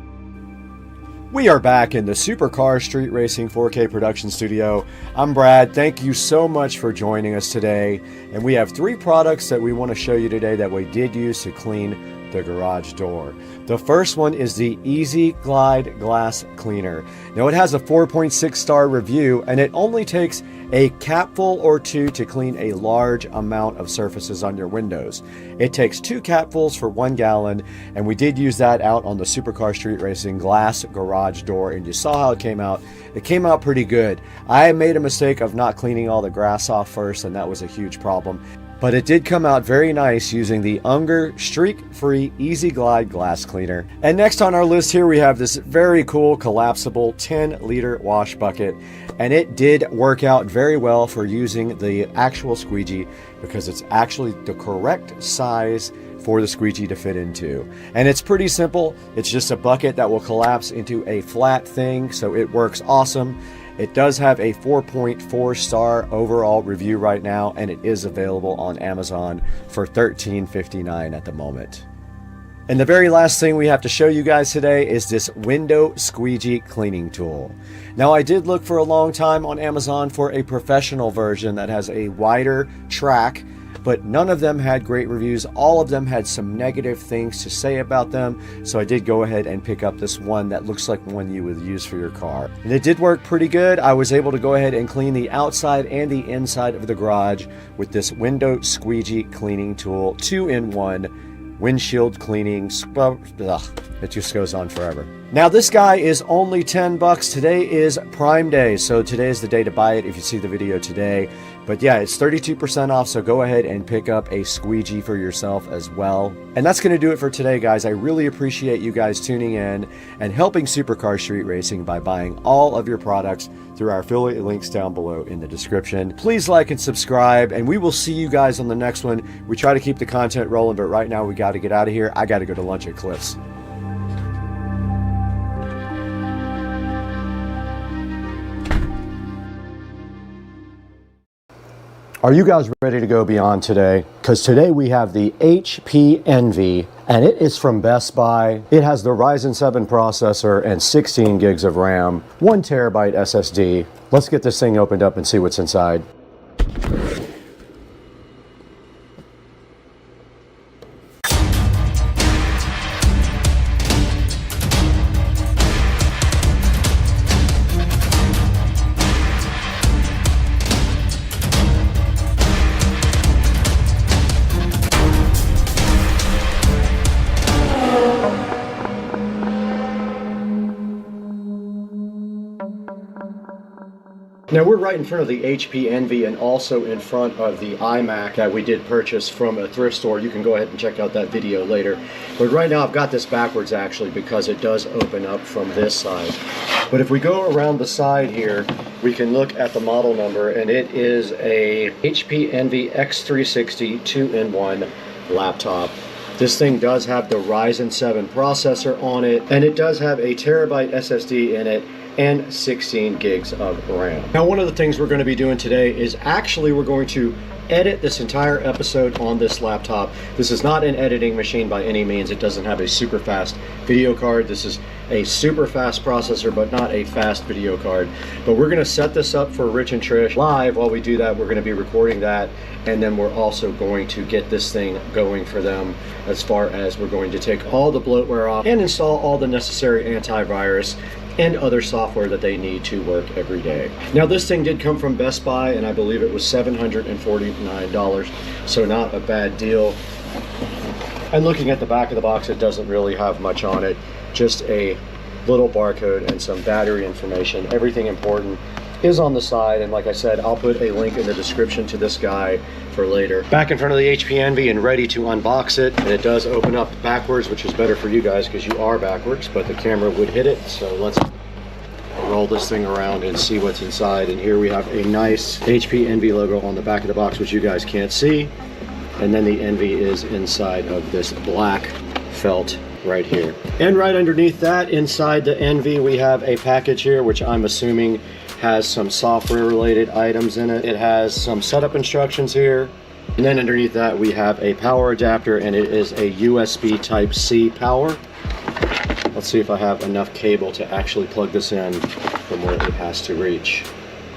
We are back in the Supercar Street Racing 4K production studio. I'm Brad. Thank you so much for joining us today. And we have 3 products that we want to show you today that we did use to clean the garage door. The first one is the Easy Glide Glass Cleaner. Now it has a 4.6 star review, and it only takes a capful or 2 to clean a large amount of surfaces on your windows. It takes 2 capfuls for 1 gallon, and we did use that out on the Supercar Street Racing glass garage door, and you saw how it came out. It came out pretty good. I made a mistake of not cleaning all the grass off first, and that was a huge problem. But it did come out very nice using the Unger streak-free Easy Glide glass cleaner. And next on our list here, we have this very cool collapsible 10-liter wash bucket. And it did work out very well for using the actual squeegee because it's actually the correct size for the squeegee to fit into. And it's pretty simple. It's just a bucket that will collapse into a flat thing, so it works awesome. It does have a 4.4 star overall review right now, and it is available on Amazon for $13.59 at the moment. And the very last thing we have to show you guys today is this window squeegee cleaning tool. Now, I did look for a long time on Amazon for a professional version that has a wider track, but none of them had great reviews. All of them had some negative things to say about them. So I did go ahead and pick up this one that looks like one you would use for your car. And it did work pretty good. I was able to go ahead and clean the outside and the inside of the garage with this window squeegee cleaning tool, 2-in-1. Windshield cleaning, it just goes on forever. Now this guy is only $10. Today is Prime Day, so today is the day to buy it if you see the video today. But yeah, it's 32% off, so go ahead and pick up a squeegee for yourself as well. And that's going to do it for today, guys. I really appreciate you guys tuning in and helping Supercar Street Racing by buying all of your products through our affiliate links down below in the description. Please like and subscribe, and we will see you guys on the next one. We try to keep the content rolling, but right now we got to get out of here. I got to go to lunch at Cliff's. Are you guys ready to go beyond today? Because today we have the HP Envy, and it is from Best Buy. It has the Ryzen 7 processor and 16 gigs of RAM, 1 terabyte SSD. Let's get this thing opened up and see what's inside. Now we're right in front of the HP Envy and also in front of the iMac that we did purchase from a thrift store. You can go ahead and check out that video later. But right now I've got this backwards actually because it does open up from this side. But if we go around the side here, we can look at the model number, and it is a HP Envy X360 2-in-1 laptop. This thing does have the Ryzen 7 processor on it, and it does have a terabyte SSD in it and 16 gigs of RAM. Now, one of the things we're going to be doing today is actually we're going to edit this entire episode on this laptop. This is not an editing machine by any means. It doesn't have a super fast video card. This is a super fast processor, but not a fast video card. But we're going to set this up for Rich and Trish live. While we do that, we're going to be recording that, and then we're also going to get this thing going for them, as far as we're going to take all the bloatware off and install all the necessary antivirus and other software that they need to work every day. Now, this thing did come from Best Buy, and I believe it was $749, so not a bad deal. And looking at the back of the box, it doesn't really have much on it, just a little barcode and some battery information. Everything important is on the side, and like I said, I'll put a link in the description to this guy for later. Back in front of the HP Envy and ready to unbox it, and it does open up backwards, which is better for you guys because you are backwards, but the camera would hit it. So let's roll this thing around and see what's inside. And here we have a nice HP Envy logo on the back of the box, which you guys can't see, and then the Envy is inside of this black felt right here. And right underneath that, inside the Envy, we have a package here, which I'm assuming has some software related items in it. It has some setup instructions here, and then underneath that we have a power adapter, and it is a USB Type-C power. Let's see if I have enough cable to actually plug this in from where it has to reach.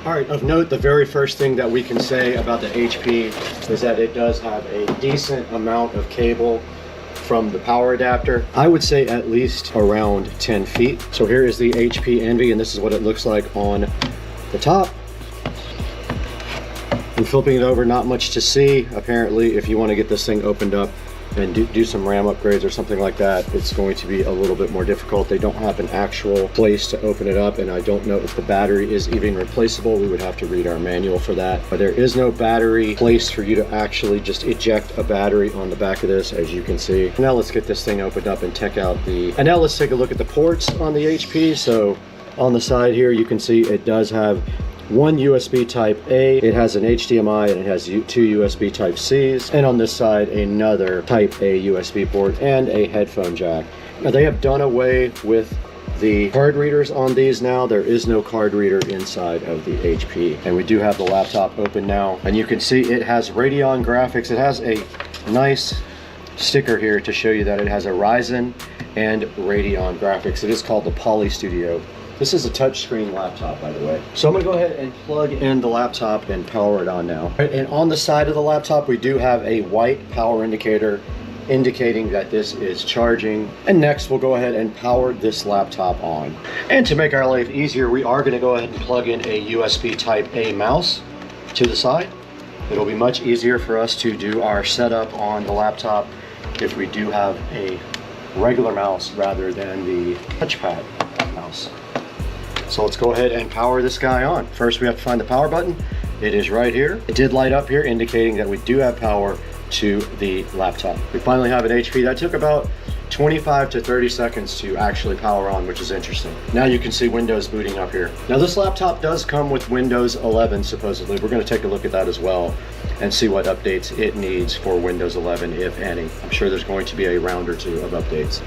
All right, of note, the very first thing that we can say about the HP is that it does have a decent amount of cable from the power adapter. I would say at least around 10 feet. So here is the HP Envy, and this is what it looks like on the top. And flipping it over, not much to see. Apparently, if you want to get this thing opened up and do some RAM upgrades or something like that, it's going to be a little bit more difficult. They don't have an actual place to open it up, and I don't know if the battery is even replaceable. We would have to read our manual for that. But there is no battery place for you to actually just eject a battery on the back of this, as you can see. Now let's get this thing opened up and check out and now let's take a look at the ports on the HP. So on the side here, you can see it does have one USB Type A, it has an HDMI, and it has two USB Type Cs, and on this side another Type A USB port and a headphone jack. Now they have done away with the card readers on these now. There is no card reader inside of the HP, and we do have the laptop open now, and you can see it has Radeon graphics. It has a nice sticker here to show you that it has a Ryzen and Radeon graphics. It is called the Poly Studio. This is a touchscreen laptop, by the way. So I'm gonna go ahead and plug in the laptop and power it on now. And on the side of the laptop, we do have a white power indicator indicating that this is charging. And next, we'll go ahead and power this laptop on. And to make our life easier, we are gonna go ahead and plug in a USB Type A mouse to the side. It'll be much easier for us to do our setup on the laptop if we do have a regular mouse rather than the touchpad mouse. So let's go ahead and power this guy on. First, we have to find the power button. It is right here. It did light up here, indicating that we do have power to the laptop. We finally have an HP. That took about 25 to 30 seconds to actually power on, which is interesting. Now you can see Windows booting up here. Now this laptop does come with Windows 11, supposedly. We're gonna take a look at that as well and see what updates it needs for Windows 11, if any. I'm sure there's going to be a round or two of updates.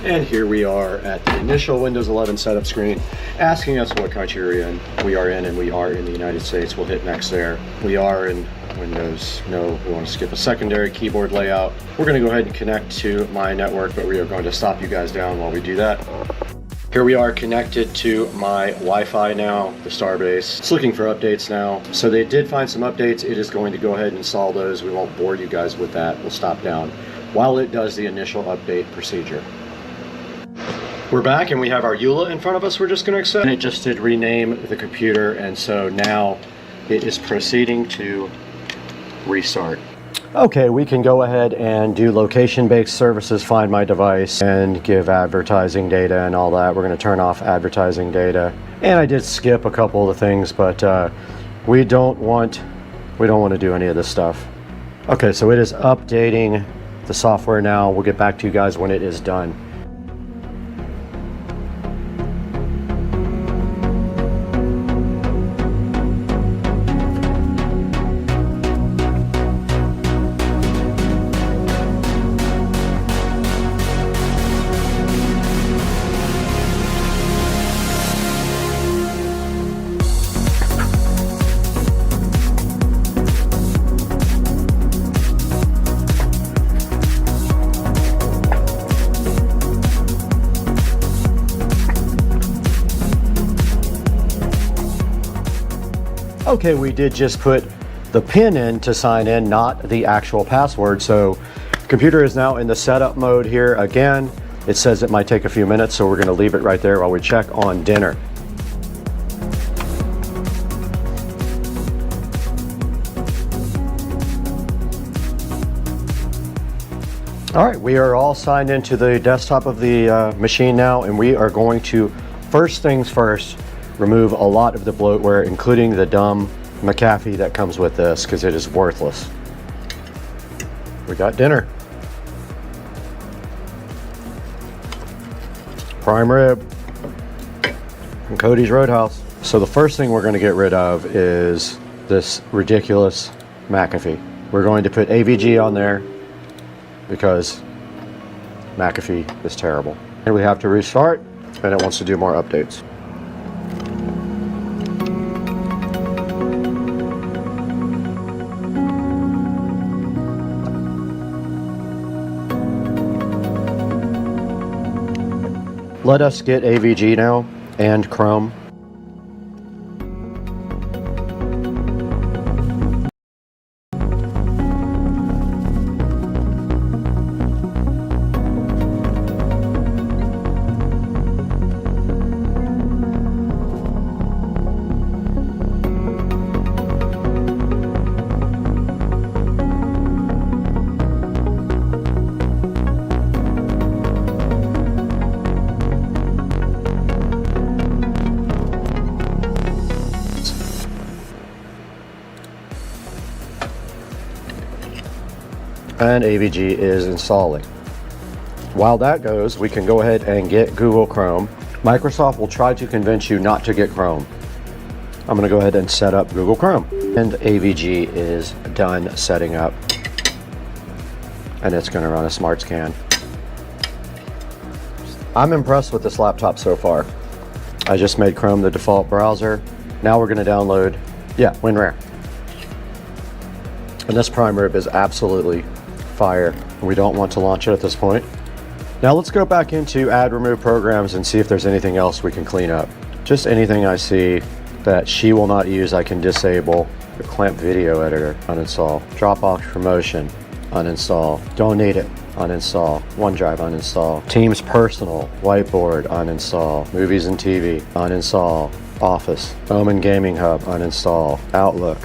And here we are at the initial Windows 11 setup screen, asking us what country we are in, and we are in the United States. We'll hit next there. We are in Windows. No, we want to skip a secondary keyboard layout. We're going to go ahead and connect to my network, but we are going to stop you guys down while we do that. Here we are connected to my Wi-Fi now, the Starbase. It's looking for updates now. So they did find some updates. It is going to go ahead and install those. We won't bore you guys with that. We'll stop down while it does the initial update procedure. We're back and we have our EULA in front of us we're just going to accept. And it just did rename the computer, and so now it is proceeding to restart. Okay, we can go ahead and do location-based services, find my device, and give advertising data and all that. We're going to turn off advertising data. And I did skip a couple of the things, but we don't want to do any of this stuff. Okay, so it is updating the software now. We'll get back to you guys when it is done. Okay, we did just put the PIN in to sign in, not the actual password. So computer is now in the setup mode here again. It says it might take a few minutes, so we're gonna leave it right there while we check on dinner. All right, we are all signed into the desktop of the machine now, and we are going to, first things first, remove a lot of the bloatware, including the dumb McAfee that comes with this, because it is worthless. We got dinner. Prime rib from Cody's Roadhouse. So the first thing we're going to get rid of is this ridiculous McAfee. We're going to put AVG on there because McAfee is terrible. And we have to restart, and it wants to do more updates. Let us get AVG now and Chrome. And AVG is installing. While that goes, we can go ahead and get Google Chrome. Microsoft will try to convince you not to get Chrome. I'm gonna go ahead and set up Google Chrome. And AVG is done setting up. And it's gonna run a smart scan. I'm impressed with this laptop so far. I just made Chrome the default browser. Now we're gonna download, WinRAR. And this prime rib is absolutely fire. We don't want to launch it at this point. Now let's go back into add remove programs and see if there's anything else we can clean up. Just anything I see that she will not use, I can disable. The clamp video editor, uninstall. Dropbox promotion, uninstall. Don't need it, uninstall. OneDrive, uninstall. Teams personal, whiteboard, uninstall. Movies and TV, uninstall. Office, Omen Gaming Hub, uninstall. Outlook,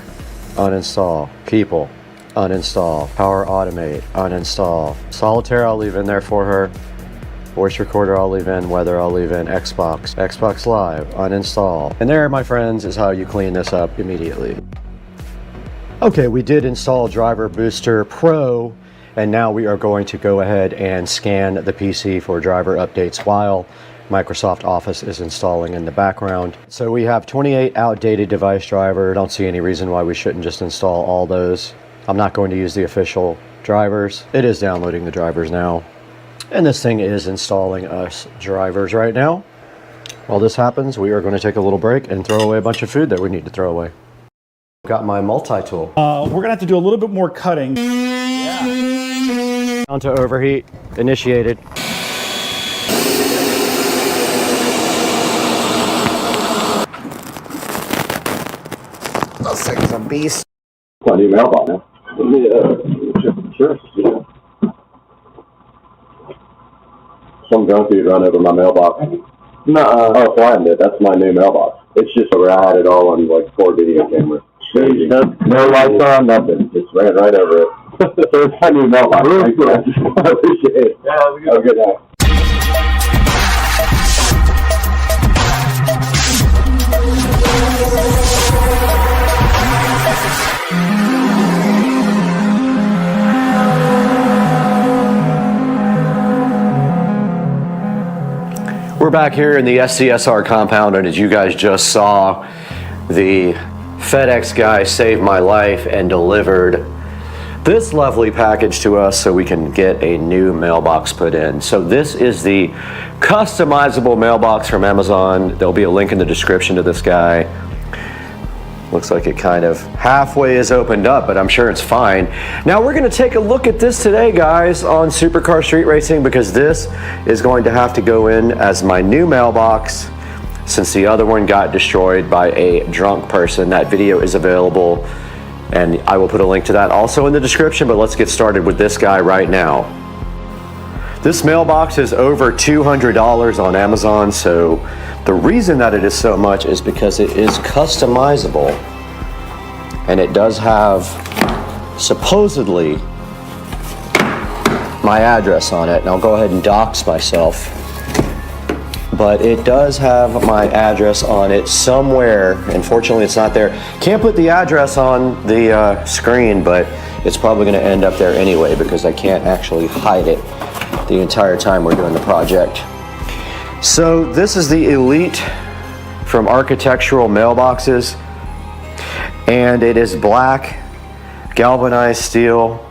uninstall. People, uninstall. Power Automate, uninstall. Solitaire I'll leave in there for her. Voice recorder I'll leave in. Weather I'll leave in. Xbox Live, uninstall. And there, my friends, is how you clean this up immediately. Okay, we did install Driver Booster Pro, and now we are going to go ahead and scan the PC for driver updates while Microsoft Office is installing in the background. So we have 28 outdated device driver. I don't see any reason why we shouldn't just install all those. I'm not going to use the official drivers. It is downloading the drivers now. And this thing is installing us drivers right now. While this happens, we are going to take a little break and throw away a bunch of food that we need to throw away. Got my multi-tool. We're going to have to do a little bit more cutting. Down to overheat, initiated. Those things are beasts. My new mailbox now. Sure. Yeah. Some junkie run over my mailbox. Oh, Flying did. That's my new mailbox. It's just where I had it all on like 4 video cameras. No lights on, nothing. Just ran right over it. So it's my new mailbox. I appreciate it. Yeah, have a good night. We're back here in the SCSR compound, and as you guys just saw, the FedEx guy saved my life and delivered this lovely package to us so we can get a new mailbox put in. So this is the customizable mailbox from Amazon. There'll be a link in the description to this guy. Looks like it kind of halfway is opened up, but I'm sure it's fine. Now we're gonna take a look at this today, guys, on Supercar Street Racing, because this is going to have to go in as my new mailbox. since the other one got destroyed by a drunk person. That video is available, and I will put a link to that also in the description, but let's get started with this guy right now. This mailbox is over $200 on Amazon, so the reason that it is so much is because it is customizable, and it does have supposedly my address on it. And I'll go ahead and dox myself, but it does have my address on it somewhere. Unfortunately, it's not there. Can't put the address on the screen, but it's probably going to end up there anyway because I can't actually hide it the entire time we're doing the project. So this is the Elite from Architectural Mailboxes, and it is black galvanized steel,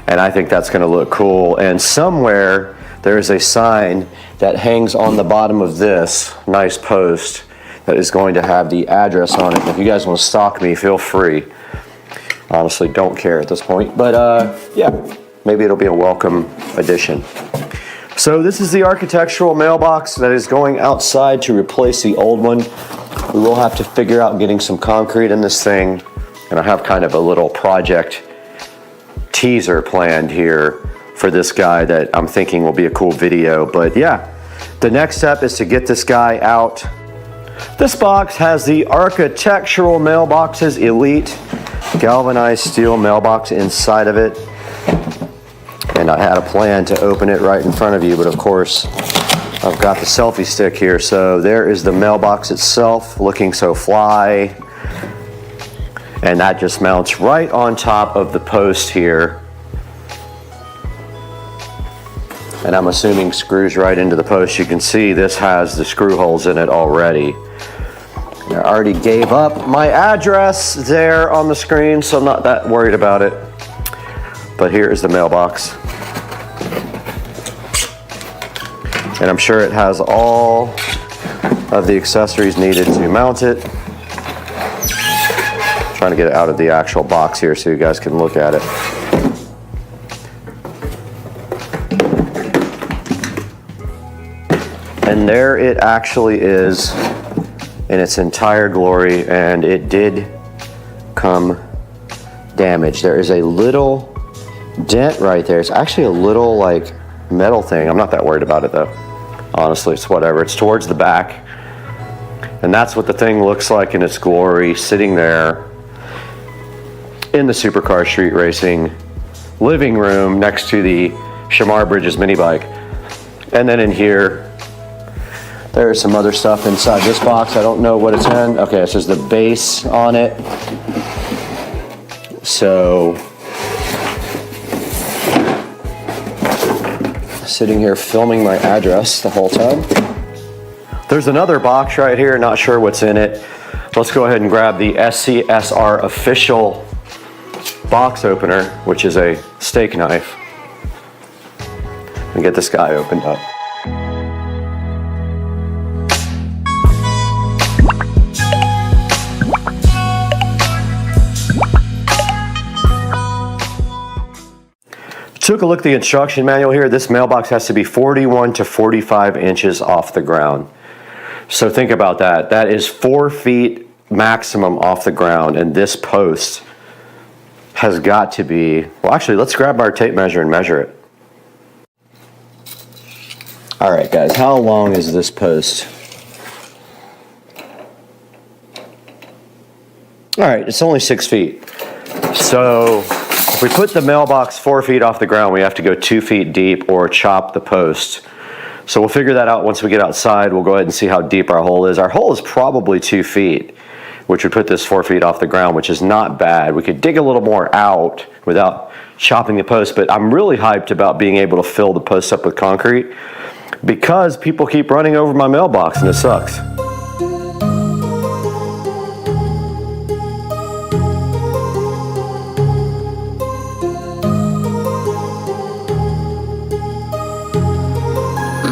and I think that's going to look cool. And somewhere there is a sign that hangs on the bottom of this nice post that is going to have the address on it. If you guys want to stalk me, feel free. Honestly, don't care at this point, but yeah, maybe it'll be a welcome addition. So this is the architectural mailbox that is going outside to replace the old one. We will have to figure out getting some concrete in this thing, and I have kind of a little project teaser planned here for this guy that I'm thinking will be a cool video. But yeah, the next step is to get this guy out. This box has the Architectural Mailboxes Elite galvanized steel mailbox inside of it, and I had a plan to open it right in front of you, but of course I've got the selfie stick here. So there is the mailbox itself, looking so fly, and that just mounts right on top of the post here, and I'm assuming screws right into the post. You can see this has the screw holes in it already. I already gave up my address there on the screen, so I'm not that worried about it. But here is the mailbox, and I'm sure it has all of the accessories needed to mount it. Trying to get it out of the actual box here so you guys can look at it. And there it actually is in its entire glory, and it did come damaged. There is a little dent right there. It's actually a little like metal thing. I'm not that worried about it though. Honestly, it's whatever. It's towards the back, and that's what the thing looks like in its glory, sitting there in the Supercar Street Racing living room next to the Shamar Bridges mini bike. And then in here, there's some other stuff inside this box. I don't know what it's in. Okay, it says the base on it. So, sitting here filming my address the whole time. There's another box right here, not sure what's in it. Let's go ahead and grab the SCSR official box opener, which is a steak knife, and get this guy opened up. Took a look at the instruction manual here. This mailbox has to be 41 to 45 inches off the ground. So think about that. That is 4 feet maximum off the ground, and this post has got to be, well, actually, let's grab our tape measure and measure it. All right, guys, how long is this post? All right, it's only 6 feet. So if we put the mailbox 4 feet off the ground, we have to go 2 feet deep or chop the post. So we'll figure that out once we get outside. We'll go ahead and see how deep our hole is. Our hole is probably 2 feet, which would put this 4 feet off the ground, which is not bad. We could dig a little more out without chopping the post, but I'm really hyped about being able to fill the post up with concrete because people keep running over my mailbox and it sucks.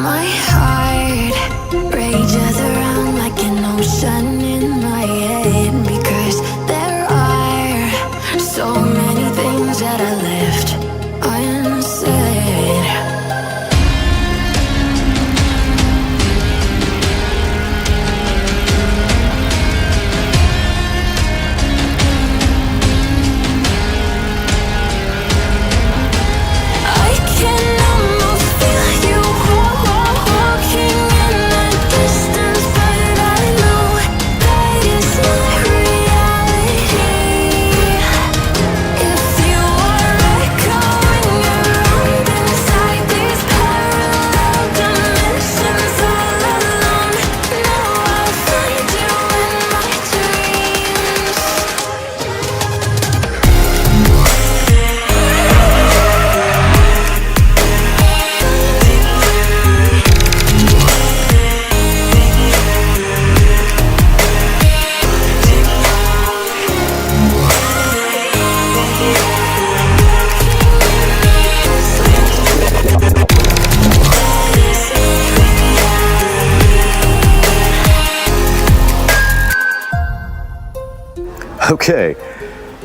My heart rages around like an ocean in my head because there are so many things that I left unsaid. Okay,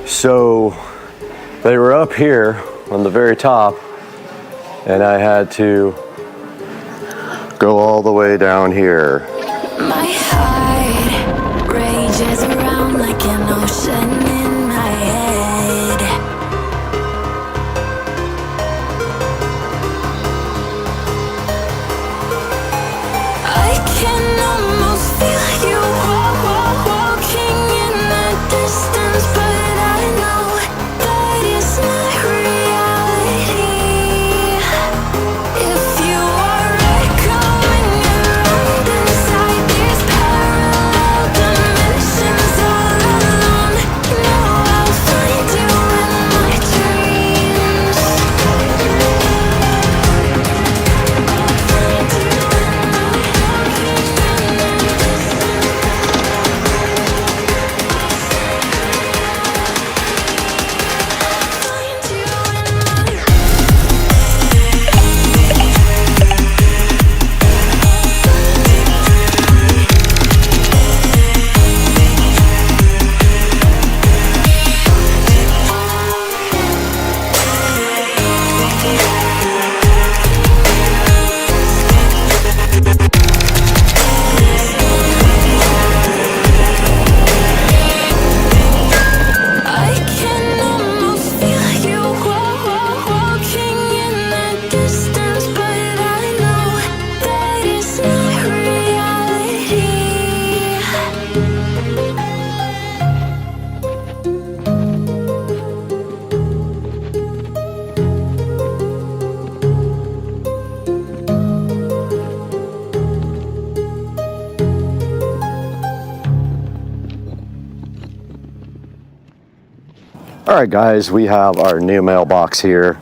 so they were up here on the very top, and I had to go all the way down here. My heart rages around like an ocean in my head. I can almost feel you walking in the distance, but I know that it's not reality. If you are echoing around inside these parallel dimensions all alone, know I'll find you in my dreams. I can almost feel you walking in the distance, but I know that it's not reality. All right, guys, we have our new mailbox here.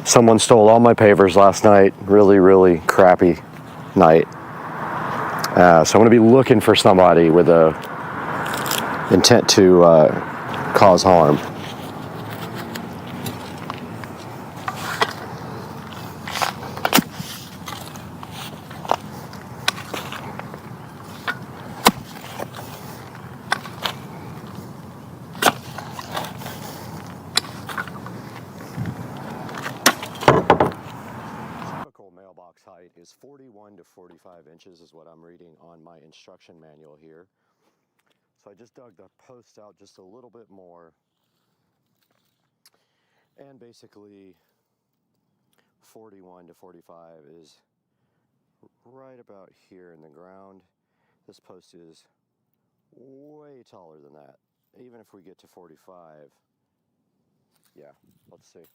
Someone stole all my pavers last night. Really, really crappy night. So I'm gonna be looking for somebody with a intent to cause harm. Mailbox height is 41 to 45 inches is what I'm reading on my instruction manual here. So I just dug the post out just a little bit more, and basically 41 to 45 is right about here in the ground. This post is way taller than that. Even if we get to 45, yeah, let's see.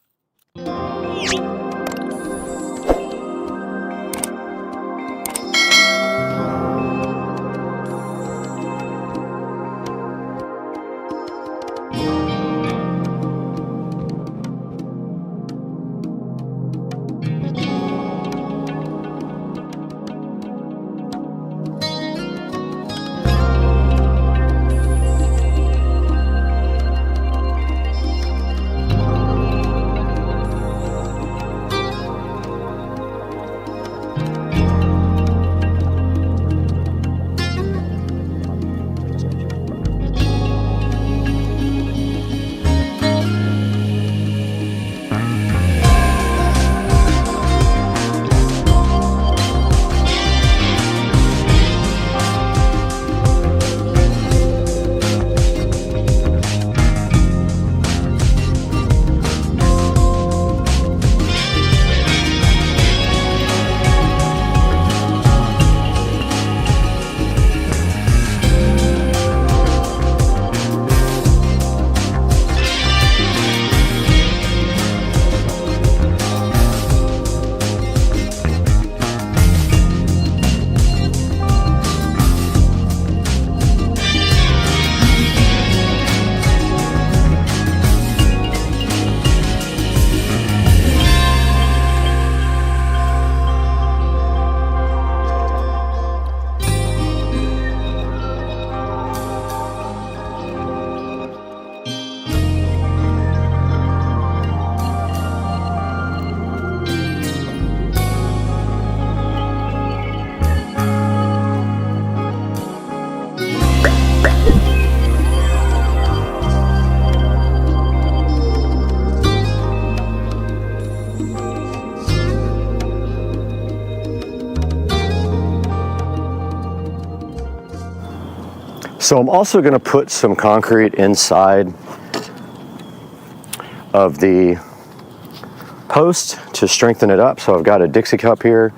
So I'm also going to put some concrete inside of the post to strengthen it up. So I've got a Dixie cup here,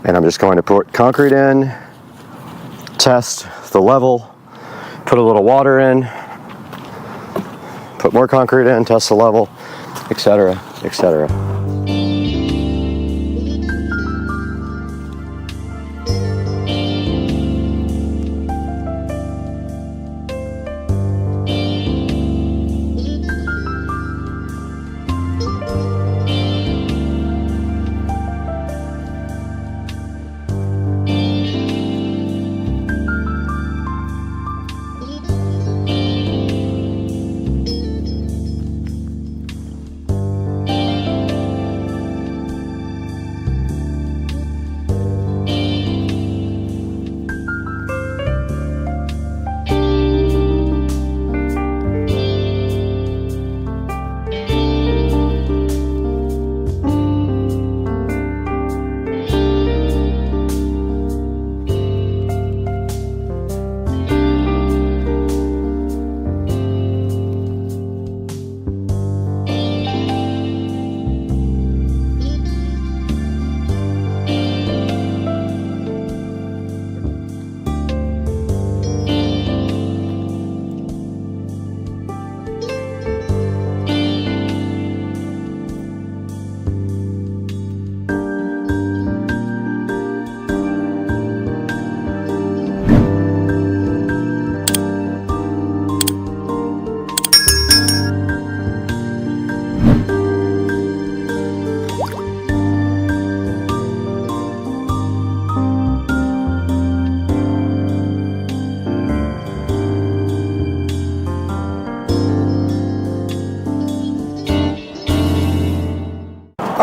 and I'm just going to put concrete in, test the level, put a little water in, put more concrete in, test the level, etc., etc.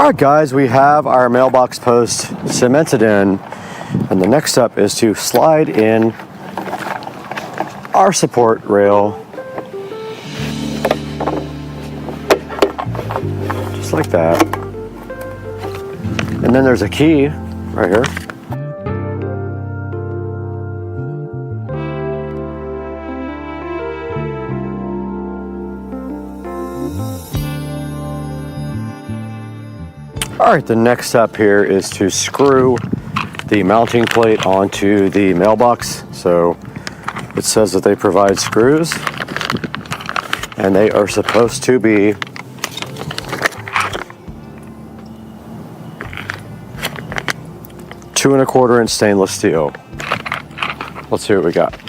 All right, guys, we have our mailbox post cemented in, and the next step is to slide in our support rail, just like that. And then there's a key right here. All right, the next step here is to screw the mounting plate onto the mailbox. So it says that they provide screws, and they are supposed to be two and a quarter inch stainless steel. Let's see what we got.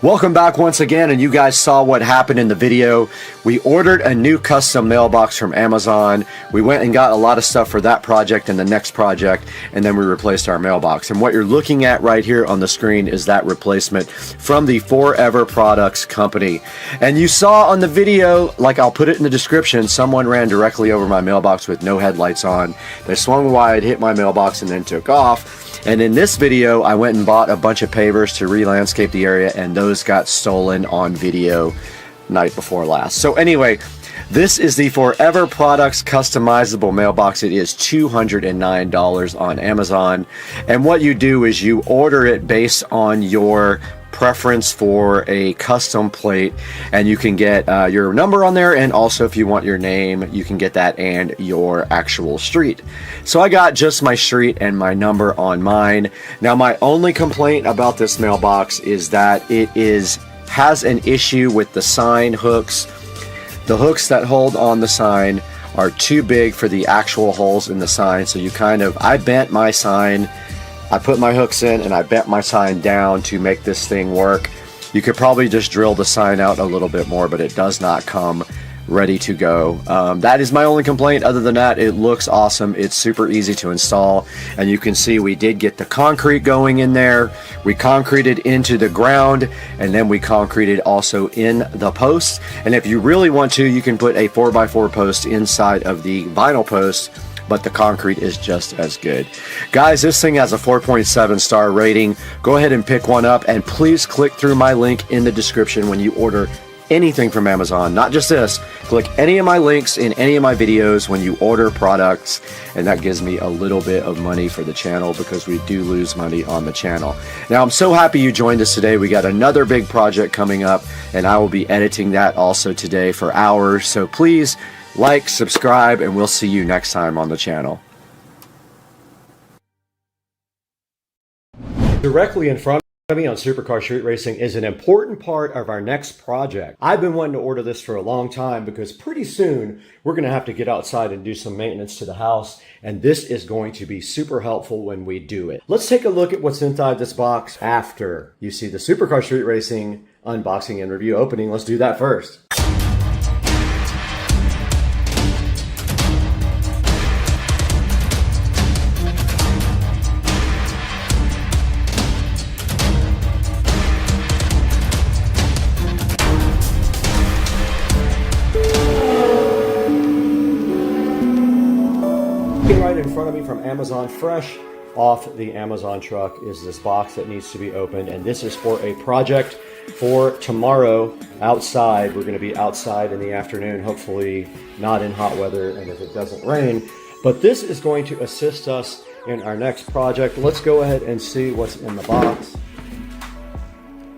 Welcome back once again, and you guys saw what happened in the video. We ordered a new custom mailbox from Amazon. We went and got a lot of stuff for that project and the next project, and then we replaced our mailbox. And what you're looking at right here on the screen is that replacement from the Forever Products company. And you saw on the video, like I'll put it in the description, someone ran directly over my mailbox with no headlights on. They swung wide, hit my mailbox, and then took off. And in this video, I went and bought a bunch of pavers to re-landscape the area, and those got stolen on video night before last. So anyway, this is the Forever Products customizable mailbox. It is $209 on Amazon. And what you do is you order it based on your preference for a custom plate, and you can get your number on there, and also if you want your name, you can get that and your actual street. So I got just my street and my number on mine. Now my only complaint about this mailbox is that it has an issue with the sign hooks. The hooks that hold on the sign are too big for the actual holes in the sign, so I bent my sign. I put my hooks in and I bent my sign down to make this thing work. You could probably just drill the sign out a little bit more, but it does not come ready to go. That is my only complaint. Other than that, it looks awesome. It's super easy to install, and you can see we did get the concrete going in there. We concreted into the ground, and then we concreted also in the posts. And if you really want to, you can put a 4x4 post inside of the vinyl post, but the concrete is just as good. Guys, this thing has a 4.7 star rating. Go ahead and pick one up, and please click through my link in the description when you order anything from Amazon. Not just this. Click any of my links in any of my videos when you order products, and that gives me a little bit of money for the channel, because we do lose money on the channel. Now, I'm so happy you joined us today. We got another big project coming up, and I will be editing that also today for hours. So please like, subscribe, and we'll see you next time on the channel. Directly in front of me on Supercar Street Racing is an important part of our next project. I've been wanting to order this for a long time, because pretty soon we're going to have to get outside and do some maintenance to the house, and this is going to be super helpful when we do it. Let's take a look at what's inside this box after you see the Supercar Street Racing unboxing and review opening. Let's do that first. Right in front of me from Amazon, fresh off the Amazon truck, is this box that needs to be opened, and this is for a project for tomorrow outside. We're going to be outside in the afternoon, hopefully not in hot weather, and if it doesn't rain, but this is going to assist us in our next project. Let's go ahead and see what's in the box.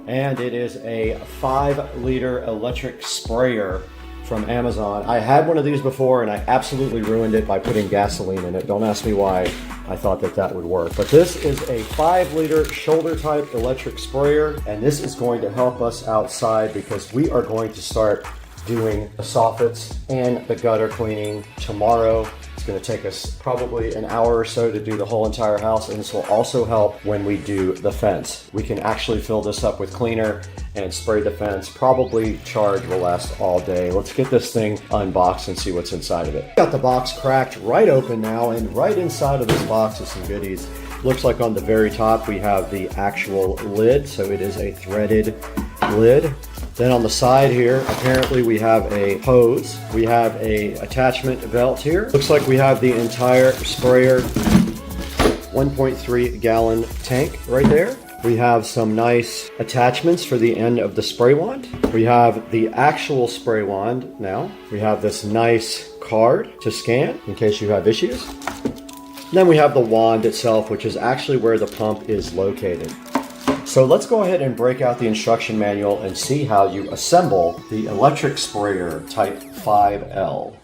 And it is a 5-liter electric sprayer from Amazon. I had one of these before, and I absolutely ruined it by putting gasoline in it. Don't ask me why I thought that would work. But this is a 5-liter shoulder type electric sprayer, and this is going to help us outside, because we are going to start doing the soffits and the gutter cleaning tomorrow. It's going to take us probably an hour or so to do the whole entire house, and this will also help when we do the fence. We can actually fill this up with cleaner and spray the fence. Probably charge will last all day. Let's get this thing unboxed and see what's inside of it. Got the box cracked right open now, and right inside of this box is some goodies. Looks like on the very top we have the actual lid, so it is a threaded lid. Then on the side here, apparently we have a hose. We have a attachment belt here. Looks like we have the entire sprayer 1.3 gallon tank right there. We have some nice attachments for the end of the spray wand. We have the actual spray wand now. We have this nice card to scan in case you have issues. And then we have the wand itself, which is actually where the pump is located. So let's go ahead and break out the instruction manual and see how you assemble the electric sprayer Type 5L. All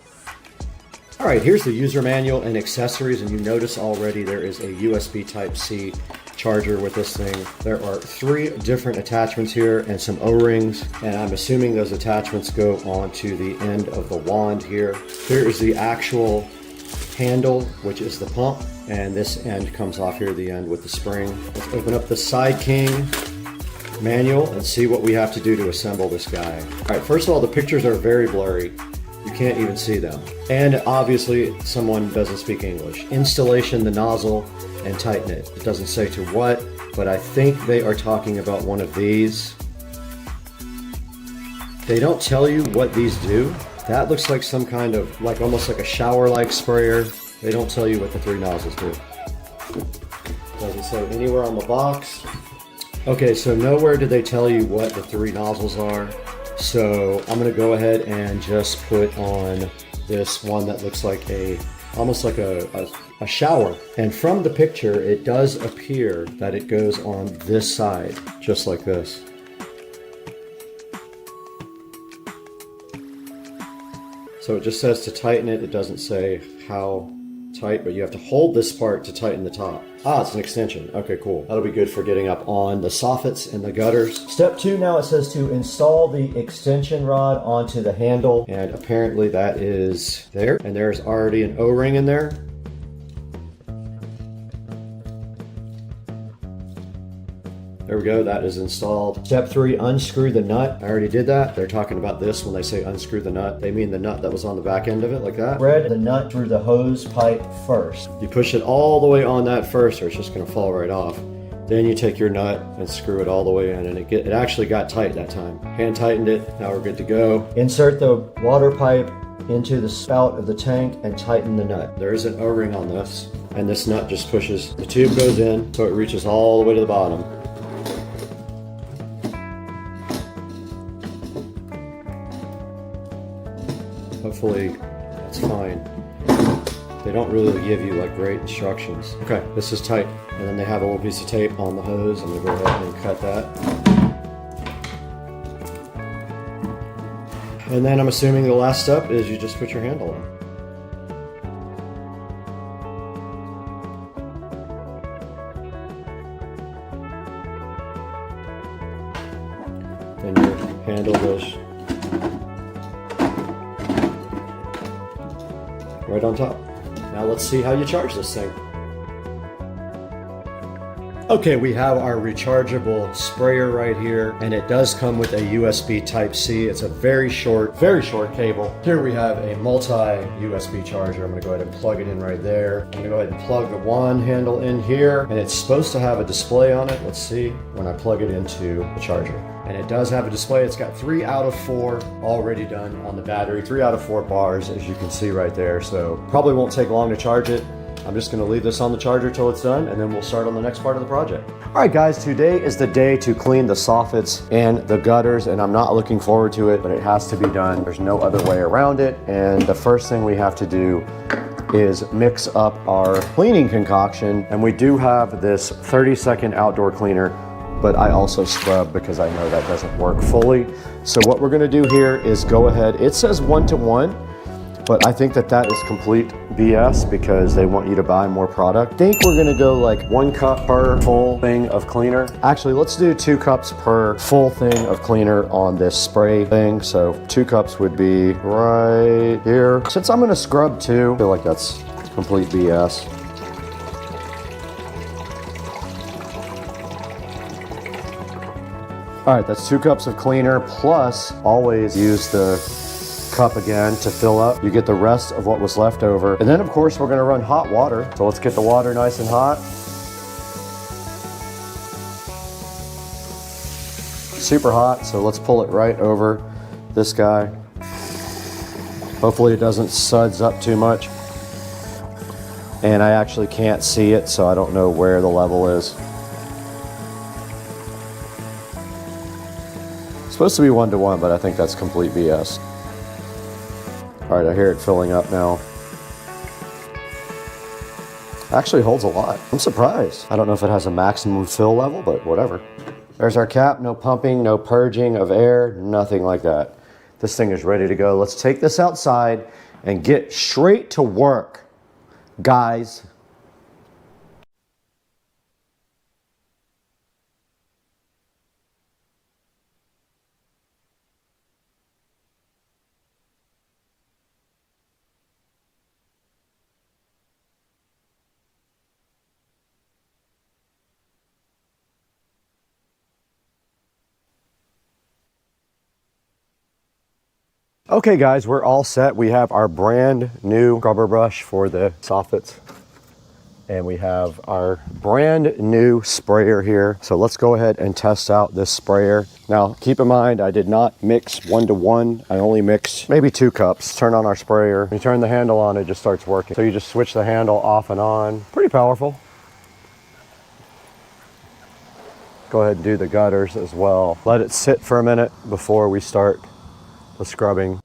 right, here's the user manual and accessories, and you notice already there is a USB Type-C charger with this thing. There are 3 different attachments here and some O-rings, and I'm assuming those attachments go onto the end of the wand here. Here is the actual handle, which is the pump, and this end comes off here, the end with the spring. Let's open up the Side King. manual and see what we have to do to assemble this guy. All right, first of all, the pictures are very blurry. You can't even see them. And obviously someone doesn't speak English. Installation the nozzle and tighten it. It doesn't say to what, but I think they are talking about one of these. They don't tell you what these do. That looks like some kind of, like almost like a shower-like sprayer. They don't tell you what the 3 nozzles do. Doesn't say anywhere on the box. Okay, so nowhere did they tell you what the 3 nozzles are. So I'm gonna go ahead and just put on this one that looks like almost like a shower. And from the picture, it does appear that it goes on this side, just like this. So it just says to tighten it. It doesn't say how tight, but you have to hold this part to tighten the top. Ah, it's an extension. Okay, cool. That'll be good for getting up on the soffits and the gutters. Step 2, now it says to install the extension rod onto the handle, and apparently that is there. And there's already an O-ring in there. There we go, that is installed. Step 3, unscrew the nut. I already did that. They're talking about this when they say unscrew the nut. They mean the nut that was on the back end of it, like that. Thread the nut through the hose pipe first. You push it all the way on that first, or it's just gonna fall right off. Then you take your nut and screw it all the way in, and it actually got tight that time. Hand tightened it, now we're good to go. Insert the water pipe into the spout of the tank and tighten the nut. There is an O-ring on this, and this nut just pushes. The tube goes in, so it reaches all the way to the bottom. Hopefully that's fine. They don't really give you like great instructions. Okay, this is tight. And then they have a little piece of tape on the hose. I'm gonna go ahead and cut that. And then I'm assuming the last step is you just put your handle on. Then your handle goes right on top. Now let's see how you charge this thing. Okay, we have our rechargeable sprayer right here, and it does come with a USB Type-C. It's a very short cable. Here we have a multi-USB charger. I'm gonna go ahead and plug it in right there. I'm gonna go ahead and plug the wand handle in here, and it's supposed to have a display on it. Let's see when I plug it into the charger. And it does have a display. It's got 3 out of 4 already done on the battery. 3 out of 4 bars, as you can see right there. So probably won't take long to charge it. I'm just gonna leave this on the charger till it's done, and then we'll start on the next part of the project. All right, guys, today is the day to clean the soffits and the gutters, and I'm not looking forward to it, but it has to be done. There's no other way around it. And the first thing we have to do is mix up our cleaning concoction. And we do have this 30-second outdoor cleaner, but I also scrub because I know that doesn't work fully. So what we're gonna do here is go ahead, it says 1-to-1, but I think that that is complete BS because they want you to buy more product. I think we're gonna go like 1 cup per full thing of cleaner. Actually, let's do 2 cups per full thing of cleaner on this spray thing. So 2 cups would be right here. Since I'm gonna scrub too, I feel like that's complete BS. All right, that's 2 cups of cleaner, plus always use the cup again to fill up. You get the rest of what was left over. And then of course we're gonna run hot water. So let's get the water nice and hot. Super hot, so let's pull it right over this guy. Hopefully it doesn't suds up too much. And I actually can't see it, so I don't know where the level is. It's supposed to be 1-to-1, but I think that's complete BS. All right, I hear it filling up now. Actually holds a lot. I'm surprised. I don't know if it has a maximum fill level, but whatever. There's our cap, no pumping, no purging of air, nothing like that. This thing is ready to go. Let's take this outside and get straight to work, guys. Okay guys, we're all set. We have our brand new scrubber brush for the soffits. And we have our brand new sprayer here. So let's go ahead and test out this sprayer. Now, keep in mind, I did not mix 1-to-1. I only mixed maybe 2 cups. Turn on our sprayer. When you turn the handle on, it just starts working. So you just switch the handle off and on. Pretty powerful. Go ahead and do the gutters as well. Let it sit for a minute before we start the scrubbing.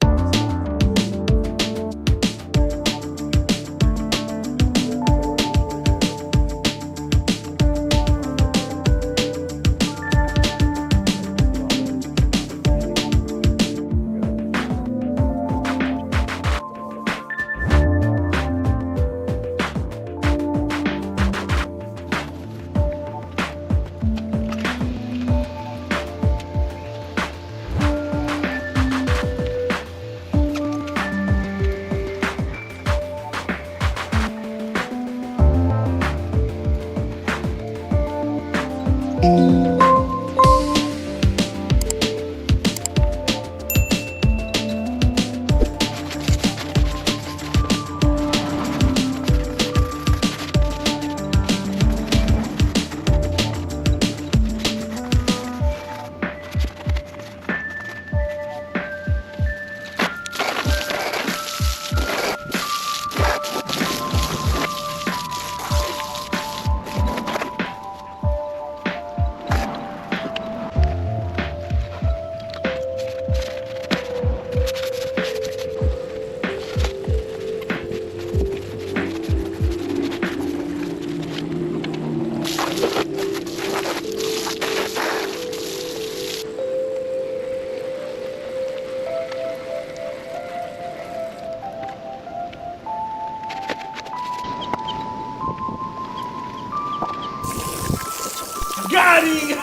Got him!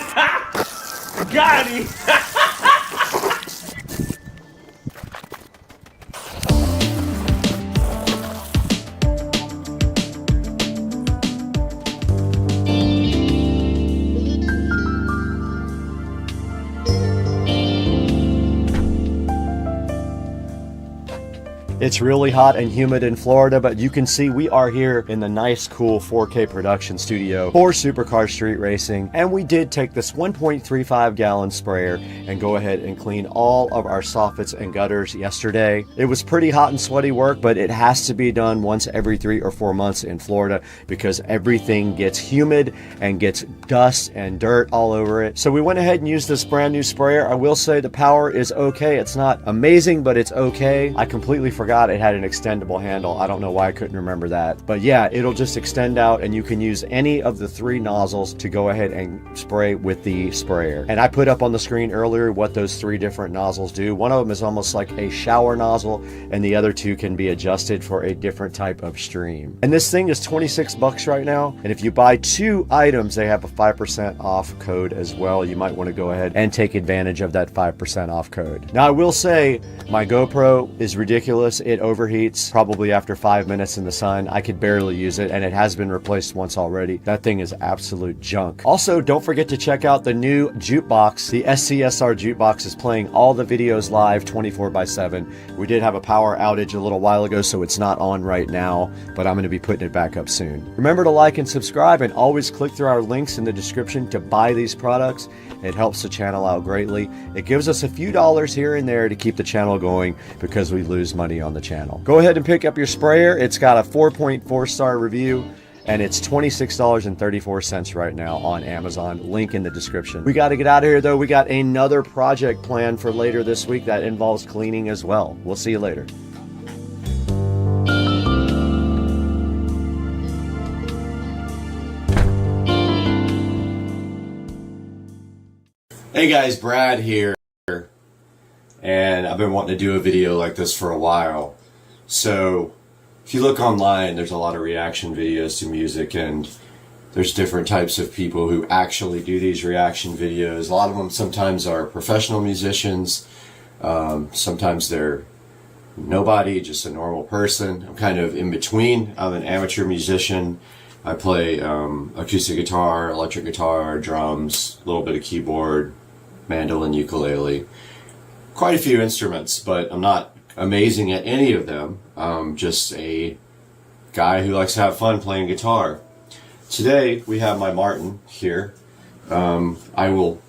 Got him! It's really hot and humid in Florida, but you can see we are here in the nice, cool 4K production studio for Supercar Street Racing. And we did take this 1.35 gallon sprayer and go ahead and clean all of our soffits and gutters yesterday. It was pretty hot and sweaty work, but it has to be done once every 3 or 4 months in Florida because everything gets humid and gets dust and dirt all over it. So we went ahead and used this brand new sprayer. I will say the power is okay. It's not amazing, but it's okay. I completely forgot it had an extendable handle. I don't know why I couldn't remember that. But yeah, it'll just extend out and you can use any of the 3 nozzles to go ahead and spray with the sprayer. And I put up on the screen earlier what those 3 different nozzles do. One of them is almost like a shower nozzle and the other 2 can be adjusted for a different type of stream. And this thing is 26 bucks right now. And if you buy 2 items, they have a 5% off code as well. You might want to go ahead and take advantage of that 5% off code. Now I will say my GoPro is ridiculous. It overheats probably after 5 minutes in the sun. I could barely use it and it has been replaced once already. That thing is absolute junk. Also, don't forget to check out the new Jukebox. The SCSR Jukebox is playing all the videos live 24/7. We did have a power outage a little while ago, so it's not on right now, but I'm going to be putting it back up soon. Remember to like and subscribe and always click through our links in the description to buy these products. It helps the channel out greatly. It gives us a few dollars here and there to keep the channel going because we lose money on the channel. Go ahead and pick up your sprayer. It's got a 4.4 star review and it's $26.34 right now on Amazon. Link in the description. We got to get out of here though. We got another project planned for later this week that involves cleaning as well. We'll see you later. Hey guys, Brad here, and I've been wanting to do a video like this for a while. So if you look online, there's a lot of reaction videos to music, and there's different types of people who actually do these reaction videos. A lot of them sometimes are professional musicians, sometimes they're nobody, just a normal person. I'm kind of in between. I'm an amateur musician. I play acoustic guitar, electric guitar, drums, a little bit of keyboard, mandolin, ukulele, quite a few instruments, but I'm not amazing at any of them. Just a guy who likes to have fun playing guitar. Today we have my Martin here. I will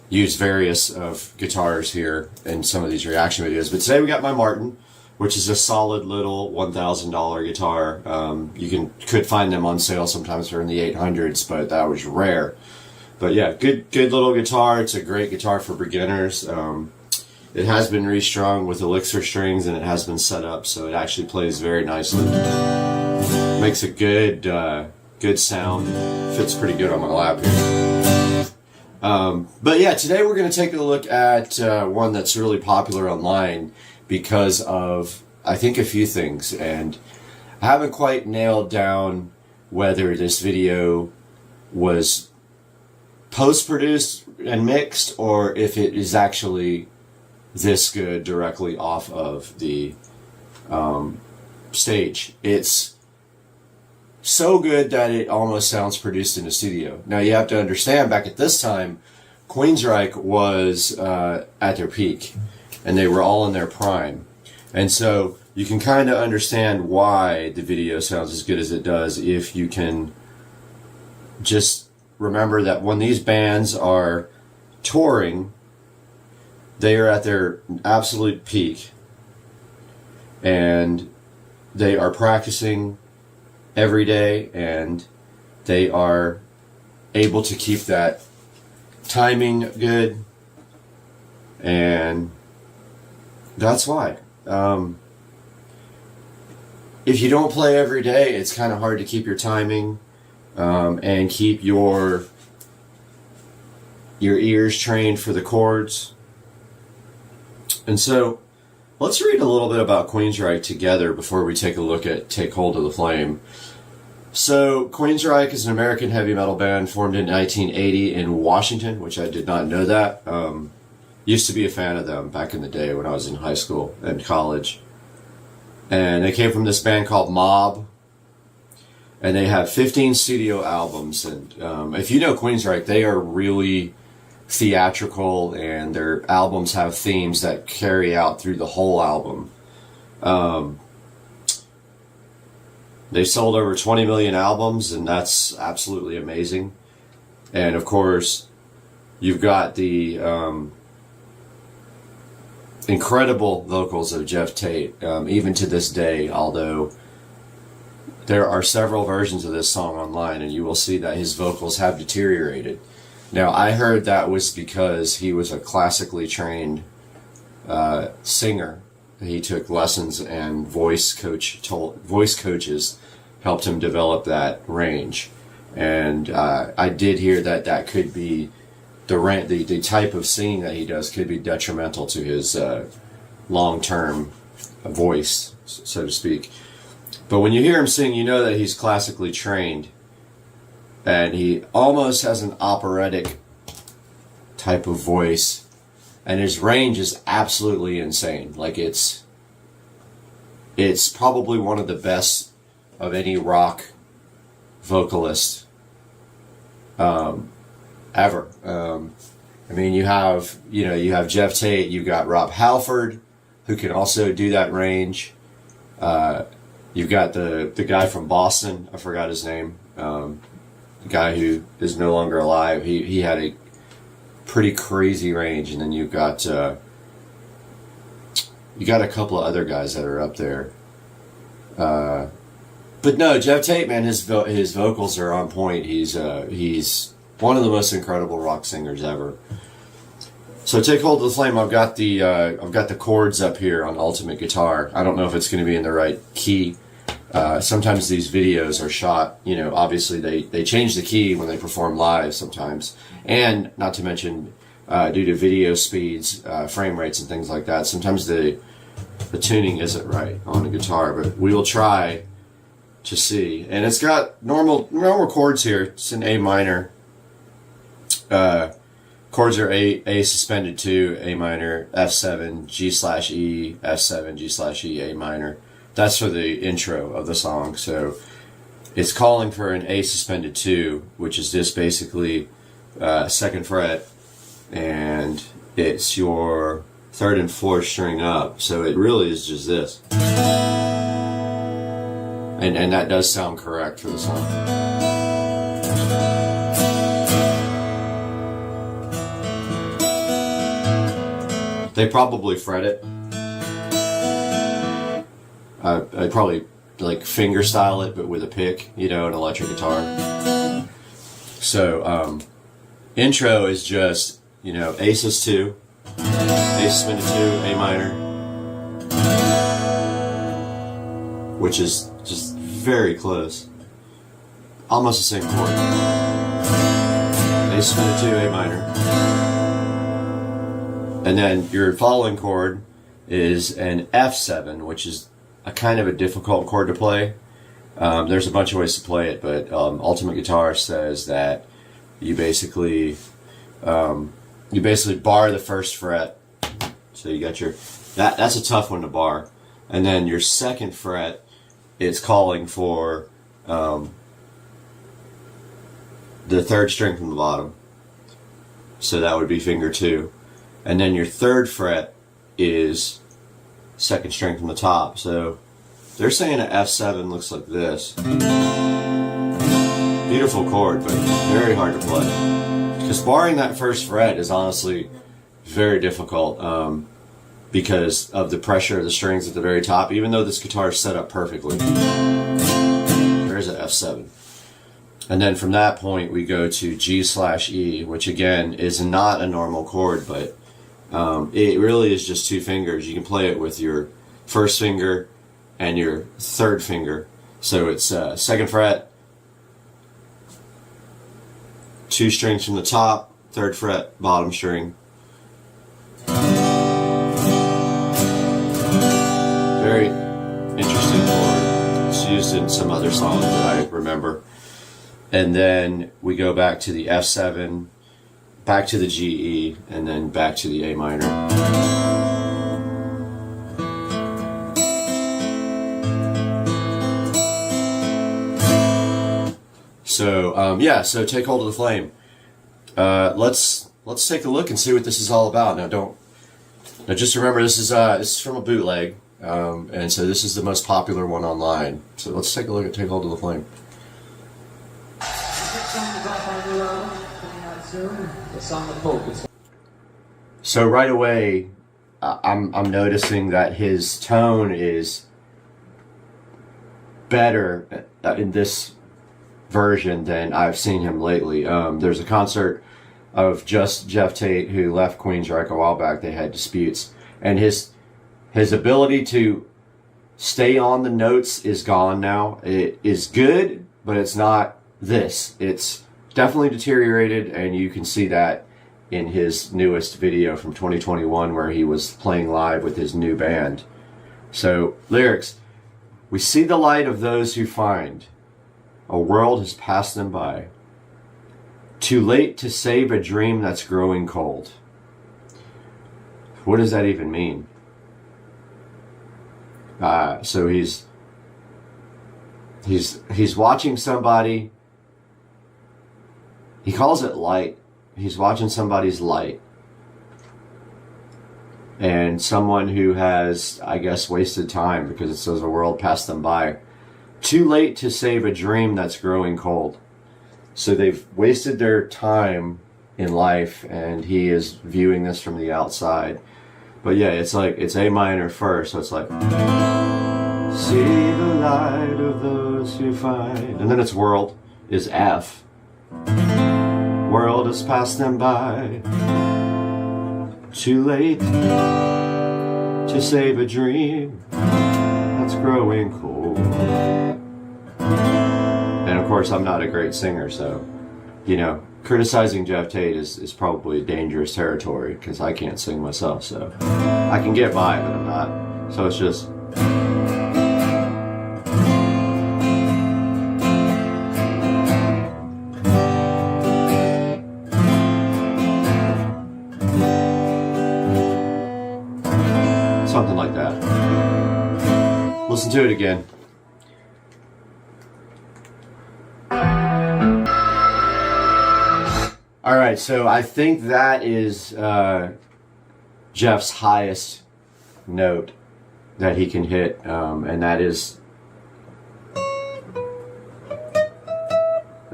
use various of guitars here in some of these reaction videos, but today we got my Martin, which is a solid little $1,000 guitar. You could find them on sale sometimes for in the 800s, but that was rare. But yeah, good little guitar. It's a great guitar for beginners. It has been restrung with Elixir strings, and it has been set up so it actually plays very nicely. Makes a good sound. Fits pretty good on my lap here. But yeah, today we're going to take a look at one that's really popular online because of, I think, a few things, and I haven't quite nailed down whether this video was post-produced and mixed or if it is actually this good directly off of the stage. It's so good that it almost sounds produced in a studio. Now you have to understand, back at this time, Queensryche was at their peak, and they were all in their prime. And so you can kind of understand why the video sounds as good as it does if you can just remember that when these bands are touring, they are at their absolute peak, and they are practicing every day, and they are able to keep that timing good, and that's why. If you don't play every day, it's kind of hard to keep your timing and keep your ears trained for the chords. And so let's read a little bit about Queensryche together before we take a look at Take Hold of the Flame. So Queensryche is an American heavy metal band formed in 1980 in Washington, which I did not know that. Used to be a fan of them back in the day when I was in high school and college. And they came from this band called Mob. And they have 15 studio albums. And if you know Queensryche, they are really theatrical, and their albums have themes that carry out through the whole album. They sold over 20 million albums, and that's absolutely amazing. And of course, you've got the incredible vocals of Jeff Tate, even to this day, although there are several versions of this song online, and you will see that his vocals have deteriorated. Now, I heard that was because he was a classically trained singer. He took lessons, and voice coaches helped him develop that range. And I did hear that that could be the type of singing that he does could be detrimental to his long-term voice, so to speak. But when you hear him sing, you know that he's classically trained, and he almost has an operatic type of voice, and his range is absolutely insane. Like, it's probably one of the best of any rock vocalist ever. I mean, you have Jeff Tate, you've got Rob Halford, who can also do that range. You've got the guy from Boston, I forgot his name, the guy who is no longer alive. He had a pretty crazy range. And then you've got a couple of other guys that are up there. But no, Jeff Tate, man, his vocals are on point. He's one of the most incredible rock singers ever. So Take Hold of the Flame. I've got the chords up here on Ultimate Guitar. I don't know if it's going to be in the right key. Sometimes these videos are shot, obviously they change the key when they perform live sometimes. And not to mention, due to video speeds, frame rates and things like that, sometimes the tuning isn't right on a guitar, but we will try to see. And it's got normal chords here. It's an A minor. Chords are A suspended 2, A minor, F7, G/E, F7, G/E, A minor. That's for the intro of the song. So it's calling for an A suspended 2, which is just basically 2nd fret, and it's your third and fourth string up. So it really is just this. And that does sound correct for the song. They probably fret it. I probably like finger style it, but with a pick, you know, an electric guitar. So intro is just, you know, ASUS 2, A suspended 2, A minor, which is just very close, almost the same chord. A suspended 2, A minor, and then your following chord is an F7, which is a kind of a difficult chord to play. There's a bunch of ways to play it, but Ultimate Guitar says that you basically bar the first fret. So you got your that's a tough one to bar, and then your second fret, it's calling for the third string from the bottom. So that would be finger 2, and then your third fret is second string from the top. So they're saying an F7 looks like this. Beautiful chord, but very hard to play. Because barring that first fret is honestly very difficult because of the pressure of the strings at the very top, even though this guitar is set up perfectly. There's an F7. And then from that point we go to G/E, which again is not a normal chord, but it really is just 2 fingers. You can play it with your first finger and your third finger. So it's second fret, 2 strings from the top, third fret, bottom string. Very interesting chord. It's used in some other songs that I remember. And then we go back to the F7, back to the GE, and then back to the A minor. So yeah, so Take Hold of the Flame. Let's take a look and see what this is all about. Now just remember this is from a bootleg, and so this is the most popular one online. So let's take a look at Take Hold of the Flame. So right away, I'm noticing that his tone is better in this version than I've seen him lately. There's a concert of just Jeff Tate, who left Queensryche a while back. They had disputes, and his ability to stay on the notes is gone now. It is good, but it's not this. It's definitely deteriorated, and you can see that in his newest video from 2021 where he was playing live with his new band. So lyrics: we see the light of those who find a world has passed them by, too late to save a dream that's growing cold. What does that even mean? So he's watching somebody. He calls it light. He's watching somebody's light. And someone who has, I guess, wasted time, because it says a world passed them by. Too late to save a dream that's growing cold. So they've wasted their time in life, and he is viewing this from the outside. But yeah, it's like, it's A minor first, so it's like, see the light of those who find. And then it's world is F. World has passed them by. Too late to save a dream that's growing cold. And of course, I'm not a great singer, so, you know, criticizing Jeff Tate is probably dangerous territory, because I can't sing myself, so I can get by, but I'm not. So it's just... something like that. Listen to it again. All right, so I think that is Jeff's highest note that he can hit, and that is,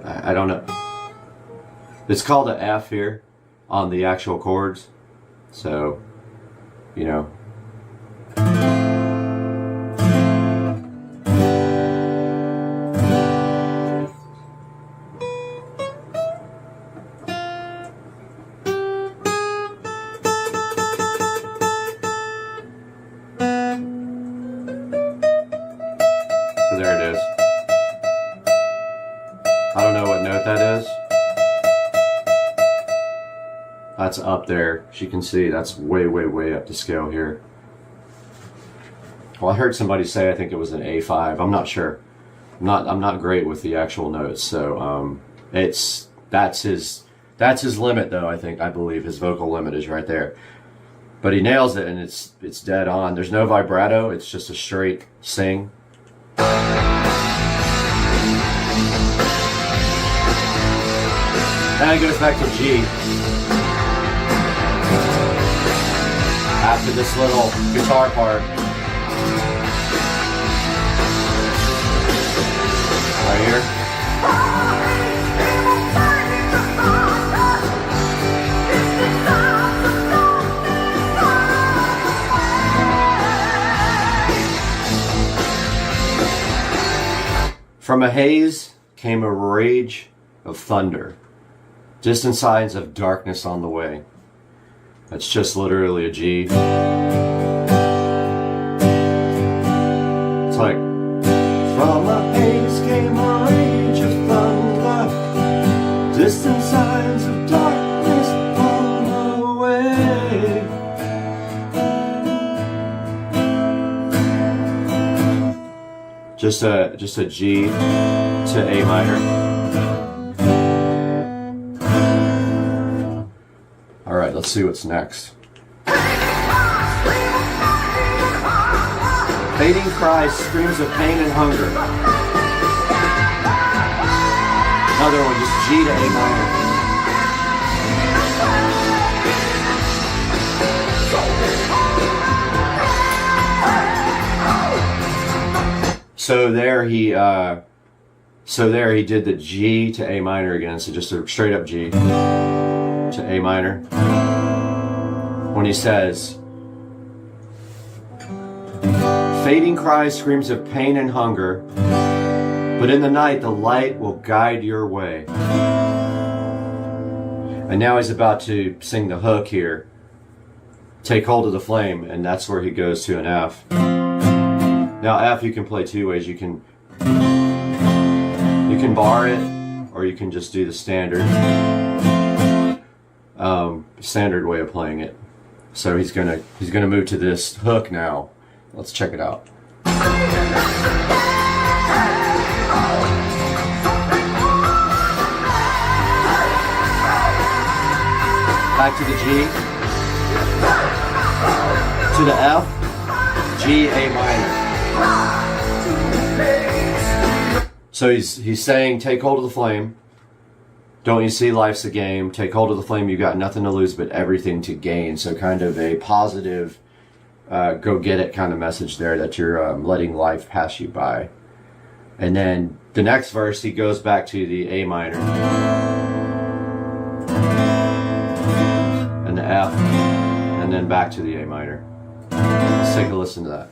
I don't know, it's called an F here on the actual chords, so, you know. So there it is. I don't know what note that is. That's up there. As you can see, that's way, way, way up the scale here. Well, I heard somebody say I think it was an A5. I'm not sure. I'm not great with the actual notes, so that's his limit though. I believe his vocal limit is right there. But he nails it, and it's dead on. There's no vibrato. It's just a straight sing. Then it goes back to G. After this little guitar part. Right here. From a haze came a rage of thunder. Distant signs of darkness on the way. That's just literally a G. It's like, from a haze came a rage of thunder. Distant signs of darkness on the way. Just a G to A minor. All right, let's see what's next. Fading cries, screams of pain and hunger. Another one, just G to A minor. So there he did the G to A minor again, so just a straight up G to A minor. When he says, fading cries, screams of pain and hunger, but in the night the light will guide your way. And now he's about to sing the hook here. Take hold of the flame, and that's where he goes to an F. Now F you can play two ways. You can bar it, or you can just do the standard way of playing it. So he's gonna move to this hook now. Let's check it out. Back to the G, to the F, G, A minor. So he's saying, take hold of the flame. Don't you see life's a game? Take hold of the flame. You got nothing to lose but everything to gain. So kind of a positive, go get it kind of message there, that you're letting life pass you by. And then the next verse, he goes back to the A minor and the F, and then back to the A minor. Let's take a listen to that.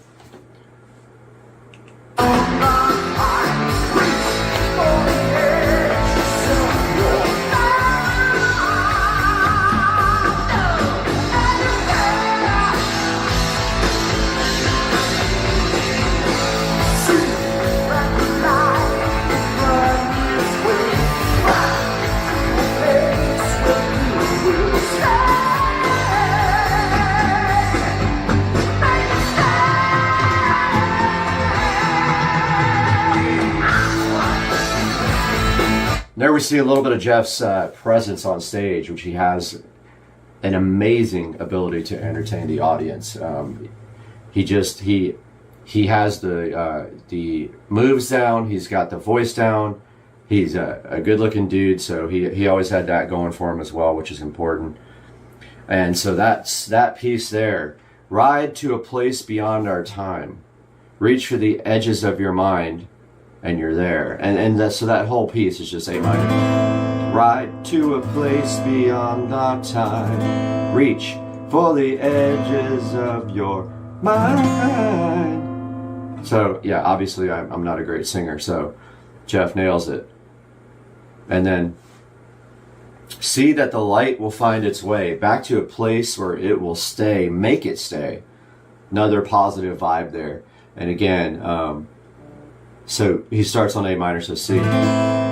There we see a little bit of Jeff's presence on stage, which he has an amazing ability to entertain the audience. He has the moves down. He's got the voice down. He's a good-looking dude, so he always had that going for him as well, which is important. And so that's that piece there. Ride to a place beyond our time. Reach for the edges of your mind, and you're there. And so that whole piece is just A minor. Ride to a place beyond our time. Reach for the edges of your mind. So yeah, obviously I'm not a great singer, so Jeff nails it. And then see that the light will find its way back to a place where it will stay. Make it stay. Another positive vibe there. And again, so he starts on A minor, so C.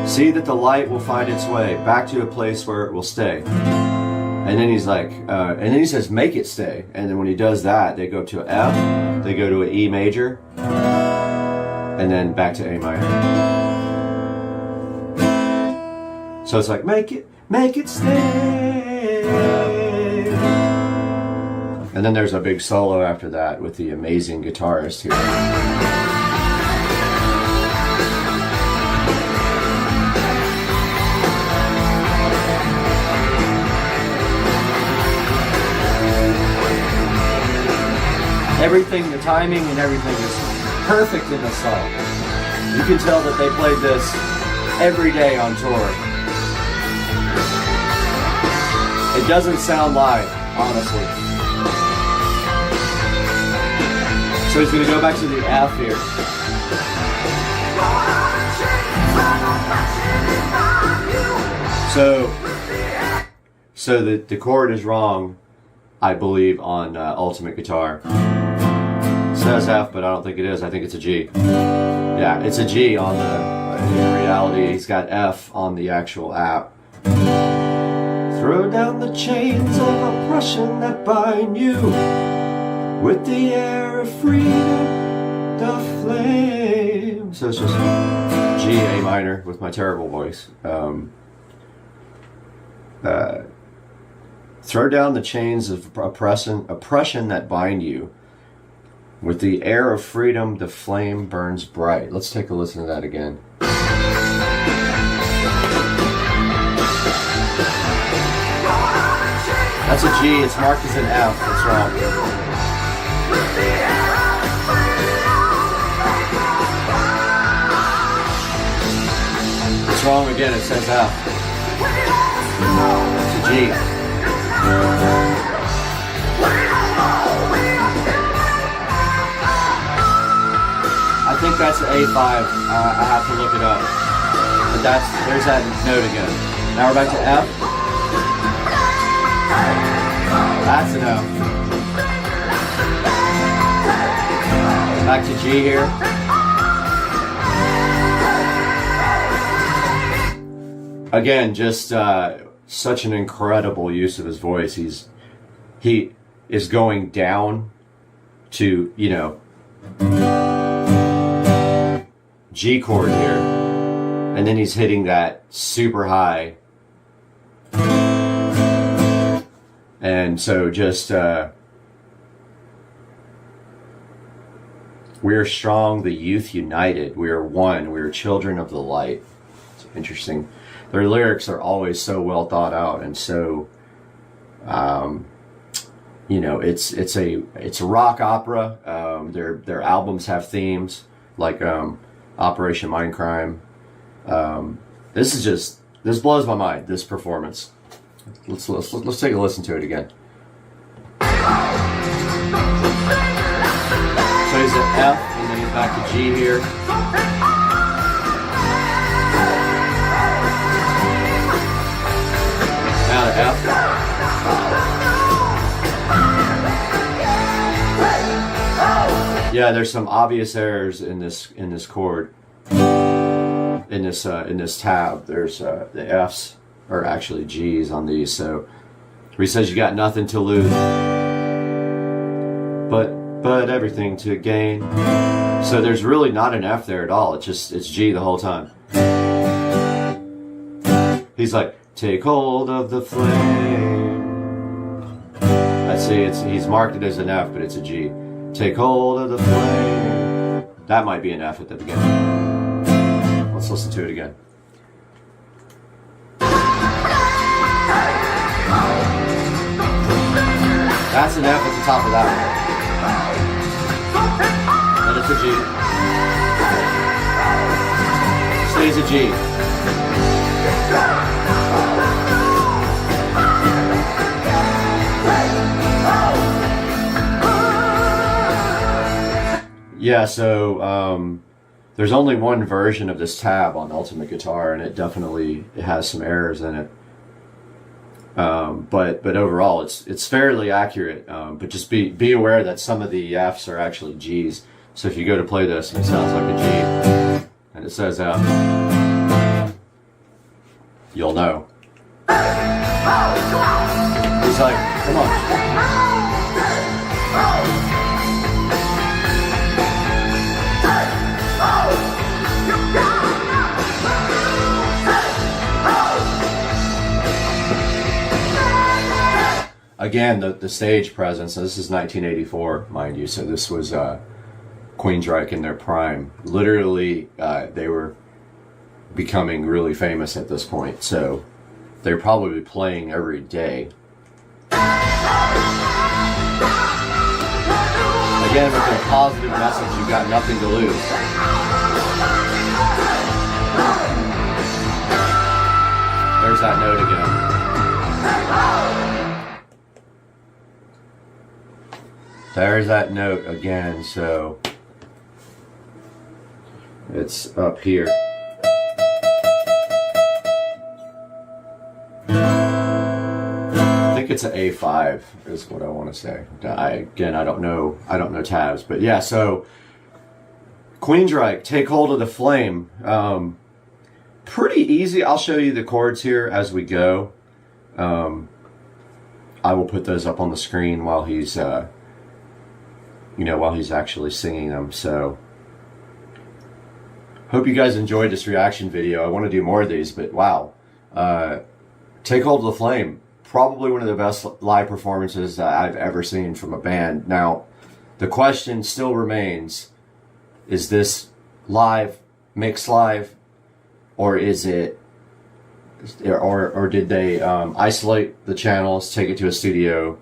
See that the light will find its way back to a place where it will stay. And then he's like, and then he says, make it stay. And then when he does that, they go to an F, they go to an E major, and then back to A minor. So it's like, make it stay. And then there's a big solo after that with the amazing guitarist here. Everything, the timing and everything is perfect in the song. You can tell that they played this every day on tour. It doesn't sound live, honestly. So he's going to go back to the F here. So the chord is wrong, I believe, on Ultimate Guitar. It says F, but I don't think it is. I think it's a G. Yeah, it's a G on the, in reality, he's got F on the actual app. Throw down the chains of oppression that bind you with the air of freedom, the flame. So it's just G, A minor with my terrible voice. Throw down the chains of oppression that bind you. With the air of freedom, the flame burns bright. Let's take a listen to that again. That's a G, it's marked as an F, that's wrong. It's wrong again, it says F. It's a G. I think that's an A5. I have to look it up. But there's that note again. Now we're back to F. That's an F. Back to G here. Again, just such an incredible use of his voice. He is going down to, you know, G chord here, and then he's hitting that super high. And so just we are strong, the youth united, we are one, we are children of the light. It's interesting. Their lyrics are always so well thought out, and so you know, it's a rock opera. Their albums have themes like Operation Mindcrime. This blows my mind, this performance. Let's take a listen to it again. So he's at F, and then he's back to G here. Now to F. Yeah, there's some obvious errors in this chord. In this tab, there's the Fs are actually G's on these. So he says you got nothing to lose, but everything to gain. So there's really not an F there at all. It's G the whole time. He's like, take hold of the flame. I see he's marked it as an F, but it's a G. Take hold of the flame. That might be an F at the beginning. Let's listen to it again. an F at the top of that one. And it's a G. Stays a G. Yeah, so there's only one version of this tab on Ultimate Guitar, and it definitely has some errors in it. But overall, it's fairly accurate. But just be aware that some of the Fs are actually Gs. So if you go to play this, and it sounds like a G, and it says F, you'll know. He's like, come on. Again, the stage presence. So this is 1984, mind you. So this was Queensryche in their prime. Literally, they were becoming really famous at this point. So they're probably playing every day. Again, with a positive message, you've got nothing to lose. There's that note again. There's that note again, so it's up here. I think it's an A5 is what I want to say. I don't know tabs, but yeah, so Queensryche, Take Hold of the Flame. Pretty easy. I'll show you the chords here as we go. I will put those up on the screen while he's while he's actually singing them. So hope you guys enjoyed this reaction video. I want to do more of these, but wow. Take Hold of the Flame, probably one of the best live performances that I've ever seen from a band. Now, the question still remains, is this live, mixed live, or is it, or did they isolate the channels, take it to a studio,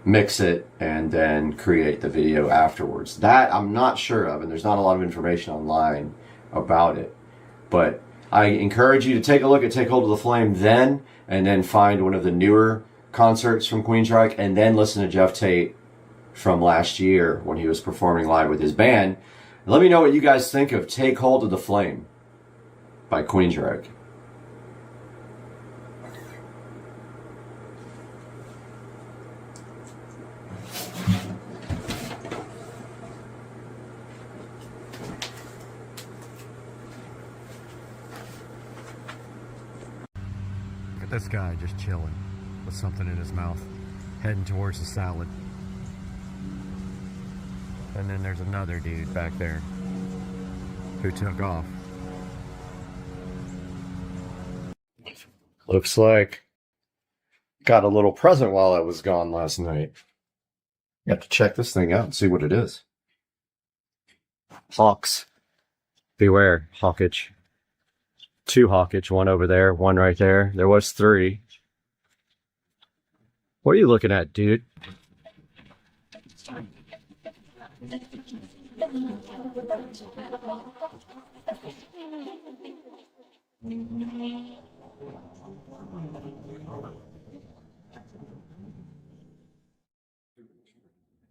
mix it, and then create the video afterwards? That I'm not sure of, and there's not a lot of information online about it. But I encourage you to take a look at Take Hold of the Flame then, and then find one of the newer concerts from Queensryche, and then listen to Jeff Tate from last year when he was performing live with his band. And let me know what you guys think of Take Hold of the Flame by Queensryche. This guy just chilling with something in his mouth, heading towards the salad. And then there's another dude back there who took off. Looks like got a little present while I was gone last night. You have to check this thing out and see what it is. Hawks. Beware, hawkage. 2 hawkage, 1 over there, 1 right there. There was 3. What are you looking at, dude?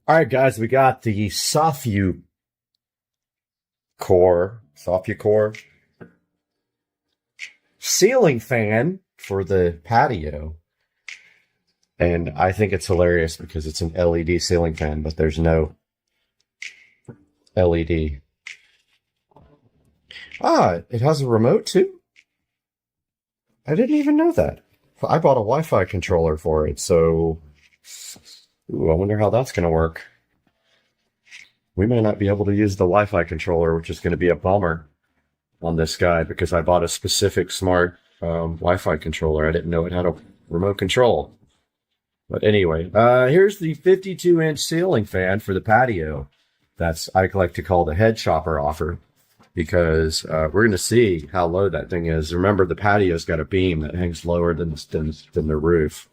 All right, guys, we got the Sofia core ceiling fan for the patio. And I think it's hilarious because it's an LED ceiling fan, but there's no LED. Ah, it has a remote too? I didn't even know that. I bought a Wi-Fi controller for it, so ooh, I wonder how that's going to work. We may not be able to use the Wi-Fi controller, which is going to be a bummer on this guy because I bought a specific smart Wi-Fi controller. I didn't know it had a remote control. But anyway, here's the 52-inch ceiling fan for the patio. That's, I like to call the head chopper offer because we're going to see how low that thing is. Remember, the patio's got a beam that hangs lower than the roof.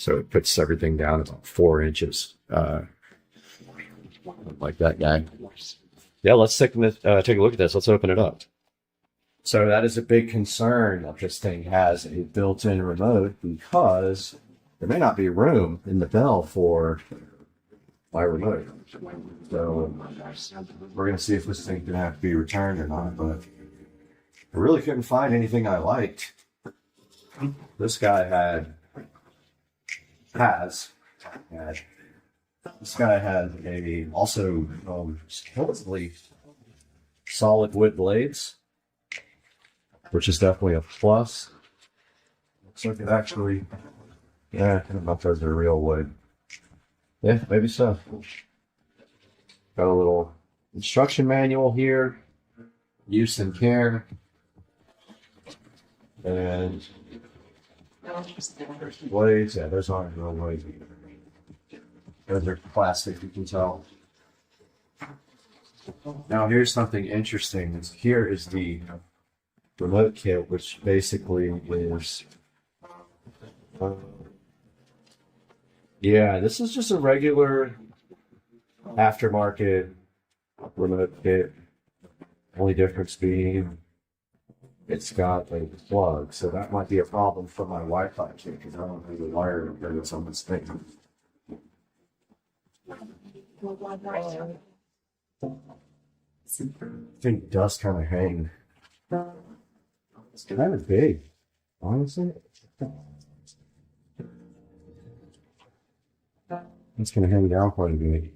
So it puts everything down about 4 inches. Like that guy. Yeah, let's take a look at this. Let's open it up. So that is a big concern that this thing has a built-in remote, because there may not be room in the bell for my remote. So we're going to see if this thing's going to have to be returned or not, but I really couldn't find anything I liked. This guy has also supposedly solid wood blades, which is definitely a plus. Looks like it actually, yeah, I don't know if those are real wood. Yeah, maybe so. Got a little instruction manual here, use and care, and blades. Yeah, those aren't real blades. Those are plastic, you can tell. Now here's something interesting. Here is the remote kit, which basically is, yeah, this is just a regular aftermarket remote kit. Only difference being it's got a plug, so that might be a problem for my Wi-Fi kit, because I don't have the wire that goes on this thing. I think does kind of hang. It's kind of big, honestly. It's going to hang down quite a bit.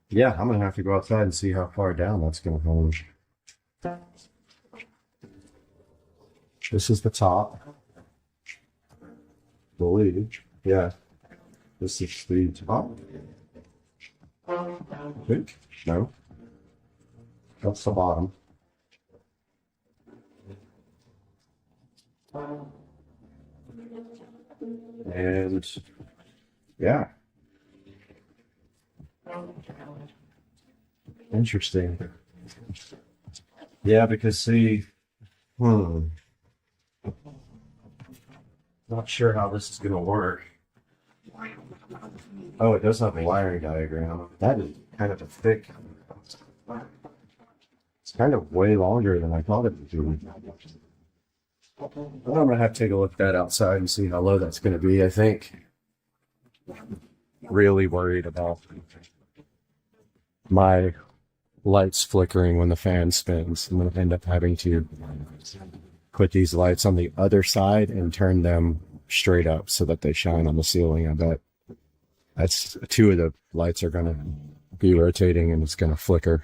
Yeah, I'm going to have to go outside and see how far down that's going to hang. This is the top. I believe. Yeah. This is the top. I think. No. That's the bottom. And yeah. Interesting. Yeah, because see, not sure how this is going to work. Oh, it does have a wiring diagram. That is kind of a thick. It's kind of way longer than I thought it would be. Well, I'm going to have to take a look at that outside and see how low that's going to be, I think. Really worried about my lights flickering when the fan spins. I'm going to end up having to put these lights on the other side and turn them straight up so that they shine on the ceiling. I bet that's 2 of the lights are going to be rotating and it's going to flicker.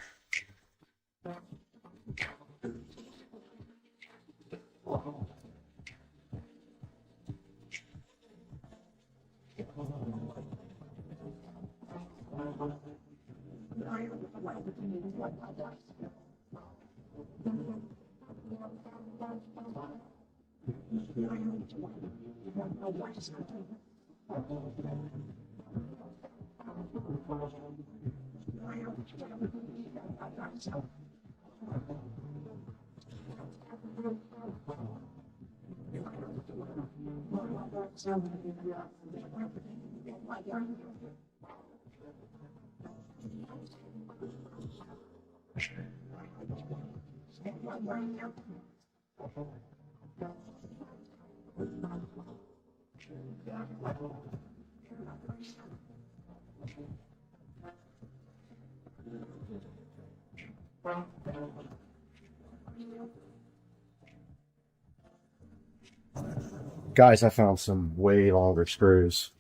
Guys, I found some way longer screws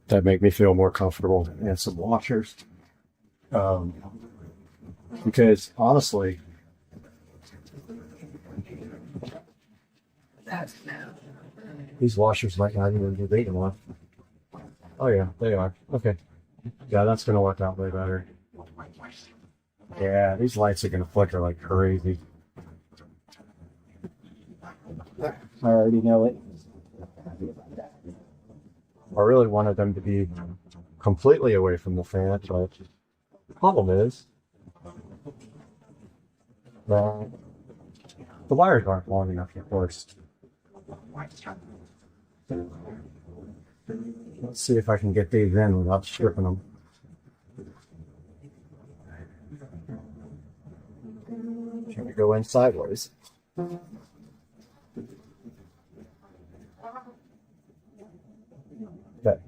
that make me feel more comfortable, and some washers. Because honestly, these washers might not even be big enough. Oh yeah, they are. Okay. Yeah, that's going to work out way better. Yeah, these lights are going to flicker like crazy. I already know it. I really wanted them to be completely away from the fan, but the problem is The wires aren't long enough, of course. Let's see if I can get these in without stripping them. Trying to go in sideways. Okay.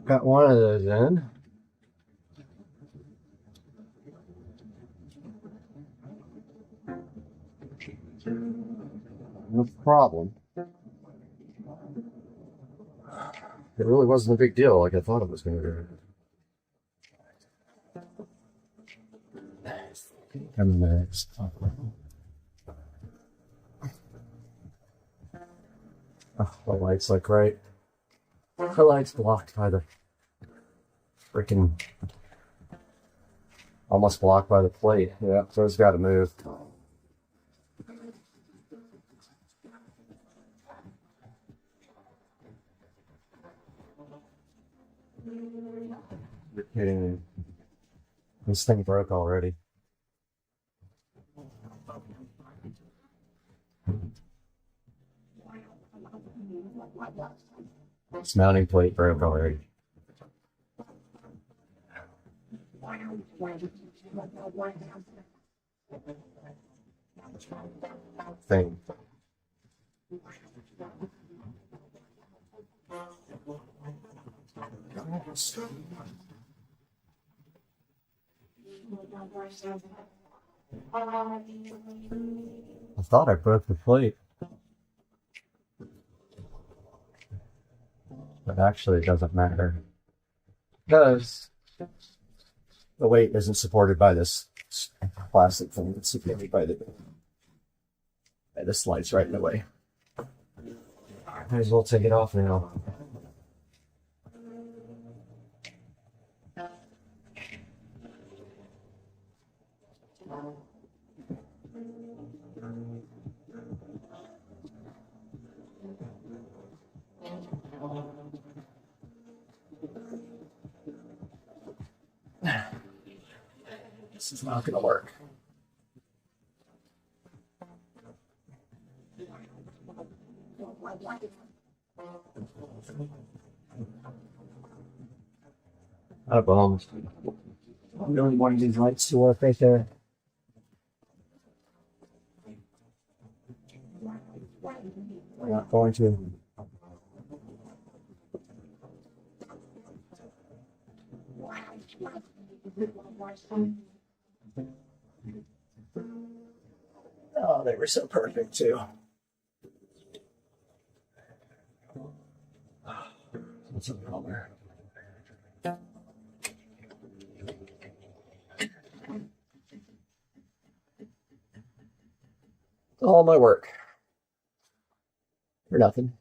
Got one of those in. No problem. It really wasn't a big deal like I thought it was going to be. Coming next. Oh, the light's like right. The light's blocked by the freaking. Almost blocked by the plate. Yeah, so it's got to move. You're kidding me. This thing broke already. This mounting plate broke already. Thing. I thought I broke the plate. But actually it doesn't matter. Because the weight isn't supported by this plastic thing. It's supported by the... This light's right in the way. Might as well take it off now. This is not going to work. Out of bones. I really wanted these lights to work right there. We're not going to. Oh, they were so perfect too. What's up, color? All my work for nothing.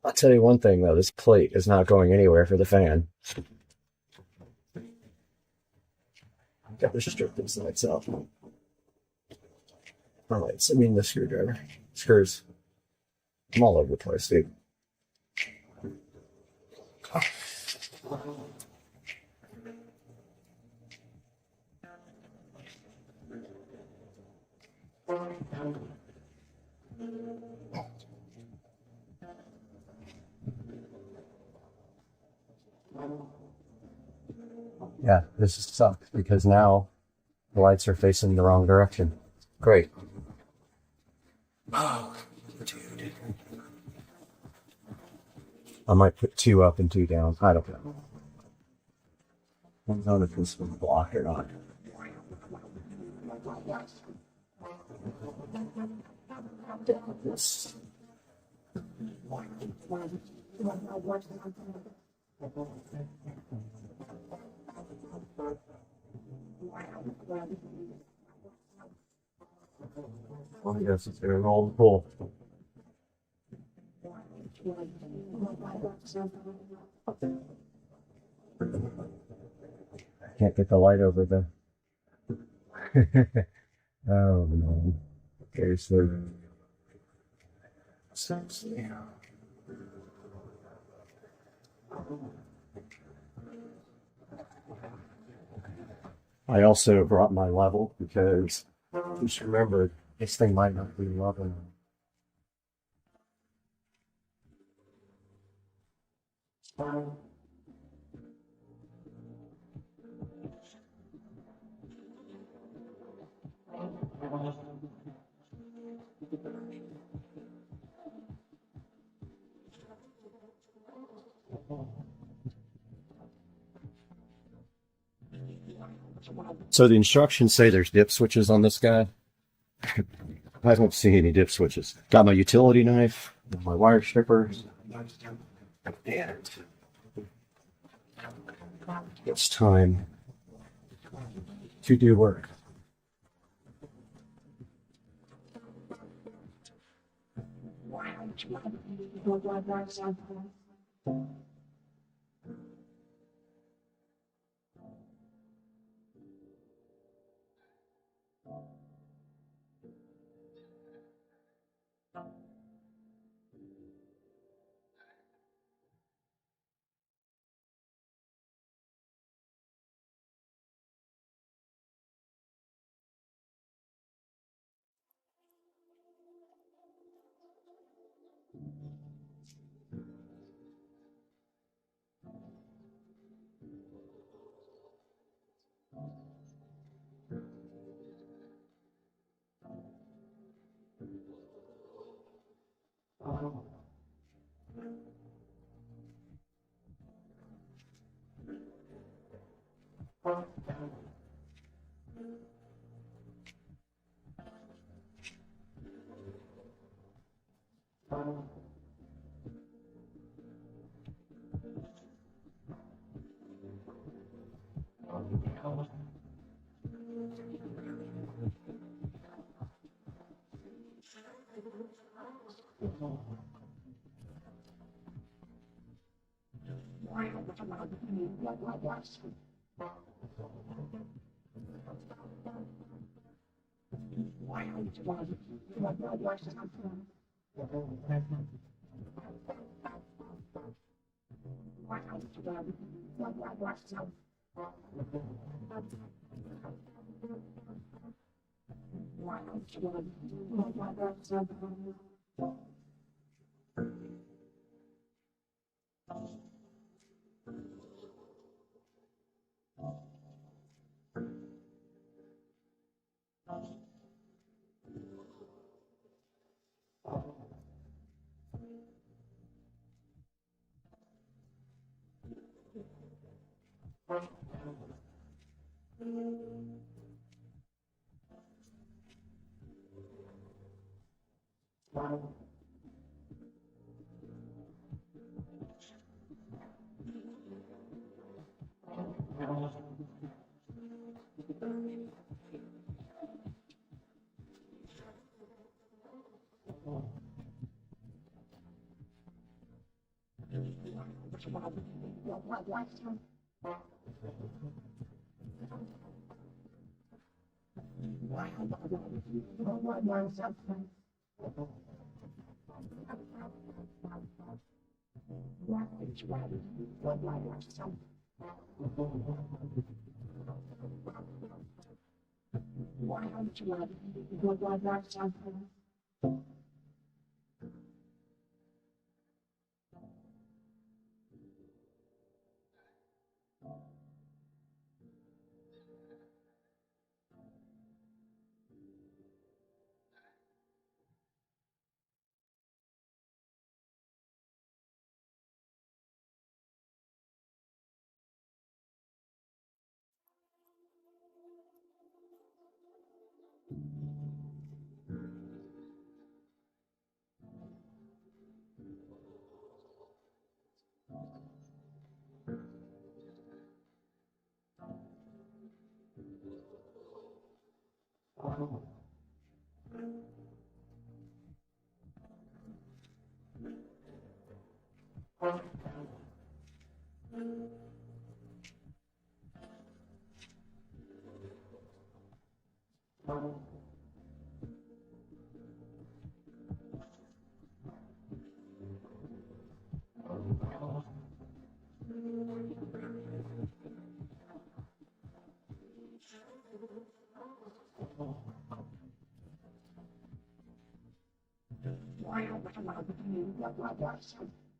I'll tell you one thing though, this plate is not going anywhere for the fan. Got to strip these lights out. My lights, I mean the screwdriver. Screws. I'm all over the place, dude. Yeah, this sucks because now the lights are facing the wrong direction. Great. Oh, dude. I might put 2 up and 2 down. I don't know. I don't know if this was blocked or not. This. Well, I guess it's going all the pull. I can't get the light over there. Oh no. Seriously. I also brought my level because just remember this thing might not be level. So the instructions say there's dip switches on this guy. I don't see any dip switches. Got my utility knife, my wire strippers, and it's time to do work.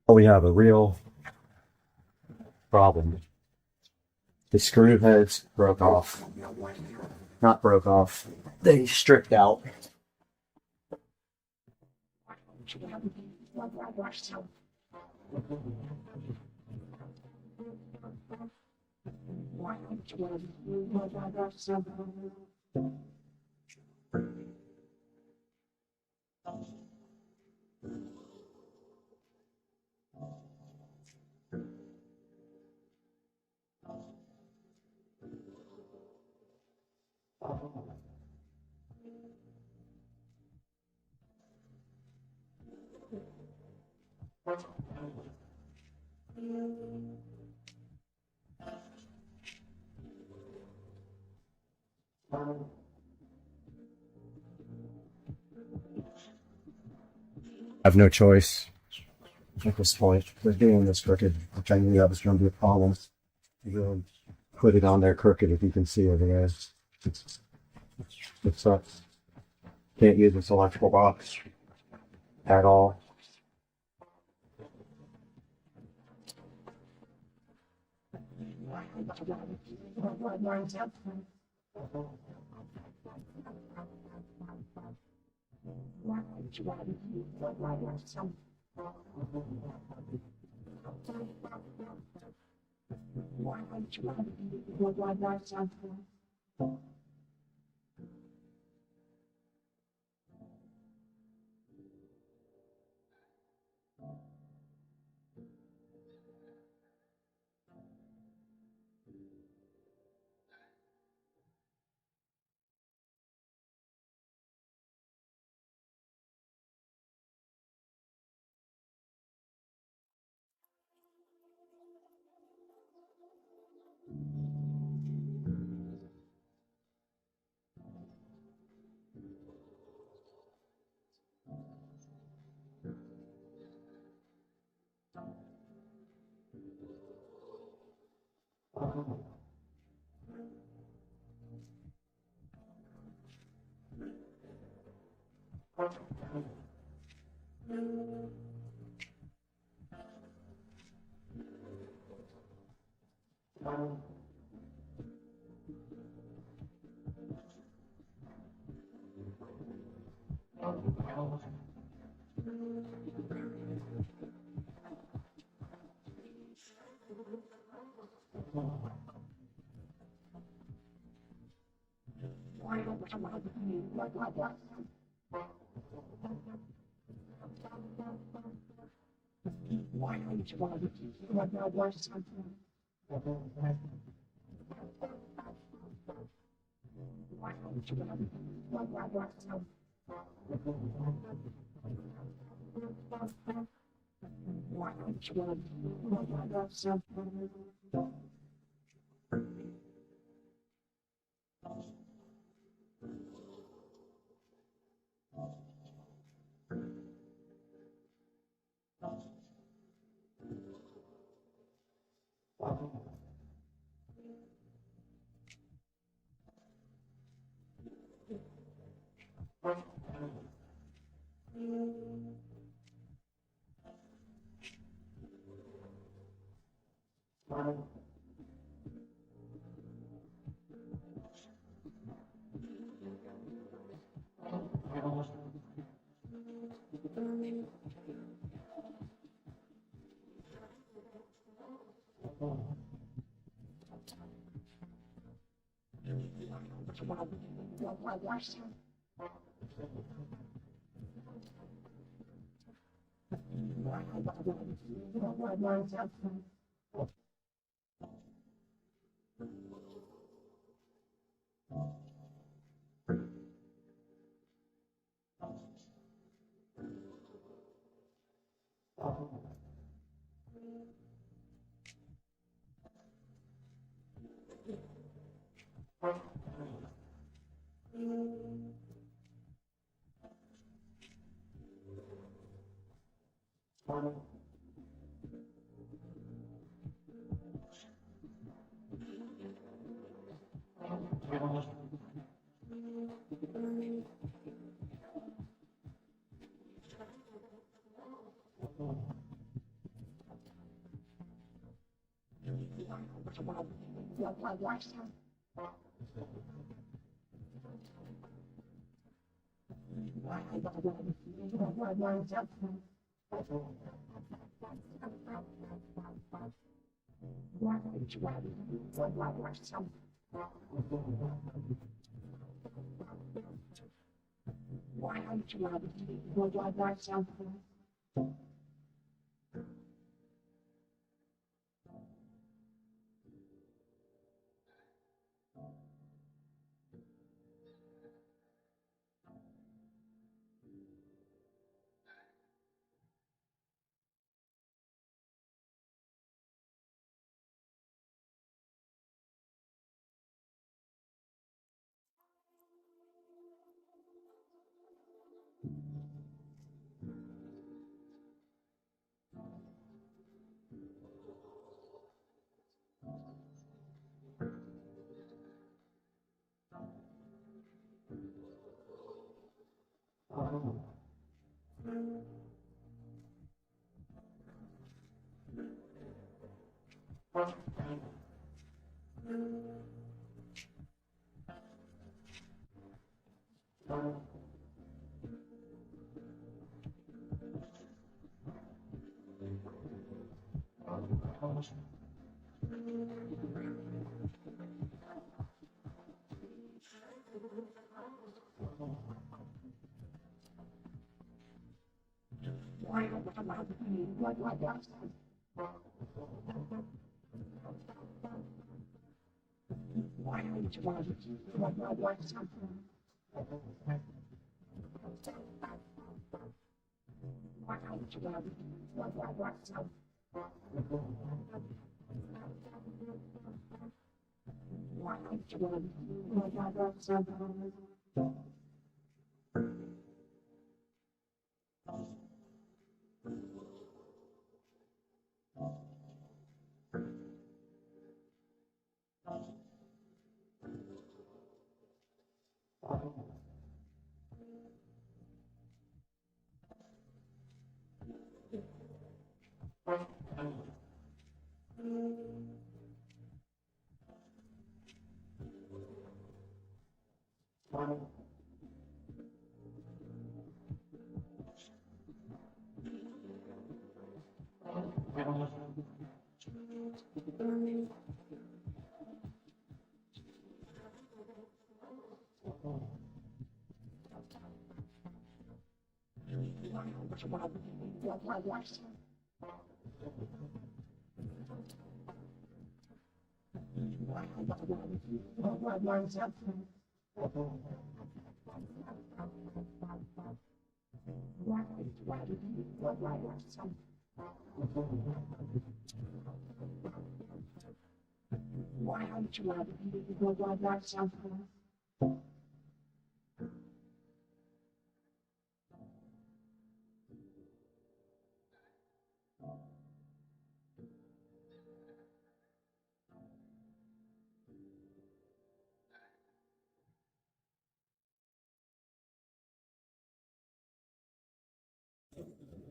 Oh, we have a real problem. The screw heads broke off. Not broke off. They stripped out. I have no choice at this point. They're doing this crooked, which I knew that was going to be a problem. They'll put it on there crooked, if you can see over there. It sucks. Can't use this electrical box at all.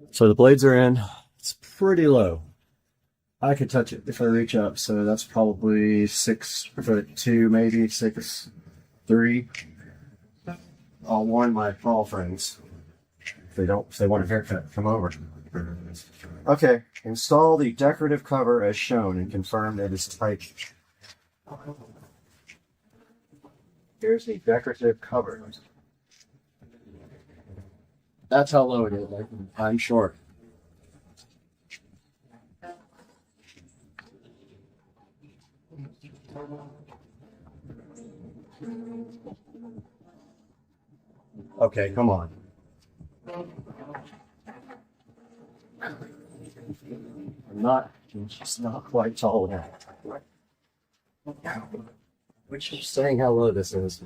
So the blades are in. It's pretty low. I could touch it if I reach up, so that's probably 6'2", maybe 6'3". I'll warn my tall friends if they want a haircut, come over. Okay, install the decorative cover as shown and confirm that it's tight. Here's the decorative cover. That's how low it is. I'm short. Okay, come on. I'm just not quite tall enough. Which is saying how low this is.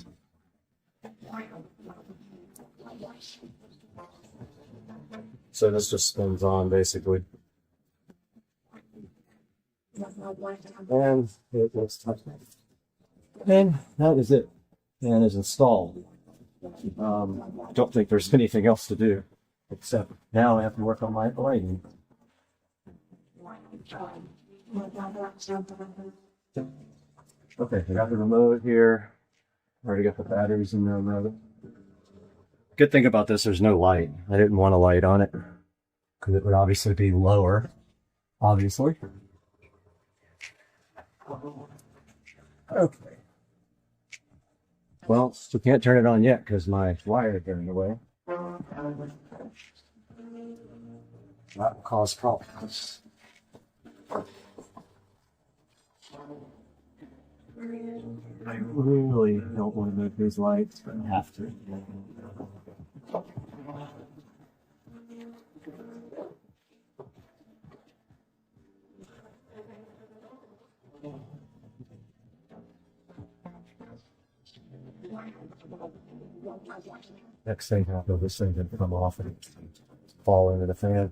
So this just spins on basically. And it looks tough. And that is it. And it's installed. I don't think there's anything else to do. Except now I have to work on my lighting. Okay, I got the remote here. Already got the batteries in the remote. Good thing about this, there's no light. I didn't want a light on it because it would obviously be lower. Obviously. Okay. Well, we can't turn it on yet because my wire is getting away. That will cause problems. I really don't want to move these lights, but I have to. Next thing happens, this thing can come off and fall into the fan.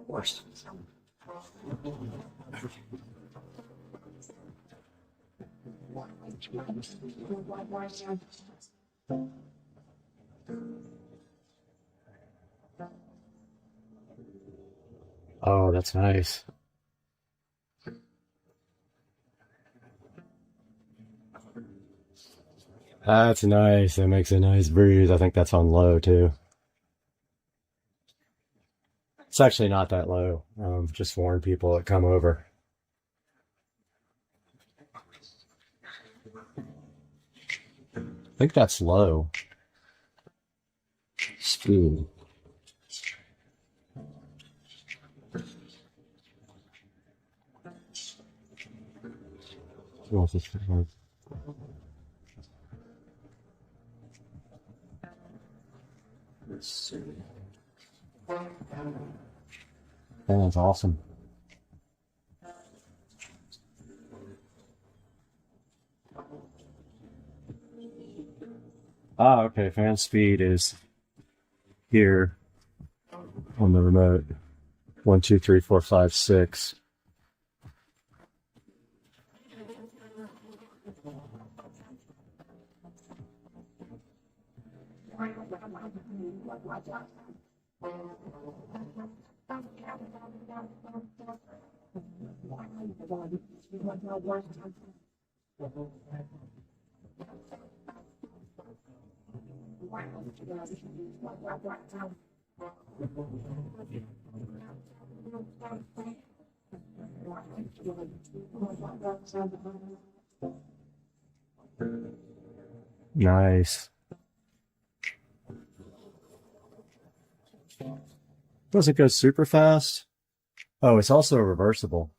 Worst. Oh, that's nice. That's nice. That makes a nice breeze. I think that's on low too. It's actually not that low. Just warn people that come over. I think that's low. Speed. Let's see. That's awesome. Ah, okay. Fan speed is here on the remote. 1, 2, 3, 4, 5, 6. Nice. Doesn't go super fast. Oh, it's also reversible.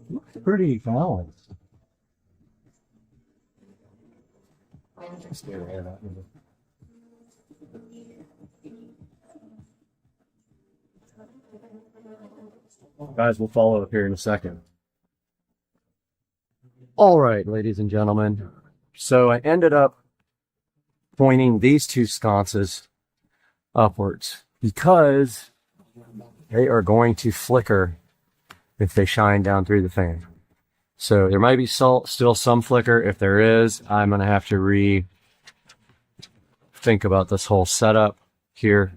Looks pretty balanced. Guys, we'll follow up here in a second. All right, ladies and gentlemen. So I ended up pointing these two sconces upwards because they are going to flicker if they shine down through the fan. So there might be still some flicker. If there is, I'm going to have to think about this whole setup here.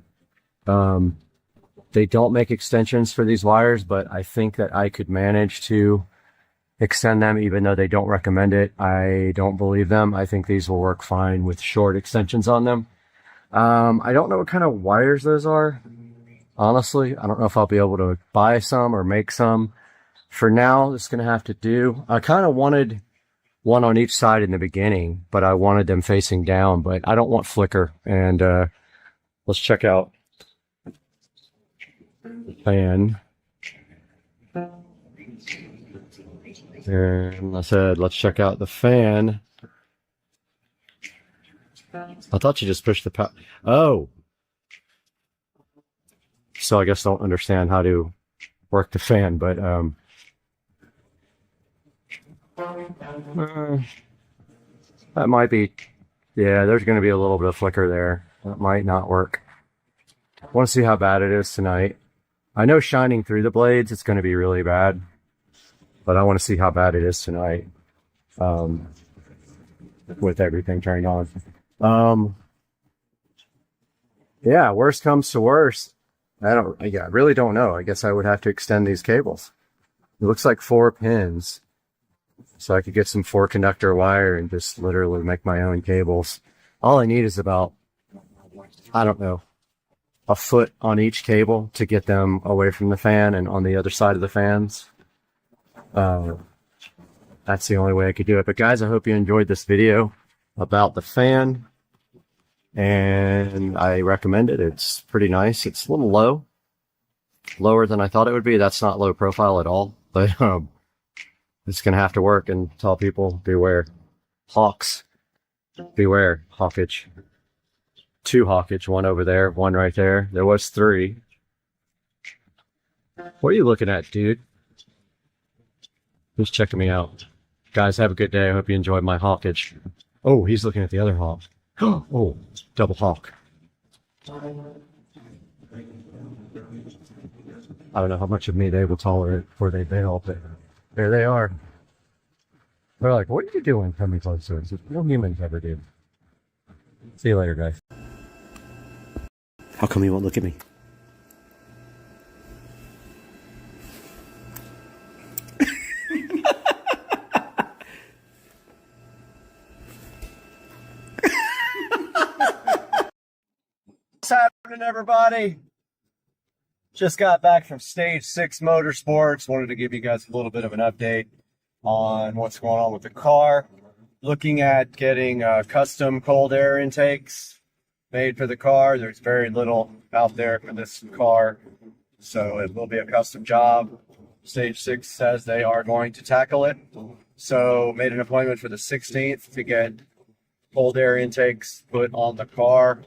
They don't make extensions for these wires, but I think that I could manage to extend them even though they don't recommend it. I don't believe them. I think these will work fine with short extensions on them. I don't know what kind of wires those are. Honestly, I don't know if I'll be able to buy some or make some. For now, this is going to have to do. I kind of wanted one on each side in the beginning, but I wanted them facing down, but I don't want flicker. And let's check out the fan. And I said, let's check out the fan. I thought you just pushed the power. Oh. So I guess I don't understand how to work the fan, but That might be, yeah, there's going to be a little bit of flicker there. That might not work. I want to see how bad it is tonight. I know shining through the blades, it's going to be really bad. But I want to see how bad it is tonight. With everything turned on. Yeah, worst comes to worst. I really don't know. I guess I would have to extend these cables. It looks like 4 pins. So I could get some 4-conductor wire and just literally make my own cables. All I need is about, I don't know, a foot on each cable to get them away from the fan and on the other side of the fans. That's the only way I could do it. But guys, I hope you enjoyed this video about the fan. And I recommend it. It's pretty nice. It's a little low. Lower than I thought it would be. That's not low profile at all. But it's going to have to work and tell people, beware. Hawks. Beware. Hawkage. 2 hawkage. 1 over there. 1 right there. There was 3. What are you looking at, dude? Who's checking me out? Guys, have a good day. I hope you enjoyed my hawkage. Oh, he's looking at the other hawk. Oh, double hawk. I don't know how much of me they will tolerate before they bail, but there they are. They're like, what are you doing coming close to us? No humans ever do. See you later, guys. How come you won't look at me? What's happening, everybody? Just got back from Stage 6 Motorsports. Wanted to give you guys a little bit of an update on what's going on with the car. Looking at getting custom cold air intakes made for the car. There's very little out there for this car, so it will be a custom job. Stage 6 says they are going to tackle it. So made an appointment for the 16th to get cold air intakes put on the car.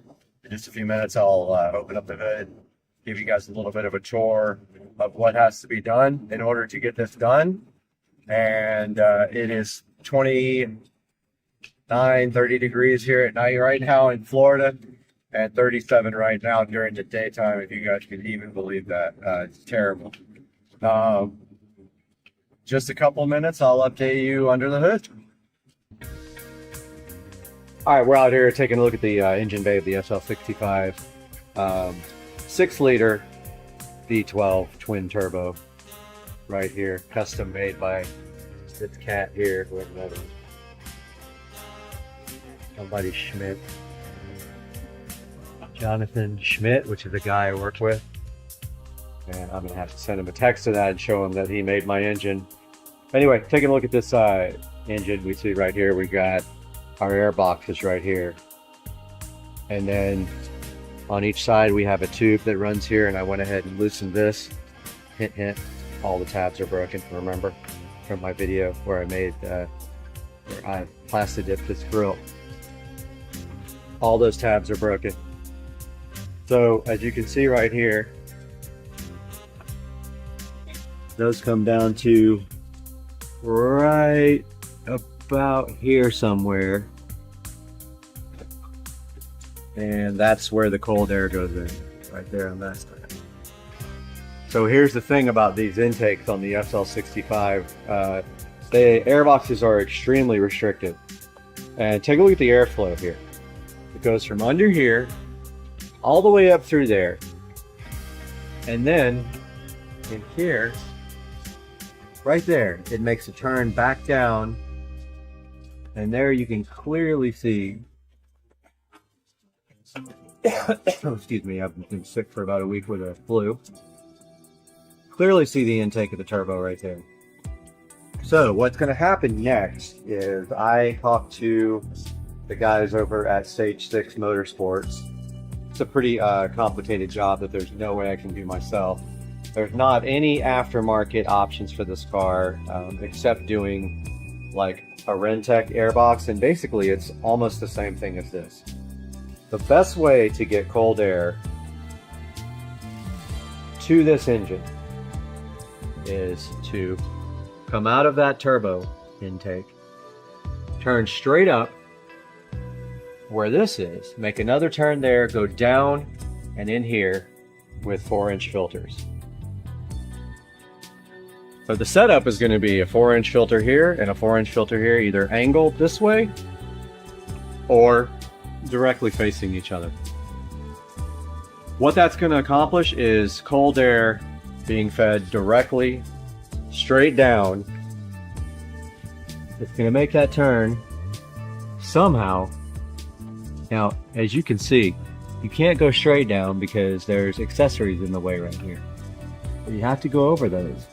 In just a few minutes, I'll open up the hood, give you guys a little bit of a tour of what has to be done in order to get this done. And it is 29, 30 degrees here at night right now in Florida, and 37 right now during the daytime, if you guys can even believe that. It's terrible. Just a couple minutes, I'll update you under the hood. All right, we're out here taking a look at the engine bay of the SL65. 6-liter V12 twin turbo right here, custom made by this cat here, whatever. Somebody Schmidt. Jonathan Schmidt, which is a guy I work with. And I'm gonna have to send him a text to that and show him that he made my engine. Anyway, taking a look at this engine, we see right here, we got our air boxes right here. And then on each side, we have a tube that runs here, and I went ahead and loosened this. Hint, hint, all the tabs are broken, remember, from my video where I made, where I plastic dipped this grill. All those tabs are broken. So as you can see right here, those come down to right about here somewhere. And that's where the cold air goes in, right there on that side. So here's the thing about these intakes on the SL65. The air boxes are extremely restricted. And take a look at the airflow here. It goes from under here all the way up through there. And then in here, right there, it makes a turn back down. And there you can clearly see, excuse me, I've been sick for about a week with a flu. Clearly see the intake of the turbo right there. So what's going to happen next is I talked to the guys over at Stage 6 Motorsports. It's a pretty complicated job that there's no way I can do myself. There's not any aftermarket options for this car except doing like a Rentec airbox, and basically it's almost the same thing as this. The best way to get cold air to this engine is to come out of that turbo intake, turn straight up, where this is, make another turn there, go down and in here with 4-inch filters. So the setup is going to be a 4-inch filter here and a 4-inch filter here, either angled this way or directly facing each other. What that's going to accomplish is cold air being fed directly straight down. It's going to make that turn somehow. Now, as you can see, you can't go straight down because there's accessories in the way right here. You have to go over those.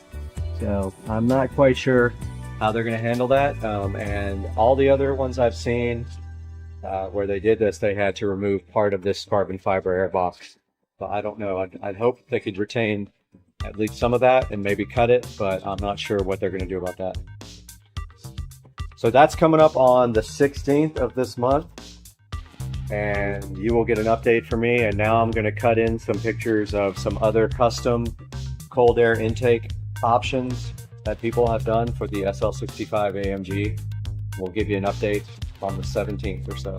So I'm not quite sure how they're going to handle that. And all the other ones I've seen where they did this, they had to remove part of this carbon fiber air box. But I don't know. I'd hope they could retain at least some of that and maybe cut it, but I'm not sure what they're going to do about that. So that's coming up on the 16th of this month, and you will get an update from me. And now I'm going to cut in some pictures of some other custom cold air intake options that people have done for the SL65 AMG. We'll give you an update on the 17th or so.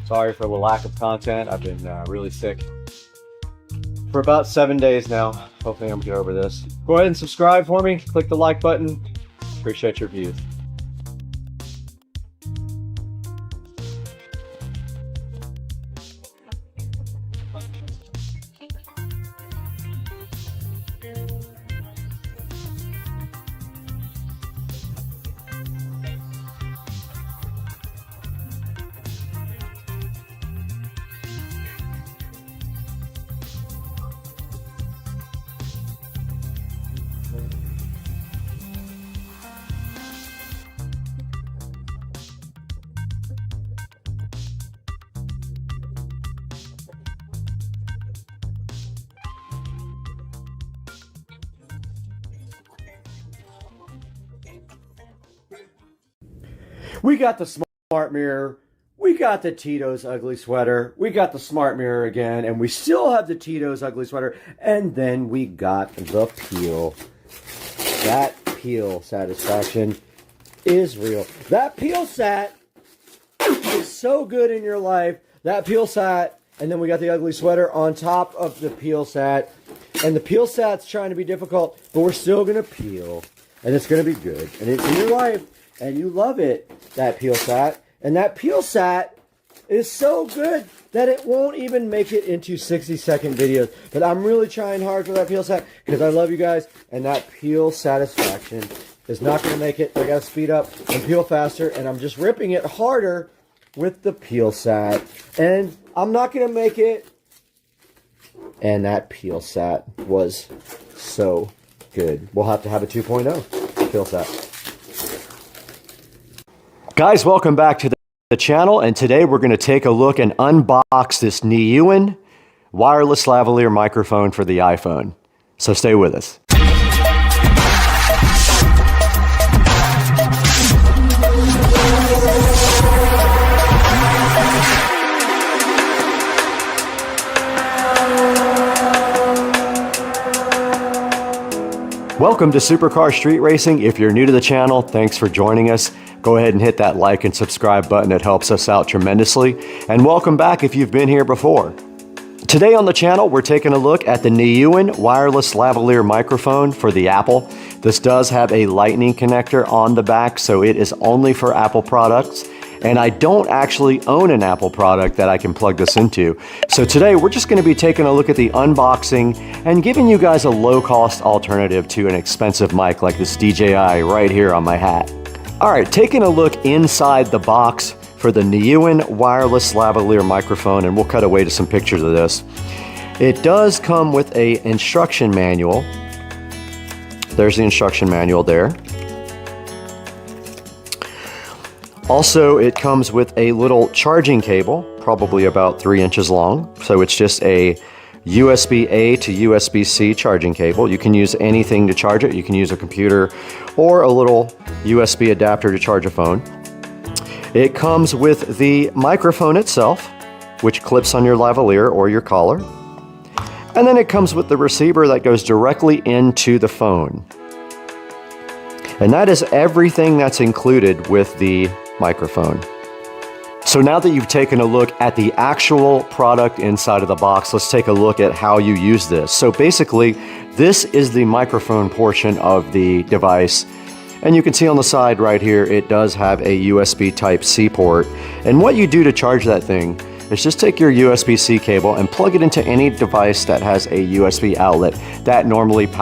Sorry for the lack of content. I've been really sick for about 7 days now. Hopefully I'm get over this. Go ahead and subscribe for me. Click the like button. Appreciate your views. We got the smart mirror, we got the Tito's ugly sweater, we got the smart mirror again, and we still have the Tito's ugly sweater, and then we got the peel. That peel satisfaction is real. That peel sat is so good in your life. That peel sat, and then we got the ugly sweater on top of the peel sat, and the peel sat's trying to be difficult, but we're still going to peel, and it's going to be good, and it's in your life. And you love it, that peel sat. And that peel sat is so good that it won't even make it into 60-second videos. But I'm really trying hard for that peel sat because I love you guys. And that peel satisfaction is not going to make it. I got to speed up and peel faster. And I'm just ripping it harder with the peel sat. And I'm not going to make it. And that peel sat was so good. We'll have to have a 2.0 peel sat. Guys, welcome back to the channel, and today we're going to take a look and unbox this Nylon wireless lavalier microphone for the iPhone. So stay with us. Welcome to Supercar Street Racing. If you're new to the channel, thanks for joining us. Go ahead and hit that like and subscribe button. It helps us out tremendously. And welcome back if you've been here before. Today on the channel, we're taking a look at the Nylon wireless lavalier microphone for the Apple. This does have a lightning connector on the back, so it is only for Apple products. And I don't actually own an Apple product that I can plug this into. So today we're just going to be taking a look at the unboxing and giving you guys a low-cost alternative to an expensive mic like this DJI right here on my hat. All right, taking a look inside the box for the Nylon wireless lavalier microphone, and we'll cut away to some pictures of this. It does come with an instruction manual. There's the instruction manual there. Also, it comes with a little charging cable, probably about 3 inches long. So it's just a USB-A to USB-C charging cable. You can use anything to charge it. You can use a computer or a little USB adapter to charge a phone. It comes with the microphone itself, which clips on your lavalier or your collar. And then it comes with the receiver that goes directly into the phone. And that is everything that's included with the microphone. So now that you've taken a look at the actual product inside of the box, let's take a look at how you use this. So basically, this is the microphone portion of the device. And you can see on the side right here, it does have a USB Type-C port. And what you do to charge that thing is just take your USB-C cable and plug it into any device that has a USB outlet that normally powers